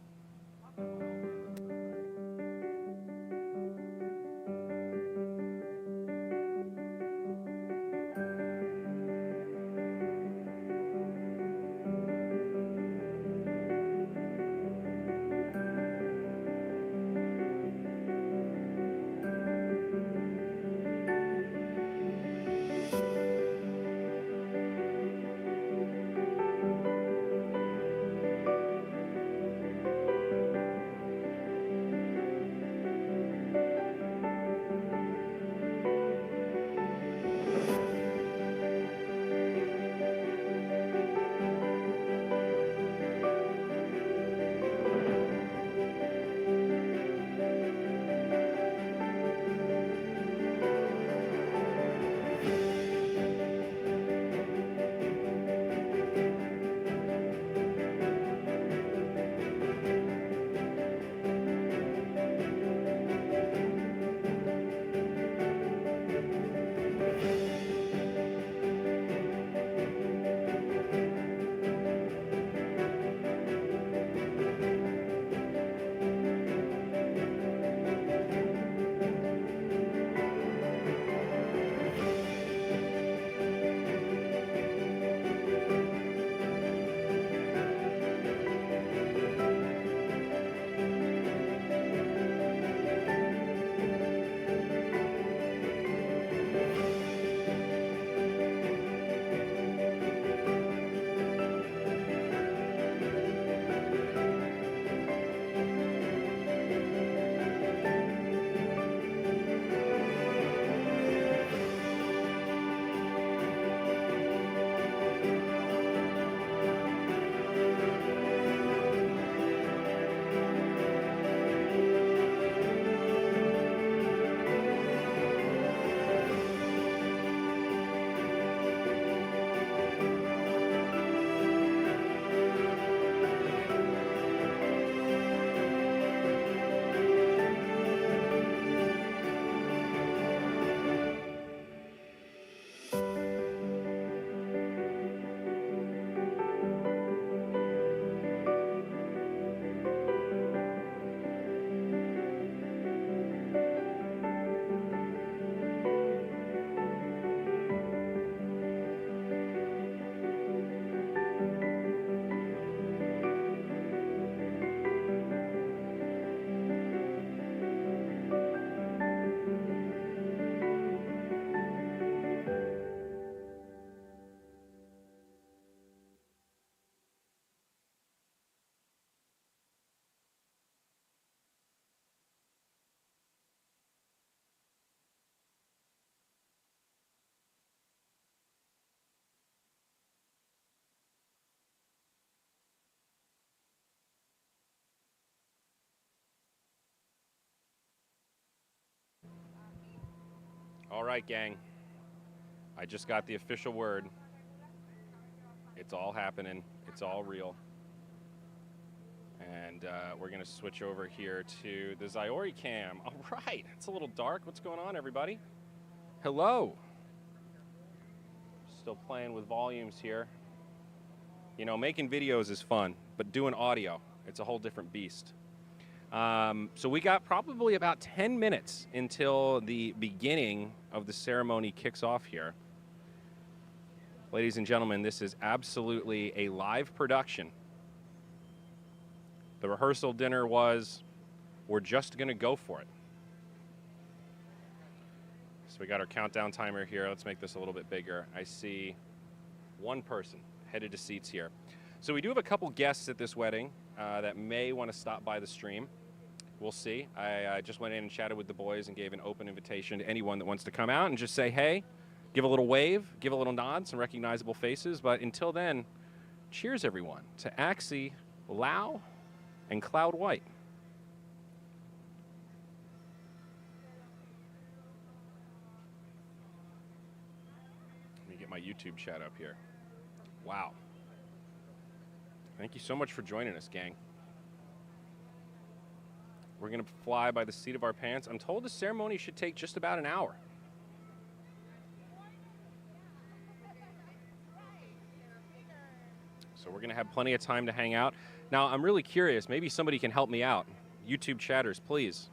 right, gang. I just got the official word. It's all happening. It's all real. And we're going to switch over here to the Zyori cam. All right. It's a little dark. What's going on, everybody? Hello. Still playing with volumes here. You know, making videos is fun, but doing audio, it's a whole different beast. So we got probably about 10 minutes until the beginning of the ceremony kicks off here. Ladies and gentlemen, this is absolutely a live production. The rehearsal dinner was, we're just going to go for it. So we got our countdown timer here. Let's make this a little bit bigger. I see one person headed to seats here. So we do have a couple guests at this wedding that may want to stop by the stream. We'll see. I just went in and chatted with the boys and gave an open invitation to anyone that wants to come out and just say, hey, give a little wave, give a little nod, some recognizable faces. But until then, cheers, everyone, to Axie, Lau, and Cloud White. Let me get my YouTube chat up here. Wow. Thank you so much for joining us, gang. We're going to fly by the seat of our pants. I'm told the ceremony should take just about an hour. So we're going to have plenty of time to hang out. Now, I'm really curious. Maybe somebody can help me out. YouTube chatters, please.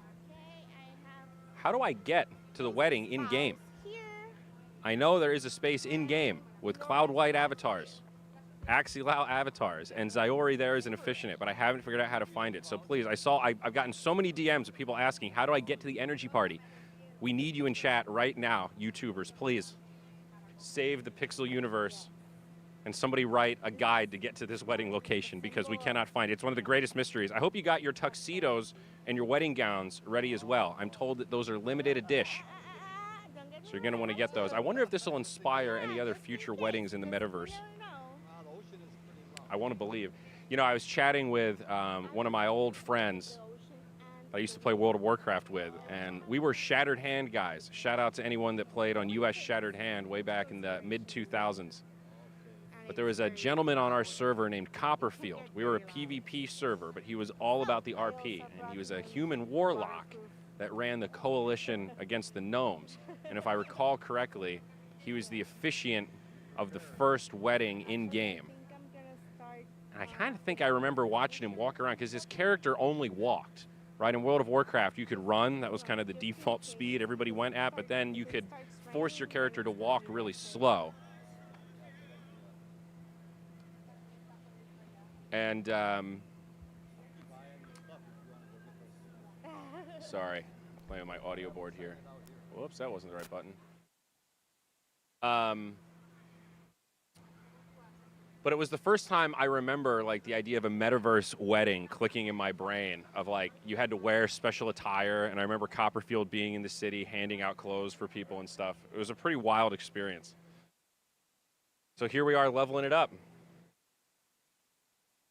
How do I get to the wedding in-game? I know there is a space in-game with Cloud White avatars, Axie Lau avatars, and Zyori there is an officiant, but I haven't figured out how to find it. So please, I've gotten so many DMs of people asking, how do I get to the energy party? We need you in chat right now, YouTubers, please. Save the Pixel universe and somebody write a guide to get to this wedding location because we cannot find it. It's one of the greatest mysteries. I hope you got your tuxedos and your wedding gowns ready as well. I'm told that those are limited edition. So you're going to want to get those. I wonder if this will inspire any other future weddings in the metaverse. I want to believe. You know, I was chatting with one of my old friends I used to play World of Warcraft with, and we were Shattered Hand guys. Shout out to anyone that played on US Shattered Hand way back in the mid-2000s. But there was a gentleman on our server named Copperfield. We were a PvP server, but he was all about the RP, and he was a human warlock that ran the coalition against the gnomes. And if I recall correctly, he was the officiant of the first wedding in-game. And I kind of think I remember watching him walk around, because his character only walked. Right, in World of Warcraft, you could run. That was kind of the default speed everybody went at, but then you could force your character to walk really slow. And, sorry, playing with my audio board here. Whoops, that wasn't the right button. But it was the first time I remember, like, the idea of a metaverse wedding clicking in my brain of, like, you had to wear special attire, and I remember Copperfield being in the city, handing out clothes for people and stuff. It was a pretty wild experience. So here we are leveling it up.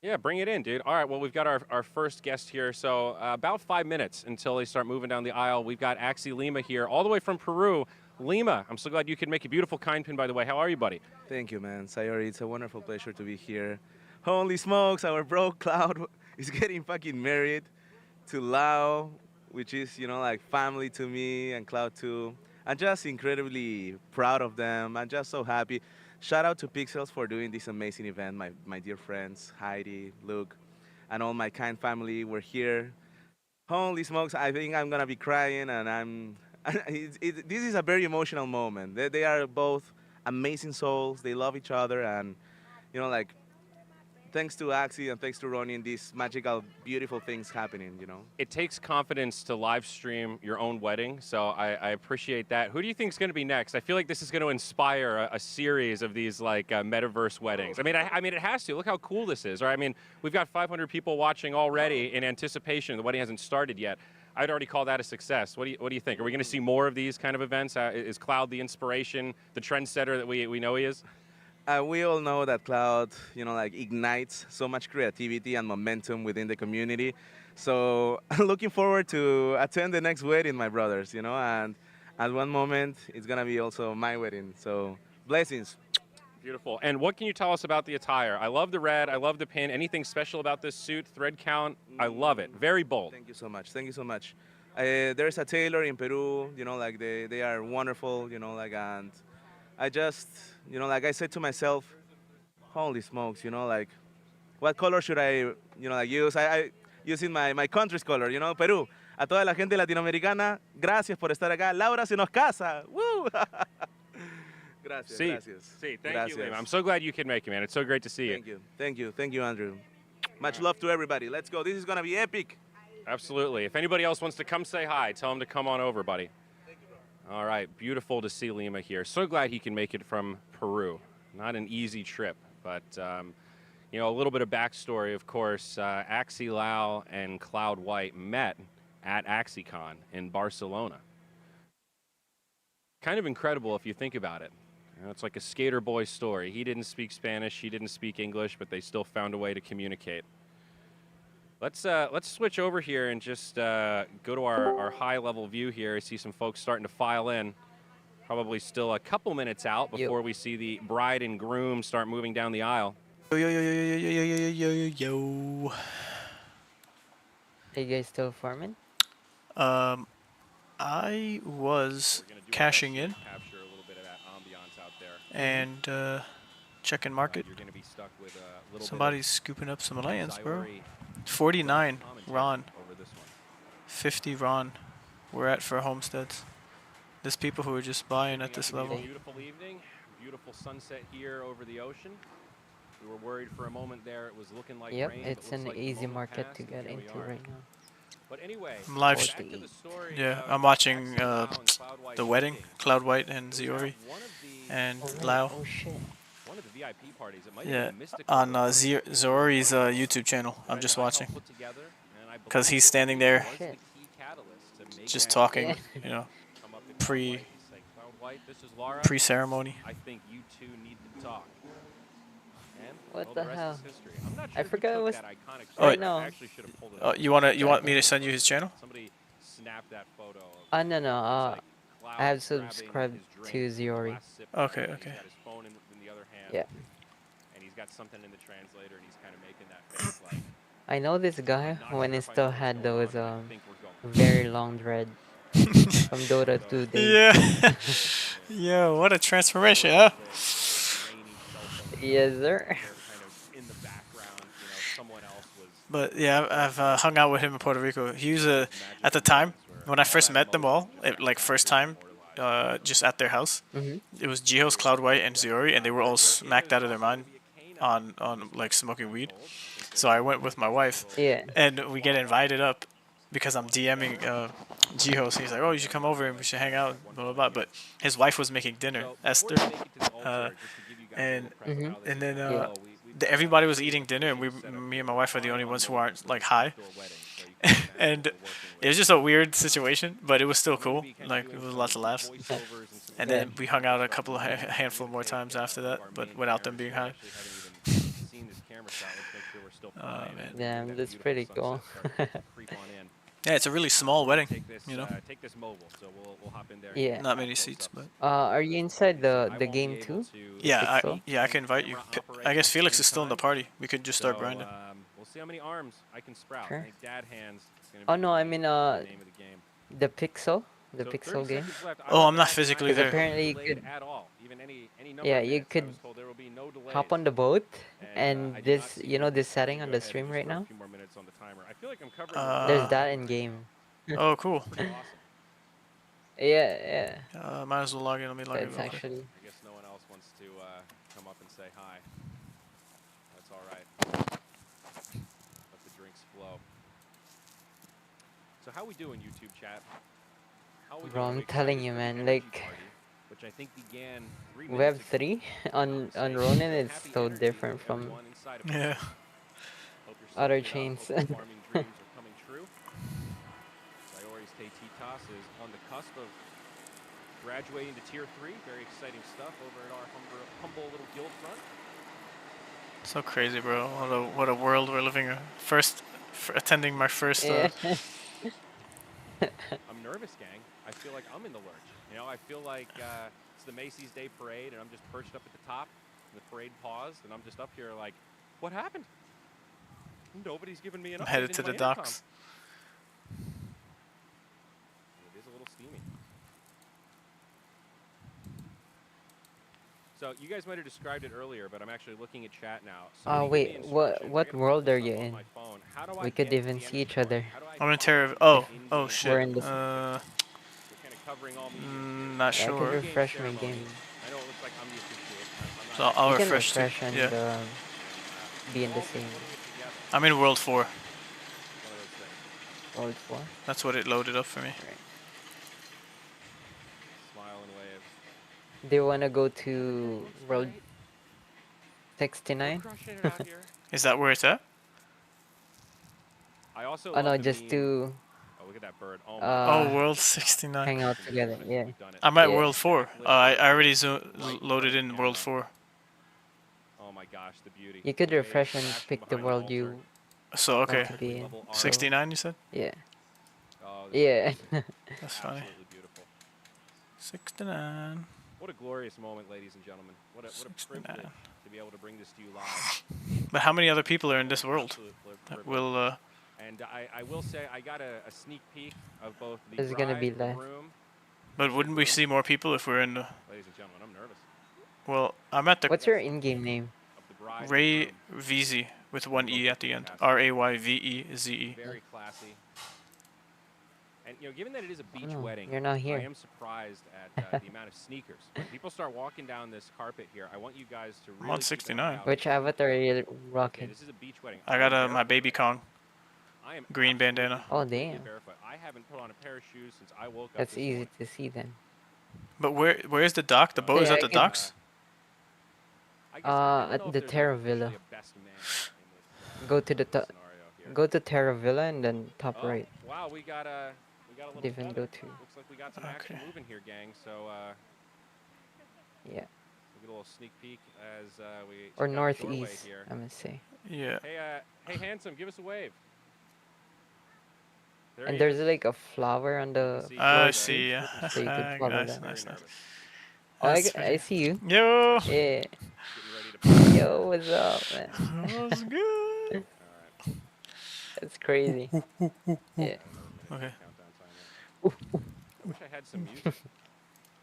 Yeah, bring it in, dude. All right, well, we've got our first guest here. So about 5 minutes until they start moving down the aisle. We've got Axie Lima here, all the way from Peru. Lima, I'm so glad you could make a beautiful kind pin, by the way. How are you, buddy? Thank you, man. Sayori, it's a wonderful pleasure to be here. Holy smokes, our bro Cloud is getting fucking married to Lau, which is, you know, like family to me, and Cloud too. I'm just incredibly proud of them. I'm just so happy. Shout out to Pixels for doing this amazing event. My dear friends, Heidi, Luke, and all my kind family were here. Holy smokes, I think I'm gonna be crying, and this is a very emotional moment. They are both amazing souls. They love each other, and, you know, like, thanks to Axie and thanks to Ronin, these magical, beautiful things happening, you know. It takes confidence to live stream your own wedding, so I appreciate that. Who do you think is going to be next? I feel like this is going to inspire a series of these, like, metaverse weddings. I mean, it has to. Look how cool this is, right? I mean, we've got 500 people watching already in anticipation. The wedding hasn't started yet. I'd already call that a success. What do you think? Are we going to see more of these kind of events? Is Cloud the inspiration, the trendsetter that we know he is? We all know that Cloud, you know, like, ignites so much creativity and momentum within the community. So I'm looking forward to attend the next wedding, my brothers, you know, and at one moment it's gonna be also my wedding. So blessings. Beautiful. And what can you tell us about the attire? I love the red. I love the pin. Anything special about this suit? Thread count? I love it. Very bold. Thank you so much. Thank you so much. There's a tailor in Peru. You know, like they are wonderful. You know, like, and I just, you know, like I said to myself, holy smokes, you know, like what color should I, you know, like use? I using my country's color, you know, Peru. A toda la gente latinoamericana, gracias por estar acá. Laura se nos casa. Woo! Gracias, See, gracias. see. Thank Gracias. you, Liam. I'm so glad you can make it, man. It's so great to see you. Thank you. Thank you. Thank you, Andrew. Much love to everybody. Let's go. This is going to be epic. Absolutely. If anybody else wants to come say hi, tell them to come on over, buddy. All right. Beautiful to see Lima here. So glad he can make it from Peru. Not an easy trip, but, you know, a little bit of backstory, of course. Axie Lau and Cloud White met at AxieCon in Barcelona. Kind of incredible if you think about it. You know, it's like a skater boy story. He didn't speak Spanish, she didn't speak English, but they still found a way to communicate. Let's switch over here and just go to our high-level view here. I see some folks starting to file in. Probably still a couple minutes out before we see the bride and groom start moving down the aisle. Yo, yo, yo, yo, yo, yo, yo, yo, yo, yo. Are you guys still farming? I was cashing in Capture a little bit of that ambiance out there. and checking market. You're gonna be stuck with a little Somebody's scooping up some lands, bro. 49 Ron. over this one. 50 Ron. We're at for homesteads. There's people who are just buying at this level. Beautiful evening, beautiful sunset here over the ocean. We were worried for a moment there; it was looking like Yep, rain. it's an easy market to get into right now. But anyway, I'm live. back to the story, Yeah, I'm watching the wedding, Cloud White and Ziori, and Lau. Oh shit. One of the VIP parties. It might Yeah, have been Mystic on Ziori's YouTube channel. I'm just watching. Because he's standing there, just talking, you know, pre-ceremony. I think you two need to talk. And, What well, the rest hell? is history. I'm not I sure who forgot it took was that iconic Oh, photo. no. I actually should have pulled it Oh, up. you want me to send you his channel? Somebody snapped that photo of No. Cloud I have grabbing subscribed his to drink, Ziori. last sip Okay, going, okay. He's got his phone in the other hand. Yeah. And he's got something in the translator, and he's kind of making that face like. I know this guy when he still had those think we're going. very long dread from Dota 2 days. Yeah. Yeah, what a transformation, huh? Yes, sir. But yeah, I've hung out with him in Puerto Rico. He was at the time when I first met them all, like first time, just at their house. It was Geos, Cloud White, and Ziori, and they were all smacked out of their mind on like smoking weed. So I went with my wife. Yeah. And we get invited up because I'm DMing Geos. He's like, "Oh, you should come over and we should hang out." Blah blah blah. But his wife was making dinner, Esther, and then everybody was eating dinner, and me and my wife are the only ones who aren't like high. And it was just a weird situation, but it was still cool. Like it was lots of laughs. And then we hung out a handful more times after that, but without them being high. Oh man. Damn, that's pretty cool. Yeah, it's a really small wedding, you know. Take this mobile, so we'll hop in there. Yeah. Not many seats, but. Are you inside the game too? Yeah, Pixel? I can invite you. I guess Felix is still in the party. We could just start grinding. We'll see how many arms I can sprout. Sure. I think Dad Hands is gonna Oh be no, I mean the name of the game. the Pixel, the So Pixel 30 game. seconds left. Oh, I'm not physically 'Cause there. apparently you Delayed could. at all. Even any number Yeah, of you minutes. I could was told there will be no delays. hop on the boat, and I did not this, see you know, one. this So setting go on the ahead and stream just right throw a now. few more minutes on the timer. I feel like I'm covering There's that in game. Oh, cool. Yeah. Might as well log in. Let me log in. That's real quick. actually. I guess no one else wants to come up and say hi. That's all right. Let the drinks flow. So how we doing, YouTube chat? How we Bro, doing? I'm We telling excited you, for the man. energy Like party, which I think began 3 Web minutes ago. 3 on Ronin is Happy so energy different for from everyone inside of Yeah. Hope you're other soaking it up. chains. Hope your farming dreams are coming true. Priorities Titas is on the cusp of graduating to Tier 3. Very exciting stuff over at our humble little guild front. So crazy, bro. What a world we're living in. Attending my first. Yeah. I'm nervous, gang. I feel like I'm in the lurch. You know, I feel like it's the Macy's Day Parade, and I'm just perched up at the top. And the parade paused, and I'm just up here like, what happened? Nobody's giving me an I'm update headed into to the my intercom. docks. It is a little steamy. So you guys might have described it earlier, but I'm actually looking at chat now. Oh Somebody give me wait, instructions. what I gotta world pull are this you up on in? my phone. How do I We could get even the see energy each point? other. How do I I'm in find Terra. the Oh, in-game oh point? shit. We're in this. We're kind of covering all mediums here. Not Yeah, I could sure. In-game refresh my ceremony. game. I know it looks like I'm used to it. I'm not So actually I'll You can refresh too. refresh and Yeah. be in we're the all just same putting it together. I'm in World 4. One of those things. World 4. That's what it loaded up for me. Right. Smile and wave. Do you wanna go to World 69? We're crushing it out here. Is that where it's at? I also Oh love no, the just meme. to Oh, look at that bird. Oh my Oh, God. World 69. hang out together. Yeah. I'm at Yeah. World 4. I already loaded in World 4. Oh my gosh, the beauty. You could The wave refresh and crashing pick the behind world altar. you So, want okay. to be in. Level R. 69, you said? Yeah. Oh, this Yeah. is amazing. That's funny. Absolutely beautiful. 69. What a glorious moment, ladies and gentlemen. What a privilege to be able to bring this to you live. But how many other people are in this world Absolute that privilege. will, And I will say I got a sneak peek of both the There's gonna bride, be the less. groom. But wouldn't we see more people if we're in the... Ladies and gentlemen, I'm nervous. Well, I'm at the... What's your in-game name? Of the bride and Ray the groom. VZ with one E at the end. RAYVEZE. Very classy. And you know, given that it is a beach no, wedding, you're not here. I am surprised at the amount of sneakers. When people start walking down this carpet here, I want you guys to really I'm on keep an eye 69. out. Which avatar are you Okay, rocking? this is a beach wedding. I got my baby Kong. I am Green absolutely bandana. Oh completely damn. barefoot. I haven't put on a pair of shoes since I woke up That's this easy morning. to see then. But where's the dock? The boat So is yeah, at I the could- docks? I guess I don't know at if the there's Terra officially Villa. a best man in this, Go to the top. scenario here. Go to Terra Villa and then top Oh, right. wow, we got a little Even feather. go to. Looks like we got some action Okay. moving here, gang. So Yeah. we get a little sneak peek as we Or check out the doorway northeast, here. I must say. Yeah. Hey, handsome, give us a wave. There And he there's is. like a flower on the see I road see, too, yeah. so you could follow Nice, that. nice, nice. Oh, I That's I see you. Yo! Yeah. Getting ready to Yo, what's up, man? What's good? That's crazy. Yeah. Okay. I wish I had some music.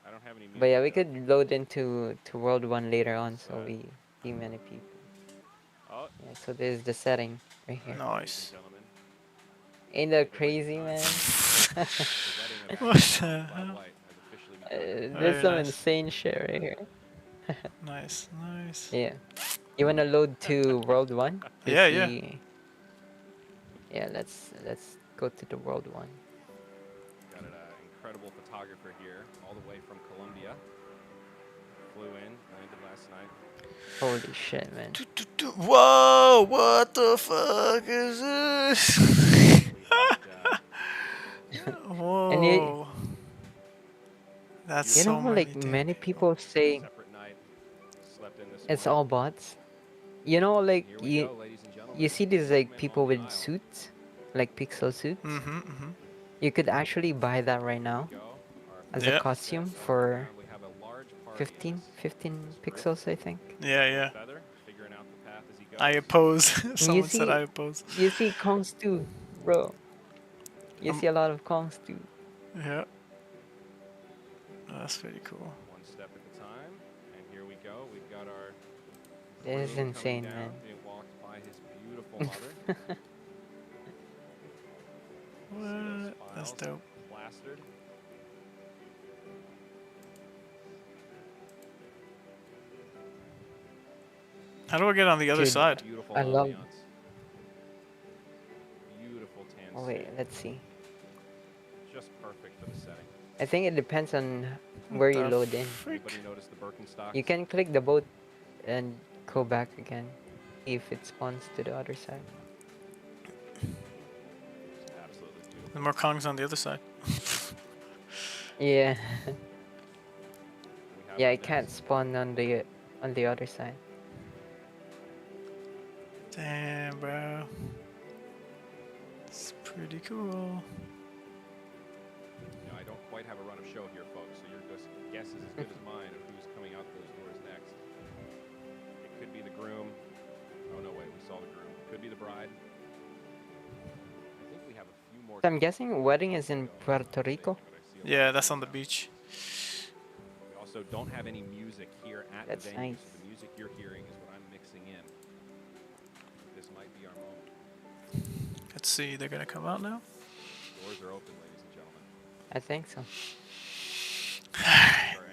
I don't have any music. But yeah, we though. could load into World 1 later on, so we see many people. Oh, Yeah, so there's the setting right here. Nice. Ain't that crazy, man? What the hell? There's Very some nice. insane shit right here. Nice, nice. Yeah. You wanna load to World 1? To Yeah, yeah. see... Yeah, let's go to the World 1. got an incredible photographer here, all the way from Colombia. Flew in, landed last night. Holy shit, man. Whoa! What the fuck is this? Whoa! And you That's know, so like many many people say Separate night. Slept in this it's morning. all bots. You know, like Here we go, ladies and gentlemen. you see these like people with suits, like pixel suits. Mm-hmm, mm-hmm. You could actually buy that right now as a Yeah. costume for We have a large party 15 pixels, I think. Yeah, yeah. feather, figuring out the path as he goes. I oppose. And Someone said I oppose. You see Kongs too, bro. You see a lot of Kongs too. Yeah. That's pretty cool. One step at a time, and here we go. We've got our. It is groom insane, coming down, man. being walked by his beautiful mother. What? That's Files dope. Plastered. How do I get on the other Dude, side? Beautiful I love. ambiance. Beautiful tan. Oh wait, stain. let's see. Just perfect for the setting. I think it depends on where you the load in. Anybody notice the Birkenstocks? You can click the boat and go back again, see if it spawns to the other side. Absolutely beautiful. The more Kongs on the other side. Yeah. We have Yeah, the it can't spawn on the other side. Damn, bro. It's pretty cool. You know, I don't quite have a run of show here, folks, so you're guess is as good as mine of who's coming out those doors next. It could be the groom. Oh no, wait, we saw the groom. Could be the bride. I think we have a few more. I'm guessing wedding is in Puerto Rico. Yeah, that's on the beach. We also don't have any music here at That's the venue, nice. so the music you're hearing is what I'm mixing in. This might be our moment. Let's see, they're gonna come out now. Doors are open, ladies and gentlemen. I think so.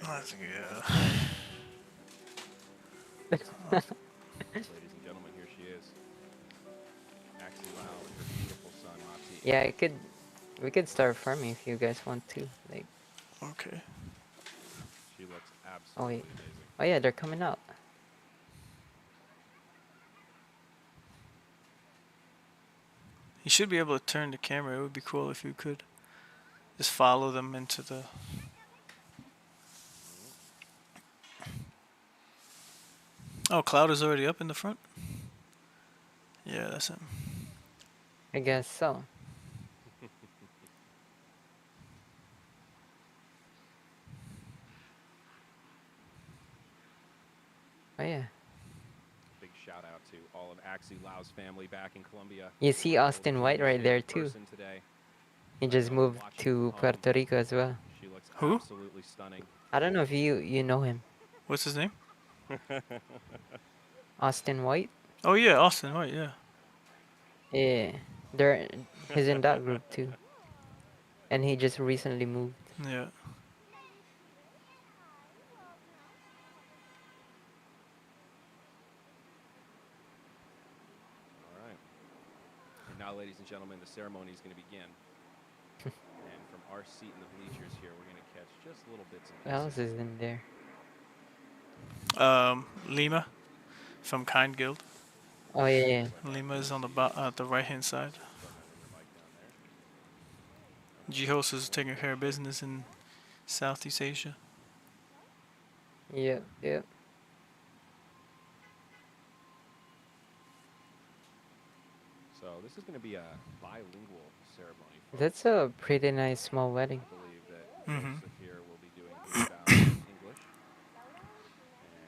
Let's go. Ladies and gentlemen, here she is. Axie Lau and her beautiful son, Mati. Yeah, we could start farming if you guys want to. Like. Okay. She looks Oh absolutely wait. amazing. Oh yeah, they're coming out. You should be able to turn the camera. It would be cool if you could. Just follow them into the... Oh, Cloud is already up in the front? Yeah, that's him. I guess so. Oh yeah. Big shout out to all of Axie Lau's family back in Colombia. You see Austin White right there too. He just moved to Puerto Rico as well. She looks Who? absolutely stunning. I don't know if you know him. What's his name? Austin White. Oh yeah, Austin White, yeah. Yeah, he's in that group too. And he just recently moved. Yeah. All right. And now, ladies and gentlemen, the ceremony is going to begin. And from our seat in the bleachers here, we're going to catch just little bits and What else is in there? Lima from Kind Guild. Oh yeah, yeah. Lima is on the right hand side. Jihos is taking care of business in Southeast Asia. Yep, yep. So this is going to be a bilingual ceremony. That's a pretty nice small wedding. I believe that Joseph here will be doing his vows in English,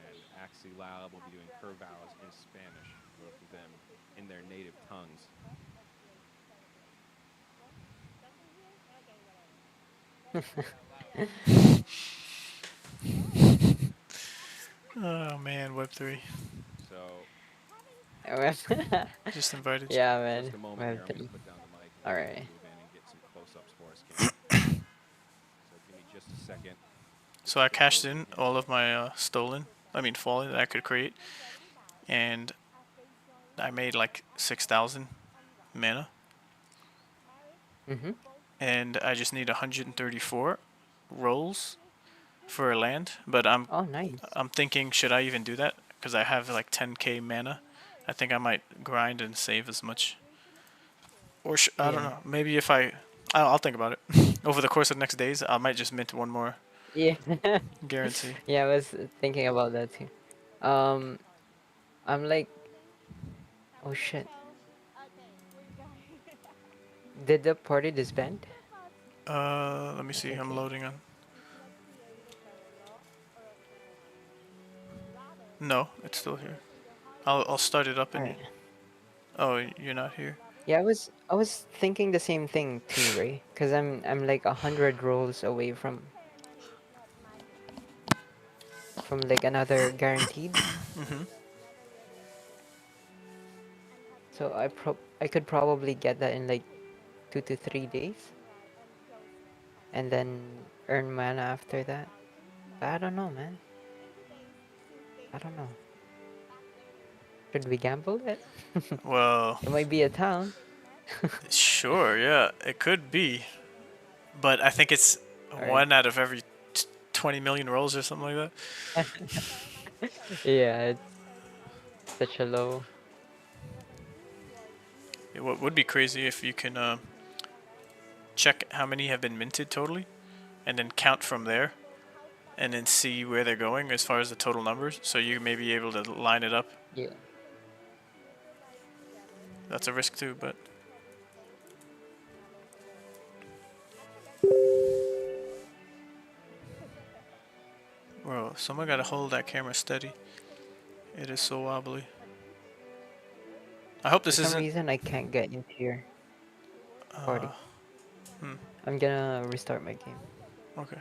and Axie Lau will be doing her vows in Spanish, both of them in their native tongues. Oh man, Web3. So just invited you. Yeah, man. Just a moment here. I'm going to put down the mic. And All right. move in and get some close-ups for us. So give me just a second. So I cashed in all of my fallen that I could create, and I made like 6,000 mana. And I just need 134 rolls for a land, but I'm thinking, should I even do that? Because I have like 10k mana. I think I might grind and save as much. Or I don't know. Maybe if I'll think about it. Over the course of the next days, I might just mint one more. Yeah. Guarantee. Yeah, I was thinking about that too. I'm like, oh shit. Did the party disband? Let me see. I'm loading on. No, it's still here. I'll start it up and. Alright. Oh, you're not here. Yeah, I was thinking the same thing too, Ray. Cause I'm like 100 rolls away from like another guaranteed. So I could probably get that in like 2 to 3 days, and then earn mana after that. But I don't know, man. I don't know. Should we gamble it? Well, it might be a town. Sure, yeah, it could be, but I think it's one out of every 20 million rolls or something like that. Yeah, it's such a low. What would be crazy if you can check how many have been minted totally, and then count from there, and then see where they're going as far as the total numbers, so you may be able to line it up. Yeah. That's a risk too, but... Bro, someone gotta hold that camera steady. It is so wobbly. I hope For this some isn't. reason, I can't get into your party. Hmm. I'm gonna restart my game. Okay.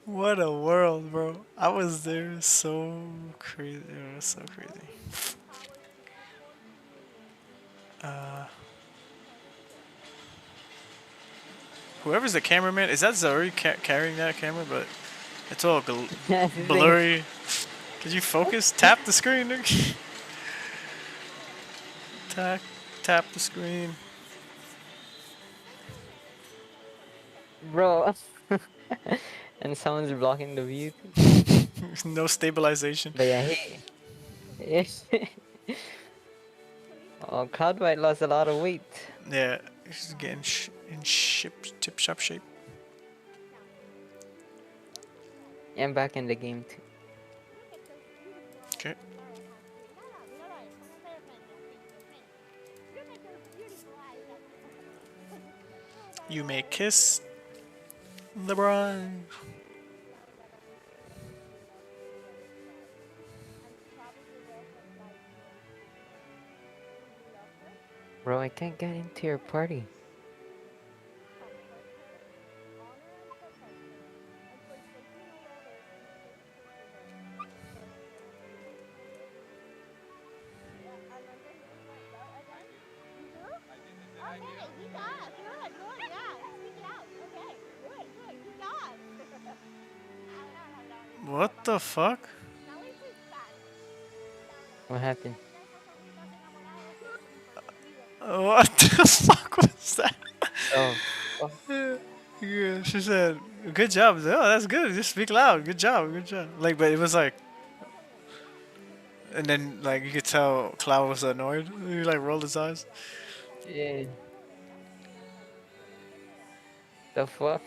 What a world, bro. I was there, so crazy. It was so crazy. Uh, Whoever's the cameraman, is that Zari carrying that camera? But it's all blurry. Could you focus? Tap the screen, nigga. Tap the screen. Bro. And someone's blocking the view. No stabilization. But yeah, oh, Cloud White lost a lot of weight. Yeah, he's getting in tip-top shape. And back in the game too. Okay. You may kiss the bride. Bro, I can't get into your party. What the fuck? What happened? What the fuck was that? Oh. Yeah, she said, "Good job." I said, "Oh, that's good. Just speak loud. Good job. Good job." Like, but it was like, and then like you could tell Cloud was annoyed. He like rolled his eyes. Yeah. The fuck?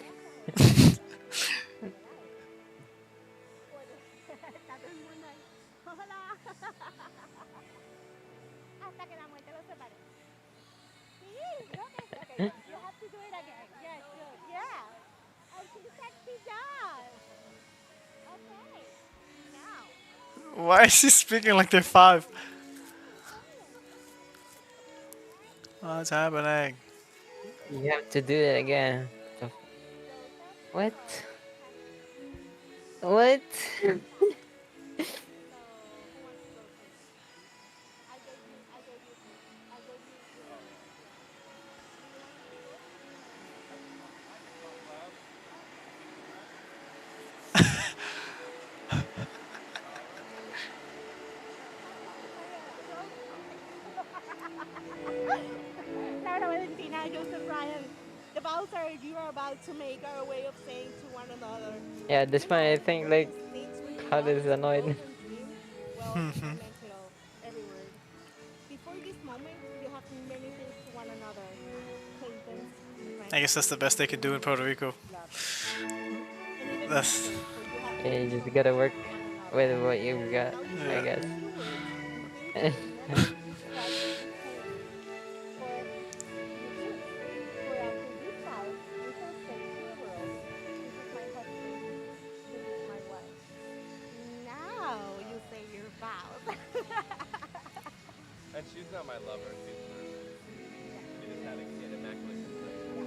Why is she speaking like they're 5? What's happening? You have to do it again. What? What? Laura Valentina, Joseph Ryan, the vows are you are about to make are a way of saying to one another. Yeah, this one I think like Cloud is annoyed. Well, I meant it all, every word. Before this moment, you have many things to one another. Acquaintance, I guess that's the best they could do in Puerto Rico. That's. Yeah, you just gotta work with what you got, I guess. Now you say your vows. And she's not my lover. She just had an immaculate conception.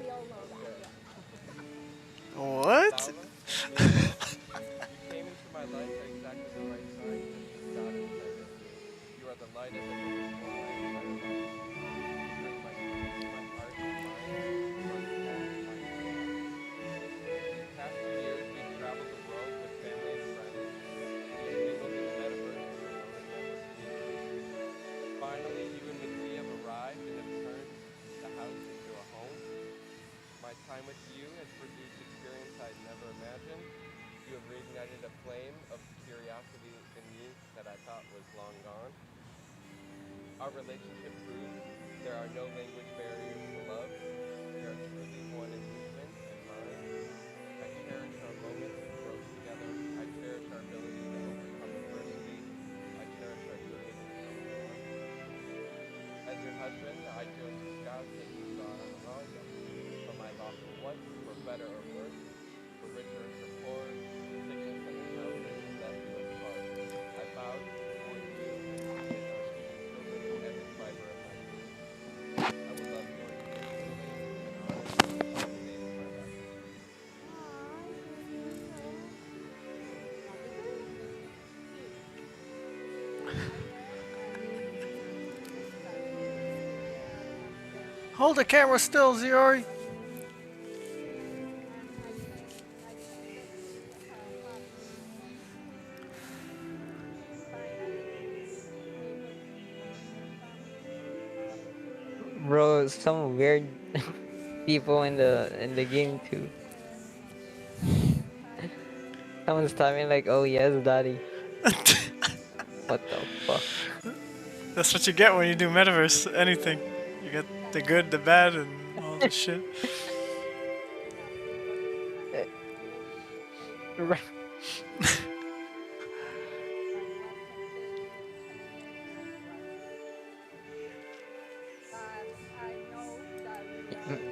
We all know that. What? You came into my life at exactly the right time. God intended. You are the light at the end of my entire life. You bring my peace, my heart, my mind, my soul, my soul. These past 2 years, we've traveled the world with family and friends. We've mingled in the metaverse for known and never seen. Finally, you and Mitzi have arrived and have turned the house into a home. My time with you has produced experiences I'd never imagined. You have reignited a flame of curiosity in me that I thought was long gone. Our relationship proves there are no language barriers to love. We are truly one in movement and mind. I cherish our moments of growth together. I cherish our ability to overcome adversity. I cherish our union in storm. As your husband, I chose to scout that you saw Ronaldo. For my lawful wife, for better or worse, for richer or for poor, in sickness and in health, and in death do us part. I vow to support you and commit our future children to every fiber of my being. I will love you unconditionally and honor you all the days of my life. Hold the camera still, Ziori. Bro, some weird people in the game too. Someone's typing like, "Oh yes, daddy." What the fuck? That's what you get when you do metaverse. Anything. You get the good, the bad, and all the shit.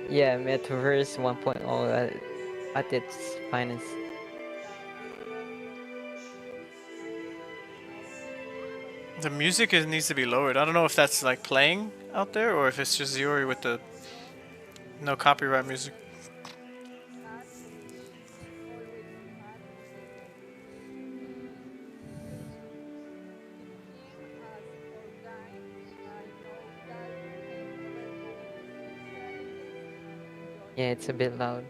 Yeah, Metaverse 1.0 at its finest. The music needs to be lowered. I don't know if that's like playing out there or if it's just Ziori with the no copyright music. Yeah, it's a bit loud.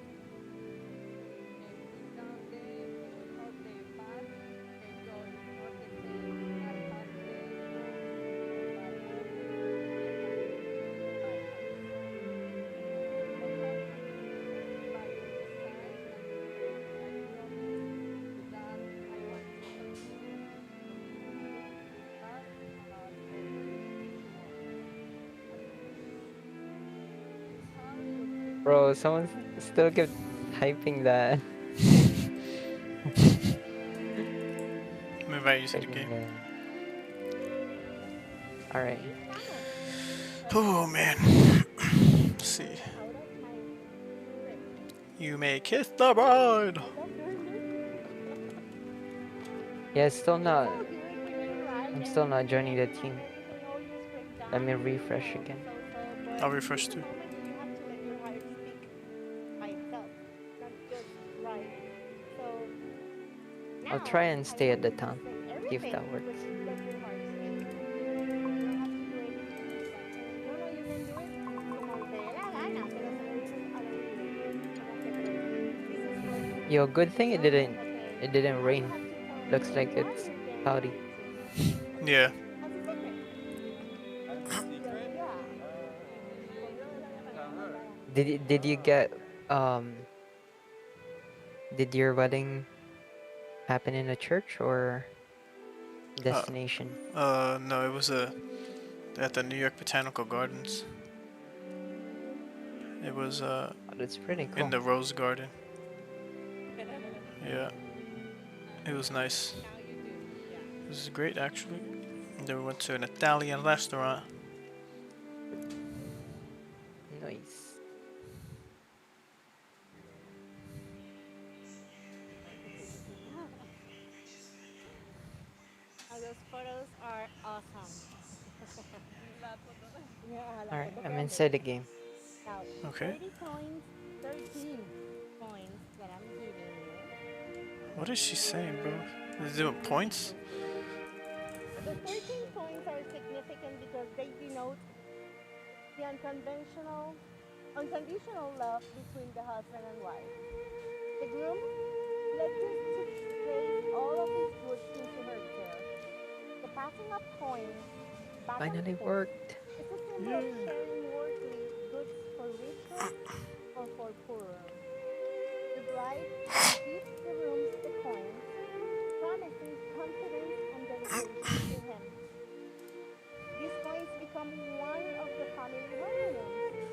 Bro, someone still kept typing that. I'm invite you to the game. Alright. Oh man. Let's see. You may kiss the bride. Yeah, still not. I'm still not joining the team. Let me refresh again. I'll refresh too. I'll try and stay at the town. See if that works. Yo, good thing it didn't rain. Looks like it's cloudy. Yeah. Did you get did your wedding happen in a church or destination? No, it was at the New York Botanical Gardens. It was that's pretty cool. in the Rose Garden. Yeah. It was nice. It was great actually. And then we went to an Italian restaurant. Nice. Those photos are awesome. Alright, I'm inside the game. Now, Okay. 30 points, 13 points that I'm giving you. What is she saying, bro? Is it doing points? The 13 points are significant because they denote the unconditional love between the husband and wife. The groom pledges to place all of his goods into her care. The passing of coins back Finally and forth worked. is a symbol of sharing worldly goods for richer or for poorer. The bride gives the rooms the coins, promising confidence and dedication to him. These coins become one of the family heirlooms.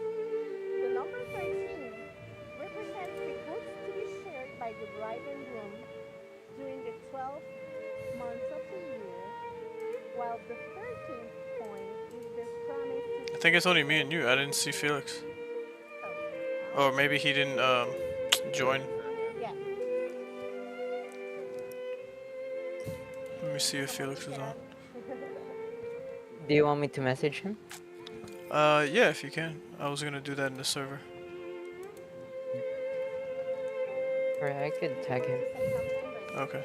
The number 13 represents the goods to be shared by the bride and groom during the 12 months of the year, while the 13th point is the promise I to think it's only me and you. I didn't see Felix. Or maybe he didn't join. yeah. Let me see if Felix is on. Do you want me to message him? Yeah, if you can. I was gonna do that in the server. Or I could tag him. Okay.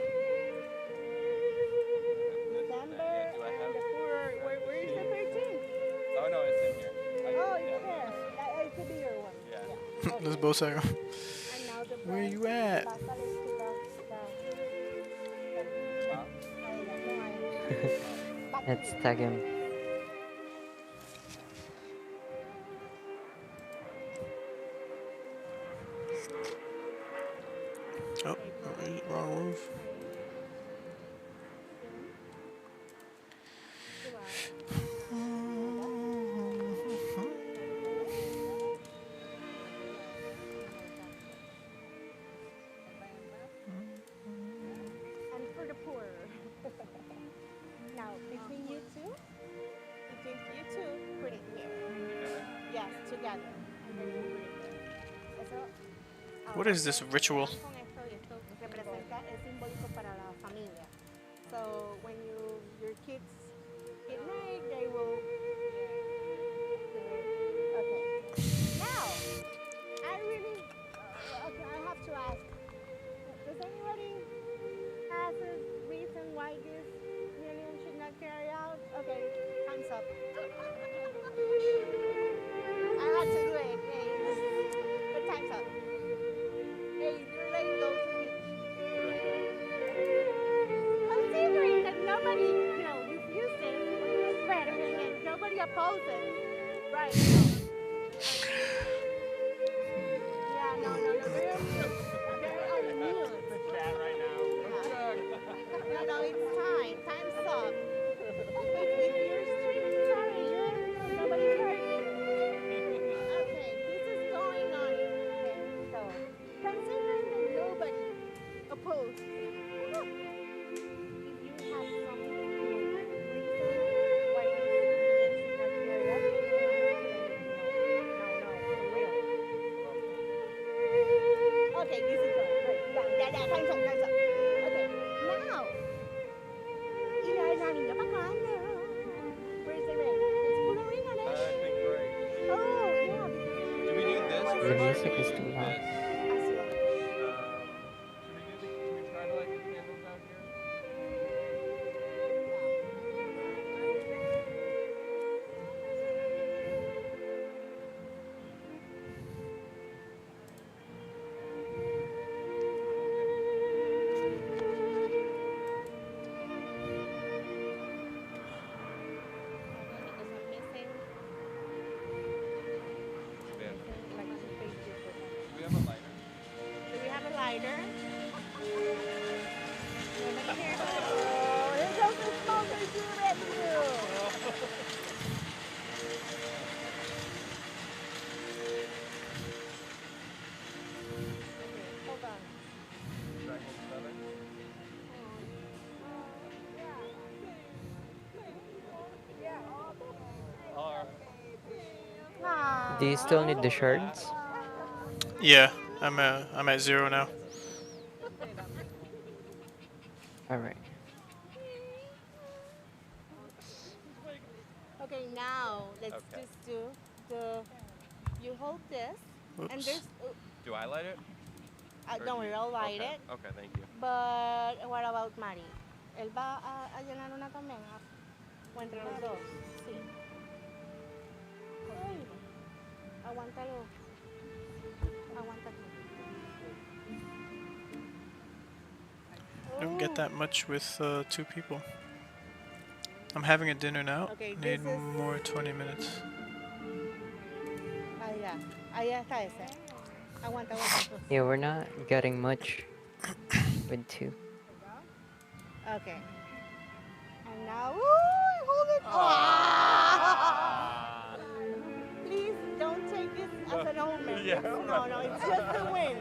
December and the poor. Where is the 13th? Oh no, it's in here. Oh, it's there. It could be your one. Yeah. Let's both tag him. And now the Where bride you at? pásale to Let's tag him. Oh, wrong move. And for the poor. Now, between you two, put it here. Yes, together. And then you put it there. Eso, What is this ritual? con esto y esto representa, es simbólico para la familia. So when your kids get married, they will. Okay. Now, okay, I have to ask. Does anybody has a reason why this union should not carry out? Okay, time's up. I had to do it, but time's up. Hey, you're letting go to me. Considering that nobody, refuses when you're threatening and nobody opposes. Right, Yeah, no, they're on mute. They're on mute. Chat right now. No, it's time. Time's up. If you're streaming, sorry, nobody heard you. Okay, this is going on. Okay, so considering that nobody opposed, if you have some reason why this should not carry out, no, for real. Okay, this is done. Right, yeah, time's up. Okay, now. Y la niña para cuándo? Where's the ring? Let's put a ring on it. I think right. Oh, yeah. Do we do this The first? music is too loud. Should we try to light the candles out here? Do we have a lighter? Do we have a lighter? Nobody hears us. Oh, here goes the smoker shooting at you. Hold on. Do you still need the shards? Yeah, I'm at 0 now. Alright. Okay, now let's just do you hold this, and Oops. there's, Do I light it? don't worry, I'll light it. Okay, thank you. But what about Mari? Él va a llenar una también, o entre los dos, sí. Ay, aguántalo. Aguanta aquí. I don't get that much with 2 people. I'm having a dinner now. Okay, Need this is- more 20 minutes. Ahí ya está ese. Aguanta, aguanta. Yeah, we're not getting much with 2. Okay. And now, ooh, hold it. Ah. Please don't take this as an omen. Yeah. No, it's just a win.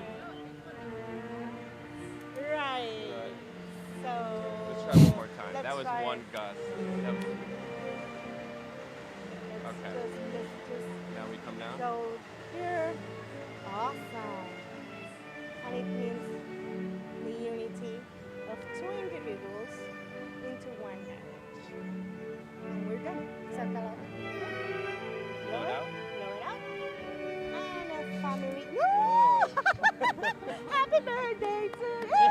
Right. So. Let's try one more time. Let's That was try one it. gust. That was... Okay. Just. Now we come down. So here, awesome. And it means the unity of 2 individuals into one marriage. And we're done. Sácalo. Blow it out. Blow it out. And a family. No! Happy birthday to you!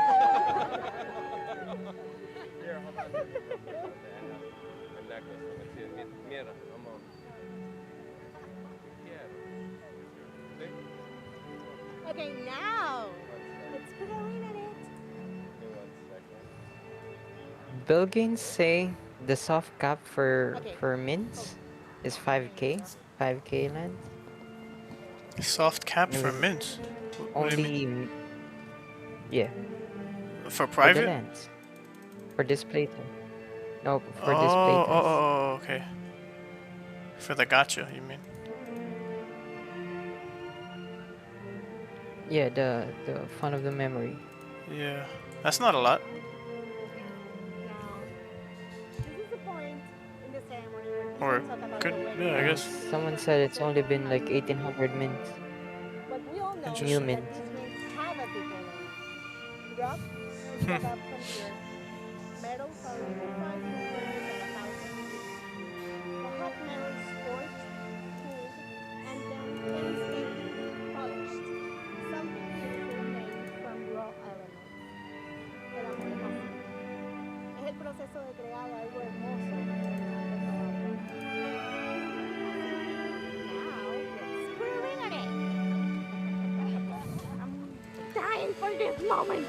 Here, hold on. El necklace. Let me see it. Mira, vamos. Okay, now let's put a ring on it. Billgains say the soft cap for mints is 5k, 5k land. Soft cap for mints. What do you mean? Only, yeah. For For the private? lands. For display time. No, for Oh, display oh, times. oh, okay. For the gotcha, you mean? Yeah, the fun of the memory. Yeah, that's not a lot. This is the point in the ceremony where people Or talk about could, the wedding. yeah, I guess. Someone said it's only been like 1800 mints. But we all know New that mint. these mints have a beginning. Rock is dug up from here. Metals are liquefied in furnace at 1,000 degrees. The hot metal is scorched, cooled, and then painstakingly polished. Something beautiful made from raw elements. El amor es así. Es el proceso de crear algo hermoso. Now, let's put a ring on it. I'm dying for this moment.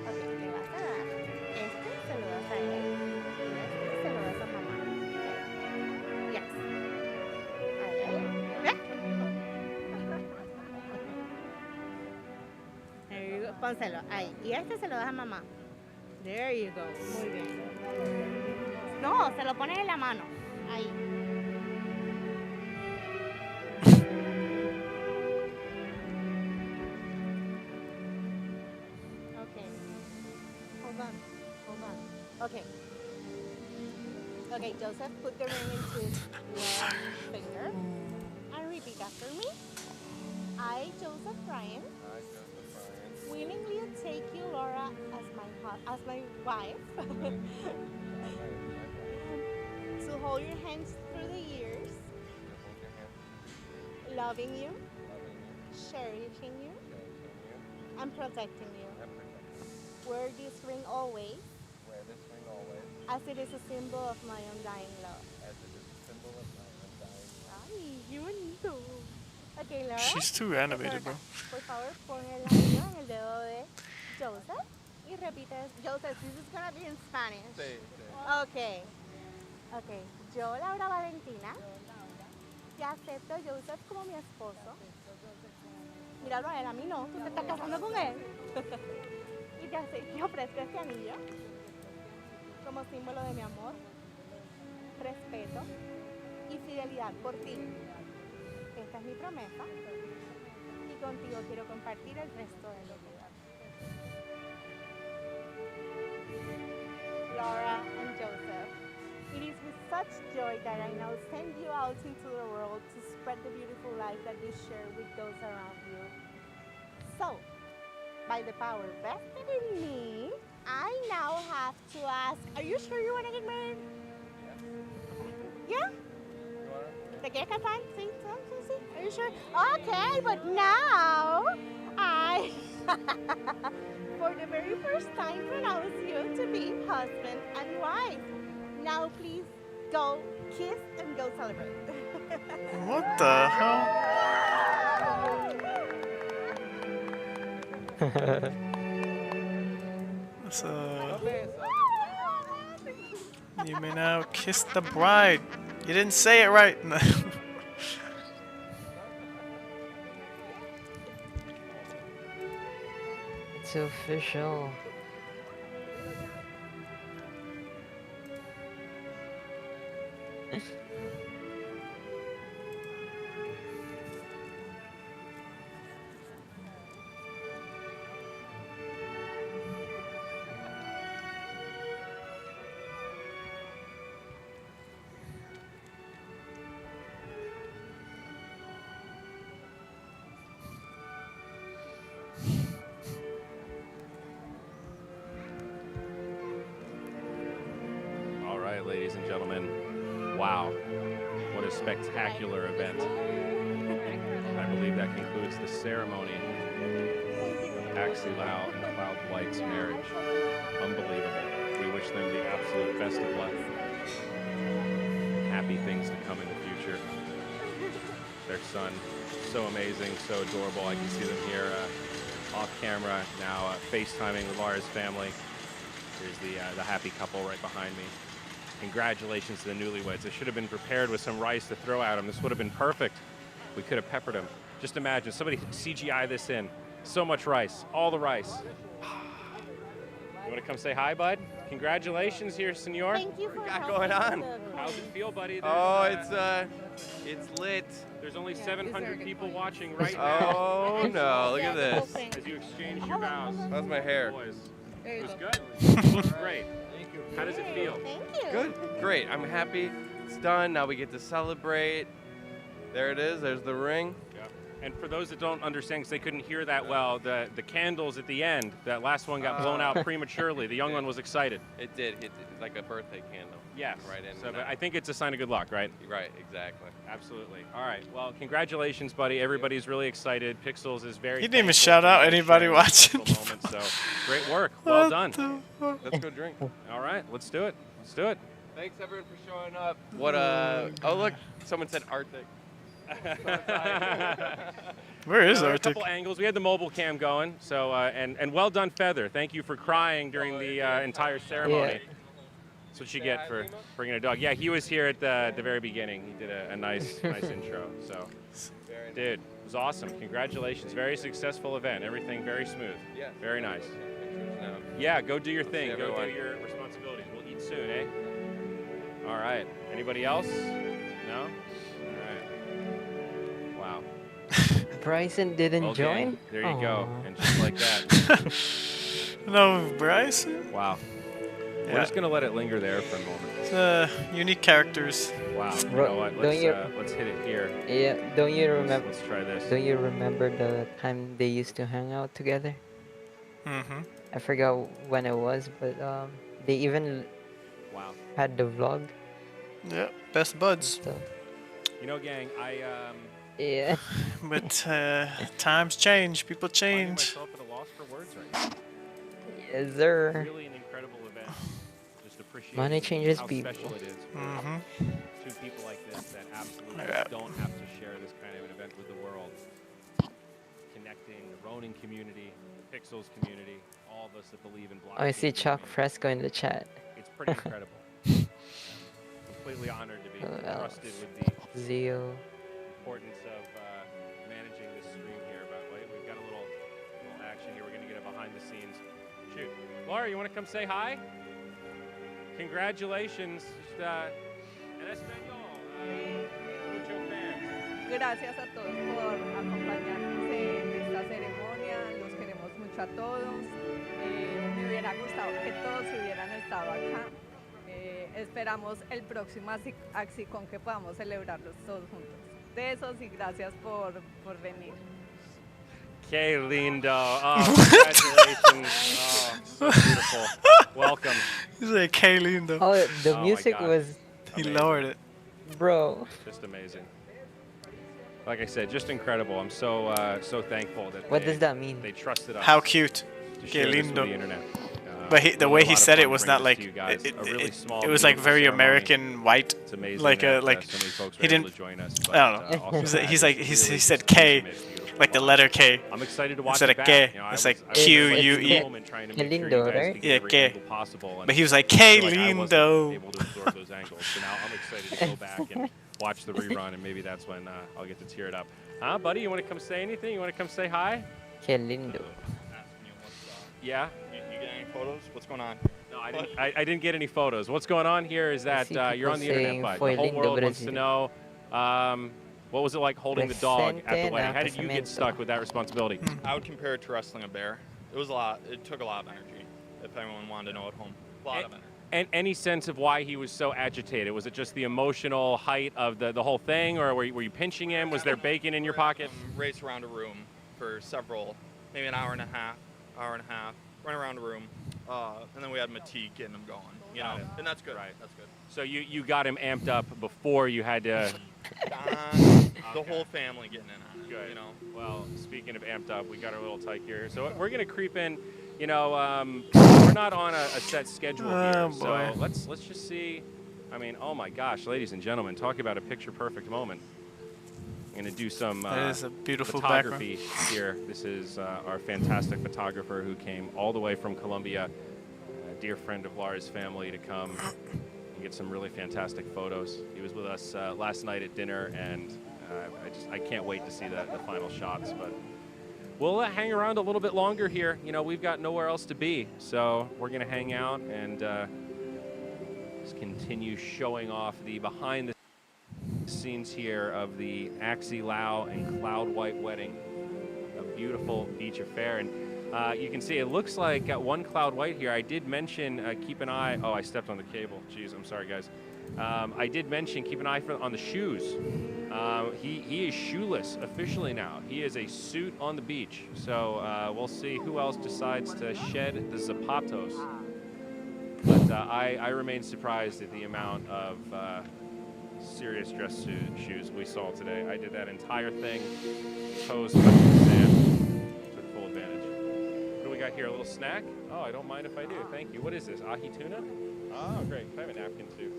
Ok, le vas a dar. Este se lo das a él. Y este se lo das a mamá. Yes. Ahí. There you go. Pónselo. Ahí. Y este se lo das a mamá. There you go. Muy bien. No, se lo pones en la mano. Ahí. Okay. Hold on. Okay. Okay, Joseph, put the ring into his left finger and repeat after me. I, Joseph Ryan, willingly take you, Laura, as my wife, to hold your hands through the years, loving you, cherishing you, and protecting you. Wear this ring always, as it is a symbol of my undying love. Ay, qué bonito. Okay, Laura. She's too animated, bro. Por favor, pon el anillo en el dedo de Joseph y repite. Joseph, this is gonna be in Spanish. Sí. Okay. Okay. Yo, Laura Valentina, te acepto, Joseph, como mi esposo. Míralo a él, a mí no. Tú te estás casando con él. Y te ofrezco este anillo como símbolo de mi amor, respeto y fidelidad por ti. Esta es mi promesa y contigo quiero compartir el resto de mi vida. Laura and Joseph, it is with such joy that I now send you out into the world to spread the beautiful life that you share with those around you. So, by the power vested in me, I now have to ask, are you sure you want to get married? Yeah? ¿Te quieres casar? Sí, sí. Are you sure? Okay, but now I, for the very first time, pronounce you to be husband and wife. Now please go kiss and go celebrate. What the hell? You may now kiss the bride. You didn't say it right. It's official. All right, ladies and gentlemen. Wow. What a spectacular event. I believe that concludes the ceremony of Axie Lau and Cloud White's marriage. Unbelievable. We wish them the absolute best of luck. Happy things to come in the future. Their son, so amazing, so adorable. I can see them here off camera now, FaceTiming with Laura's family. Here's the happy couple right behind me. Congratulations to the newlyweds. They should have been prepared with some rice to throw at them. This would have been perfect. We could have peppered them. Just imagine, somebody CGI this in. So much rice, all the rice. You want to come say hi, bud? Congratulations here, senor. Thank you for What got going on? How's it feel, buddy? Oh, it's lit. There's only 700 people watching right now. Oh no, look at this. As you exchange your vows. How's my hair? Boys. It was good. It looks great. How does it feel? Good, great. I'm happy. It's done. Now we get to celebrate. There it is. There's the ring. Yeah. And for those that don't understand, because they couldn't hear that well, the candles at the end, that last one got blown out prematurely. The young one was excited. It did. It's like a birthday candle. Yes. Right in. So I think it's a sign of good luck, right? Right, exactly. Absolutely. All right. Well, congratulations, buddy. Everybody's really excited. Pixels is very. He didn't even thankful shout for out you anybody sharing watching. this moment, so great work. Well done. Let's go drink. All right. Let's do it. Let's do it. Thanks everyone for showing up. What oh look, someone said Arctic. Where is There were a Arctic? couple angles. We had the mobile cam going. So and well done, Feather. Thank you for crying during the entire ceremony. That's what you get for bringing a dog. Yeah, he was here at the very beginning. He did a nice intro. So, dude, it was awesome. Congratulations. Very successful event. Everything very smooth. Yeah. Very nice. Now. Yeah, go do your thing. Go everyone. do your responsibilities. We'll eat soon, eh? All right. Anybody else? No? All right. Wow. Bryson didn't Well, join? gang, there you go. Aw. And just like that. No, Bryson? Wow. Yeah. We're just going to let it linger there for a moment. It's, unique characters. Wow. You Bro, know what? Let's hit it here. Yeah, don't you remember? Let's try this. Don't you remember the time they used to hang out together? Mm-hmm. I forgot when it was, but they even had the vlog. Yeah, best buds. So, You know, gang, yeah. But times change, people finding change. myself at a loss for words right now. Yes, sir. Really an incredible event. Just appreciate Money changes how people. special it is. Mm-hmm. Two people like this that absolutely Yeah. don't have to share this kind of an event with the world. Connecting the Ronin community, the Pixels community, all of us that believe in blockchain. Oh, I see Chalk community. Fresco in the chat. It's pretty incredible. Completely honored to be Who else? trusted with the Zio. importance of managing this stream here. But wait, we've got a little action here. We're going to get a behind the scenes shoot. Laura, you want to come say hi? Congratulations. En español. Mucho fans. Gracias a todos por acompañarnos en esta ceremonia. Los queremos mucho a todos. Me hubiera gustado que todos hubieran estado acá. Esperamos el próximo AxiCon que podamos celebrarlos todos juntos. Besos y gracias por venir. Qué lindo. Oh, congratulations. Oh, so beautiful. Welcome. He's like, "Hey, lindo." Oh, the Oh my music God. was. He Amazing. lowered it. Bro. Just amazing. Like I said, just incredible. I'm so thankful that What does that mean? They trusted us. How cute. To Que share this with lindo. the internet. But We the had way a he lot of said fun it was bringing not this like to you guys. A really small, it was like beautiful very ceremony. American white, It's amazing like that, like so many folks were he able didn't. to join us, I don't but, know. also He's had like, he's like this he really said K, beautiful like the live. letter K. I'm excited to watch instead it of back. K. You know, It's I like was Q really U at the E. moment trying to make sure you lindo, guys right? could get Yeah, every K. angle possible, and But he was like, I "K feel like I wasn't lindo." able to absorb those angles. So now I'm excited to go back and watch the rerun, and maybe that's when I'll get to tear it up. Huh, buddy? You want to come say anything? You want to come say hi? Que lindo. Yeah. You get any photos? What's going on? No, I didn't get any photos. What's going on here is that you're on the internet, but the whole lindo world wants to Brasil. know what was it like holding the dog at the wedding? How did you get Presente stuck with that responsibility? I would compare it to wrestling a bear. It was a lot. It took a lot of energy. If anyone wanted to know at home, a lot of energy. And any sense of why he was so agitated? Was it just the emotional height of the whole thing, or were you pinching him? Was there bacon in your pocket? Race around a room for maybe an hour and a half, run around a room, and then we had Matique getting him going, you know, and that's good. Right. That's good. So you got him amped up before you had to. The whole family getting in on it. Good. You know. Well, speaking of amped up, we got our little tyke here, so we're gonna creep in. You know, we're not on a set schedule here, so let's just see. I mean, oh my gosh, ladies and gentlemen, talk about a picture-perfect moment. I'm gonna do some That is a beautiful photography here. This is our fantastic photographer who came all the way from Colombia, a dear friend of Laura's family, to come and get some really fantastic photos. He was with us last night at dinner, and I can't wait to see the final shots. But we'll hang around a little bit longer here. You know, we've got nowhere else to be, so we're gonna hang out and just continue showing off the behind the scenes here of the Axie Lau and Cloud White wedding, a beautiful beach affair. And you can see it looks like at one Cloud White here. I did mention keep an eye. Oh, I stepped on the cable. Jeez, I'm sorry, guys. I did mention keep an eye on the shoes. He is shoeless officially now. He is a suit on the beach. So we'll see who else decides to shed the zapatos. But I remain surprised at the amount of serious dress shoes we saw today. I did that entire thing, toes touching the sand, took full advantage. What do we got here? A little snack? Oh, I don't mind if I do. Thank you. What is this? Ahi tuna? Oh, great. I have a napkin too.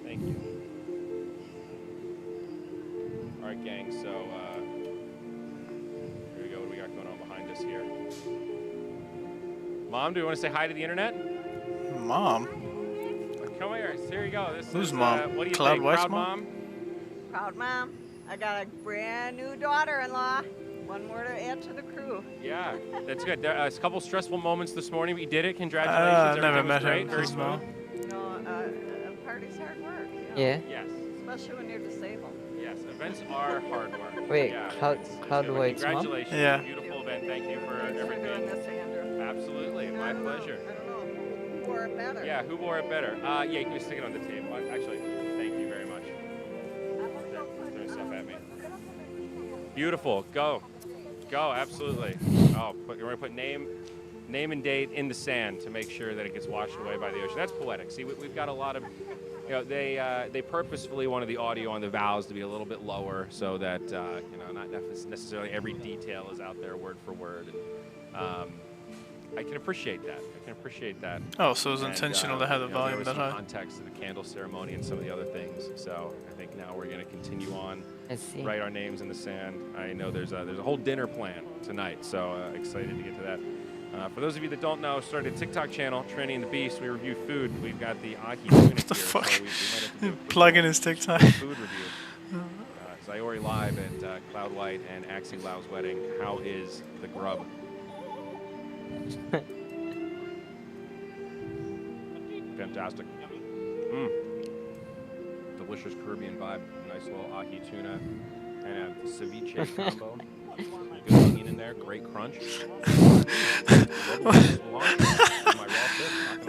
Thank you. All right, gang. So here we go. What do we got going on behind us here? Mom, do you want to say hi to the internet? Mom? Come here. Here you go. This Who's is, mom? What do you Cloud think? White's Proud mom? Proud mom. I got a brand new daughter-in-law. One more to add to the crew. Yeah, that's good. There, a couple stressful moments this morning, but you did it. Congratulations. I've never Everything was met great. him. Very His mom. You know, a party's hard work. You know? Yeah. Yes. Especially when you're disabled. Yes, events are hard work. Wait, yeah, Cloud White's mom? Congratulations. Yeah. Beautiful event. Thank you for Thanks for doing everything. this, Andrew. Absolutely. My pleasure. I don't know. Who wore it better? Yeah, who wore it better? Yeah, you can stick it on the table. Actually, thank you very much. They're throwing stuff at me. Beautiful. Go. Go, absolutely. Oh, we're going to put name and date in the sand to make sure that it gets washed away by the ocean. That's poetic. See, we've got a lot of, you know, they purposefully wanted the audio on the vowels to be a little bit lower so that, you know, not necessarily every detail is out there word for word. And, I can appreciate that. I can appreciate that. Oh, so it was intentional to have the you know, volume there was that some high. context to the candle ceremony and some of the other things. So I think now we're going to continue on, write our names in the sand. I know there's a whole dinner plan tonight, so excited to get to that. For those of you that don't know, started a TikTok channel, Trinity and the Beast. We review food. We've got the Ahi tuna here. the fuck? So we might have to do a Plug in his TikTok. food review. Sayori live at Cloud White and Axie Lau's wedding. How is the grub? Fantastic. Delicious Caribbean vibe. Nice little ahi tuna and a ceviche combo. Good onion in there. Great crunch.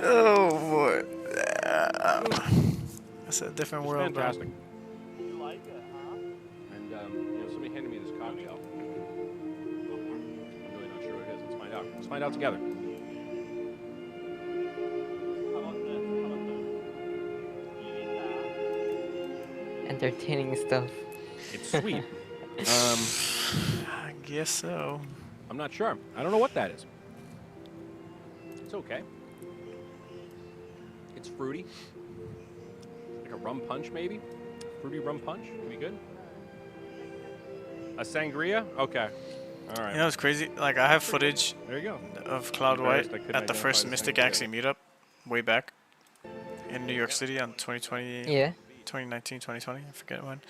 Oh boy. That's a different It's world, fantastic. bro. You like it, huh? And you know, somebody handed me this cocktail. I'm really not sure what it is. Let's find out. Let's find out together. Entertaining stuff. It's sweet. I guess so. I'm not sure. I don't know what that is. It's okay. It's fruity. Like a rum punch, maybe? Fruity rum punch would be good. A sangria? Okay. All right. You know what's crazy? Like, I have footage There you go. of Cloud Embarrassed White I couldn't at the identify first the Mystic sangria. Axie meetup way back in New York City on 2020. Yeah. 2019, 2020, I forget when.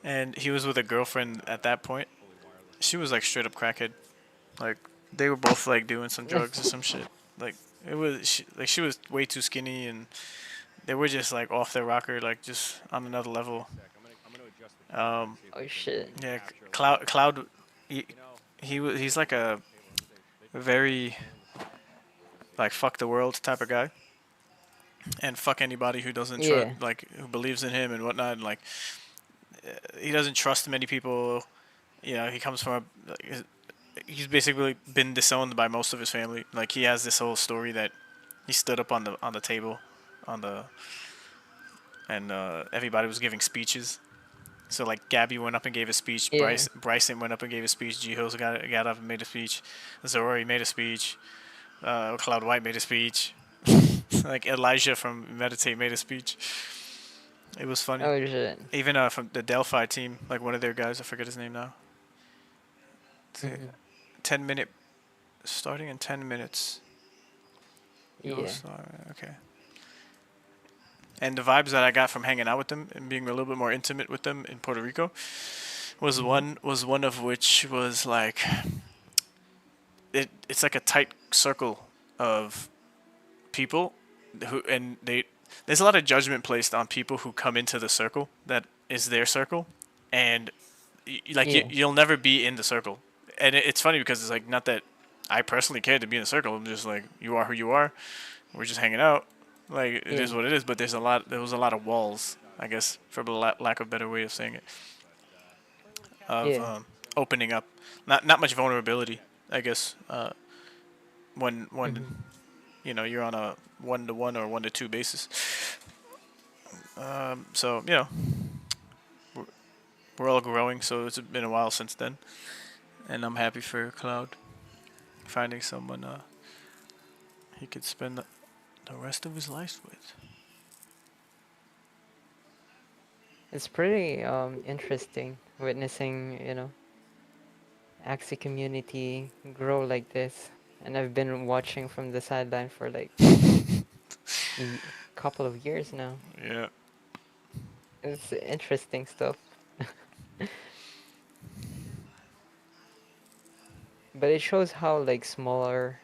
And he was with a girlfriend at that point. She was like straight up crackhead. Like, They were both like doing some drugs or some shit. Like she was way too skinny, and they were just like off their rocker, like just on another level. Oh shit. Yeah, Cloud, he's like a very like fuck the world type of guy, and fuck anybody who doesn't trust, Yeah. like who believes in him and whatnot. And, like he doesn't trust many people. You know, he comes from he's basically been disowned by most of his family. Like he has this whole story that he stood up on the table, on the and everybody was giving speeches. So like Gabby went up and gave a speech. Yeah. Bryson went up and gave a speech. G-Hills got up and made a speech. Zori made a speech. Cloud White made a speech. Like Elijah from Meditate made a speech. It was funny. Oh shit. Even from the Delphi team, like one of their guys, I forget his name now. 10-minute, starting in 10 minutes. Yeah. Okay. And the vibes that I got from hanging out with them and being a little bit more intimate with them in Puerto Rico was one of which was like it's like a tight circle of people who, and there's a lot of judgment placed on people who come into the circle that is their circle, and you'll never be in the circle. And it's funny because it's like not that I personally care to be in the circle. I'm just like, you are who you are. We're just hanging out. Like it is what it is. But there was a lot of walls, I guess, for lack of a better way of saying it, of opening up. Not much vulnerability, I guess. When you know you're on a 1-to-1 or 1-to-2 basis. So you know we're all growing. So it's been a while since then, and I'm happy for Cloud finding someone he could spend the rest of his life with. It's pretty interesting witnessing, you know, Axie community grow like this. And I've been watching from the sideline for like a couple of years now. Yeah. It's interesting stuff. But it shows how like smaller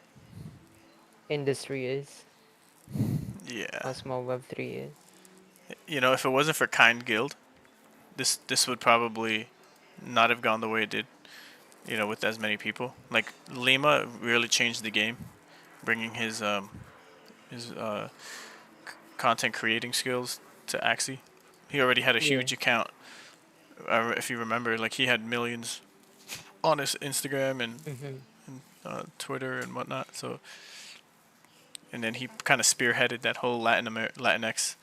industry is. Yeah. How small Web3 is. You know, if it wasn't for Kind Guild, this would probably not have gone the way it did. You know, with as many people. Like Lima really changed the game, bringing his content creating skills to Axie. He already had a huge account. If you remember, like he had millions on his Instagram and Twitter and whatnot. So, and then he kind of spearheaded that whole Latinx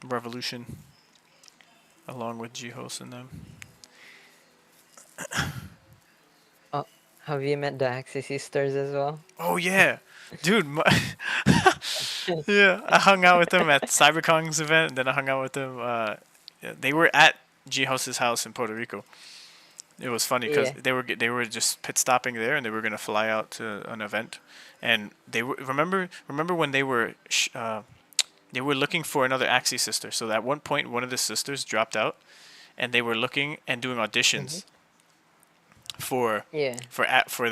revolution, along with G-Host and them. Oh, have you met the Axie sisters as well? Oh yeah, dude. Yeah, I hung out with them at CyberCon's event, and then I hung out with them. They were at G-Host's house in Puerto Rico. It was funny because they were just pit stopping there, and they were gonna fly out to an event, and they were remember when they were looking for another Axie sister. So at one point, one of the sisters dropped out, and they were looking and doing auditions for the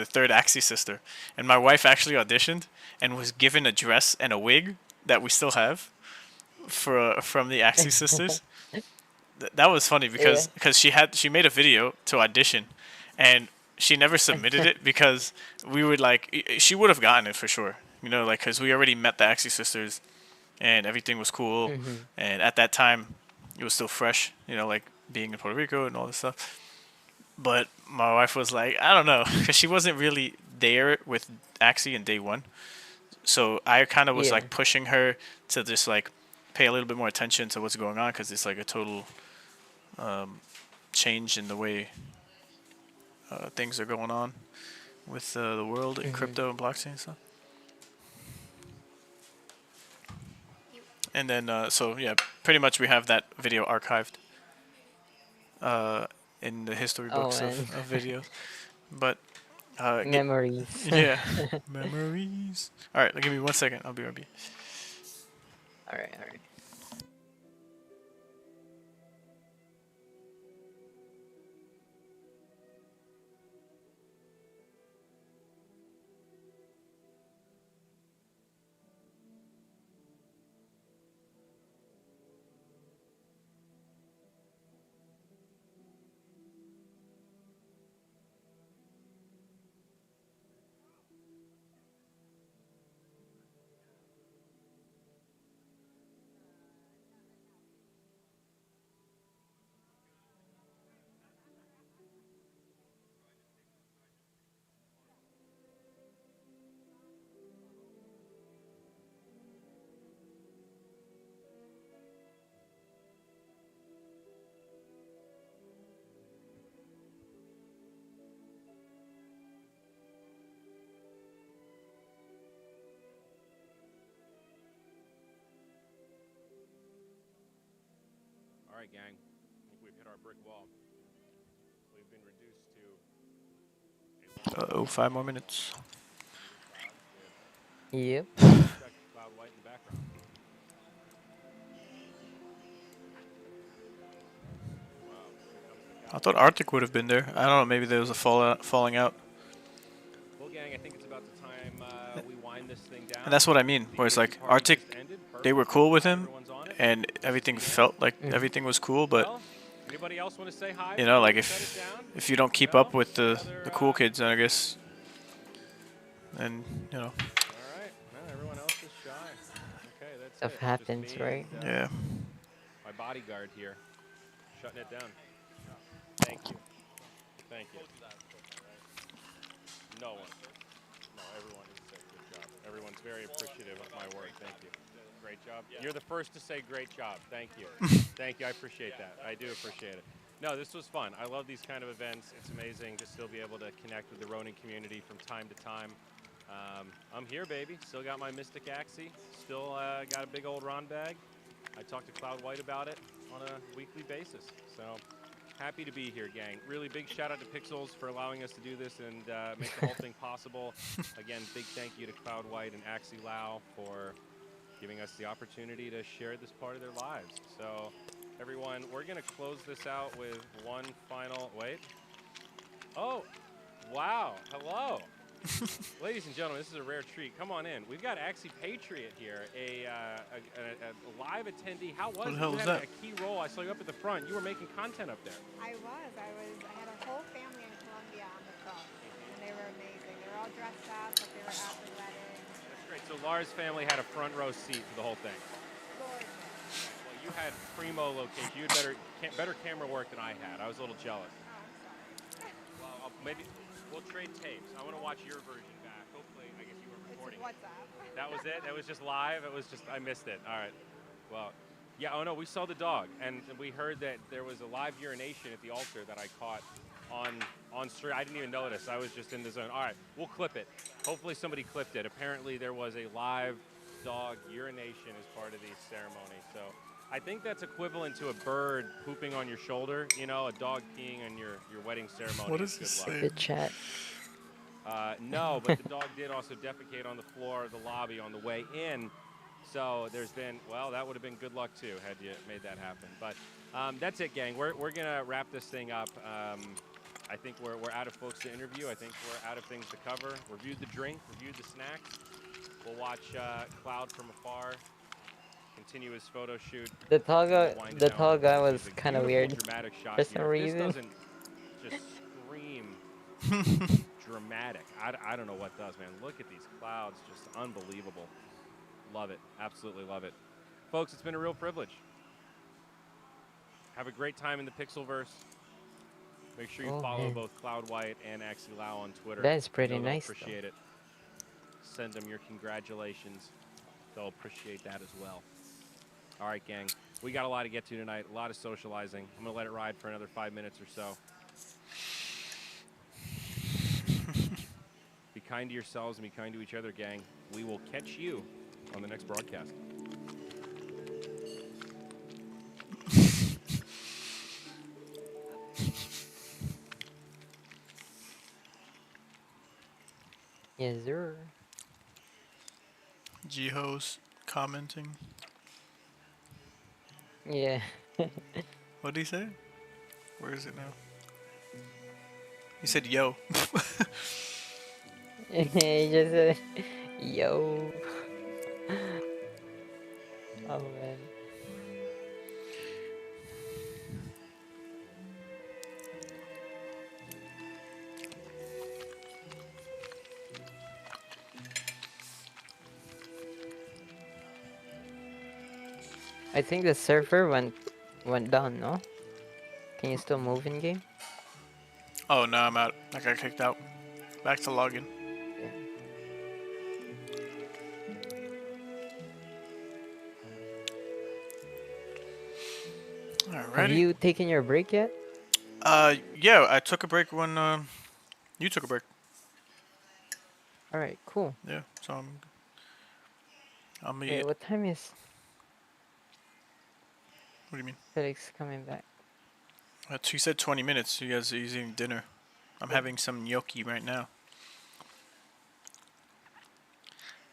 third Axie sister. And my wife actually auditioned and was given a dress and a wig that we still have from the Axie sisters. That was funny because she made a video to audition, and she never submitted it because we would she would have gotten it for sure, you know, like because we already met the Axie sisters, and everything was cool, and at that time it was still fresh, you know, like being in Puerto Rico and all this stuff. But my wife was like, I don't know, because she wasn't really there with Axie in day one, so I kind of was like pushing her to just like pay a little bit more attention to what's going on because it's like a total change in the way things are going on with the world and crypto and blockchain and stuff. And then, so yeah, pretty much we have that video archived in the history books of videos. But memories. Yeah, memories. All right, give me 1 second. I'll be right back. All right, all right. right, gang. I think we've hit our brick wall. We've been reduced to 5 more minutes. Yep. Cloud White in the background. I thought Arctic would have been there. I don't know. Maybe there was a falling out. Well, gang, I think it's about the time we wind this thing down. And that's what I mean. Where it's like Arctic, they were cool with him, and everything felt like everything was cool. But Anybody else want to say hi? you know, like if you don't keep up with the cool kids, I guess, then you know. All right. No, everyone else is shy. Okay, that's Stuff it. happens, Just me right? and, Yeah. My bodyguard here, shutting it down. Thank you. Thank you. No one. No, everyone is saying good job. Everyone's very appreciative of my work. Thank you. Great job. You're the first to say great job. Thank you. Thank you. I appreciate that. I do appreciate it. No, this was fun. I love these kind of events. It's amazing to still be able to connect with the Ronin community from time to time. I'm here, baby. Still got my Mystic Axie. Still got a big old Ron bag. I talk to Cloud White about it on a weekly basis. So happy to be here, gang. Really big shout out to Pixels for allowing us to do this and make the whole thing possible. Again, big thank you to Cloud White and Axie Lau for giving us the opportunity to share this part of their lives. So everyone, we're going to close this out with one final, wait. Oh, wow. Hello. Ladies and gentlemen, this is a rare treat. Come on in. We've got Axie Patriot here, a live attendee. How was What the it? hell You was had that? a key role. I saw you up at the front. You were making content up there. I had a whole family in Colombia on the cross, and they were amazing. They were all dressed up, but they were at the wedding. That's great. So Lars' family had a front row seat for the whole thing. Gorgeous. Well, you had primo location. You had better camera work than I had. I was a little jealous. Oh, I'm sorry. Well, maybe we'll trade tapes. I want to watch your version back. Hopefully, I guess you were recording. It's WhatsApp. That was it? That was just live? It was just, I missed it. All right. Well, yeah, oh no, we saw the dog. And we heard that there was a live urination at the altar that I caught on stream. I didn't even notice. I was just in the zone. All right, we'll clip it. Hopefully somebody clipped it. Apparently there was a live dog urination as part of the ceremony. So I think that's equivalent to a bird pooping on your shoulder. You know, a dog peeing on your wedding ceremony. What does this say? Good chat. No, but the dog did also defecate on the floor of the lobby on the way in. So there's been, well, that would have been good luck too had you made that happen. But that's it, gang. We're going to wrap this thing up. I think we're out of folks to interview. I think we're out of things to cover. Reviewed the drink, reviewed the snacks. We'll watch Cloud from afar. Continue his photo shoot. The tall guy was kind of weird Dramatic shot for some here. reason. This doesn't just scream dramatic. I don't know what does, man. Look at these clouds, just unbelievable. Love it, absolutely love it. Folks, it's been a real privilege. Have a great time in the Pixelverse. Make sure you follow both Cloud White and Axie Lau on Twitter. That is pretty They'll nice, appreciate it. Send them your congratulations. They'll appreciate that as well. All right, gang. We got a lot to get to tonight, a lot of socializing. I'm going to let it ride for another 5 minutes or so. Be kind to yourselves and be kind to each other, gang. We will catch you on the next broadcast. Yes, sir. Jiho's commenting. Yeah. What did he say? Where is it now? He said, yo. He just said, yo. Oh, man. I think the server went down, no? Can you still move in game? Oh, no, I'm out. I got kicked out. Back to login. Alrighty. Have you taken your break yet? Yeah, I took a break when you took a break. Alright, cool. Yeah, so I'm Wait, what time is... What do you mean? Felix coming back. He said 20 minutes. You guys are eating dinner. I'm having some gnocchi right now.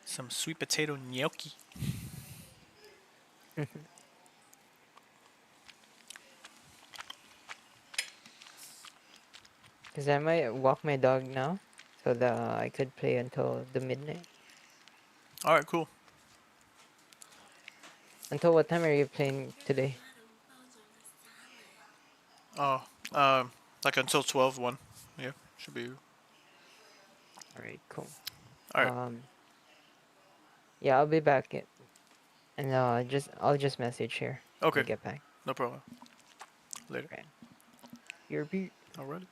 Some sweet potato gnocchi. Cause I might walk my dog now, so that I could play until the midnight. All right, cool. Until what time are you playing today? Oh, like until 12, 1. Yeah, should be. All right, cool. All right. Yeah, I'll be back. And I'll just message here. Okay. When I get back. No problem. Later. Okay. Your beat. Alright.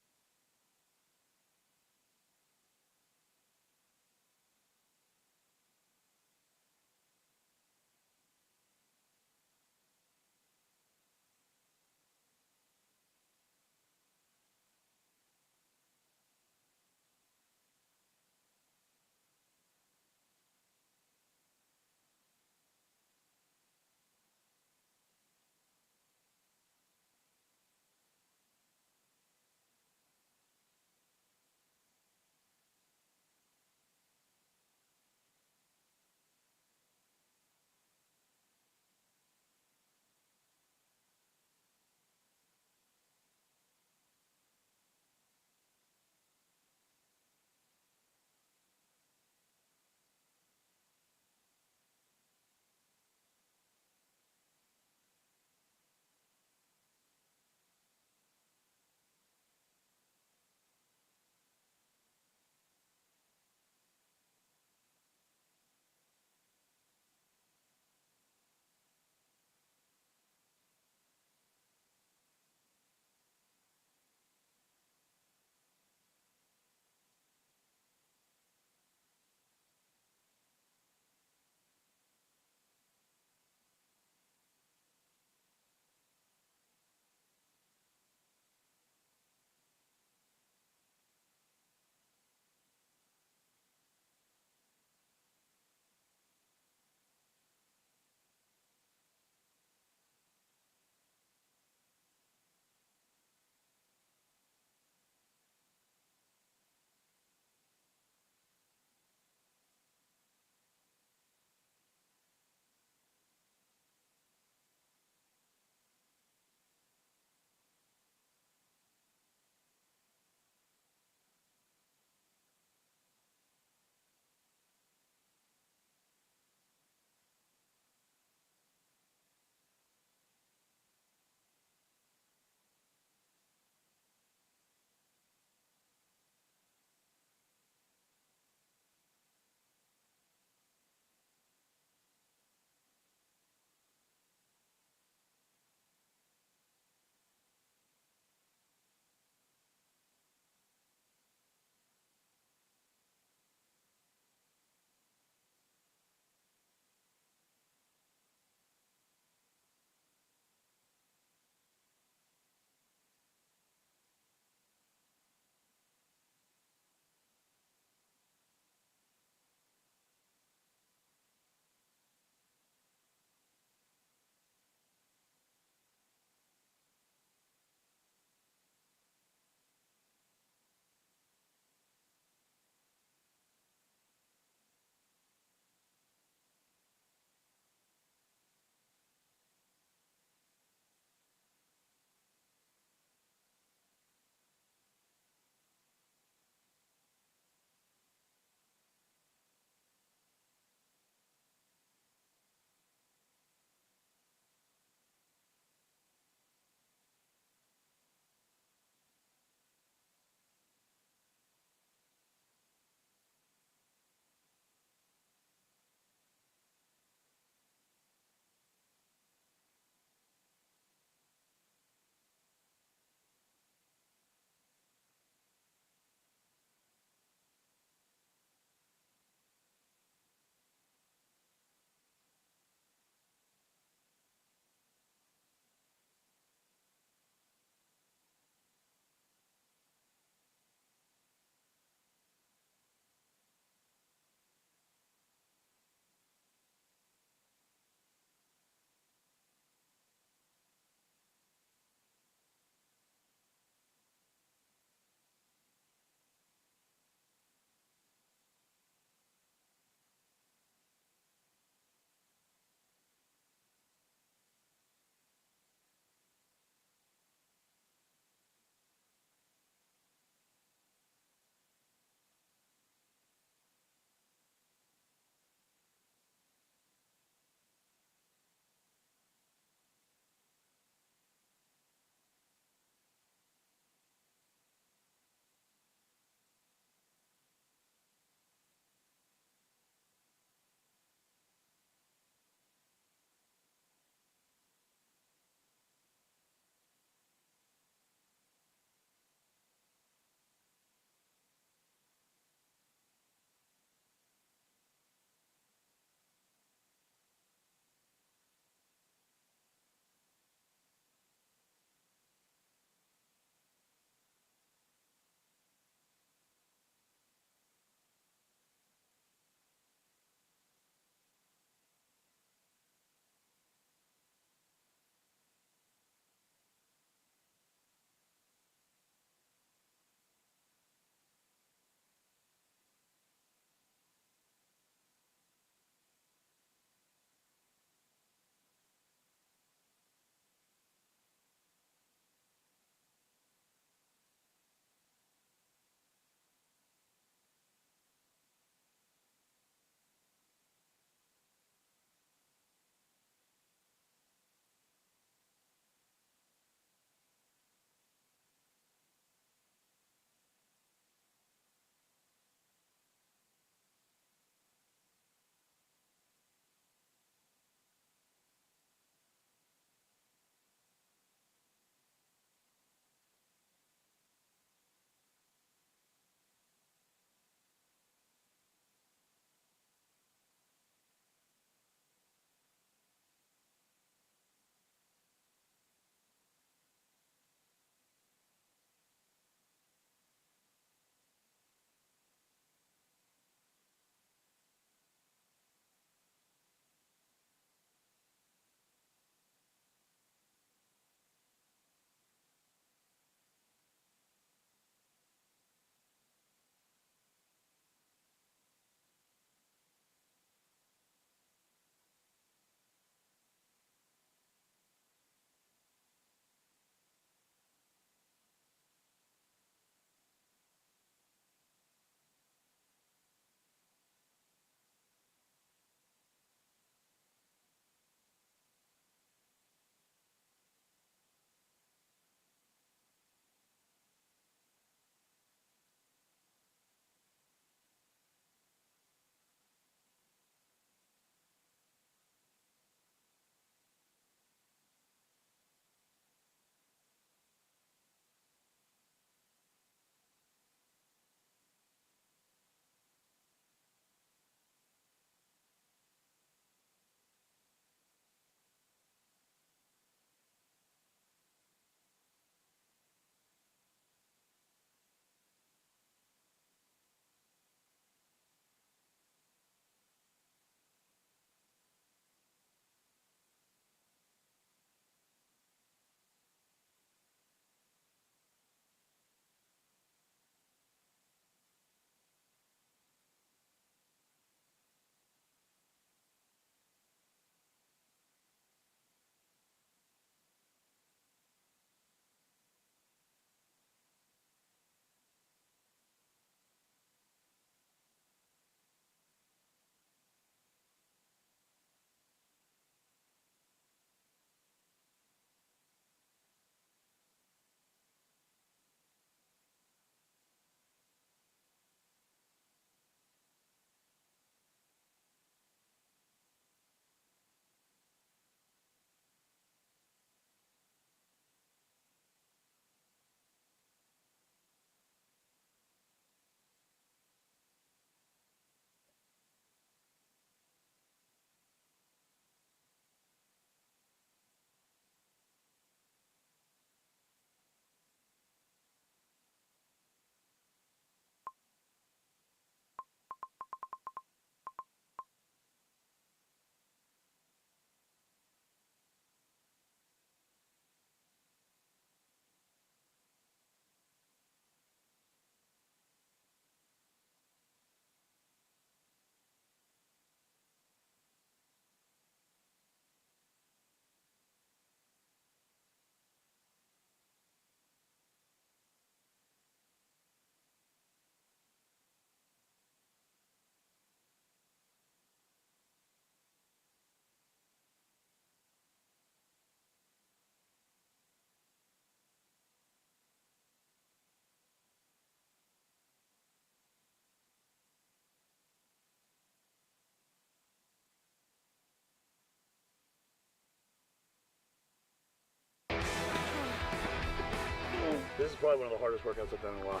probably one of the hardest workouts I've done in a while.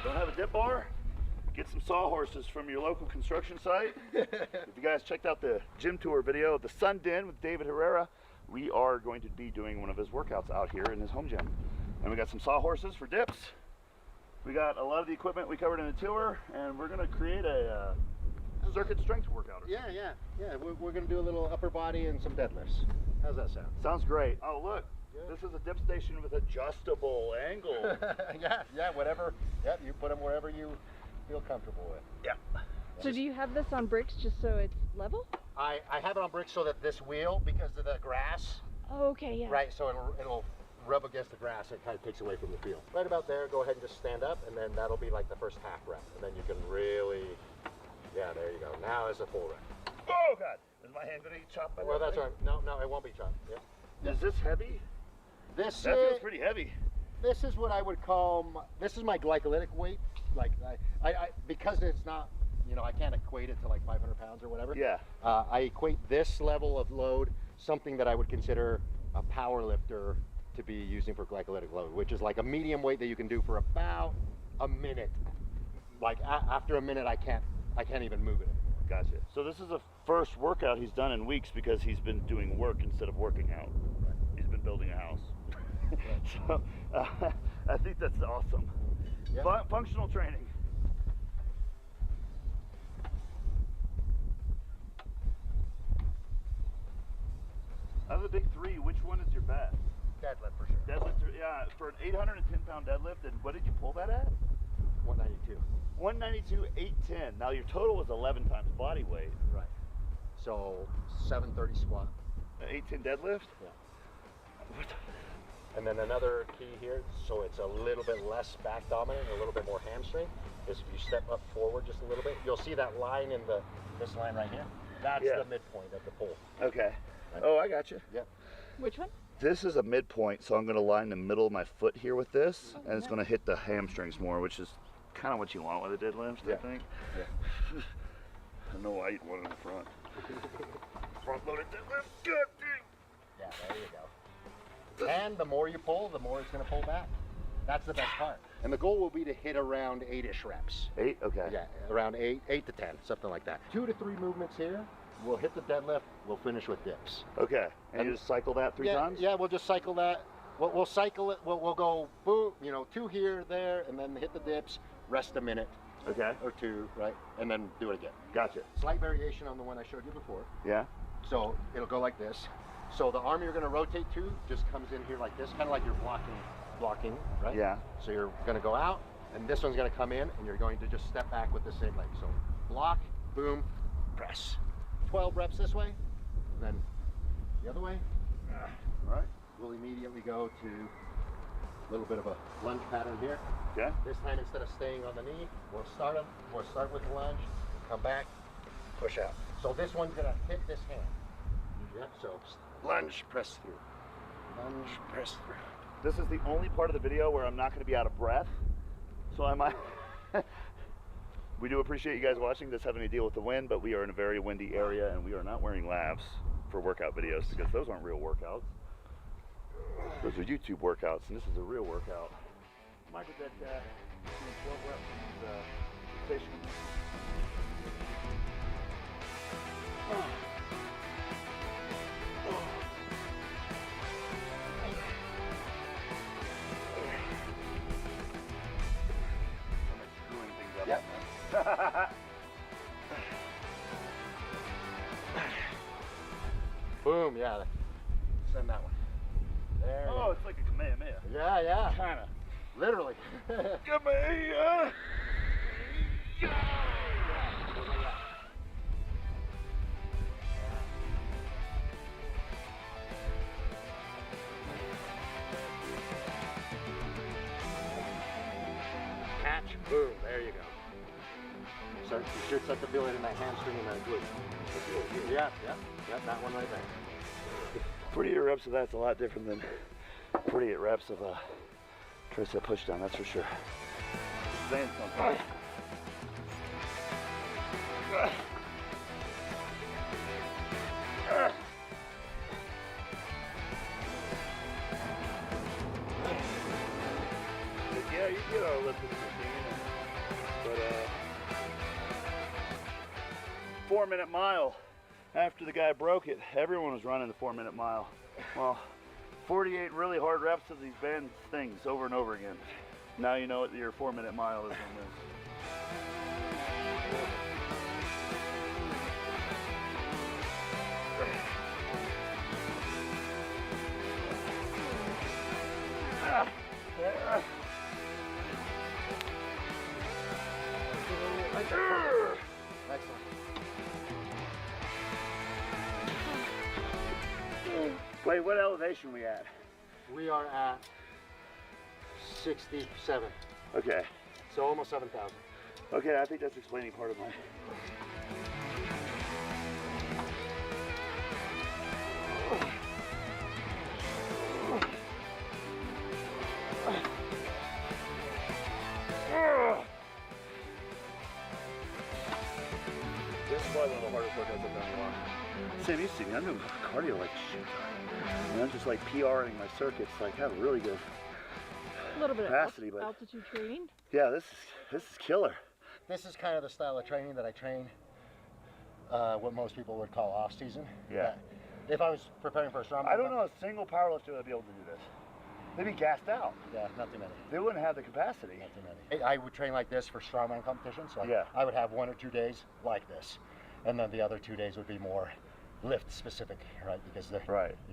Don't have a dip bar? Get some sawhorses from your local construction site. If you guys checked out the gym tour video of the Sun Den with David Herrera, we are going to be doing one of his workouts out here in his home gym. And we got some sawhorses for dips. We got a lot of the equipment we covered in the tour, and we're gonna create a circuit strength workout. Yeah. We're gonna do a little upper body and some deadlifts. How's that sound? Sounds great. Oh look, this is a dip station with adjustable angle. yeah, whatever. Yep, you put them wherever you feel comfortable with. Yeah. So do you have this on bricks just so it's level? I have it on bricks so that this wheel, because of the grass. Oh, okay, yeah. Right, so it'll rub against the grass. It kind of takes away from the feel. Right about there, go ahead and just stand up, and then that'll be like the first half rep. And then you can really, yeah, there you go. Now is a full rep. Oh God, is my hand gonna get chopped by Well, that that's thing? right. No, it won't be chopped. Yeah. Is this heavy? That feels pretty heavy. This is what I would call, this is my glycolytic weight. Like, I because it's not, I can't equate it to like 500 pounds or whatever. Yeah. I equate this level of load, something that I would consider a power lifter to be using for glycolytic load, which is like a medium weight that you can do for about a minute. Like after a minute, I can't even move it anymore. Gotcha. So this is the first workout he's done in weeks because he's been doing work instead of working out. Right. He's been building a house. So I think that's awesome. Yep. Functional training. Out of the big three, which one is your best? Deadlift for sure. Deadlift, yeah, for an 810-pound deadlift, and what did you pull that at? 192. 192, 810. Now your total was 11 times body weight. Right. So 730 squat. 810 deadlift? Yeah. And then another key here, so it's a little bit less back dominant, a little bit more hamstring, is if you step up forward just a little bit, you'll see that line in this line right here. That's the midpoint of the pull. Okay. Right. Oh, I got you. Yeah. Which one? This is a midpoint, so I'm going to line the middle of my foot here with this, and it's going to hit the hamstrings more, which is kind of what you want with a deadlift, I think. Yeah. I know why you'd want it in the front. Front-loaded deadlift. Good thing. Yeah, there you go. And the more you pull, the more it's going to pull back. That's the best part. And the goal will be to hit around 8-ish reps. 8? Okay. Yeah, around 8 to 10, something like that. 2 to 3 movements here. We'll hit the deadlift. We'll finish with dips. Okay. And you just cycle that 3 times? Yeah, we'll just cycle that. We'll cycle it. We'll go boom, 2 here, there, and then hit the dips. Rest a minute. Okay. Or 2, right? And then do it again. Gotcha. Slight variation on the one I showed you before. Yeah. So it'll go like this. So the arm you're going to rotate to just comes in here like this, kind of like you're blocking, right? Yeah. So you're going to go out, and this one's going to come in, and you're going to just step back with the same leg. So block, boom, press. 12 reps this way, and then the other way. All right. We'll immediately go to a little bit of a lunge pattern here. Okay. This time, instead of staying on the knee, we'll start with the lunge, come back, push out. So this one's going to hit this hand. Yep, so lunge, press through. Lunge, press through. This is the only part of the video where I'm not going to be out of breath. So I might... We do appreciate you guys watching this, having to deal with the wind, but we are in a very windy area and we are not wearing lavs for workout videos because those aren't real workouts. Those are YouTube workouts, and this is a real workout. Michael did 12 reps from the station. Yep. Boom, yeah. Send that one. There. Oh, it's like a Kamehameha. Yeah. Kinda. Literally. Kamehameha! Catch, boom, there you go. So you should start to feel it in that hamstring and that glute. Yeah, that one right there. Pretty reps of that's a lot different than pretty reps of a tricep push down, that's for sure. Saying something. 4-minute mile. After the guy broke it, everyone was running the 4-minute mile. Well, 48 really hard reps of these band things over and over again. Now you know what your 4-minute mile is on this. Wait, what elevation are we at? We are at 67. Okay. So almost 7,000. Okay, I think that's explaining part of mine. This is probably one of the hardest workouts I've done in a while. Sam, you see me, I'm doing cardio like shit. And I'm just like PRing my circuits, like have a really good A little bit capacity, of but altitude training. yeah, this is killer. This is kind of the style of training that I train, what most people would call off season. Yeah. If I was preparing for a strongman, I don't know a single powerlifter that would be able to do this. They'd be gassed out. Yeah, not too many. They wouldn't have the capacity. Not too many. I would train like this for strongman competitions. So Yeah. I would have 1 or 2 days like this, and then the other 2 days would be more lift specific, right? Because they're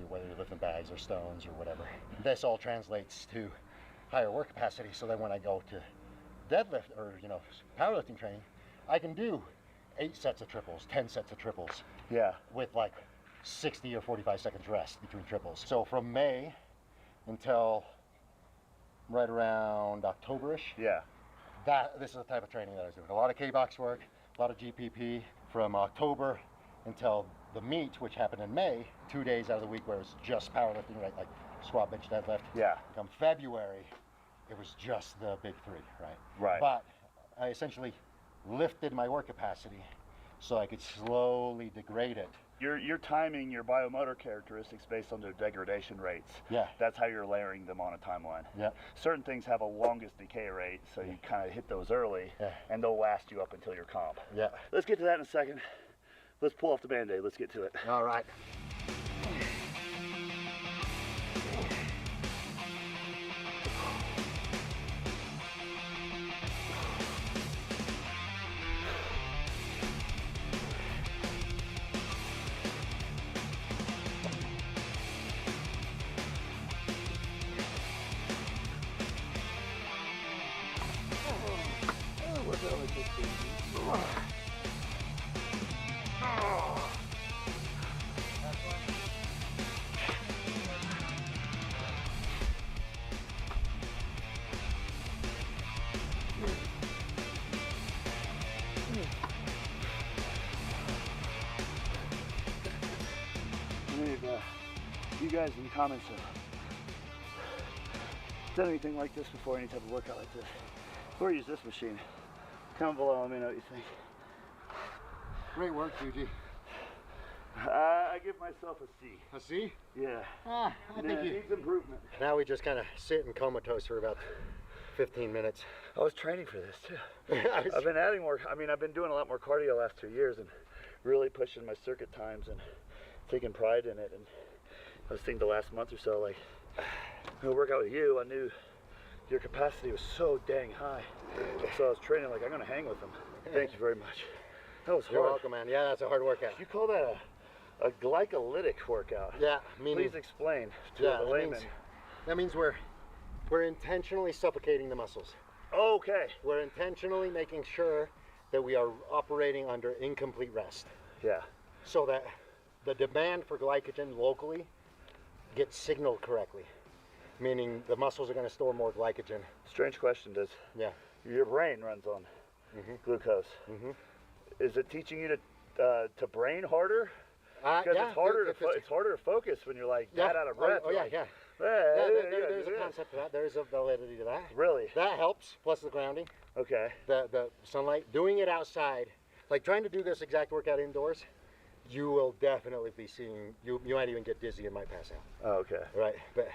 whether you're lifting bags or stones or whatever. This all translates to higher work capacity. So then when I go to deadlift or powerlifting training, I can do 8 sets of triples, 10 sets of triples. Yeah. With like 60 or 45 seconds rest between triples. So from May until right around October-ish. Yeah. This is the type of training that I was doing. A lot of K-box work, a lot of GPP. From October until the meet, which happened in May, 2 days out of the week where it was just powerlifting, right? Like squat, bench, deadlift. Yeah. Come February, it was just the big 3, right? Right. But I essentially lifted my work capacity so I could slowly degrade it. You're timing your biomotor characteristics based on their degradation rates. Yeah. That's how you're layering them on a timeline. Yeah. Certain things have a longest decay rate, so you kind of hit those early, and they'll last you up until your comp. Yeah. Let's get to that in a second. Let's pull off the Band-Aid. Let's get to it. All right. You guys in the comments have done anything like this before, any type of workout like this, or use this machine. Comment below, let me know what you think. Great work, Fuji. I give myself a C. A C? Yeah. I think it needs improvement. Now we just kind of sit and comatose for about 15 minutes. I was training for this too. I've been adding more, I've been doing a lot more cardio the last 2 years and really pushing my circuit times and taking pride in it. And I was thinking the last month or so, like, when I work out with you, I knew your capacity was so dang high. So I was training like, I'm gonna hang with them. Thank you very much. That was hard. You're welcome, man. Yeah, that's a hard workout. You call that a glycolytic workout? Yeah, meaning. Please explain to the layman. That means we're intentionally suffocating the muscles. Okay. We're intentionally making sure that we are operating under incomplete rest. Yeah. So that the demand for glycogen locally gets signaled correctly, meaning the muscles are going to store more glycogen. Strange question, does your brain runs on glucose? Is it teaching you to brain harder? Because it's harder to focus when you're like that out of breath. There's a concept to that. There's a validity to that. Really? That helps, plus the grounding. Okay. The sunlight. Doing it outside, like trying to do this exact workout indoors, you will definitely be seeing, you might even get dizzy and might pass out. Oh, okay. Right, but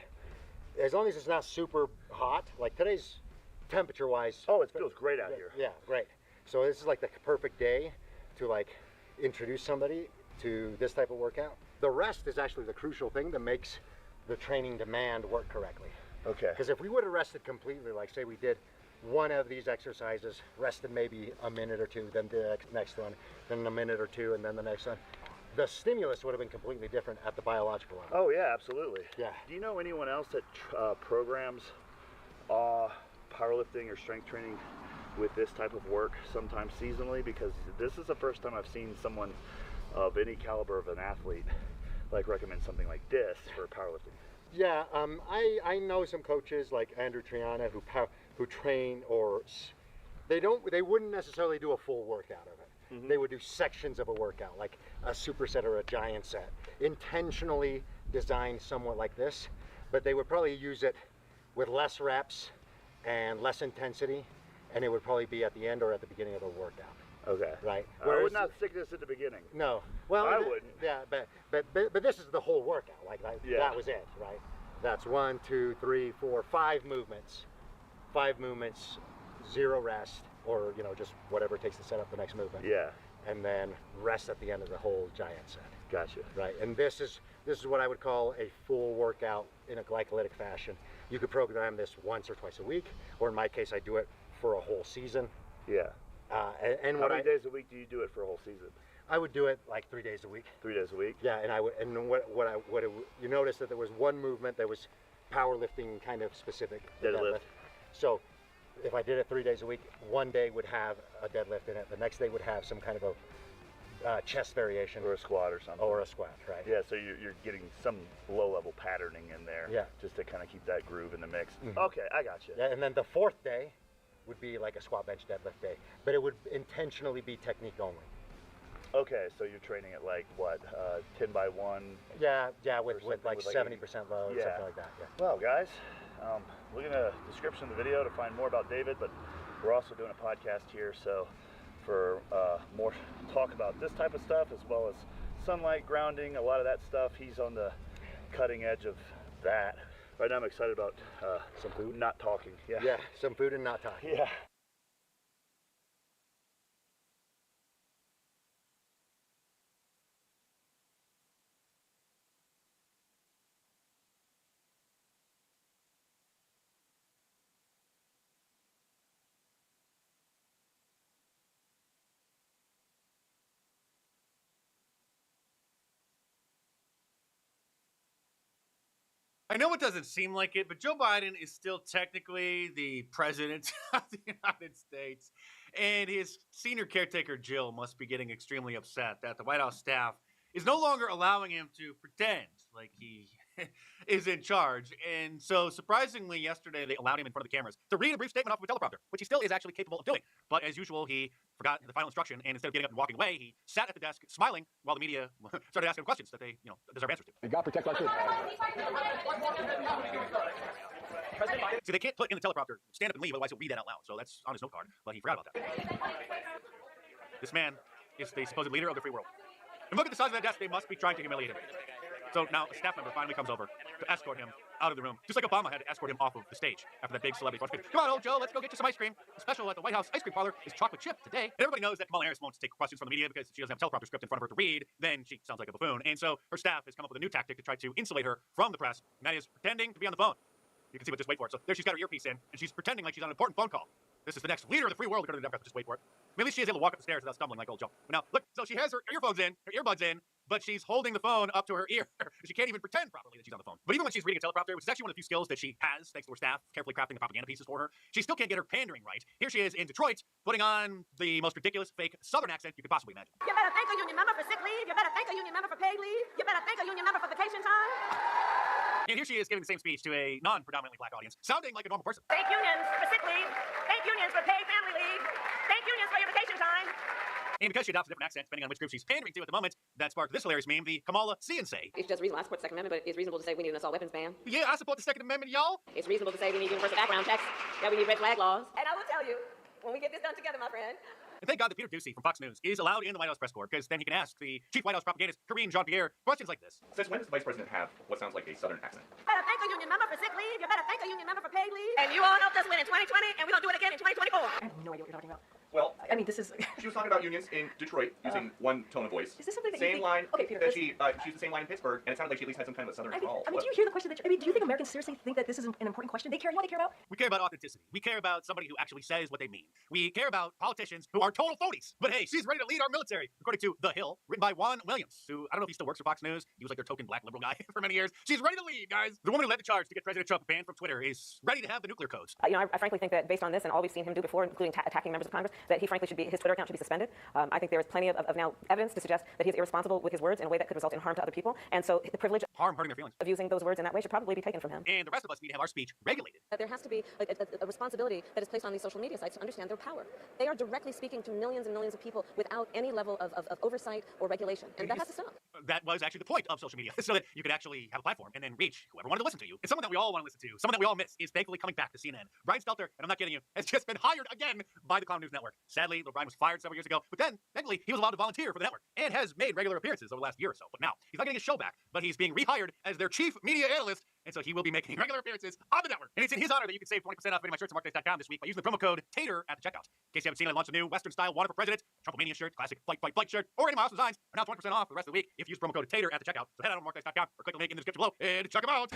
as long as it's not super hot, like today's temperature-wise. Oh, it feels great out here. Yeah, right. So this is like the perfect day to like introduce somebody to this type of workout. The rest is actually the crucial thing that makes the training demand work correctly. Okay. Because if we would have rested completely, like say we did one of these exercises, rested maybe a minute or two, then the next one, then a minute or two, and then the next one, the stimulus would have been completely different at the biological level. Oh yeah, absolutely. Yeah. Do you know anyone else that programs powerlifting or strength training with this type of work, sometimes seasonally? Because this is the first time I've seen someone of any caliber of an athlete like recommend something like this for powerlifting. Yeah, I know some coaches like Andrew Triana who train, or they wouldn't necessarily do a full workout of it. Mm-hmm. They would do sections of a workout, like a superset or a giant set, intentionally designed somewhat like this, but they would probably use it with less reps and less intensity, and it would probably be at the end or at the beginning of a workout. Okay. Right. I would not stick this at the beginning. No. Well, I wouldn't. Yeah, but this is the whole workout. Like yeah. That was it, right? That's 1, 2, 3, 4, 5 movements. 5 movements, 0 rest, or just whatever it takes to set up the next movement. Yeah. And then rest at the end of the whole giant set. Gotcha. Right. And this is what I would call a full workout in a glycolytic fashion. You could program this once or twice a week, or in my case, I do it for a whole season. Yeah. And how many days a week do you do it for a whole season? I would do it like 3 days a week. 3 days a week? Yeah, and you notice that there was one movement that was powerlifting kind of specific. Deadlift. So if I did it 3 days a week, one day would have a deadlift in it. The next day would have some kind of a chest variation. Or a squat or something. Or a squat, right. Yeah, so you're getting some low-level patterning in there. Yeah. Just to kind of keep that groove in the mix. Mm-hmm. Okay, I got you. Yeah, and then the 4th day would be like a squat, bench, deadlift day. But it would intentionally be technique only. Okay, so you're training at like what, 10 by 1? Yeah, with like 70% load, yeah. something like that. Yeah. Well, guys, look in the description of the video to find more about David, but we're also doing a podcast here, so for more talk about this type of stuff, as well as sunlight, grounding, a lot of that stuff, he's on the cutting edge of that. Right now I'm excited about some food, not talking. Yeah. Yeah, some food and not talking. Yeah. I know it doesn't seem like it, but Joe Biden is still technically the president of the United States. And his senior caretaker, Jill, must be getting extremely upset that the White House staff is no longer allowing him to pretend like he is in charge. And so, surprisingly, yesterday they allowed him in front of the cameras to read a brief statement off of a teleprompter, which he still is actually capable of doing. But as usual, he forgot the final instruction, and instead of getting up and walking away, he sat at the desk smiling while the media started asking him questions that they, deserve answers to. And God protect our kids. See, they can't put in the teleprompter, stand up and leave, otherwise he'll read that out loud. So that's on his note card, but he forgot about that. This man is the supposed leader of the free world. And look at the size of that desk, they must be trying to humiliate him. So now a staff member finally comes over to escort him out of the room, just like Obama had to escort him off of the stage after that big celebrity bunch. Come on, old Joe, let's go get you some ice cream. The special at the White House ice cream parlor is chocolate chip today. And everybody knows that Kamala Harris won't take questions from the media because she doesn't have a teleprompter script in front of her to read. Then she sounds like a buffoon. And so her staff has come up with a new tactic to try to insulate her from the press, and that is pretending to be on the phone. You can see, but just wait for it. So there she's got her earpiece in, and she's pretending like she's on an important phone call. This is the next leader of the free world, according to the Democrats. Just wait for it. I mean, at least she is able to walk up the stairs without stumbling like old Joe. But now, look, so she has her earphones in, her earbuds in, but she's holding the phone up to her ear. She can't even pretend properly that she's on the phone. But even when she's reading a teleprompter, which is actually one of the few skills that she has, thanks to her staff carefully crafting the propaganda pieces for her, she still can't get her pandering right. Here she is in Detroit, putting on the most ridiculous fake Southern accent you could possibly imagine. You better thank a union member for sick leave. You better thank a union member for paid leave. You better thank a union member for vacation time. And here she is giving the same speech to a non-predominantly black audience, sounding like a normal person. Thank unions for sick leave. Thank unions for paid family leave. Thank unions for your vacation time. And because she adopts a different accent, depending on which group she's pandering to at the moment, that sparked this hilarious meme, the Kamala See and Say. It's just reasonable. I support the Second Amendment, but it's reasonable to say we need an assault weapons ban. Yeah, I support the Second Amendment, y'all. It's reasonable to say we need universal background checks, that we need red flag laws. And I will tell you, when we get this done together, my friend. And thank God that Peter Doocy from Fox News is allowed in the White House press corps, because then he can ask the chief White House propagandist, Karine Jean-Pierre, questions like this. Since when does the vice president have what sounds like a Southern accent? You better thank a union member for sick leave. You better thank a union member for paid leave. And you all helped us win in 2020, and we're going to do it again in 2024. I have no idea what you're talking about. Well, I mean, this is. she was talking about unions in Detroit using one tone of voice. Is this something that same you think? line Okay, Peter. that she used the same line in Pittsburgh, and it sounded like she at least had some kind of a southern drawl. I mean, do you hear the question that? I mean, do you think Americans seriously think that this is an important question? They care. You know what they care about? We care about authenticity. We care about somebody who actually says what they mean. We care about politicians who are total phonies. But hey, she's ready to lead our military, according to The Hill, written by Juan Williams, who I don't know if he still works for Fox News. He was like their token black liberal guy for many years. She's ready to lead, guys. The woman who led the charge to get President Trump banned from Twitter is ready to have the nuclear codes. You know, I frankly think that based on this and all we've seen him do before, including attacking members of Congress, that he frankly should be, his Twitter account should be suspended. I think there is plenty of now evidence to suggest that he's irresponsible with his words in a way that could result in harm to other people. And so the privilege hurting their feelings of using those words in that way should probably be taken from him. And the rest of us need to have our speech regulated. That there has to be a responsibility that is placed on these social media sites to understand their power. They are directly speaking to millions and millions of people without any level of oversight or regulation, and that has to stop. That was actually the point of social media, so that you could actually have a platform and then reach whoever wanted to listen to you. And someone that we all want to listen to, someone that we all miss, is thankfully coming back to CNN. Brian Stelter, and I'm not kidding you, has just been hired again by the Clown News Network. Sadly, Brian was fired several years ago, but then, thankfully, he was allowed to volunteer for the network and has made regular appearances over the last year or so. But now, he's not getting his show back, but he's being rehired as their chief media analyst, and so he will be making regular appearances on the network. And it's in his honor that you can save 20% off any of my shirts at marketplace.com this week by using the promo code TATER at the checkout. In case you haven't seen, I launched a new Western-style Wanted for President, Trumpomania shirt, classic Fight shirt, or any of my awesome designs are now 20% off for the rest of the week if you use promo code TATER at the checkout. So head out to marketplace.com or click the link in the description below and check them out.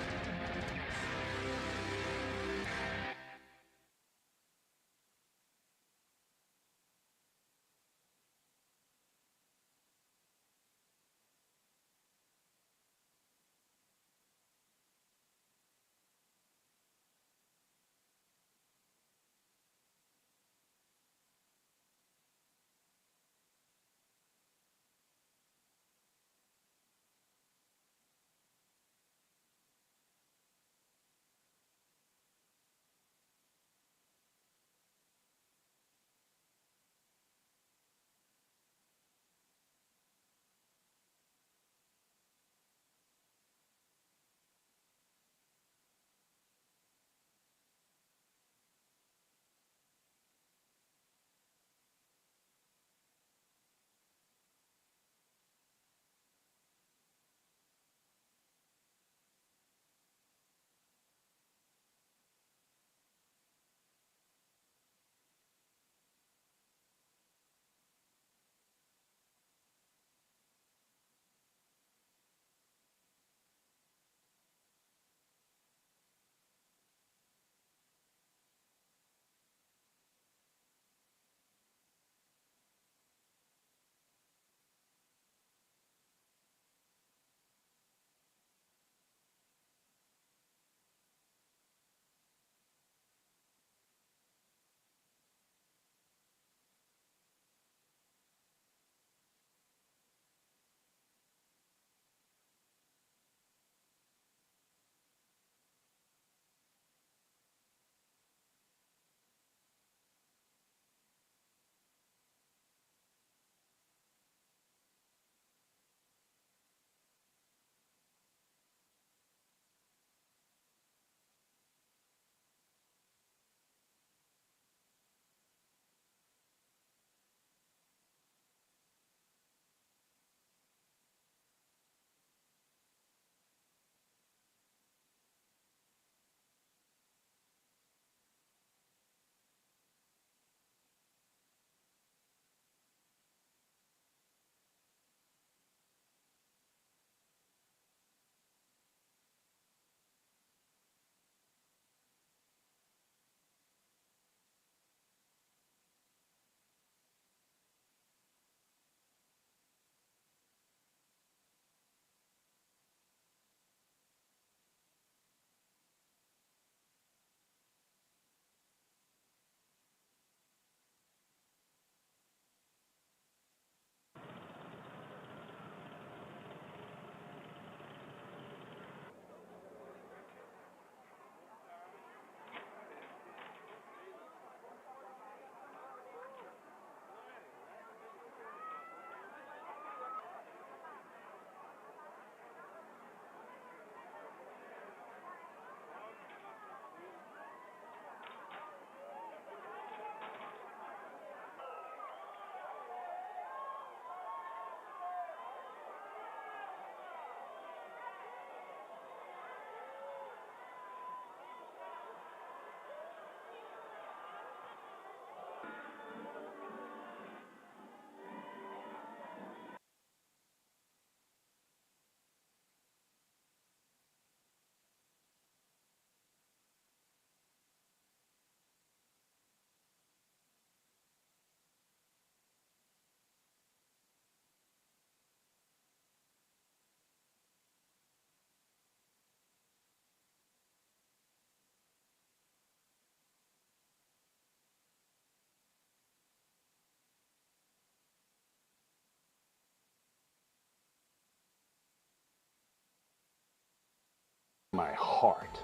my heart.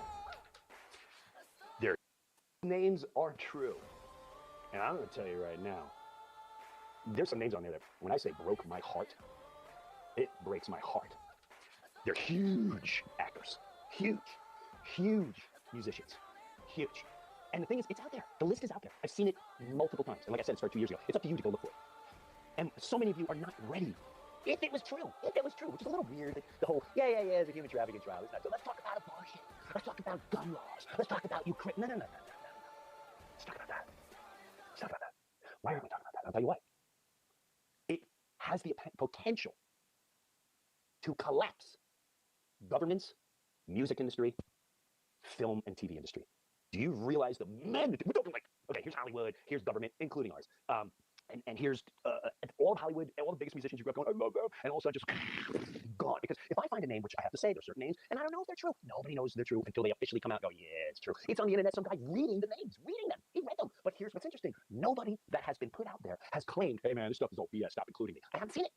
Their names are true. And I'm going to tell you right now, there's some names on there that when I say broke my heart, it breaks my heart. They're huge actors, huge musicians, huge. And the thing is, it's out there. The list is out there. I've seen it multiple times. And like I said, it started 2 years ago. It's up to you to go look for it. And so many of you are not ready. If it was true, which is a little weird, the whole, the human trafficking trial is not. So let's talk about abortion. Let's talk about gun laws. Let's talk about Ukraine. No. Let's talk about that. Let's talk about that. Why are we talking about that? I'll tell you why. It has the potential to collapse governments, music industry, film and TV industry. Do you realize the magnitude? We're talking like, okay, here's Hollywood, here's government, including ours. And here's all of Hollywood, all the biggest musicians you grew up going, I love them, and all of a sudden just gone. Because if I find a name, which I have to say, there's certain names, and I don't know if they're true. Nobody knows they're true until they officially come out and go, yeah, it's true. It's on the internet, some guy reading the names, reading them. He read them. But here's what's interesting. Nobody that has been put out there has claimed, hey man, this stuff is all BS, stop including me. I haven't seen it.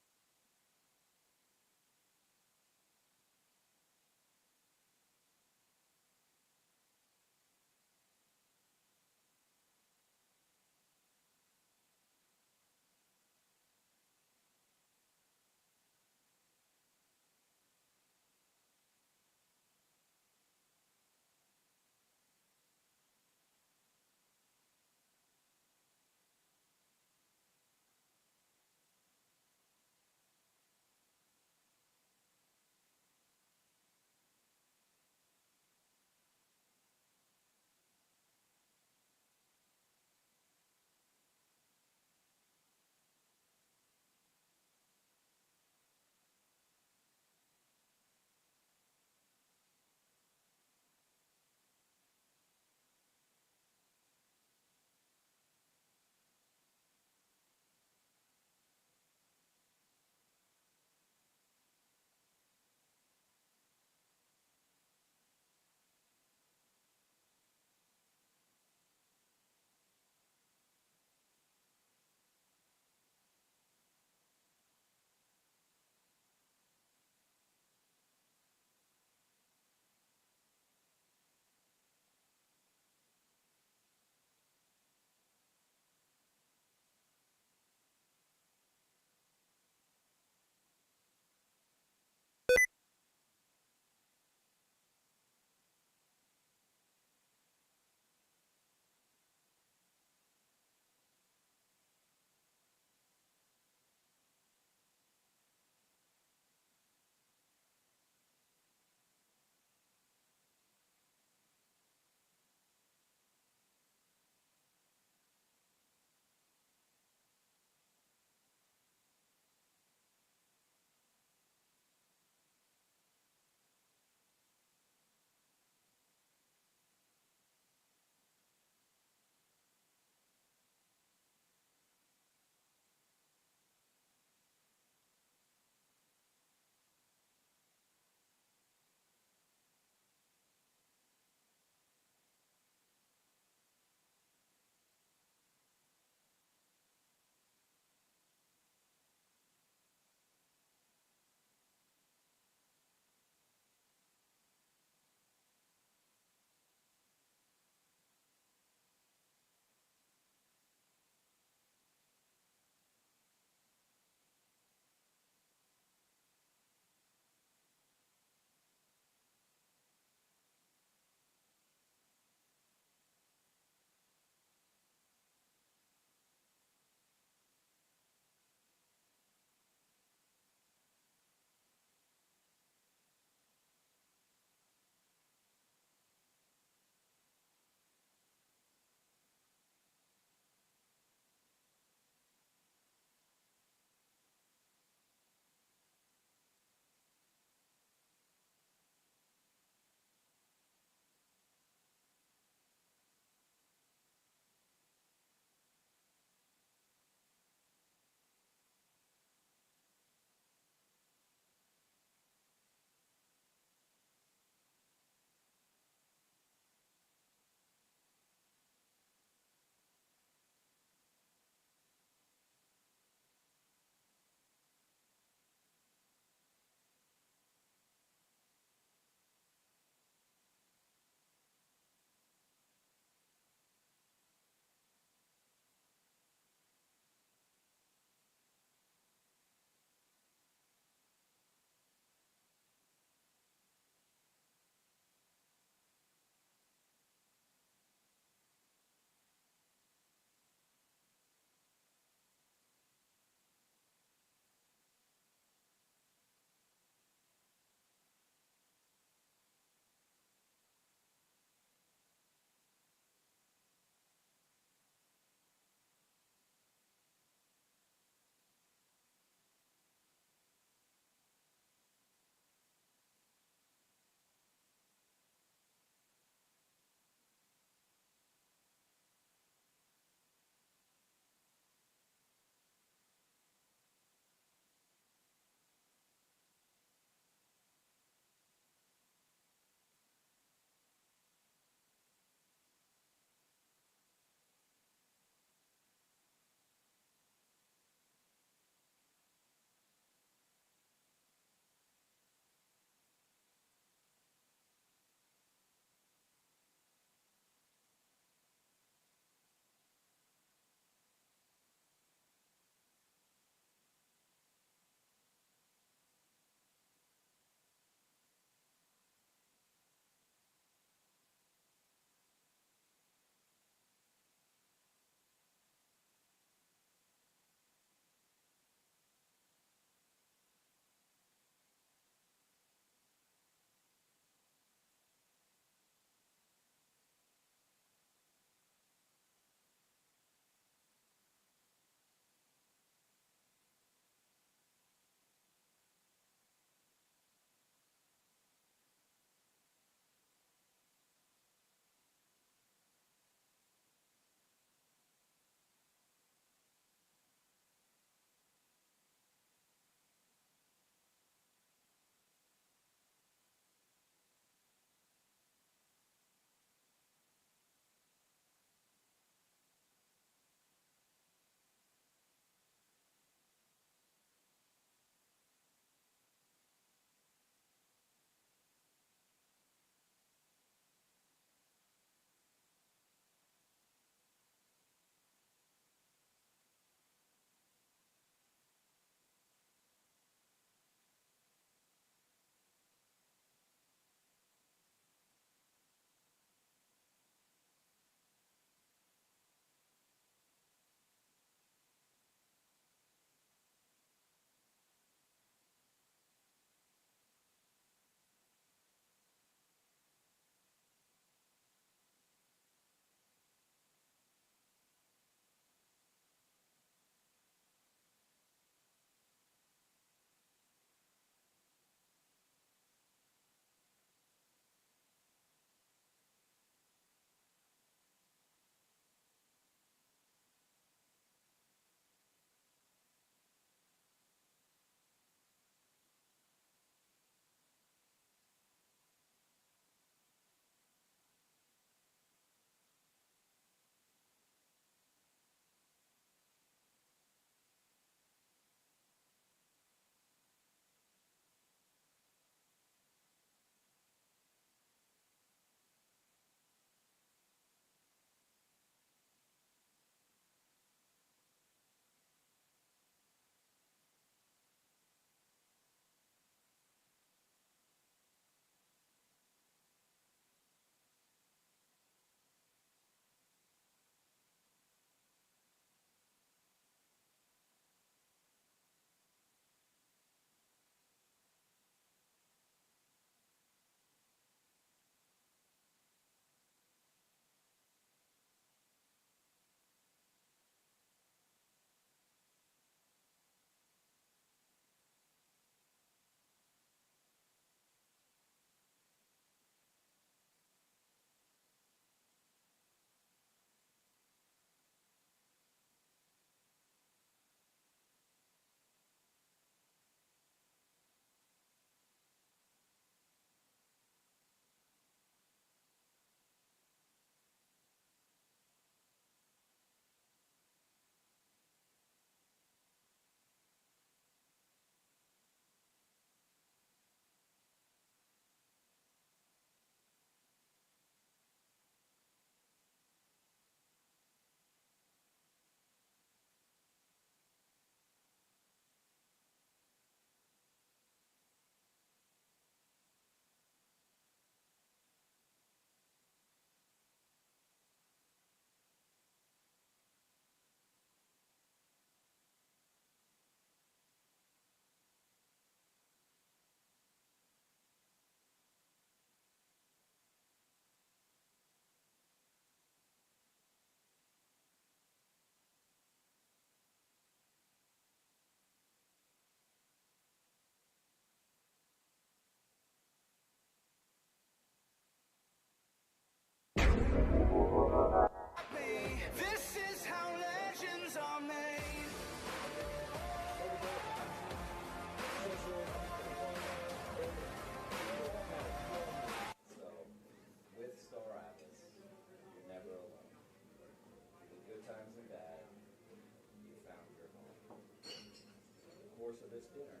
this dinner,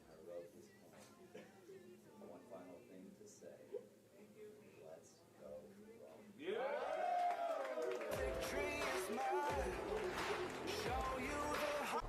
I wrote this poem. One final thing to say. Let's go, Rome. Yeah! Victory is mine. Show you the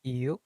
You.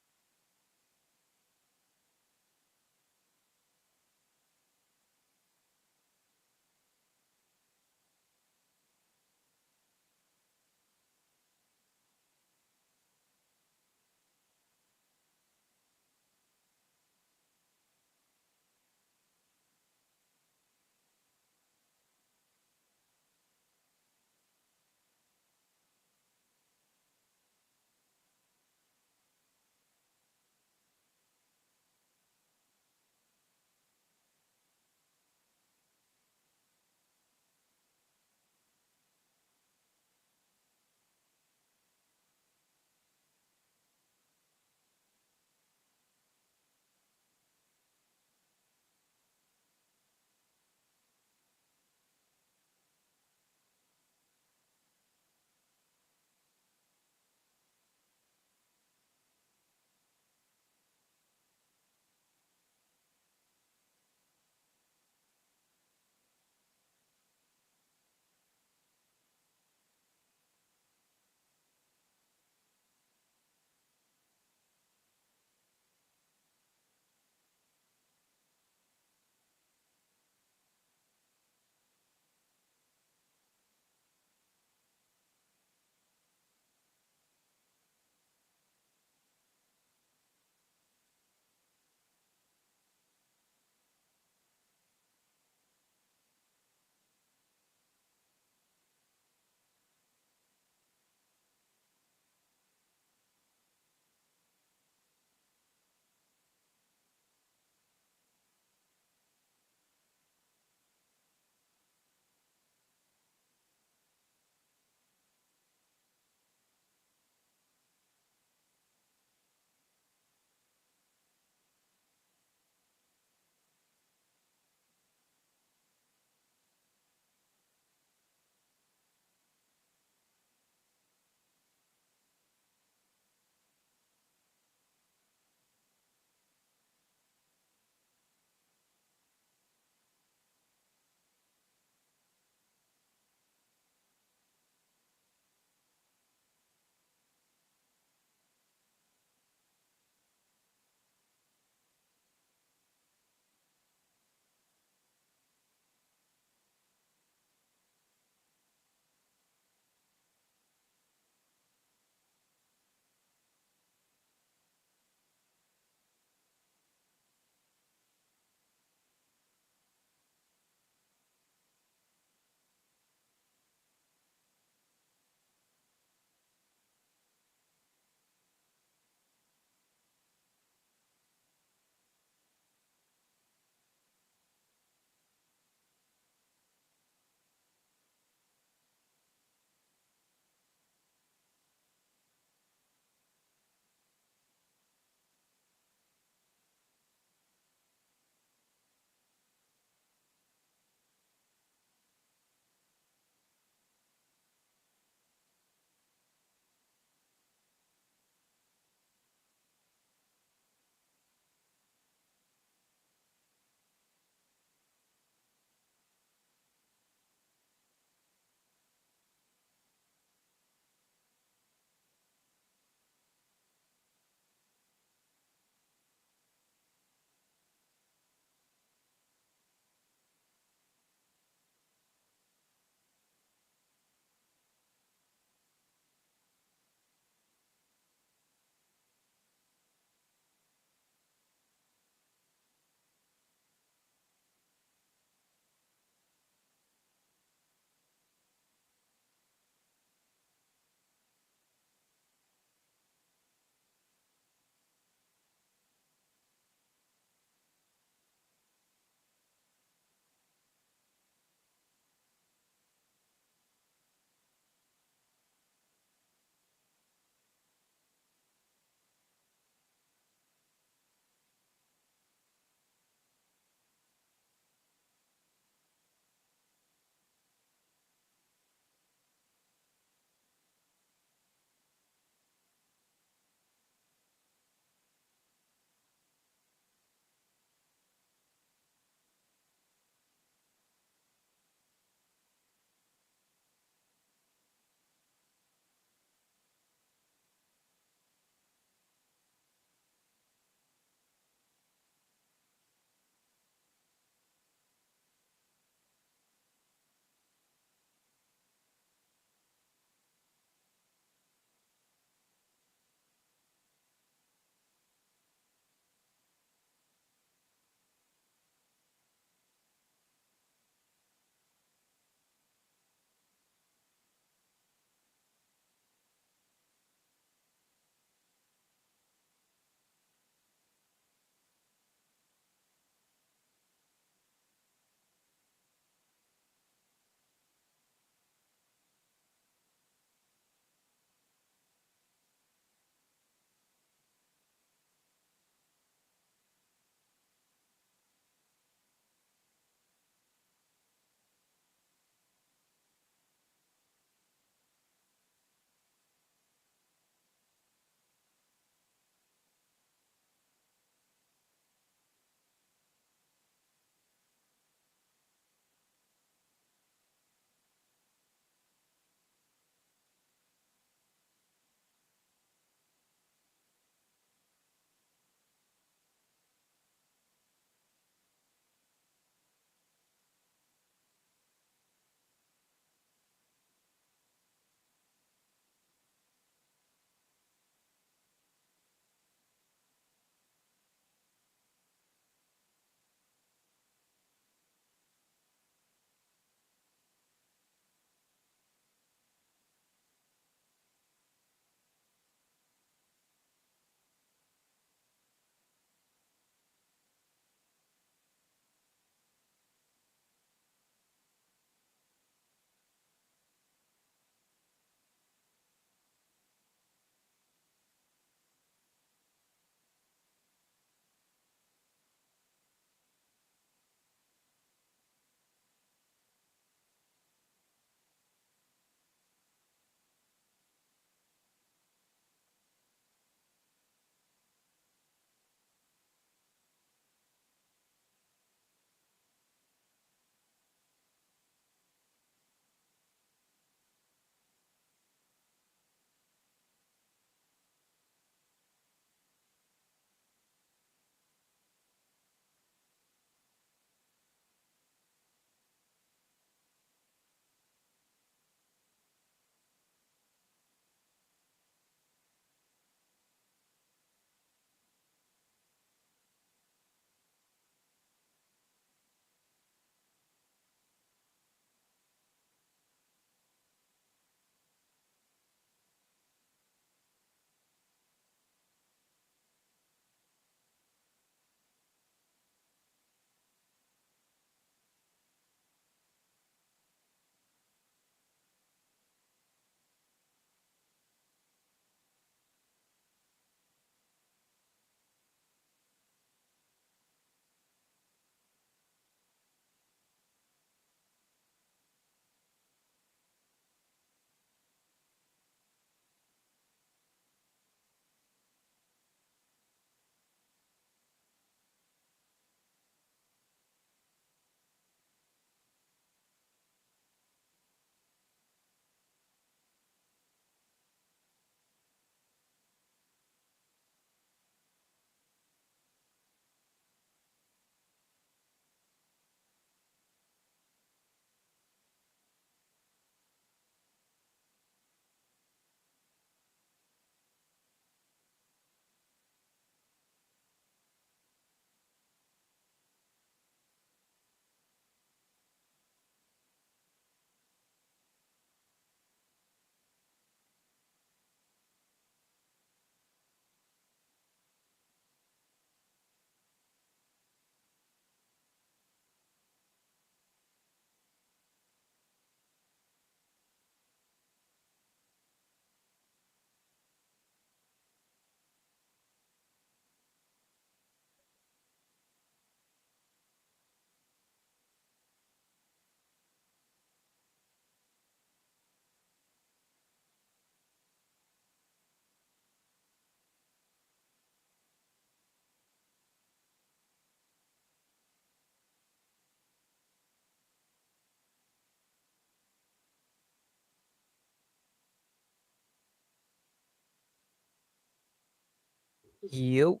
Yo.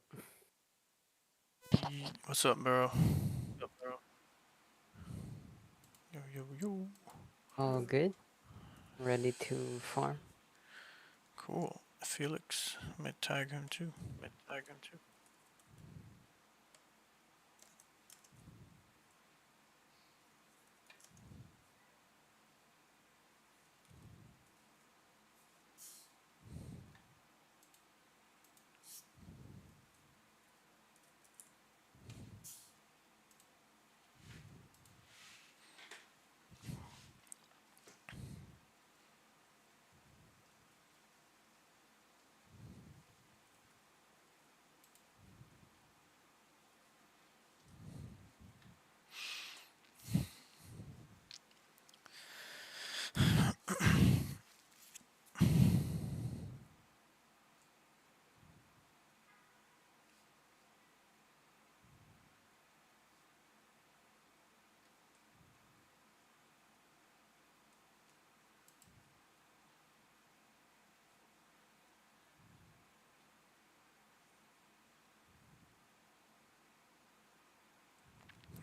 What's up, bro? Yo, yo, yo. All good. Ready to farm. Cool. Felix. I might tag him too.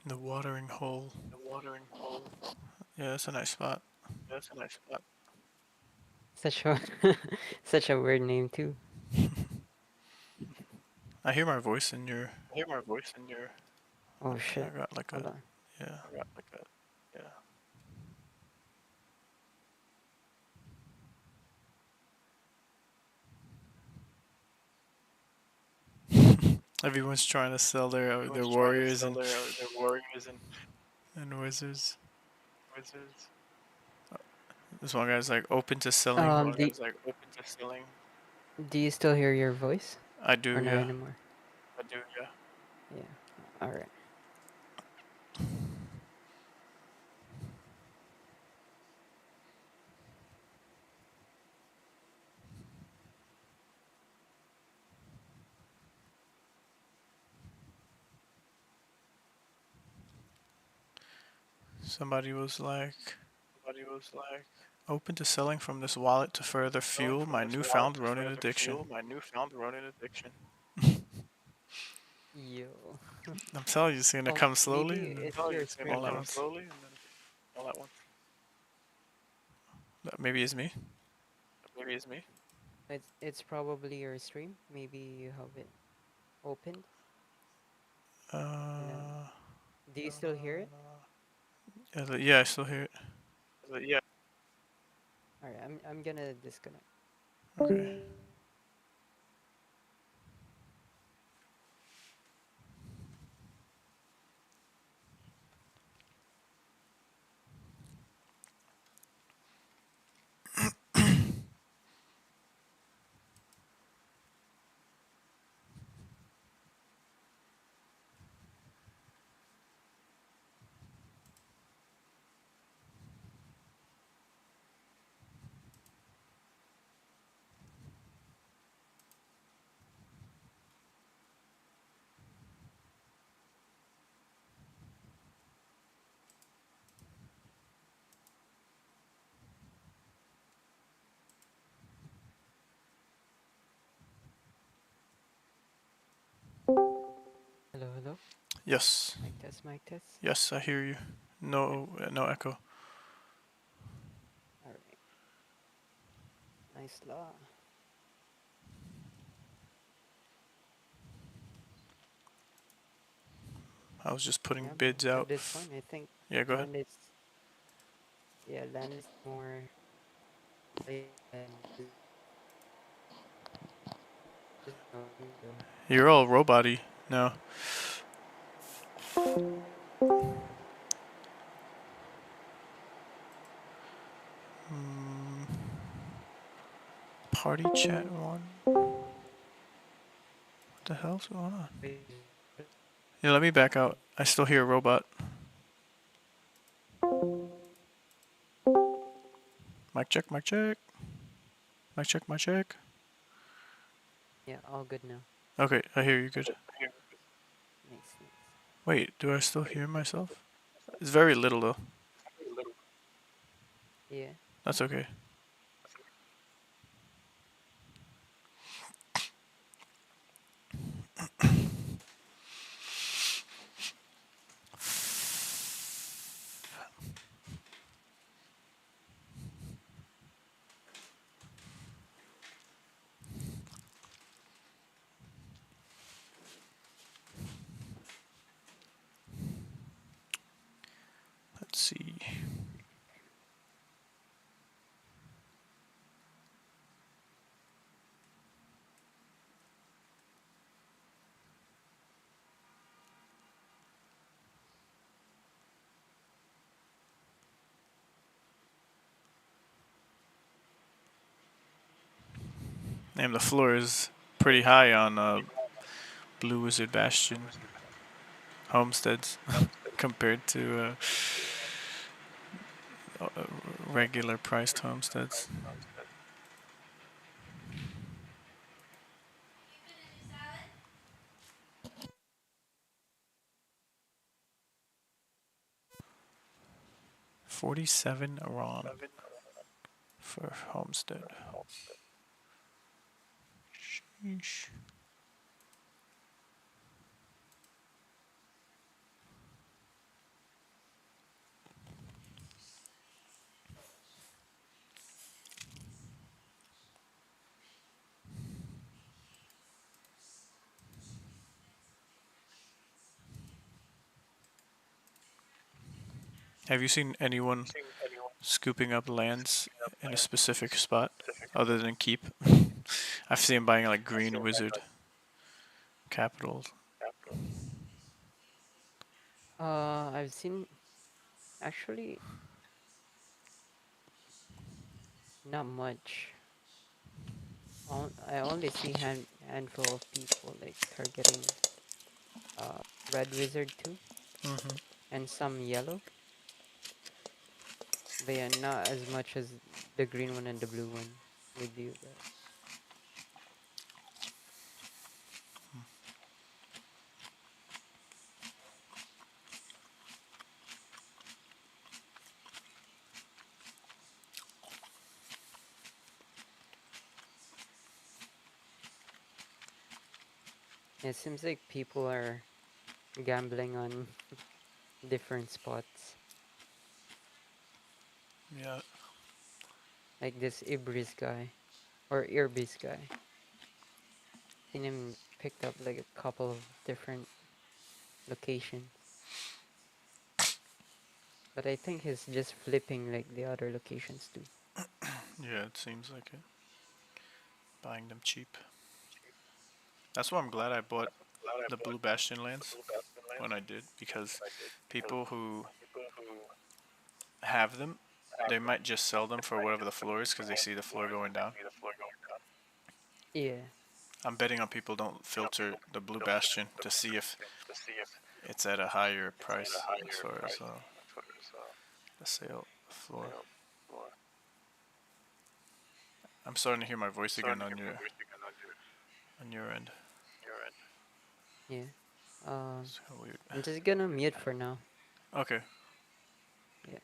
The watering hole. Yeah, that's a nice spot. Such a such a weird name too. I hear my voice in your. Oh shit. I got like Hold a. on. Yeah. Everyone's trying to sell their warriors and wizards. This one guy's like open to selling. Do, do you still hear your voice? I do, Or not yeah. anymore? Yeah. Alright. Somebody was like, open to selling from this wallet to further fuel my newfound Ronin addiction. Yo. I'm telling you, it's gonna come slowly. Maybe And it's your stream all at then. once. Maybe it's me. It's probably your stream. Maybe you have it opened. Do you still hear it? Yeah, I still hear it. Alright, I'm gonna disconnect. Okay. Hello, hello. Yes. Mic test. Yes, I hear you. No, no echo. Alright. Nice law. I was just putting Yeah, bids for out. this one, I think Yeah, go ahead. land is land is more like You're all robot-y now. Party chat one. What the hell's going on? Yeah, let me back out. I still hear a robot. Mic check, mic check. Mic check, mic check. Yeah, all good now. Okay, I hear you good. Nice. Wait, do I still hear myself? It's very little though. Yeah. That's okay. see. Damn, the floor is pretty high on Blue Wizard Bastion homesteads compared to regular priced homesteads. $47 ROM for homestead. Sheesh. Have you seen anyone scooping up lands in a specific spot other than keep? I've seen him buying like green wizard capitals. I've seen actually not much. I only see handful of people like targeting red wizard too, Mhm. and some yellow. But yeah, not as much as the green one and the blue one with you guys. It seems like people are gambling on different spots. Yeah. Like this Ibris guy, or Irbis guy. Seen him picked up like a couple of different locations. But I think he's just flipping like the other locations too. Yeah, it seems like it. Buying them cheap. That's why I'm glad I bought the Blue Bastion lands when I did, because people who have them, they might just sell them for whatever the floor is because they see the floor going down. Yeah. I'm betting on people don't filter the Blue Bastion to see if it's at a higher price as far as the sale floor. I'm starting to hear my voice again on your end. Yeah. So weird. I'm just gonna mute for now. Okay. Yeah.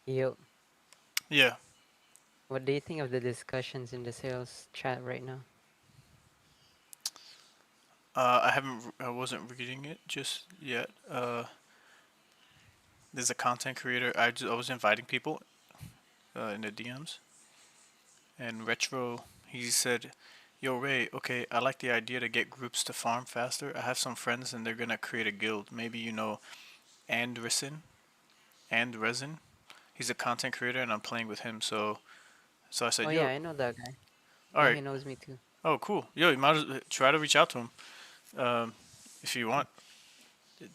Yo, Yeah. what do you think of the discussions in the sales chat right now? I wasn't reading it just yet. There's a content creator. I was inviting people in the DMs, and Retro, he said, "Yo, Ray, okay, I like the idea to get groups to farm faster. I have some friends, and they're gonna create a guild. Maybe you know Andressen, and Resin. He's a content creator, and I'm playing with him. So I Oh said, yeah, yo, I know that guy. all Yeah, right. he knows me too. Oh, cool. Yo, you might try to reach out to him, if you want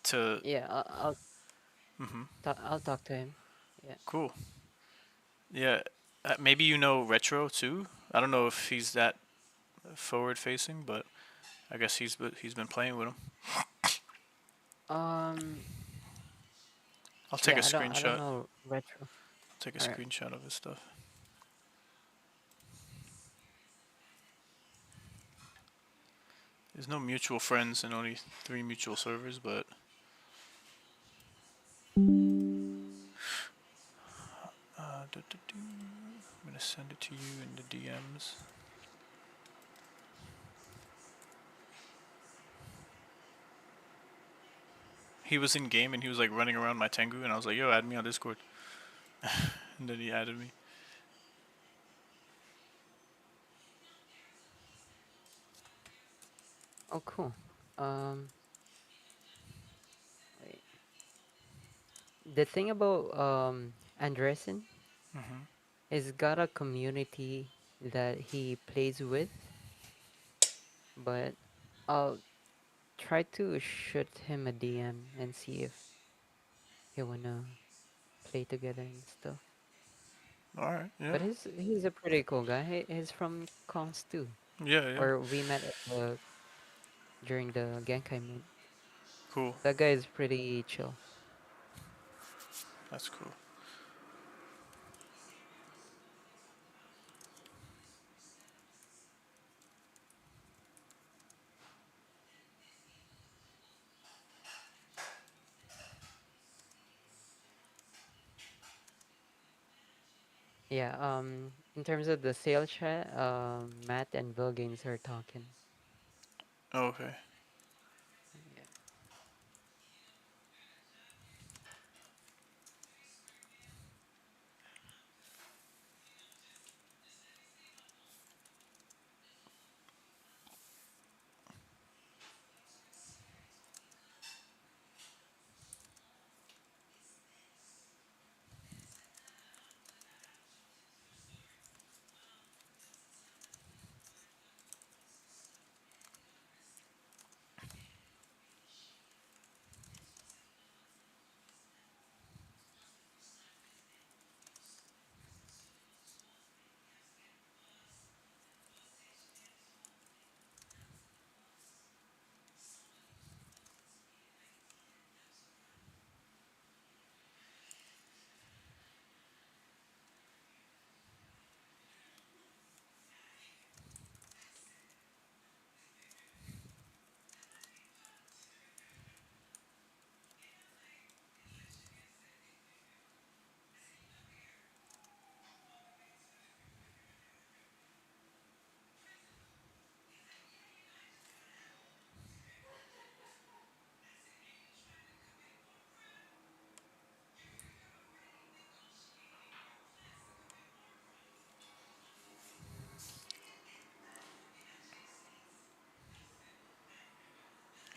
to. Yeah, Mhm. I'll talk to him. Yeah. Cool. Yeah. Maybe you know Retro too. I don't know if he's that forward facing, but I guess he's been playing with him. Um. I'll take a Yeah, I don't screenshot. know retro. Take a All right. screenshot of his stuff. There's no mutual friends and only 3 mutual servers, but I'm gonna send it to you in the DMs. He was in game and he was like running around my Tengu, and I was like, "Yo, add me on Discord," and then he added me. Oh, cool. Um. Wait. The thing about Andressen Mhm. is got a community that he plays with, but I'll try to shoot him a DM and see if he wanna play together and stuff. All right. Yeah. But he's a pretty cool guy. He's from Cons too. Yeah. Yeah. Or we met at during the Genkai meet. Cool. That guy is pretty chill. That's cool. Yeah, in terms of the sales chat, Matt and Vilgains are talking. Oh, okay. Yeah.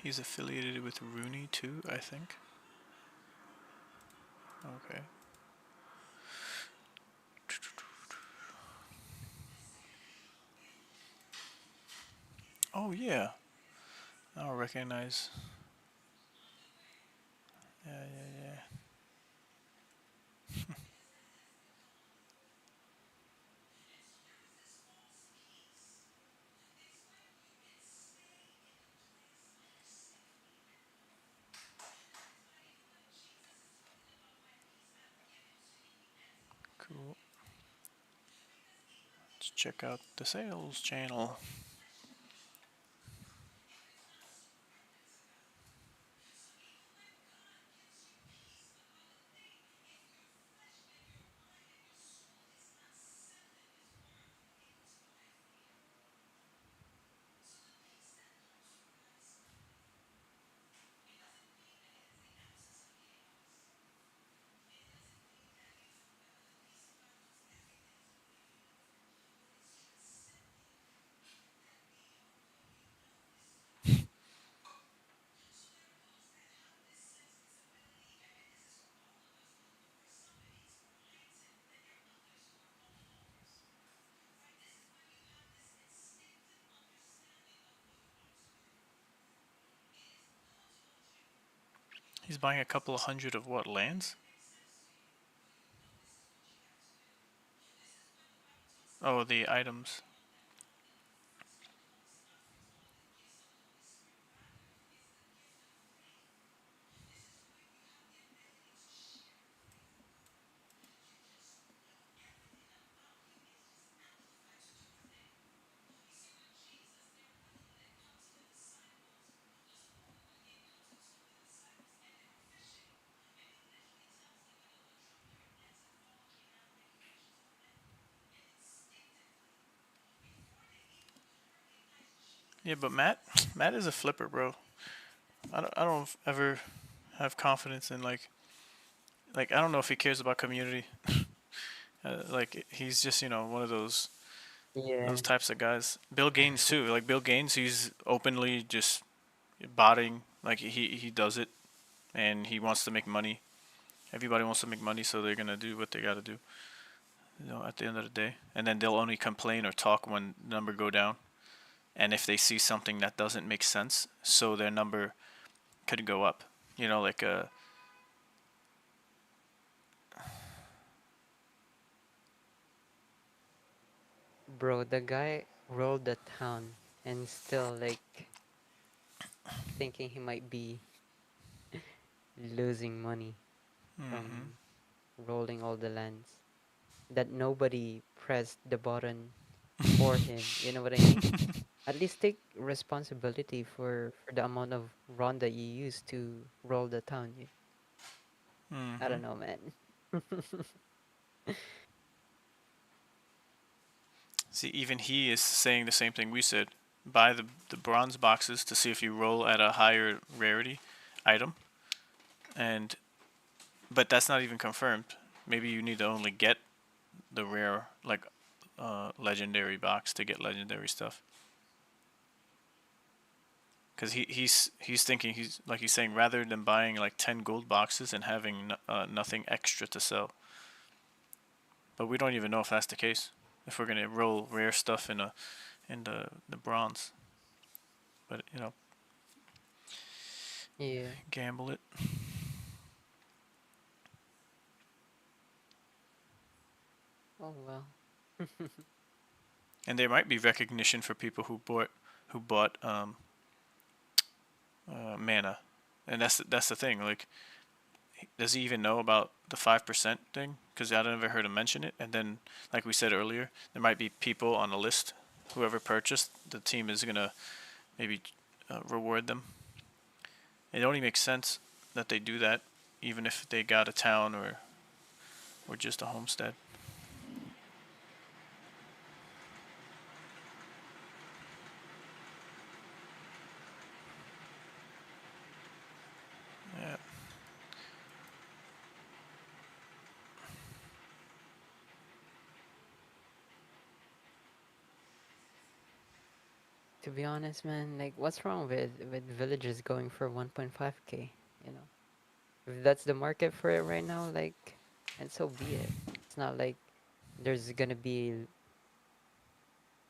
He's affiliated with Rooney too, I think. Okay. Oh yeah. I don't recognize. Yeah, yeah, yeah. Cool. Let's check out the sales channel. He's buying a couple of hundred of what, lands? Oh, the items. Yeah, but Matt is a flipper, bro. I don't ever have confidence in like I don't know if he cares about community. Like he's just one of Yeah. those types of guys. Bill Gaines too. Like Bill Gaines, he's openly just botting. Like he does it, and he wants to make money. Everybody wants to make money, so they're gonna do what they gotta do. At the end of the day, and then they'll only complain or talk when number go down, and if they see something that doesn't make sense, so their number could go up. Like Bro, the guy rolled the town and still like thinking he might be losing money from rolling all the lands. That nobody pressed the button for him. You know what I mean? At least take responsibility for the amount of run that you use to roll the town. I don't know, man. See, even he is saying the same thing we said. Buy the bronze boxes to see if you roll at a higher rarity item, but that's not even confirmed. Maybe you need to only get the rare legendary box to get legendary stuff. Because he's thinking he's saying rather than buying like 10 gold boxes and having nothing extra to sell. But we don't even know if that's the case. If we're gonna roll rare stuff in the bronze. But yeah, gamble it. Oh well. And there might be recognition for people who bought mana, and that's the thing. Like, does he even know about the 5% thing? Because I never heard him mention it. And then, like we said earlier, there might be people on the list. Whoever purchased, the team is gonna maybe reward them. It only makes sense that they do that, even if they got a town or just a homestead. Yeah. To be honest, man, like what's wrong with villagers going for 1.5k? You know, if that's the market for it right now, like, and so be it. It's not like there's gonna be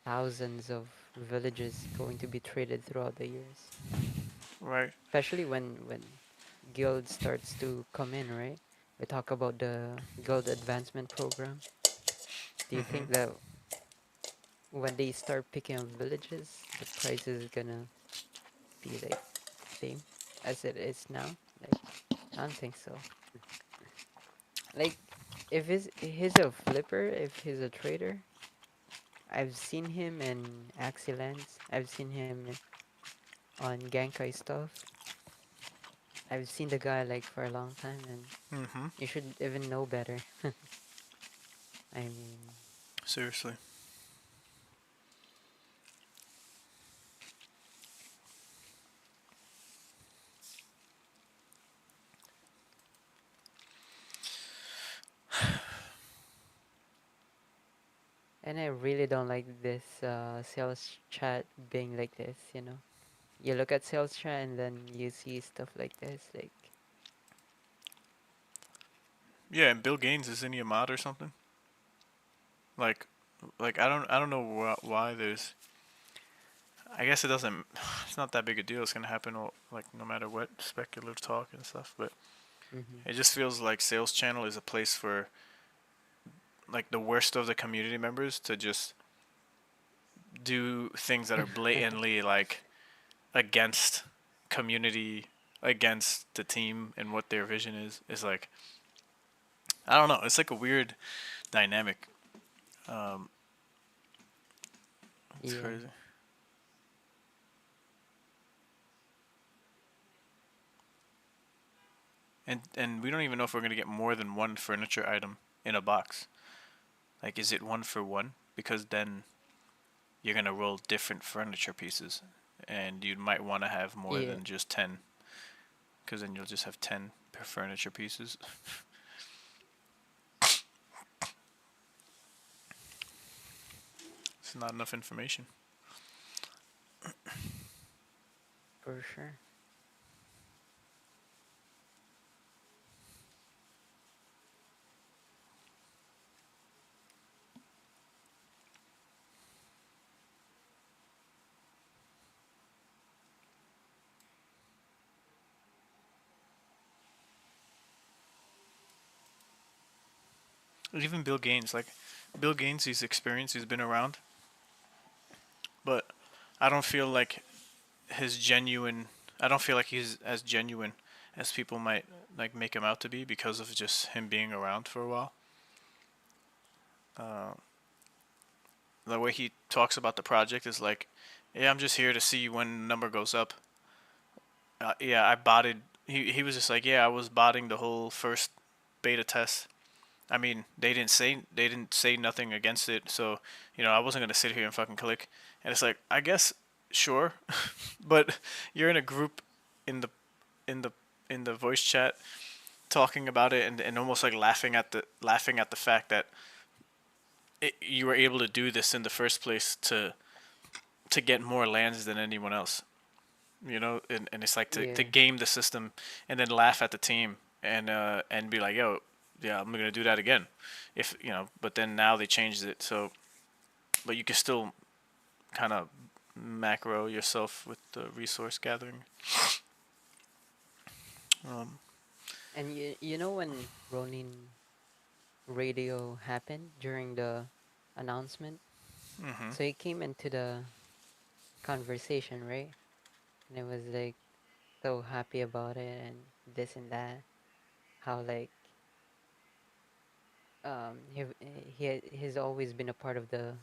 thousands of villages going to be traded throughout the years. Right. Especially when guild starts to come in, right? We talk about the guild advancement program. Do you think that when they start picking up villages, the price is gonna be like same as it is now? Like, I don't think so. Like, if he's a flipper, if he's a trader, I've seen him in Axilands. I've seen him on Genkai stuff. I've seen the guy like for a long time, and you should even know better. I mean, seriously. and I really don't like this sales chat being like this, you know? You look at sales chat and then you see stuff like this, like... Yeah, and Bill Gaines is in your mod or something. Like I don't know why there's. I guess it doesn't. It's not that big a deal. It's gonna happen like no matter what speculative talk and stuff. But Mm-hmm. it just feels like sales channel is a place for like the worst of the community members to just do things that are blatantly like against community, against the team and what their vision is like. I don't know. It's like a weird dynamic. Um, it's Yeah. crazy. And we don't even know if we're gonna get more than one furniture item in a box. Like, is it one for one? Because then you're gonna roll different furniture pieces, and you might want to have more Yeah. than just 10. Because then you'll just have 10 per furniture pieces. It's not enough information. For sure. Even Bill Gaines, like Bill Gaines, he's experienced, he's been around, but I don't feel like his genuine. I don't feel like he's as genuine as people might like make him out to be because of just him being around for a while. Uh, the way he talks about the project is like, yeah, I'm just here to see when the number goes up. Yeah, I botted. He was just like, yeah, I was botting the whole first beta test. I mean, they didn't say nothing against it, so I wasn't gonna sit here and fucking click. And it's like, I guess, sure, but you're in a group in the in the in the voice chat talking about it and almost like laughing at the fact that you were able to do this in the first place to get more lands than anyone else. And it's like to Yeah. game the system and then laugh at the team and be like, yo, yeah, I'm gonna do that again, if But then now they changed it, so but you can still kind of macro yourself with the resource gathering. Um, And you know when Ronin radio happened during the announcement? Mhm. So he came into the conversation, right? And it was like so happy about it and this and that. How like he he's always been a part of the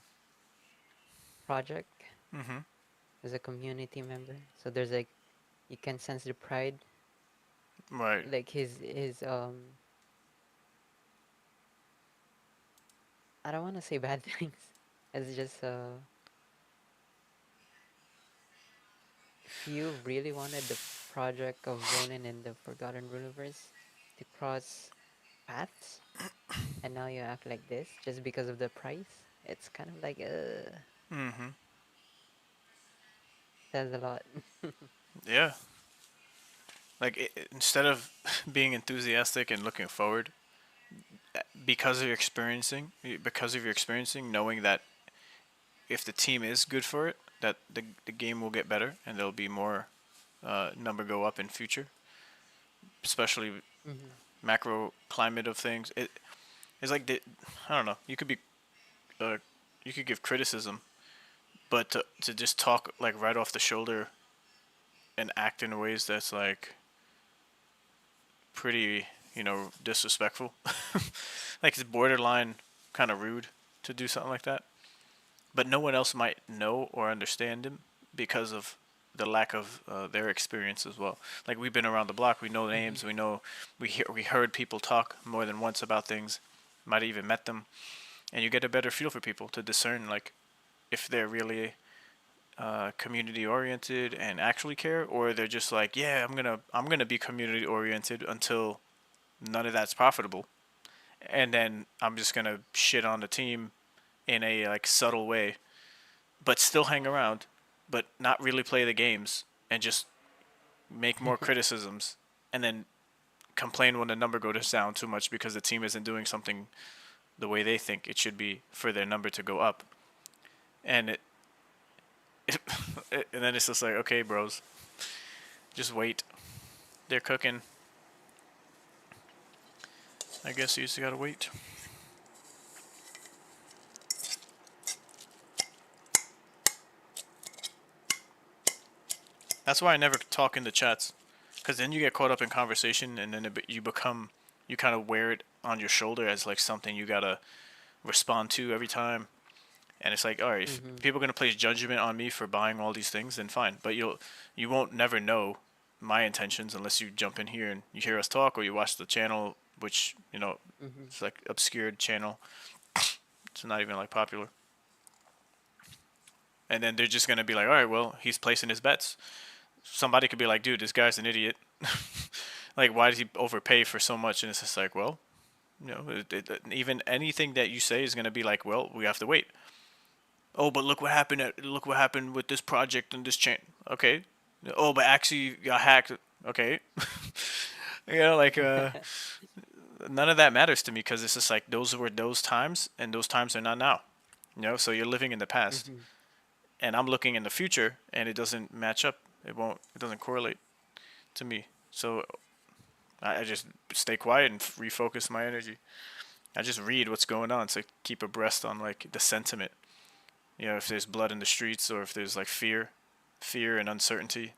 project Mhm. as a community member. So there's like you can sense the pride, Right. like his I don't want to say bad things. It's just if you really wanted the project of Ronin and the Forgotten Runiverse to cross paths, and now you act like this just because of the price, it's kind of like Mhm. says a lot. Yeah. Like instead of being enthusiastic and looking forward, because of your experiencing, knowing that if the team is good for it, that the game will get better and there'll be more number go up in future, especially Mm-hmm. macro climate of things. It's like I don't know. Uh, you could give criticism, but to just talk like right off the shoulder and act in ways that's like pretty disrespectful, like it's borderline kind of rude to do something like that. But no one else might know or understand him because of the lack of their experience as well. Like we've been around the block, we know Mm-hmm. names, we heard people talk more than once about things, might have even met them, and you get a better feel for people to discern like if they're really community oriented and actually care, or they're just like, yeah, I'm gonna be community oriented until none of that's profitable, and then I'm just gonna shit on the team in a like subtle way but still hang around, but not really play the games and just make more criticisms and then complain when the number goes down too much because the team isn't doing something the way they think it should be for their number to go up. And it and then it's just like, okay, bros, just wait. They're cooking. I guess you just gotta wait. That's why I never talk in the chats, because then you get caught up in conversation, and then you kind of wear it on your shoulder as like something you gotta respond to every time. And it's like, all right, if people are gonna place judgment on me for buying all these things, then fine. But you won't never know my intentions unless you jump in here and you hear us talk, or you watch the channel, which it's like obscured channel. It's not even like popular. And then they're just gonna be like, all right, well, he's placing his bets. Somebody could be like, dude, this guy's an idiot. Like, why did he overpay for so much? And it's just like, well, even anything that you say is gonna be like, well, we have to wait. Oh, but look what happened. Look what happened with this project and this chain. Okay. Oh, but actually got hacked. Okay. Like none of that matters to me, because it's just like those were those times, and those times are not now. So you're living in the past, and I'm looking in the future, and it doesn't match up. It doesn't correlate to me. So I just stay quiet and refocus my energy. I just read what's going on to keep abreast on like the sentiment. If there's blood in the streets, or if there's like fear and uncertainty.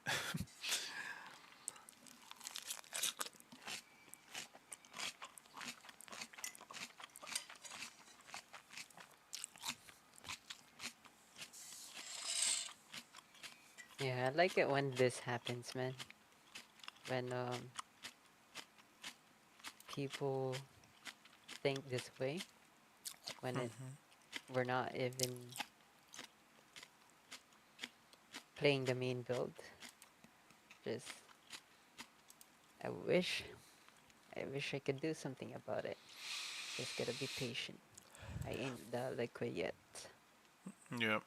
Yeah, I like it when this happens, man. When people think this way, when we're not even playing the main build. Just I wish I could do something about it. Just gotta be patient. I ain't that liquid yet. Yep.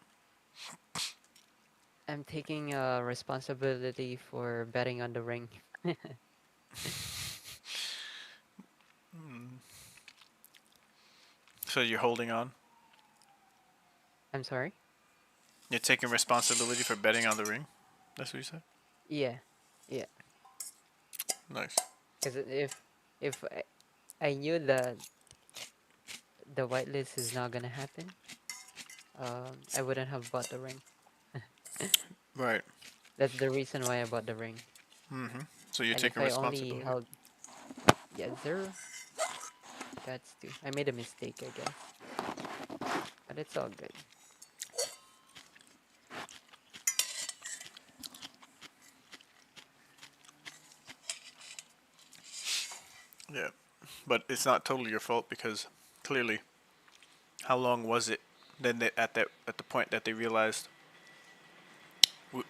I'm taking responsibility for betting on the ring. So you're holding on? I'm sorry? You're taking responsibility for betting on the ring? That's what you said? Yeah. Yeah. Nice. Because if I knew that the whitelist is not gonna happen, I wouldn't have bought the ring. Right. That's the reason why I bought the ring. So you're And taking if I only responsibility. held, yeah, zero. That's two. I made a mistake, I guess, but it's all good. Yeah, but it's not totally your fault, because clearly, how long was it then at the point that they realized,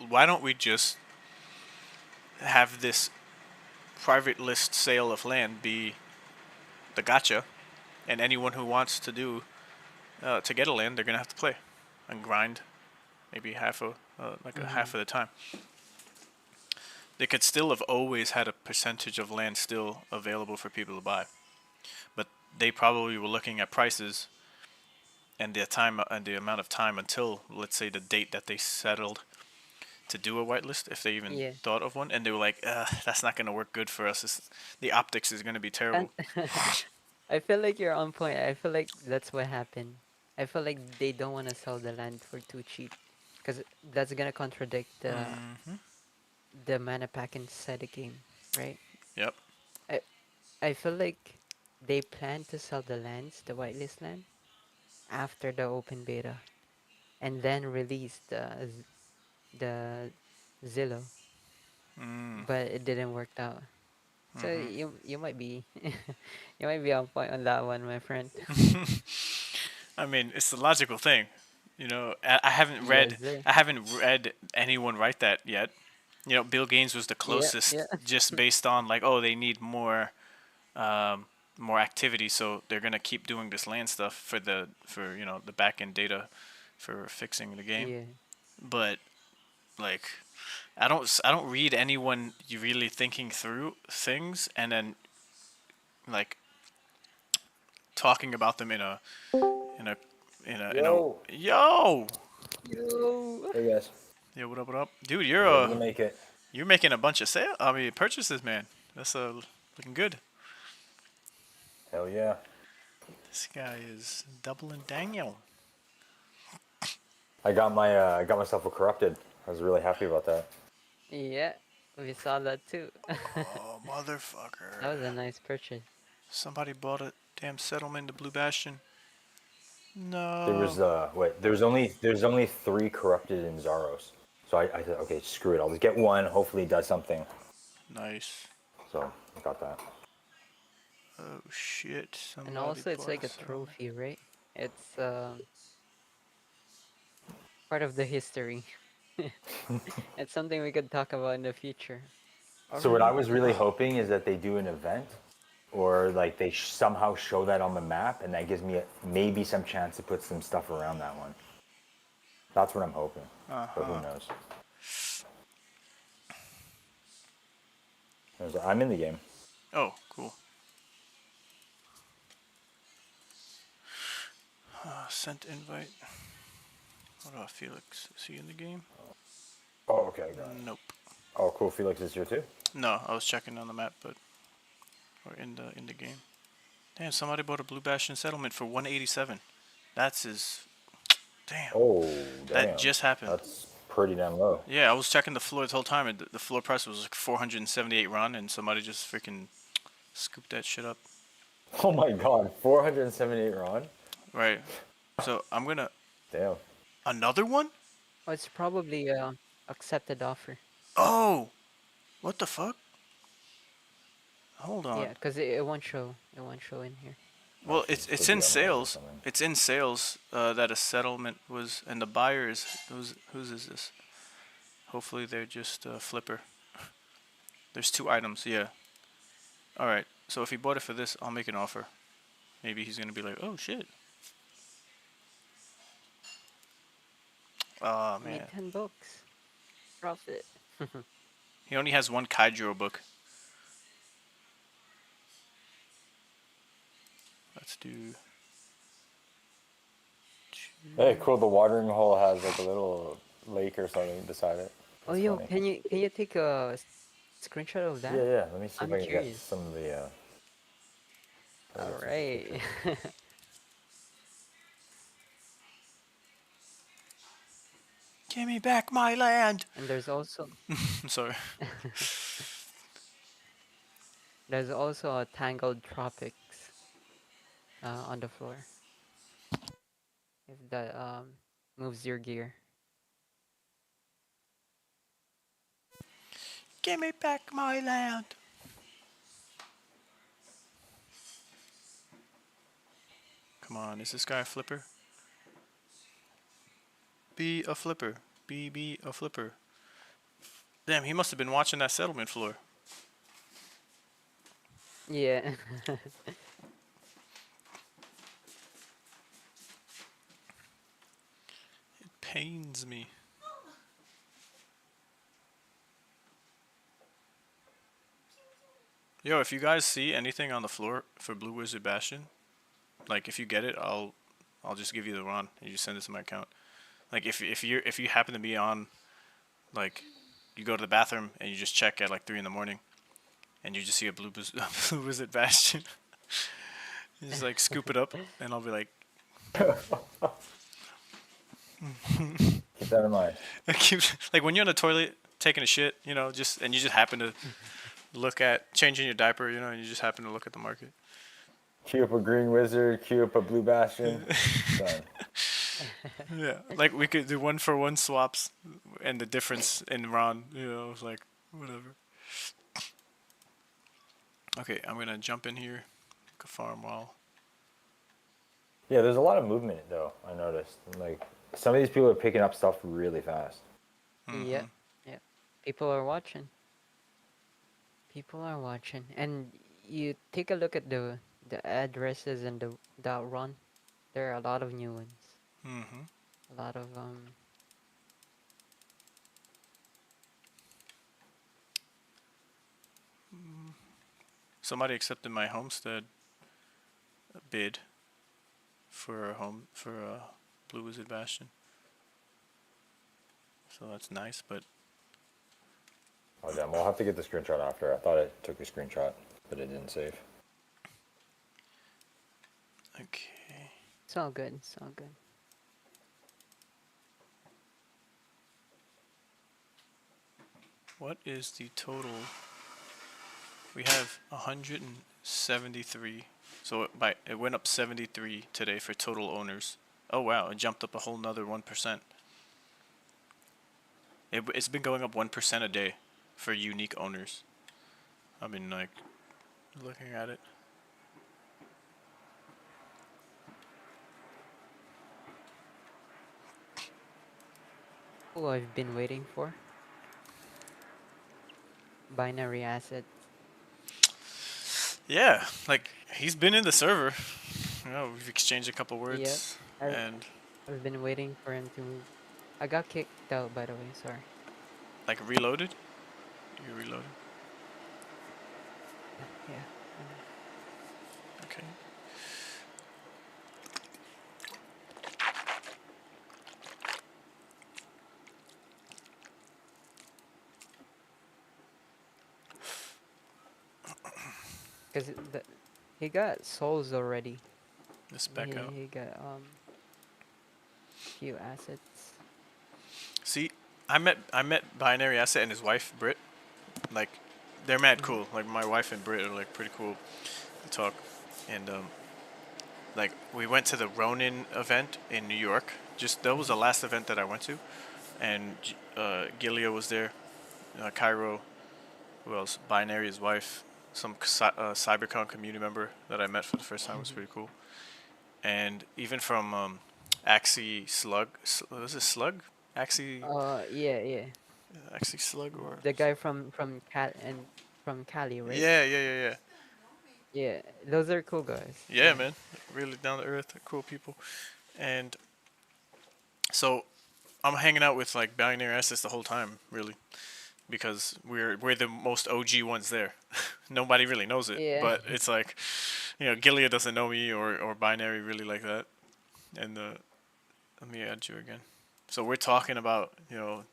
why don't we just have this private list sale of land be the gotcha, and anyone who wants to do to get a land, they're gonna have to play and grind, maybe half of half of the time. They could still have always had a percentage of land still available for people to buy, but they probably were looking at prices and the time and the amount of time until, let's say, the date that they settled to do a whitelist, if they even thought of one, and they were like, that's not going to work good for us. The optics is going to be terrible. I feel like you're on point. I feel like that's what happened. I feel like they don't want to sell the land for too cheap, because that's gonna contradict the mana pack inside the game, right? Yep. I feel like they plan to sell the lands, the whitelist land, after the open beta, and then release the Zillow. But it didn't work out. So you might be you might be on point on that one, my friend. I mean, it's the logical thing. I haven't read anyone write that yet. Bill Gaines was the closest, just based on like, oh, they need more activity, so they're gonna keep doing this land stuff for the back end data for fixing the game. Yeah. But like, I don't read anyone really thinking through things and then like talking about them in a Yo. yo. Hey guys. Yeah, what up, what up? Dude, Ready to make it. you're making a bunch of purchases, man. That's looking good. Hell yeah. This guy is doubling Daniel. I got myself a corrupted. I was really happy about that. Yeah, we saw that too. Oh, motherfucker. That was a nice purchase. Somebody bought a damn settlement to Blue Bastion. There No. was there's only 3 corrupted in Zaros. So I said, okay, screw it. I'll just get one. Hopefully it does something. Nice. So I got that. Oh shit. And also, it's bought like a settlement. trophy, right? It's part of the history. It's something we could talk about in the future. So what I Already? was really hoping is that they do an event, or like they somehow show that on the map, and that gives me maybe some chance to put some stuff around that one. That's what I'm hoping. But who knows? I'm in the game. Oh, cool. Sent invite. What about Felix? Is he in the game? Oh, okay. Got it. Nope. Oh, cool. Felix is here too. No, I was checking on the map, but we're in the game. Damn, somebody bought a Blue Bastion settlement for 187. That's his. Damn. Oh, damn. That just happened. That's pretty damn low. Yeah, I was checking the floor the whole time, and the floor price was like 478 run, and somebody just freaking scooped that shit up. Oh my god, 478 Ron? Right. So I'm gonna. Damn. Another one? Oh, it's probably accepted offer. Oh, what the fuck? Hold on. Yeah, because it won't show. It won't show in here. Well, it's in sales. It's in sales that a settlement was, and the buyer is whose is this? Hopefully they're just Flipper. There's 2 items. Yeah. All right. So if he bought it for this, I'll make an offer. Maybe he's gonna be like, oh shit. Oh man. Made 10 books. Profit. He only has 1 Kaijiro book. Let's do. Hey, cool. The watering hole has like a little lake or something beside it. Oh, That's yo, funny. can you take a screenshot of that? Yeah, yeah. Let me see I'm if I can get curious. some of the. All right. Give me back my land. And there's also. Sorry. There's also a Tangled Tropics on the floor. If that moves your gear. Give me back my land. Come on, is this guy a flipper? Be a flipper. Be a flipper. Damn, he must have been watching that settlement floor. Yeah. It pains me. Yo, if you guys see anything on the floor for Blue Wizard Bastion, like if you get it, I'll just give you the run and you send it to my account. Like if you happen to be on, like, you go to the bathroom and you just check at like 3 in the morning, and you just see a Blue Wizard Bastion, you just like scoop it up, and I'll be like. Keep that in mind. Like when you're in the toilet taking a shit, you know, and you just happen to look at changing your diaper, you know, and you just happen to look at the market. Queue up a green wizard, queue up a blue bastion. Done. Yeah, like we could do 1-for-1 swaps, and the difference in Ron, you know, it's like whatever. Okay, I'm gonna jump in here, go farm while. Yeah, there's a lot of movement though. I noticed. Like some of these people are picking up stuff really fast. Yeah. Yeah. People are watching. People are watching, and you take a look at the addresses and the run. There are a lot of new ones. A lot of Somebody accepted my homestead bid for a Blue Wizard Bastion. so that's nice. But Oh damn, we'll have to get the screenshot after. I thought I took a screenshot, but it didn't save. okay, It's all good. It's all good. what is the total? We have 173. So it went up 73 today for total owners. Oh wow, it jumped up a whole nother 1%. It's been going up 1% a day for unique owners. I've been like looking at it. Who I've been waiting for? Binary assets. Yeah, like he's been in the server. You know, we've exchanged a couple Yep. words, and I've been waiting for him to move. I got kicked out, by the way. Sorry. like reloaded. You reloaded. Yeah. Okay. Because he got souls already. Let's back out. He got few assets. See, I met Binary Asset and his wife Britt. Like, they're mad cool. Like my wife and Britt are like pretty cool to talk, and like we went to the Ronin event in New York. Just that was the last event that I went to, and Gilia was there, Cairo. Who else? Binary, his wife, some CyberCon community member that I met for the first time was pretty cool, and even from Axie Slug. Was it Slug? Axie. Yeah. Axie Slug or the guy from Cali, right? Yeah. Yeah, those are cool guys. Yeah, man, really down to earth, cool people, and so I'm hanging out with like Binary Assets the whole time, really, because we're the most OG ones there. Nobody really knows it, Yeah. but it's like, you know, Gilead doesn't know me or Binary really like that, and let me add you again. So we're talking about, you know,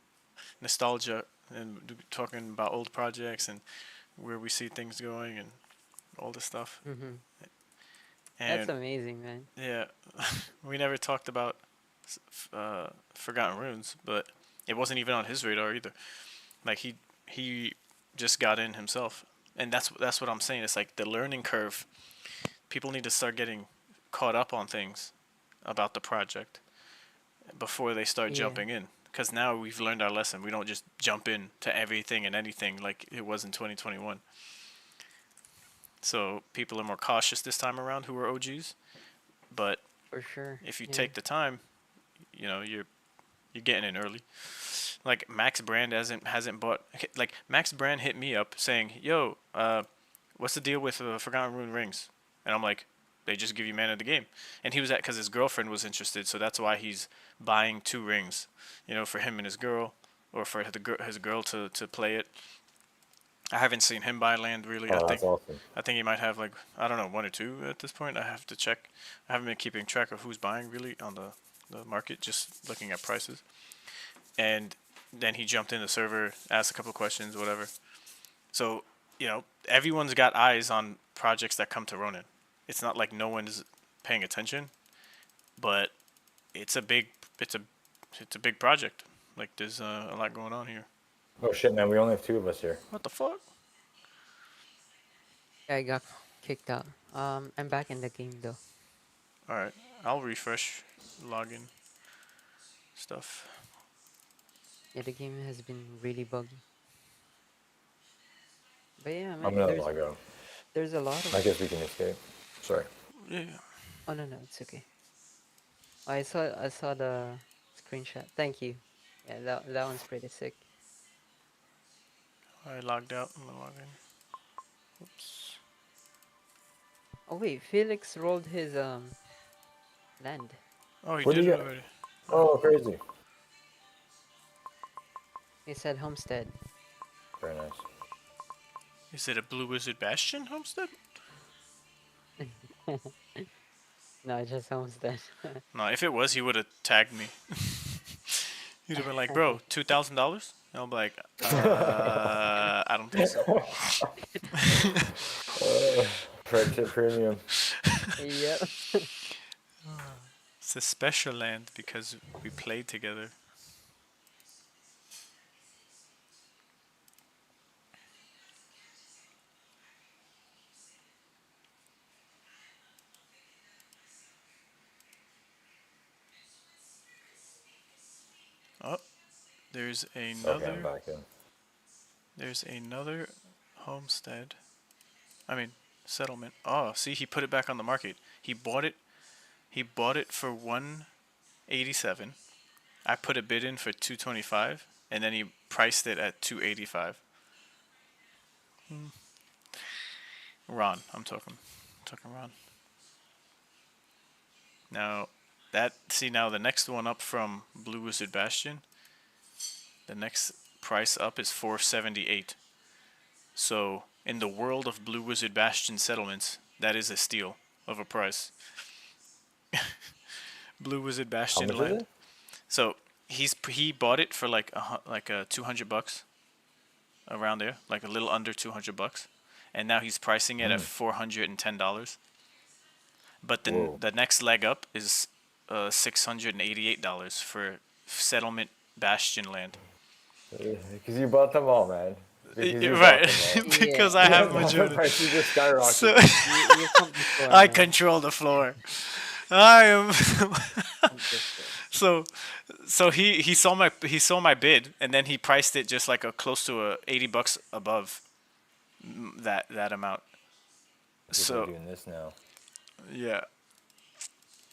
nostalgia and talking about old projects and where we see things going and all this stuff. Mm-hmm. And That's amazing, man. yeah, we never talked about Forgotten Runes, but it wasn't even on his radar either. Like he just got in himself, and that's what I'm saying. It's like the learning curve. People need to start getting caught up on things about the project before they start jumping in. Because now we've learned our lesson. We don't just jump in to everything and anything like it was in 2021. So people are more cautious this time around who are OGs. But for sure, if you take the time, you know, you're getting in early. Like Max Brand hasn't bought. Like Max Brand hit me up saying, "Yo, what's the deal with Forgotten Rune rings?" And I'm like, "They just give you mana of the game." And he was because his girlfriend was interested, so that's why he's buying 2 rings, you know, for him and his girl, or for his girl to play it. I haven't seen him buy land really. Oh, that's awesome. I think he might have like, I don't know, 1 or 2 at this point. I have to check. I haven't been keeping track of who's buying really on the market, just looking at prices. And then he jumped in the server, asked a couple of questions, whatever. So, you know, everyone's got eyes on projects that come to Ronin. It's not like no one's paying attention, but it's a big project. Like there's a lot going on here. Oh shit, man! We only have 2 of us here. What the fuck? Yeah, I got kicked out. I'm back in the game though. All right, I'll refresh login stuff. Yeah, the game has been really buggy. But yeah, man, I'm gonna log out. There's a lot of. I guess we can escape. Sorry. Yeah. Oh no, it's okay. I saw the screenshot. Thank you. Yeah, that one's pretty sick. I logged out. I'm gonna log in. Oops. Oh wait, Felix rolled his land. Oh, he What did did it you- already. Oh, crazy. He said homestead. Very nice. Is it a Blue Wizard Bastion homestead? No, just homestead. No, if it was, he would have tagged me. He'd have been like, bro, $2,000. I'll be like, I don't think so. Friendship premium. Yep. It's a special land because we played together. Oh, there's Okay, I'm another. back in. There's another homestead. I mean, settlement. Oh, see, he put it back on the market. He bought it. He bought it for 187. I put a bid in for 225, and then he priced it at 285. Ron, I'm talking Ron. Now, now the next one up from Blue Wizard Bastion, the next price up is 478. So, in the world of Blue Wizard Bastion settlements, that is a steal of a price. Blue Wizard Bastion much is land. it? So, he bought it for like $200 around there, like a little under $200, and now he's pricing it at $410. But then the next leg up is $688 for settlement Bastion land. Because you bought them all, man. Because you Right, bought them all. because I have majority. Prices just skyrocketed. So You come before, I man. control the floor. I am. So he saw my bid, and then he priced it just like close to $80 above that amount. People So are doing this now. yeah.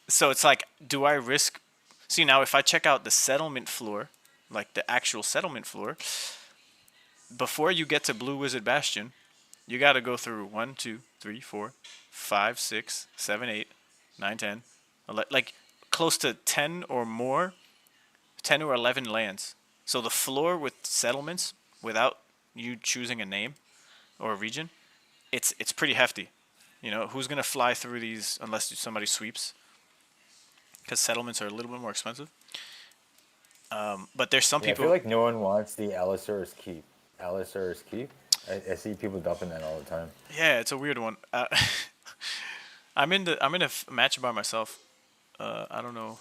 So it's like, do I risk? See, now if I check out the settlement floor, like the actual settlement floor, before you get to Blue Wizard Bastion, you got to go through 1, 2, 3, 4, 5, 6, 7, 8, 9, 10, like close to 10 or more, 10 or 11 lands. So the floor with settlements, without you choosing a name or a region, it's pretty hefty. You know, who's gonna fly through these unless somebody sweeps? Because settlements are a little bit more expensive. But there's some Yeah, people. I feel like no one wants the Alisaur's Keep. Alisaur's Keep? I see people dumping that all the time. Yeah, it's a weird one. I'm in a match by myself. I don't know.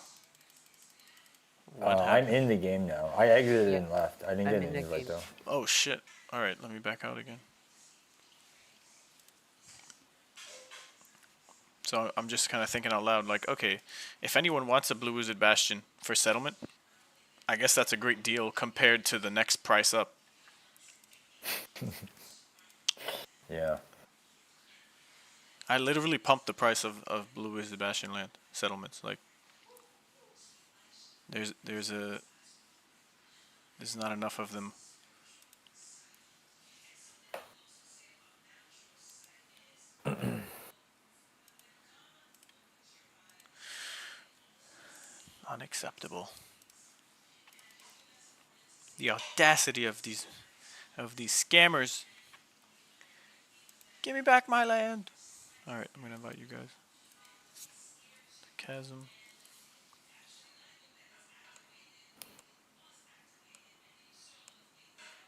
What I'm happened? in the game now. I exited Yeah. and left. I didn't I'm get in an the invite game. though. Oh shit! All right, let me back out again. So I'm just kind of thinking out loud, like, okay, if anyone wants a Blue Wizard Bastion for settlement, I guess that's a great deal compared to the next price up. Yeah. I literally pumped the price of Blue Wizard Bastion land settlements. Like, there's not enough of them. Unacceptable. The audacity of these scammers. Give me back my land. All right, I'm gonna invite you guys. The chasm.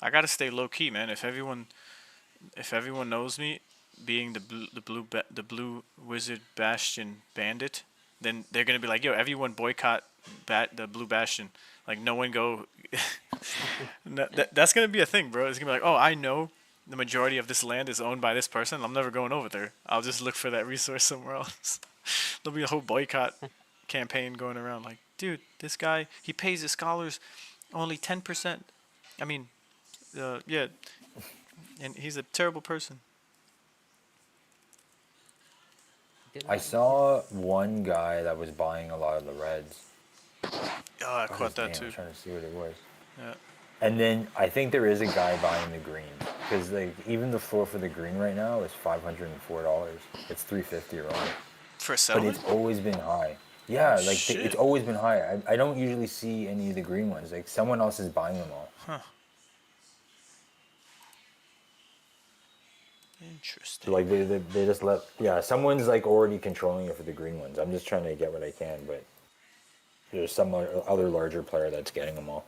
I gotta stay low key, man. If everyone knows me being the blue wizard bastion bandit, then they're gonna be like, yo, everyone boycott the blue bastion. Like, no one go. That's gonna be a thing, bro. It's gonna be like, oh, I know the majority of this land is owned by this person. I'm never going over there. I'll just look for that resource somewhere else. There'll be a whole boycott campaign going around. Like, dude, this guy, he pays his scholars only 10%. I mean, yeah, and he's a terrible person. I saw one guy that was buying a lot of the reds. Oh, I caught that too. I'm trying to see what it was. Yeah. And then I think there is a guy buying the green because like even the floor for the green right now is $504. It's $350 around. For But settlement? it's always been high. Yeah, like Shit. it's always been high. I don't usually see any of the green ones. Like someone else is buying them all. Huh. Interesting. So like they just let someone's like already controlling it for the green ones. I'm just trying to get what I can, but there's some other larger player that's getting them all.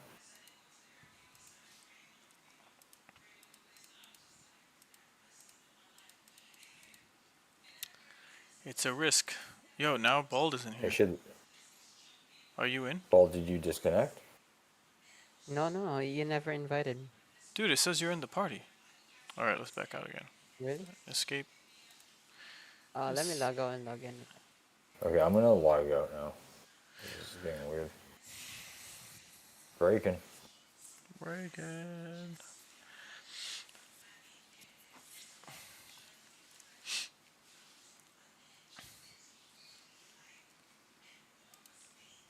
It's a risk. Yo, now Bald isn't It here. should. Are you in? Paul, did you disconnect? No, no, you never invited me. Dude, it says you're in the party. Alright, let's back out again. Really? Escape. Let me log out and log in. Okay, I'm gonna log out now. This is getting weird. Breaking. Breaking.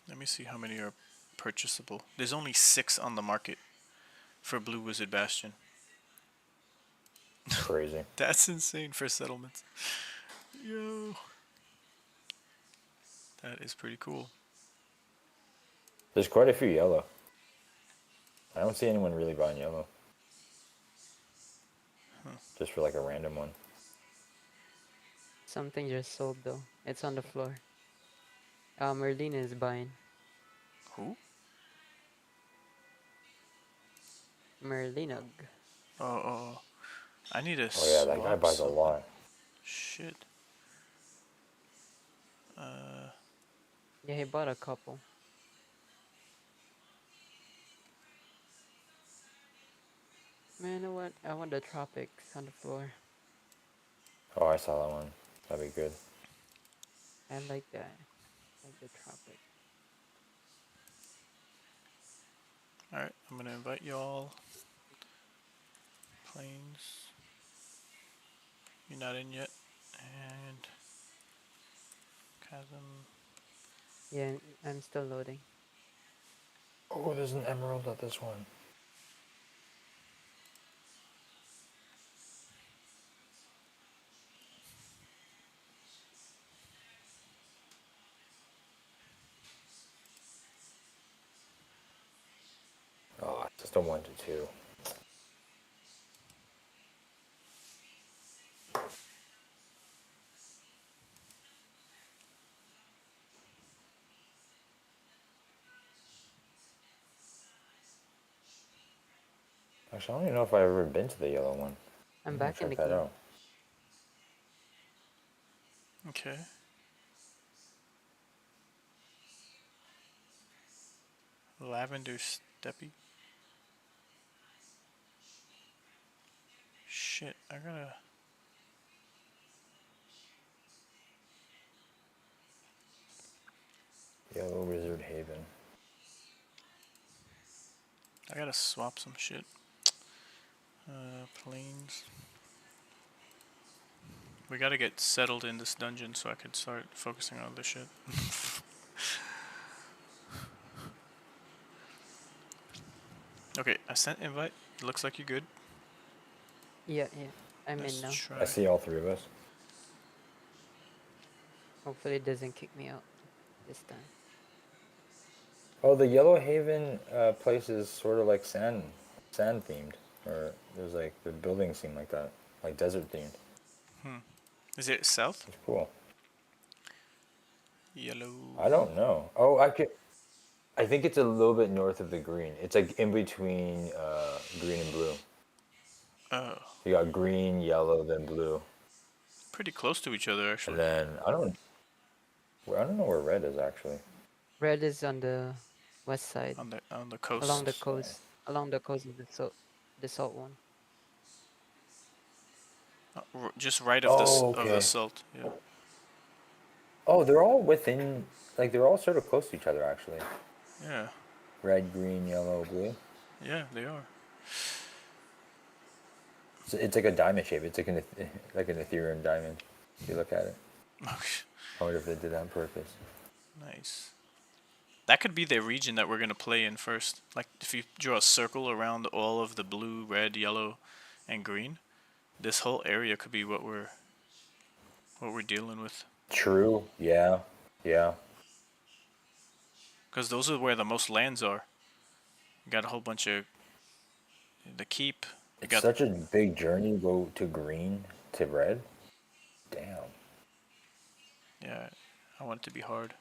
Let me see how many are purchasable. There's only 6 on the market for Blue Wizard Bastion. Crazy. That's insane for settlements. Yo. That is pretty cool. There's quite a few yellow. I don't see anyone really buying yellow. Just for like a random one. Something just sold though. It's on the floor. Merlina is buying. Who? Merlinog. Oh. I need to Oh yeah, that guy buys a lot. Shit. Yeah, he bought a couple. Man, I want the tropics on the floor. Oh, I saw that one. That'd be good. I like that. Like the tropic. Alright, I'm gonna invite y'all. Planes. You're not in yet. And Chasm. Yeah, I'm still loading. Oh, there's an emerald at this one. Oh, just a 1 to 2. Actually, I don't even know if I've ever been to the yellow one. I'm back in the check that game. out. Okay. Lavender Steppy. Shit, I gotta... Yellow Wizard Haven. I gotta swap some shit. Planes. We gotta get settled in this dungeon so I could start focusing on this shit. Okay, I sent invite. Looks like you're good. Yeah, I'm Let's in now. try. I see all 3 of us. Hopefully it doesn't kick me out this time. Oh, the Yellow Haven place is sort of like sand themed, or there's like the buildings seem like that, like desert themed. Is it south? It's cool. Yellow. I don't know. Oh, I think it's a little bit north of the green. It's like in between green and blue. Oh. You got green, yellow, then blue. Pretty close to each other, actually. And then I don't know where red is actually. Red is on the west side. On the coast. Along the coast. Along the coast of the salt one. Just right of okay. the salt. Yeah. Oh, they're all within, like they're all sort of close to each other actually. Yeah. Red, green, yellow, blue. Yeah, they are. So it's like a diamond shape. It's like an Ethereum diamond. If you look at it. I wonder if they did that on purpose. Nice. That could be the region that we're gonna play in first. Like if you draw a circle around all of the blue, red, yellow, and green, this whole area could be what we're dealing with. True. Yeah. Yeah. Because those are where the most lands are. You got a whole bunch of the keep. It's such a big journey to go to green to red. Damn. Yeah, I want it to be hard.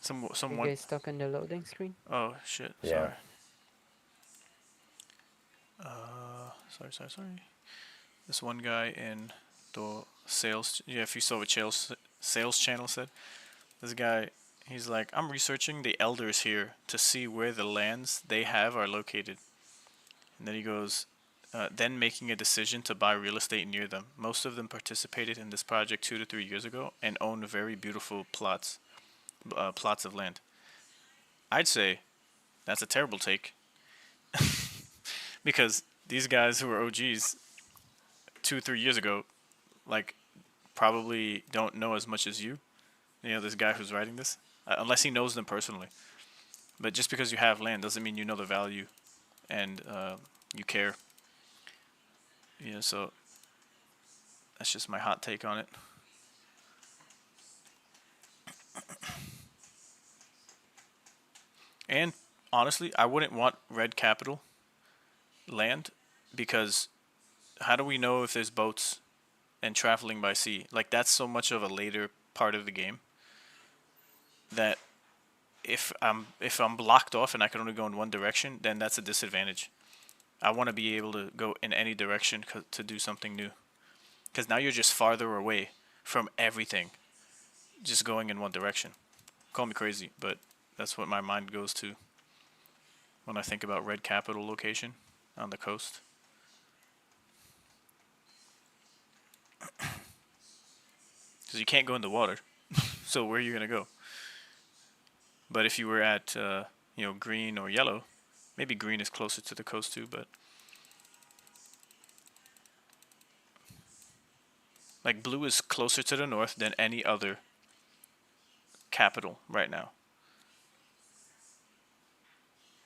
You Someone. guys stuck on the loading screen? Oh shit! Yeah. Sorry. Sorry. This one guy in the sales. Yeah, if you saw what sales channel said, this guy, he's like, I'm researching the elders here to see where the lands they have are located. And then he goes, then making a decision to buy real estate near them. Most of them participated in this project 2 to 3 years ago and own very beautiful plots of land. I'd say that's a terrible take because these guys who were OGs 2-3 years ago, like, probably don't know as much as you. You know, this guy who's writing this, unless he knows them personally. But just because you have land doesn't mean you know the value and you care. You know, so that's just my hot take on it. And honestly, I wouldn't want red capital land because how do we know if there's boats and traveling by sea? Like, that's so much of a later part of the game that if I'm blocked off and I can only go in one direction, then that's a disadvantage. I want to be able to go in any direction to do something new. Because now you're just farther away from everything, just going in one direction. Call me crazy, but that's what my mind goes to when I think about red capital location on the coast. Because you can't go in the water, so where are you gonna go? But if you were at green or yellow, maybe green is closer to the coast too, but like blue is closer to the north than any other capital right now.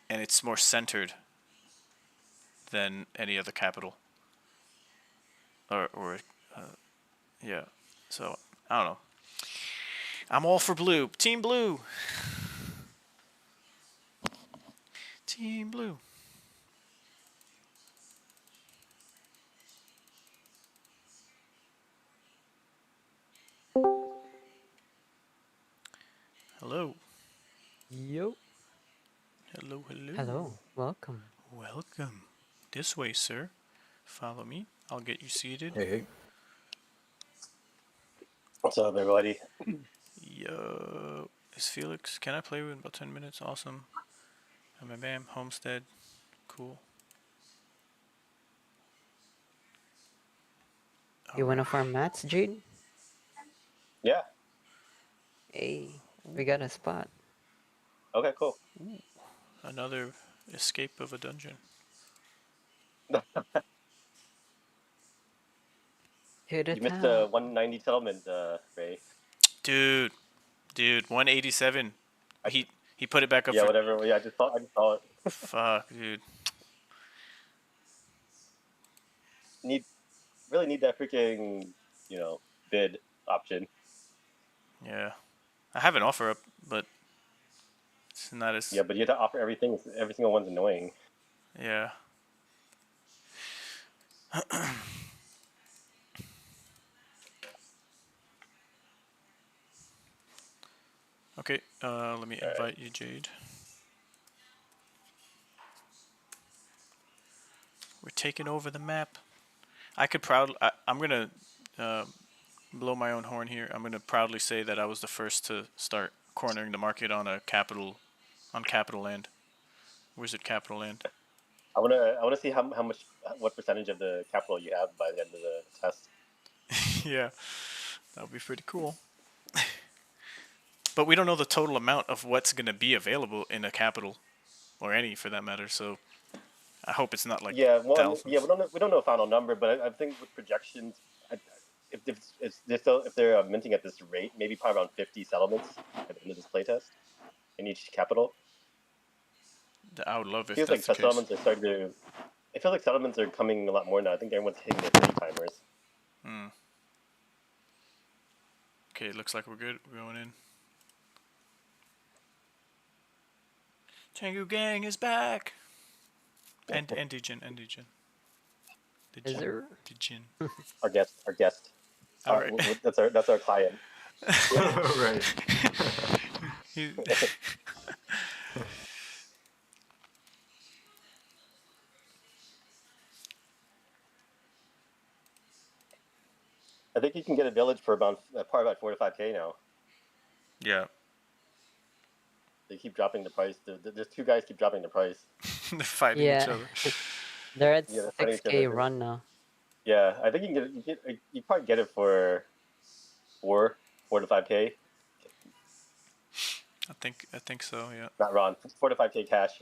And it's more centered than any other capital. Yeah. So, I don't know. I'm all for blue. Team blue. Team blue. Hello. Yo. Hello. Hello. Welcome. Welcome. This way, sir. Follow me. I'll get you seated. Hey. What's up, everybody? Yo. Is Felix? Can I play with in about 10 minutes? Awesome. Bam. Homestead. Cool. You wanna farm mats, Jade? Yeah. Hey, we got a spot. Okay, cool. Ooh, another escape of a dungeon. Hit You missed the 190 settlement, Ray. Dude, 187. He put it back up. Yeah, whatever. Yeah, I just saw it. Fuck, dude. Really need that freaking, bid option. Yeah, I have an offer up, but it's not as. Yeah, but you have to offer everything. Every single one's annoying. Yeah. Okay, let me invite you, Jade. We're taking over the map. I'm gonna blow my own horn here. I'm gonna proudly say that I was the first to start cornering the market on capital land. Wizard capital land. I wanna see what percentage of the capital you have by the end of the test. Yeah, that would be pretty cool. But we don't know the total amount of what's going to be available in a capital, or any for that matter. So I hope it's not like thousands. We don't know a final number, but I think with projections, if they're minting at this rate, maybe probably around 50 settlements at the end of this playtest in each capital. I would love if it feels that's like the case. settlements are starting to. It feels like settlements are coming a lot more now. I think everyone's hitting their 30 timers. Okay, looks like we're good. We're going in. Tengu Gang is back. And Degen. Is there? Degen. Our guest. All right. That's our client. Right. He- I think you can get a village for about probably about 4 to 5K now. yeah. They keep dropping the price. There's two guys keep dropping the price. They're fighting each Yeah. other. They're at Yeah, they're fighting each 6K other. run now. Yeah, I think you probably get it for 4 to 5K. I think so. Yeah. Not Ron, 4 to 5K cash.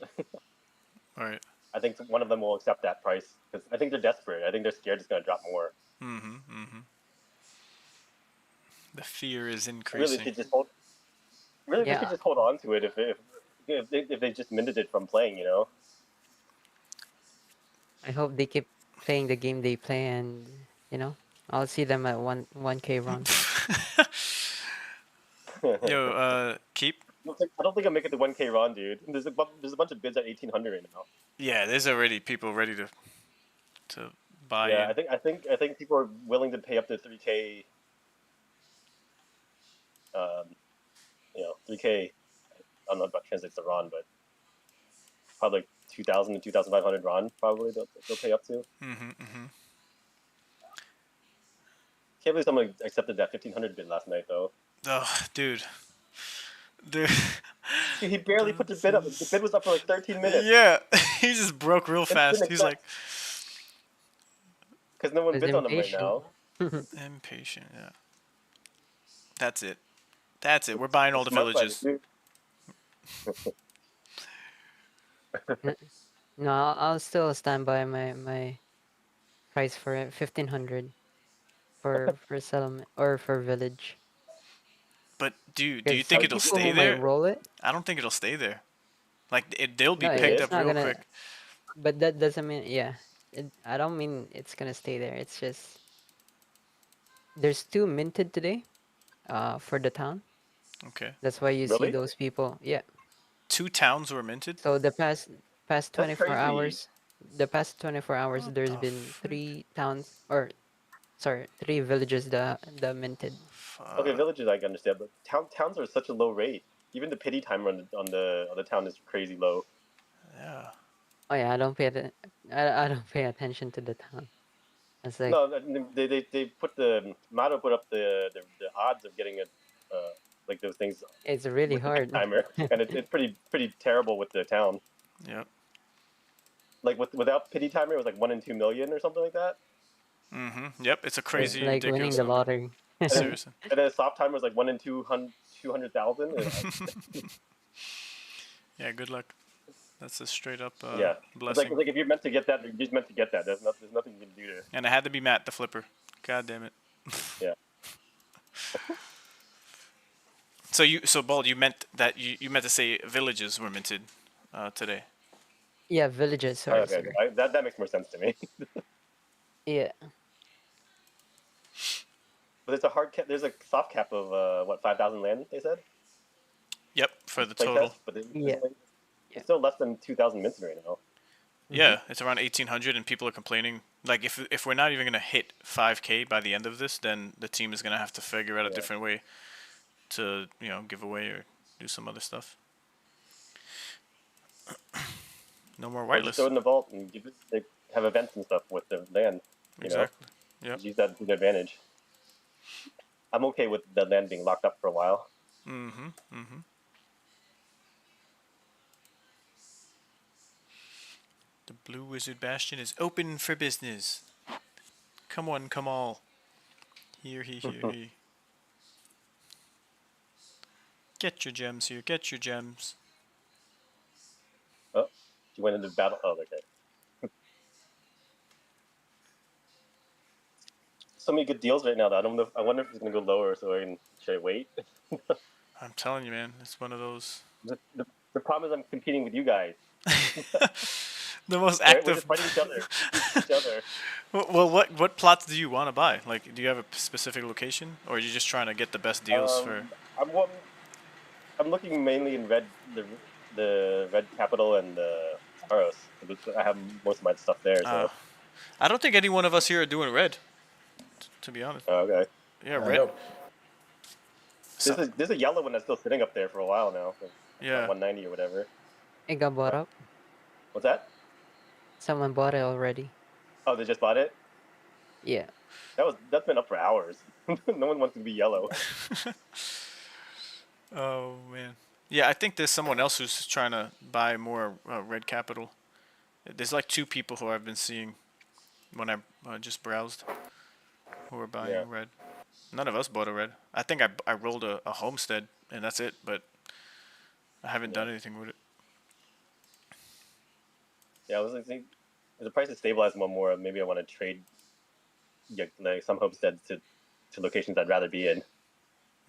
All right. I think one of them will accept that price because I think they're desperate. I think they're scared it's going to drop more. Mm-hmm. Mm-hmm. The fear is Really, increasing. should just hold. Really, they Yeah. should just hold on to it if they just minted it from playing, you know. I hope they keep playing the game they play, and I'll see them at 1K run. Yo, keep. I don't think I'll make it to 1K Ron, dude. There's a bunch of bids at 1,800 right now. Yeah, there's already people ready to buy Yeah, in. I think people are willing to pay up to 3K. 3K. I don't know about translates to Ron, but probably like 2,000 to 2,500 Ron. Probably they'll pay up to. Mm-hmm. Mm-hmm. Can't believe someone accepted that 1,500 bid last night, though. Oh, dude. Dude. He barely put the bid up. The bid was up for like 13 minutes. Yeah, he just broke real fast. He's like, because no one bids on him right now. Impatient. Yeah. That's it. That's it. We're buying all the villages. No, I'll still stand by my price for it, 1,500 for settlement or for village. But do you think it'll stay there? Roll it? I don't think it'll stay there. Like they'll be No, picked it's up not real gonna. quick. But that doesn't mean, yeah. I don't mean it's gonna stay there. It's just there's 2 minted today, for the town. Okay. That's why you see those people. Yeah. 2 towns were minted. So the past 24 crazy. hours, there's been 3 towns, or sorry, 3 villages that minted. Okay, villages I can understand, but towns are such a low rate. Even the pity timer on the town is crazy low. Yeah. Oh yeah, I don't pay attention to the town. It's like, No, they put Motto put up the odds of getting like those things. It's really with the hard. timer, and it's pretty terrible with the town. Yep. Like without pity timer, it was like 1 in 2 million or something like that. Mm-hmm. Yep. It's a crazy, it's like winning ridiculous the number. lottery. Seriously. And then a soft timer was like 1 in 200,000. Yeah. Good luck. That's a straight up Yeah, blessing. it's like if you're meant to get that, you're just meant to get that. There's nothing you can do to. And it had to be Matt the flipper. God damn it. Yeah. So Bald, you meant that you meant to say villages were minted today. Yeah, villages. Sorry. Okay, that makes more sense to me. Yeah. But there's a hard cap. There's a soft cap of 5,000 land. They said. Yep, for the Play total. test, but it's still less than 2,000 minted right now. Yeah, it's around 1,800, and people are complaining. Like, if we're not even gonna hit 5K by the end of this, then the team is gonna have to figure out a different way to give away or do some other stuff. No more Or just whitelists. throw it in the vault and they have events and stuff with the land. Exactly. Yeah. Use that to their advantage. I'm okay with the land being locked up for a while. Mm-hmm. Mm-hmm. The Blue Wizard Bastion is open for business. Come on, come all. Here, he. Get your gems here. Get your gems. Oh, you went into battle. Oh, okay. So many good deals right now. That I wonder if it's gonna go lower. So should I wait? I'm telling you, man, it's one of those. The problem is I'm competing with you guys. The most We're active. just fighting each other. Well, what plots do you want to buy? Like, do you have a specific location, or are you just trying to get the best deals for? I'm looking mainly in the red capital and the Aros. I have most of my stuff there. So. I don't think any one of us here are doing red. To be honest. Oh, okay. Yeah, red. There's a yellow one that's still sitting up there for a while now. Yeah. 190 or whatever. It got bought up. What's that? Someone bought it already. Oh, they just bought it? Yeah. That's been up for hours. No one wants to be yellow. Oh man. Yeah, I think there's someone else who's trying to buy more red capital. There's like 2 people who I've been seeing when I just browsed who are buying red. None of us bought a red. I think I rolled a homestead and that's it, but I haven't done anything with it. Yeah, I was thinking, if the price is stabilized one more, maybe I want to trade like some homesteads to locations I'd rather be in.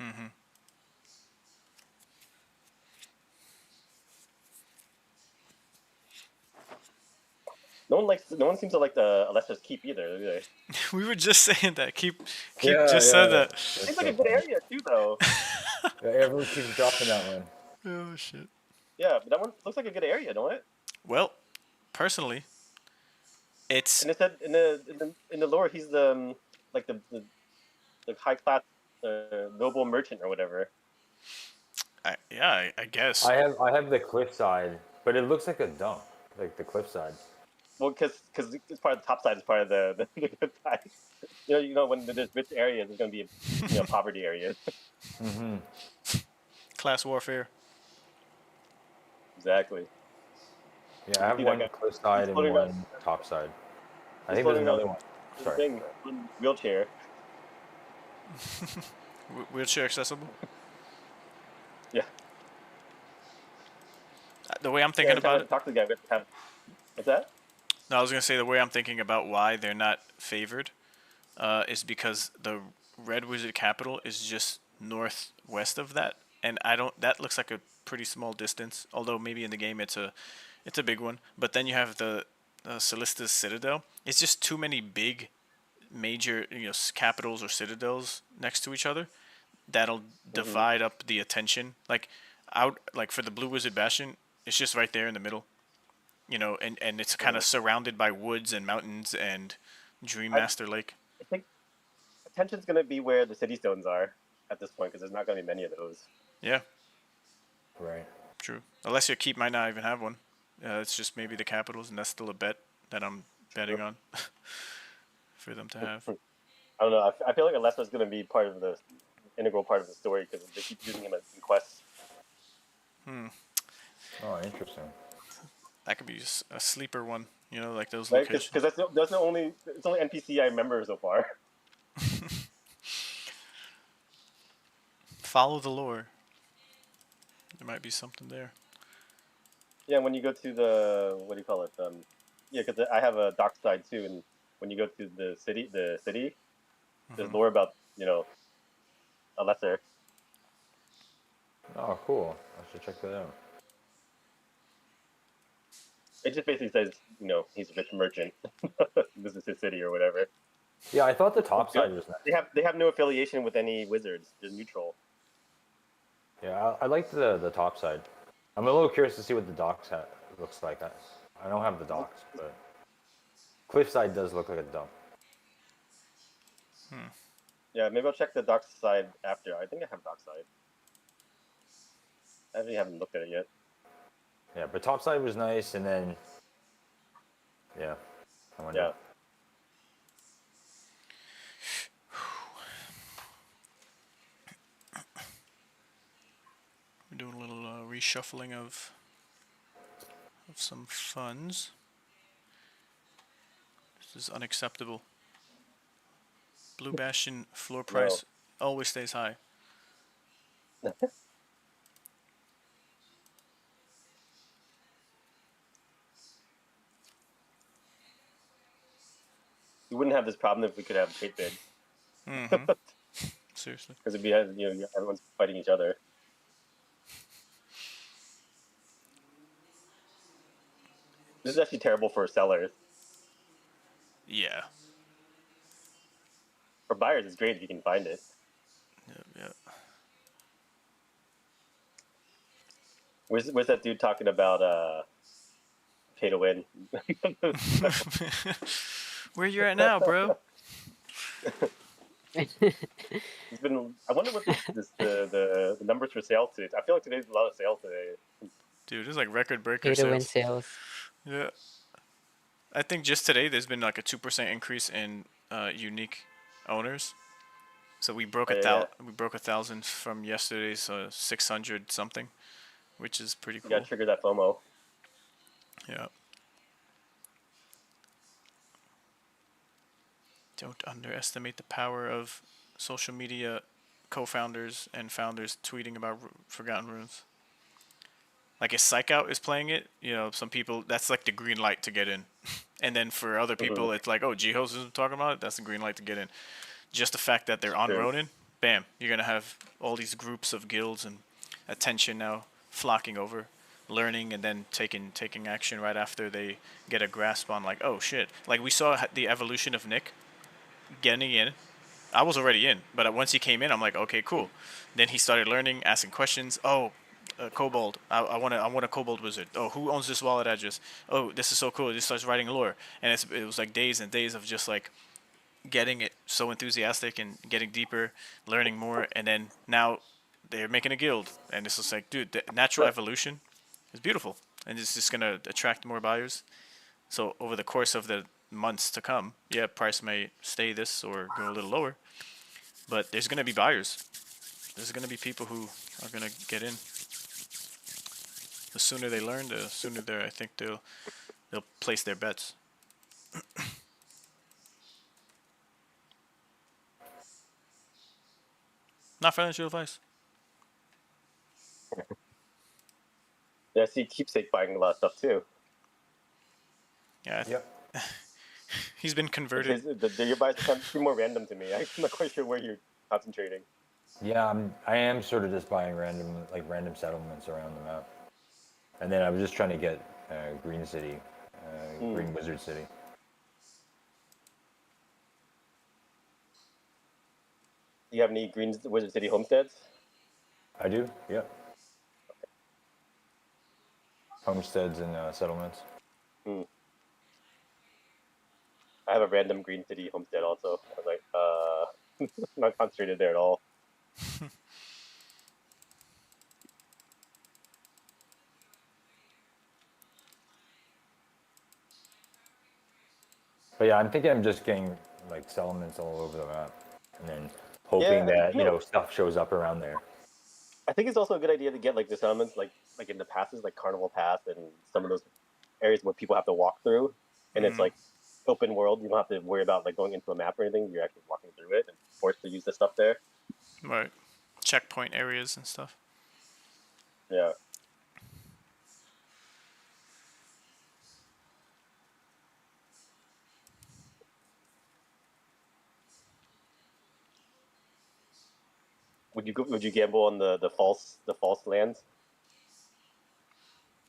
Mm-hmm. No one seems to like the Alessa's Keep either, do they? We were just saying that. Keep just said that. Seems like a good area too, though. Yeah, everyone keeps dropping that one. Oh shit. Yeah, but that one looks like a good area, don't it? Well, personally, it's. And it said in the lore he's the like the high class noble merchant or whatever. I guess. I have the cliffside, but it looks like a dump, like the cliffside. Well, because it's part of the top side is part of the good side. You know when there's rich areas, there's gonna be poverty areas. Mm-hmm. Class warfare. Exactly. Yeah, I have one cliffside and one top side. I think there's another one. Sorry. Wheelchair. Wheelchair accessible. Yeah. The way I'm thinking about it. Talk to the guy. What's that? No, I was gonna say the way I'm thinking about why they're not favored, is because the Red Wizard capital is just northwest of that, and that looks like a pretty small distance. Although maybe in the game it's a big one. But then you have the Calista's Citadel. It's just too many big, major capitals or citadels next to each other. That'll divide up the attention. Like for the Blue Wizard Bastion, it's just right there in the middle. And it's kind of surrounded by woods and mountains and Dreammaster Lake. I think attention's going to be where the city stones are at this point, because there's not going to be many of those. Yeah. Right. True. Unless your keep might not even have one. It's just maybe the capitals, and that's still a bet that I'm betting on for them to have. I don't know. I feel like Alessa's going to be part of the integral part of the story because they keep using him in quests. Oh, interesting. That could be a sleeper one, like those Right? locations. Because that's the only NPC I remember so far. Follow the lore. There might be something there. Yeah, when you go to the what do you call it? Because I have a dock side too, and when you go to the city, there's lore about Alessa. Oh, cool. I should check that out. It just basically says, he's a rich merchant. This is his city or whatever. Yeah, I thought the top side was nice. They have no affiliation with any wizards. They're neutral. Yeah, I like the top side. I'm a little curious to see what the docks looks like. I don't have the docks, but cliffside does look like a dump. Yeah, maybe I'll check the dock side after. I think I have dock side. I actually haven't looked at it yet. Yeah, but topside was nice, and then I went up. We're doing a little reshuffling of some funds. This is unacceptable. Blue Bastion floor price always stays high. We wouldn't have this problem if we could have hate bids. Mm-hmm. Seriously. Because it'd be everyone's fighting each other. This is actually terrible for sellers. Yeah. For buyers, it's great if you can find it. Yeah. Where's that dude talking about pay to win? Where you're at now, bro? It's been. I wonder what the numbers for sales today. I feel like today's a lot of sales today. Dude, it's like record breaker Pay to win sales. sales. Yeah. I think just today there's been like a 2% increase in unique owners. So we broke we broke 1,000 from yesterday's 600 something, which is pretty You cool. gotta trigger that FOMO. Yeah. Don't underestimate the power of social media co-founders and founders tweeting about Forgotten Runes. Like if Psych Out is playing it, you know, some people, that's like the green light to get in. And then for other people, it's like, oh, G-Host is talking about it, that's the green light to get in. Just the fact that they're on Ronin, bam, you're going to have all these groups of guilds and attention now flocking over, learning and then taking action right after they get a grasp on like, oh shit. Like we saw the evolution of Nick getting in. I was already in, but once he came in, I'm like, okay, cool. Then he started learning, asking questions. Oh, Kobold. I want a Kobold wizard. Oh, who owns this wallet address? Oh, this is so cool. He just starts writing lore, and it was like days and days of just like getting it so enthusiastic and getting deeper, learning more, and then now they're making a guild, and it's just like, dude, the natural evolution is beautiful, and it's just gonna attract more buyers. So over the course of the months to come, yeah, price may stay this or go a little lower, but there's gonna be buyers. There's gonna be people who are gonna get in. The sooner they learn, the sooner I think they'll place their bets. Not financial advice. Yeah, I see Keepsake buying a lot of stuff too. Yeah. Yep. He's been converted. Your buys seem more random to me. I'm not quite sure where you're concentrating. Yeah, I am sort of just buying random settlements around the map, and then I was just trying to get Green City, Green Wizard City. Do you have any Green Wizard City homesteads? I do. Yep. Homesteads and settlements. I have a random Green City homestead also. I was like, not concentrated there at all. But yeah, I'm thinking I'm just getting like settlements all over the map, and then hoping that stuff shows up around there. I think it's also a good idea to get like the settlements like in the passes, like Carnival Pass and some of those areas where people have to walk through, and it's like open world. You don't have to worry about like going into a map or anything. You're actually walking through it and forced to use the stuff there. Right. Checkpoint areas and stuff. Yeah. Would you gamble on the false lands?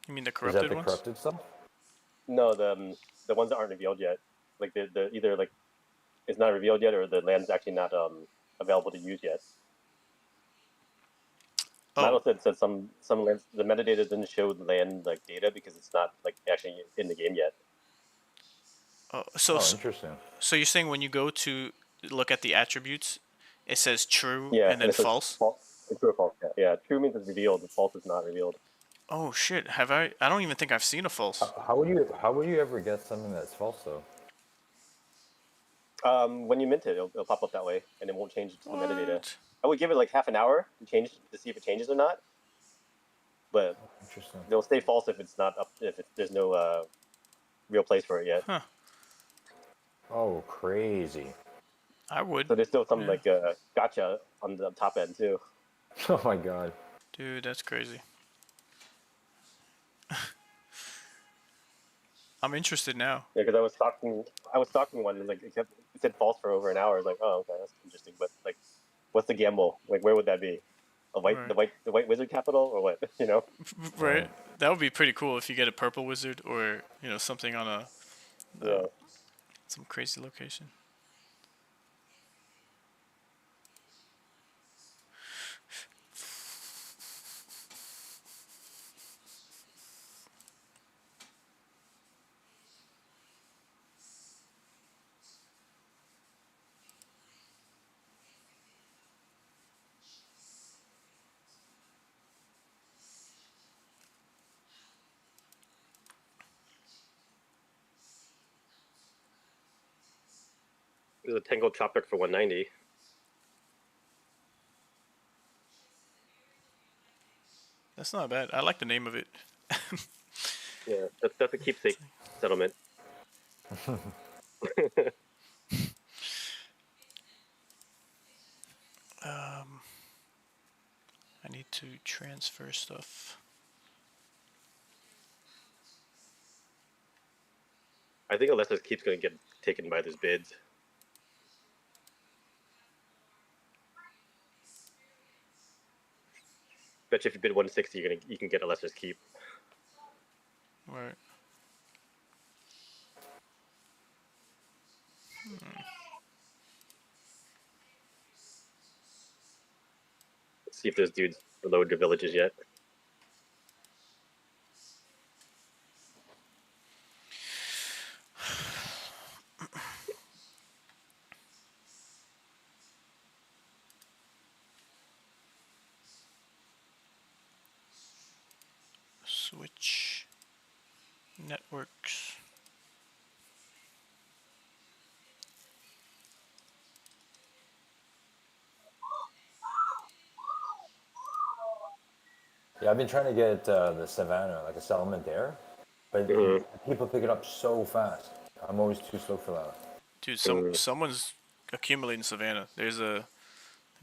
You mean the corrupted ones? Is that the corrupted stuff? No, the ones that aren't revealed yet. Like the either like it's not revealed yet or the land's actually not available to use yet. Milo said some lands, the metadata didn't show the land like data because it's not like actually in the game yet. So interesting. So you're saying when you go to look at the attributes, it says true and then it says false? True or false. Yeah, true means it's revealed. False is not revealed. Oh shit! Have I? I don't even think I've seen a false. How would you ever get something that's false though? When you mint it, it'll pop up that way, and it won't change the metadata. I would give it like half an hour to see if it changes or not. But it'll stay false if it's not up. There's no real place for it yet. Huh. Oh, crazy! I would. So there's still some like gotcha on the top end too. Oh my god, dude, that's crazy. I'm interested now. Yeah, because I was stalking one, and like it said false for over an hour. I was like, oh, okay, that's interesting. But like, what's the gamble? Like, where would that be? The white wizard capital, or what? You know? Right. That would be pretty cool if you get a purple wizard, or something on some crazy location. the 10 gold chop pick for 190. That's not bad. I like the name of it. Yeah, that's a keepsake settlement. I need to transfer stuff. I think Alessa's keep's gonna get taken by this bids. Bet you if you bid 160, you can get Alessa's keep. Right. Let's see if those dudes reload their villages yet. Switch networks. Yeah, I've been trying to get the Savannah, like a settlement there, but people pick it up so fast. I'm always too slow for that. Dude, someone's accumulating Savannah. I'm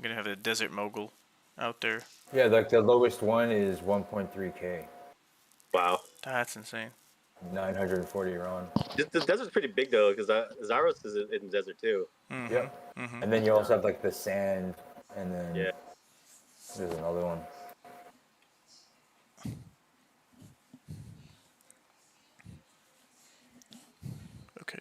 gonna have a desert mogul out there. Yeah, like the lowest one is 1.3k. Wow. That's insane. 940 Iran. This desert's pretty big though, because Zaros is in the desert too. Yep. And then you also have like the sand, and then there's another one. Okay.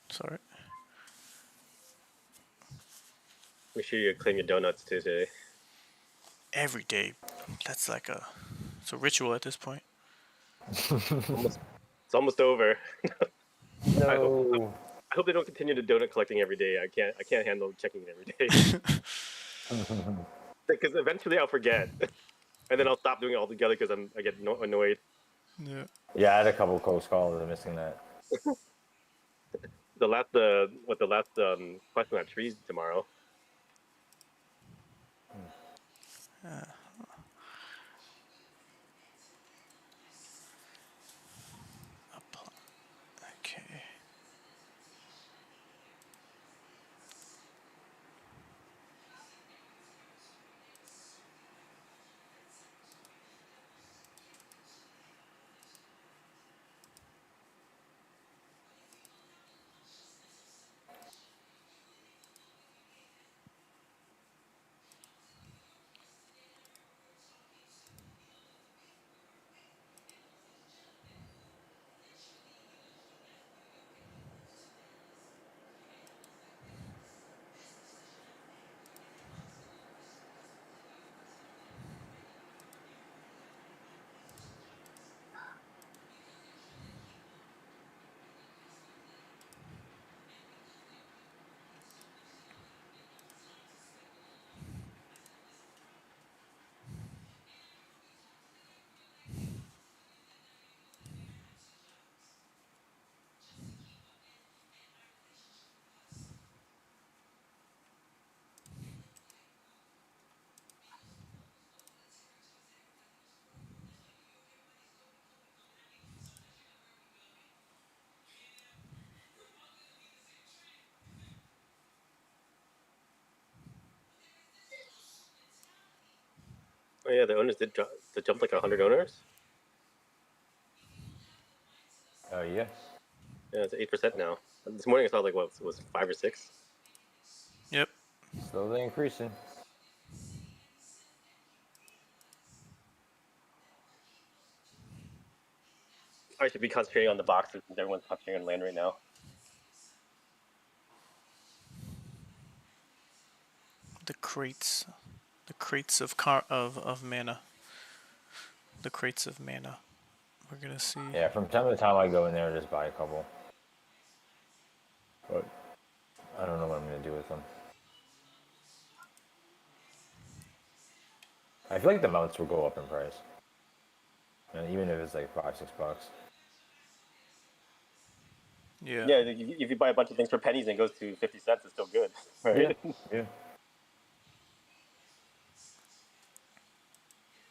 Sorry. Make sure you claim your donuts too today. Every day. That's like it's a ritual at this point. It's almost over. No. I hope they don't continue to donut collecting every day. I can't handle checking it every day. Because eventually I'll forget, and then I'll stop doing it altogether because I get annoyed. Yeah. Yeah, I had a couple close calls. I'm missing that. The last question on trees tomorrow. Okay. Oh yeah, the owners did jump like 100 owners. Oh yeah. Yeah, it's 8% now. This morning I saw like what was 5 or 6. Yep. Slowly increasing. I should be concentrating on the boxes since everyone's concentrating on land right now. the crates of mana. The crates of mana. We're gonna see. Yeah, from time to time I go in there and just buy a couple. But I don't know what I'm gonna do with them. I feel like the mounts will go up in price. And even if it's like $5-6. Yeah. Yeah, if you buy a bunch of things for pennies and it goes to 50 cents, it's still good, right? Yeah.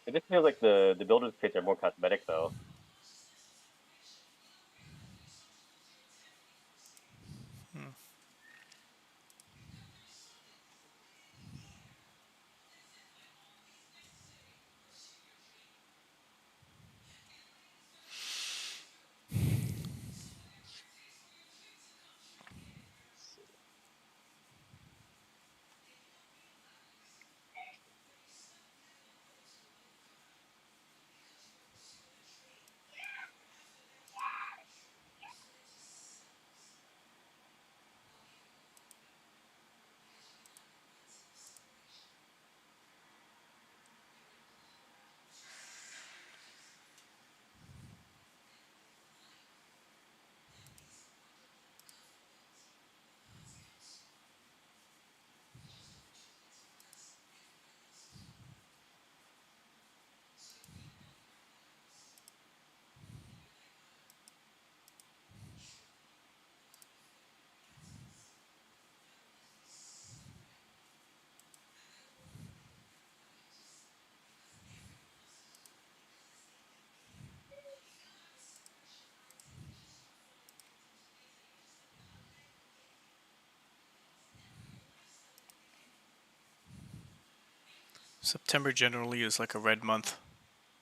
It just feels like the builders kits are more cosmetic though. September generally is like a red month,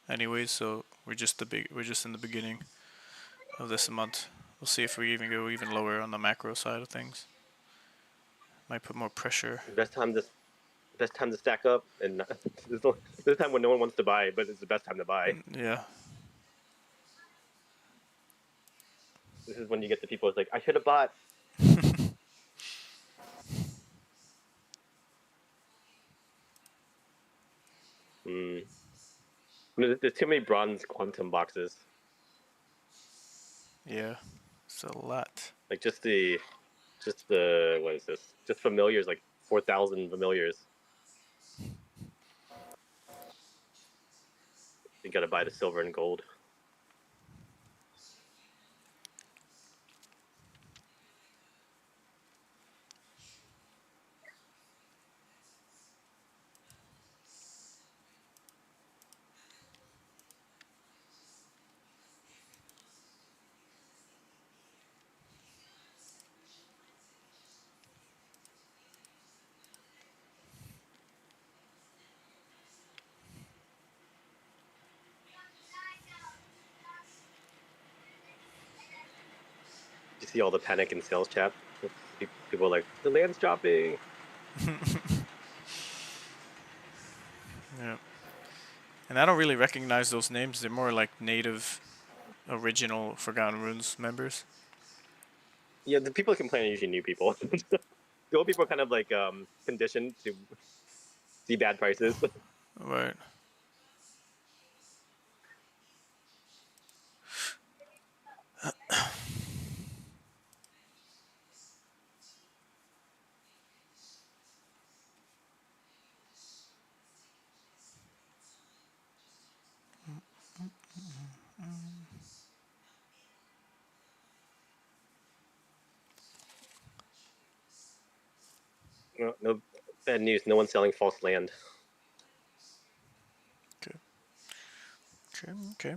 anyways. So we're just in the beginning of this month. We'll see if we even go even lower on the macro side of things. Might put more pressure. Best time to stack up, and this time when no one wants to buy, but it's the best time to buy. Yeah. This is when you get the people who's like, I should have bought. There's too many bronze quantum boxes. Yeah, it's a lot. Like just the what is this? Just familiars, like 4,000 familiars. You gotta buy the silver and gold. You see all the panic in sales chat. People are like, the land's dropping. Yeah. And I don't really recognize those names. They're more like native, original Forgotten Runes members. Yeah, the people that complain are usually new people. The old people are kind of like conditioned to see bad prices. Right. No bad news. No one's selling false land. Okay.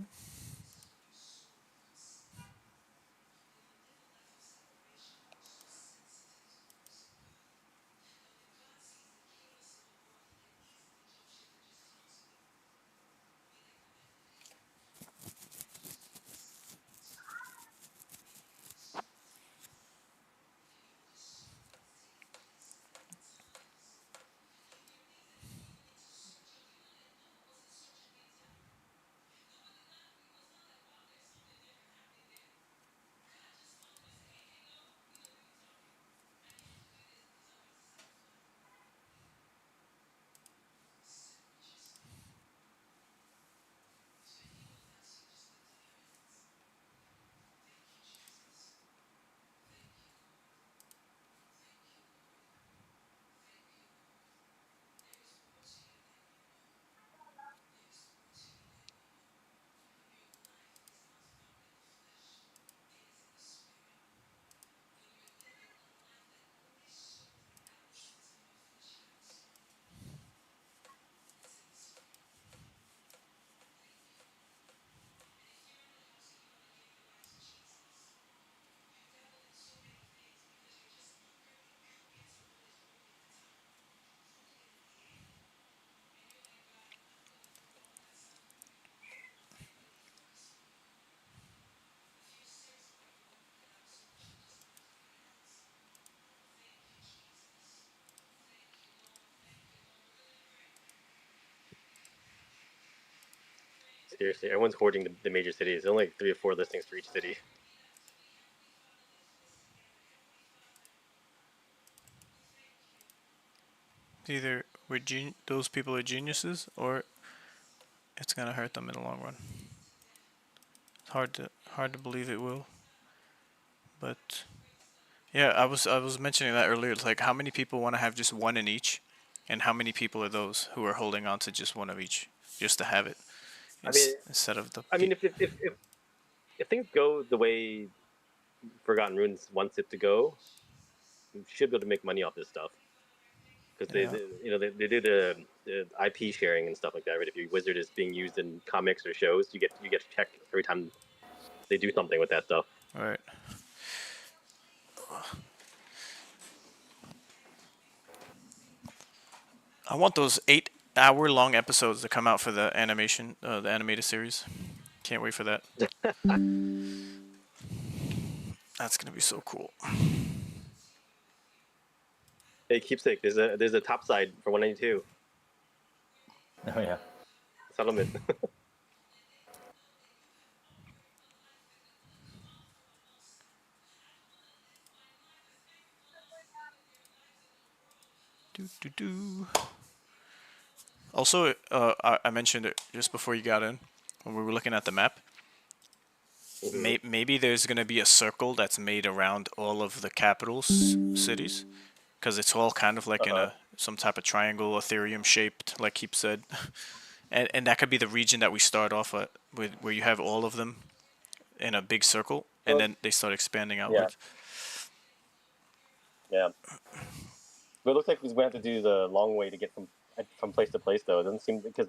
Seriously, everyone's hoarding the major cities. There's only like 3 or 4 listings for each city. Either those people are geniuses, or it's gonna hurt them in the long run. It's hard to believe it will, but yeah, I was mentioning that earlier. It's like how many people want to have just one in each, and how many people are those who are holding on to just one of each just to have it, instead of the. I mean, if things go the way Forgotten Runes wants it to go, you should be able to make money off this stuff. Because they do the IP sharing and stuff like that, right? If your wizard is being used in comics or shows, you get to check every time they do something with that stuff. All right. I want those 8-hour-long episodes to come out for the animation, the animated series. Can't wait for that. That's gonna be so cool. Hey, Keepsake, there's a top side for 192. Oh yeah. Settlement. Also, I mentioned it just before you got in, when we were looking at the map. Maybe there's gonna be a circle that's made around all of the capital cities, because it's all kind of like in some type of triangle, Ethereum shaped, like Keep said, and that could be the region that we start off with, where you have all of them in a big circle, and then they start expanding outwards. Yeah. But it looks like we're gonna have to do the long way to get from place to place, though. It doesn't seem, because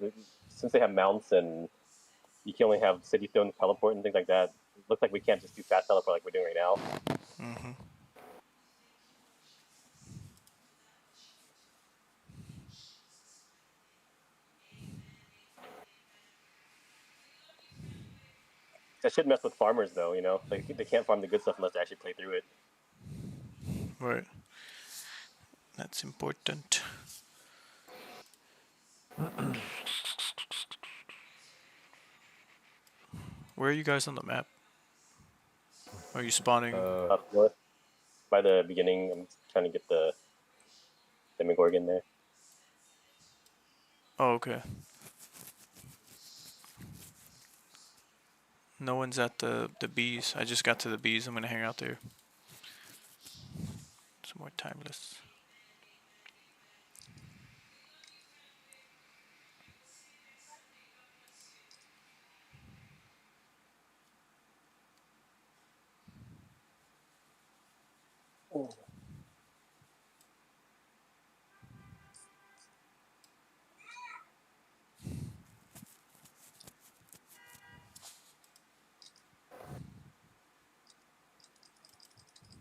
since they have mounts and you can only have city stone teleport and things like that. It looks like we can't just do fast teleport like we're doing right now. Mm-hmm. That should mess with farmers, though. You know, they can't farm the good stuff unless they actually play through it. Right. That's important. Where are you guys on the map? Are you spawning? Up north, by the beginning. I'm trying to get the Demogorgon there. Oh, okay. No one's at the bees. I just got to the bees. I'm gonna hang out there. Some more timeless. Oh.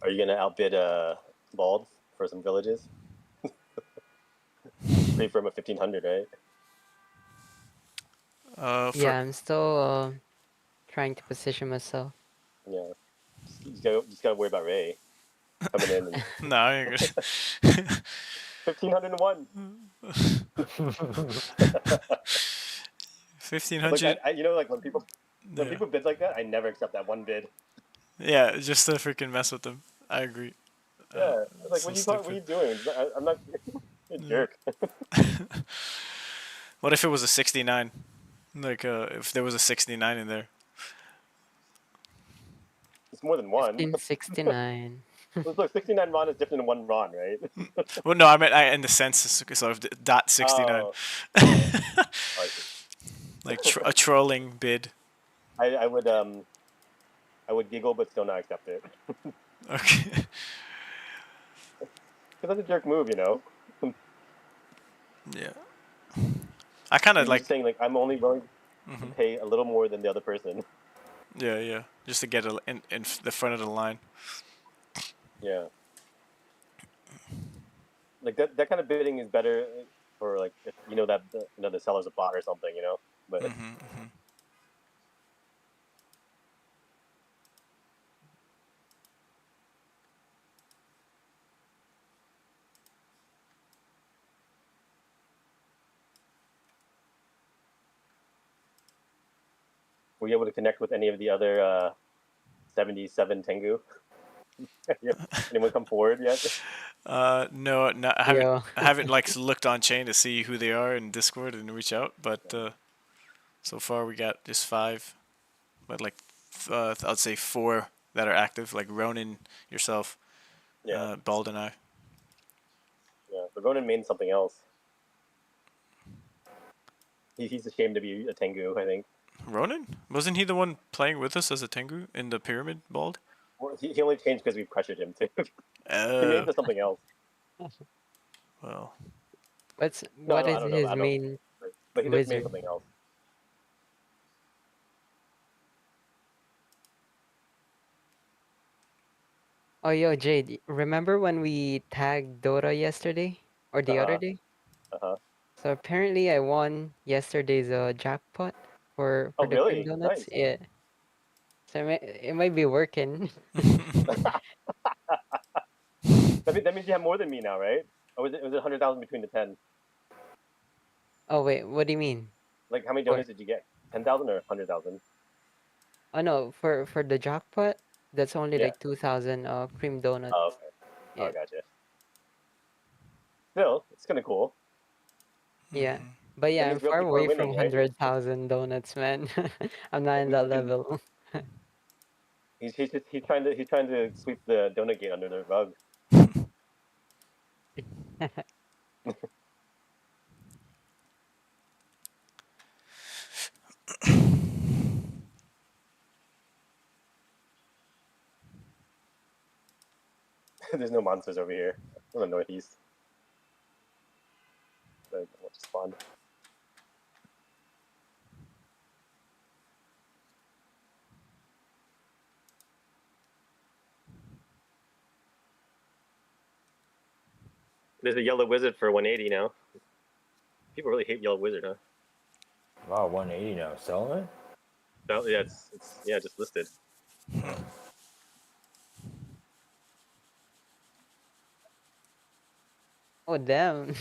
Are you gonna outbid Bald for some villages? Free from a 1500, right? Yeah, I'm still trying to position myself. Yeah. Just gotta worry about Ray coming in. And No, I ain't good. 1501. 1500. You know, like when people bid like that, I never accept that one bid. Yeah, just to freaking mess with them. I agree. Yeah, it's like, what are you doing? I'm not. You're a jerk. What if it was a 69? Like, if there was a 69 in there. It's more than one. 1569. Look, 69 Ron is different than 1 Ron, right? Well, no, I meant in the sense sort of dot 69. Oh. Like a trolling bid. I would giggle but still not accept it. Okay. Because that's a jerk move, you know. Yeah. I kind of like saying like I'm only willing to pay a little more than the other person. Yeah, just to get in the front of the line. Yeah. Like that kind of bidding is better for like if you know that the seller's a bot or something, you know. But Were you able to connect with any of the other 77 Tengu? Anyone come forward yet? No, no, Yo. I haven't like looked on chain to see who they are in Discord and reach out, but so far we got just 5, but like I'd say 4 that are active, like Ronan, yourself, Bald, and I. Yeah, but Ronan means something else. He's ashamed to be a Tengu, I think. Ronan? Wasn't he the one playing with us as a Tengu in the pyramid, Bald? Well, he only changed because we pressured him to. He made it something else. Well. What I is don't know. his main But he just made wizard? something else. Oh, yo, Jade, remember when we tagged Dora yesterday or the other day? So apparently I won yesterday's jackpot for Oh, the cream really? donuts. Nice. Yeah. So it might be working. That means you have more than me now, right? Or was it 100,000 between the 10? Oh wait, what do you mean? Like, how many For donuts did you get? 10,000 or 100,000? Oh no, for the jackpot, that's only Yeah. like 2,000 cream donuts. Oh, okay. Yeah. Oh, gotcha. Still, it's kind of cool. Yeah. But That yeah, I'm means real far people are away from winning, right? 100,000 donuts, man. I'm not in that level. He's trying to sweep the donut gate under the rug. There's no monsters over here. I'm in the northeast. Which is fun. There's a yellow wizard for 180 now. People really hate yellow wizard, huh? Wow, 180 now. Selling it? So, yeah, it's just listed. Oh damn.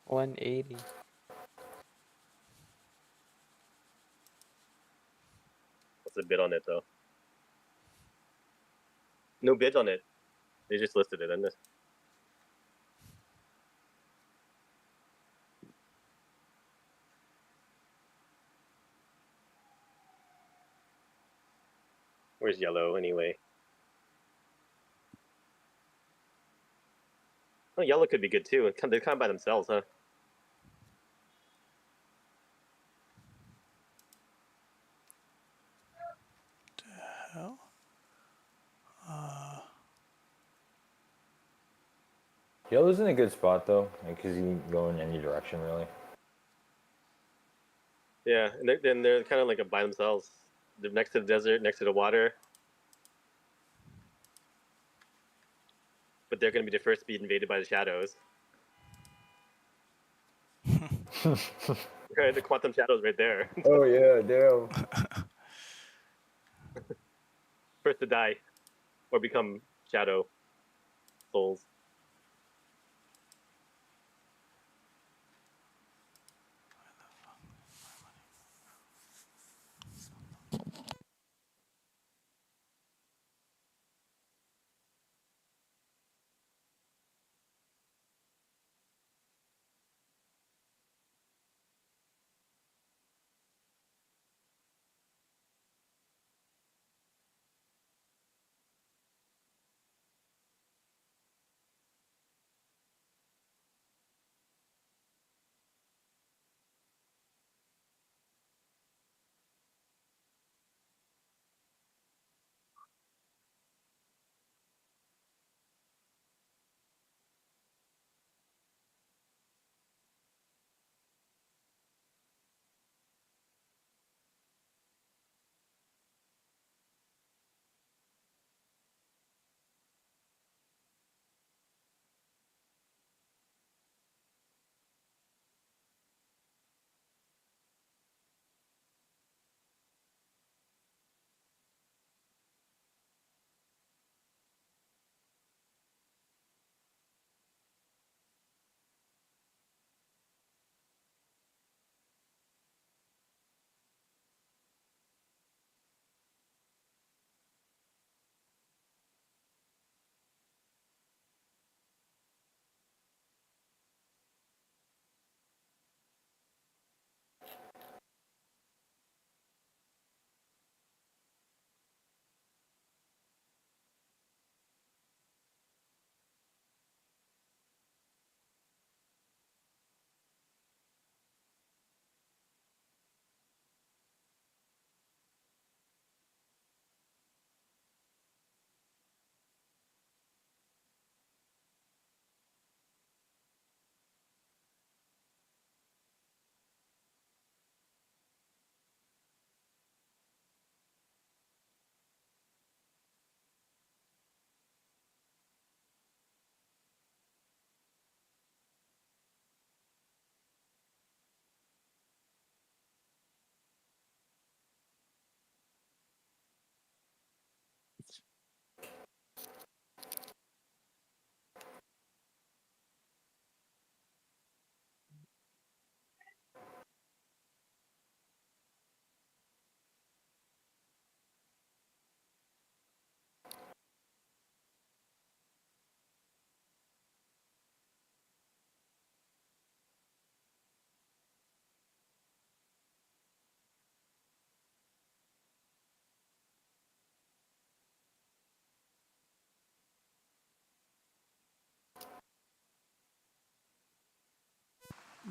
180. What's the bid on it though? No bids on it. They just listed it, and this. Where's yellow anyway? Oh, yellow could be good too. They're kind of by themselves, huh? Hell? Yellow's in a good spot though, because you can go in any direction really. Yeah, and they're kind of like by themselves. They're next to the desert, next to the water. But they're going to be the first to be invaded by the shadows. Right, the quantum shadows right there. Oh yeah, damn. First to die, or become shadow souls.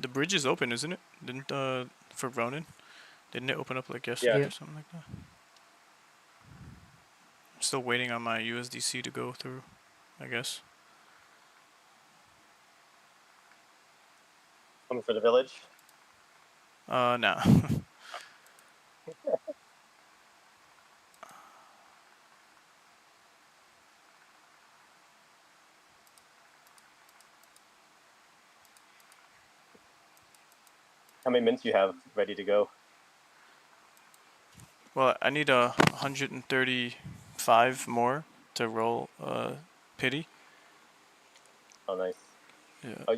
The bridge is open, isn't it? Didn't for Ronin? Didn't it open up like Yeah. yesterday or something like that? I'm still waiting on my USDC to go through, I guess. Coming for the village. Nah. How many mints you have ready to go? Well, I need 135 more to roll pity. Oh, nice. Yeah. Oh,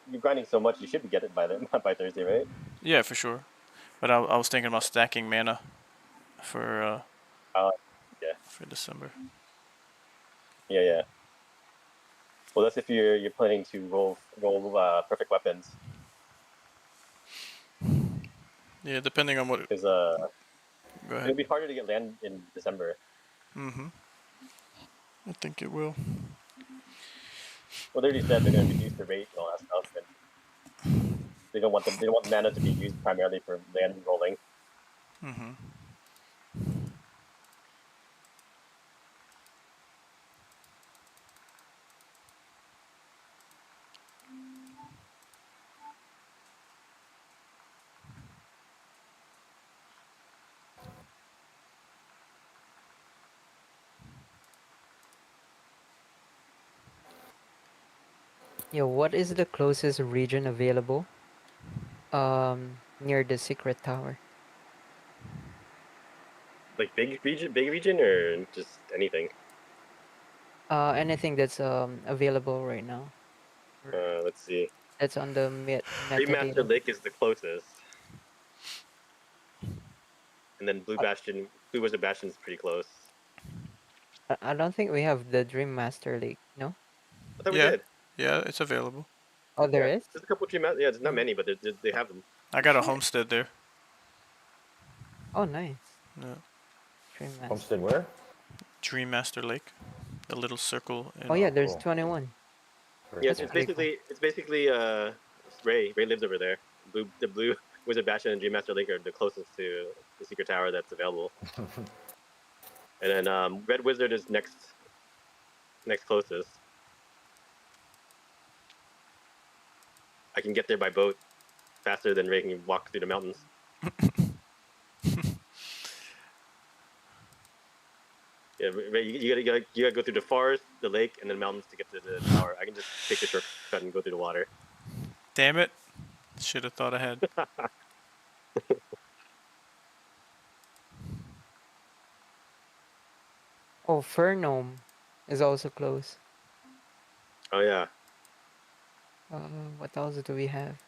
you're grinding so much. You should be getting it by Thursday, right? Yeah, for sure. But I was thinking about stacking mana for yeah. for December. Yeah. Well, that's if you're planning to roll perfect weapons. Yeah, depending on what. Because Go ahead. it'll be harder to get land in December. Mm-hmm. I think it will. Well, they already said they're going to reduce the rate and all that stuff, and they don't want mana to be used primarily for land rolling. Mm-hmm. Yo, what is the closest region available? Near the secret tower. Like big region, or just anything. Anything that's available right now. Let's see. That's on the Remaster metadata. Lake is the closest, and then Blue Wizard Bastion is pretty close. I don't think we have the Dream Master League, no? I thought we did. Yeah, it's available. Oh, there is? There's a couple Dream Master. Yeah, there's not many, but they have them. I got a homestead there. Oh, nice. Yeah. Dream Master. Homestead where? Dream Master Lake, the little circle. Oh yeah, there's 21. Yeah, That's it's pretty basically Ray. Ray lives over there. The Blue Wizard Bastion and Dream Master Lake are the closest to the secret tower that's available. And then Red Wizard is next closest. I can get there by boat faster than Ray can walk through the mountains. Yeah, Ray, you gotta go through the forest, the lake, and then mountains to get to the tower. I can just take the shortcut and go through the water. Damn it! Should have thought ahead. Oh, Fernome is also close. Oh yeah. What else do we have?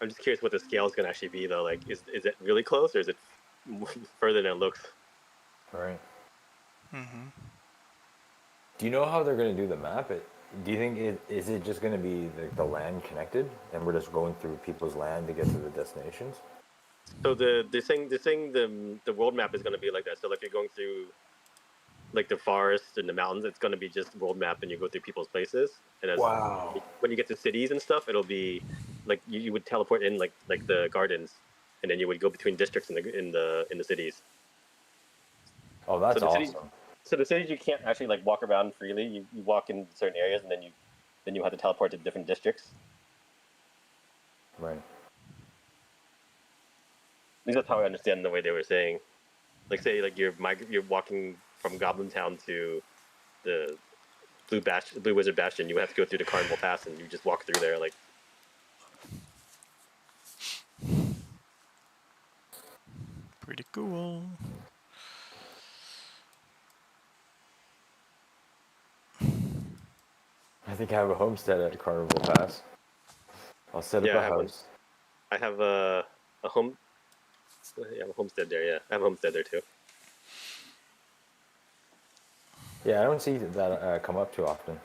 I'm just curious what the scale is gonna actually be though. Like, is it really close or is it further than it looks? Right. Mm-hmm. Do you know how they're going to do the map? Do you think is it just going to be the land connected, and we're just going through people's land to get to the destinations? So the world map is gonna be like that. So if you're going through like the forest and the mountains, it's gonna be just world map, and you go through people's places. And when you get to cities and stuff, it'll be like you would teleport in like the gardens, and then you would go between districts in the cities. Oh, that's awesome. So the cities you can't actually like walk around freely. You walk in certain areas, and then you have to teleport to different districts. Right. At least that's how I understand the way they were saying. Like say like you're walking from Goblin Town to the Blue Wizard Bastion. You have to go through the Carnival Pass, and you just walk through there like. Pretty cool. I think I have a homestead at Carnival Pass. I'll set up a house. I have a home. Yeah, I have a homestead there. Yeah, I have a homestead there too. Yeah, I don't see that come up too often.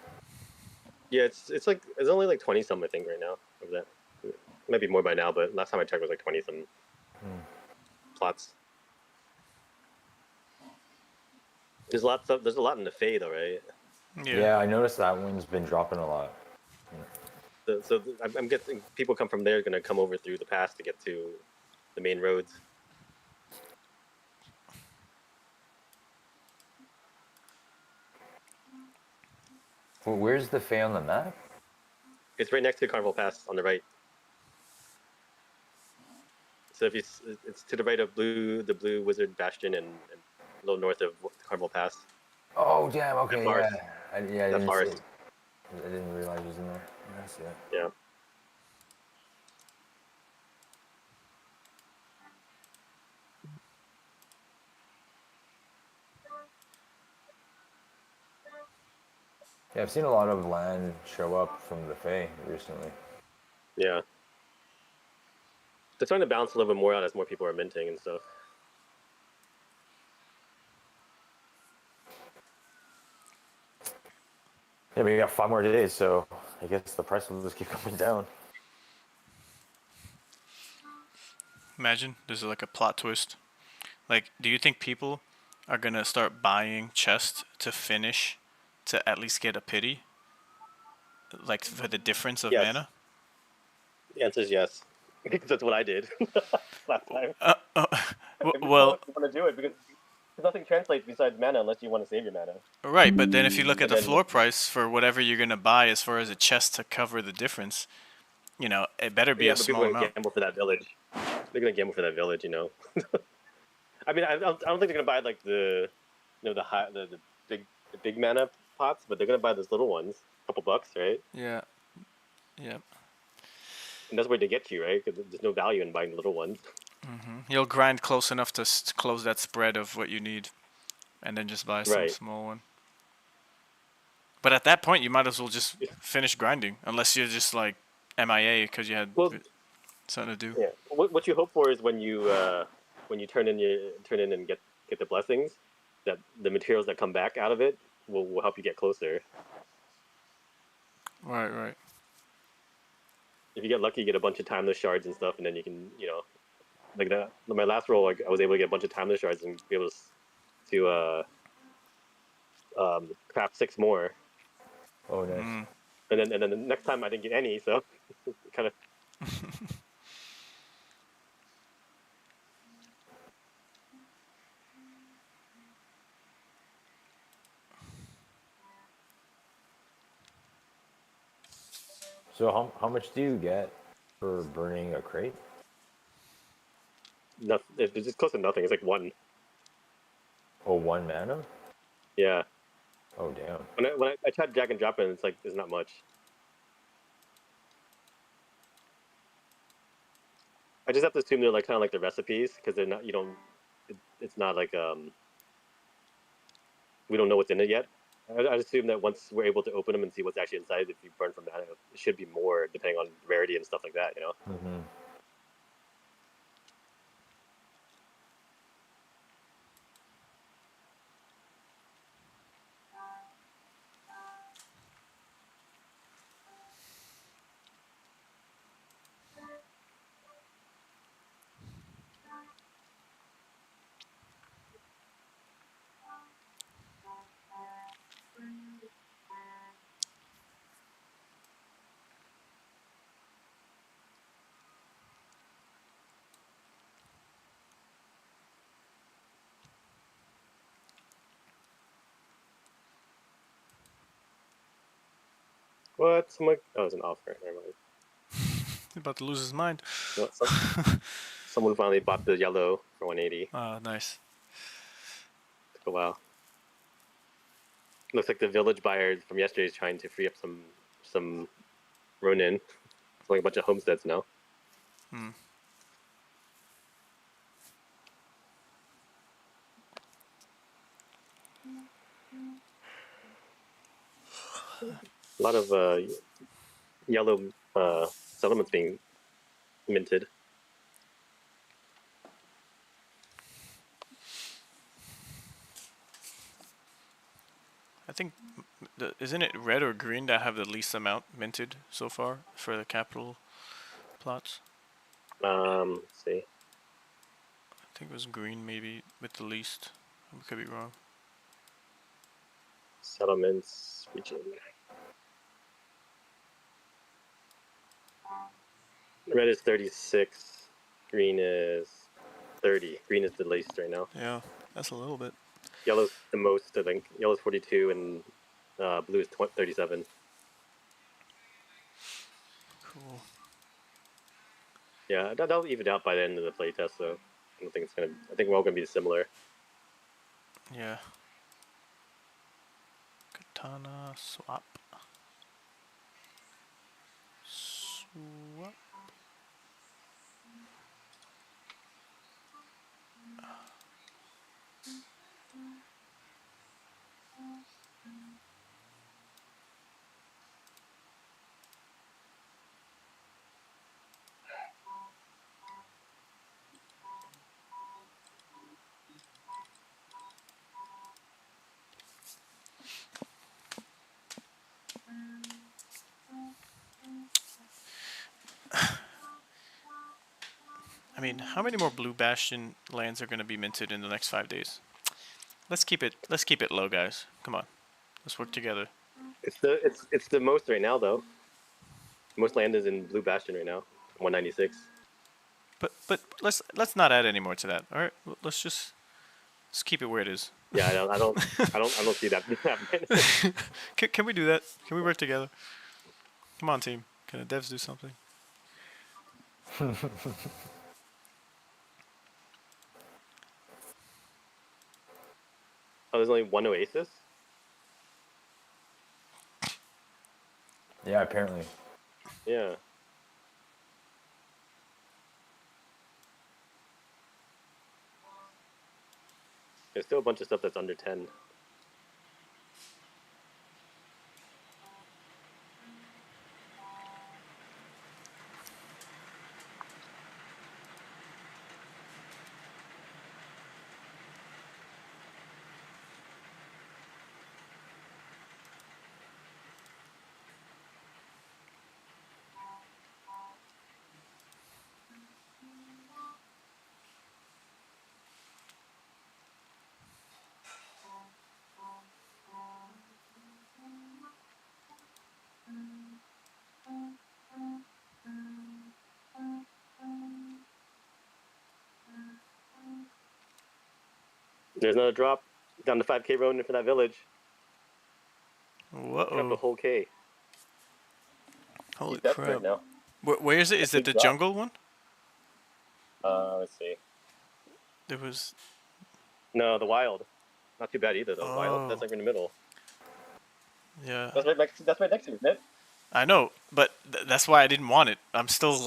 Yeah, it's only like 20 some I think right now of that. It might be more by now, but last time I checked was like 20 some plots. There's lots of there's a lot in the Fae though, right? Yeah, I noticed that one's been dropping a lot. I'm guessing people come from there, gonna come over through the pass to get to the main roads. Well, where's the Fae on the map? It's right next to Carnival Pass on the right. So if you, it's to the right of the Blue Wizard Bastion and a little north of Carnival Pass. Oh damn! Okay, forest. yeah, I That didn't see forest. it. I didn't realize it was in there. I see it. Yeah. Yeah, I've seen a lot of land show up from the Fae recently. Yeah. They're trying to balance a little bit more out as more people are minting and stuff. Yeah, we got 5 more days, so I guess the price will just keep coming down. Imagine there's like a plot twist. Like, do you think people are gonna start buying chests to finish to at least get a pity? Like for the difference of mana? The answer is yes. Because that's what I did last time. Well, You want to do it because nothing translates besides mana unless you want to save your mana. right, but then if you look at And the then- floor price for whatever you're gonna buy as far as a chest to cover the difference, you know, it better be yeah, a but small people are gonna amount. gamble for that village. They're gonna gamble for that village, you know. I mean, I don't think they're gonna buy like the big mana pots, but they're gonna buy those little ones, couple bucks, right? Yeah. Yep. And that's where they get you, right? Because there's no value in buying the little ones. You'll grind close enough to close that spread of what you need, and then just buy some Right. small one. But at that point, you might as well just finish grinding, unless you're just like MIA because you had something to do. Yeah. What you hope for is when you turn in and get the blessings, that the materials that come back out of it will help you get closer. Right. If you get lucky, you get a bunch of timeless shards and stuff, and then you can, like that. My last roll, I was able to get a bunch of timeless shards and be able to craft 6 more. Oh, nice. And then the next time I didn't get any, so kind of. So how much do you get for burning a crate? It's just close to nothing. It's like 1. Oh, 1 mana? Yeah. Oh, damn. When I tried drag and drop it, it's like there's not much. I just have to assume they're like kind of like the recipes because they're not. It's not like we don't know what's in it yet. I assume that once we're able to open them and see what's actually inside, if you burn from that, it should be more depending on rarity and stuff like that. You know. Mm-hmm. What? Oh, it was an offer. Never mind. He's about to lose his mind. No, someone finally bought the yellow for 180. Oh, nice. Took a while. Looks like the village buyer from yesterday is trying to free up some Ronin. Like a bunch of homesteads now. A lot of yellow settlements being minted. I think, isn't it red or green that have the least amount minted so far for the capital plots? Let's see. I think it was green maybe with the least. I could be wrong. Settlements region. Red is 36. Green is 30. Green is the least right now. Yeah, that's a little bit. Yellow's the most, I think. Yellow's 42 and blue is 37. Cool. Yeah, that'll even out by the end of the playtest, so I don't think it's gonna. I think we're all gonna be similar. Yeah. Katana swap. Swap. I mean, how many more Blue Bastion lands are going to be minted in the next 5 days? Let's keep it low, guys. Come on. Let's work together. It's the most right now though. Most land is in Blue Bastion right now, 196. But let's not add any more to that. All right, let's keep it where it is. Yeah, I don't see that happening. Can we do that? Can we work together? Come on, team. Can the devs do something? Oh, there's only one Oasis? Yeah, apparently. Yeah. There's still a bunch of stuff that's under 10. There's another drop down to 5K Ronin for that village. Whoa. Drop the whole K. Holy He's crap. right now. Where is it? Is it the jungle one? Let's see. There was... No, the wild. Not too bad either, though. Oh. Wild, that's like in the middle. Yeah. That's right next to it, isn't it? I know, but that's why I didn't want it. I'm still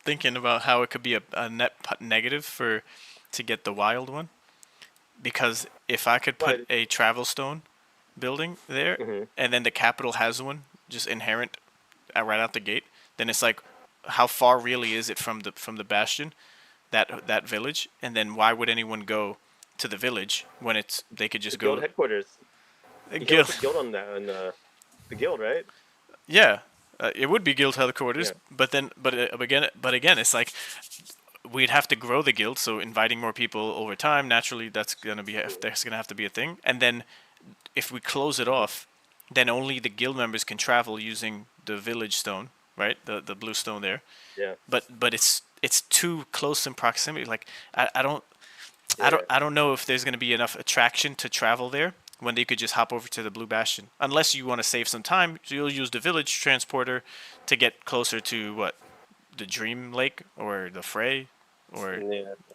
thinking about how it could be a net negative to get the wild one. Because if I could put a travel stone building there, and then the capital has one, just inherent right out the gate, then it's like, how far really is it from the bastion, that village? And then why would anyone go to the village when they could just go Guild headquarters. You Guild. can put guild on that, on the guild, right? Yeah, it would be guild headquarters, but again, it's like we'd have to grow the guild, so inviting more people over time, naturally, that's gonna have to be a thing. And then if we close it off, then only the guild members can travel using the village stone, right? The blue stone there. Yeah. But it's too close in proximity. Like I don't know if there's gonna be enough attraction to travel there when they could just hop over to the Blue Bastion. Unless you want to save some time, so you'll use the village transporter to get closer to the Dream Lake or the Fray, or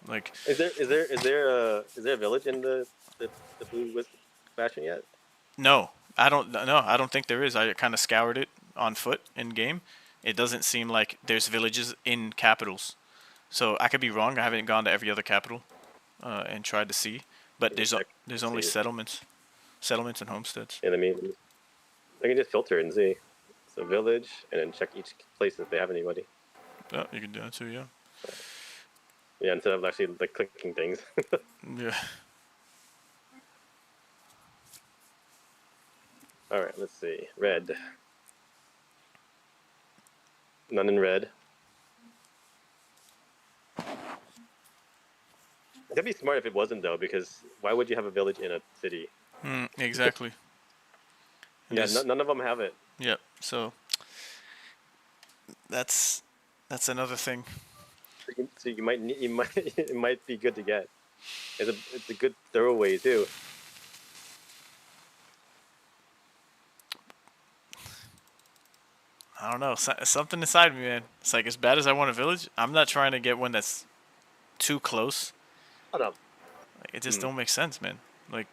like. Is there a village in the Blue Bastion yet? No, I don't think there is. I kind of scoured it on foot in game. It doesn't seem like there's villages in capitals. So I could be wrong. I haven't gone to every other capital and tried to see. But there's only settlements and homesteads. Yeah, I can just filter and see. So village, and then check each place if they have anybody. Yeah, you can do that too. Yeah. Yeah, instead of actually like clicking things. Yeah. All right, let's see. Red. None in red. It'd be smart if it wasn't though, because why would you have a village in a city? Exactly. Yeah, none of them have it. Yep. So that's another thing. So you might it might be good to get. It's a good throwaway too. I don't know. Something inside me, man. It's like as bad as I want a village, I'm not trying to get one that's too close. Hold up. It just don't make sense, man. Like,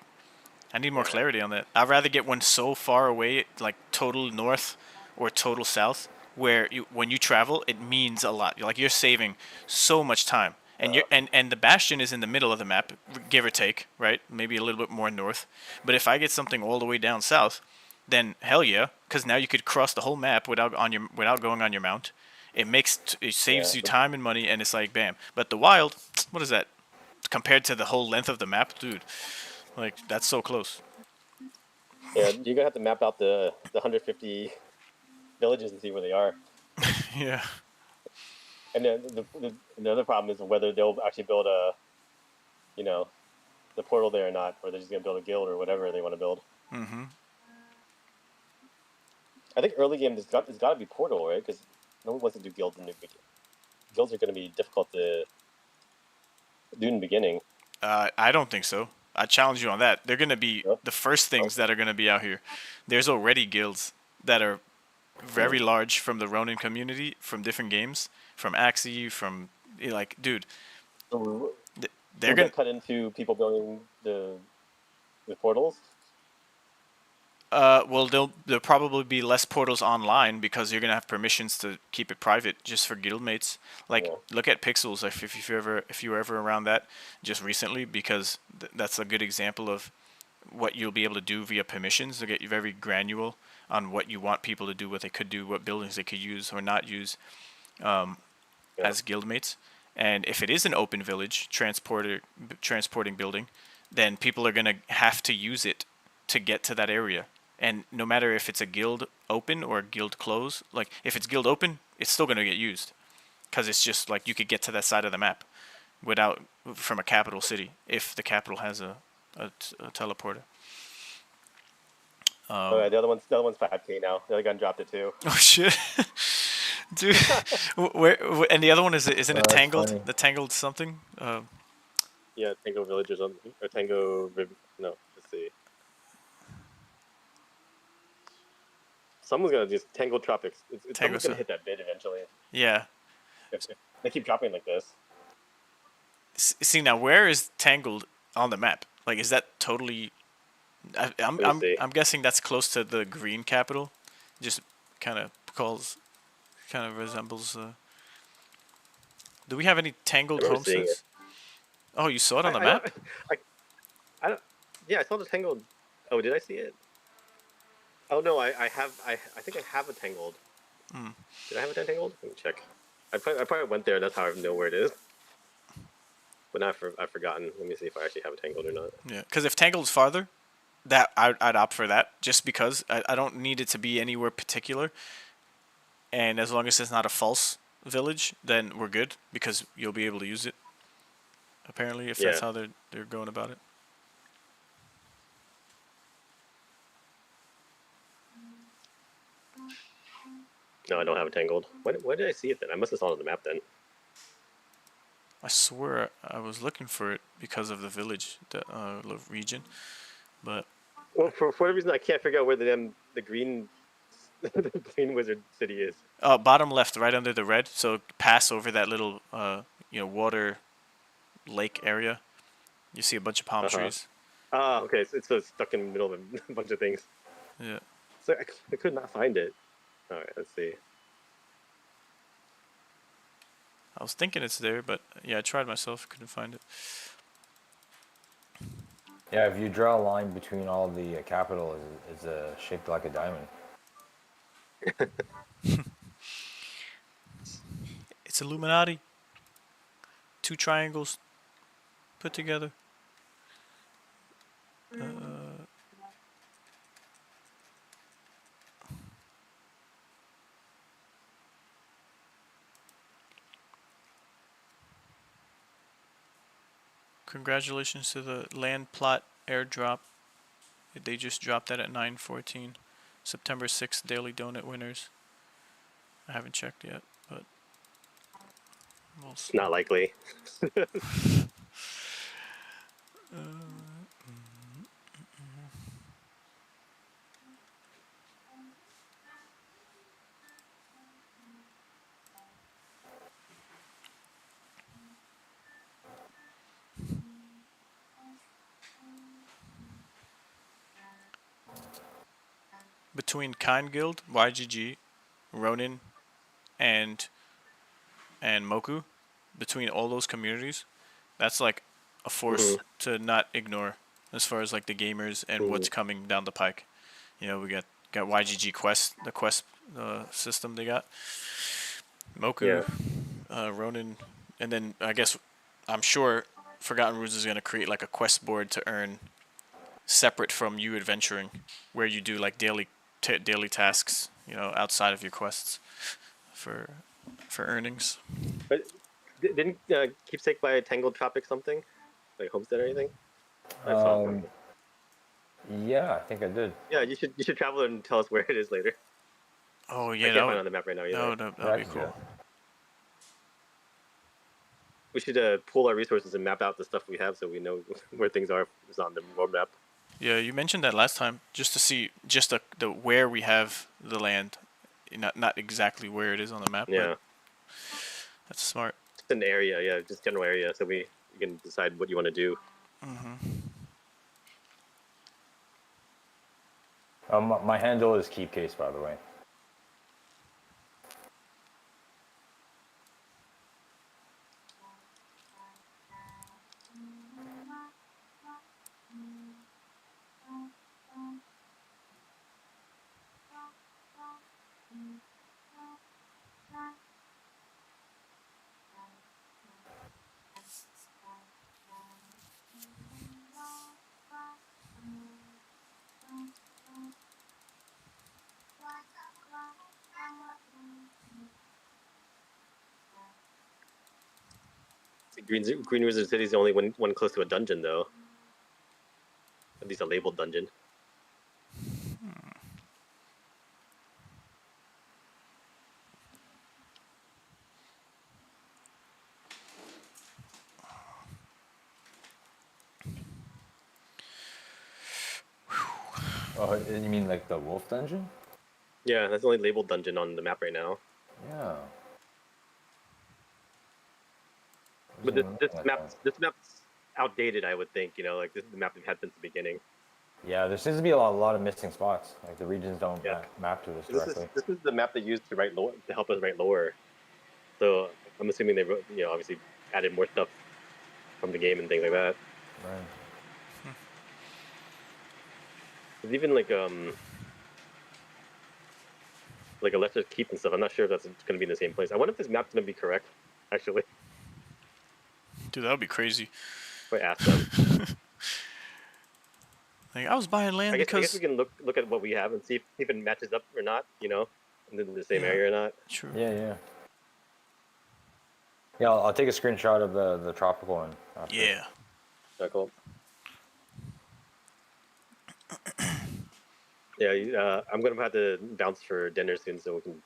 I need more clarity on that. I'd rather get one so far away, like total north or total south, where when you travel, it means a lot. Like you're saving so much time, and and the bastion is in the middle of the map, give or take, right? Maybe a little bit more north. But if I get something all the way down south, then hell yeah, because now you could cross the whole map without going on your mount. It saves you time and money, and it's like bam. But the wild, what is that? Compared to the whole length of the map, dude, like that's so close. Yeah, you're gonna have to map out the 150 villages and see where they are. Yeah. And then the other problem is whether they'll actually build the portal there or not, or they're just gonna build a guild or whatever they want to build. Mm-hmm. I think early game there's got to be portal, right? Because no one wants to do guilds in the beginning. Guilds are gonna be difficult to do in the beginning. I don't think so. I challenge you on that. They're gonna be the first things that are gonna be out here. There's already guilds that are very large from the Ronin community, from different games, from Axie, from like, dude. They're gonna cut into people building the portals. Well, there'll probably be less portals online because you're gonna have permissions to keep it private just for guildmates. Like, look at Pixels if you were ever around that just recently, because that's a good example of what you'll be able to do via permissions to get you very granular on what you want people to do, what they could do, what buildings they could use or not use as guildmates. And if it is an open village transporting building, then people are gonna have to use it to get to that area. And no matter if it's a guild open or a guild close, like if it's guild open, it's still going to get used. Because it's just like you could get to that side of the map from a capital city if the capital has a teleporter. The other one's 5K now. The other gun dropped it too. Oh shit, dude! where and the other one isn't it Tangled? Funny. The Tangled something? Yeah, Tango Village or something. Or Tango. No, let's see. Someone's gonna just Tangle Tropics. Someone's gonna hit that bid eventually. Yeah. If they keep dropping like this. See now, where is Tangled on the map? Like, is that totally? I'm guessing that's close to the green capital. Just kind of resembles. Do we have any Tangled homesteads? Oh, you saw it on the map? I don't. Yeah, I saw the Tangled. Oh, did I see it? Oh no, I think I have a Tangled. Did I have a Tangled? Let me check. I probably went there. That's how I know where it is. But now I've forgotten. Let me see if I actually have a Tangled or not. Yeah, because if Tangled's farther, I'd opt for that. Just because I don't need it to be anywhere particular. And as long as it's not a false village, then we're good because you'll be able to use it. Apparently, if that's how they're going about it. No, I don't have a Tangled. Where did I see it then? I must have saw it on the map then. I swear I was looking for it because of the village, the region, but. Well, for whatever reason, I can't figure out where the green, the green wizard city is. Bottom left, right under the red. So pass over that little, water lake area. You see a bunch of palm trees. Ah, okay. So it's stuck in the middle of a bunch of things. Yeah. So I could not find it. All right, let's see. I was thinking it's there, but yeah, I tried myself, couldn't find it. Yeah, if you draw a line between all the capital, it's shaped like a diamond. It's Illuminati. 2 triangles put together. Congratulations to the land plot airdrop. They just dropped that at 9:14. September 6th daily donut winners. I haven't checked yet, but we'll see. Not likely. Between Kind Guild, YGG, Ronin, and Moku, between all those communities, that's like a force to not ignore as far as like the gamers and what's coming down the pike. You know, we got YGG Quest, the Quest system they got, Moku, Ronin, and then I guess I'm sure Forgotten Runes is gonna create like a quest board to earn separate from you adventuring, where you do like daily tasks, you know, outside of your quests for earnings. But didn't Keepsake buy a Tangled Tropic something? Like Homestead or anything? I saw something. Yeah, I think I did. Yeah, you should travel and tell us where it is later. Oh yeah, I can't find it on the map right now either. That'd be cool. We should pool our resources and map out the stuff we have so we know where things are. It's on the world map. Yeah, you mentioned that last time, just to see just the where we have the land, not exactly where it is on the map. Yeah, but that's smart. Just an area, yeah, just general area, so we can decide what you want to do. My handle is Keepcase, by the way. Green Wizard City is the only one close to a dungeon, though. At least a labeled dungeon. Oh, you mean like the wolf dungeon? Yeah, that's the only labeled dungeon on the map right now. Yeah. But this map's outdated, I would think. You know, like this is the map we've had since the beginning. Yeah, there seems to be a lot of missing spots. Like the regions don't map to us directly. This is the map they used to write lore, to help us write lore. So I'm assuming they wrote, you know, obviously added more stuff from the game and things like that. Right. There's even like a Lesser Keep and stuff. I'm not sure if that's going to be in the same place. I wonder if this map's going to be correct, actually. Dude, that would be crazy. If I ask them. Like, I was buying land I because guess we can look at what we have and see if it matches up or not. You know, in the same area or not. True. Yeah. Yeah, I'll take a screenshot of the tropical one. Yeah. Cool. Yeah, I'm gonna have to bounce for dinner soon, so we can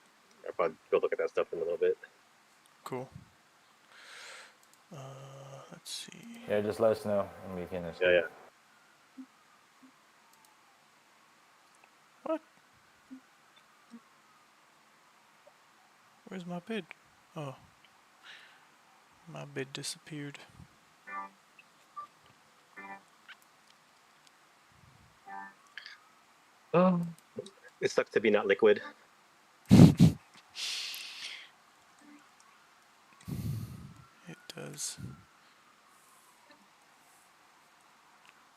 I'll probably go look at that stuff in a little bit. Cool. Let's see. Yeah, just let us know and we can. Yeah. What? Where's my bid? Oh. My bid disappeared. It sucks to be not liquid. It does.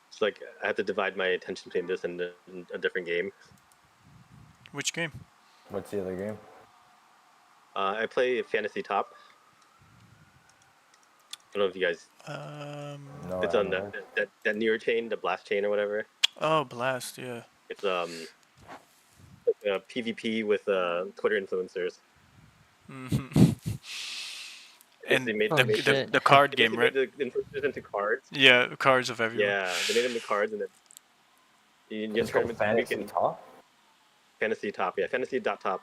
It's like I have to divide my attention between this and a different game. Which game? What's the other game? I play Fantasy Top. I don't know if you guys. No, it's on that near chain, the Blast chain or whatever. Oh, Blast, yeah. It's PvP with Twitter influencers. And they made the card game, right? Made the influencers into cards. Yeah, cards of everyone. Yeah, they made them into cards, and then You get It's called tournaments Fantasy weekend. Top? Fantasy Top, yeah. Fantasy.top.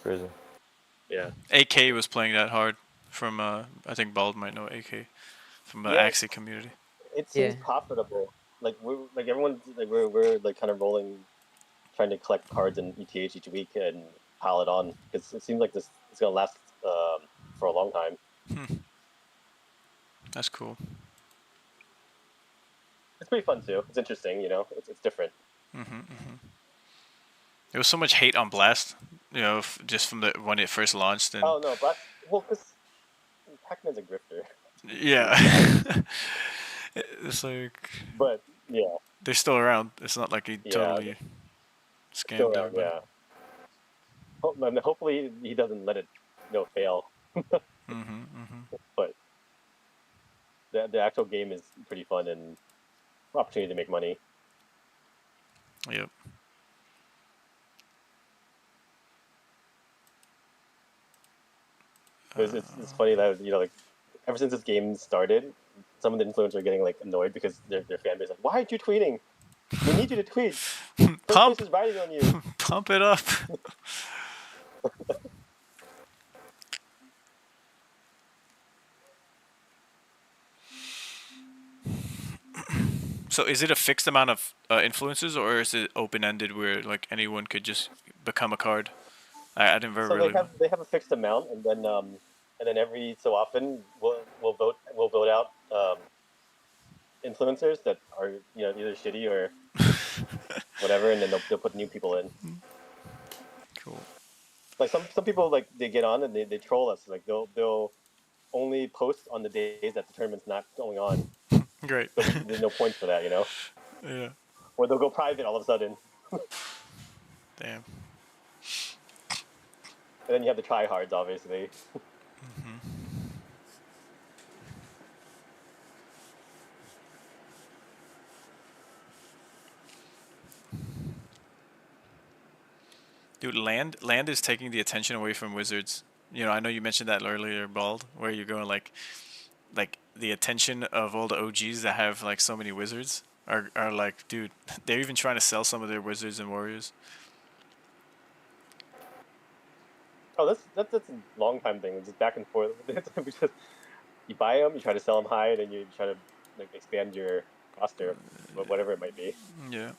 Crazy. Yeah. AK was playing that hard from I think Bald might know AK from the Yeah, Axie community. it seems profitable. Like everyone's like we're like kind of rolling, trying to collect cards in ETH each week and pile it on because it seems like this is gonna last for a long time. That's cool. It's pretty fun too. It's interesting, you know. It's different. There was so much hate on Blast, you know, just from the when it first launched, and Oh no, but well, because Pac-Man's a grifter. yeah, it's like. But yeah, they're still around. It's not like he totally still scammed around, everybody. yeah. Hopefully he doesn't let it, fail. But the actual game is pretty fun and opportunity to make money. Yep. It's funny that like ever since this game started, some of the influencers are getting like annoyed because their fan base is like, why aren't you tweeting? We need you to tweet. First place is riding on you. Pump it up. So is it a fixed amount of influences, or is it open-ended where like anyone could just become a card? I didn't very So really. they have a fixed amount, and then every so often we'll vote out influencers that are either shitty or whatever, and then they'll put new people in. Cool. Like some people like they get on and they troll us. Like they'll only post on the days that the tournament's not going on. Great. So there's no points for that, Yeah. Or they'll go private all of a sudden. Damn. And then you have the tryhards, obviously. Dude, land is taking the attention away from Wizards. You know, I know you mentioned that earlier, Bald, where you're going like the attention of all the OGs that have like so many Wizards are like, dude, they're even trying to sell some of their Wizards and Warriors. Oh, that's a long time thing. It's just back and forth. You buy them, you try to sell them high, then you try to like expand your roster, whatever it might be. Yeah.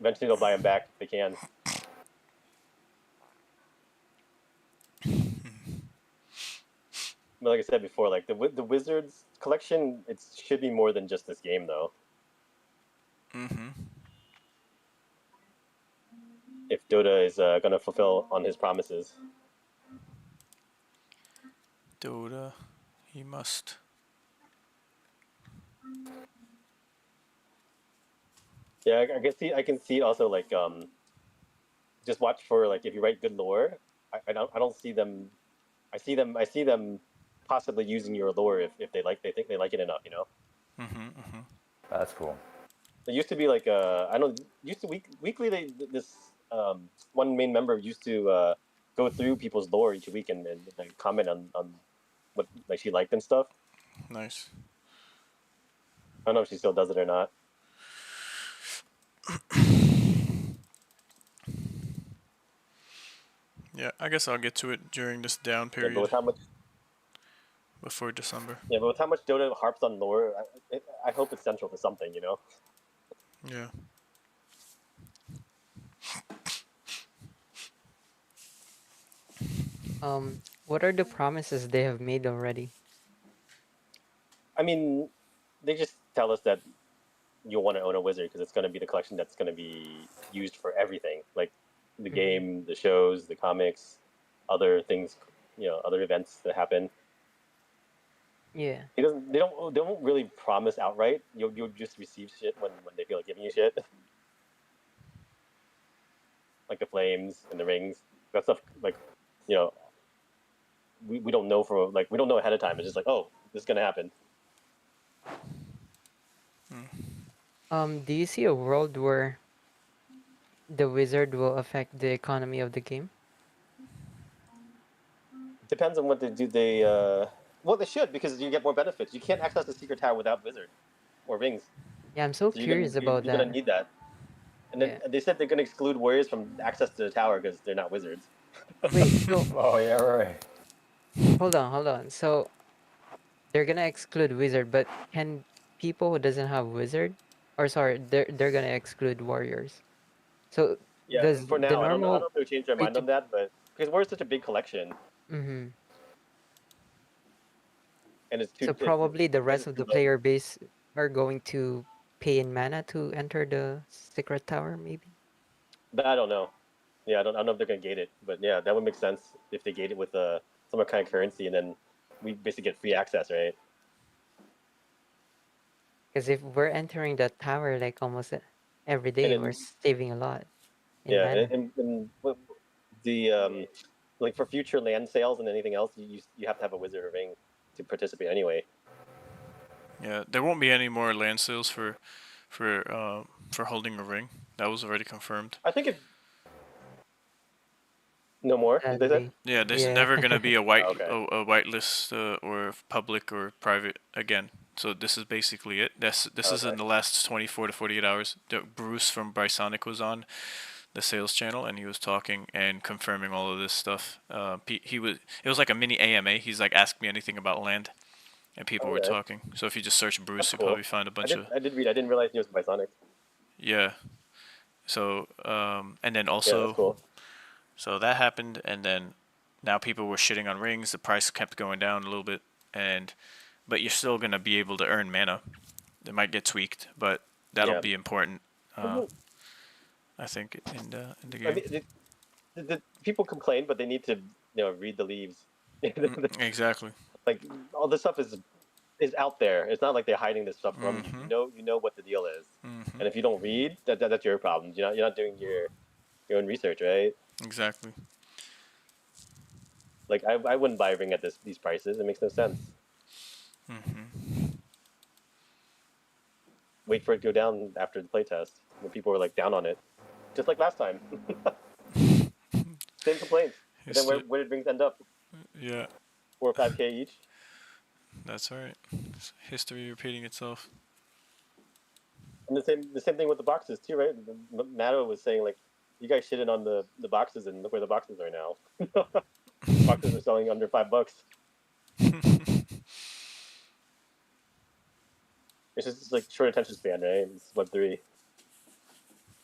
Eventually, they'll buy them back if they can. But like I said before, like the Wizards collection, it should be more than just this game, though. If Dota is gonna fulfill on his promises. Dota, he must. Yeah, I can see also like just watch for like if you write good lore. I don't see them. I see them possibly using your lore if they think they like it enough, That's cool. There used to be like I don't used to weekly this one main member used to go through people's lore each week and like, comment on what like she liked and stuff. Nice. I don't know if she still does it or not. Yeah, I guess I'll get to it during this down period. Yeah, but with how much before December. Yeah, but with how much Dota harps on lore, I hope it's central to something, Yeah. What are the promises they have made already? I mean, they just tell us that you'll want to own a wizard because it's going to be the collection that's going to be used for everything, like the game, the shows, the comics, other things, other events that happen. Yeah. They don't really promise outright. You'll just receive shit when they feel like giving you shit, like the flames and the rings. That stuff, like we don't know we don't know ahead of time. It's just like, oh, this is gonna happen. Do you see a world where the wizard will affect the economy of the game? Depends on what they do. Well, they should because you get more benefits. You can't access the secret tower without wizard or rings. Yeah, I'm so So curious about you're gonna that. need that. And then Yeah. they said they're gonna exclude warriors from access to the tower because they're not wizards. Wait, so Oh yeah, right. hold on, hold on. So they're gonna exclude wizard, but can people who doesn't have wizard, or sorry, they're gonna exclude warriors. So Yeah, does for the now, I don't know normal if they'll change their way mind to on that, but because warriors such a big collection mm-hmm. and it's too So probably the rest prices of too the low. player base are going to pay in mana to enter the secret tower, maybe. But I don't know. Yeah, I don't know if they're gonna gate it, but yeah, that would make sense if they gate it with some kind of currency, and then we basically get free access, right? Because if we're entering the tower like almost every And day, we're then saving a lot in yeah, mana. and the like for future land sales and anything else, you have to have a wizard or ring to participate anyway. Yeah, there won't be any more land sales for holding a ring. That was already confirmed. I think it. No more. They said. Yeah, there's Yeah. never gonna be a Okay. whitelist or public or private again. So this is basically it. This is in the last 24 to 48 hours. Bruce from Brysonic was on the sales channel and he was talking and confirming all of this stuff. It was like a mini AMA. He's like, ask me anything about land, and people were talking. So if you just search Bruce, That's you'll cool. probably find a bunch of I did read. I didn't realize he was Bisonic. yeah. So and then Yeah, also that's cool. so that happened, and then now people were shitting on rings. The price kept going down a little bit, but you're still gonna be able to earn mana. It might get tweaked, but that'll be important. I think in the game. I mean, the people complain, but they need to read the leaves. Exactly. Like all this stuff is out there. It's not like they're hiding this stuff from you. You know what the deal is, and if you don't read, that's your problem. You're not doing your own research, right? Exactly. Like I wouldn't buy a ring at these prices. It makes no sense. Wait for it to go down after the playtest when people were like down on it, just like last time. Same complaints. But then where did rings end up? Yeah. 4 or 5K each. That's right. History repeating itself. And the same thing with the boxes too, right? Matto was saying like, you guys shitted on the boxes, and look where the boxes are now. Boxes are selling under $5. It's just like short attention span, right? It's Web3.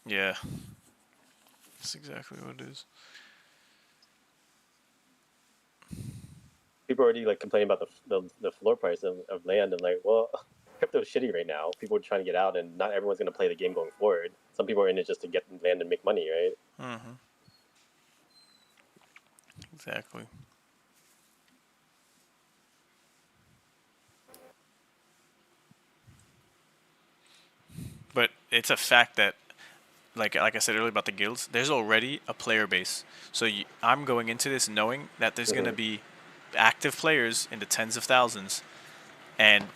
Yeah. That's exactly what it is. People are already like complaining about the floor price of land, and like, well, crypto's shitty right now. People are trying to get out, and not everyone's going to play the game going forward. Some people are in it just to get land and make money, right? Exactly. But it's a fact that, like I said earlier about the guilds, there's already a player base. So I'm going into this knowing that there's going to be active players in the tens of thousands, and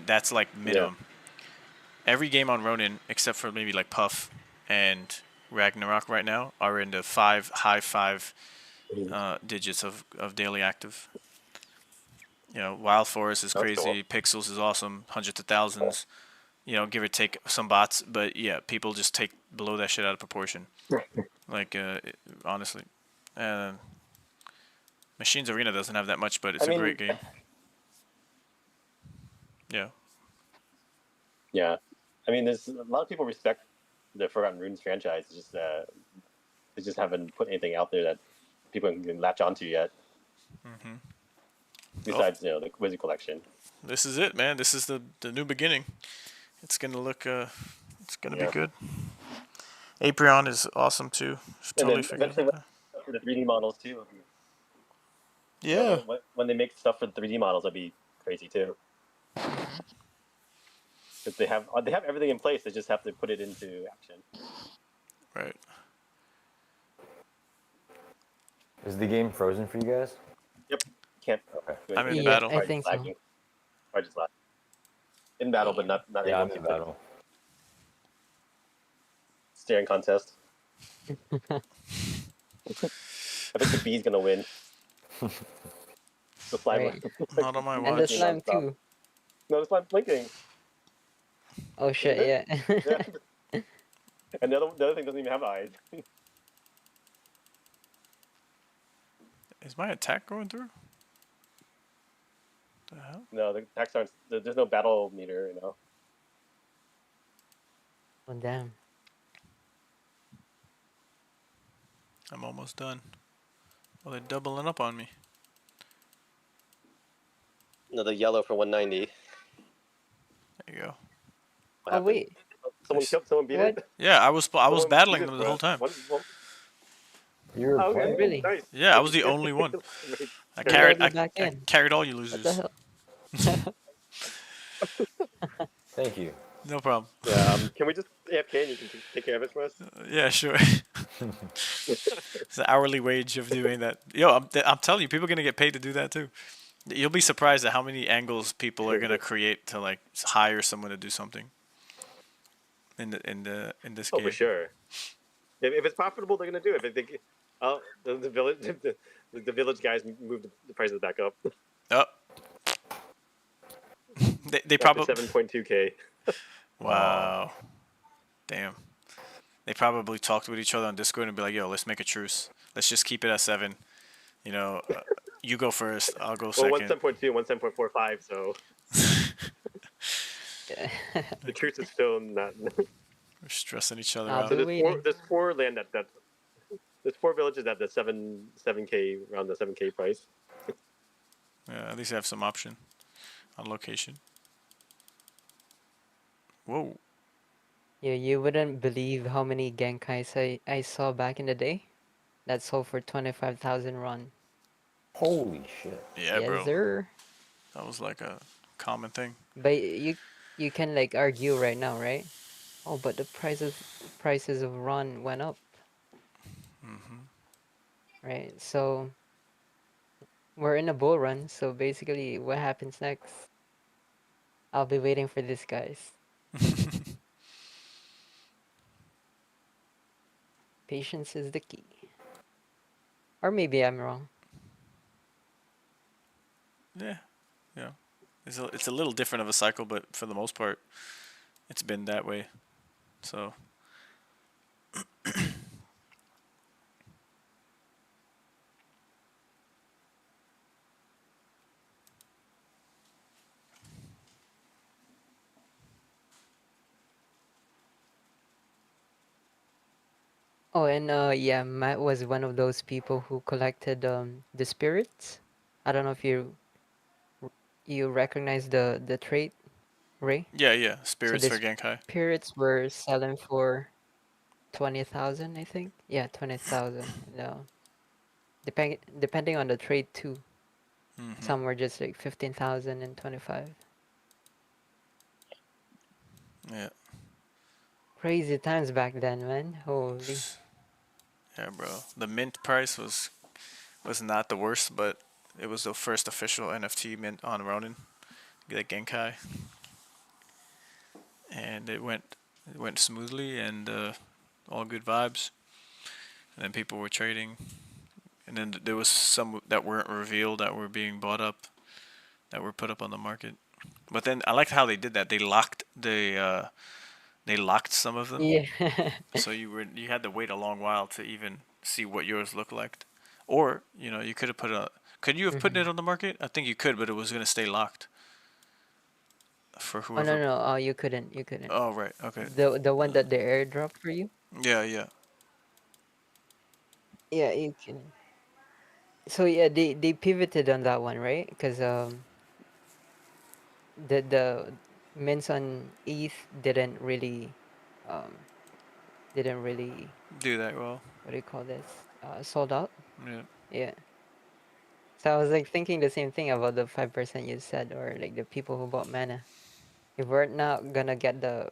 that's like minimum. Yeah. Every game on Ronin, except for maybe like Puff and Ragnarok right now, are in the high five digits of daily active. Wild Forest is crazy. Cool. Pixels is awesome. Hundreds of thousands. Give or take some bots, but yeah, people just blow that shit out of proportion. Like, honestly, Machines Arena doesn't have that much, but it's a great game. Yeah. Yeah, I mean, there's a lot of people respect the Forgotten Runes franchise. It's just they just haven't put anything out there that people can latch onto yet. Besides, the Wizard Collection. This is it, man. This is the new beginning. It's gonna look it's gonna be good. Aprion is awesome too. Totally forget for the 3D models too. Yeah. When they make stuff for the 3D models, that'd be crazy too. Because they have everything in place. They just have to put it into action. Right. Is the game frozen for you guys? Yep. Can't. Okay. I'm in battle. I think so. Or just lagging. In battle, but not yeah, able I'm to in battle. Staring contest. I think the bee's gonna win. The slime. Right. Not on my watch. And the slime too. No, the slime's blinking. Oh shit! Yeah. Yeah. And the other thing doesn't even have eyes. Is my attack going through? The hell? No, the attacks aren't. There's no battle meter, you know. Oh damn. I'm almost done. Well, they're doubling up on me. Another yellow for 190. There you go. What Oh happened? wait. Someone killed. Someone beat What? it. Yeah, I was Someone battling beat it them for the whole us. time. You were Oh, okay. playing? Really? Nice. Yeah, I was the only one. I Then let carried me I, back I in. carried all you What the losers. hell? Thank you. No problem. Yeah. Can we just AFK and you can take care of it for us? Yeah, sure. It's the hourly wage of doing that. Yo, I'm telling you, people are gonna get paid to do that too. You'll be surprised at how many angles people are gonna create to like hire someone to do something. In this Oh, game. for sure. If it's profitable, they're gonna do it. If they, oh, the village, the village guys moved the prices back up. Oh. they Back probably to 7.2K. Wow. Damn. They probably talked with each other on Discord and be like, "Yo, let's make a truce. Let's just keep it at 7. You know, you go first. I'll go Well, second." one's 7.2, one's 7.45. So the truth is still not. We're stressing each other I'll out. be waiting. There's four land that there's 4 villages at the 7K around the 7K price. Yeah, at least have some option on location. Whoa. Yeah, you wouldn't believe how many Genkais I saw back in the day. That sold for 25,000 RON. Holy shit. Yeah, Yes, bro. sir. That was like a common thing. But you can like argue right now, right? Oh, but the prices of RON went up, right? So we're in a bull run. So basically, what happens next? I'll be waiting for this, guys. Patience is the key. Or maybe I'm wrong. Yeah. Yeah. It's a little different of a cycle, but for the most part, it's been that way. So. Oh, and yeah, Matt was one of those people who collected the spirits. I don't know if you recognize the trait, Ray. Yeah, yeah. So Spirits the for Genkai. spirits were selling for 20,000, I think. Yeah, 20,000. No, depending on the trade too. Some were just like 15,000 and 25. Yeah. Crazy times back then, man. Holy. Yeah, bro. The mint price was not the worst, but it was the first official NFT mint on Ronin, the Genkai, and it went smoothly and all good vibes. And then people were trading, and then there was some that weren't revealed that were being bought up, that were put up on the market. But then I liked how they did that. They locked some of them. Yeah. So you had to wait a long while to even see what yours looked like, or you could have could you have put it on the market? I think you could, but it was gonna stay locked for Oh whoever. no, oh you couldn't. Oh right, okay. The one that the airdrop for you. Yeah, yeah. Yeah, you can. So yeah, they pivoted on that one, right? Because the mints on ETH um didn't really Do that well. what do you call this? Sold out. Yeah. Yeah. So I was like thinking the same thing about the 5% you said, or like the people who bought mana. If we're not gonna get the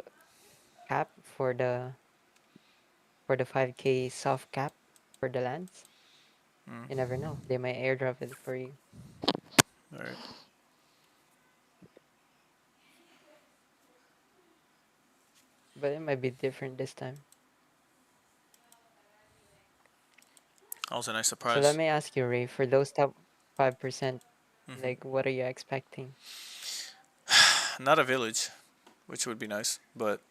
cap for the 5K soft cap for the lands, you never know. They might airdrop it for you. All right. But it might be different this time. That was a nice So surprise. let me ask you, Ray, for those top 5%, Mhm. like what are you expecting? Not a village. which would be nice. But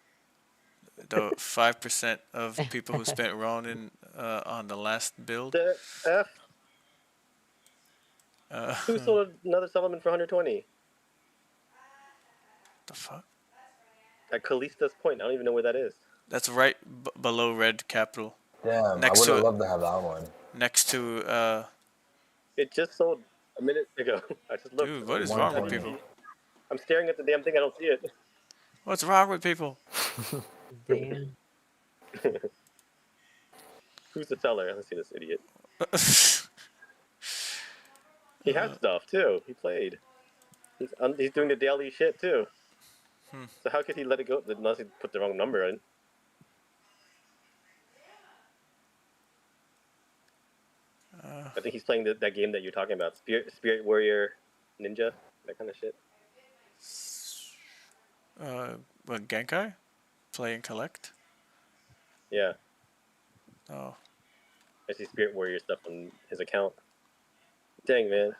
the 5% of people who spent Ronin on the last build. The F. Uh, Who sold another supplement for 120? The fuck? At Callista's Point. I don't even know where that is. That's right below Red Capital. Damn, Next I would to have it. loved to have that one. Next to It just sold a minute ago. I just looked. dude, what is wrong with people? I'm staring at the damn thing. I don't see it. What's wrong with people? Damn. Who's the seller? Let's see this idiot. He has stuff too. He played. He's doing the daily shit too. So how could he let it go unless he put the wrong number in? I think he's playing that game that you're talking about, Spirit Warrior Ninja, that kind of shit. What, Genkai? Play and collect? Yeah. Oh. I see Spirit Warrior stuff on his account. Dang, man.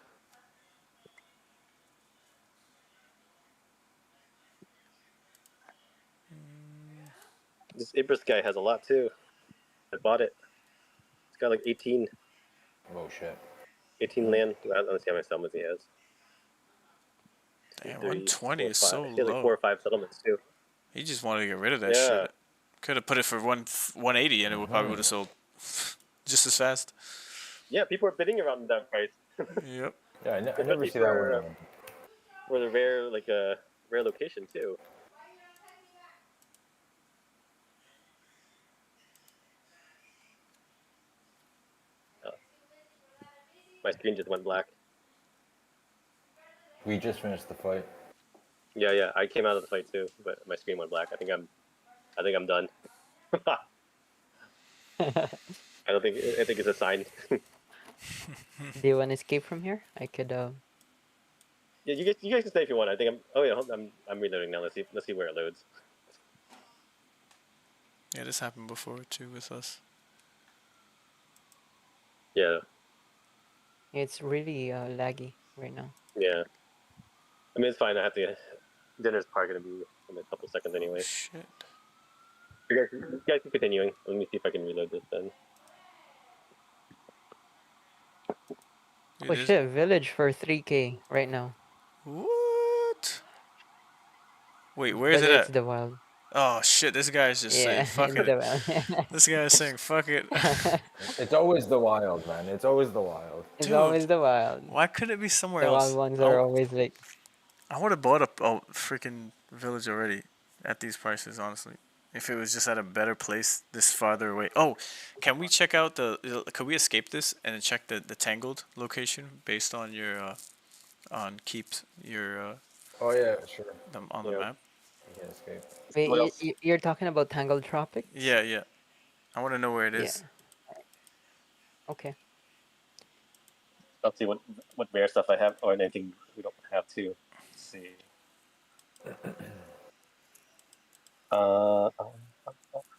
This Ibris guy has a lot too. I bought it. It's got like 18. Oh shit. 18 land. I don't see how many settlements he has. Damn, 3, 120 4, is 5. so He has like low. 4 or 5 settlements too. He just wanted to get rid of that Yeah. shit. Could have put it for 180 and it would probably would have sold just as fast. Yeah, people are bidding around that price. Yep. Yeah, I never Especially see that for, one. for the rare, like a rare location too. Oh. My screen just went black. We just finished the fight. Yeah, I came out of the fight too, but my screen went black. I think I'm done. I think it's a sign. Do you want to escape from here? I could. Yeah, you guys can stay if you want. I think I'm. Oh yeah, I'm reloading now. Let's see where it loads. Yeah, this happened before too with us. Yeah. It's really laggy right now. Yeah. I mean, it's fine. I have to. Dinner's probably gonna be in a couple seconds anyway. Shit. You guys keep continuing. Let me see if I can reload this then. Oh shit! Village for 3K right now. What? Wait, where is But it it's at? the wild. Oh shit, this guy's just saying Yeah, fuck it's it. the wild. This guy's saying fuck it. It's always the wild, man. It's always the wild. It's Dude, always the wild. why couldn't it be somewhere The else? wild ones are always like. I would have bought a freaking village already at these prices, honestly. If it was just at a better place this farther away. Oh, can we check out could we escape this and then check the Tangled location based on your on Keep's your Oh yeah, sure. on the map? You can escape. Wait, you're talking about Tangled Tropic? Yeah. I want to know where it is. Yeah. Okay. I'll see what rare stuff I have or anything we don't have too. Let's see.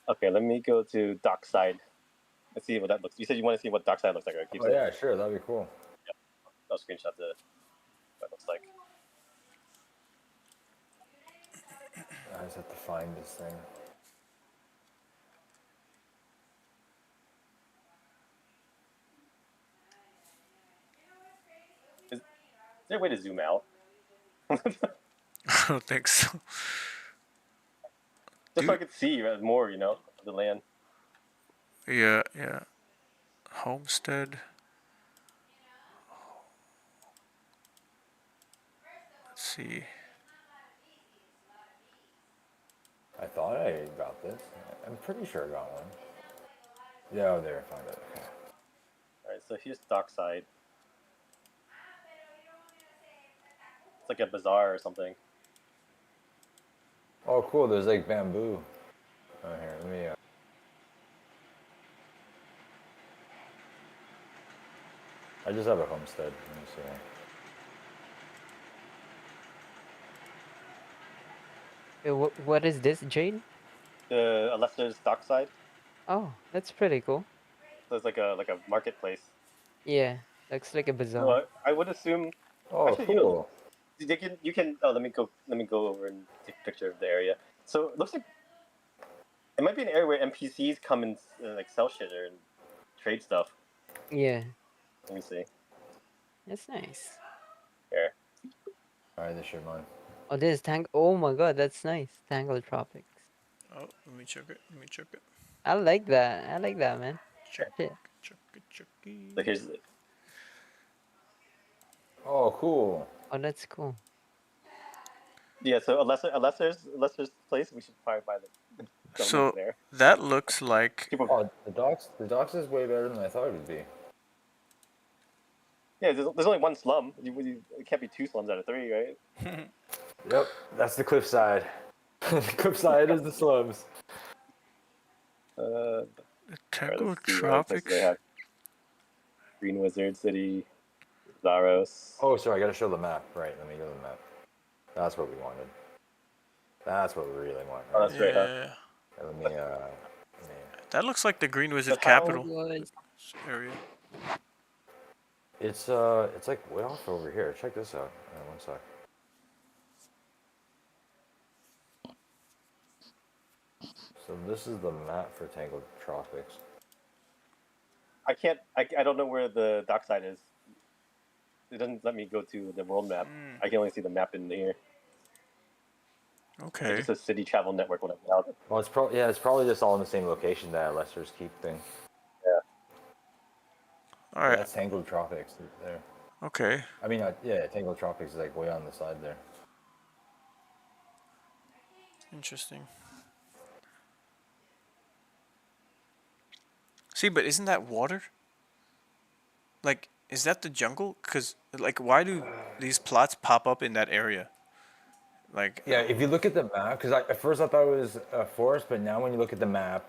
Okay, let me go to Dockside. Let's see what that looks. You said you want to see what Dockside looks like, right? Oh yeah, sure. That'd be cool. Yep. I'll screenshot what that looks like. I just have to find this thing. Is there a way to zoom out? I don't think so. Just so I could see more, of the land. Yeah. Homestead. Let's see. I thought I got this. I'm pretty sure I got one. Yeah, oh, there, I found it. Okay. Alright, so here's Dockside. It's like a bazaar or something. Oh, cool. There's like bamboo. Oh, here, let me. I just have a homestead. Let me see. What is this, Jade? Lester's Dockside. Oh, that's pretty cool. So it's like a marketplace. Yeah, looks like a bazaar. No, I would assume. Oh, actually, cool. you can. Oh, let me go over and take a picture of the area. So it looks like it might be an area where NPCs come and like sell shit or trade stuff. Yeah. Let me see. That's nice. Here. Alright, this should mine. Oh, this oh my god, that's nice. Tangled Tropics. Oh, let me check it. Let me check it. I like that. I like that, man. Check it. it. Look, here's the. Oh, cool. Oh, that's cool. Yeah. So unless there's a place, we should probably buy the. So there. that looks like. Oh, the docks is way better than I thought it would be. Yeah, there's only one slum. It can't be 2 slums out of 3, right? Yep, that's the cliffside. The cliffside is the slums. Tangled Tropics. Green Wizard City, Zaros. Oh, sorry, I gotta show the map. Right, let me go to the map. That's what we wanted. That's what we really want. Oh, that's right. Yeah. Let me, That looks like the Green Wizard But how capital would- area. it's like way off over here. Check this out. One sec. So this is the map for Tangled Tropics. I don't know where the dockside is. It doesn't let me go to the world map. I can only see the map in here. Okay. It's just a city travel network when I get out. Well, it's probably just all in the same location, that Lester's Keep thing. Yeah. All right. That's Tangled Tropics there. Okay. I mean, yeah, Tangled Tropics is like way on the side there. Interesting. See, but isn't that water? Like, is that the jungle? Cause like, why do these plots pop up in that area? Like. Yeah, if you look at the map, because at first I thought it was a forest, but now when you look at the map,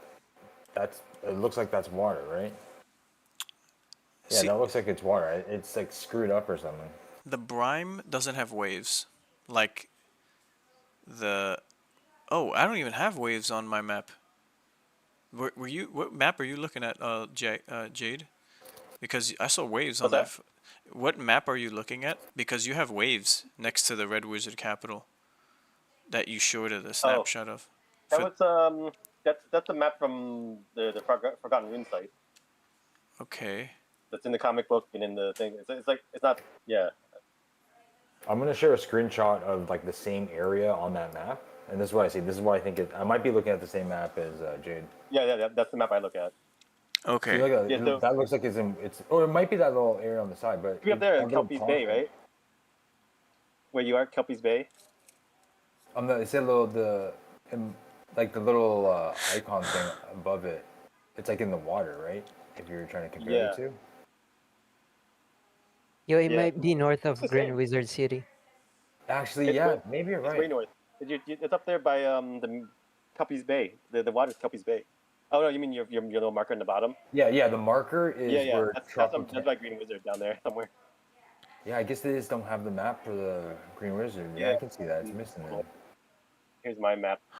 it looks like that's water, right? Yeah, that looks like it's water. It's like screwed up or something. The brine doesn't have waves, like the. Oh, I don't even have waves on my map. Were you? What map are you looking at, Jade? Because I saw waves on that. What map are you looking at? Because you have waves next to the Red Wizard capital that you showed a snapshot of. That was that's a map from the Forgotten Rune site. Okay. That's in the comic book and in the thing. It's not. Yeah. I'm gonna share a screenshot of like the same area on that map, and this is what I see. This is why I think I might be looking at the same map as Jade. Yeah, that's the map I look at. Okay. See, that looks like or it might be that little area on the side, but You're up there in Kelpie's Bay, right? Where you are, Kelpie's Bay. It's a little like the little icon thing above it. It's like in the water, right? If you're trying to compare the two. Yo, it might be north of Green Wizard City. Actually, yeah, maybe you're right. It's way north. It's up there by the Kelpie's Bay. The water's Kelpie's Bay. Oh no, you mean your little marker in the bottom? Yeah. The marker is where that's by Green Wizard down there somewhere. Yeah, I guess they just don't have the map for the Green Wizard. Yeah, I can see that. It's missing it. Here's my map.